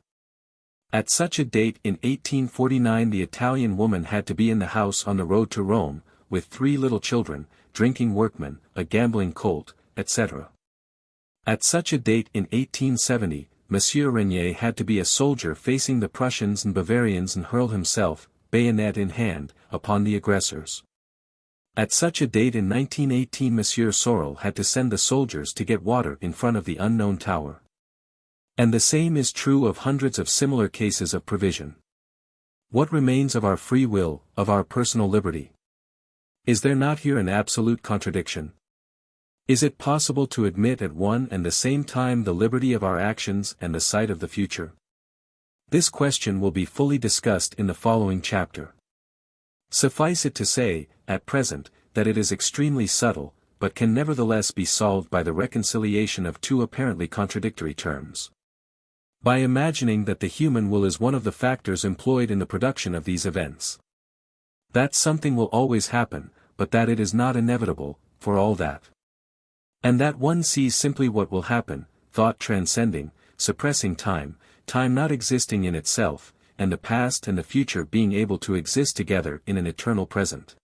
At such a date in 1849 the Italian woman had to be in the house on the road to Rome, with 3 little children, drinking workmen, a gambling colt, etc. At such a date in 1870, Monsieur Régnier had to be a soldier facing the Prussians and Bavarians and hurl himself, bayonet in hand, upon the aggressors. At such a date in 1918 Monsieur Sorel had to send the soldiers to get water in front of the unknown tower. And the same is true of hundreds of similar cases of provision. What remains of our free will, of our personal liberty? Is there not here an absolute contradiction? Is it possible to admit at one and the same time the liberty of our actions and the sight of the future? This question will be fully discussed in the following chapter. Suffice it to say, at present, that it is extremely subtle, but can nevertheless be solved by the reconciliation of 2 apparently contradictory terms. By imagining that the human will is one of the factors employed in the production of these events. That something will always happen, but that it is not inevitable, for all that. And that one sees simply what will happen, thought transcending, suppressing time, time not existing in itself, and the past and the future being able to exist together in an eternal present.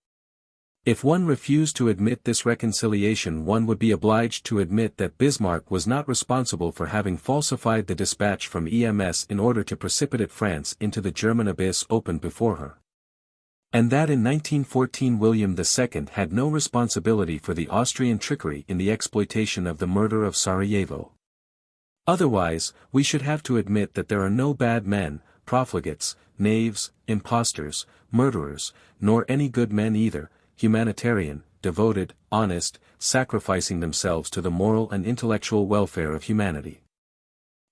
If one refused to admit this reconciliation one would be obliged to admit that Bismarck was not responsible for having falsified the dispatch from EMS in order to precipitate France into the German abyss opened before her. And that in 1914 William II had no responsibility for the Austrian trickery in the exploitation of the murder of Sarajevo. Otherwise, we should have to admit that there are no bad men, profligates, knaves, impostors, murderers, nor any good men either, humanitarian, devoted, honest, sacrificing themselves to the moral and intellectual welfare of humanity.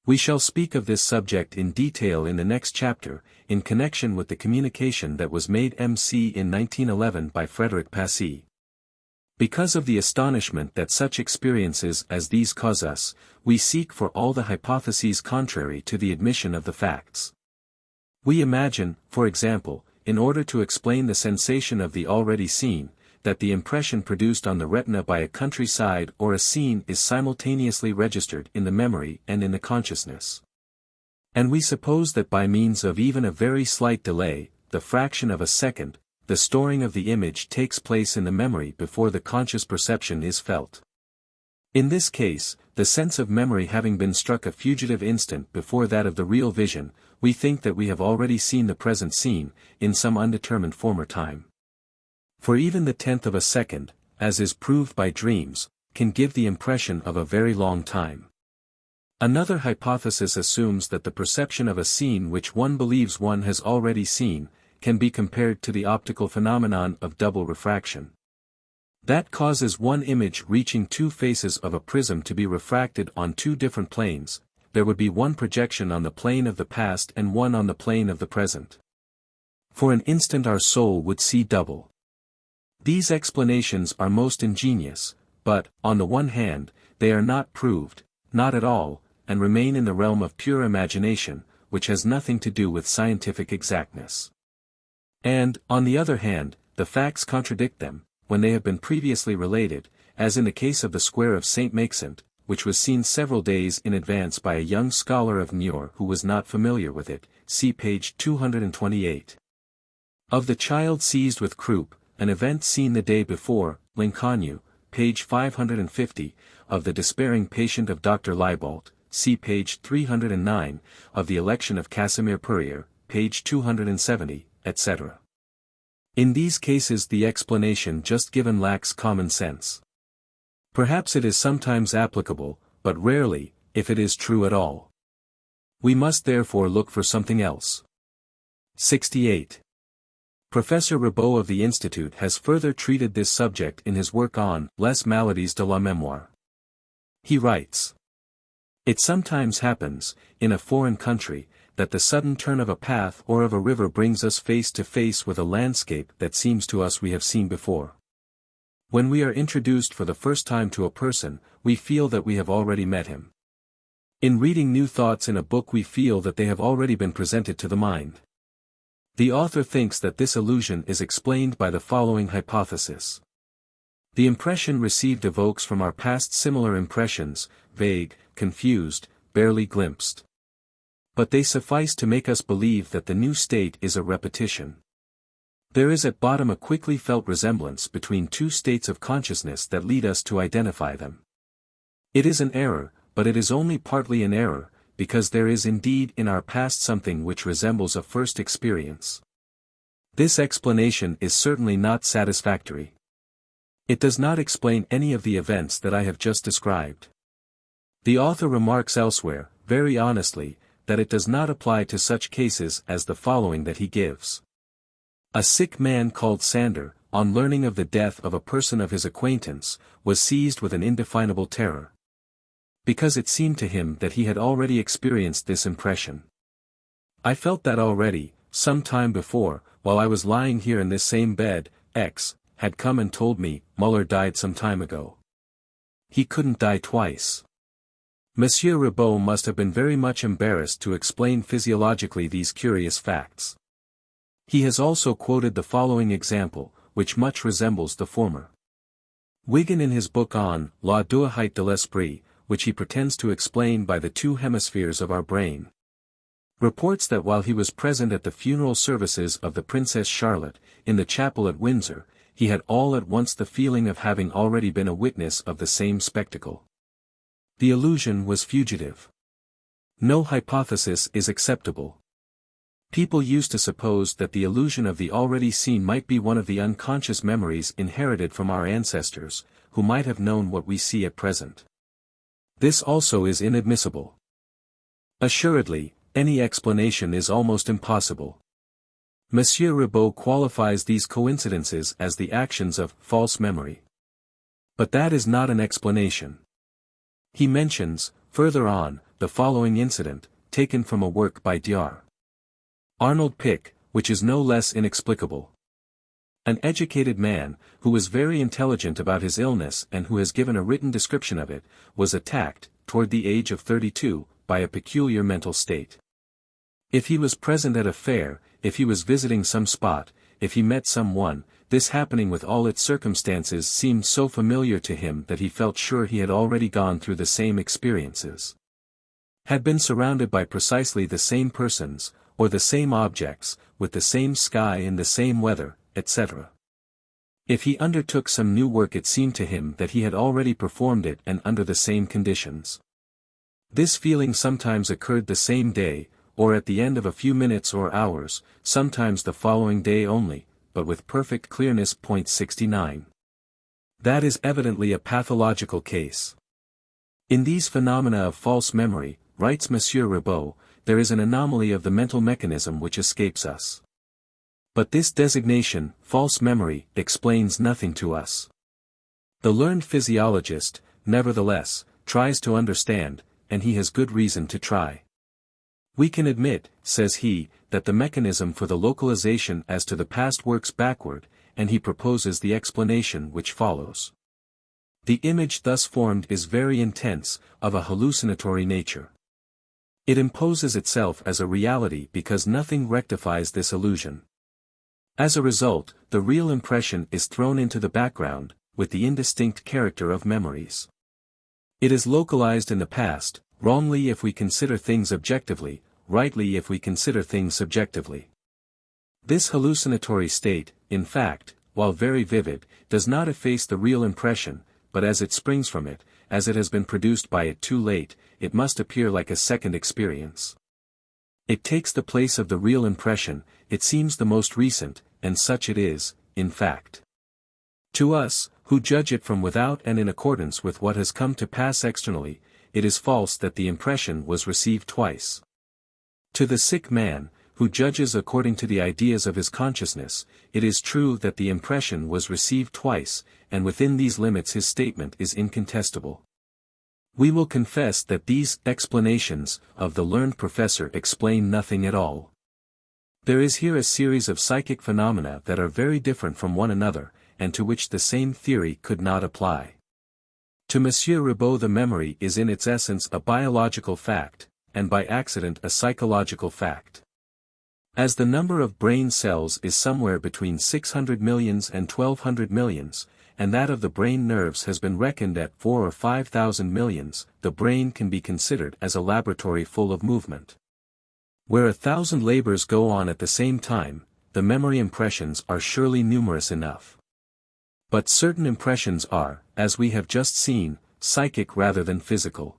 We shall speak of this subject in detail in the next chapter, in connection with the communication that was made MC in 1911 by Frederick Passy. Because of the astonishment that such experiences as these cause us, we seek for all the hypotheses contrary to the admission of the facts. We imagine, for example, in order to explain the sensation of the already seen, that the impression produced on the retina by a countryside or a scene is simultaneously registered in the memory and in the consciousness. And we suppose that by means of even a very slight delay, the fraction of a second, the storing of the image takes place in the memory before the conscious perception is felt. In this case, the sense of memory having been struck a fugitive instant before that of the real vision, we think that we have already seen the present scene, in some undetermined former time. For even the tenth of a second, as is proved by dreams, can give the impression of a very long time. Another hypothesis assumes that the perception of a scene which one believes one has already seen, can be compared to the optical phenomenon of double refraction. That causes one image reaching two faces of a prism to be refracted on two different planes. There would be one projection on the plane of the past and one on the plane of the present. For an instant our soul would see double. These explanations are most ingenious, but, on the one hand, they are not proved, not at all, and remain in the realm of pure imagination, which has nothing to do with scientific exactness. And, on the other hand, the facts contradict them, when they have been previously related, as in the case of the square of St. Maxent, which was seen several days in advance by a young scholar of Niort who was not familiar with it, see page 228. Of the child seized with croup, an event seen the day before, Lincoln, page 550, of the despairing patient of Dr. Leibold, see page 309, of the election of Casimir Purier, page 270, etc. In these cases the explanation just given lacks common sense. Perhaps it is sometimes applicable, but rarely, if it is true at all. We must therefore look for something else. 68. Professor Ribot of the Institute has further treated this subject in his work on Les Maladies de la Mémoire. He writes, "It sometimes happens, in a foreign country, that the sudden turn of a path or of a river brings us face to face with a landscape that seems to us we have seen before. When we are introduced for the first time to a person, we feel that we have already met him. In reading new thoughts in a book we feel that they have already been presented to the mind. The author thinks that this illusion is explained by the following hypothesis. The impression received evokes from our past similar impressions, vague, confused, barely glimpsed. But they suffice to make us believe that the new state is a repetition. There is at bottom a quickly felt resemblance between two states of consciousness that lead us to identify them. It is an error, but it is only partly an error, because there is indeed in our past something which resembles a first experience. This explanation is certainly not satisfactory. It does not explain any of the events that I have just described. The author remarks elsewhere, very honestly, that it does not apply to such cases as the following that he gives. A sick man called Sander, on learning of the death of a person of his acquaintance, was seized with an indefinable terror. Because it seemed to him that he had already experienced this impression. I felt that already, some time before, while I was lying here in this same bed, X had come and told me, Muller died some time ago. He couldn't die twice. Monsieur Ribot must have been very much embarrassed to explain physiologically these curious facts. He has also quoted the following example, which much resembles the former. Wigan in his book on La Dualité de l'Esprit, which he pretends to explain by the two hemispheres of our brain, reports that while he was present at the funeral services of the Princess Charlotte, in the chapel at Windsor, he had all at once the feeling of having already been a witness of the same spectacle. The illusion was fugitive. No hypothesis is acceptable. People used to suppose that the illusion of the already seen might be one of the unconscious memories inherited from our ancestors, who might have known what we see at present. This also is inadmissible. Assuredly, any explanation is almost impossible. Monsieur Ribot qualifies these coincidences as the actions of false memory. But that is not an explanation. He mentions, further on, the following incident, taken from a work by Dr. Arnold Pick, which is no less inexplicable. An educated man, who was very intelligent about his illness and who has given a written description of it, was attacked, toward the age of 32, by a peculiar mental state. If he was present at a fair, if he was visiting some spot, if he met someone, this happening with all its circumstances seemed so familiar to him that he felt sure he had already gone through the same experiences. Had been surrounded by precisely the same persons, or the same objects, with the same sky and the same weather, etc. If he undertook some new work it seemed to him that he had already performed it and under the same conditions. This feeling sometimes occurred the same day, or at the end of a few minutes or hours, sometimes the following day only, but with perfect clearness. 69. That is evidently a pathological case. In these phenomena of false memory, writes Monsieur Ribot, there is an anomaly of the mental mechanism which escapes us. But this designation, false memory, explains nothing to us. The learned physiologist, nevertheless, tries to understand, and he has good reason to try. We can admit, says he, that the mechanism for the localization as to the past works backward, and he proposes the explanation which follows. The image thus formed is very intense, of a hallucinatory nature. It imposes itself as a reality because nothing rectifies this illusion. As a result, the real impression is thrown into the background, with the indistinct character of memories. It is localized in the past, wrongly if we consider things objectively, rightly if we consider things subjectively. This hallucinatory state, in fact, while very vivid, does not efface the real impression, but as it springs from it, as it has been produced by it too late, it must appear like a second experience. It takes the place of the real impression, it seems the most recent, and such it is, in fact. To us, who judge it from without and in accordance with what has come to pass externally, it is false that the impression was received twice. To the sick man, who judges according to the ideas of his consciousness, it is true that the impression was received twice, and within these limits his statement is incontestable. We will confess that these explanations of the learned professor explain nothing at all. There is here a series of psychic phenomena that are very different from one another, and to which the same theory could not apply. To Monsieur Ribot the memory is in its essence a biological fact, and by accident a psychological fact. As the number of brain cells is somewhere between 600 millions and 1200 millions, and that of the brain nerves has been reckoned at 4 or 5,000 millions, the brain can be considered as a laboratory full of movement. Where 1,000 labors go on at the same time, the memory impressions are surely numerous enough. But certain impressions are, as we have just seen, psychic rather than physical.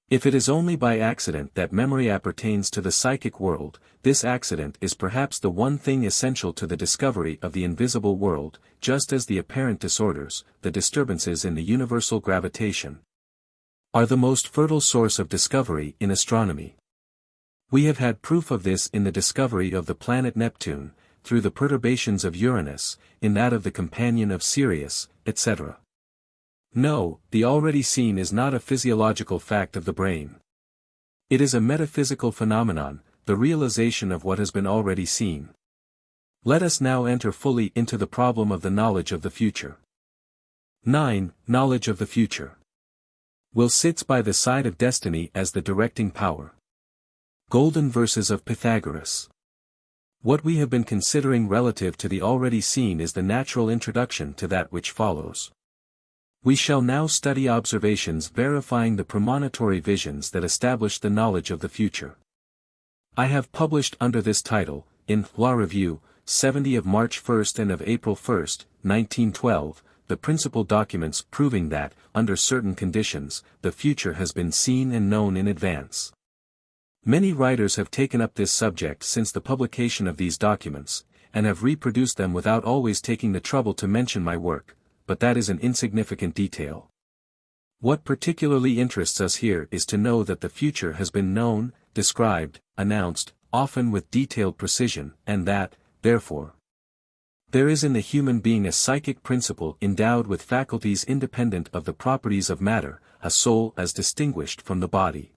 If it is only by accident that memory appertains to the psychic world, this accident is perhaps the one thing essential to the discovery of the invisible world, just as the apparent disorders, the disturbances in the universal gravitation, are the most fertile source of discovery in astronomy. We have had proof of this in the discovery of the planet Neptune, through the perturbations of Uranus, in that of the companion of Sirius, etc. No, the already seen is not a physiological fact of the brain. It is a metaphysical phenomenon, the realization of what has been already seen. Let us now enter fully into the problem of the knowledge of the future. 9. Knowledge of the future. Will sits by the side of destiny as the directing power. Golden verses of Pythagoras. What we have been considering relative to the already seen is the natural introduction to that which follows. We shall now study observations verifying the premonitory visions that establish the knowledge of the future. I have published under this title, in La Revue, 70 of March 1st and of April 1st, 1912, the principal documents proving that, under certain conditions, the future has been seen and known in advance. Many writers have taken up this subject since the publication of these documents, and have reproduced them without always taking the trouble to mention my work, but that is an insignificant detail. What particularly interests us here is to know that the future has been known, described, announced, often with detailed precision, and that, therefore, there is in the human being a psychic principle endowed with faculties independent of the properties of matter, a soul as distinguished from the body.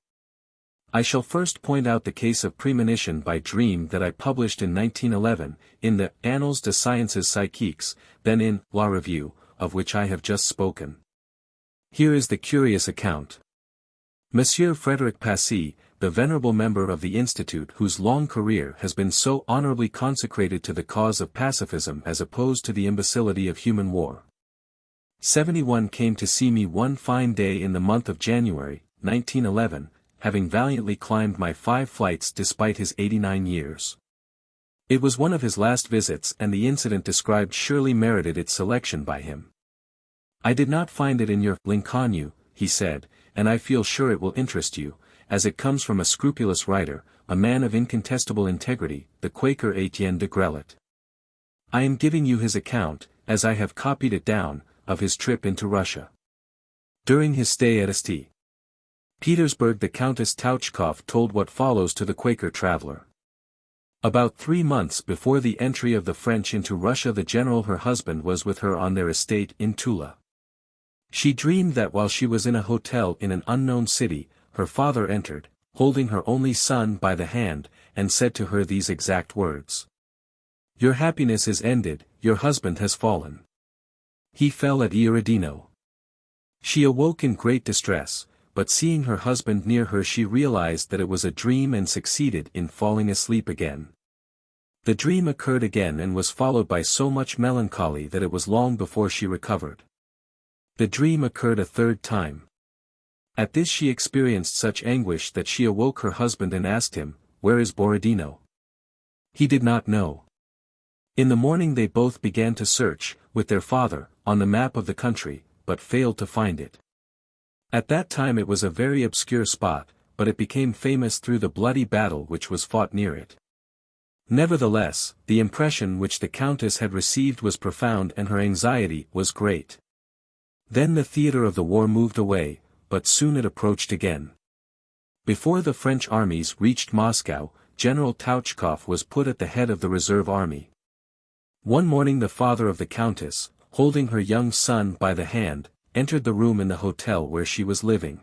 I shall first point out the case of premonition by dream that I published in 1911, in the Annales des Sciences Psychiques, then in La Revue, of which I have just spoken. Here is the curious account. Monsieur Frédéric Passy, the venerable member of the Institute whose long career has been so honorably consecrated to the cause of pacifism as opposed to the imbecility of human war. 71 came to see me one fine day in the month of January, 1911, having valiantly climbed my 5 flights despite his 89 years. It was one of his last visits and the incident described surely merited its selection by him. I did not find it in your L'inconnu, he said, and I feel sure it will interest you, as it comes from a scrupulous writer, a man of incontestable integrity, the Quaker Etienne de Grelet. I am giving you his account, as I have copied it down, of his trip into Russia. During his stay at St. Petersburg, the Countess Tauchkov told what follows to the Quaker traveler. About 3 months before the entry of the French into Russia, the general her husband was with her on their estate in Tula. She dreamed that while she was in a hotel in an unknown city, her father entered, holding her only son by the hand, and said to her these exact words. "Your happiness is ended, your husband has fallen. He fell at Iridino." She awoke in great distress, but seeing her husband near her she realized that it was a dream and succeeded in falling asleep again. The dream occurred again and was followed by so much melancholy that it was long before she recovered. The dream occurred a third time. At this she experienced such anguish that she awoke her husband and asked him, "Where is Borodino?" He did not know. In the morning they both began to search, with their father, on the map of the country, but failed to find it. At that time it was a very obscure spot, but it became famous through the bloody battle which was fought near it. Nevertheless, the impression which the Countess had received was profound and her anxiety was great. Then the theater of the war moved away, but soon it approached again. Before the French armies reached Moscow, General Tauchkov was put at the head of the reserve army. One morning the father of the Countess, holding her young son by the hand, entered the room in the hotel where she was living.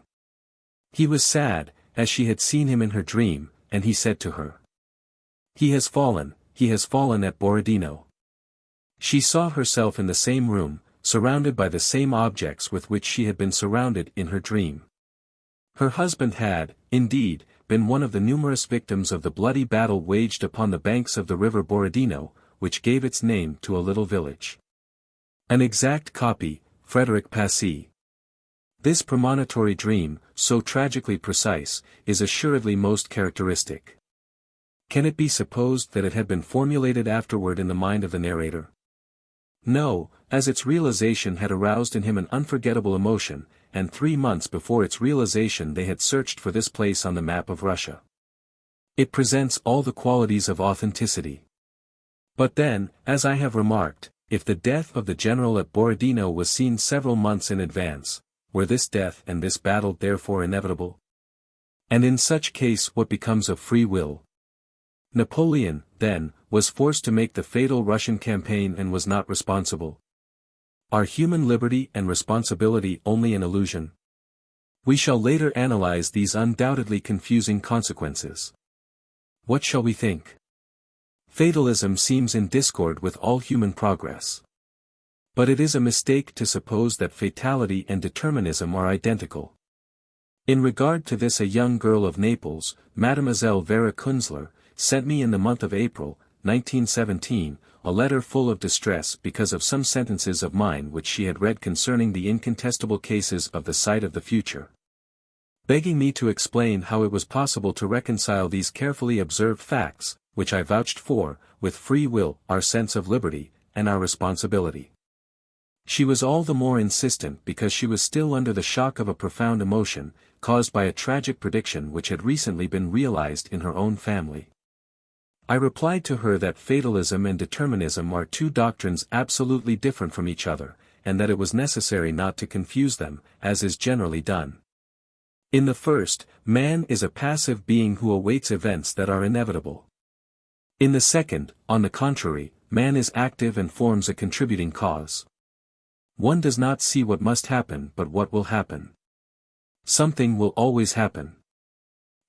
He was sad, as she had seen him in her dream, and he said to her, he has fallen at Borodino." She saw herself in the same room, surrounded by the same objects with which she had been surrounded in her dream. Her husband had, indeed, been one of the numerous victims of the bloody battle waged upon the banks of the river Borodino, which gave its name to a little village. An exact copy, Frederick Passy. This premonitory dream, so tragically precise, is assuredly most characteristic. Can it be supposed that it had been formulated afterward in the mind of the narrator? No, as its realization had aroused in him an unforgettable emotion, and 3 months before its realization they had searched for this place on the map of Russia. It presents all the qualities of authenticity. But then, as I have remarked, if the death of the general at Borodino was seen several months in advance, were this death and this battle therefore inevitable? And in such case what becomes of free will? Napoleon, then, was forced to make the fatal Russian campaign and was not responsible. Are human liberty and responsibility only an illusion? We shall later analyze these undoubtedly confusing consequences. What shall we think? Fatalism seems in discord with all human progress. But it is a mistake to suppose that fatality and determinism are identical. In regard to this, a young girl of Naples, Mademoiselle Vera Kunzler, sent me in the month of April, 1917, a letter full of distress because of some sentences of mine which she had read concerning the incontestable cases of the sight of the future. Begging me to explain how it was possible to reconcile these carefully observed facts, which I vouched for, with free will, our sense of liberty, and our responsibility. She was all the more insistent because she was still under the shock of a profound emotion, caused by a tragic prediction which had recently been realized in her own family. I replied to her that fatalism and determinism are two doctrines absolutely different from each other, and that it was necessary not to confuse them, as is generally done. In the first, man is a passive being who awaits events that are inevitable. In the second, on the contrary, man is active and forms a contributing cause. One does not see what must happen but what will happen. Something will always happen.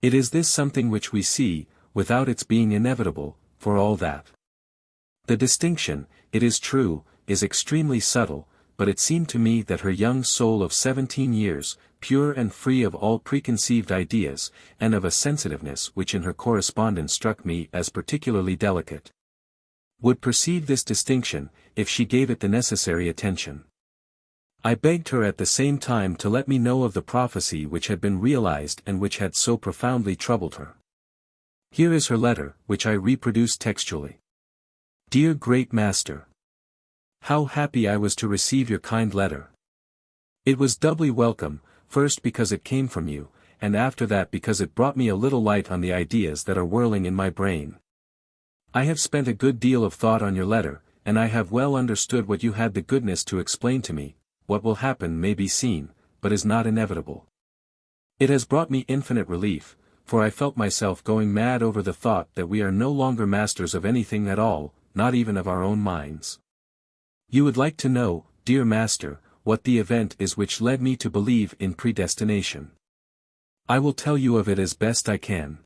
It is this something which we see, without its being inevitable, for all that. The distinction, it is true, is extremely subtle, but it seemed to me that her young soul of 17 years, pure and free of all preconceived ideas, and of a sensitiveness which in her correspondence struck me as particularly delicate, would perceive this distinction, if she gave it the necessary attention. I begged her at the same time to let me know of the prophecy which had been realized and which had so profoundly troubled her. Here is her letter, which I reproduce textually. Dear Great Master, how happy I was to receive your kind letter. It was doubly welcome, first because it came from you, and after that because it brought me a little light on the ideas that are whirling in my brain. I have spent a good deal of thought on your letter, and I have well understood what you had the goodness to explain to me, what will happen may be seen, but is not inevitable. It has brought me infinite relief, for I felt myself going mad over the thought that we are no longer masters of anything at all, not even of our own minds. You would like to know, dear Master, what the event is which led me to believe in predestination. I will tell you of it as best I can.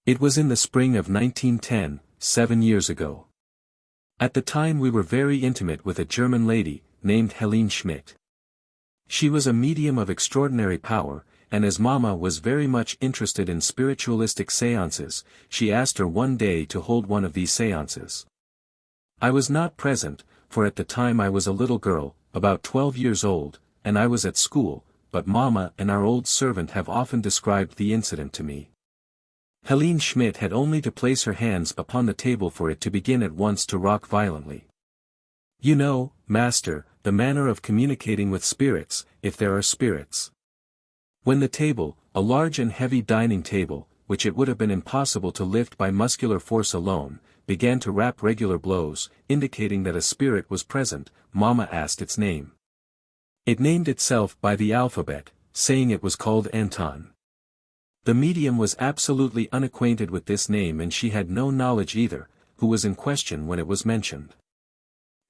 It was in the spring of 1910, 7 years ago. At the time we were very intimate with a German lady, named Helene Schmidt. She was a medium of extraordinary power, and as Mama was very much interested in spiritualistic séances, she asked her one day to hold one of these séances. I was not present, for at the time I was a little girl, about 12 years old, and I was at school, but Mama and our old servant have often described the incident to me. Helene Schmidt had only to place her hands upon the table for it to begin at once to rock violently. You know, Master, the manner of communicating with spirits, if there are spirits. When the table, a large and heavy dining table, which it would have been impossible to lift by muscular force alone, began to rap regular blows, indicating that a spirit was present, Mama asked its name. It named itself by the alphabet, saying it was called Anton. The medium was absolutely unacquainted with this name, and she had no knowledge either, who was in question when it was mentioned.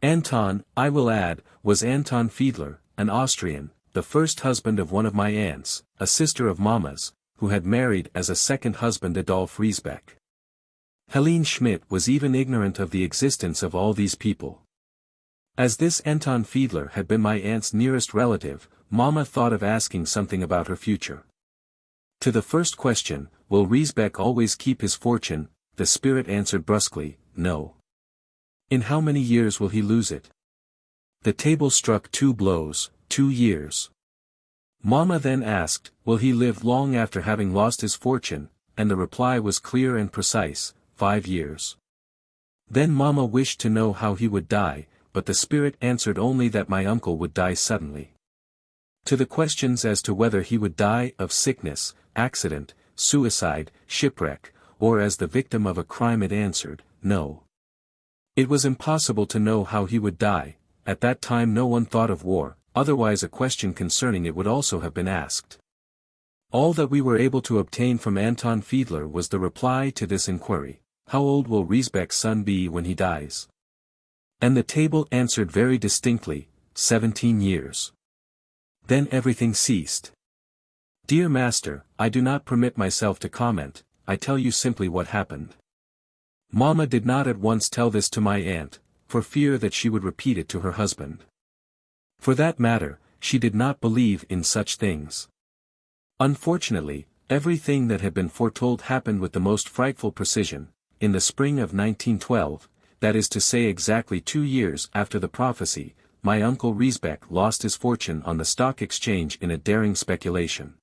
Anton, I will add, was Anton Fiedler, an Austrian, the first husband of one of my aunts, a sister of Mama's, who had married as a second husband Adolf Riesbeck. Helene Schmidt was even ignorant of the existence of all these people. As this Anton Fiedler had been my aunt's nearest relative, Mama thought of asking something about her future. To the first question, will Riesbeck always keep his fortune, the spirit answered brusquely, no. In how many years will he lose it? The table struck 2 blows, 2 years. Mama then asked, will he live long after having lost his fortune, and the reply was clear and precise, 5 years. Then Mama wished to know how he would die, but the spirit answered only that my uncle would die suddenly. To the questions as to whether he would die of sickness, accident, suicide, shipwreck, or as the victim of a crime, it answered, no. It was impossible to know how he would die. At that time no one thought of war, otherwise a question concerning it would also have been asked. All that we were able to obtain from Anton Fiedler was the reply to this inquiry, how old will Riesbeck's son be when he dies? And the table answered very distinctly, 17 years. Then everything ceased. Dear Master, I do not permit myself to comment, I tell you simply what happened. Mama did not at once tell this to my aunt, for fear that she would repeat it to her husband. For that matter, she did not believe in such things. Unfortunately, everything that had been foretold happened with the most frightful precision. In the spring of 1912, that is to say exactly 2 years after the prophecy, my uncle Riesbeck lost his fortune on the stock exchange in a daring speculation.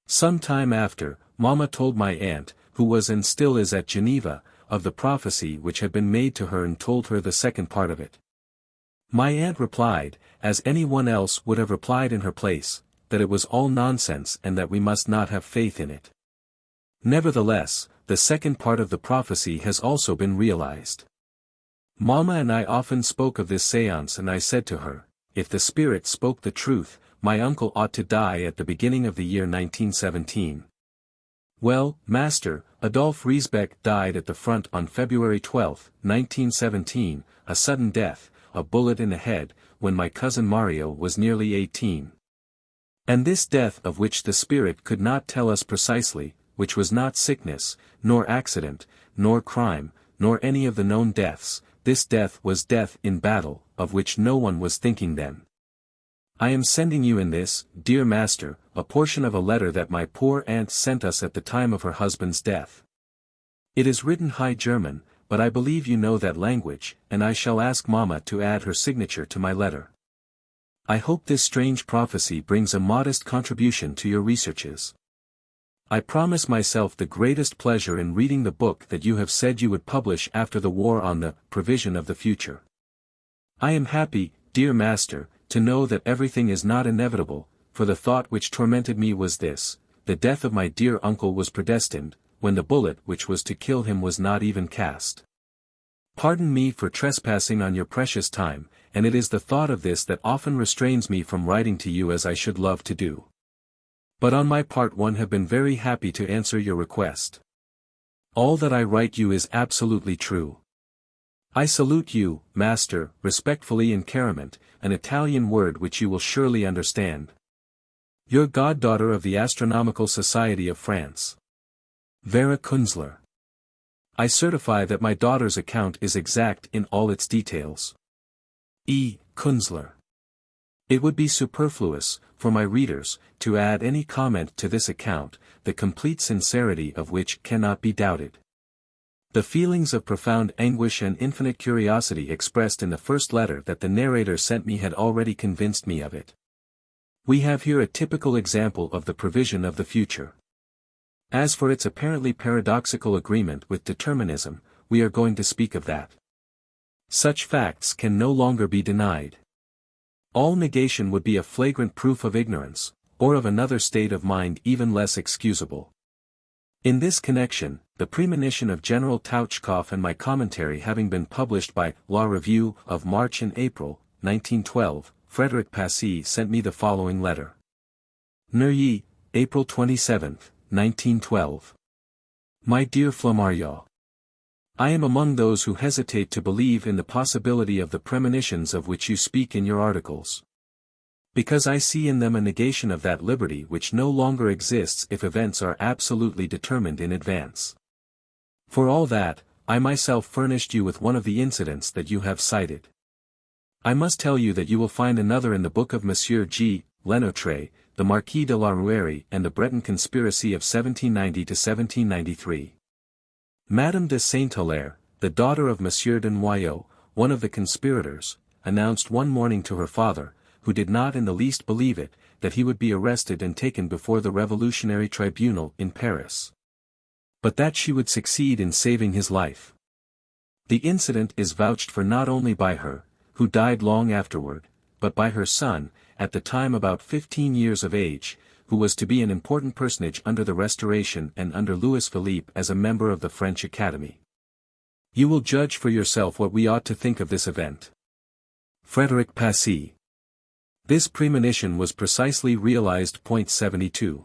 Some time after, Mama told my aunt, who was and still is at Geneva, of the prophecy which had been made to her, and told her the second part of it. My aunt replied, as anyone else would have replied in her place, that it was all nonsense and that we must not have faith in it. Nevertheless, the second part of the prophecy has also been realized. Mama and I often spoke of this séance, and I said to her, if the spirit spoke the truth, my uncle ought to die at the beginning of the year 1917. Well, Master, Adolf Riesbeck died at the front on February 12, 1917, a sudden death, a bullet in the head, when my cousin Mario was nearly 18. And this death, of which the spirit could not tell us precisely, which was not sickness, nor accident, nor crime, nor any of the known deaths, this death was death in battle, of which no one was thinking then. I am sending you in this, dear Master, a portion of a letter that my poor aunt sent us at the time of her husband's death. It is written High German, but I believe you know that language, and I shall ask Mama to add her signature to my letter. I hope this strange prophecy brings a modest contribution to your researches. I promise myself the greatest pleasure in reading the book that you have said you would publish after the war on the provision of the future. I am happy, dear Master, to know that everything is not inevitable, for the thought which tormented me was this: the death of my dear uncle was predestined, when the bullet which was to kill him was not even cast. Pardon me for trespassing on your precious time, and it is the thought of this that often restrains me from writing to you as I should love to do. But on my part one have been very happy to answer your request. All that I write you is absolutely true. I salute you, Master, respectfully and carement, an Italian word which you will surely understand. Your goddaughter of the Astronomical Society of France. Vera Kunzler. I certify that my daughter's account is exact in all its details. E. Kunzler. It would be superfluous, for my readers, to add any comment to this account, the complete sincerity of which cannot be doubted. The feelings of profound anguish and infinite curiosity expressed in the first letter that the narrator sent me had already convinced me of it. We have here a typical example of the prevision of the future. As for its apparently paradoxical agreement with determinism, we are going to speak of that. Such facts can no longer be denied. All negation would be a flagrant proof of ignorance, or of another state of mind even less excusable. In this connection, the premonition of General Tauchkov and my commentary having been published by La Revue of March and April, 1912, Frederick Passy sent me the following letter. Neuilly, April 27, 1912. My dear Flammarion, I am among those who hesitate to believe in the possibility of the premonitions of which you speak in your articles. Because I see in them a negation of that liberty which no longer exists if events are absolutely determined in advance. For all that, I myself furnished you with one of the incidents that you have cited. I must tell you that you will find another in the book of Monsieur G. Lenotre, the Marquis de la Rouerie and the Breton conspiracy of 1790 to 1793. Madame de Saint-Hilaire, the daughter of Monsieur de Noyau, one of the conspirators, announced one morning to her father, who did not in the least believe it, that he would be arrested and taken before the Revolutionary Tribunal in Paris. But that she would succeed in saving his life. The incident is vouched for not only by her, who died long afterward, but by her son, at the time about 15 years of age, who was to be an important personage under the Restoration and under Louis Philippe as a member of the French Academy. You will judge for yourself what we ought to think of this event. Frederick Passy. This premonition was precisely realized. 72.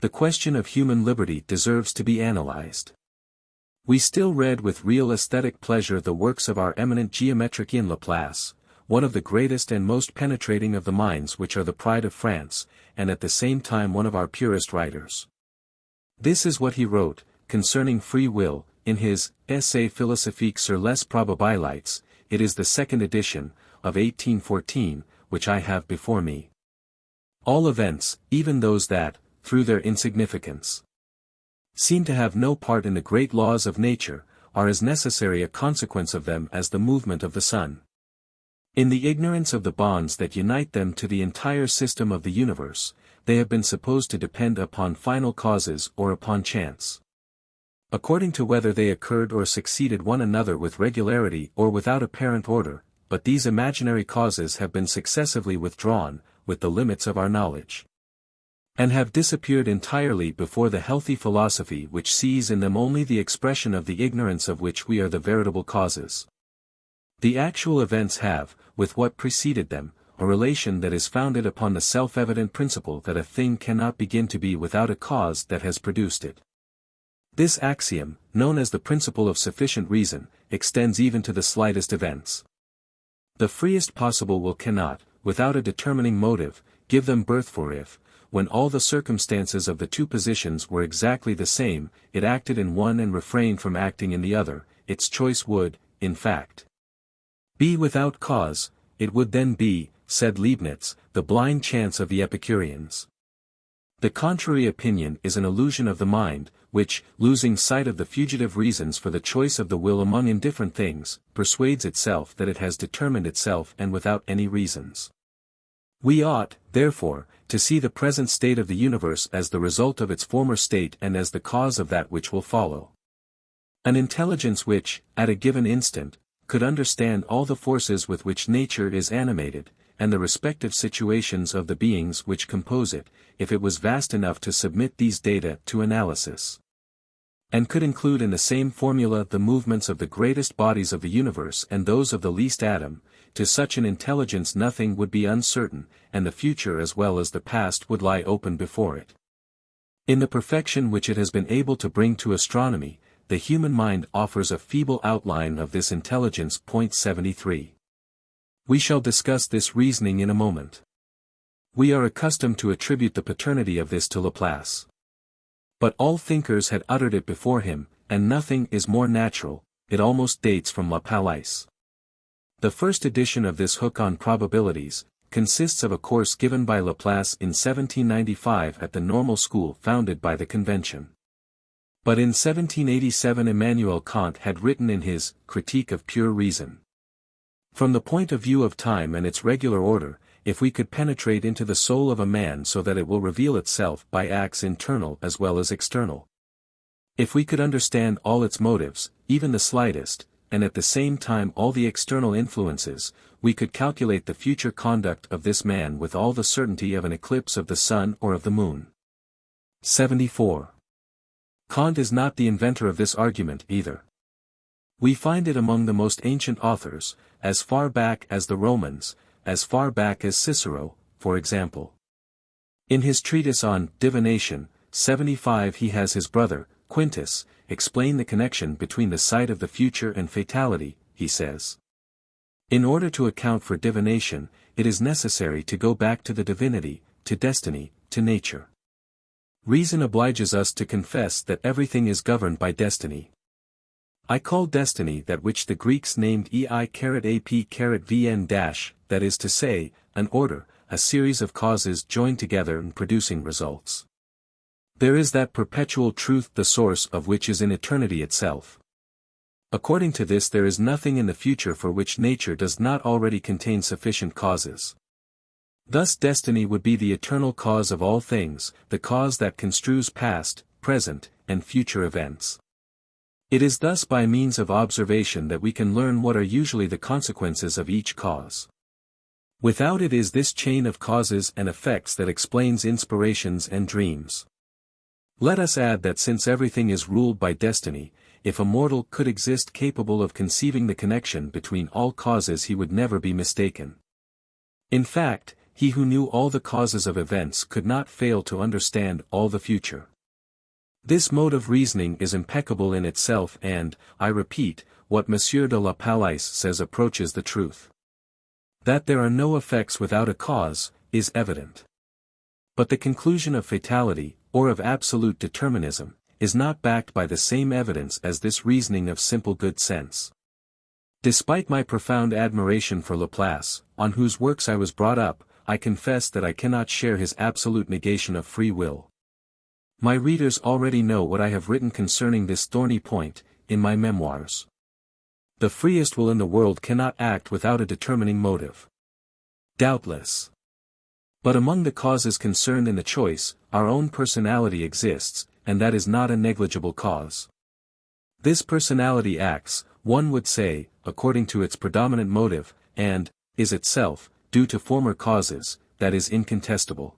The question of human liberty deserves to be analyzed. We still read with real aesthetic pleasure the works of our eminent geometrician Laplace, one of the greatest and most penetrating of the minds which are the pride of France, and at the same time one of our purest writers. This is what he wrote, concerning free will, in his Essai philosophique sur les probabilités, it is the second edition, of 1814, which I have before me. All events, even those that, through their insignificance, seem to have no part in the great laws of nature, are as necessary a consequence of them as the movement of the sun. In the ignorance of the bonds that unite them to the entire system of the universe, they have been supposed to depend upon final causes or upon chance. According to whether they occurred or succeeded one another with regularity or without apparent order, but these imaginary causes have been successively withdrawn, with the limits of our knowledge, and have disappeared entirely before the healthy philosophy which sees in them only the expression of the ignorance of which we are the veritable causes. The actual events have, with what preceded them, a relation that is founded upon the self-evident principle that a thing cannot begin to be without a cause that has produced it. This axiom, known as the principle of sufficient reason, extends even to the slightest events. The freest possible will cannot, without a determining motive, give them birth, for if, when all the circumstances of the two positions were exactly the same, it acted in one and refrained from acting in the other, its choice would, in fact, be without cause. It would then be, said Leibniz, the blind chance of the Epicureans. The contrary opinion is an illusion of the mind, which, losing sight of the fugitive reasons for the choice of the will among indifferent things, persuades itself that it has determined itself and without any reasons. We ought, therefore, to see the present state of the universe as the result of its former state and as the cause of that which will follow. An intelligence which, at a given instant, could understand all the forces with which nature is animated, and the respective situations of the beings which compose it, if it was vast enough to submit these data to analysis. and could include in the same formula the movements of the greatest bodies of the universe and those of the least atom, to such an intelligence nothing would be uncertain, and the future as well as the past would lie open before it. In the perfection which it has been able to bring to astronomy, the human mind offers a feeble outline of this intelligence. Point 73. We shall discuss this reasoning in a moment. We are accustomed to attribute the paternity of this to Laplace. But all thinkers had uttered it before him, and nothing is more natural. It almost dates from Laplace. The first edition of this Hook on Probabilities consists of a course given by Laplace in 1795 at the Normal School founded by the Convention. But in 1787 Immanuel Kant had written in his Critique of Pure Reason. From the point of view of time and its regular order, if we could penetrate into the soul of a man so that it will reveal itself by acts internal as well as external. If we could understand all its motives, even the slightest, and at the same time all the external influences, we could calculate the future conduct of this man with all the certainty of an eclipse of the sun or of the moon. 74. Kant is not the inventor of this argument either. We find it among the most ancient authors, as far back as the Romans, as far back as Cicero, for example. In his treatise on Divination, 75 he has his brother, Quintus, explain the connection between the sight of the future and fatality, he says. In order to account for divination, it is necessary to go back to the divinity, to destiny, to nature. Reason obliges us to confess that everything is governed by destiny. I call destiny that which the Greeks named ei:/ap:/vn-, that is to say, an order, a series of causes joined together and producing results. There is that perpetual truth the source of which is in eternity itself. According to this there is nothing in the future for which nature does not already contain sufficient causes. Thus destiny would be the eternal cause of all things, the cause that construes past, present, and future events. It is thus by means of observation that we can learn what are usually the consequences of each cause. Without it is this chain of causes and effects that explains inspirations and dreams. Let us add that since everything is ruled by destiny, if a mortal could exist capable of conceiving the connection between all causes he would never be mistaken. In fact, he who knew all the causes of events could not fail to understand all the future. This mode of reasoning is impeccable in itself and, I repeat, what Monsieur de Laplace says approaches the truth. That there are no effects without a cause, is evident. But the conclusion of fatality, or of absolute determinism, is not backed by the same evidence as this reasoning of simple good sense. Despite my profound admiration for Laplace, on whose works I was brought up, I confess that I cannot share his absolute negation of free will. My readers already know what I have written concerning this thorny point, in my memoirs. The freest will in the world cannot act without a determining motive. Doubtless. But among the causes concerned in the choice, our own personality exists, and that is not a negligible cause. This personality acts, one would say, according to its predominant motive, and, is itself, due to former causes, that is incontestable.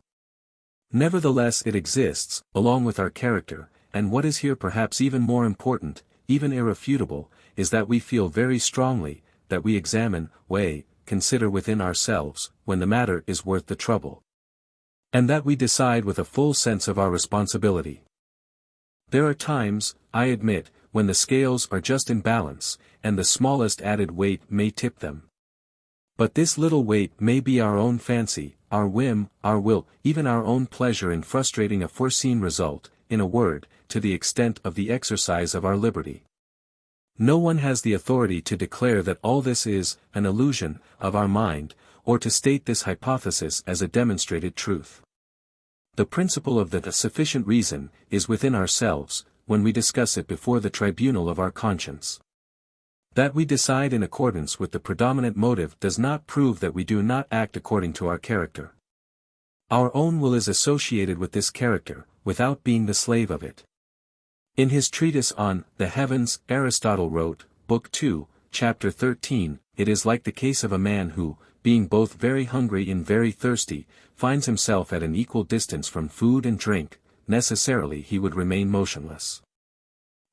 Nevertheless it exists, along with our character, and what is here perhaps even more important, even irrefutable, is that we feel very strongly, that we examine, weigh, consider within ourselves, when the matter is worth the trouble. And that we decide with a full sense of our responsibility. There are times, I admit, when the scales are just in balance, and the smallest added weight may tip them. But this little weight may be our own fancy, our whim, our will, even our own pleasure in frustrating a foreseen result, in a word, to the extent of the exercise of our liberty. No one has the authority to declare that all this is an illusion of our mind, or to state this hypothesis as a demonstrated truth. The principle of the sufficient reason is within ourselves, when we discuss it before the tribunal of our conscience. That we decide in accordance with the predominant motive does not prove that we do not act according to our character. Our own will is associated with this character, without being the slave of it. In his treatise on the heavens, Aristotle wrote, Book 2, Chapter 13, it is like the case of a man who, being both very hungry and very thirsty, finds himself at an equal distance from food and drink, necessarily he would remain motionless.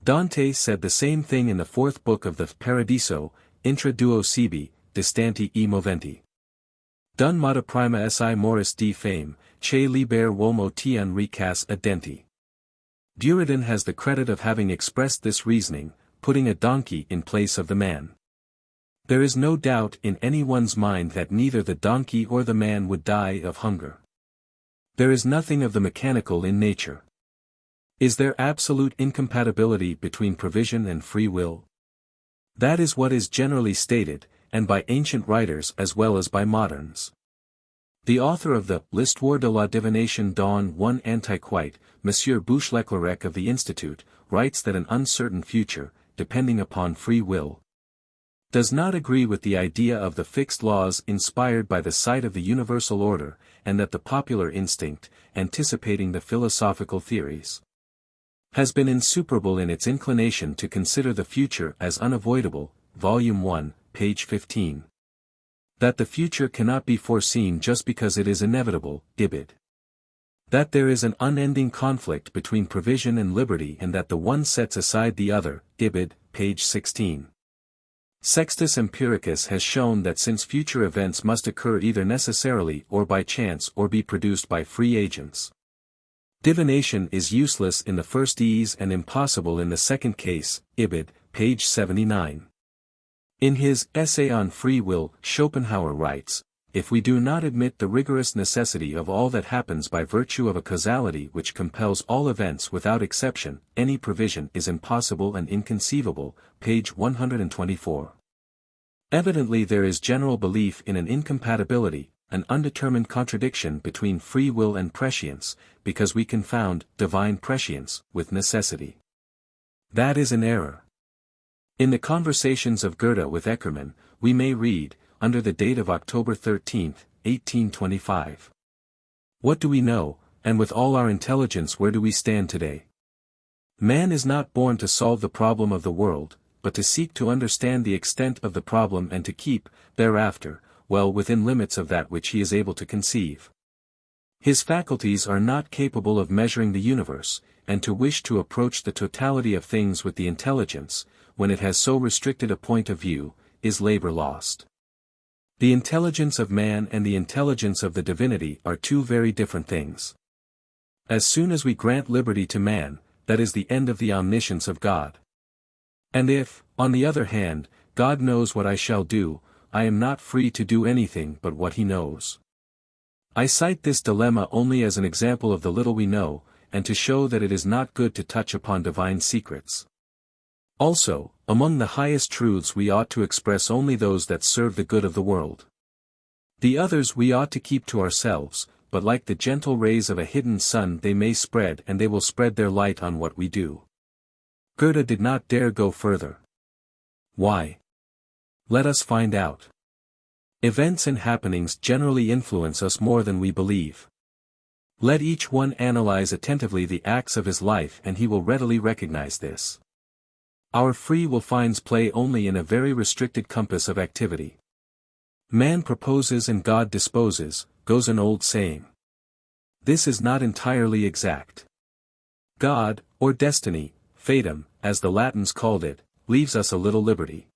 Dante said the same thing in the fourth book of the Paradiso, Intra duo sibi, distanti e moventi. Dun moda prima si moris di fame, che liber uomo tian recas adenti. Buridan has the credit of having expressed this reasoning, putting a donkey in place of the man. There is no doubt in anyone's mind that neither the donkey or the man would die of hunger. There is nothing of the mechanical in nature. Is there absolute incompatibility between provision and free will? That is what is generally stated, and by ancient writers as well as by moderns. The author of the L'Histoire de la Divination d'un one Antiquite, M. Bouche-Leclerc of the Institute, writes that an uncertain future, depending upon free will, does not agree with the idea of the fixed laws inspired by the sight of the universal order, and that the popular instinct, anticipating the philosophical theories, has been insuperable in its inclination to consider the future as unavoidable, Volume 1, page 15. That the future cannot be foreseen just because it is inevitable, Ibid. That there is an unending conflict between provision and liberty and that the one sets aside the other, Ibid, page 16. Sextus Empiricus has shown that since future events must occur either necessarily or by chance or be produced by free agents, divination is useless in the first case and impossible in the second case, Ibid, page 79. In his Essay on Free Will, Schopenhauer writes, "If we do not admit the rigorous necessity of all that happens by virtue of a causality which compels all events without exception, any provision is impossible and inconceivable," page 124. Evidently there is general belief in an incompatibility, an undetermined contradiction between free will and prescience, because we confound divine prescience with necessity. That is an error. In the Conversations of Goethe with Eckermann, we may read, under the date of October 13, 1825. What do we know, and with all our intelligence where do we stand today? Man is not born to solve the problem of the world, but to seek to understand the extent of the problem and to keep, thereafter, well within limits of that which he is able to conceive. His faculties are not capable of measuring the universe, and to wish to approach the totality of things with the intelligence, when it has so restricted a point of view, is labor lost. The intelligence of man and the intelligence of the divinity are two very different things. As soon as we grant liberty to man, that is the end of the omniscience of God. And if, on the other hand, God knows what I shall do, I am not free to do anything but what he knows. I cite this dilemma only as an example of the little we know, and to show that it is not good to touch upon divine secrets. Also, among the highest truths we ought to express only those that serve the good of the world. The others we ought to keep to ourselves, but like the gentle rays of a hidden sun they may spread and they will spread their light on what we do. Goethe did not dare go further. Why? Let us find out. Events and happenings generally influence us more than we believe. Let each one analyze attentively the acts of his life and he will readily recognize this. Our free will finds play only in a very restricted compass of activity. Man proposes and God disposes, goes an old saying. This is not entirely exact. God, or destiny, fatum, as the Latins called it, leaves us a little liberty.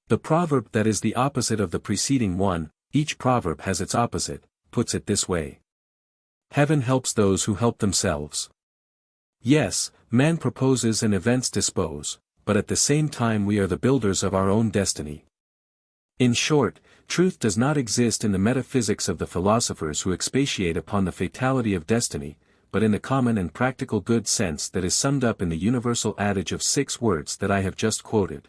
The proverb that is the opposite of the preceding one, each proverb has its opposite, puts it this way. Heaven helps those who help themselves. Yes, man proposes and events dispose, but at the same time we are the builders of our own destiny. In short, truth does not exist in the metaphysics of the philosophers who expatiate upon the fatality of destiny, but in the common and practical good sense that is summed up in the universal adage of 6 words that I have just quoted.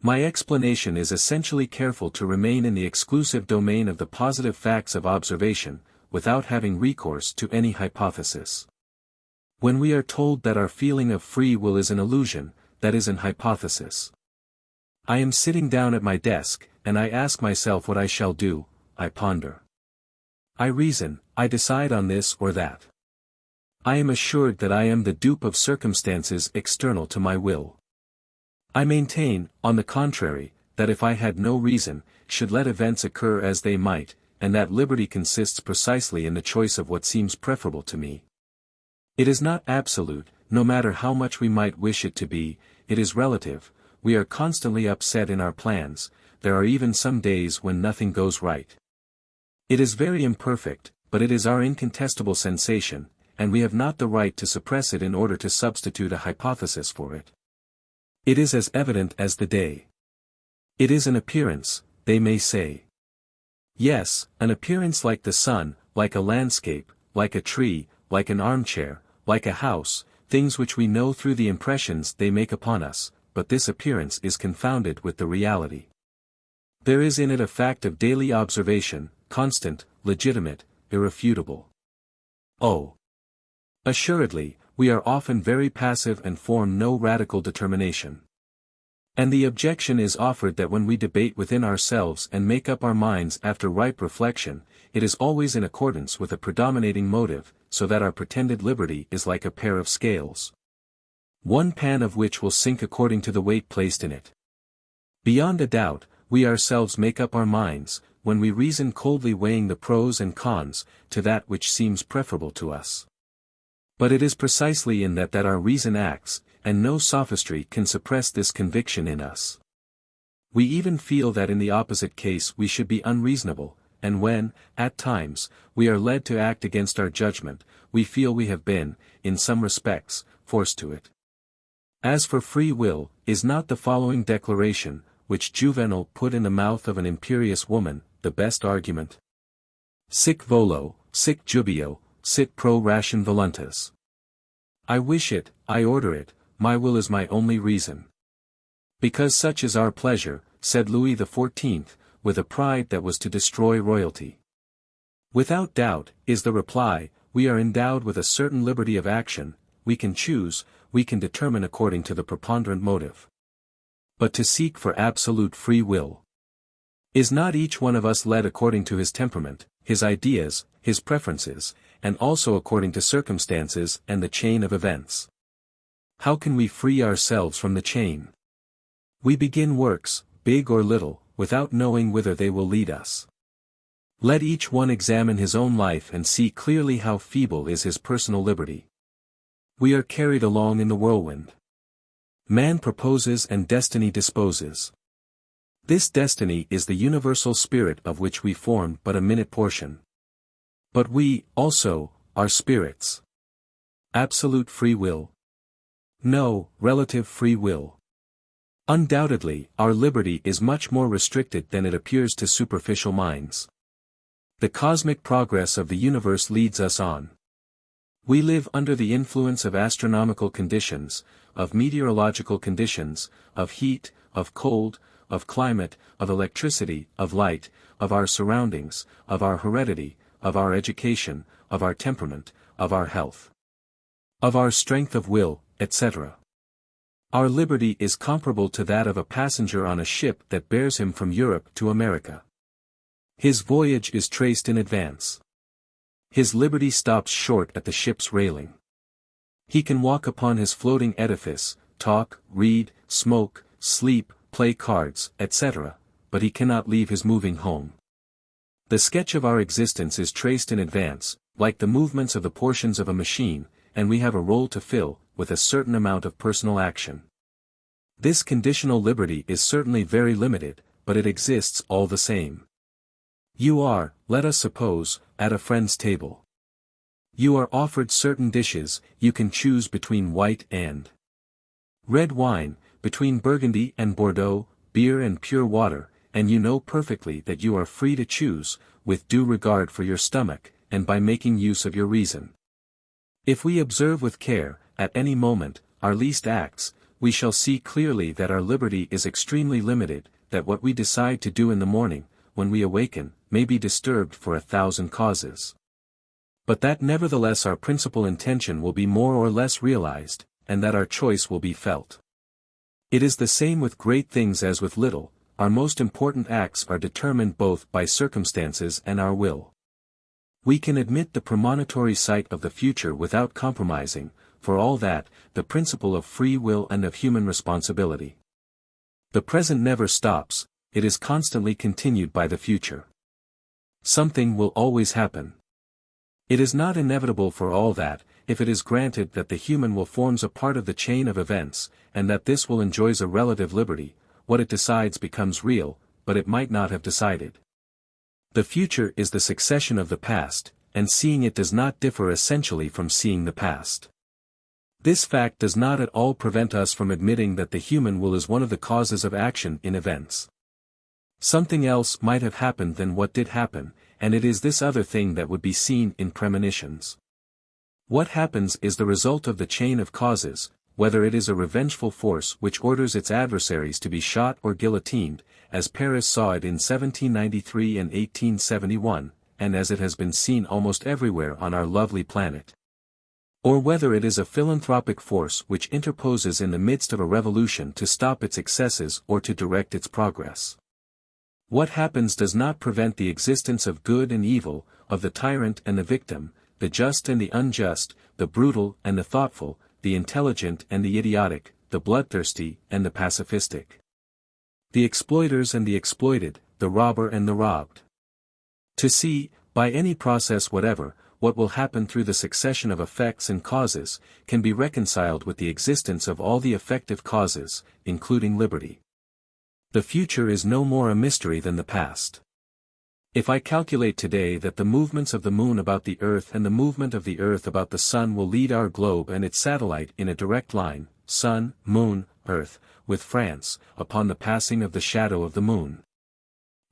My explanation is essentially careful to remain in the exclusive domain of the positive facts of observation, without having recourse to any hypothesis. When we are told that our feeling of free will is an illusion, that is an hypothesis. I am sitting down at my desk, and I ask myself what I shall do, I ponder. I reason, I decide on this or that. I am assured that I am the dupe of circumstances external to my will. I maintain, on the contrary, that if I had no reason, should let events occur as they might, and that liberty consists precisely in the choice of what seems preferable to me. It is not absolute, no matter how much we might wish it to be, it is relative. We are constantly upset in our plans, there are even some days when nothing goes right. It is very imperfect, but it is our incontestable sensation, and we have not the right to suppress it in order to substitute a hypothesis for it. It is as evident as the day. It is an appearance, they may say. Yes, an appearance like the sun, like a landscape, like a tree, like an armchair, like a house, things which we know through the impressions they make upon us, but this appearance is confounded with the reality. There is in it a fact of daily observation, constant, legitimate, irrefutable. Oh! Assuredly, we are often very passive and form no radical determination. And the objection is offered that when we debate within ourselves and make up our minds after ripe reflection, it is always in accordance with a predominating motive, so that our pretended liberty is like a pair of scales, one pan of which will sink according to the weight placed in it. Beyond a doubt, we ourselves make up our minds, when we reason coldly weighing the pros and cons, to that which seems preferable to us. But it is precisely in that our reason acts, and no sophistry can suppress this conviction in us. We even feel that in the opposite case we should be unreasonable, and when, at times, we are led to act against our judgment, we feel we have been, in some respects, forced to it. As for free will, is not the following declaration, which Juvenal put in the mouth of an imperious woman, the best argument? Sic volo, sic jubeo, sit pro ration voluntas. I wish it, I order it, my will is my only reason. Because such is our pleasure, said Louis XIV, with a pride that was to destroy royalty. Without doubt, is the reply, we are endowed with a certain liberty of action, we can choose, we can determine according to the preponderant motive. But to seek for absolute free will. Is not each one of us led according to his temperament, his ideas, his preferences, and also according to circumstances and the chain of events? How can we free ourselves from the chain? We begin works, big or little, without knowing whither they will lead us. Let each one examine his own life and see clearly how feeble is his personal liberty. We are carried along in the whirlwind. Man proposes and destiny disposes. This destiny is the universal spirit of which we form but a minute portion. But we, also, are spirits. Absolute free will? No, relative free will. Undoubtedly, our liberty is much more restricted than it appears to superficial minds. The cosmic progress of the universe leads us on. We live under the influence of astronomical conditions, of meteorological conditions, of heat, of cold, of climate, of electricity, of light, of our surroundings, of our heredity, of our education, of our temperament, of our health, of our strength of will, etc. Our liberty is comparable to that of a passenger on a ship that bears him from Europe to America. His voyage is traced in advance. His liberty stops short at the ship's railing. He can walk upon his floating edifice, talk, read, smoke, sleep, play cards, etc., but he cannot leave his moving home. The sketch of our existence is traced in advance, like the movements of the portions of a machine, and we have a role to fill, with a certain amount of personal action. This conditional liberty is certainly very limited, but it exists all the same. You are, let us suppose, at a friend's table. You are offered certain dishes, you can choose between white and red wine, between Burgundy and Bordeaux, beer and pure water, and you know perfectly that you are free to choose, with due regard for your stomach, and by making use of your reason. If we observe with care, at any moment, our least acts, we shall see clearly that our liberty is extremely limited, that what we decide to do in the morning, when we awaken, may be disturbed for 1,000 causes. But that nevertheless our principal intention will be more or less realized, and that our choice will be felt. It is the same with great things as with little, our most important acts are determined both by circumstances and our will. We can admit the premonitory sight of the future without compromising, for all that, the principle of free will and of human responsibility. The present never stops, it is constantly continued by the future. Something will always happen. It is not inevitable for all that, if it is granted that the human will forms a part of the chain of events, and that this will enjoys a relative liberty, what it decides becomes real, but it might not have decided. The future is the succession of the past, and seeing it does not differ essentially from seeing the past. This fact does not at all prevent us from admitting that the human will is one of the causes of action in events. Something else might have happened than what did happen, and it is this other thing that would be seen in premonitions. What happens is the result of the chain of causes, whether it is a revengeful force which orders its adversaries to be shot or guillotined, as Paris saw it in 1793 and 1871, and as it has been seen almost everywhere on our lovely planet. Or whether it is a philanthropic force which interposes in the midst of a revolution to stop its excesses or to direct its progress. What happens does not prevent the existence of good and evil, of the tyrant and the victim, the just and the unjust, the brutal and the thoughtful, the intelligent and the idiotic, the bloodthirsty and the pacifistic. The exploiters and the exploited, the robber and the robbed. To see, by any process whatever, what will happen through the succession of effects and causes, can be reconciled with the existence of all the effective causes, including liberty. The future is no more a mystery than the past. If I calculate today that the movements of the moon about the earth and the movement of the earth about the sun will lead our globe and its satellite in a direct line, sun, moon, earth, with France, upon the passing of the shadow of the moon.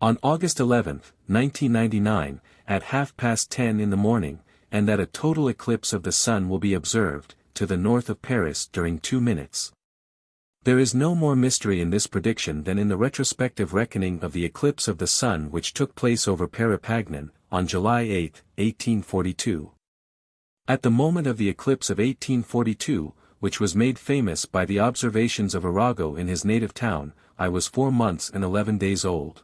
On August 11, 1999, at 10:30 in the morning, and that a total eclipse of the sun will be observed, to the north of Paris during 2 minutes. There is no more mystery in this prediction than in the retrospective reckoning of the eclipse of the sun which took place over Parapagnan, on July 8, 1842. At the moment of the eclipse of 1842, which was made famous by the observations of Arago in his native town, I was 4 months and 11 days old.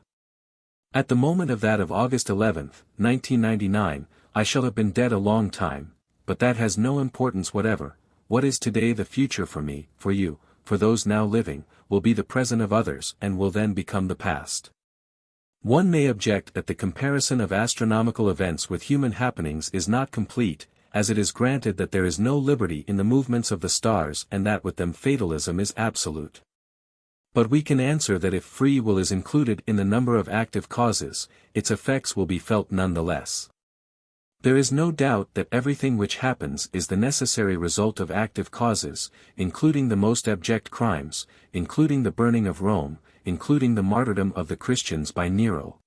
At the moment of that of August 11, 1999, I shall have been dead a long time, but that has no importance whatever. What is today the future for me, for you, for those now living, will be the present of others and will then become the past. One may object that the comparison of astronomical events with human happenings is not complete, as it is granted that there is no liberty in the movements of the stars and that with them fatalism is absolute. But we can answer that if free will is included in the number of active causes, its effects will be felt nonetheless. There is no doubt that everything which happens is the necessary result of active causes, including the most abject crimes, including the burning of Rome, including the martyrdom of the Christians by Nero,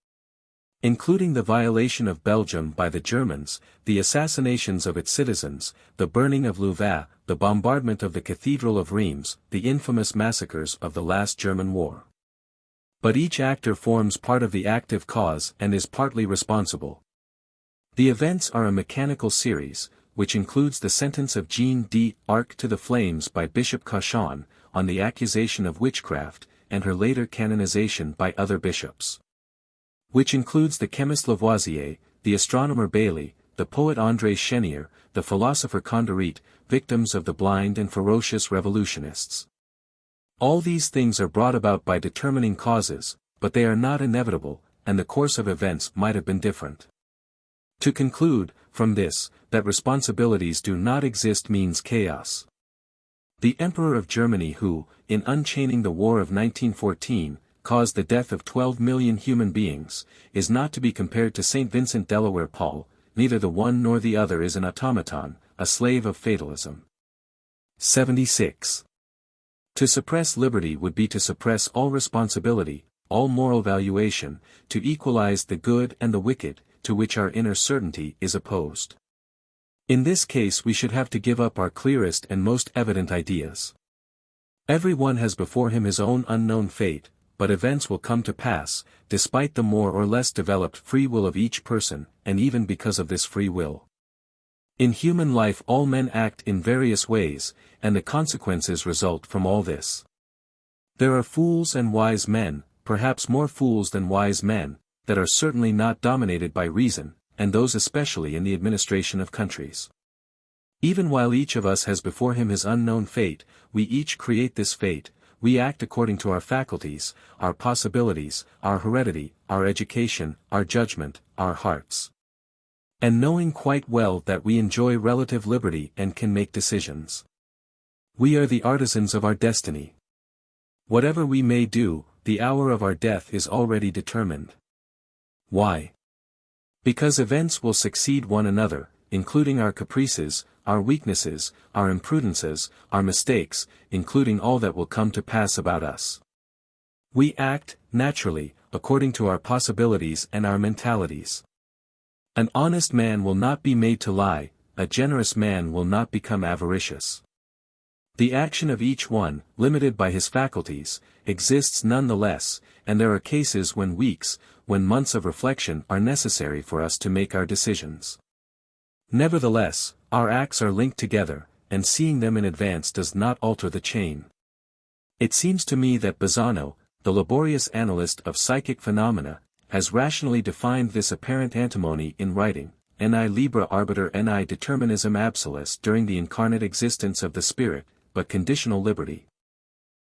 including the violation of Belgium by the Germans, the assassinations of its citizens, the burning of Louvain, the bombardment of the Cathedral of Reims, the infamous massacres of the last German war. But each actor forms part of the active cause and is partly responsible. The events are a mechanical series, which includes the sentence of Jeanne d'Arc to the flames by Bishop Cauchon, on the accusation of witchcraft, and her later canonization by other bishops. Which includes the chemist Lavoisier, the astronomer Bailly, the poet André Chenier, the philosopher Condoreet, victims of the blind and ferocious revolutionists. All these things are brought about by determining causes, but they are not inevitable, and the course of events might have been different. To conclude, from this, that responsibilities do not exist means chaos. The Emperor of Germany who, in unchaining the war of 1914, caused the death of 12 million human beings, is not to be compared to St. Vincent Delaware Paul, neither the one nor the other is an automaton, a slave of fatalism. 76. To suppress liberty would be to suppress all responsibility, all moral valuation, to equalize the good and the wicked, to which our inner certainty is opposed. In this case we should have to give up our clearest and most evident ideas. Every one has before him his own unknown fate, but events will come to pass, despite the more or less developed free will of each person, and even because of this free will. In human life all men act in various ways, and the consequences result from all this. There are fools and wise men, perhaps more fools than wise men, that are certainly not dominated by reason, and those especially in the administration of countries. Even while each of us has before him his unknown fate, we each create this fate, we act according to our faculties, our possibilities, our heredity, our education, our judgment, our hearts. And knowing quite well that we enjoy relative liberty and can make decisions. We are the artisans of our destiny. Whatever we may do, the hour of our death is already determined. Why? Because events will succeed one another, including our caprices, our weaknesses, our imprudences, our mistakes, including all that will come to pass about us. We act, naturally, according to our possibilities and our mentalities. An honest man will not be made to lie, a generous man will not become avaricious. The action of each one, limited by his faculties, exists nonetheless, and there are cases when weeks, when months of reflection are necessary for us to make our decisions. Nevertheless, our acts are linked together, and seeing them in advance does not alter the chain. It seems to me that Bazzano, the laborious analyst of psychic phenomena, has rationally defined this apparent antinomy in writing, "ni libera arbiter ni determinism absolus during the incarnate existence of the spirit, but conditional liberty."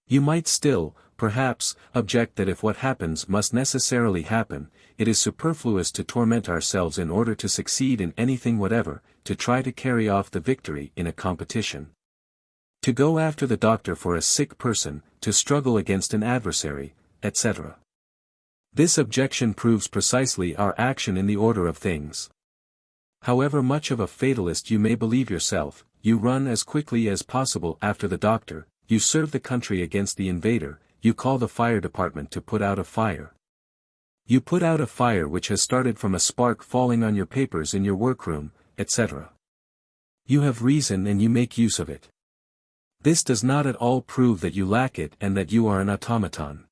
You might still, perhaps, object that if what happens must necessarily happen, it is superfluous to torment ourselves in order to succeed in anything whatever, to try to carry off the victory in a competition. To go after the doctor for a sick person, to struggle against an adversary, etc. This objection proves precisely our action in the order of things. However much of a fatalist you may believe yourself, you run as quickly as possible after the doctor, you serve the country against the invader, you call the fire department to put out a fire. You put out a fire which has started from a spark falling on your papers in your workroom, etc. You have reason and you make use of it. This does not at all prove that you lack it and that you are an automaton.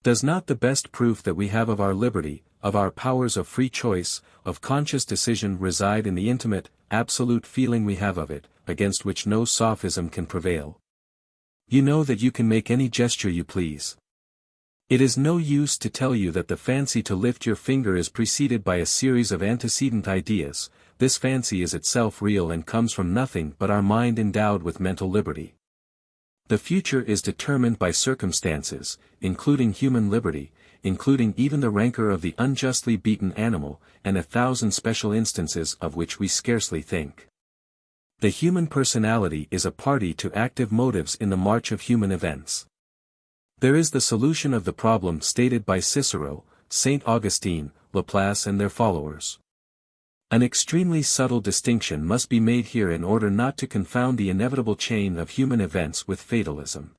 Does not the best proof that we have of our liberty, of our powers of free choice, of conscious decision reside in the intimate, absolute feeling we have of it, against which no sophism can prevail? You know that you can make any gesture you please. It is no use to tell you that the fancy to lift your finger is preceded by a series of antecedent ideas. This fancy is itself real and comes from nothing but our mind endowed with mental liberty. The future is determined by circumstances, including human liberty, including even the rancor of the unjustly beaten animal, and 1,000 special instances of which we scarcely think. The human personality is a party to active motives in the march of human events. There is the solution of the problem stated by Cicero, St. Augustine, Laplace and their followers. An extremely subtle distinction must be made here in order not to confound the inevitable chain of human events with fatalism.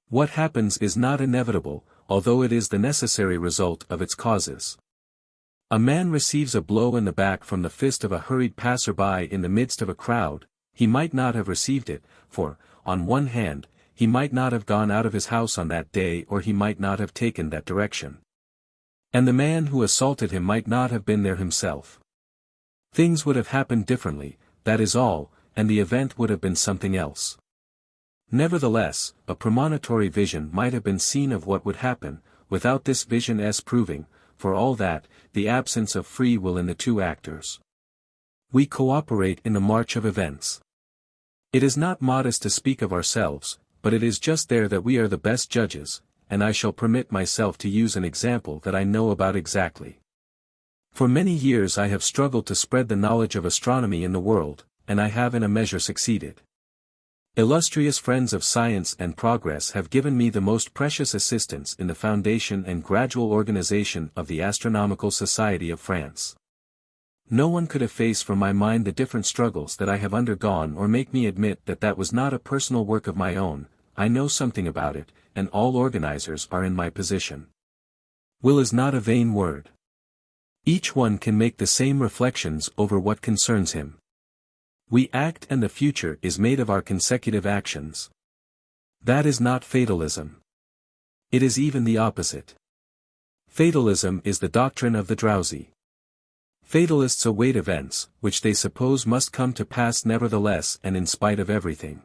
What happens is not inevitable, although it is the necessary result of its causes. A man receives a blow in the back from the fist of a hurried passerby in the midst of a crowd. He might not have received it, for, on one hand, he might not have gone out of his house on that day or he might not have taken that direction. And the man who assaulted him might not have been there himself. Things would have happened differently, that is all, and the event would have been something else. Nevertheless, a premonitory vision might have been seen of what would happen, without this vision as proving, for all that, the absence of free will in the two actors. We cooperate in the march of events. It is not modest to speak of ourselves, but it is just there that we are the best judges, and I shall permit myself to use an example that I know about exactly. For many years I have struggled to spread the knowledge of astronomy in the world, and I have in a measure succeeded. Illustrious friends of science and progress have given me the most precious assistance in the foundation and gradual organization of the Astronomical Society of France. No one could efface from my mind the different struggles that I have undergone or make me admit that that was not a personal work of my own. I know something about it, and all organizers are in my position. Will is not a vain word. Each one can make the same reflections over what concerns him. We act and the future is made of our consecutive actions. That is not fatalism. It is even the opposite. Fatalism is the doctrine of the drowsy. Fatalists await events, which they suppose must come to pass nevertheless and in spite of everything.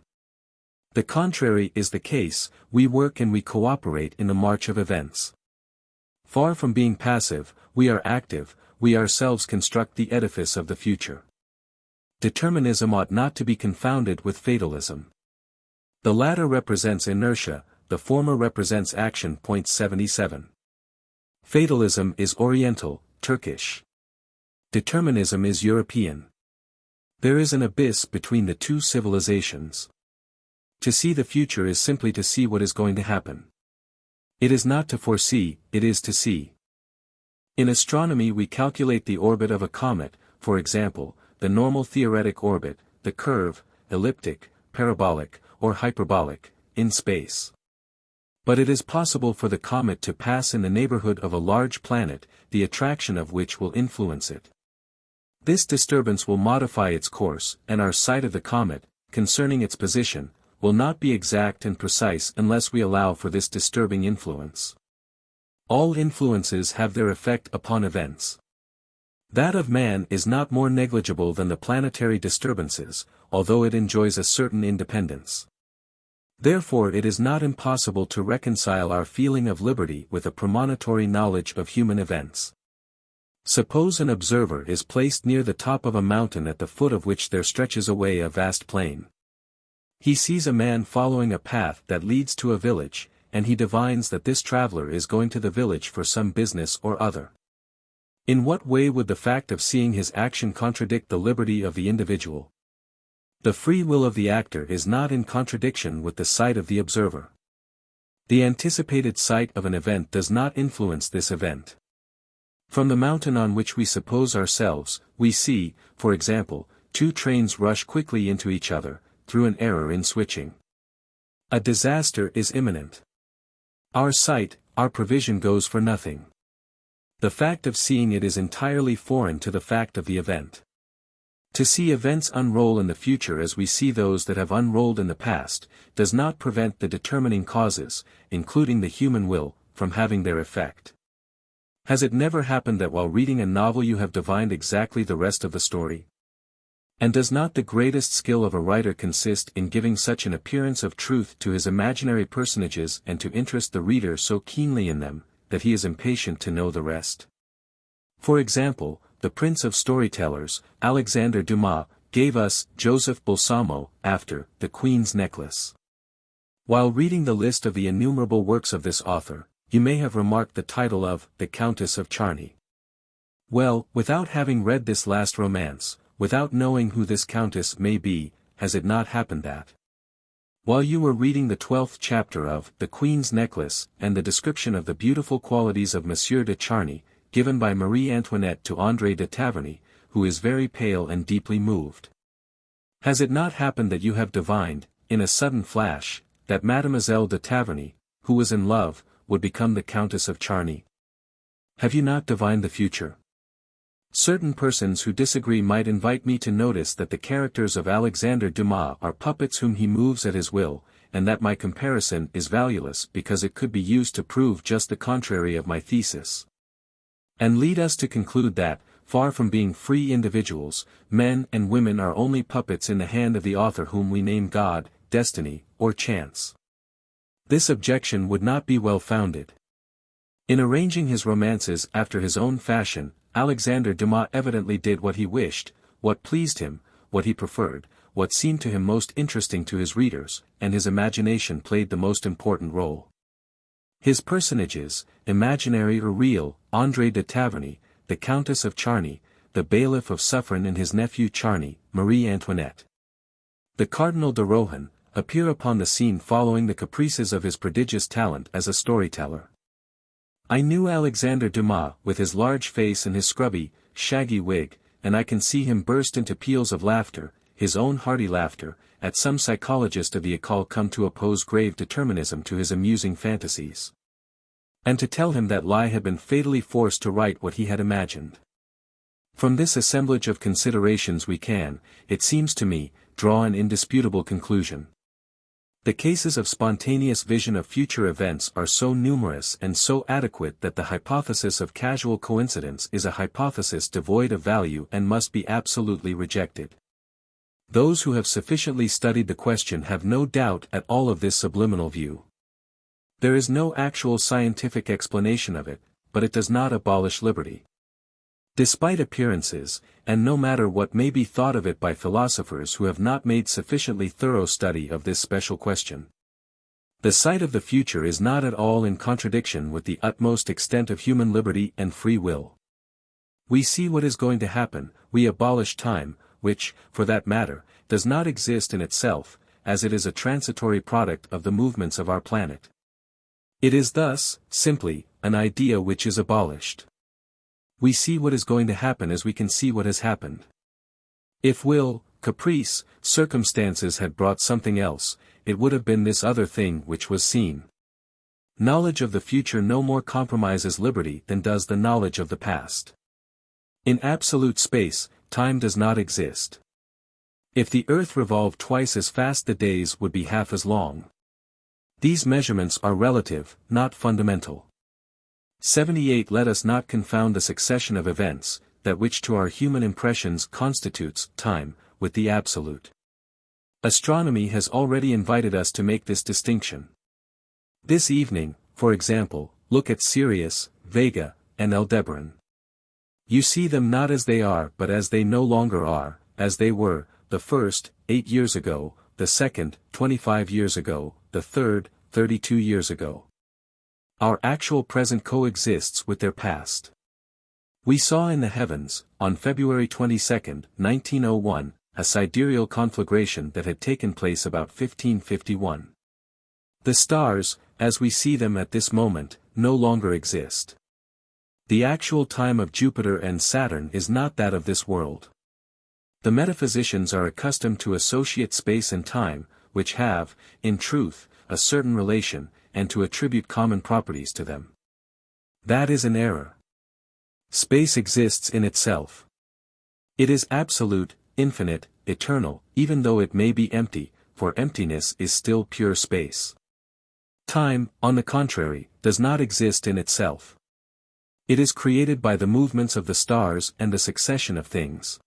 The contrary is the case, we work and we cooperate in the march of events. Far from being passive, we are active, we ourselves construct the edifice of the future. Determinism ought not to be confounded with fatalism. The latter represents inertia, the former represents action. Point 77. Fatalism is Oriental, Turkish. Determinism is European. There is an abyss between the two civilizations. To see the future is simply to see what is going to happen. It is not to foresee, it is to see. In astronomy we calculate the orbit of a comet, for example, the normal theoretic orbit, the curve, elliptic, parabolic, or hyperbolic, in space. But it is possible for the comet to pass in the neighborhood of a large planet, the attraction of which will influence it. This disturbance will modify its course, and our sight of the comet, concerning its position, will not be exact and precise unless we allow for this disturbing influence. All influences have their effect upon events. That of man is not more negligible than the planetary disturbances, although it enjoys a certain independence. Therefore it is not impossible to reconcile our feeling of liberty with a premonitory knowledge of human events. Suppose an observer is placed near the top of a mountain at the foot of which there stretches away a vast plain. He sees a man following a path that leads to a village, and he divines that this traveler is going to the village for some business or other. In what way would the fact of seeing his action contradict the liberty of the individual? The free will of the actor is not in contradiction with the sight of the observer. The anticipated sight of an event does not influence this event. From the mountain on which we suppose ourselves, we see, for example, two trains rush quickly into each other, through an error in switching. A disaster is imminent. Our sight, our prevision goes for nothing. The fact of seeing it is entirely foreign to the fact of the event. To see events unroll in the future as we see those that have unrolled in the past, does not prevent the determining causes, including the human will, from having their effect. Has it never happened that while reading a novel you have divined exactly the rest of the story? And does not the greatest skill of a writer consist in giving such an appearance of truth to his imaginary personages and to interest the reader so keenly in them, that he is impatient to know the rest? For example, the prince of storytellers, Alexander Dumas, gave us Joseph Balsamo, after The Queen's Necklace. While reading the list of the innumerable works of this author, you may have remarked the title of The Countess of Charny. Well, without having read this last romance, without knowing who this countess may be, has it not happened that, while you were reading the 12th chapter of The Queen's Necklace and the description of the beautiful qualities of Monsieur de Charny, given by Marie Antoinette to André de Taverny, who is very pale and deeply moved, has it not happened that you have divined, in a sudden flash, that Mademoiselle de Taverny, who was in love, would become the Countess of Charny? Have you not divined the future? Certain persons who disagree might invite me to notice that the characters of Alexander Dumas are puppets whom he moves at his will, and that my comparison is valueless because it could be used to prove just the contrary of my thesis. And lead us to conclude that, far from being free individuals, men and women are only puppets in the hand of the author whom we name God, destiny, or chance. This objection would not be well founded. In arranging his romances after his own fashion, Alexander Dumas evidently did what he wished, what pleased him, what he preferred, what seemed to him most interesting to his readers, and his imagination played the most important role. His personages, imaginary or real, André de Taverny, the Countess of Charny, the bailiff of Suffren and his nephew Charny, Marie Antoinette, the Cardinal de Rohan, appear upon the scene following the caprices of his prodigious talent as a storyteller. I knew Alexander Dumas with his large face and his scrubby, shaggy wig, and I can see him burst into peals of laughter, his own hearty laughter, at some psychologist of the occult come to oppose grave determinism to his amusing fantasies, and to tell him that lie had been fatally forced to write what he had imagined. From this assemblage of considerations we can, it seems to me, draw an indisputable conclusion. The cases of spontaneous vision of future events are so numerous and so adequate that the hypothesis of casual coincidence is a hypothesis devoid of value and must be absolutely rejected. Those who have sufficiently studied the question have no doubt at all of this subliminal view. There is no actual scientific explanation of it, but it does not abolish liberty. Despite appearances, and no matter what may be thought of it by philosophers who have not made sufficiently thorough study of this special question, the sight of the future is not at all in contradiction with the utmost extent of human liberty and free will. We see what is going to happen, we abolish time, which, for that matter, does not exist in itself, as it is a transitory product of the movements of our planet. It is thus, simply, an idea which is abolished. We see what is going to happen as we can see what has happened. If will, caprice, circumstances had brought something else, it would have been this other thing which was seen. Knowledge of the future no more compromises liberty than does the knowledge of the past. In absolute space, time does not exist. If the earth revolved twice as fast, the days would be half as long. These measurements are relative, not fundamental. 78 Let us not confound the succession of events, that which to our human impressions constitutes time, with the absolute. Astronomy has already invited us to make this distinction. This evening, for example, look at Sirius, Vega, and Aldebaran. You see them not as they are but as they no longer are, as they were, the first, 8 years ago, the second, 25 years ago, the third, 32 years ago. Our actual present coexists with their past. We saw in the heavens, on February 22, 1901, a sidereal conflagration that had taken place about 1551. The stars, as we see them at this moment, no longer exist. The actual time of Jupiter and Saturn is not that of this world. The metaphysicians are accustomed to associate space and time, which have, in truth, a certain relation, and to attribute common properties to them. That is an error. Space exists in itself. It is absolute, infinite, eternal, even though it may be empty, for emptiness is still pure space. Time, on the contrary, does not exist in itself. It is created by the movements of the stars and the succession of things.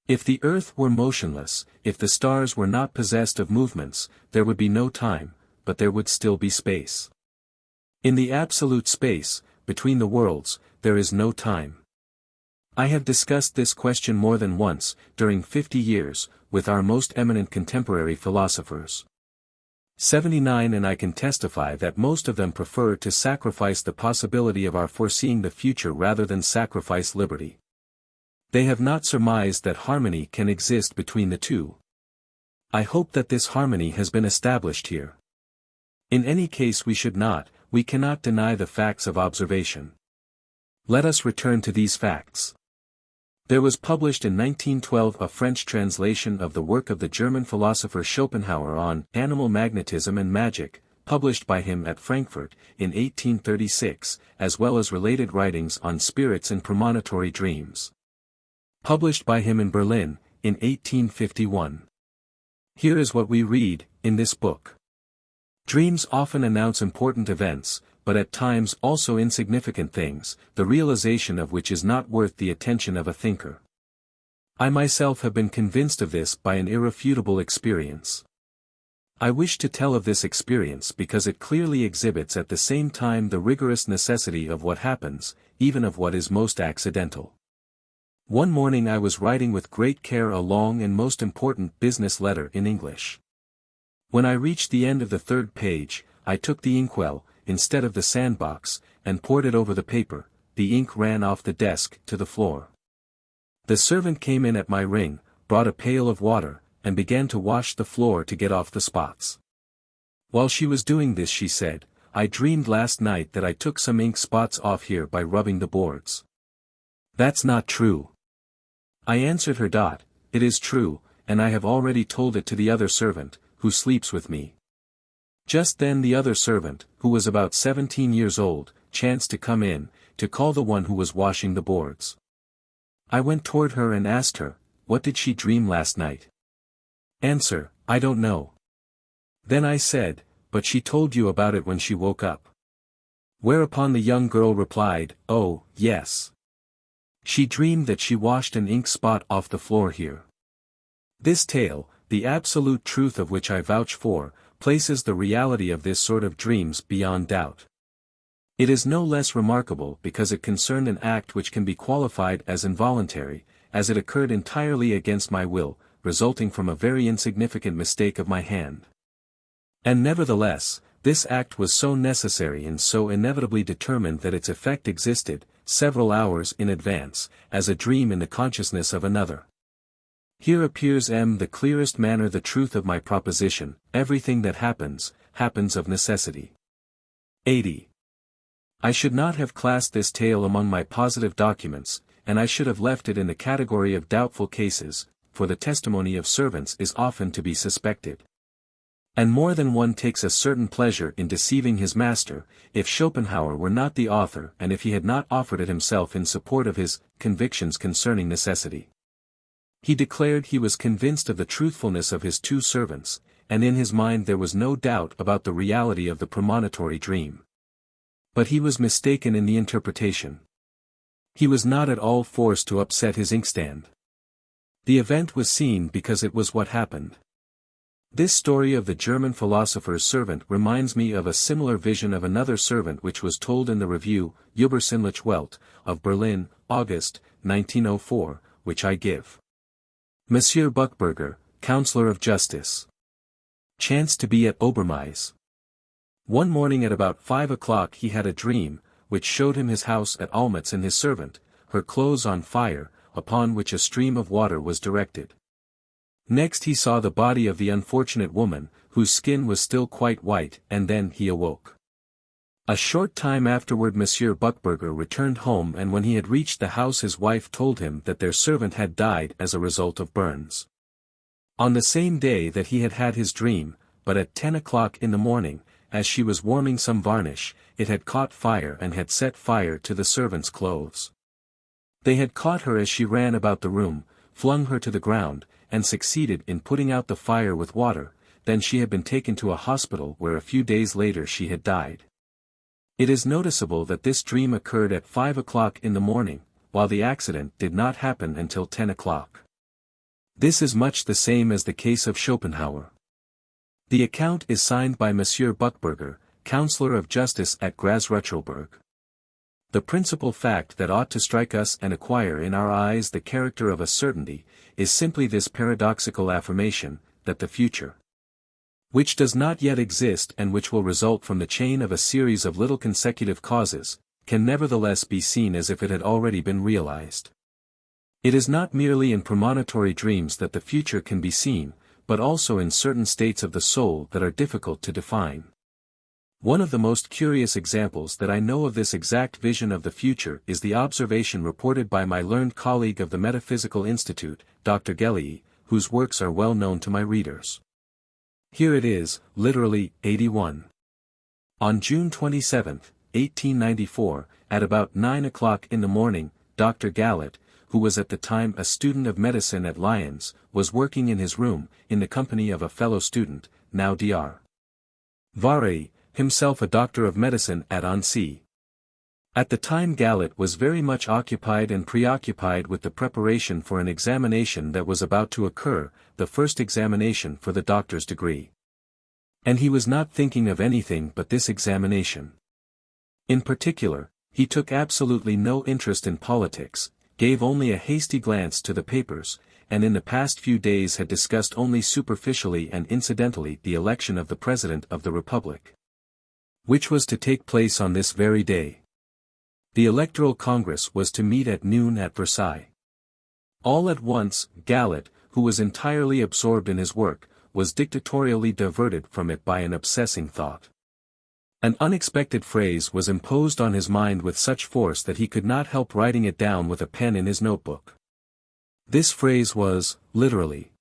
If the earth were motionless, if the stars were not possessed of movements, there would be no time, but there would still be space. In the absolute space, between the worlds, there is no time. I have discussed this question more than once, during 50 years, with our most eminent contemporary philosophers. 79 And I can testify that most of them prefer to sacrifice the possibility of our foreseeing the future rather than sacrifice liberty. They have not surmised that harmony can exist between the two. I hope that this harmony has been established here. In any case we cannot deny the facts of observation. Let us return to these facts. There was published in 1912 a French translation of the work of the German philosopher Schopenhauer on Animal Magnetism and Magic, published by him at Frankfurt, in 1836, as well as related writings on spirits and premonitory dreams. Published by him in Berlin, in 1851. Here is what we read, in this book. Dreams often announce important events, but at times also insignificant things, the realization of which is not worth the attention of a thinker. I myself have been convinced of this by an irrefutable experience. I wish to tell of this experience because it clearly exhibits at the same time the rigorous necessity of what happens, even of what is most accidental. One morning I was writing with great care a long and most important business letter in English. When I reached the end of the third page, I took the inkwell, instead of the sandbox, and poured it over the paper. The ink ran off the desk to the floor. The servant came in at my ring, brought a pail of water, and began to wash the floor to get off the spots. While she was doing this she said, "I dreamed last night that I took some ink spots off here by rubbing the boards." "That's not true." I answered her. "It is true, and I have already told it to the other servant, who sleeps with me." Just then the other servant, who was about 17 years old, chanced to come in, to call the one who was washing the boards. I went toward her and asked her, what did she dream last night? Answer, I don't know. Then I said, but she told you about it when she woke up. Whereupon the young girl replied, oh, yes. She dreamed that she washed an ink spot off the floor here. This tale, the absolute truth of which I vouch for, places the reality of this sort of dreams beyond doubt. It is no less remarkable because it concerned an act which can be qualified as involuntary, as it occurred entirely against my will, resulting from a very insignificant mistake of my hand. And nevertheless, this act was so necessary and so inevitably determined that its effect existed, several hours in advance, as a dream in the consciousness of another. Here appears the clearest manner the truth of my proposition, everything that happens, happens of necessity. 80. I should not have classed this tale among my positive documents, and I should have left it in the category of doubtful cases, for the testimony of servants is often to be suspected. And more than one takes a certain pleasure in deceiving his master, if Schopenhauer were not the author and if he had not offered it himself in support of his convictions concerning necessity. He declared he was convinced of the truthfulness of his two servants, and in his mind there was no doubt about the reality of the premonitory dream. But he was mistaken in the interpretation. He was not at all forced to upset his inkstand. The event was seen because it was what happened. This story of the German philosopher's servant reminds me of a similar vision of another servant which was told in the review, Übersinnliche Welt, of Berlin, August, 1904, which I give. Monsieur Buchberger, Counselor of Justice, chanced to be at Obermaize. One morning at about 5 o'clock he had a dream, which showed him his house at Olmütz and his servant, her clothes on fire, upon which a stream of water was directed. Next he saw the body of the unfortunate woman, whose skin was still quite white, and then he awoke. A short time afterward Monsieur Buchberger returned home, and when he had reached the house his wife told him that their servant had died as a result of burns. On the same day that he had had his dream, but at 10 o'clock in the morning, as she was warming some varnish, it had caught fire and had set fire to the servant's clothes. They had caught her as she ran about the room, flung her to the ground, and succeeded in putting out the fire with water. Then she had been taken to a hospital where a few days later she had died. It is noticeable that this dream occurred at 5 o'clock in the morning, while the accident did not happen until 10 o'clock. This is much the same as the case of Schopenhauer. The account is signed by Monsieur Buchberger, Counselor of Justice at Grasrutschelberg. The principal fact that ought to strike us and acquire in our eyes the character of a certainty, is simply this paradoxical affirmation, that the future, which does not yet exist and which will result from the chain of a series of little consecutive causes, can nevertheless be seen as if it had already been realized. It is not merely in premonitory dreams that the future can be seen, but also in certain states of the soul that are difficult to define. One of the most curious examples that I know of this exact vision of the future is the observation reported by my learned colleague of the Metaphysical Institute, Dr. Gellie, whose works are well known to my readers. Here it is, literally, 81. On June 27, 1894, at about 9 o'clock in the morning, Dr. Gallet, who was at the time a student of medicine at Lyons, was working in his room, in the company of a fellow student, now Dr. Varey, himself a doctor of medicine at Annecy. At the time Gallet was very much occupied and preoccupied with the preparation for an examination that was about to occur, the first examination for the doctor's degree. And he was not thinking of anything but this examination. In particular, he took absolutely no interest in politics, gave only a hasty glance to the papers, and in the past few days had discussed only superficially and incidentally the election of the President of the Republic, which was to take place on this very day. The Electoral Congress was to meet at noon at Versailles. All at once, Gallet, who was entirely absorbed in his work, was dictatorially diverted from it by an obsessing thought. An unexpected phrase was imposed on his mind with such force that he could not help writing it down with a pen in his notebook. This phrase was, literally,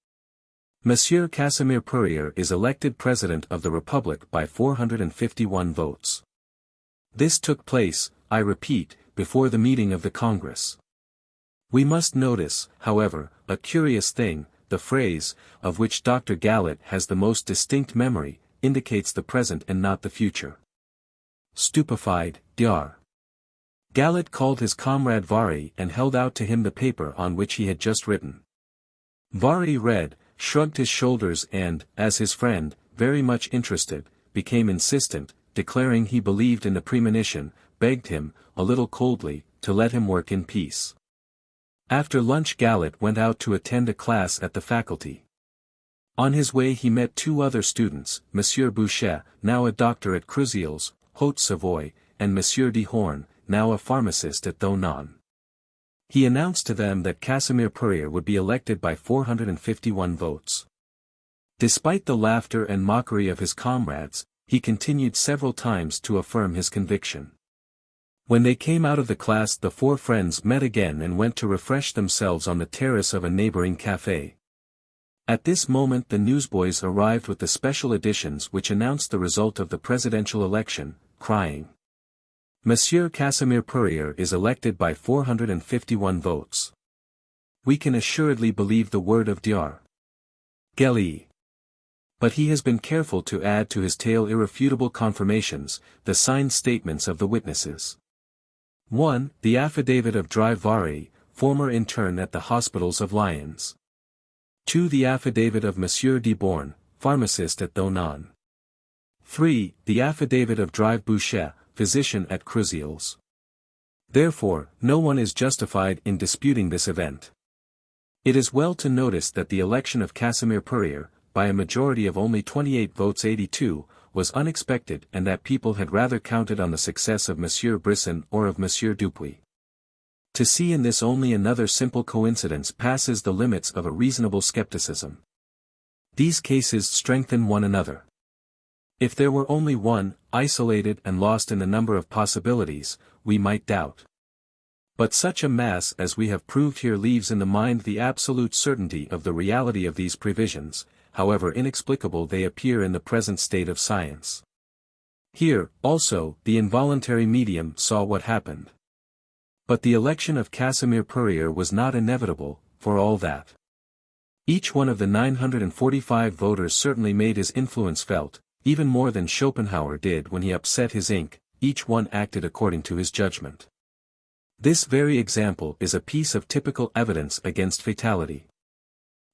Monsieur Casimir Perier is elected President of the Republic by 451 votes. This took place, I repeat, before the meeting of the Congress. We must notice, however, a curious thing: the phrase, of which Dr. Gallet has the most distinct memory, indicates the present and not the future. Stupefied, Dr. Gallet called his comrade Varey and held out to him the paper on which he had just written. Varey read, shrugged his shoulders and, as his friend, very much interested, became insistent, declaring he believed in the premonition, begged him, a little coldly, to let him work in peace. After lunch Gallet went out to attend a class at the Faculty. On his way he met two other students, Monsieur Bouchet, now a doctor at Cruzials, Haute-Savoie, and Monsieur de Horn, now a pharmacist at Thonon. He announced to them that Casimir Purier would be elected by 451 votes. Despite the laughter and mockery of his comrades, he continued several times to affirm his conviction. When they came out of the class, the four friends met again and went to refresh themselves on the terrace of a neighboring café. At this moment the newsboys arrived with the special editions which announced the result of the presidential election, crying, "Monsieur Casimir Purier is elected by 451 votes. We can assuredly believe the word of Dr. Gellie. But he has been careful to add to his tale irrefutable confirmations, the signed statements of the witnesses. 1. The affidavit of Dry Vary, former intern at the hospitals of Lyons. 2. The affidavit of Monsieur Deborn, pharmacist at Thonon. 3. The affidavit of Drive Bouchet, physician at Cruzials. Therefore, no one is justified in disputing this event. It is well to notice that the election of Casimir Purier, by a majority of only 28 votes 82, was unexpected and that people had rather counted on the success of Monsieur Brisson or of Monsieur Dupuy. To see in this only another simple coincidence passes the limits of a reasonable skepticism. These cases strengthen one another. If there were only one, isolated and lost in the number of possibilities, we might doubt. But such a mass as we have proved here leaves in the mind the absolute certainty of the reality of these previsions, however inexplicable they appear in the present state of science. Here, also, the involuntary medium saw what happened. But the election of Casimir Purier was not inevitable, for all that. Each one of the 945 voters certainly made his influence felt, even more than Schopenhauer did when he upset his ink, each one acted according to his judgment. This very example is a piece of typical evidence against fatality.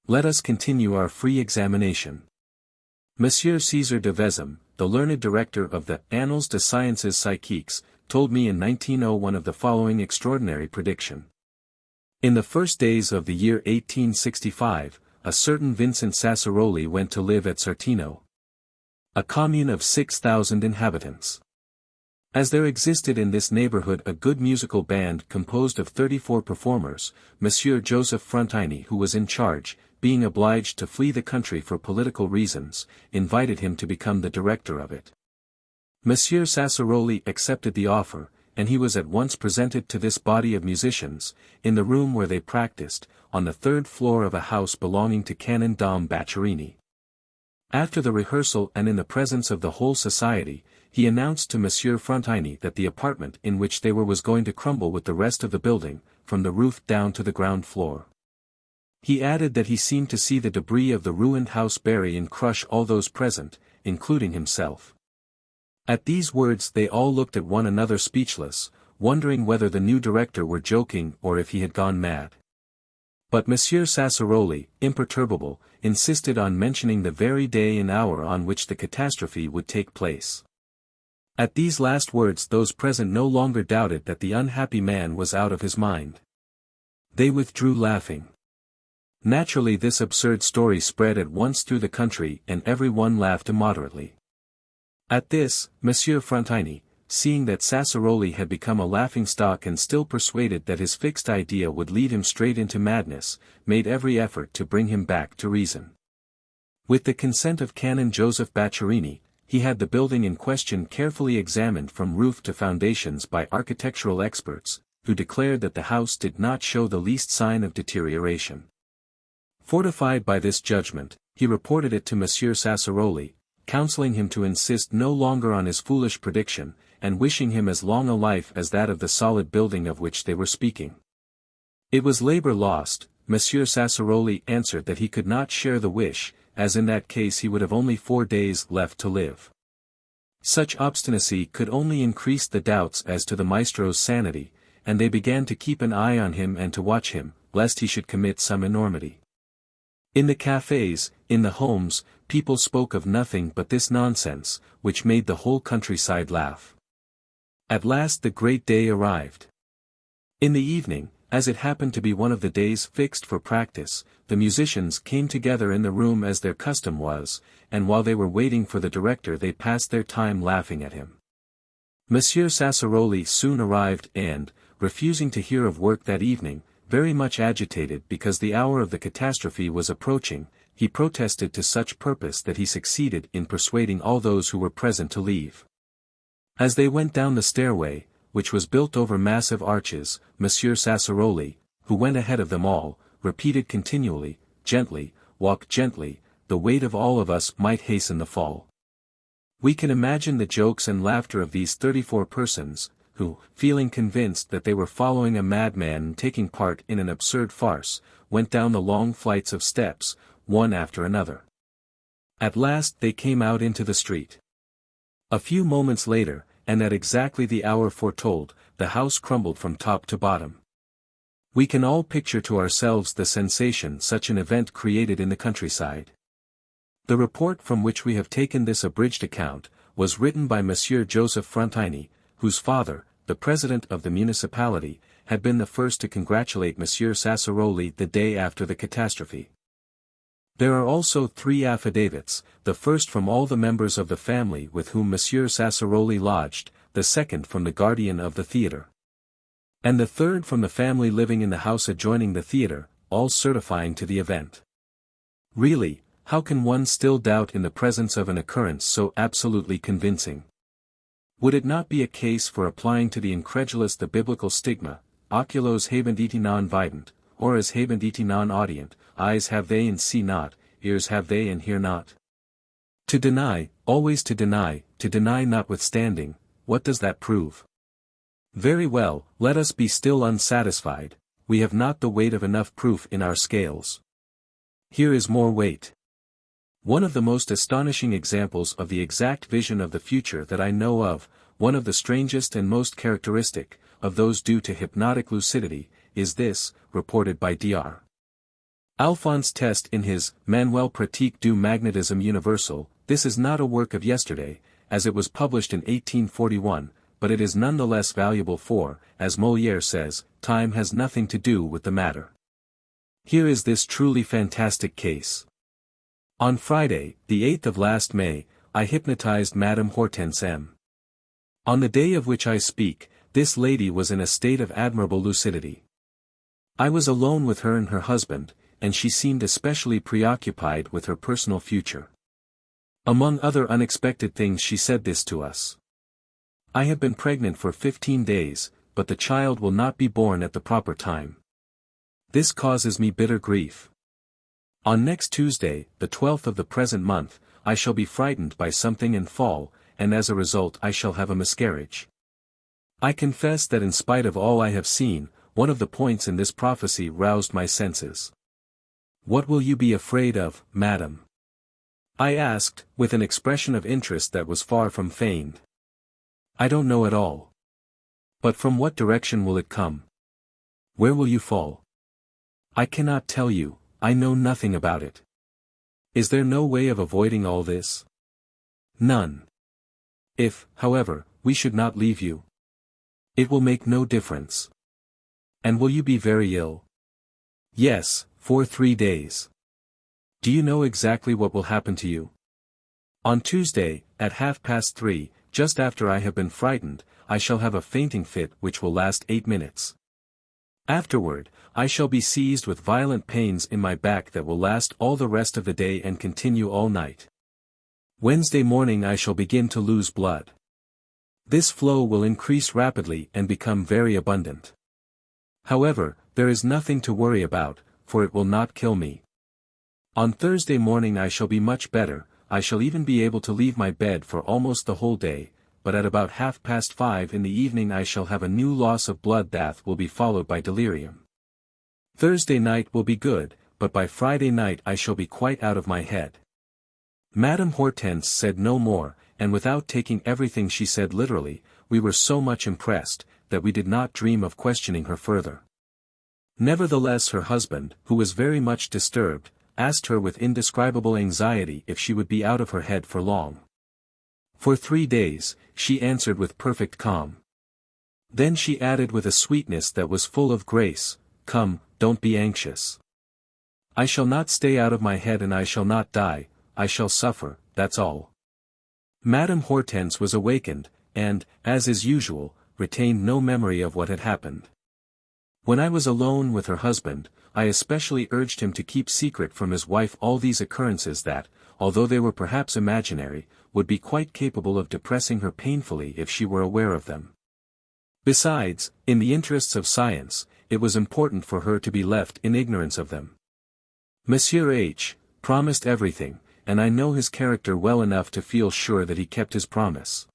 Let us continue our free examination. Monsieur César de Vezem, the learned director of the Annales des Sciences Psychiques, told me in 1901 of the following extraordinary prediction. In the first days of the year 1865, a certain Vincent Sassaroli went to live at Sartino, a commune of 6,000 inhabitants. As there existed in this neighborhood a good musical band composed of 34 performers, Monsieur Joseph Frontini, who was in charge, being obliged to flee the country for political reasons, invited him to become the director of it. Monsieur Sassaroli accepted the offer, and he was at once presented to this body of musicians, in the room where they practiced, on the third floor of a house belonging to Canon Dom Bacciarini. After the rehearsal and in the presence of the whole society, he announced to Monsieur Frontini that the apartment in which they were was going to crumble with the rest of the building, from the roof down to the ground floor. He added that he seemed to see the debris of the ruined house bury and crush all those present, including himself. At these words they all looked at one another speechless, wondering whether the new director were joking or if he had gone mad. But Monsieur Sassaroli, imperturbable, insisted on mentioning the very day and hour on which the catastrophe would take place. At these last words those present no longer doubted that the unhappy man was out of his mind. They withdrew laughing. Naturally this absurd story spread at once through the country and every one laughed immoderately. At this, Monsieur Frontini, seeing that Sassaroli had become a laughing-stock and still persuaded that his fixed idea would lead him straight into madness, made every effort to bring him back to reason. With the consent of Canon Joseph Bacciarini, he had the building in question carefully examined from roof to foundations by architectural experts, who declared that the house did not show the least sign of deterioration. Fortified by this judgment, he reported it to Monsieur Sassaroli, counseling him to insist no longer on his foolish prediction, and wishing him as long a life as that of the solid building of which they were speaking. It was labor lost. Monsieur Sassaroli answered that he could not share the wish, as in that case he would have only 4 days left to live. Such obstinacy could only increase the doubts as to the maestro's sanity, and they began to keep an eye on him and to watch him, lest he should commit some enormity. In the cafés, in the homes, people spoke of nothing but this nonsense, which made the whole countryside laugh. At last the great day arrived. In the evening, as it happened to be one of the days fixed for practice, the musicians came together in the room as their custom was, and while they were waiting for the director they passed their time laughing at him. Monsieur Sassaroli soon arrived and, refusing to hear of work that evening, very much agitated because the hour of the catastrophe was approaching, he protested to such purpose that he succeeded in persuading all those who were present to leave. As they went down the stairway, which was built over massive arches, Monsieur Sassaroli, who went ahead of them all, repeated continually, "Gently, walk gently, the weight of all of us might hasten the fall." We can imagine the jokes and laughter of these 34 persons, who, feeling convinced that they were following a madman and taking part in an absurd farce, went down the long flights of steps, one after another. At last they came out into the street. A few moments later, and at exactly the hour foretold, the house crumbled from top to bottom. We can all picture to ourselves the sensation such an event created in the countryside. The report from which we have taken this abridged account, was written by Monsieur Joseph Frontini, whose father, the president of the municipality, had been the first to congratulate Monsieur Sassaroli the day after the catastrophe. There are also 3 affidavits, the first from all the members of the family with whom Monsieur Sassaroli lodged, the second from the guardian of the theatre, and the third from the family living in the house adjoining the theatre, all certifying to the event. Really, how can one still doubt in the presence of an occurrence so absolutely convincing? Would it not be a case for applying to the incredulous the biblical stigma, oculos habent iti non vident, oras habent iti non audient, eyes have they and see not, ears have they and hear not? To deny, always to deny notwithstanding, what does that prove? Very well, let us be still unsatisfied, we have not the weight of enough proof in our scales. Here is more weight. One of the most astonishing examples of the exact vision of the future that I know of, one of the strangest and most characteristic, of those due to hypnotic lucidity, is this, reported by Dr. Alphonse Test in his Manuel pratique du magnétisme universel. This is not a work of yesterday, as it was published in 1841, but it is none the less valuable for, as Molière says, time has nothing to do with the matter. Here is this truly fantastic case. On Friday, the 8th of last May, I hypnotized Madame Hortense M. On the day of which I speak, this lady was in a state of admirable lucidity. I was alone with her and her husband, and she seemed especially preoccupied with her personal future. Among other unexpected things she said this to us: "I have been pregnant for 15 days, but the child will not be born at the proper time. This causes me bitter grief. On next Tuesday, the 12th of the present month, I shall be frightened by something and fall, and as a result I shall have a miscarriage." I confess that in spite of all I have seen, one of the points in this prophecy roused my senses. "What will you be afraid of, madam?" I asked, with an expression of interest that was far from feigned. "I don't know at all. But from what direction will it come? Where will you fall?" "I cannot tell you, I know nothing about it." "Is there no way of avoiding all this?" "None. If, however, we should not leave you, it will make no difference." "And will you be very ill?" "Yes, for 3 days." "Do you know exactly what will happen to you?" "On Tuesday, at 3:30, just after I have been frightened, I shall have a fainting fit which will last 8 minutes. Afterward, I shall be seized with violent pains in my back that will last all the rest of the day and continue all night. Wednesday morning I shall begin to lose blood. This flow will increase rapidly and become very abundant. However, there is nothing to worry about, for it will not kill me. On Thursday morning I shall be much better, I shall even be able to leave my bed for almost the whole day, but at about 5:30 in the evening I shall have a new loss of blood that will be followed by delirium. Thursday night will be good, but by Friday night I shall be quite out of my head." Madame Hortense said no more, and without taking everything she said literally, we were so much impressed, that we did not dream of questioning her further. Nevertheless her husband, who was very much disturbed, asked her with indescribable anxiety if she would be out of her head for long. "For 3 days," she answered with perfect calm. Then she added with a sweetness that was full of grace, "Come, don't be anxious. I shall not stay out of my head and I shall not die, I shall suffer, that's all." Madame Hortense was awakened, and, as is usual, retained no memory of what had happened. When I was alone with her husband, I especially urged him to keep secret from his wife all these occurrences that, although they were perhaps imaginary, would be quite capable of depressing her painfully if she were aware of them. Besides, in the interests of science, it was important for her to be left in ignorance of them. Monsieur H. promised everything, and I know his character well enough to feel sure that he kept his promise.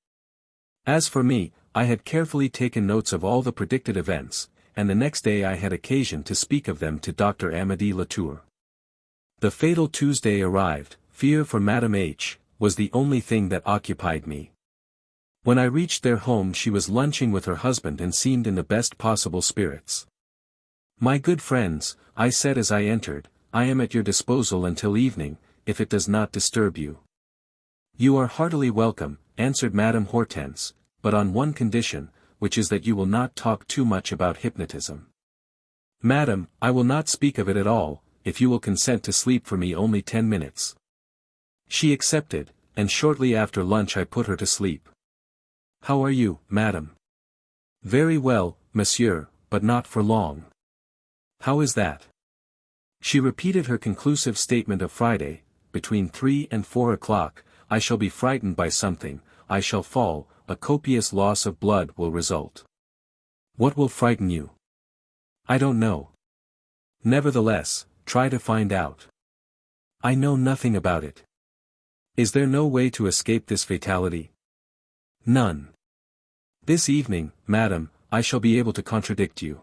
As for me, I had carefully taken notes of all the predicted events, and the next day I had occasion to speak of them to Dr. Amédée Latour. The fatal Tuesday arrived. Fear for Madame H. was the only thing that occupied me. When I reached their home she was lunching with her husband and seemed in the best possible spirits. "My good friends," I said as I entered, "I am at your disposal until evening, if it does not disturb you." "You are heartily welcome," answered Madame Hortense, "but on one condition, which is that you will not talk too much about hypnotism." "Madame, I will not speak of it at all, if you will consent to sleep for me only 10 minutes. She accepted, and shortly after lunch I put her to sleep. "How are you, madame?" "Very well, monsieur, but not for long." "How is that?" She repeated her conclusive statement of Friday. "Between 3 and 4 o'clock, I shall be frightened by something, I shall fall, a copious loss of blood will result." "What will frighten you?" "I don't know." "Nevertheless, try to find out." "I know nothing about it." "Is there no way to escape this fatality?" "None." "This evening, madam, I shall be able to contradict you."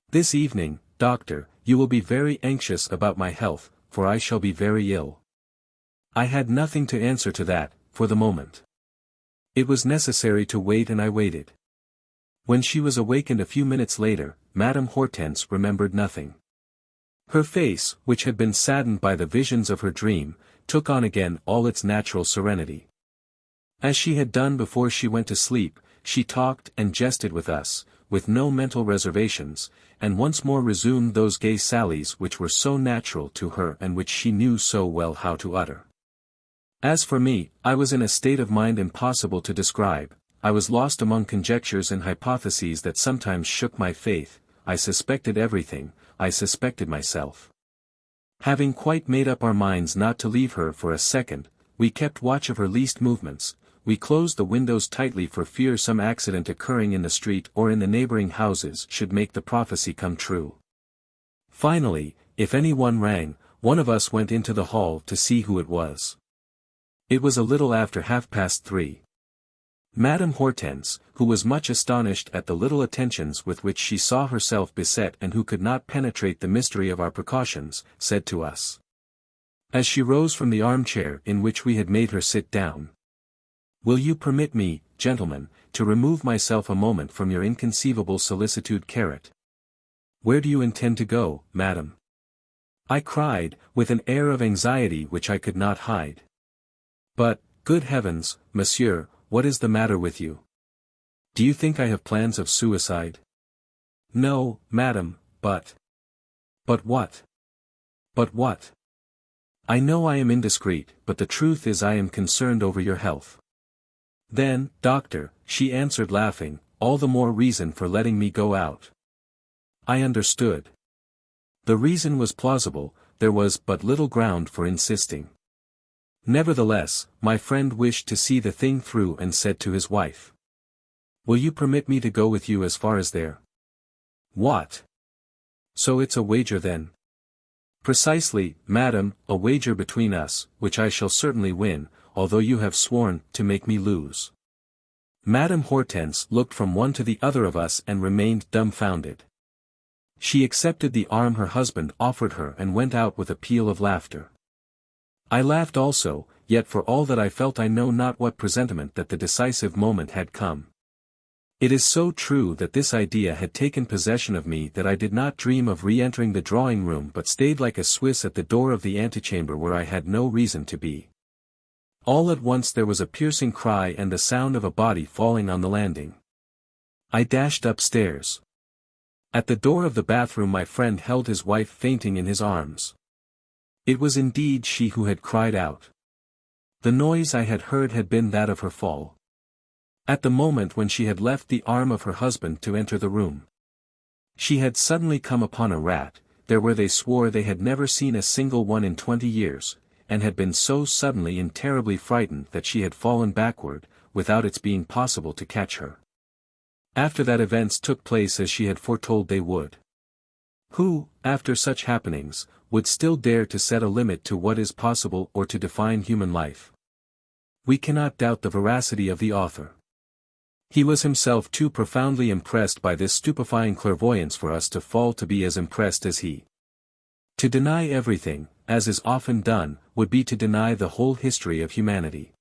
"This evening, doctor, you will be very anxious about my health, for I shall be very ill." I had nothing to answer to that, for the moment. It was necessary to wait and I waited. When she was awakened a few minutes later, Madame Hortense remembered nothing. Her face, which had been saddened by the visions of her dream, took on again all its natural serenity. As she had done before she went to sleep, she talked and jested with us, with no mental reservations, and once more resumed those gay sallies which were so natural to her and which she knew so well how to utter. As for me, I was in a state of mind impossible to describe. I was lost among conjectures and hypotheses that sometimes shook my faith. I suspected everything, I suspected myself. Having quite made up our minds not to leave her for a second, we kept watch of her least movements. We closed the windows tightly for fear some accident occurring in the street or in the neighboring houses should make the prophecy come true. Finally, if any one rang, one of us went into the hall to see who it was. It was a little after 3:30. Madame Hortense, who was much astonished at the little attentions with which she saw herself beset and who could not penetrate the mystery of our precautions, said to us, as she rose from the armchair in which we had made her sit down, "Will you permit me, gentlemen, to remove myself a moment from your inconceivable solicitude carrot?" "Where do you intend to go, madam?" I cried, with an air of anxiety which I could not hide. "But, good heavens, monsieur, what is the matter with you? Do you think I have plans of suicide?" "No, madam, but..." "But what? But what?" "I know I am indiscreet, but the truth is I am concerned over your health." "Then, doctor," she answered laughing, "all the more reason for letting me go out." I understood. The reason was plausible, there was but little ground for insisting. Nevertheless, my friend wished to see the thing through and said to his wife, "Will you permit me to go with you as far as there?" "What? So it's a wager then?" "Precisely, madam, a wager between us, which I shall certainly win, although you have sworn to make me lose." Madame Hortense looked from one to the other of us and remained dumbfounded. She accepted the arm her husband offered her and went out with a peal of laughter. I laughed also, yet for all that I felt I know not what presentiment that the decisive moment had come. It is so true that this idea had taken possession of me that I did not dream of re-entering the drawing-room but stayed like a Swiss at the door of the antechamber where I had no reason to be. All at once there was a piercing cry and the sound of a body falling on the landing. I dashed upstairs. At the door of the bathroom my friend held his wife fainting in his arms. It was indeed she who had cried out. The noise I had heard had been that of her fall. At the moment when she had left the arm of her husband to enter the room, she had suddenly come upon a rat, there where they swore they had never seen a single one in 20 years, and had been so suddenly and terribly frightened that she had fallen backward, without its being possible to catch her. After that events took place as she had foretold they would. Who, after such happenings, would still dare to set a limit to what is possible or to define human life? We cannot doubt the veracity of the author. He was himself too profoundly impressed by this stupefying clairvoyance for us to fall to be as impressed as he. To deny everything, as is often done, would be to deny the whole history of humanity.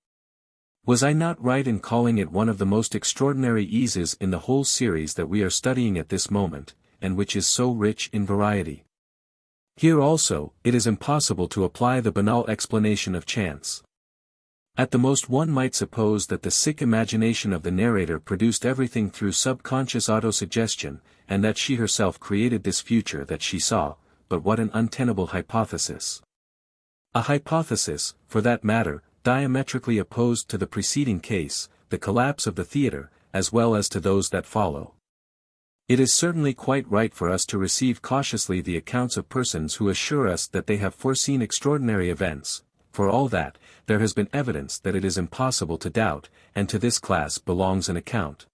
Was I not right in calling it one of the most extraordinary eases in the whole series that we are studying at this moment, and which is so rich in variety? Here also, it is impossible to apply the banal explanation of chance. At the most one might suppose that the sick imagination of the narrator produced everything through subconscious autosuggestion, and that she herself created this future that she saw, but what an untenable hypothesis. A hypothesis, for that matter, diametrically opposed to the preceding case, the collapse of the theatre, as well as to those that follow. It is certainly quite right for us to receive cautiously the accounts of persons who assure us that they have foreseen extraordinary events. For all that, there has been evidence that it is impossible to doubt, and to this class belongs an account,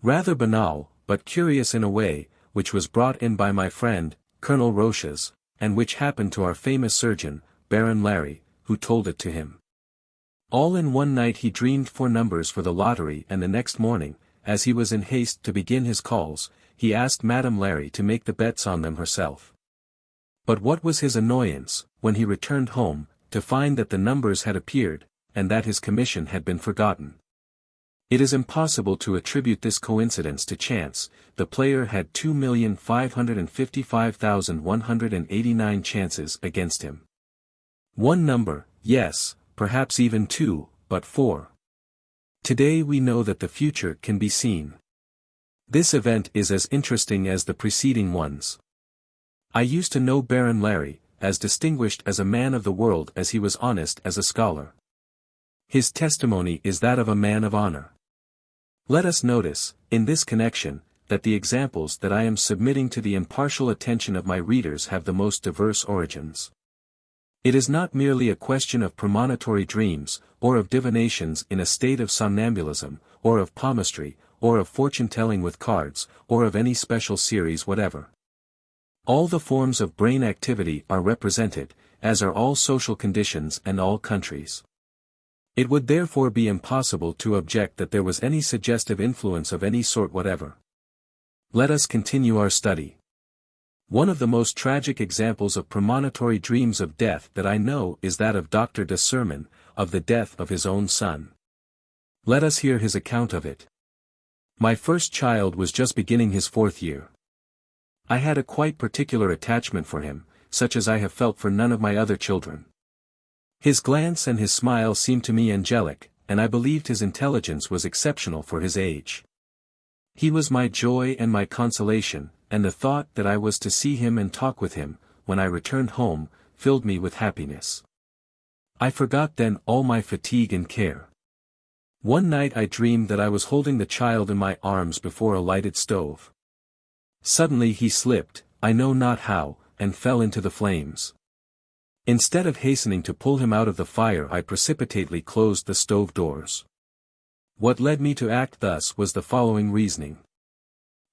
rather banal, but curious in a way, which was brought in by my friend, Colonel Roches, and which happened to our famous surgeon, Baron Larry, who told it to him. All in one night he dreamed 4 numbers for the lottery, and the next morning, as he was in haste to begin his calls, he asked Madame Larry to make the bets on them herself. But what was his annoyance, when he returned home, to find that the numbers had appeared, and that his commission had been forgotten. It is impossible to attribute this coincidence to chance. The player had 2,555,189 chances against him. 1 number, yes, perhaps even 2, but 4. Today we know that the future can be seen. This event is as interesting as the preceding ones. I used to know Baron Larry, as distinguished as a man of the world as he was honest as a scholar. His testimony is that of a man of honor. Let us notice, in this connection, that the examples that I am submitting to the impartial attention of my readers have the most diverse origins. It is not merely a question of premonitory dreams, or of divinations in a state of somnambulism, or of palmistry, or of fortune-telling with cards, or of any special series whatever. All the forms of brain activity are represented, as are all social conditions and all countries. It would therefore be impossible to object that there was any suggestive influence of any sort whatever. Let us continue our study. One of the most tragic examples of premonitory dreams of death that I know is that of Dr. de Sermon, of the death of his own son. Let us hear his account of it. My first child was just beginning his 4th year. I had a quite particular attachment for him, such as I have felt for none of my other children. His glance and his smile seemed to me angelic, and I believed his intelligence was exceptional for his age. He was my joy and my consolation, and the thought that I was to see him and talk with him, when I returned home, filled me with happiness. I forgot then all my fatigue and care. One night I dreamed that I was holding the child in my arms before a lighted stove. Suddenly he slipped, I know not how, and fell into the flames. Instead of hastening to pull him out of the fire, I precipitately closed the stove doors. What led me to act thus was the following reasoning.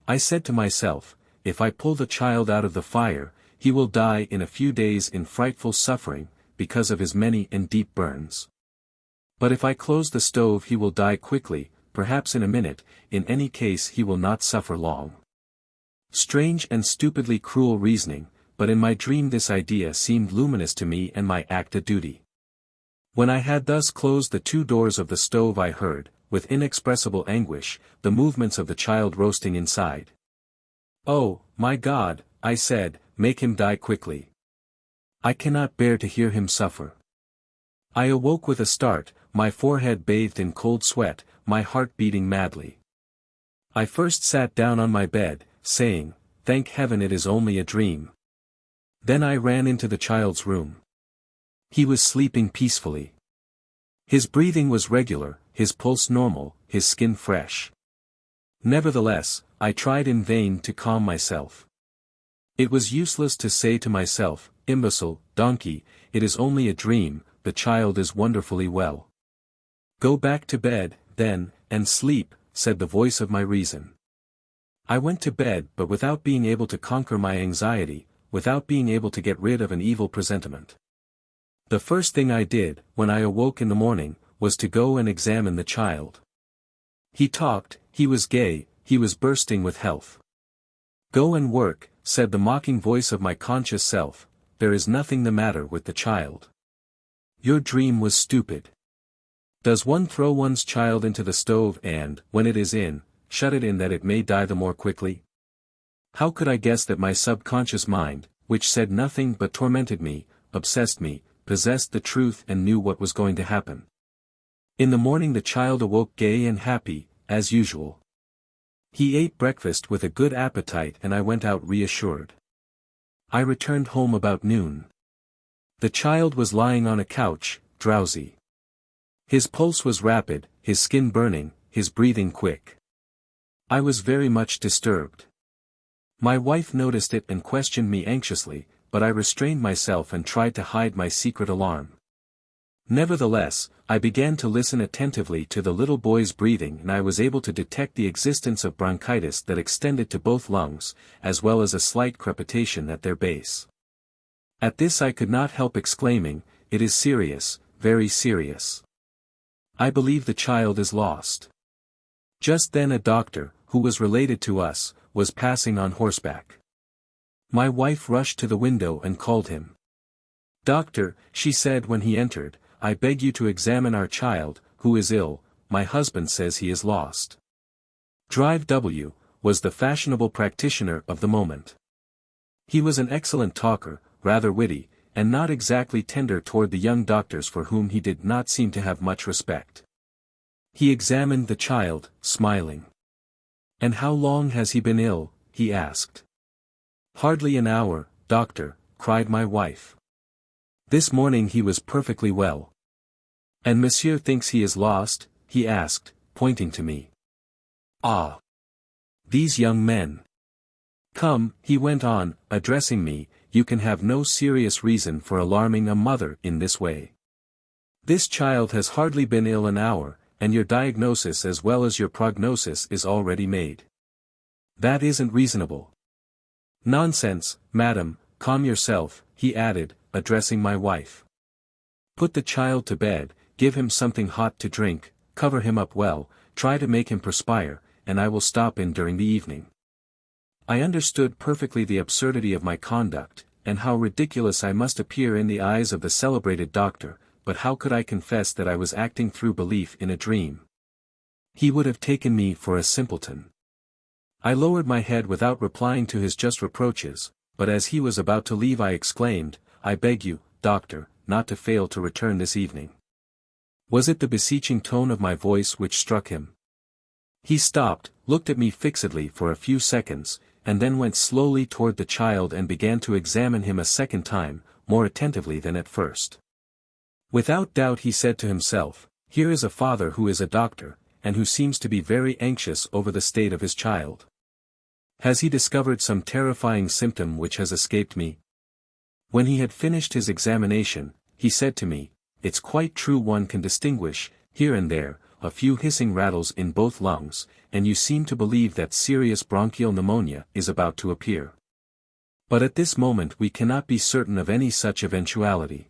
I said to myself, if I pull the child out of the fire, he will die in a few days in frightful suffering, because of his many and deep burns. But if I close the stove he will die quickly, perhaps in a minute, in any case he will not suffer long. Strange and stupidly cruel reasoning, but in my dream this idea seemed luminous to me and my act a duty. When I had thus closed the 2 doors of the stove I heard, with inexpressible anguish, the movements of the child roasting inside. Oh, my God, I said, make him die quickly. I cannot bear to hear him suffer. I awoke with a start, my forehead bathed in cold sweat, my heart beating madly. I first sat down on my bed, saying, thank heaven it is only a dream. Then I ran into the child's room. He was sleeping peacefully. His breathing was regular, his pulse normal, his skin fresh. Nevertheless, I tried in vain to calm myself. It was useless to say to myself, imbecile, donkey, it is only a dream, the child is wonderfully well. Go back to bed, then, and sleep, said the voice of my reason. I went to bed but without being able to conquer my anxiety, without being able to get rid of an evil presentiment. The first thing I did, when I awoke in the morning, was to go and examine the child. He talked, he was gay, he was bursting with health. Go and work, said the mocking voice of my conscious self, there is nothing the matter with the child. Your dream was stupid. Does one throw one's child into the stove and, when it is in, shut it in that it may die the more quickly? How could I guess that my subconscious mind, which said nothing but tormented me, obsessed me, possessed the truth and knew what was going to happen? In the morning the child awoke gay and happy, as usual. He ate breakfast with a good appetite and I went out reassured. I returned home about noon. The child was lying on a couch, drowsy. His pulse was rapid, his skin burning, his breathing quick. I was very much disturbed. My wife noticed it and questioned me anxiously, but I restrained myself and tried to hide my secret alarm. Nevertheless, I began to listen attentively to the little boy's breathing and I was able to detect the existence of bronchitis that extended to both lungs, as well as a slight crepitation at their base. At this I could not help exclaiming, it is serious, very serious. I believe the child is lost. Just then a doctor, who was related to us, was passing on horseback. My wife rushed to the window and called him. Doctor, she said when he entered, I beg you to examine our child, who is ill, my husband says he is lost. Drive W. was the fashionable practitioner of the moment. He was an excellent talker, rather witty, and not exactly tender toward the young doctors for whom he did not seem to have much respect. He examined the child, smiling. And how long has he been ill? He asked. Hardly an hour, doctor, cried my wife. This morning he was perfectly well. And monsieur thinks he is lost? He asked, pointing to me. Ah! These young men! Come, he went on, addressing me, you can have no serious reason for alarming a mother in this way. This child has hardly been ill an hour, and your diagnosis as well as your prognosis is already made. That isn't reasonable. Nonsense, madam, calm yourself, he added, addressing my wife. Put the child to bed, give him something hot to drink, cover him up well, try to make him perspire, and I will stop in during the evening. I understood perfectly the absurdity of my conduct, and how ridiculous I must appear in the eyes of the celebrated doctor, but how could I confess that I was acting through belief in a dream? He would have taken me for a simpleton. I lowered my head without replying to his just reproaches, but as he was about to leave I exclaimed, I beg you, doctor, not to fail to return this evening. Was it the beseeching tone of my voice which struck him? He stopped, looked at me fixedly for a few seconds, and then went slowly toward the child and began to examine him a second time, more attentively than at first. Without doubt he said to himself, here is a father who is a doctor, and who seems to be very anxious over the state of his child. Has he discovered some terrifying symptom which has escaped me? When he had finished his examination, he said to me, it's quite true one can distinguish, here and there, a few hissing rattles in both lungs, and you seem to believe that serious bronchial pneumonia is about to appear. But at this moment we cannot be certain of any such eventuality.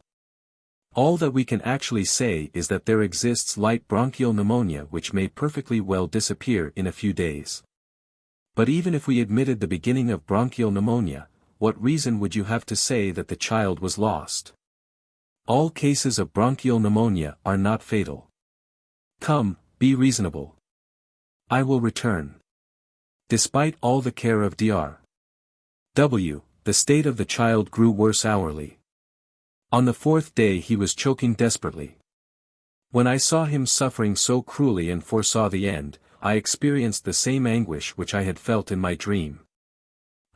All that we can actually say is that there exists light bronchial pneumonia which may perfectly well disappear in a few days. But even if we admitted the beginning of bronchial pneumonia, what reason would you have to say that the child was lost? All cases of bronchial pneumonia are not fatal. Come, be reasonable. I will return. Despite all the care of Dr. W., the state of the child grew worse hourly. On the fourth day he was choking desperately. When I saw him suffering so cruelly and foresaw the end, I experienced the same anguish which I had felt in my dream.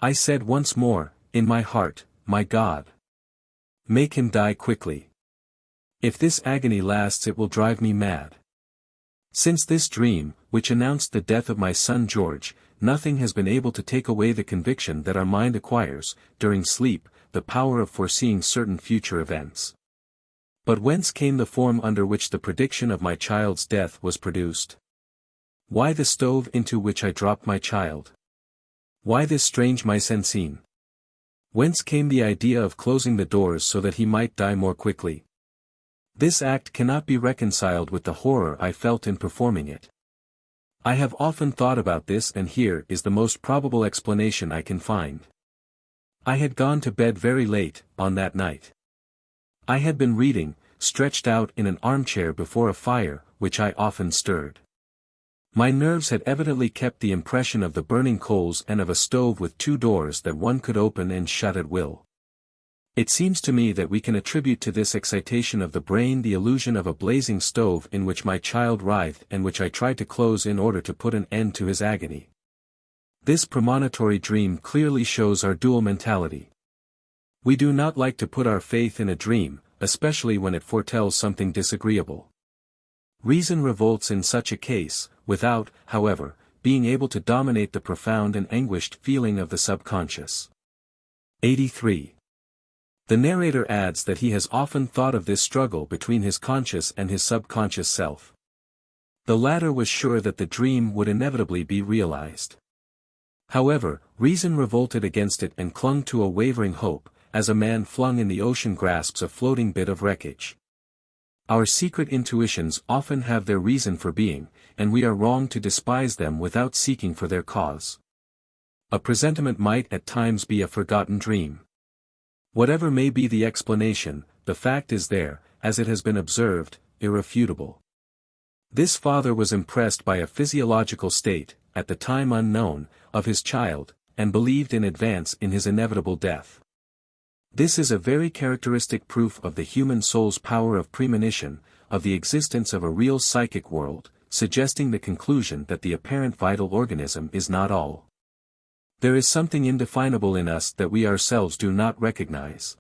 I said once more, in my heart, my God, make him die quickly. If this agony lasts it will drive me mad. Since this dream, which announced the death of my son George, nothing has been able to take away the conviction that our mind acquires, during sleep, the power of foreseeing certain future events. But whence came the form under which the prediction of my child's death was produced? Why the stove into which I dropped my child? Why this strange mise en scene? Whence came the idea of closing the doors so that he might die more quickly? This act cannot be reconciled with the horror I felt in performing it. I have often thought about this, and here is the most probable explanation I can find. I had gone to bed very late, on that night. I had been reading, stretched out in an armchair before a fire, which I often stirred. My nerves had evidently kept the impression of the burning coals and of a stove with two doors that one could open and shut at will. It seems to me that we can attribute to this excitation of the brain the illusion of a blazing stove in which my child writhed and which I tried to close in order to put an end to his agony. This premonitory dream clearly shows our dual mentality. We do not like to put our faith in a dream, especially when it foretells something disagreeable. Reason revolts in such a case, without, however, being able to dominate the profound and anguished feeling of the subconscious. 83. The narrator adds that he has often thought of this struggle between his conscious and his subconscious self. The latter was sure that the dream would inevitably be realized. However, reason revolted against it and clung to a wavering hope, as a man flung in the ocean grasps a floating bit of wreckage. Our secret intuitions often have their reason for being, and we are wrong to despise them without seeking for their cause. A presentiment might at times be a forgotten dream. Whatever may be the explanation, the fact is there, as it has been observed, irrefutable. This father was impressed by a physiological state, at the time unknown, of his child, and believed in advance in his inevitable death. This is a very characteristic proof of the human soul's power of premonition, of the existence of a real psychic world, suggesting the conclusion that the apparent vital organism is not all. There is something indefinable in us that we ourselves do not recognize.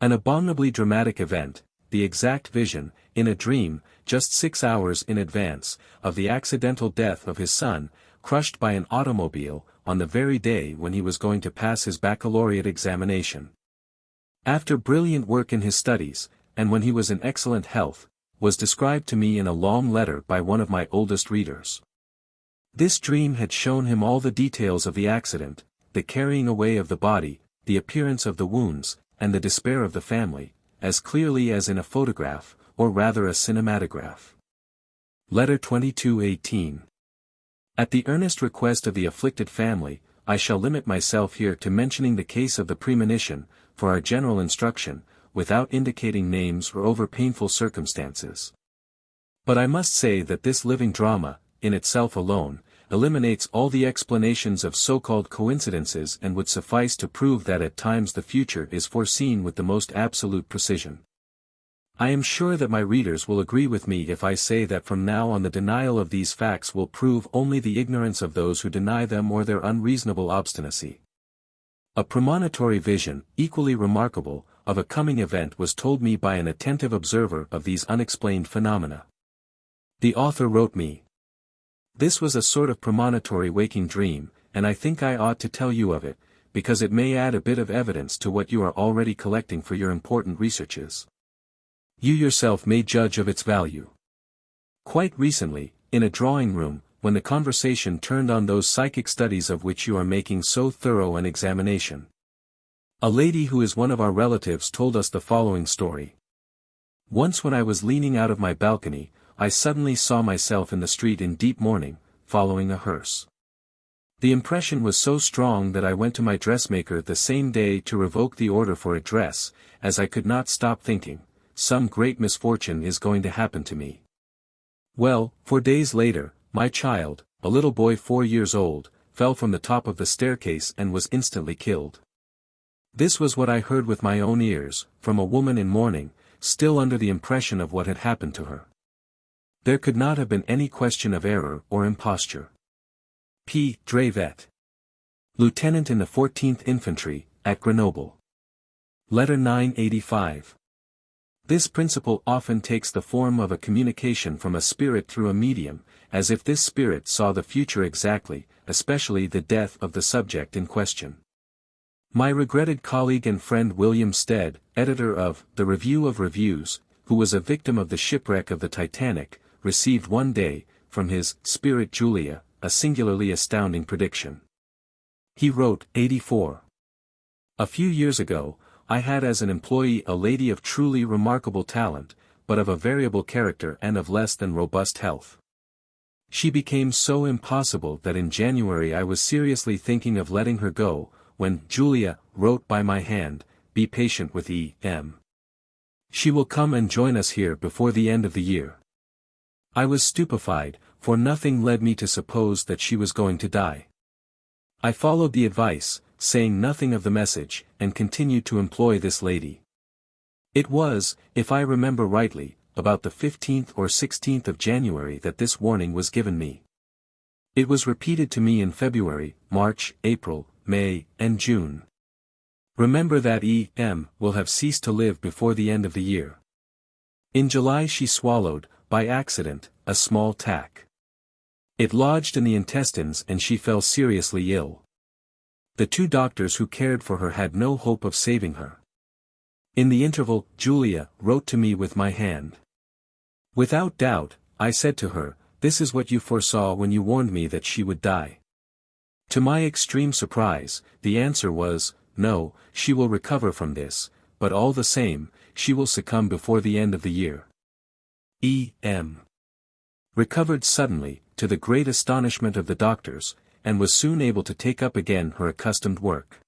An abominably dramatic event, the exact vision, in a dream, just 6 hours in advance, of the accidental death of his son, crushed by an automobile, on the very day when he was going to pass his baccalaureate examination. After brilliant work in his studies, and when he was in excellent health, was described to me in a long letter by one of my oldest readers. This dream had shown him all the details of the accident, the carrying away of the body, the appearance of the wounds, and the despair of the family, as clearly as in a photograph, or rather a cinematograph. Letter 2218. At the earnest request of the afflicted family, I shall limit myself here to mentioning the case of the premonition, for our general instruction, without indicating names or over painful circumstances. But I must say that this living drama, in itself alone, eliminates all the explanations of so-called coincidences and would suffice to prove that at times the future is foreseen with the most absolute precision. I am sure that my readers will agree with me if I say that from now on the denial of these facts will prove only the ignorance of those who deny them or their unreasonable obstinacy. A premonitory vision, equally remarkable, of a coming event was told me by an attentive observer of these unexplained phenomena. The author wrote me, "This was a sort of premonitory waking dream, and I think I ought to tell you of it, because it may add a bit of evidence to what you are already collecting for your important researches. You yourself may judge of its value. Quite recently, in a drawing room, when the conversation turned on those psychic studies of which you are making so thorough an examination, a lady who is one of our relatives told us the following story. Once when I was leaning out of my balcony, I suddenly saw myself in the street in deep mourning, following a hearse. The impression was so strong that I went to my dressmaker the same day to revoke the order for a dress, as I could not stop thinking, some great misfortune is going to happen to me. Well, 4 days later, my child, a little boy 4 years old, fell from the top of the staircase and was instantly killed. This was what I heard with my own ears, from a woman in mourning, still under the impression of what had happened to her. There could not have been any question of error or imposture. P. Drevet. Lieutenant in the 14th Infantry, at Grenoble. Letter 985. This principle often takes the form of a communication from a spirit through a medium, as if this spirit saw the future exactly, especially the death of the subject in question. My regretted colleague and friend William Stead, editor of The Review of Reviews, who was a victim of the shipwreck of the Titanic, received one day, from his spirit Julia, a singularly astounding prediction. He wrote, 84. A few years ago, I had as an employee a lady of truly remarkable talent, but of a variable character and of less than robust health. She became so impossible that in January I was seriously thinking of letting her go, when Julia wrote by my hand, "Be patient with E.M. She will come and join us here before the end of the year." I was stupefied, for nothing led me to suppose that she was going to die. I followed the advice, saying nothing of the message, and continued to employ this lady. It was, if I remember rightly, about the 15th or 16th of January that this warning was given me. It was repeated to me in February, March, April, May, and June. Remember that E.M. will have ceased to live before the end of the year. In July she swallowed, by accident, a small tack. It lodged in the intestines and she fell seriously ill. The two doctors who cared for her had no hope of saving her. In the interval, Julia wrote to me with my hand. Without doubt, I said to her, "This is what you foresaw when you warned me that she would die." To my extreme surprise, the answer was, "No, she will recover from this, but all the same, she will succumb before the end of the year." E.M. recovered suddenly, to the great astonishment of the doctors, and was soon able to take up again her accustomed work.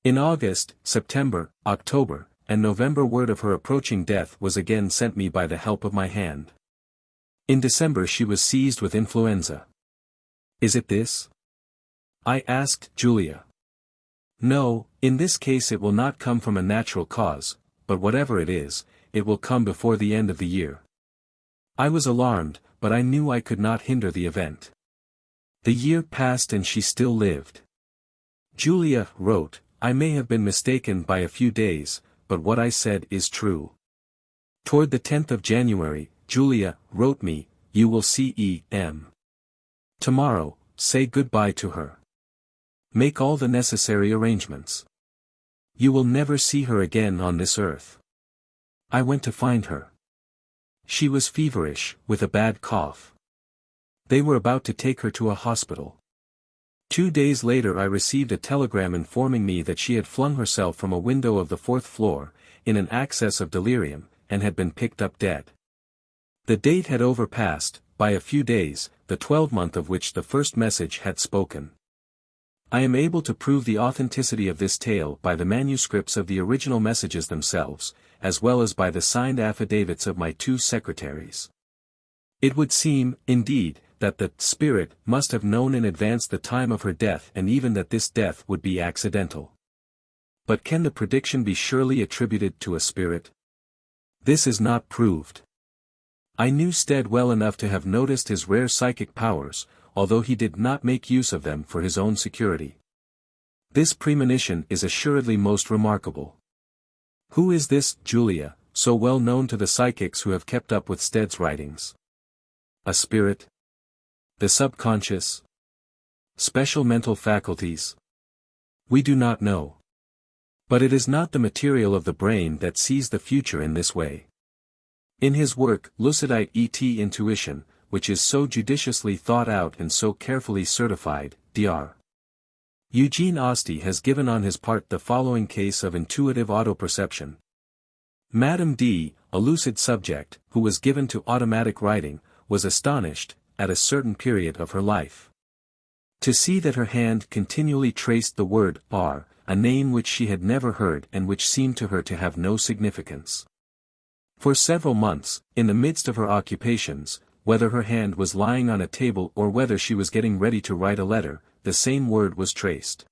In August, September, October, and November word of her approaching death was again sent me by the help of my hand. In December she was seized with influenza. "Is it this?" I asked Julia. "No, in this case it will not come from a natural cause, but whatever it is, it will come before the end of the year." I was alarmed, but I knew I could not hinder the event. The year passed and she still lived. Julia wrote, "I may have been mistaken by a few days, but what I said is true." Toward the 10th of January, Julia wrote me, "You will see E.M. tomorrow, say goodbye to her. Make all the necessary arrangements. You will never see her again on this earth." I went to find her. She was feverish, with a bad cough. They were about to take her to a hospital. 2 days later I received a telegram informing me that she had flung herself from a window of the 4th floor, in an access of delirium, and had been picked up dead. The date had overpassed, by a few days, the 12th of which the first message had spoken. I am able to prove the authenticity of this tale by the manuscripts of the original messages themselves, as well as by the signed affidavits of my 2 secretaries. It would seem, indeed, that the spirit must have known in advance the time of her death and even that this death would be accidental. But can the prediction be surely attributed to a spirit? This is not proved. I knew Stead well enough to have noticed his rare psychic powers, although he did not make use of them for his own security. This premonition is assuredly most remarkable. Who is this Julia, so well known to the psychics who have kept up with Stead's writings? A spirit? The subconscious? Special mental faculties? We do not know. But it is not the material of the brain that sees the future in this way. In his work, Lucidite et Intuition, which is so judiciously thought out and so carefully certified, Dr. Eugene Osti has given on his part the following case of intuitive autoperception. Madame D., a lucid subject, who was given to automatic writing, was astonished, at a certain period of her life, to see that her hand continually traced the word R, a name which she had never heard and which seemed to her to have no significance. For several months, in the midst of her occupations, whether her hand was lying on a table or whether she was getting ready to write a letter, the same word was traced.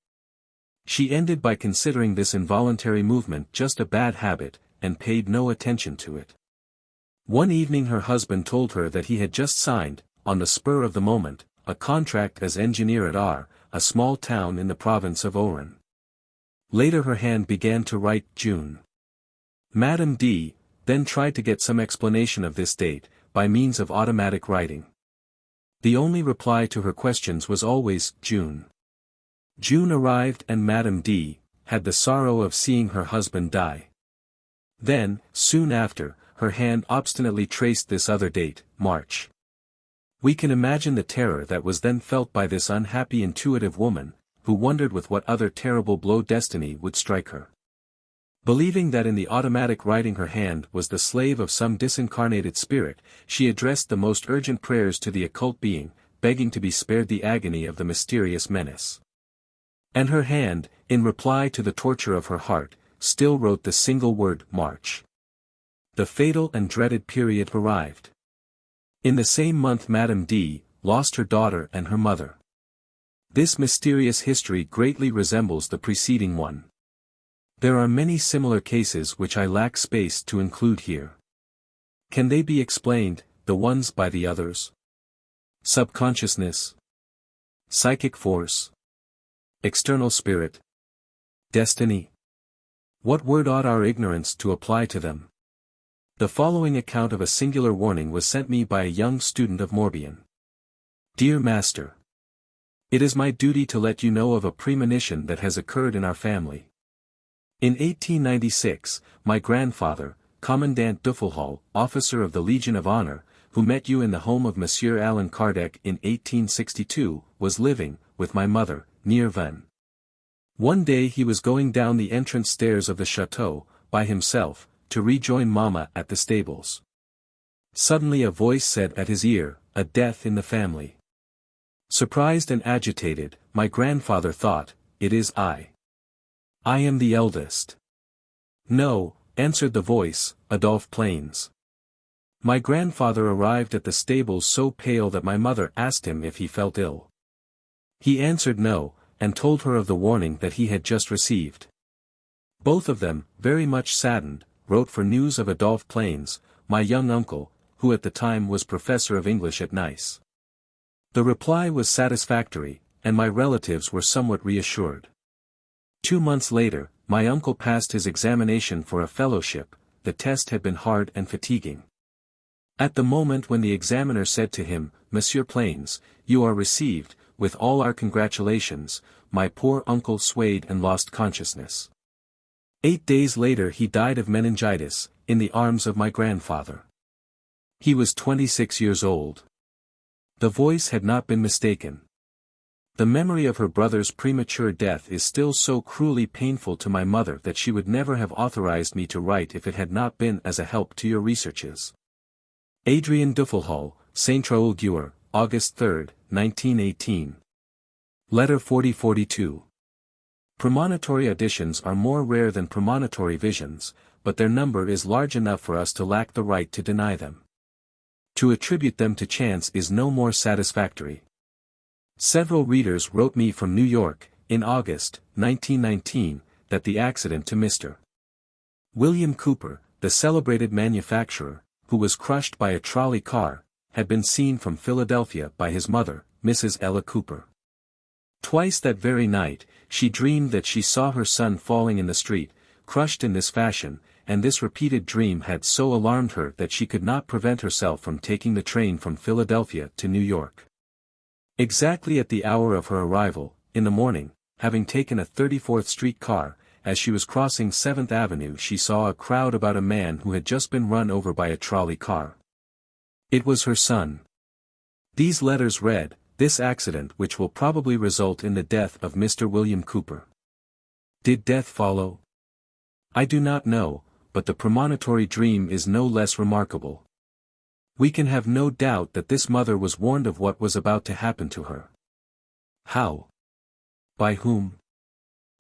She ended by considering this involuntary movement just a bad habit, and paid no attention to it. One evening her husband told her that he had just signed, on the spur of the moment, a contract as engineer at R, a small town in the province of Oran. Later her hand began to write June. Madame D., then tried to get some explanation of this date, by means of automatic writing. The only reply to her questions was always, June. June arrived and Madame D. had the sorrow of seeing her husband die. Then, soon after, her hand obstinately traced this other date, March. We can imagine the terror that was then felt by this unhappy intuitive woman, who wondered with what other terrible blow destiny would strike her. Believing that in the automatic writing her hand was the slave of some disincarnated spirit, she addressed the most urgent prayers to the occult being, begging to be spared the agony of the mysterious menace. And her hand, in reply to the torture of her heart, still wrote the single word March. The fatal and dreaded period arrived. In the same month Madame D. lost her daughter and her mother. This mysterious history greatly resembles the preceding one. There are many similar cases which I lack space to include here. Can they be explained, the ones by the others? Subconsciousness, psychic force, external spirit, destiny. What word ought our ignorance to apply to them? The following account of a singular warning was sent me by a young student of Morbihan. Dear Master, it is my duty to let you know of a premonition that has occurred in our family. In 1896, my grandfather, Commandant Duffelhall, officer of the Legion of Honor, who met you in the home of Monsieur Allan Kardec in 1862, was living, with my mother, near Vannes. One day he was going down the entrance stairs of the chateau, by himself, to rejoin Mama at the stables. Suddenly a voice said at his ear, "A death in the family." Surprised and agitated, my grandfather thought, "It is I. I am the eldest." "No," answered the voice, "Adolphe Plains." My grandfather arrived at the stables so pale that my mother asked him if he felt ill. He answered no, and told her of the warning that he had just received. Both of them, very much saddened, wrote for news of Adolphe Plains, my young uncle, who at the time was professor of English at Nice. The reply was satisfactory, and my relatives were somewhat reassured. 2 months later, my uncle passed his examination for a fellowship. The test had been hard and fatiguing. At the moment when the examiner said to him, "Monsieur Plains, you are received, with all our congratulations," my poor uncle swayed and lost consciousness. 8 days later he died of meningitis, in the arms of my grandfather. He was 26 years old. The voice had not been mistaken. The memory of her brother's premature death is still so cruelly painful to my mother that she would never have authorized me to write if it had not been as a help to your researches. Adrien Duffelhall, Saint-Traoul-Guer, August 3, 1918. Letter 4042. Premonitory auditions are more rare than premonitory visions, but their number is large enough for us to lack the right to deny them. To attribute them to chance is no more satisfactory. Several readers wrote me from New York, in August, 1919, that the accident to Mr. William Cooper, the celebrated manufacturer, who was crushed by a trolley car, had been seen from Philadelphia by his mother, Mrs. Ella Cooper. Twice that very night, she dreamed that she saw her son falling in the street, crushed in this fashion, and this repeated dream had so alarmed her that she could not prevent herself from taking the train from Philadelphia to New York. Exactly at the hour of her arrival, in the morning, having taken a 34th Street car, as she was crossing 7th Avenue she saw a crowd about a man who had just been run over by a trolley car. It was her son. These letters read, "This accident which will probably result in the death of Mr. William Cooper." Did death follow? I do not know, but the premonitory dream is no less remarkable. We can have no doubt that this mother was warned of what was about to happen to her. How? By whom?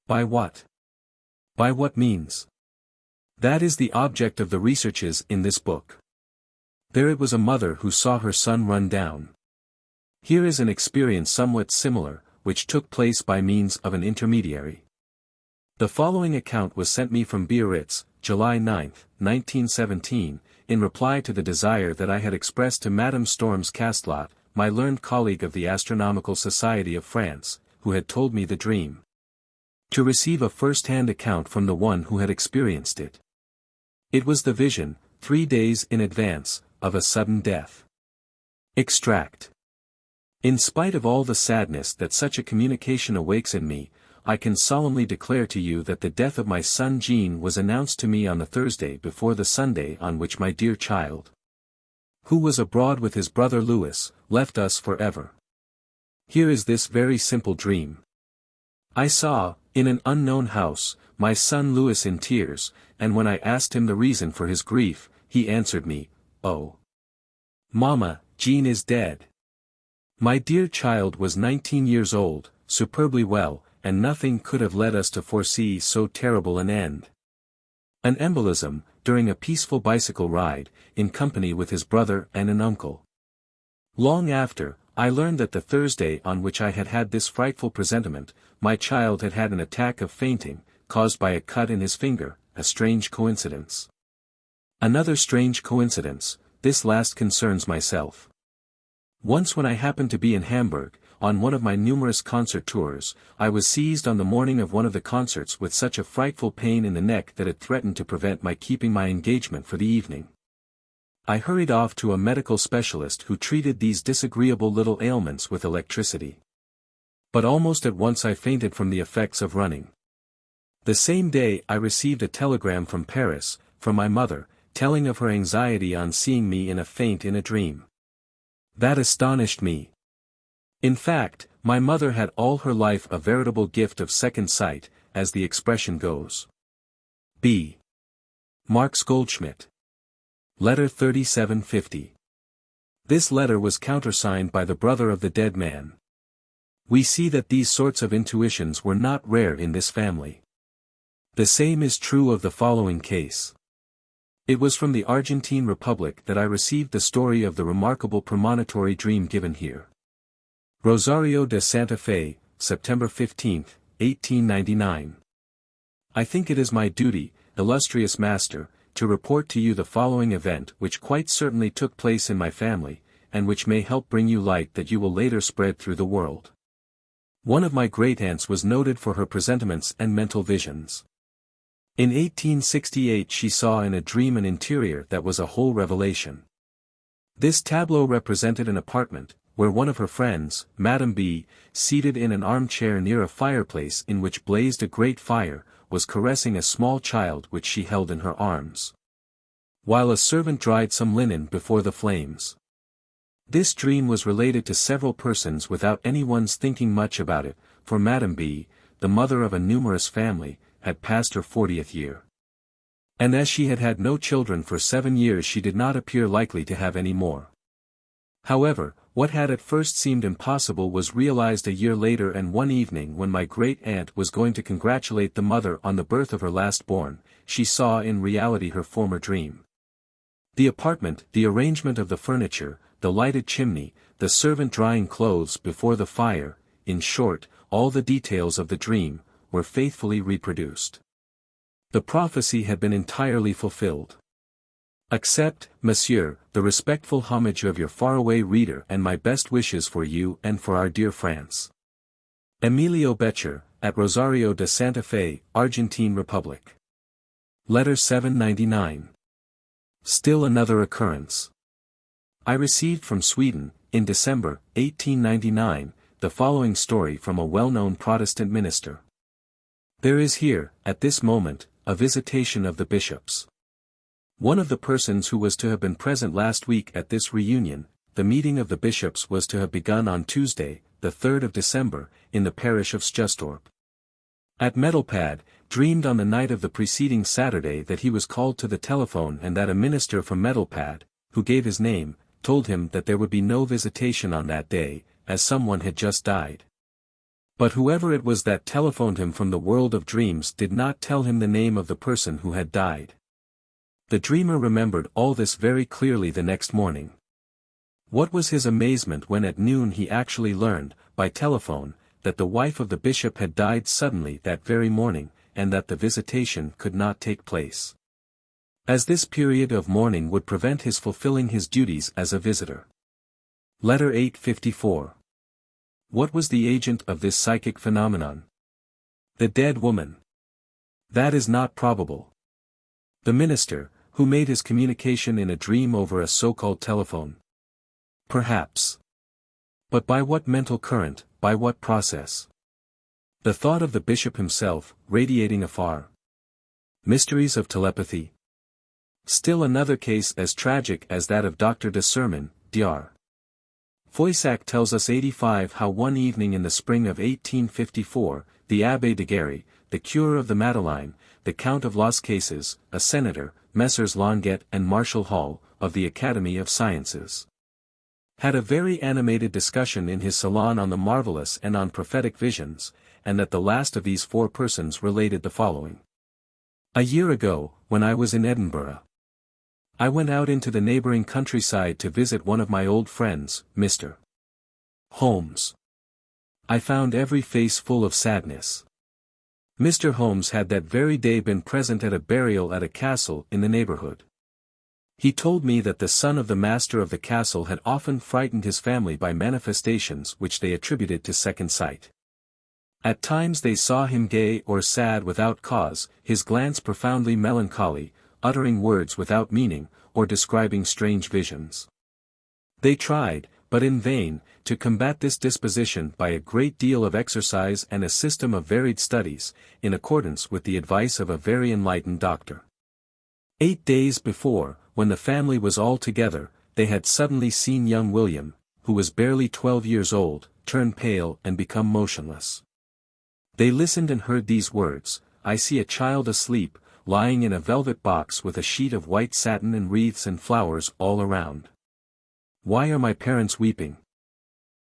By what? By what means? That is the object of the researches in this book. There it was a mother who saw her son run down. Here is an experience somewhat similar, which took place by means of an intermediary. The following account was sent me from Biarritz, July 9, 1917, in reply to the desire that I had expressed to Madame Storms Castlot, my learned colleague of the Astronomical Society of France, who had told me the dream. To receive a first-hand account from the one who had experienced it. It was the vision, 3 days in advance, of a sudden death. Extract. In spite of all the sadness that such a communication awakes in me, I can solemnly declare to you that the death of my son Jean was announced to me on the Thursday before the Sunday on which my dear child, who was abroad with his brother Louis, left us forever. Here is this very simple dream. I saw, in an unknown house, my son Louis in tears, and when I asked him the reason for his grief, he answered me, "Oh, Mama, Jean is dead." My dear child was 19 years old, superbly well, and nothing could have led us to foresee so terrible an end. An embolism, during a peaceful bicycle ride, in company with his brother and an uncle. Long after, I learned that the Thursday on which I had had this frightful presentiment, my child had had an attack of fainting, caused by a cut in his finger, a strange coincidence. Another strange coincidence, this last concerns myself. Once when I happened to be in Hamburg, on one of my numerous concert tours, I was seized on the morning of one of the concerts with such a frightful pain in the neck that it threatened to prevent my keeping my engagement for the evening. I hurried off to a medical specialist who treated these disagreeable little ailments with electricity. But almost at once I fainted from the effects of running. The same day I received a telegram from Paris, from my mother, telling of her anxiety on seeing me in a faint in a dream. That astonished me. In fact, my mother had all her life a veritable gift of second sight, as the expression goes. B. Marx Goldschmidt. Letter 3750. This letter was countersigned by the brother of the dead man. We see that these sorts of intuitions were not rare in this family. The same is true of the following case. It was from the Argentine Republic that I received the story of the remarkable premonitory dream given here. Rosario de Santa Fe, September 15, 1899. I think it is my duty, illustrious master, to report to you the following event which quite certainly took place in my family, and which may help bring you light that you will later spread through the world. One of my great-aunts was noted for her presentiments and mental visions. In 1868 she saw in a dream an interior that was a whole revelation. This tableau represented an apartment, where one of her friends, Madame B., seated in an armchair near a fireplace in which blazed a great fire, was caressing a small child which she held in her arms, while a servant dried some linen before the flames. This dream was related to several persons without anyone's thinking much about it, for Madame B., the mother of a numerous family, had passed her 40th year. And as she had had no children for 7 years she did not appear likely to have any more. However, what had at first seemed impossible was realized a year later, and one evening when my great-aunt was going to congratulate the mother on the birth of her last-born, she saw in reality her former dream. The apartment, the arrangement of the furniture, the lighted chimney, the servant drying clothes before the fire, in short, all the details of the dream, were faithfully reproduced. The prophecy had been entirely fulfilled. Accept, monsieur, the respectful homage of your faraway reader and my best wishes for you and for our dear France. Emilio Becher, at Rosario de Santa Fe, Argentine Republic. Letter 799. Still another occurrence. I received from Sweden, in December, 1899, the following story from a well-known Protestant minister. There is here, at this moment, a visitation of the bishops. One of the persons who was to have been present last week at this reunion, the meeting of the bishops was to have begun on Tuesday, the 3rd of December, in the parish of Stustorp. At Medelpad, dreamed on the night of the preceding Saturday that he was called to the telephone and that a minister from Medelpad, who gave his name, told him that there would be no visitation on that day, as someone had just died. But whoever it was that telephoned him from the world of dreams did not tell him the name of the person who had died. The dreamer remembered all this very clearly the next morning. What was his amazement when at noon he actually learned, by telephone, that the wife of the bishop had died suddenly that very morning, and that the visitation could not take place, as this period of mourning would prevent his fulfilling his duties as a visitor. Letter 854. What was the agent of this psychic phenomenon? The dead woman. That is not probable. The minister, who made his communication in a dream over a so-called telephone? Perhaps. But by what mental current, by what process? The thought of the bishop himself, radiating afar. Mysteries of telepathy. Still another case as tragic as that of Dr. de Sermon, Dr. Foissac tells us 85 how one evening in the spring of 1854, the Abbé de Guéry, the curé of the Madeleine, the Count of Las Cases, a senator, Messrs. Longuet and Marshall Hall, of the Academy of Sciences, had a very animated discussion in his salon on the marvelous and on prophetic visions, and that the last of these four persons related the following. A year ago, when I was in Edinburgh, I went out into the neighbouring countryside to visit one of my old friends, Mr. Holmes. I found every face full of sadness. Mr. Holmes had that very day been present at a burial at a castle in the neighbourhood. He told me that the son of the master of the castle had often frightened his family by manifestations which they attributed to second sight. At times they saw him gay or sad without cause, his glance profoundly melancholy, uttering words without meaning, or describing strange visions. They tried, but in vain, to combat this disposition by a great deal of exercise and a system of varied studies, in accordance with the advice of a very enlightened doctor. 8 days before, when the family was all together, they had suddenly seen young William, who was barely 12 years old, turn pale and become motionless. They listened and heard these words, "I see a child asleep, lying in a velvet box with a sheet of white satin and wreaths and flowers all around. Why are my parents weeping?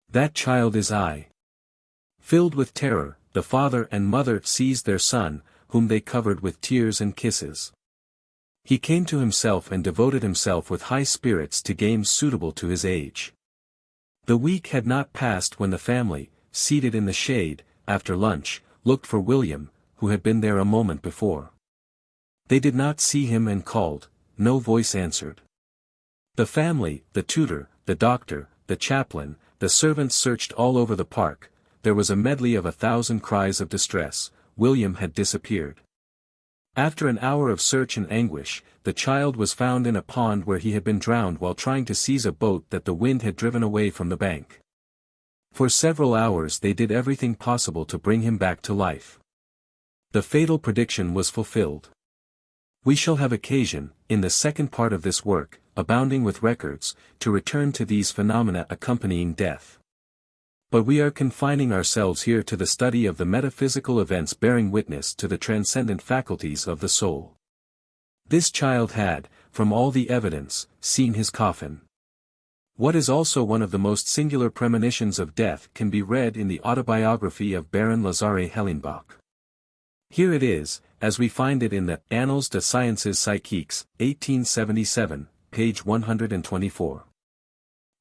That child is I." Filled with terror, the father and mother seized their son, whom they covered with tears and kisses. He came to himself and devoted himself with high spirits to games suitable to his age. The week had not passed when the family, seated in the shade, after lunch, looked for William, who had been there a moment before. They did not see him and called, no voice answered. The family, the tutor, the doctor, the chaplain, the servants searched all over the park, there was a medley of 1,000 cries of distress, William had disappeared. After an hour of search and anguish, the child was found in a pond where he had been drowned while trying to seize a boat that the wind had driven away from the bank. For several hours they did everything possible to bring him back to life. The fatal prediction was fulfilled. We shall have occasion, in the second part of this work, abounding with records, to return to these phenomena accompanying death. But we are confining ourselves here to the study of the metaphysical events bearing witness to the transcendent faculties of the soul. This child had, from all the evidence, seen his coffin. What is also one of the most singular premonitions of death can be read in the autobiography of Baron Lazare Hellenbach. Here it is, as we find it in the Annales des Sciences Psychiques, 1877, page 124.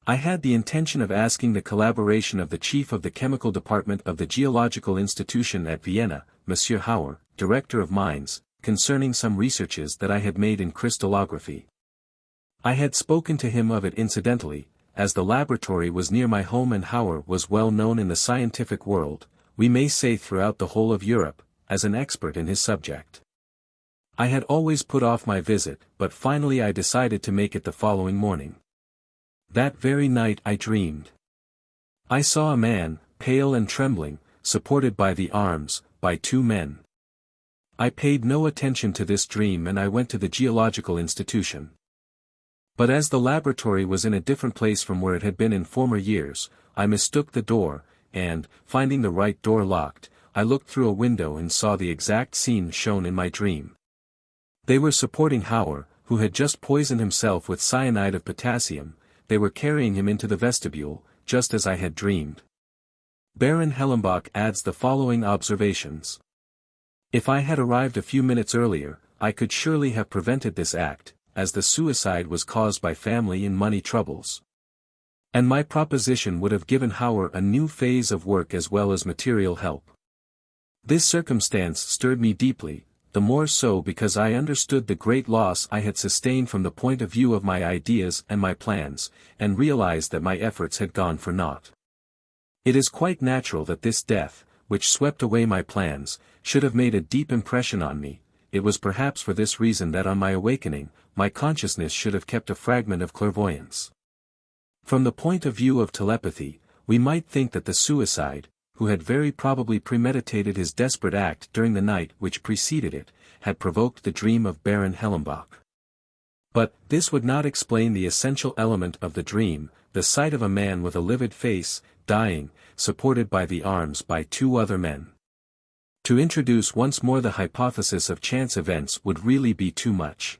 I had the intention of asking the collaboration of the chief of the chemical department of the Geological Institution at Vienna, Monsieur Hauer, Director of Mines, concerning some researches that I had made in crystallography. I had spoken to him of it incidentally, as the laboratory was near my home and Hauer was well known in the scientific world, we may say throughout the whole of Europe, as an expert in his subject. I had always put off my visit, but finally I decided to make it the following morning. That very night I dreamed. I saw a man, pale and trembling, supported by the arms, by 2 men. I paid no attention to this dream and I went to the Geological Institution. But as the laboratory was in a different place from where it had been in former years, I mistook the door, and, finding the right door locked, I looked through a window and saw the exact scene shown in my dream. They were supporting Hauer, who had just poisoned himself with cyanide of potassium, they were carrying him into the vestibule, just as I had dreamed. Baron Hellenbach adds the following observations. If I had arrived a few minutes earlier, I could surely have prevented this act, as the suicide was caused by family and money troubles. And my proposition would have given Hauer a new phase of work as well as material help. This circumstance stirred me deeply, the more so because I understood the great loss I had sustained from the point of view of my ideas and my plans, and realized that my efforts had gone for naught. It is quite natural that this death, which swept away my plans, should have made a deep impression on me, it was perhaps for this reason that on my awakening, my consciousness should have kept a fragment of clairvoyance. From the point of view of telepathy, we might think that the suicide, who had very probably premeditated his desperate act during the night which preceded it, had provoked the dream of Baron Hellenbach. But, this would not explain the essential element of the dream, the sight of a man with a livid face, dying, supported by the arms by two other men. To introduce once more the hypothesis of chance events would really be too much.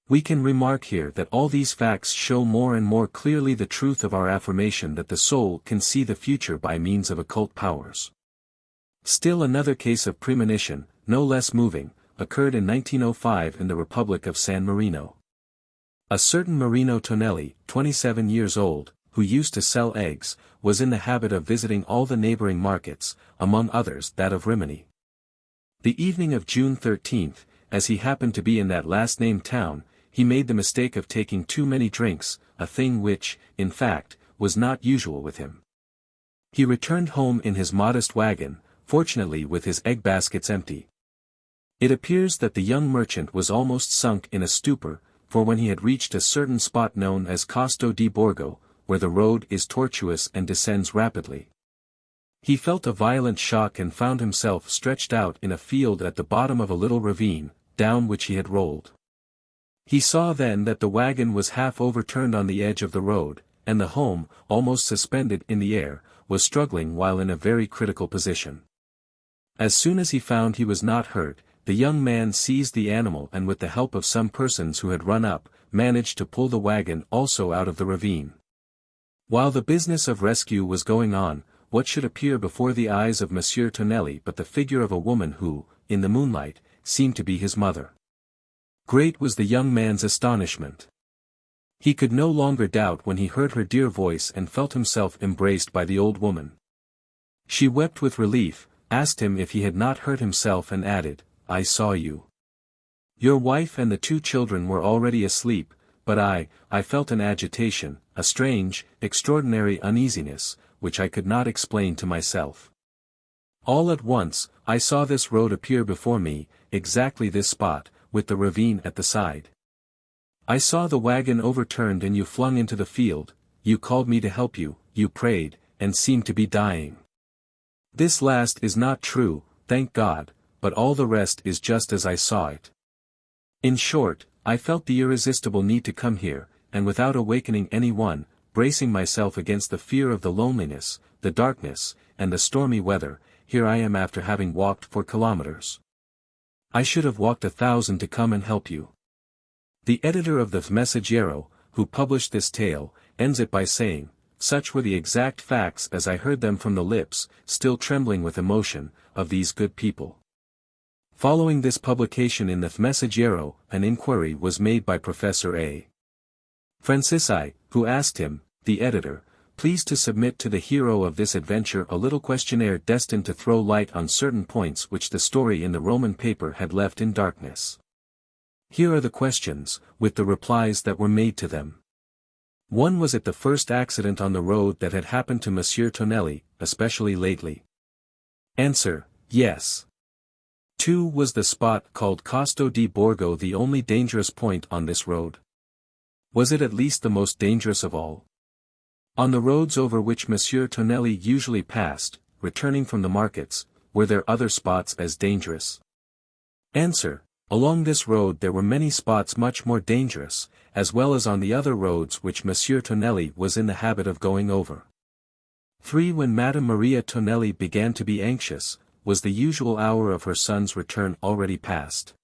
We can remark here that all these facts show more and more clearly the truth of our affirmation that the soul can see the future by means of occult powers. Still another case of premonition, no less moving, occurred in 1905 in the Republic of San Marino. A certain Marino Tonelli, 27 years old, who used to sell eggs, was in the habit of visiting all the neighboring markets, among others that of Rimini. The evening of June 13, as he happened to be in that last-named town, he made the mistake of taking too many drinks, a thing which, in fact, was not usual with him. He returned home in his modest wagon, fortunately with his egg baskets empty. It appears that the young merchant was almost sunk in a stupor, for when he had reached a certain spot known as Costo di Borgo, where the road is tortuous and descends rapidly, he felt a violent shock and found himself stretched out in a field at the bottom of a little ravine, down which he had rolled. He saw then that the wagon was half overturned on the edge of the road, and the home, almost suspended in the air, was struggling while in a very critical position. As soon as he found he was not hurt, the young man seized the animal and with the help of some persons who had run up, managed to pull the wagon also out of the ravine. While the business of rescue was going on, what should appear before the eyes of Monsieur Tonelli but the figure of a woman who, in the moonlight, seemed to be his mother. Great was the young man's astonishment. He could no longer doubt when he heard her dear voice and felt himself embraced by the old woman. She wept with relief, asked him if he had not hurt himself and added, "I saw you. Your wife and the two children were already asleep, but I felt an agitation, a strange, extraordinary uneasiness, which I could not explain to myself. All at once, I saw this road appear before me, exactly this spot, with the ravine at the side. I saw the wagon overturned and you flung into the field, you called me to help you, you prayed, and seemed to be dying. This last is not true, thank God, but all the rest is just as I saw it. In short, I felt the irresistible need to come here, and without awakening anyone, bracing myself against the fear of the loneliness, the darkness, and the stormy weather, here I am after having walked 4 kilometers. I should have walked 1,000 to come and help you." The editor of the Messaggero, who published this tale, ends it by saying, "Such were the exact facts as I heard them from the lips, still trembling with emotion, of these good people." Following this publication in the Messaggero, an inquiry was made by Professor A. Francisci, who asked him, the editor, please to submit to the hero of this adventure a little questionnaire destined to throw light on certain points which the story in the Roman paper had left in darkness. Here are the questions, with the replies that were made to them. 1. Was it the first accident on the road that had happened to Monsieur Tonelli, especially lately? Answer, yes. 2. Was the spot called Costo di Borgo the only dangerous point on this road? Was it at least the most dangerous of all? On the roads over which Monsieur Tonelli usually passed, returning from the markets, were there other spots as dangerous? Answer, along this road there were many spots much more dangerous, as well as on the other roads which Monsieur Tonelli was in the habit of going over. 3. When Madame Maria Tonelli began to be anxious, was the usual hour of her son's return already past?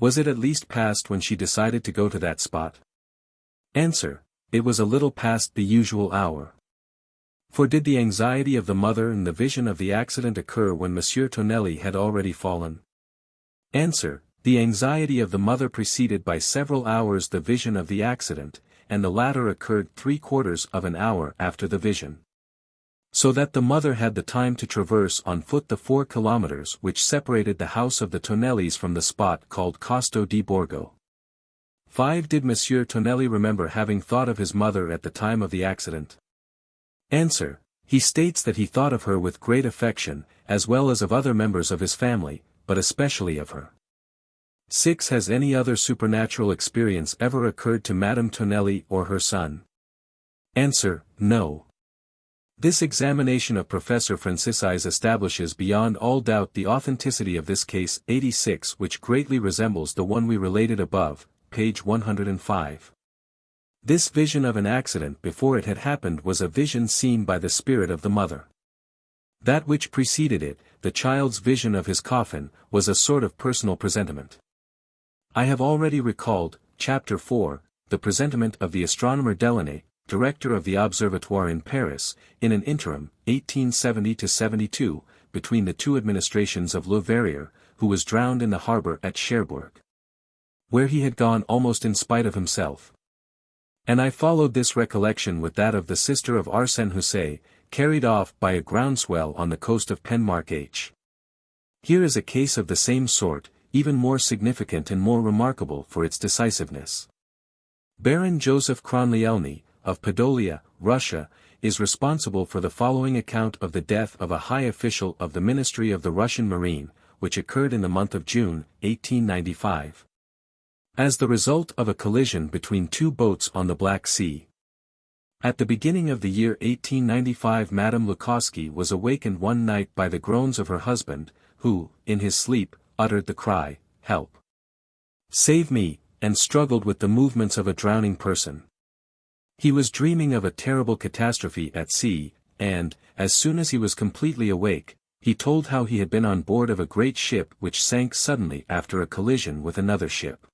Was it at least past when she decided to go to that spot? Answer, it was a little past the usual hour. For did the anxiety of the mother and the vision of the accident occur when Monsieur Tonelli had already fallen? Answer, the anxiety of the mother preceded by several hours the vision of the accident, and the latter occurred 3/4 of an hour after the vision. So that the mother had the time to traverse on foot the 4 kilometers which separated the house of the Tonellis from the spot called Costo di Borgo. 5. Did Monsieur Tonelli remember having thought of his mother at the time of the accident? Answer, he states that he thought of her with great affection, as well as of other members of his family, but especially of her. 6. Has any other supernatural experience ever occurred to Madame Tonelli or her son? Answer, no. This examination of Professor Francisi's establishes beyond all doubt the authenticity of this case 86, which greatly resembles the one we related above, page 105. This vision of an accident before it had happened was a vision seen by the spirit of the mother. That which preceded it, the child's vision of his coffin, was a sort of personal presentiment. I have already recalled, chapter 4, the presentiment of the astronomer Delaunay, director of the Observatoire in Paris, in an interim, 1870–72, between the two administrations of Le Verrier, who was drowned in the harbour at Cherbourg, where he had gone almost in spite of himself. And I followed this recollection with that of the sister of Arsène Houssaye, carried off by a groundswell on the coast of Penmark H. Here is a case of the same sort, even more significant and more remarkable for its decisiveness. Baron Joseph Kronlielny, of Podolia, Russia, is responsible for the following account of the death of a high official of the Ministry of the Russian Marine, which occurred in the month of June, 1895. As the result of a collision between two boats on the Black Sea. At the beginning of the year 1895 Madame Lukowski was awakened one night by the groans of her husband, who, in his sleep, uttered the cry, "Help! Save me," and struggled with the movements of a drowning person. He was dreaming of a terrible catastrophe at sea, and, as soon as he was completely awake, he told how he had been on board of a great ship which sank suddenly after a collision with another ship.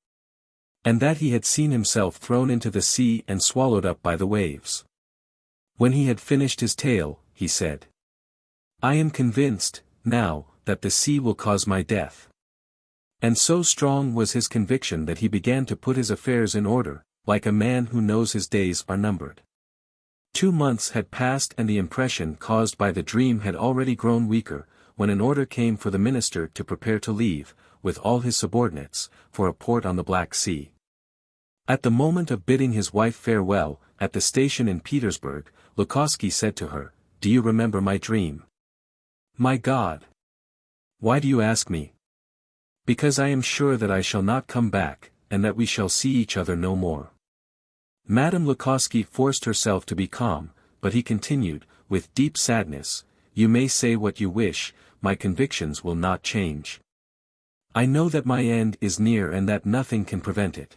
And that he had seen himself thrown into the sea and swallowed up by the waves. When he had finished his tale, he said, "I am convinced, now, that the sea will cause my death." And so strong was his conviction that he began to put his affairs in order, like a man who knows his days are numbered. 2 months had passed and the impression caused by the dream had already grown weaker, when an order came for the minister to prepare to leave, with all his subordinates, for a port on the Black Sea. At the moment of bidding his wife farewell, at the station in Petersburg, Lukowski said to her, "Do you remember my dream?" "My God! Why do you ask me?" "Because I am sure that I shall not come back, and that we shall see each other no more." Madame Lukowski forced herself to be calm, but he continued, with deep sadness, "You may say what you wish, my convictions will not change. I know that my end is near and that nothing can prevent it.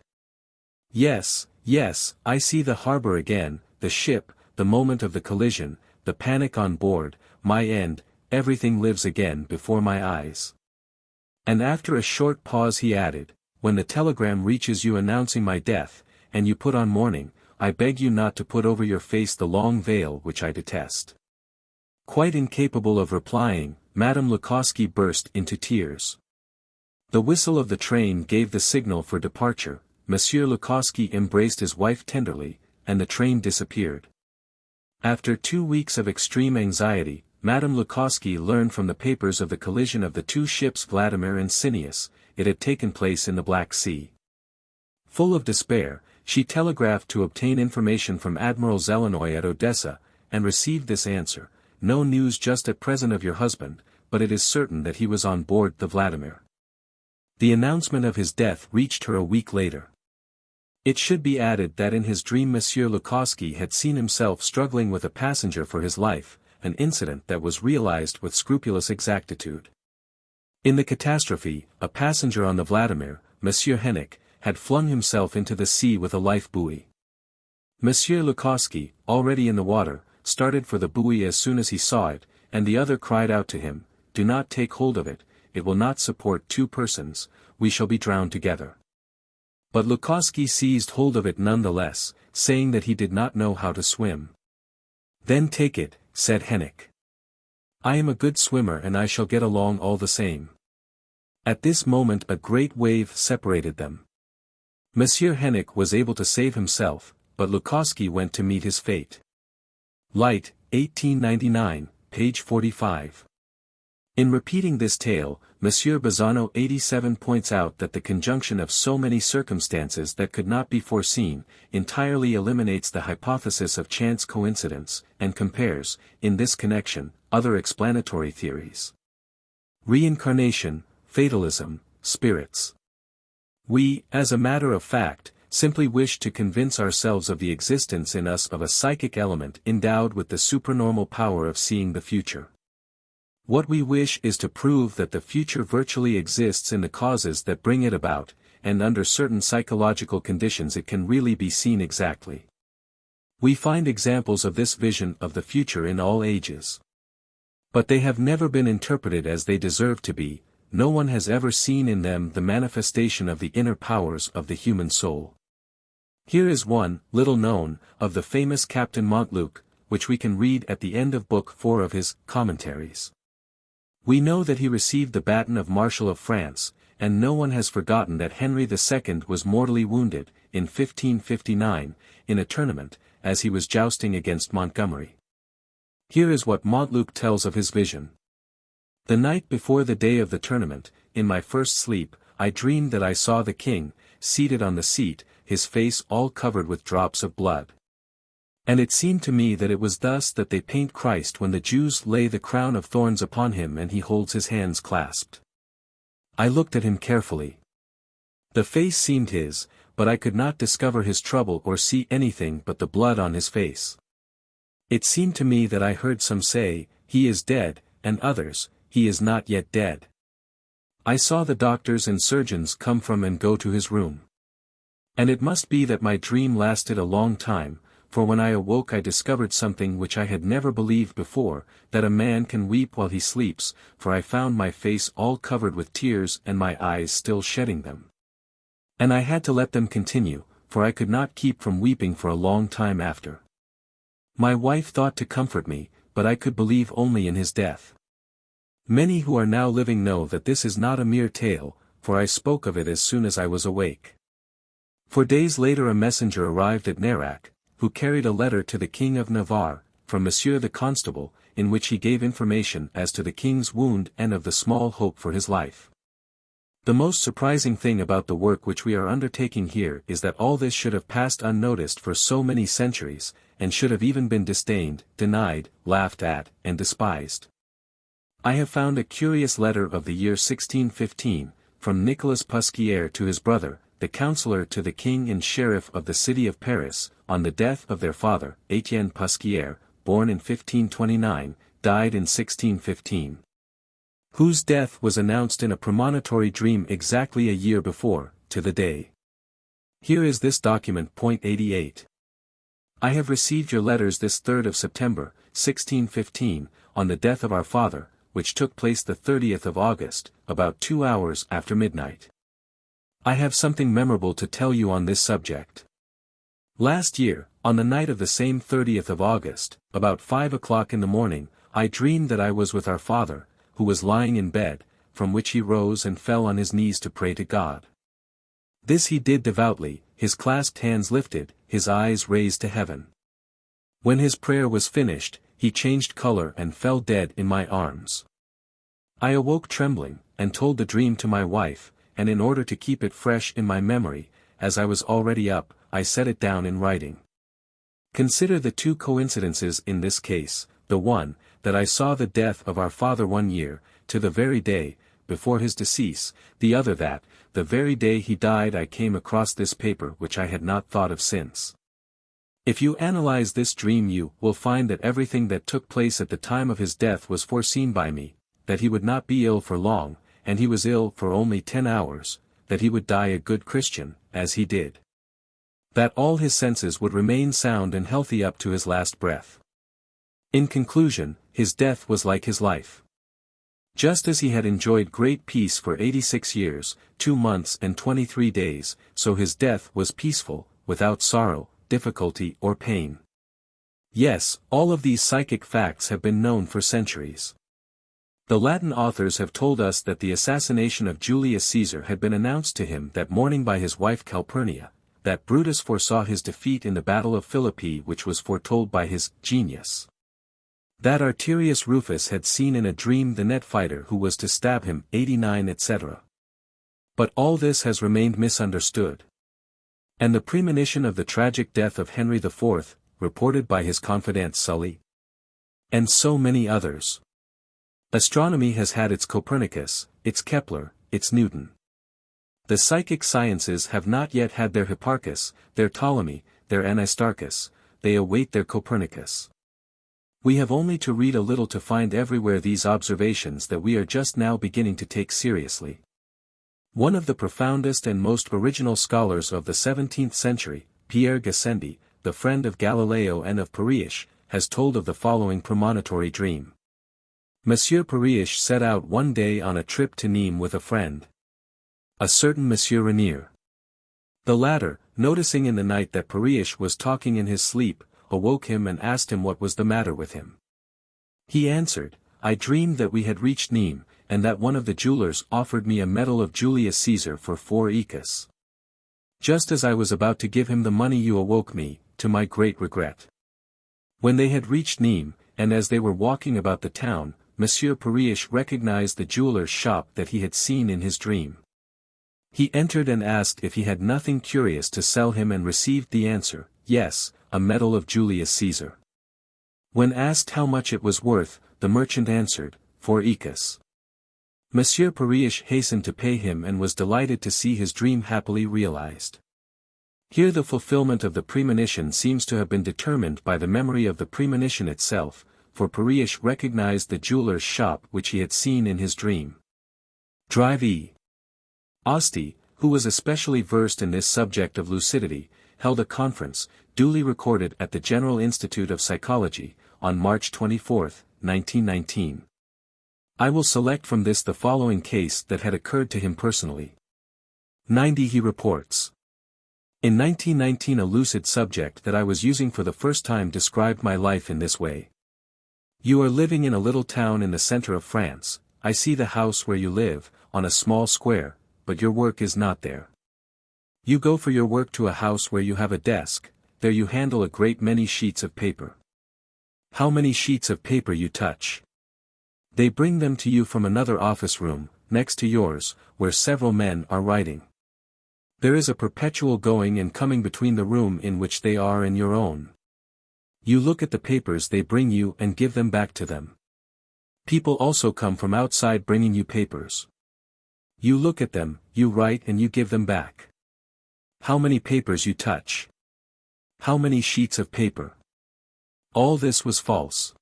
Yes, yes, I see the harbor again, the ship, the moment of the collision, the panic on board, my end, everything lives again before my eyes." And after a short pause he added, "When the telegram reaches you announcing my death, and you put on mourning, I beg you not to put over your face the long veil which I detest." Quite incapable of replying, Madame Lukowski burst into tears. The whistle of the train gave the signal for departure, Monsieur Lukowski embraced his wife tenderly, and the train disappeared. After 2 weeks of extreme anxiety, Madame Lukowski learned from the papers of the collision of the two ships Vladimir and Cineas. It had taken place in the Black Sea. Full of despair, she telegraphed to obtain information from Admiral Zelenoy at Odessa, and received this answer: "No news just at present of your husband, but it is certain that he was on board the Vladimir." The announcement of his death reached her a week later. It should be added that in his dream Monsieur Lukowski had seen himself struggling with a passenger for his life, an incident that was realized with scrupulous exactitude. In the catastrophe, a passenger on the Vladimir, Monsieur Hennick, had flung himself into the sea with a life buoy. Monsieur Lukowski, already in the water, started for the buoy as soon as he saw it, and the other cried out to him, "Do not take hold of it, it will not support 2 persons, we shall be drowned together." But Lukowski seized hold of it nonetheless, saying that he did not know how to swim. "Then take it," said Hennick. "I am a good swimmer and I shall get along all the same." At this moment a great wave separated them. Monsieur Hennick was able to save himself, but Lukowski went to meet his fate. Light, 1899, page 45. In repeating this tale, Monsieur Bazzano 87 points out that the conjunction of so many circumstances that could not be foreseen, entirely eliminates the hypothesis of chance coincidence, and compares, in this connection, other explanatory theories. Reincarnation, fatalism, spirits. We, as a matter of fact, simply wish to convince ourselves of the existence in us of a psychic element endowed with the supranormal power of seeing the future. What we wish is to prove that the future virtually exists in the causes that bring it about, and under certain psychological conditions it can really be seen exactly. We find examples of this vision of the future in all ages. But they have never been interpreted as they deserve to be. No one has ever seen in them the manifestation of the inner powers of the human soul. Here is one, little known, of the famous Captain Montluc, which we can read at the end of Book 4 of his Commentaries. We know that he received the baton of Marshal of France, and no one has forgotten that Henry II was mortally wounded, in 1559, in a tournament, as he was jousting against Montgomery. Here is what Montluc tells of his vision. The night before the day of the tournament, in my first sleep, I dreamed that I saw the king, seated on the seat, his face all covered with drops of blood. And it seemed to me that it was thus that they paint Christ when the Jews lay the crown of thorns upon him and he holds his hands clasped. I looked at him carefully. The face seemed his, but I could not discover his trouble or see anything but the blood on his face. It seemed to me that I heard some say, "He is dead," and others, "He is not yet dead." I saw the doctors and surgeons come from and go to his room. And it must be that my dream lasted a long time, for when I awoke I discovered something which I had never believed before, that a man can weep while he sleeps, for I found my face all covered with tears and my eyes still shedding them. And I had to let them continue, for I could not keep from weeping for a long time after. My wife thought to comfort me, but I could believe only in his death. Many who are now living know that this is not a mere tale, for I spoke of it as soon as I was awake. For days later a messenger arrived at Nerac, who carried a letter to the King of Navarre, from Monsieur the Constable, in which he gave information as to the king's wound and of the small hope for his life. The most surprising thing about the work which we are undertaking here is that all this should have passed unnoticed for so many centuries, and should have even been disdained, denied, laughed at, and despised. I have found a curious letter of the year 1615, from Nicolas Pusquier to his brother, the counselor to the king and sheriff of the city of Paris, on the death of their father, Etienne Pusquier, born in 1529, died in 1615. Whose death was announced in a premonitory dream exactly a year before, to the day. Here is this document. Point 88. I have received your letters this 3rd of September, 1615, on the death of our father, which took place the 30th of August, about 2 hours after midnight. I have something memorable to tell you on this subject. Last year, on the night of the same 30th of August, about 5 o'clock in the morning, I dreamed that I was with our father, who was lying in bed, from which he rose and fell on his knees to pray to God. This he did devoutly, his clasped hands lifted, his eyes raised to heaven. When his prayer was finished, he changed color and fell dead in my arms. I awoke trembling, and told the dream to my wife, and in order to keep it fresh in my memory, as I was already up, I set it down in writing. Consider the two coincidences in this case, the one, that I saw the death of our father 1 year, to the very day, before his decease, the other that, the very day he died I came across this paper which I had not thought of since. If you analyze this dream you will find that everything that took place at the time of his death was foreseen by me, that he would not be ill for long, and he was ill for only 10 hours, that he would die a good Christian, as he did. That all his senses would remain sound and healthy up to his last breath. In conclusion, his death was like his life. Just as he had enjoyed great peace for 86 years, 2 months and 23 days, so his death was peaceful, without sorrow, difficulty or pain. Yes, all of these psychic facts have been known for centuries. The Latin authors have told us that the assassination of Julius Caesar had been announced to him that morning by his wife Calpurnia, that Brutus foresaw his defeat in the battle of Philippi which was foretold by his genius. That Arterius Rufus had seen in a dream the net fighter who was to stab him, 89 etc. But all this has remained misunderstood. And the premonition of the tragic death of Henry IV, reported by his confidant Sully. And so many others. Astronomy has had its Copernicus, its Kepler, its Newton. The psychic sciences have not yet had their Hipparchus, their Ptolemy, their Aristarchus, they await their Copernicus. We have only to read a little to find everywhere these observations that we are just now beginning to take seriously. One of the profoundest and most original scholars of the 17th century, Pierre Gassendi, the friend of Galileo and of Parish, has told of the following premonitory dream. Monsieur Parish set out one day on a trip to Nîmes with a friend, a certain Monsieur Renier. The latter, noticing in the night that Parish was talking in his sleep, awoke him and asked him what was the matter with him. He answered, I dreamed that we had reached Nîmes, and that one of the jewelers offered me a medal of Julius Caesar for 4 écus. Just as I was about to give him the money you awoke me, to my great regret. When they had reached Nîmes, and as they were walking about the town, Monsieur Parish recognized the jeweler's shop that he had seen in his dream. He entered and asked if he had nothing curious to sell him and received the answer, yes, a medal of Julius Caesar. When asked how much it was worth, the merchant answered, 4 écus. Monsieur Parish hastened to pay him and was delighted to see his dream happily realized. Here the fulfillment of the premonition seems to have been determined by the memory of the premonition itself, for Parish recognized the jeweler's shop which he had seen in his dream. Drive E. Asti, who was especially versed in this subject of lucidity, held a conference, duly recorded at the General Institute of Psychology, on March 24, 1919. I will select from this the following case that had occurred to him personally. 90 He reports. In 1919 a lucid subject that I was using for the first time described my life in this way. You are living in a little town in the center of France, I see the house where you live, on a small square, but your work is not there. You go for your work to a house where you have a desk, there you handle a great many sheets of paper. How many sheets of paper you touch? They bring them to you from another office room, next to yours, where several men are writing. There is a perpetual going and coming between the room in which they are and your own. You look at the papers they bring you and give them back to them. People also come from outside bringing you papers. You look at them, you write and you give them back. How many papers you touch? How many sheets of paper? All this was false.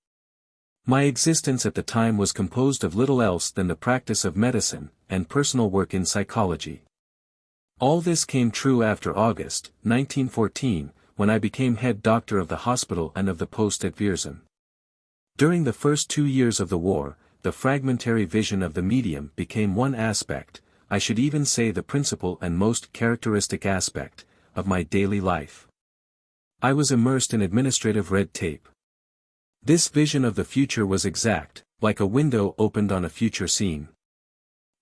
My existence at the time was composed of little else than the practice of medicine, and personal work in psychology. All this came true after August, 1914, when I became head doctor of the hospital and of the post at VIII. During the first 2 years of the war, the fragmentary vision of the medium became one aspect, I should even say the principal and most characteristic aspect, of my daily life. I was immersed in administrative red tape. This vision of the future was exact, like a window opened on a future scene.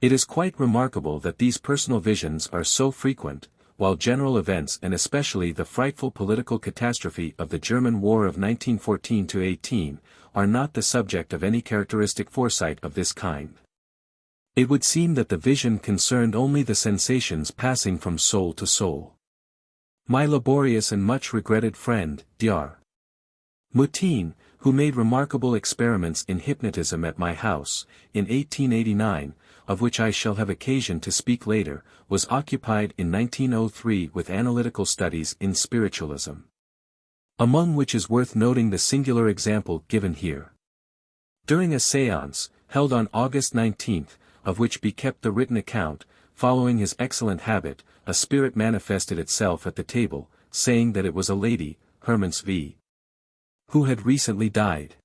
It is quite remarkable that these personal visions are so frequent, while general events and especially the frightful political catastrophe of the German War of 1914-18, are not the subject of any characteristic foresight of this kind. It would seem that the vision concerned only the sensations passing from soul to soul. My laborious and much regretted friend, Dr. Moutin, who made remarkable experiments in hypnotism at my house, in 1889, of which I shall have occasion to speak later, was occupied in 1903 with analytical studies in spiritualism. Among which is worth noting the singular example given here. During a séance, held on August 19, of which be kept the written account, following his excellent habit, a spirit manifested itself at the table, saying that it was a lady, Hermance V., who had recently died.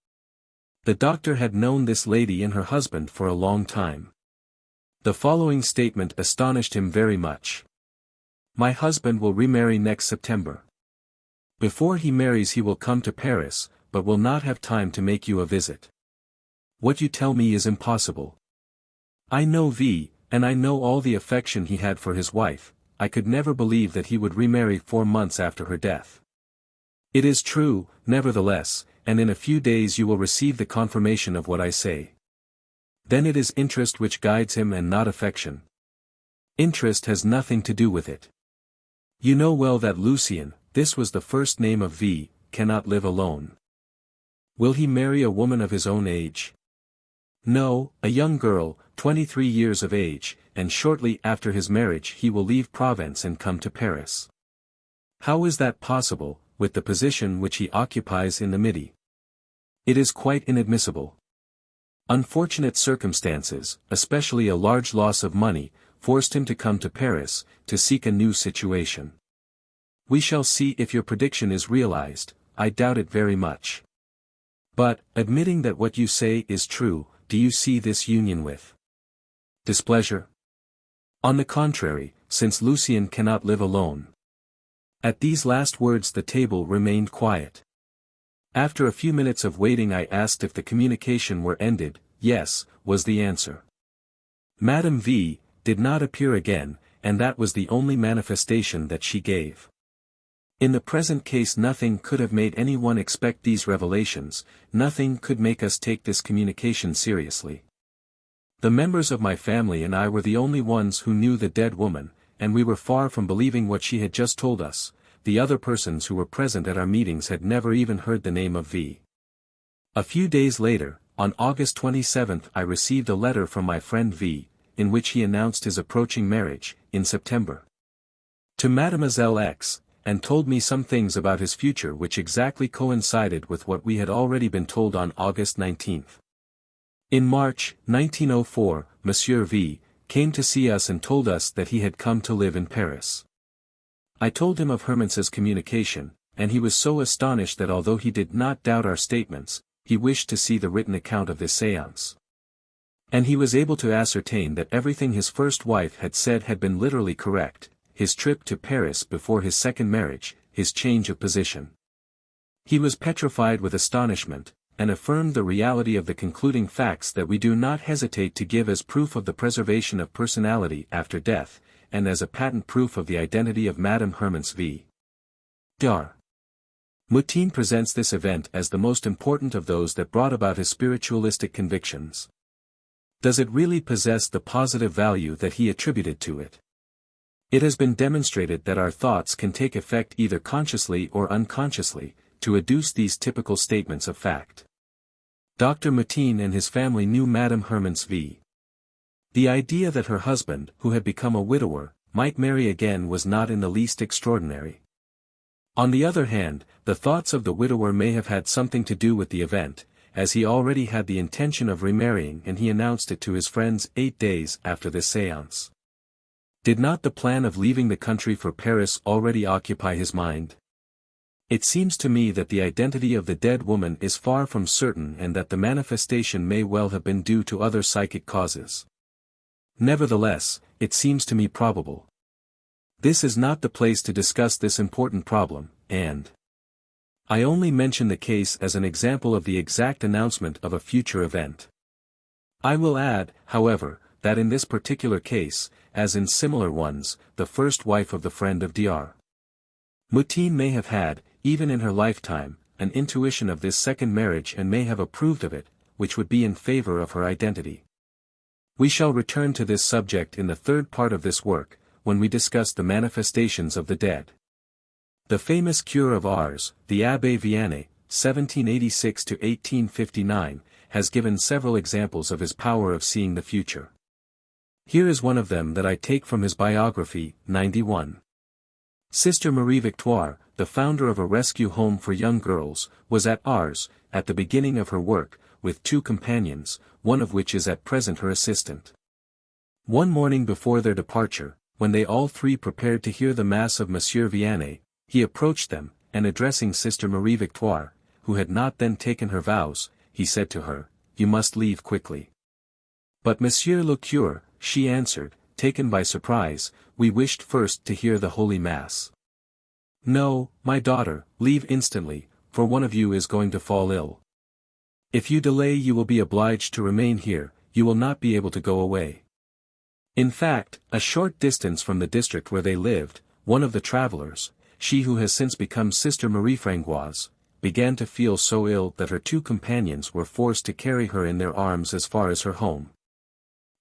The doctor had known this lady and her husband for a long time. The following statement astonished him very much. My husband will remarry next September. Before he marries he will come to Paris, but will not have time to make you a visit. What you tell me is impossible. I know V, and I know all the affection he had for his wife, I could never believe that he would remarry 4 months after her death. It is true, nevertheless, and in a few days you will receive the confirmation of what I say. Then it is interest which guides him and not affection. Interest has nothing to do with it. You know well that Lucien, this was the first name of V, cannot live alone. Will he marry a woman of his own age? No, a young girl, 23 years of age, and shortly after his marriage he will leave Provence and come to Paris. How is that possible, with the position which he occupies in the Midi? It is quite inadmissible. Unfortunate circumstances, especially a large loss of money, forced him to come to Paris, to seek a new situation. We shall see if your prediction is realized. I doubt it very much. But, admitting that what you say is true, do you see this union with displeasure? On the contrary, since Lucien cannot live alone. At these last words the table remained quiet. After a few minutes of waiting I asked if the communication were ended. Yes, was the answer. Madame V. did not appear again, and that was the only manifestation that she gave. In the present case nothing could have made anyone expect these revelations, nothing could make us take this communication seriously. The members of my family and I were the only ones who knew the dead woman, and we were far from believing what she had just told us. The other persons who were present at our meetings had never even heard the name of V. A few days later, on August 27, I received a letter from my friend V, in which he announced his approaching marriage, in September, to Mademoiselle X, and told me some things about his future which exactly coincided with what we had already been told on August 19. In March, 1904, Monsieur V. came to see us and told us that he had come to live in Paris. I told him of Hermanns's communication, and he was so astonished that although he did not doubt our statements, he wished to see the written account of this séance. And he was able to ascertain that everything his first wife had said had been literally correct, his trip to Paris before his second marriage, his change of position. He was petrified with astonishment, and affirmed the reality of the concluding facts that we do not hesitate to give as proof of the preservation of personality after death, and as a patent proof of the identity of Madame Hermanns v. Dar. Moutin presents this event as the most important of those that brought about his spiritualistic convictions. Does it really possess the positive value that he attributed to it? It has been demonstrated that our thoughts can take effect either consciously or unconsciously, to adduce these typical statements of fact. Dr. Moutin and his family knew Madame Hermanns v. The idea that her husband, who had become a widower, might marry again was not in the least extraordinary. On the other hand, the thoughts of the widower may have had something to do with the event, as he already had the intention of remarrying and he announced it to his friends 8 days after this séance. Did not the plan of leaving the country for Paris already occupy his mind? It seems to me that the identity of the dead woman is far from certain and that the manifestation may well have been due to other psychic causes. Nevertheless, it seems to me probable. This is not the place to discuss this important problem, and I only mention the case as an example of the exact announcement of a future event. I will add, however, that in this particular case, as in similar ones, the first wife of the friend of Dr. Moutin may have had, even in her lifetime, an intuition of this second marriage and may have approved of it, which would be in favor of her identity. We shall return to this subject in the third part of this work, when we discuss the manifestations of the dead. The famous cure of Ars, the Abbé Vianney, 1786–1859, has given several examples of his power of seeing the future. Here is one of them that I take from his biography, 91. Sister Marie Victoire, the founder of a rescue home for young girls, was at Ars, at the beginning of her work, with 2 companions, one of which is at present her assistant. One morning before their departure, when they all 3 prepared to hear the Mass of Monsieur Vianney, he approached them, and addressing Sister Marie Victoire, who had not then taken her vows, he said to her, "You must leave quickly." "But Monsieur le Curé," she answered, taken by surprise, "we wished first to hear the Holy Mass." "No, my daughter, leave instantly, for one of you is going to fall ill. If you delay you will be obliged to remain here, you will not be able to go away." In fact, a short distance from the district where they lived, one of the travelers, she who has since become Sister Marie Frangoise, began to feel so ill that her 2 companions were forced to carry her in their arms as far as her home.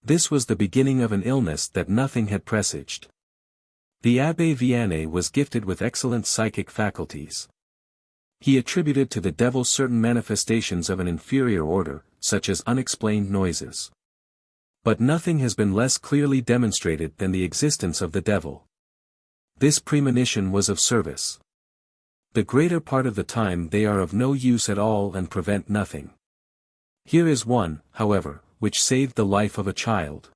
This was the beginning of an illness that nothing had presaged. The Abbé Vianney was gifted with excellent psychic faculties. He attributed to the devil certain manifestations of an inferior order, such as unexplained noises. But nothing has been less clearly demonstrated than the existence of the devil. This premonition was of service. The greater part of the time they are of no use at all and prevent nothing. Here is one, however, which saved the life of a child.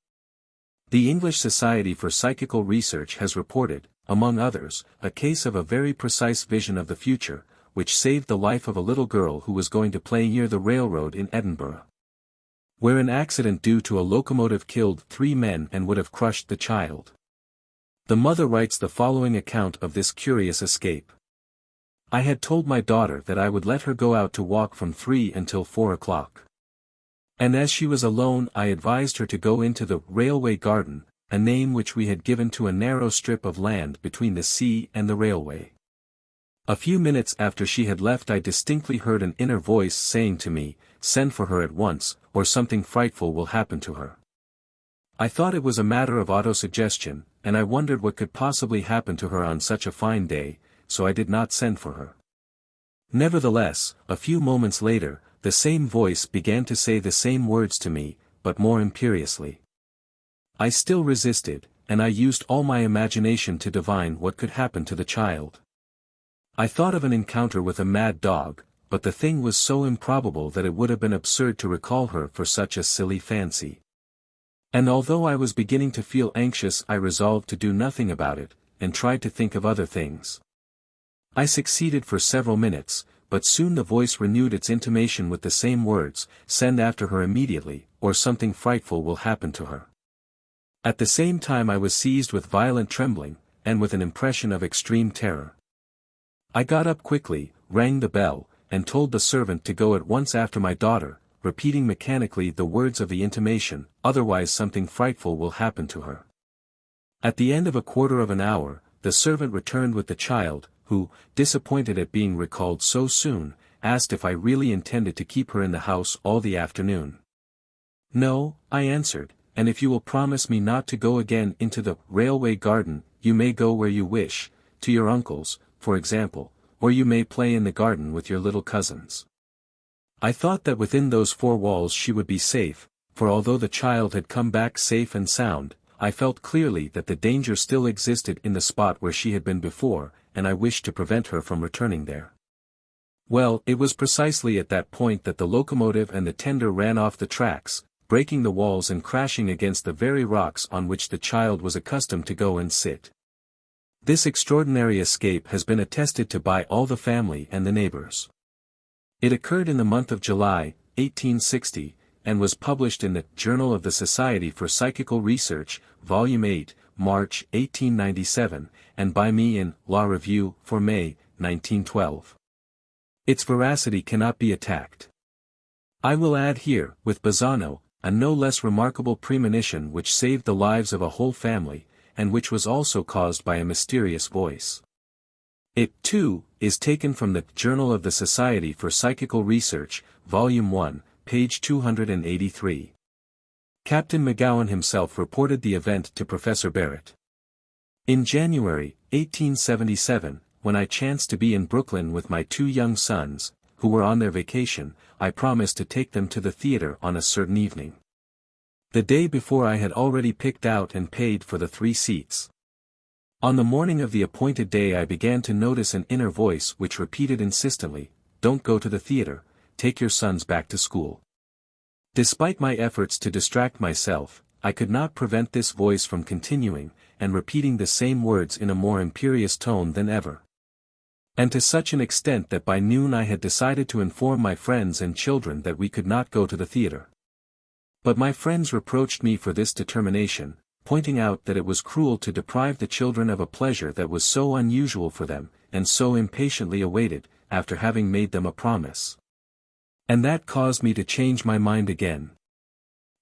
The English Society for Psychical Research has reported, among others, a case of a very precise vision of the future, which saved the life of a little girl who was going to play near the railroad in Edinburgh, where an accident due to a locomotive killed 3 men and would have crushed the child. The mother writes the following account of this curious escape. I had told my daughter that I would let her go out to walk from 3 until 4 o'clock. And as she was alone I advised her to go into the railway garden, a name which we had given to a narrow strip of land between the sea and the railway. A few minutes after she had left I distinctly heard an inner voice saying to me, "Send for her at once, or something frightful will happen to her." I thought it was a matter of autosuggestion, and I wondered what could possibly happen to her on such a fine day, so I did not send for her. Nevertheless, a few moments later, the same voice began to say the same words to me, but more imperiously. I still resisted, and I used all my imagination to divine what could happen to the child. I thought of an encounter with a mad dog, but the thing was so improbable that it would have been absurd to recall her for such a silly fancy. And although I was beginning to feel anxious I resolved to do nothing about it, and tried to think of other things. I succeeded for several minutes, but soon the voice renewed its intimation with the same words, "Send after her immediately, or something frightful will happen to her." At the same time I was seized with violent trembling, and with an impression of extreme terror. I got up quickly, rang the bell, and told the servant to go at once after my daughter, repeating mechanically the words of the intimation, "Otherwise something frightful will happen to her." At the end of a quarter of an hour, the servant returned with the child, who, disappointed at being recalled so soon, asked if I really intended to keep her in the house all the afternoon. "No," I answered, "and if you will promise me not to go again into the railway garden, you may go where you wish, to your uncle's, for example, or you may play in the garden with your little cousins." I thought that within those 4 walls she would be safe, for although the child had come back safe and sound, I felt clearly that the danger still existed in the spot where she had been before, and I wished to prevent her from returning there. Well, it was precisely at that point that the locomotive and the tender ran off the tracks, breaking the walls and crashing against the very rocks on which the child was accustomed to go and sit. This extraordinary escape has been attested to by all the family and the neighbors. It occurred in the month of July, 1860, and was published in the Journal of the Society for Psychical Research, Volume 8, March 1897, and by me in Law Review for May, 1912. Its veracity cannot be attacked. I will add here, with Bazzano, a no less remarkable premonition which saved the lives of a whole family, and which was also caused by a mysterious voice. It, too, is taken from the Journal of the Society for Psychical Research, Volume 1, page 283. Captain McGowan himself reported the event to Professor Barrett. In January, 1877, when I chanced to be in Brooklyn with my 2 young sons, who were on their vacation, I promised to take them to the theater on a certain evening. The day before I had already picked out and paid for the 3 seats. On the morning of the appointed day I began to notice an inner voice which repeated insistently, "Don't go to the theater, take your sons back to school." Despite my efforts to distract myself, I could not prevent this voice from continuing, and repeating the same words in a more imperious tone than ever. And to such an extent that by noon I had decided to inform my friends and children that we could not go to the theater. But my friends reproached me for this determination, pointing out that it was cruel to deprive the children of a pleasure that was so unusual for them, and so impatiently awaited, after having made them a promise. And that caused me to change my mind again.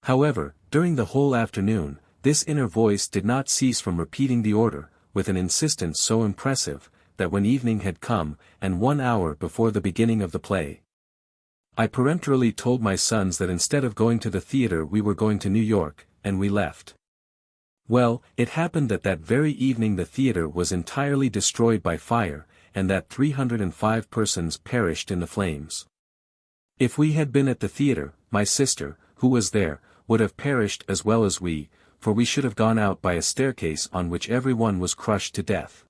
However, during the whole afternoon, this inner voice did not cease from repeating the order, with an insistence so impressive, that when evening had come, and 1 hour before the beginning of the play, I peremptorily told my sons that instead of going to the theater we were going to New York, and we left. Well, it happened that that very evening the theater was entirely destroyed by fire, and that 305 persons perished in the flames. If we had been at the theater, my sister, who was there, would have perished as well as we, for we should have gone out by a staircase on which every one was crushed to death.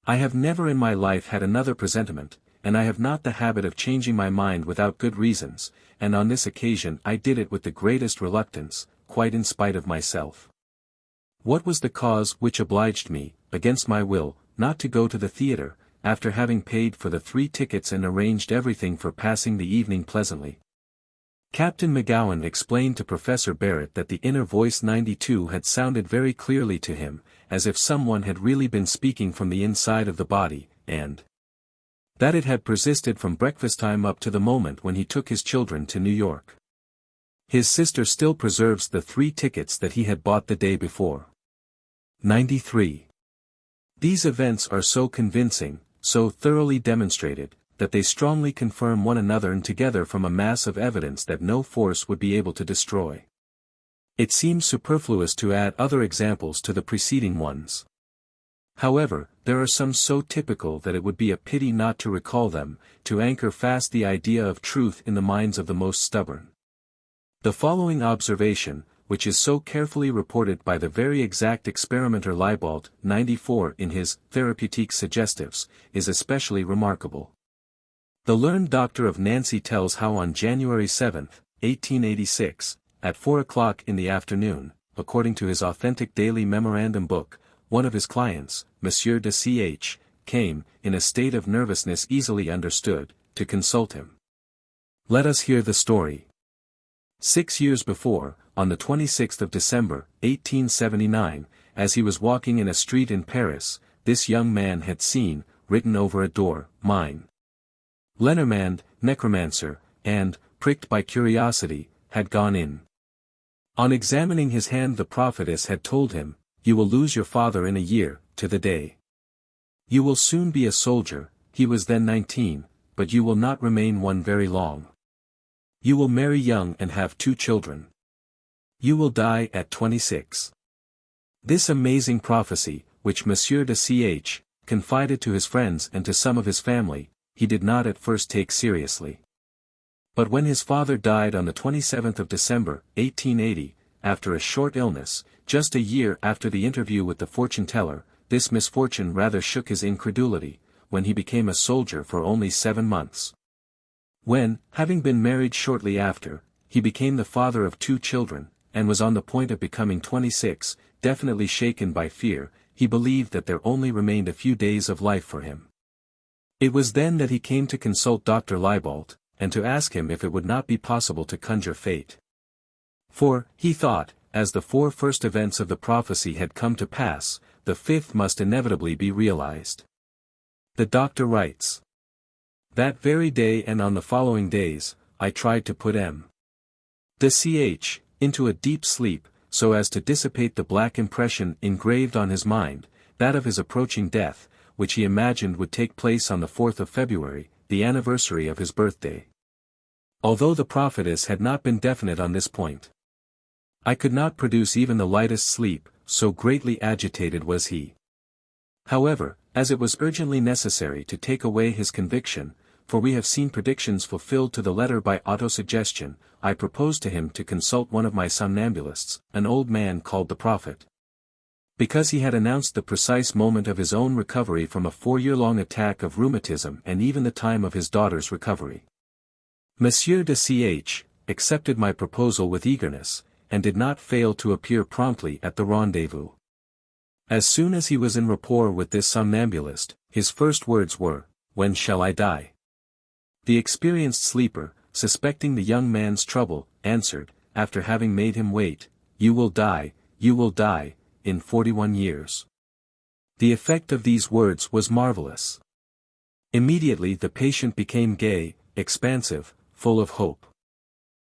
I have never in my life had another presentiment, and I have not the habit of changing my mind without good reasons, and on this occasion I did it with the greatest reluctance, quite in spite of myself. What was the cause which obliged me, against my will, not to go to the theatre, after having paid for the 3 tickets and arranged everything for passing the evening pleasantly? Captain McGowan explained to Professor Barrett that the inner voice 92 had sounded very clearly to him, as if someone had really been speaking from the inside of the body, and that it had persisted from breakfast time up to the moment when he took his children to New York. His sister still preserves the 3 tickets that he had bought the day before. 93. These events are so convincing, so thoroughly demonstrated, that they strongly confirm one another and together from a mass of evidence that no force would be able to destroy. It seems superfluous to add other examples to the preceding ones. However, there are some so typical that it would be a pity not to recall them, to anchor fast the idea of truth in the minds of the most stubborn. The following observation, which is so carefully reported by the very exact experimenter Leibold, 94 in his Therapeutique Suggestives, is especially remarkable. The learned doctor of Nancy tells how on January 7, 1886, at 4 o'clock in the afternoon, according to his authentic daily memorandum book, one of his clients, Monsieur de Ch., came, in a state of nervousness easily understood, to consult him. Let us hear the story. 6 years before, on the 26th of December, 1879, as he was walking in a street in Paris, this young man had seen, written over a door, "Mine." Lenormand, necromancer, and, pricked by curiosity, had gone in. On examining his hand the prophetess had told him, "You will lose your father in a year, to the day. You will soon be a soldier," he was then 19, "but you will not remain one very long. You will marry young and have 2 children. You will die at 26. This amazing prophecy, which Monsieur de Ch. confided to his friends and to some of his family, he did not at first take seriously. But when his father died on the 27th of December, 1880, after a short illness, just a year after the interview with the fortune-teller, this misfortune rather shook his incredulity, when he became a soldier for only 7 months. When, having been married shortly after, he became the father of 2 children, and was on the point of becoming 26, definitely shaken by fear, he believed that there only remained a few days of life for him. It was then that he came to consult Dr. Leibold, and to ask him if it would not be possible to conjure fate. For, he thought, as the 4 first events of the prophecy had come to pass, the 5th must inevitably be realized. The doctor writes, "That very day and on the following days, I tried to put M. de Ch. into a deep sleep, so as to dissipate the black impression engraved on his mind, that of his approaching death, which he imagined would take place on the 4th of February, the anniversary of his birthday. Although the prophetess had not been definite on this point, I could not produce even the lightest sleep, so greatly agitated was he. However, as it was urgently necessary to take away his conviction, for we have seen predictions fulfilled to the letter by autosuggestion, I proposed to him to consult one of my somnambulists, an old man called the Prophet. Because he had announced the precise moment of his own recovery from a 4-year-long attack of rheumatism and even the time of his daughter's recovery. Monsieur de Ch. accepted my proposal with eagerness, and did not fail to appear promptly at the rendezvous. As soon as he was in rapport with this somnambulist, his first words were, "When shall I die?" The experienced sleeper, suspecting the young man's trouble, answered, after having made him wait, you will die, in 41 years. The effect of these words was marvelous. Immediately the patient became gay, expansive, full of hope.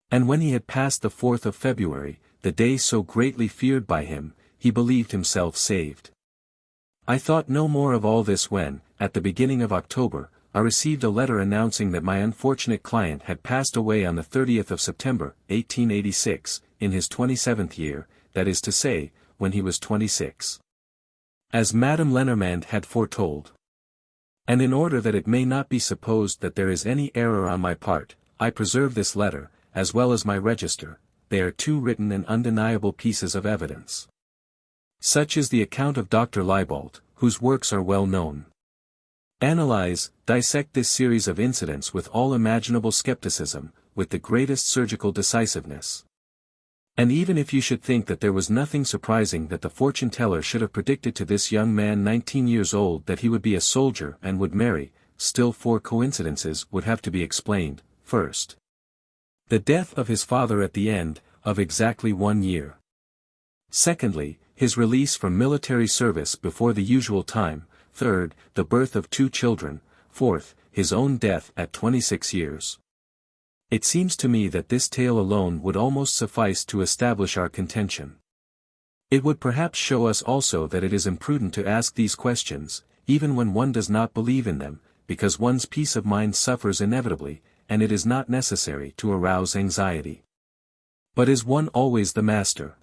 And when he had passed the 4th of February, the day so greatly feared by him, he believed himself saved. I thought no more of all this when, at the beginning of October, I received a letter announcing that my unfortunate client had passed away on the 30th of September, 1886, in his 27th year, that is to say, when he was 26. As Madame Lenormand had foretold. And in order that it may not be supposed that there is any error on my part, I preserve this letter, as well as my register, they are two written and undeniable pieces of evidence. Such is the account of Dr. Leibold, whose works are well known. Analyze, dissect this series of incidents with all imaginable skepticism, with the greatest surgical decisiveness. And even if you should think that there was nothing surprising that the fortune-teller should have predicted to this young man 19 years old that he would be a soldier and would marry, still 4 coincidences would have to be explained. First, the death of his father at the end of exactly 1 year. Secondly, his release from military service before the usual time. Third, the birth of 2 children. Fourth, his own death at 26 years. It seems to me that this tale alone would almost suffice to establish our contention. It would perhaps show us also that it is imprudent to ask these questions, even when one does not believe in them, because one's peace of mind suffers inevitably, and it is not necessary to arouse anxiety. But is one always the master?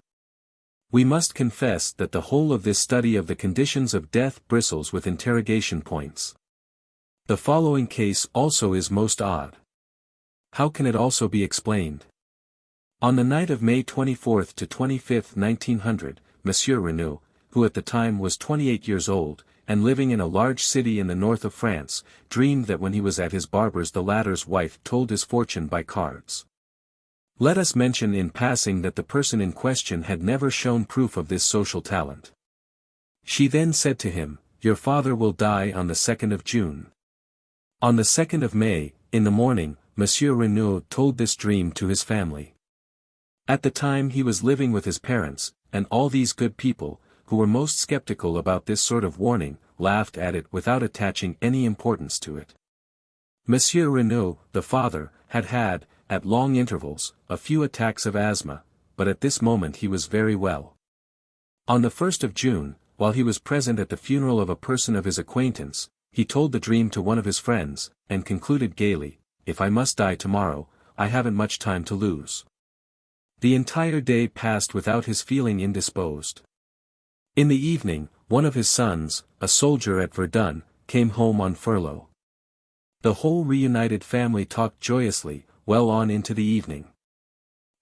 We must confess that the whole of this study of the conditions of death bristles with interrogation points. The following case also is most odd. How can it also be explained? On the night of May 24 to 25, 1900, Monsieur Renaud, who at the time was 28 years old, and living in a large city in the north of France, dreamed that when he was at his barber's the latter's wife told his fortune by cards. Let us mention in passing that the person in question had never shown proof of this social talent. She then said to him, "Your father will die on the 2nd of June." On the 2nd of May, in the morning, Monsieur Renaud told this dream to his family. At the time he was living with his parents, and all these good people, who were most skeptical about this sort of warning, laughed at it without attaching any importance to it. Monsieur Renaud, the father, had, at long intervals, a few attacks of asthma, but at this moment he was very well. On the 1st of June, while he was present at the funeral of a person of his acquaintance, he told the dream to one of his friends, and concluded gaily, "If I must die tomorrow, I haven't much time to lose." The entire day passed without his feeling indisposed. In the evening, one of his sons, a soldier at Verdun, came home on furlough. The whole reunited family talked joyously, well on into the evening.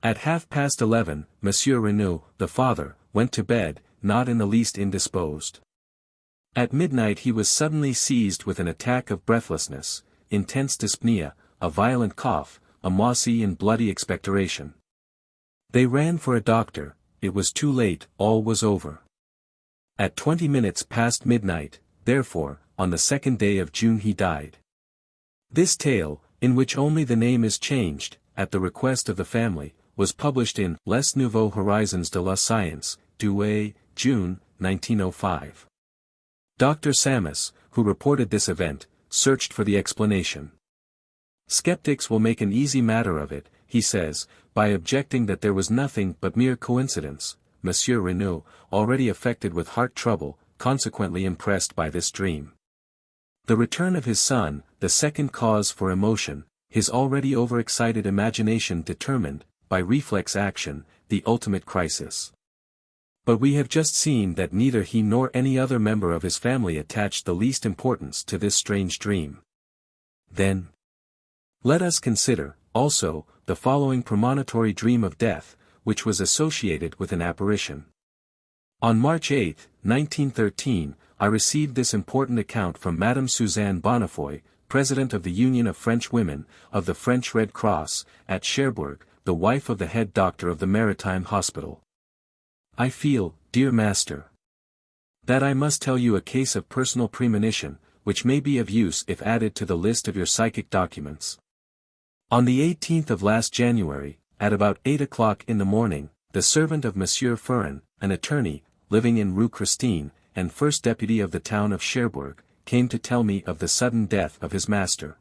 At 11:30, Monsieur Renaud, the father, went to bed, not in the least indisposed. At midnight he was suddenly seized with an attack of breathlessness, intense dyspnea, a violent cough, a mossy and bloody expectoration. They ran for a doctor. It was too late, all was over. At 20 minutes past midnight, therefore, on the 2nd day of June he died. This tale, in which only the name is changed, at the request of the family, was published in Les Nouveaux Horizons de la Science, Douai, June, 1905. Dr. Sammis, who reported this event, searched for the explanation. Skeptics will make an easy matter of it, he says, by objecting that there was nothing but mere coincidence. Monsieur Renaud, already affected with heart trouble, consequently impressed by this dream. The return of his son, the second cause for emotion, his already overexcited imagination determined, by reflex action, the ultimate crisis. But we have just seen that neither he nor any other member of his family attached the least importance to this strange dream. Then, let us consider, also, the following premonitory dream of death, which was associated with an apparition. On March 8, 1913, I received this important account from Madame Suzanne Bonnefoy, President of the Union of French Women, of the French Red Cross, at Cherbourg, the wife of the head doctor of the Maritime Hospital. I feel, dear master, that I must tell you a case of personal premonition, which may be of use if added to the list of your psychic documents. On the 18th of last January, at about 8 o'clock in the morning, the servant of Monsieur Furin, an attorney, living in Rue Christine, and first deputy of the town of Cherbourg, came to tell me of the sudden death of his master,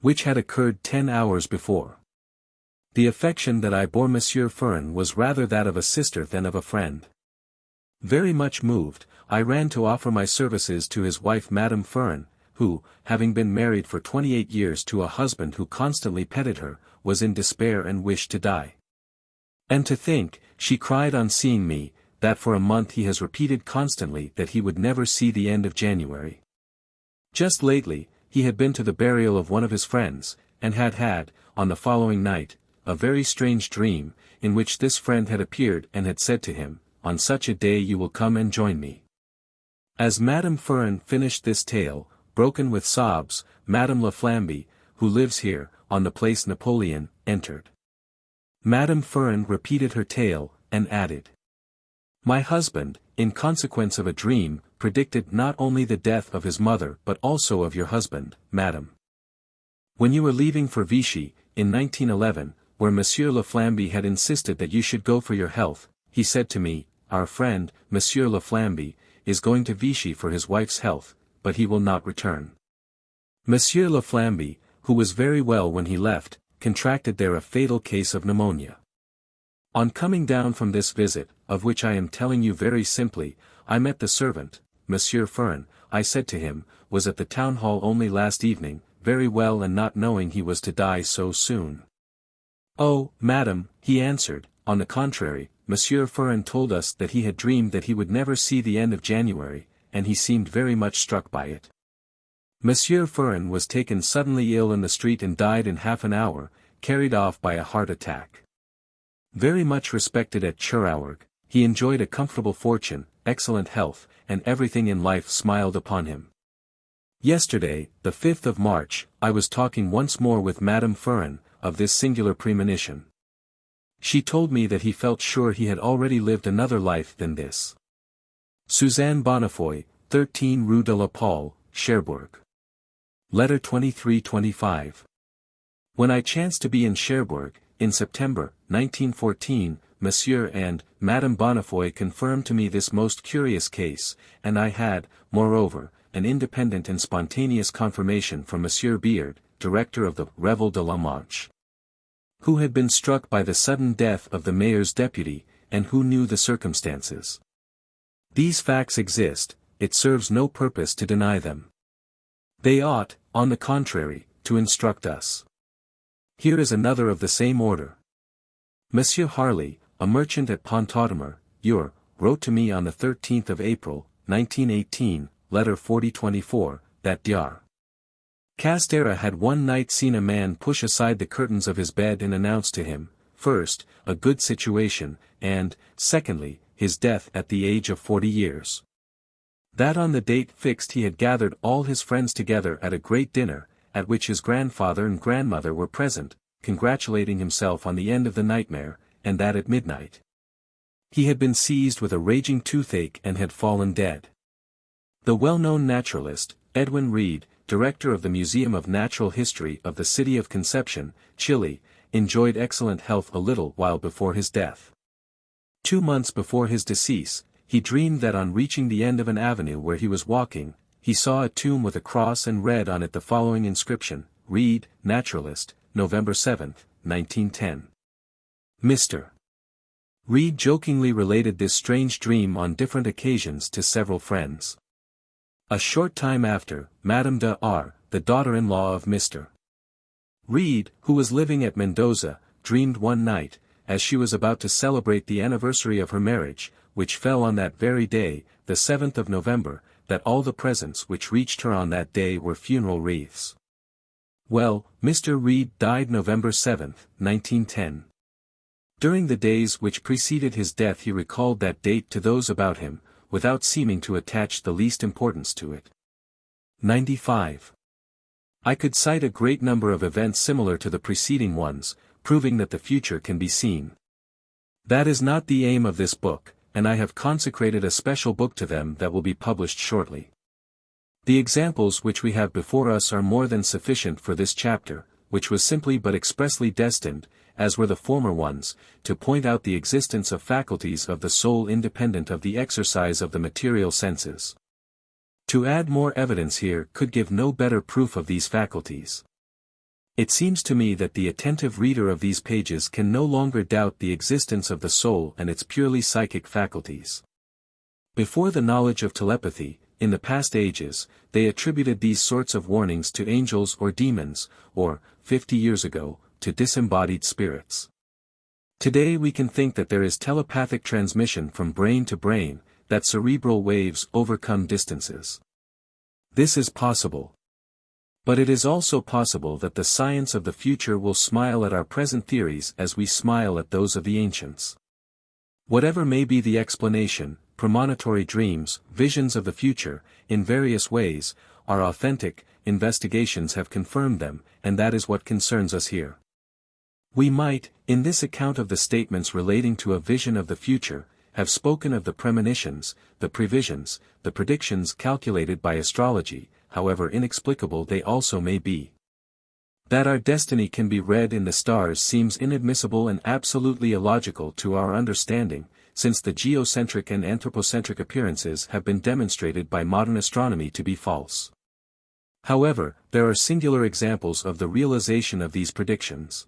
which had occurred 10 hours before. The affection that I bore Monsieur Furin was rather that of a sister than of a friend. Very much moved, I ran to offer my services to his wife Madame Furin, who, having been married for 28 years to a husband who constantly petted her, was in despair and wished to die. And to think, she cried on seeing me, that for a month he has repeated constantly that he would never see the end of January. Just lately, he had been to the burial of one of his friends, and had, on the following night, a very strange dream, in which this friend had appeared and had said to him, "On such a day you will come and join me." As Madame Furren finished this tale, broken with sobs, Madame La Flambe, who lives here, on the Place Napoleon, entered. Madame Furren repeated her tale, and added, "My husband, in consequence of a dream, predicted not only the death of his mother but also of your husband, madame. When you were leaving for Vichy, in 1911, where Monsieur La Flambe had insisted that you should go for your health, he said to me, 'Our friend, Monsieur La Flambe, is going to Vichy for his wife's health, but he will not return.' Monsieur La Flambe, who was very well when he left, contracted there a fatal case of pneumonia. On coming down from this visit, of which I am telling you very simply, I met the servant, Monsieur Furren. I said to him, was at the town hall only last evening, very well and not knowing he was to die so soon. 'Oh, madam,' he answered, 'on the contrary, Monsieur Furren told us that he had dreamed that he would never see the end of January, and he seemed very much struck by it. Monsieur Furren was taken suddenly ill in the street and died in half an hour, carried off by a heart attack. Very much respected at Churaurg, he enjoyed a comfortable fortune, excellent health, and everything in life smiled upon him. Yesterday, the 5th of March, I was talking once more with Madame Furren, of this singular premonition. She told me that he felt sure he had already lived another life than this. Suzanne Bonnefoy, 13 Rue de la Paule, Cherbourg. Letter 2325. When I chanced to be in Cherbourg, in September, 1914, Monsieur and Madame Bonnefoy confirmed to me this most curious case, and I had, moreover, an independent and spontaneous confirmation from Monsieur Beard, director of the Revel de la Manche, who had been struck by the sudden death of the mayor's deputy, and who knew the circumstances. These facts exist, it serves no purpose to deny them. They ought, on the contrary, to instruct us. Here is another of the same order. Monsieur Harley, a merchant at Pontarlier, Ur, wrote to me on the 13th of April, 1918, letter 4024, that Dr. Castera had one night seen a man push aside the curtains of his bed and announce to him, first, a good situation, and, secondly, his death at the age of 40 years. That on the date fixed he had gathered all his friends together at a great dinner, at which his grandfather and grandmother were present, congratulating himself on the end of the nightmare, and that at midnight he had been seized with a raging toothache and had fallen dead. The well-known naturalist, Edwin Reed, director of the Museum of Natural History of the city of Concepcion, Chile, enjoyed excellent health a little while before his death. 2 months before his decease, he dreamed that on reaching the end of an avenue where he was walking, he saw a tomb with a cross and read on it the following inscription, Reed, Naturalist, November 7, 1910. Mr. Reed jokingly related this strange dream on different occasions to several friends. A short time after, Madame de R., the daughter-in-law of Mr. Reed, who was living at Mendoza, dreamed one night, as she was about to celebrate the anniversary of her marriage, which fell on that very day, the 7th of November, that all the presents which reached her on that day were funeral wreaths. Well, Mr. Reed died November 7, 1910. During the days which preceded his death he recalled that date to those about him, without seeming to attach the least importance to it. 95. I could cite a great number of events similar to the preceding ones, proving that the future can be seen. That is not the aim of this book, and I have consecrated a special book to them that will be published shortly. The examples which we have before us are more than sufficient for this chapter, which was simply but expressly destined, as were the former ones, to point out the existence of faculties of the soul independent of the exercise of the material senses. To add more evidence here could give no better proof of these faculties. It seems to me that the attentive reader of these pages can no longer doubt the existence of the soul and its purely psychic faculties. Before the knowledge of telepathy, in the past ages, they attributed these sorts of warnings to angels or demons, or, 50 years ago, to disembodied spirits. Today we can think that there is telepathic transmission from brain to brain, that cerebral waves overcome distances. This is possible. But it is also possible that the science of the future will smile at our present theories as we smile at those of the ancients. Whatever may be the explanation, premonitory dreams, visions of the future, in various ways, are authentic, investigations have confirmed them, and that is what concerns us here. We might, in this account of the statements relating to a vision of the future, have spoken of the premonitions, the previsions, the predictions calculated by astrology, however inexplicable they also may be. That our destiny can be read in the stars seems inadmissible and absolutely illogical to our understanding, since the geocentric and anthropocentric appearances have been demonstrated by modern astronomy to be false. However, there are singular examples of the realization of these predictions.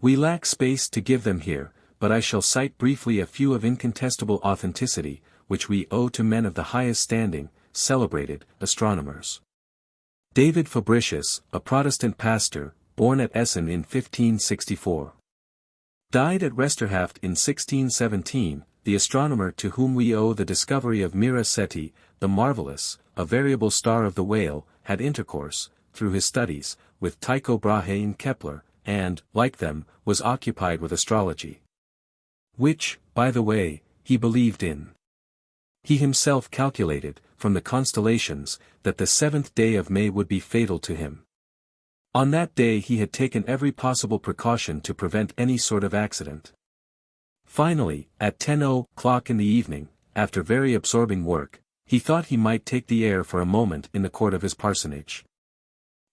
We lack space to give them here, but I shall cite briefly a few of incontestable authenticity, which we owe to men of the highest standing, celebrated astronomers. David Fabricius, a Protestant pastor, born at Essen in 1564. Died at Westerhaft in 1617, the astronomer to whom we owe the discovery of Mira Ceti, the marvelous, a variable star of the Whale, had intercourse, through his studies, with Tycho Brahe and Kepler, and, like them, was occupied with astrology. Which, by the way, he believed in. He himself calculated, from the constellations, that the 7th day of May would be fatal to him. On that day he had taken every possible precaution to prevent any sort of accident. Finally, at 10 o'clock in the evening, after very absorbing work, he thought he might take the air for a moment in the court of his parsonage.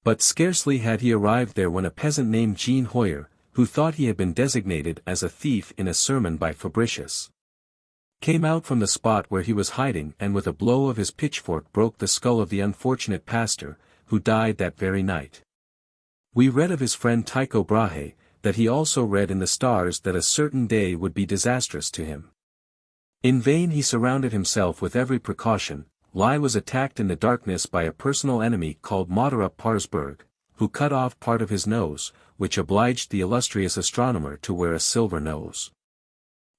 But scarcely had he arrived there when a peasant named Jean Hoyer, who thought he had been designated as a thief in a sermon by Fabricius, came out from the spot where he was hiding and with a blow of his pitchfork broke the skull of the unfortunate pastor, who died that very night. We read of his friend Tycho Brahe, that he also read in the stars that a certain day would be disastrous to him. In vain he surrounded himself with every precaution. Lie was attacked in the darkness by a personal enemy called Moderup Parsberg, who cut off part of his nose, which obliged the illustrious astronomer to wear a silver nose.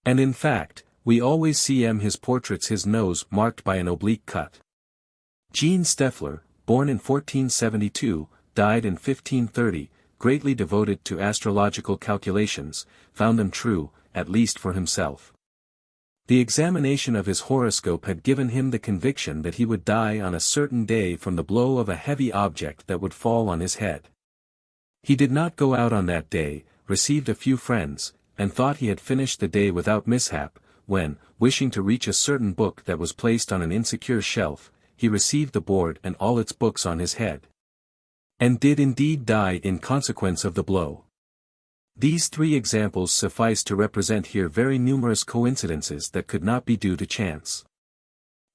And in fact, we always see his portraits his nose marked by an oblique cut. Jean Steffler, born in 1472, died in 1530, greatly devoted to astrological calculations, found them true, at least for himself. The examination of his horoscope had given him the conviction that he would die on a certain day from the blow of a heavy object that would fall on his head. He did not go out on that day, received a few friends, and thought he had finished the day without mishap, when, wishing to reach a certain book that was placed on an insecure shelf, he received the board and all its books on his head. And did indeed die in consequence of the blow. These three examples suffice to represent here very numerous coincidences that could not be due to chance.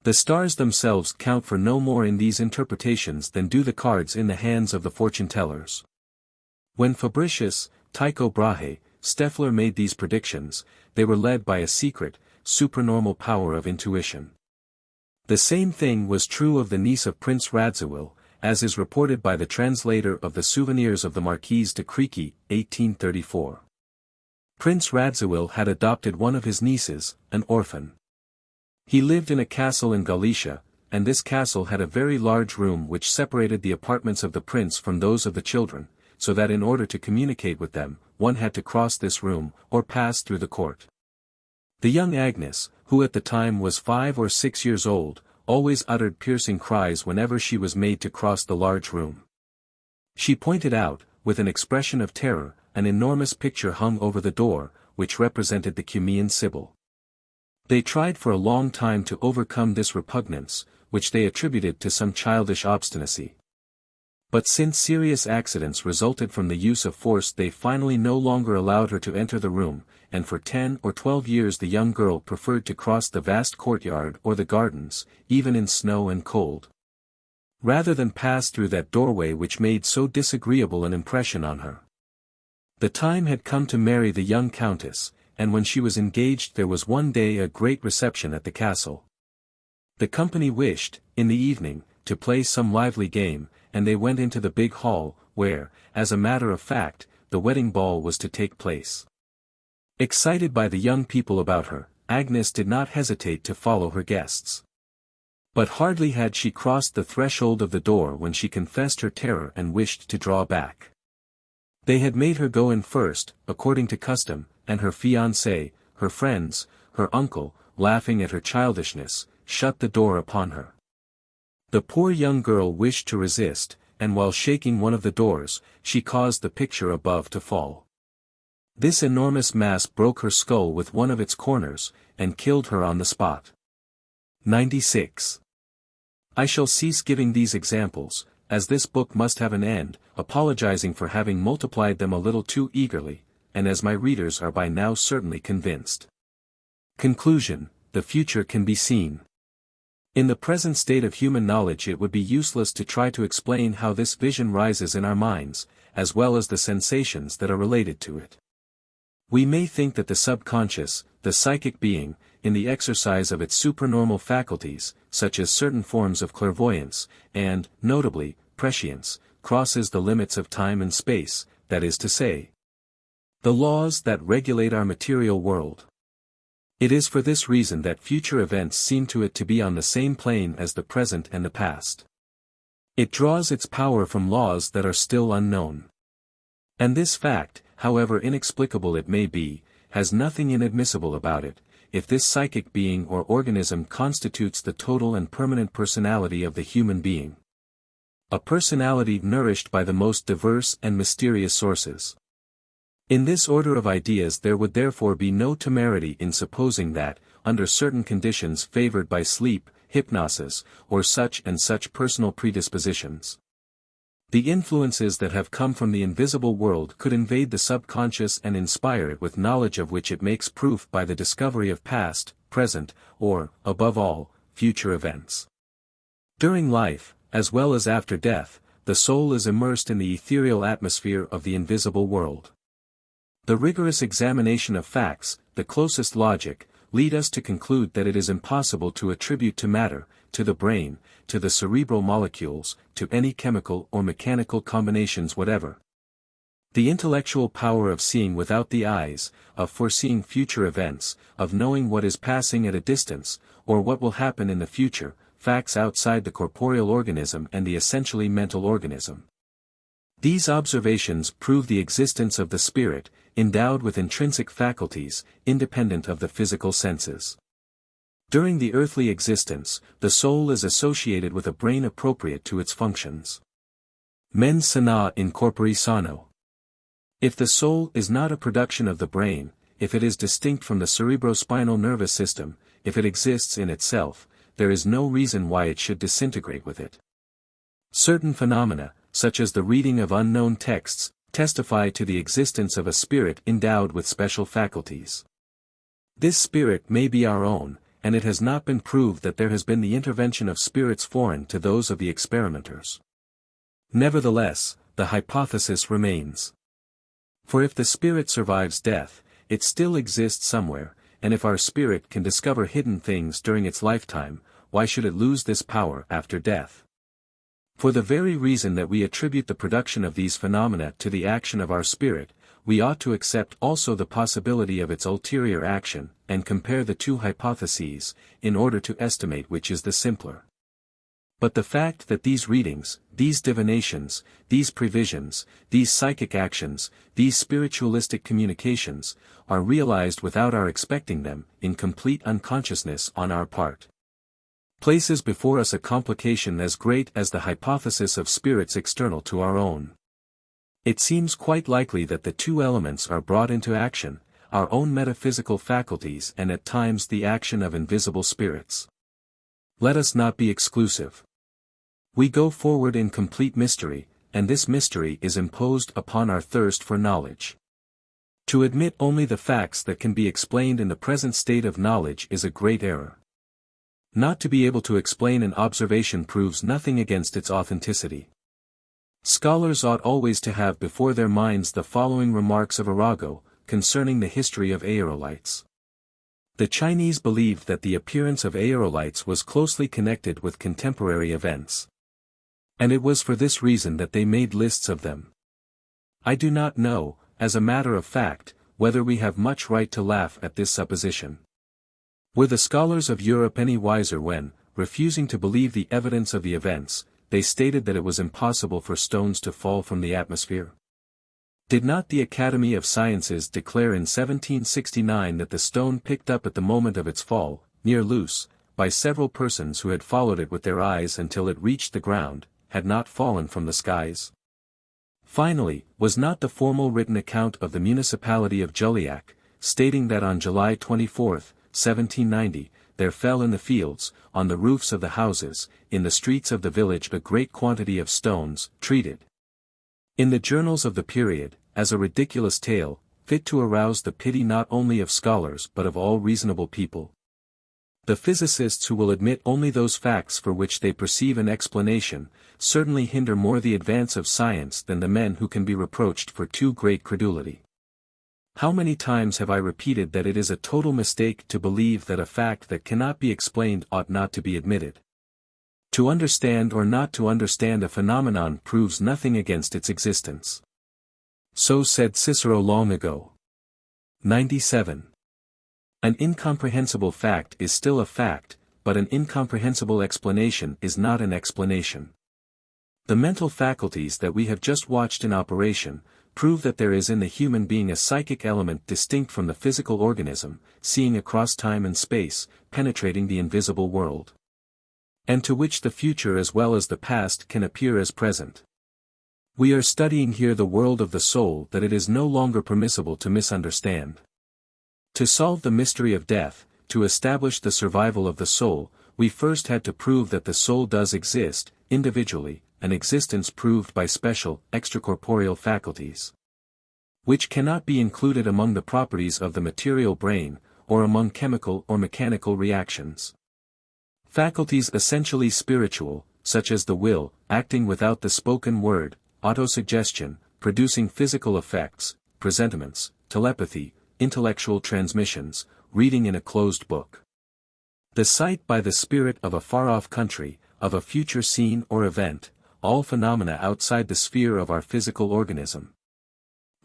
The stars themselves count for no more in these interpretations than do the cards in the hands of the fortune-tellers. When Fabricius, Tycho Brahe, Steffler made these predictions, they were led by a secret, supra-normal power of intuition. The same thing was true of the niece of Prince Radziwill, as is reported by the translator of the Souvenirs of the Marquise de Crequy, 1834. Prince Radziwill had adopted one of his nieces, an orphan. He lived in a castle in Galicia, and this castle had a very large room which separated the apartments of the prince from those of the children, so that in order to communicate with them, one had to cross this room, or pass through the court. The young Agnes, who at the time was 5 or 6 years old, always uttered piercing cries whenever she was made to cross the large room. She pointed out, with an expression of terror, an enormous picture hung over the door, which represented the Cumean Sibyl. They tried for a long time to overcome this repugnance, which they attributed to some childish obstinacy. But since serious accidents resulted from the use of force, they finally no longer allowed her to enter the room, and for 10 or 12 years the young girl preferred to cross the vast courtyard or the gardens, even in snow and cold, rather than pass through that doorway which made so disagreeable an impression on her. The time had come to marry the young countess, and when she was engaged there was one day a great reception at the castle. The company wished, in the evening, to play some lively game, and they went into the big hall, where, as a matter of fact, the wedding ball was to take place. Excited by the young people about her, Agnes did not hesitate to follow her guests. But hardly had she crossed the threshold of the door when she confessed her terror and wished to draw back. They had made her go in first, according to custom, and her fiancé, her friends, her uncle, laughing at her childishness, shut the door upon her. The poor young girl wished to resist, and while shaking one of the doors, she caused the picture above to fall. This enormous mass broke her skull with one of its corners, and killed her on the spot. 96. I shall cease giving these examples, as this book must have an end, apologizing for having multiplied them a little too eagerly, and as my readers are by now certainly convinced. Conclusion: the future can be seen. In the present state of human knowledge it would be useless to try to explain how this vision rises in our minds, as well as the sensations that are related to it. We may think that the subconscious, the psychic being, in the exercise of its supranormal faculties, such as certain forms of clairvoyance, and, notably, prescience, crosses the limits of time and space, that is to say, the laws that regulate our material world. It is for this reason that future events seem to it to be on the same plane as the present and the past. It draws its power from laws that are still unknown. And this fact, however inexplicable it may be, has nothing inadmissible about it, if this psychic being or organism constitutes the total and permanent personality of the human being. A personality nourished by the most diverse and mysterious sources. In this order of ideas there would therefore be no temerity in supposing that, under certain conditions favored by sleep, hypnosis, or such and such personal predispositions, the influences that have come from the invisible world could invade the subconscious and inspire it with knowledge of which it makes proof by the discovery of past, present, or, above all, future events. During life, as well as after death, the soul is immersed in the ethereal atmosphere of the invisible world. The rigorous examination of facts, the closest logic, lead us to conclude that it is impossible to attribute to matter, to the brain, to the cerebral molecules, to any chemical or mechanical combinations whatever, the intellectual power of seeing without the eyes, of foreseeing future events, of knowing what is passing at a distance, or what will happen in the future, facts outside the corporeal organism and the essentially mental organism. These observations prove the existence of the spirit, endowed with intrinsic faculties, independent of the physical senses. During the earthly existence, the soul is associated with a brain appropriate to its functions. Mens sana in corpore sano. If the soul is not a production of the brain, if it is distinct from the cerebrospinal nervous system, if it exists in itself, there is no reason why it should disintegrate with it. Certain phenomena, such as the reading of unknown texts, testify to the existence of a spirit endowed with special faculties. This spirit may be our own, and it has not been proved that there has been the intervention of spirits foreign to those of the experimenters. Nevertheless, the hypothesis remains. For if the spirit survives death, it still exists somewhere, and if our spirit can discover hidden things during its lifetime, why should it lose this power after death? For the very reason that we attribute the production of these phenomena to the action of our spirit, we ought to accept also the possibility of its ulterior action, and compare the two hypotheses, in order to estimate which is the simpler. But the fact that these readings, these divinations, these previsions, these psychic actions, these spiritualistic communications, are realized without our expecting them, in complete unconsciousness on our part, places before us a complication as great as the hypothesis of spirits external to our own. It seems quite likely that the two elements are brought into action, our own metaphysical faculties and at times the action of invisible spirits. Let us not be exclusive. We go forward in complete mystery, and this mystery is imposed upon our thirst for knowledge. To admit only the facts that can be explained in the present state of knowledge is a great error. Not to be able to explain an observation proves nothing against its authenticity. Scholars ought always to have before their minds the following remarks of Arago, concerning the history of aerolites. The Chinese believed that the appearance of aerolites was closely connected with contemporary events. And it was for this reason that they made lists of them. I do not know, as a matter of fact, whether we have much right to laugh at this supposition. Were the scholars of Europe any wiser when, refusing to believe the evidence of the events, they stated that it was impossible for stones to fall from the atmosphere. Did not the Academy of Sciences declare in 1769 that the stone picked up at the moment of its fall, near Luce, by several persons who had followed it with their eyes until it reached the ground, had not fallen from the skies? Finally, was not the formal written account of the municipality of Juliac, stating that on July 24, 1790, there fell in the fields, on the roofs of the houses, in the streets of the village a great quantity of stones, treated in the journals of the period, as a ridiculous tale, fit to arouse the pity not only of scholars but of all reasonable people? The physicists who will admit only those facts for which they perceive an explanation, certainly hinder more the advance of science than the men who can be reproached for too great credulity. How many times have I repeated that it is a total mistake to believe that a fact that cannot be explained ought not to be admitted? To understand or not to understand a phenomenon proves nothing against its existence. So said Cicero long ago. 97. An incomprehensible fact is still a fact, but an incomprehensible explanation is not an explanation. The mental faculties that we have just watched in operation, prove that there is in the human being a psychic element distinct from the physical organism, seeing across time and space, penetrating the invisible world, and to which the future as well as the past can appear as present. We are studying here the world of the soul that it is no longer permissible to misunderstand. To solve the mystery of death, to establish the survival of the soul, we first had to prove that the soul does exist, individually, an existence proved by special, extracorporeal faculties, which cannot be included among the properties of the material brain, or among chemical or mechanical reactions. Faculties essentially spiritual, such as the will, acting without the spoken word, autosuggestion, producing physical effects, presentiments, telepathy, intellectual transmissions, reading in a closed book, the sight by the spirit of a far-off country, of a future scene or event, all phenomena outside the sphere of our physical organism,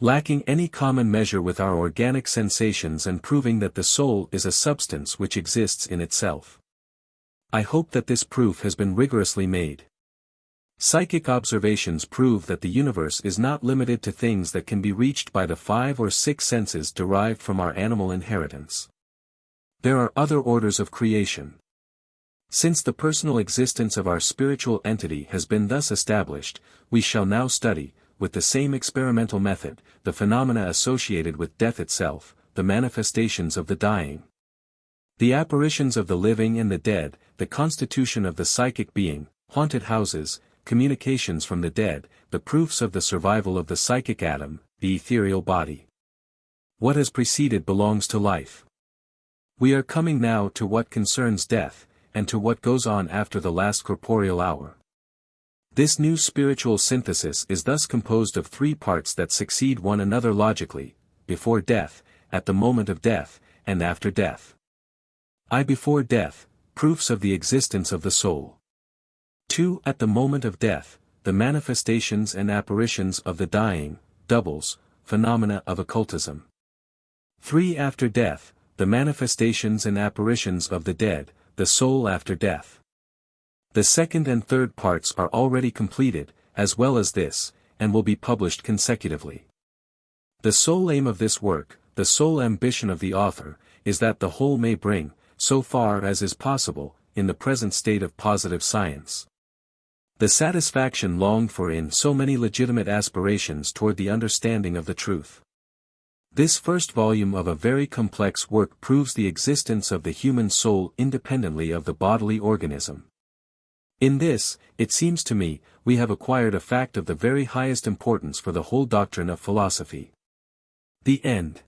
lacking any common measure with our organic sensations and proving that the soul is a substance which exists in itself. I hope that this proof has been rigorously made. Psychic observations prove that the universe is not limited to things that can be reached by the 5 or 6 senses derived from our animal inheritance. There are other orders of creation. Since the personal existence of our spiritual entity has been thus established, we shall now study, with the same experimental method, the phenomena associated with death itself, the manifestations of the dying, the apparitions of the living and the dead, the constitution of the psychic being, haunted houses, communications from the dead, the proofs of the survival of the psychic atom, the ethereal body. What has preceded belongs to life. We are coming now to what concerns death, and to what goes on after the last corporeal hour. This new spiritual synthesis is thus composed of 3 parts that succeed one another logically: before death, at the moment of death, and after death. Before death, proofs of the existence of the soul. 2. At the moment of death, the manifestations and apparitions of the dying, doubles, phenomena of occultism. 3. After death, the manifestations and apparitions of the dead, the soul after death. The second and third parts are already completed, as well as this, and will be published consecutively. The sole aim of this work, the sole ambition of the author, is that the whole may bring, so far as is possible, in the present state of positive science, the satisfaction longed for in so many legitimate aspirations toward the understanding of the truth. This first volume of a very complex work proves the existence of the human soul independently of the bodily organism. In this, it seems to me, we have acquired a fact of the very highest importance for the whole doctrine of philosophy. The end.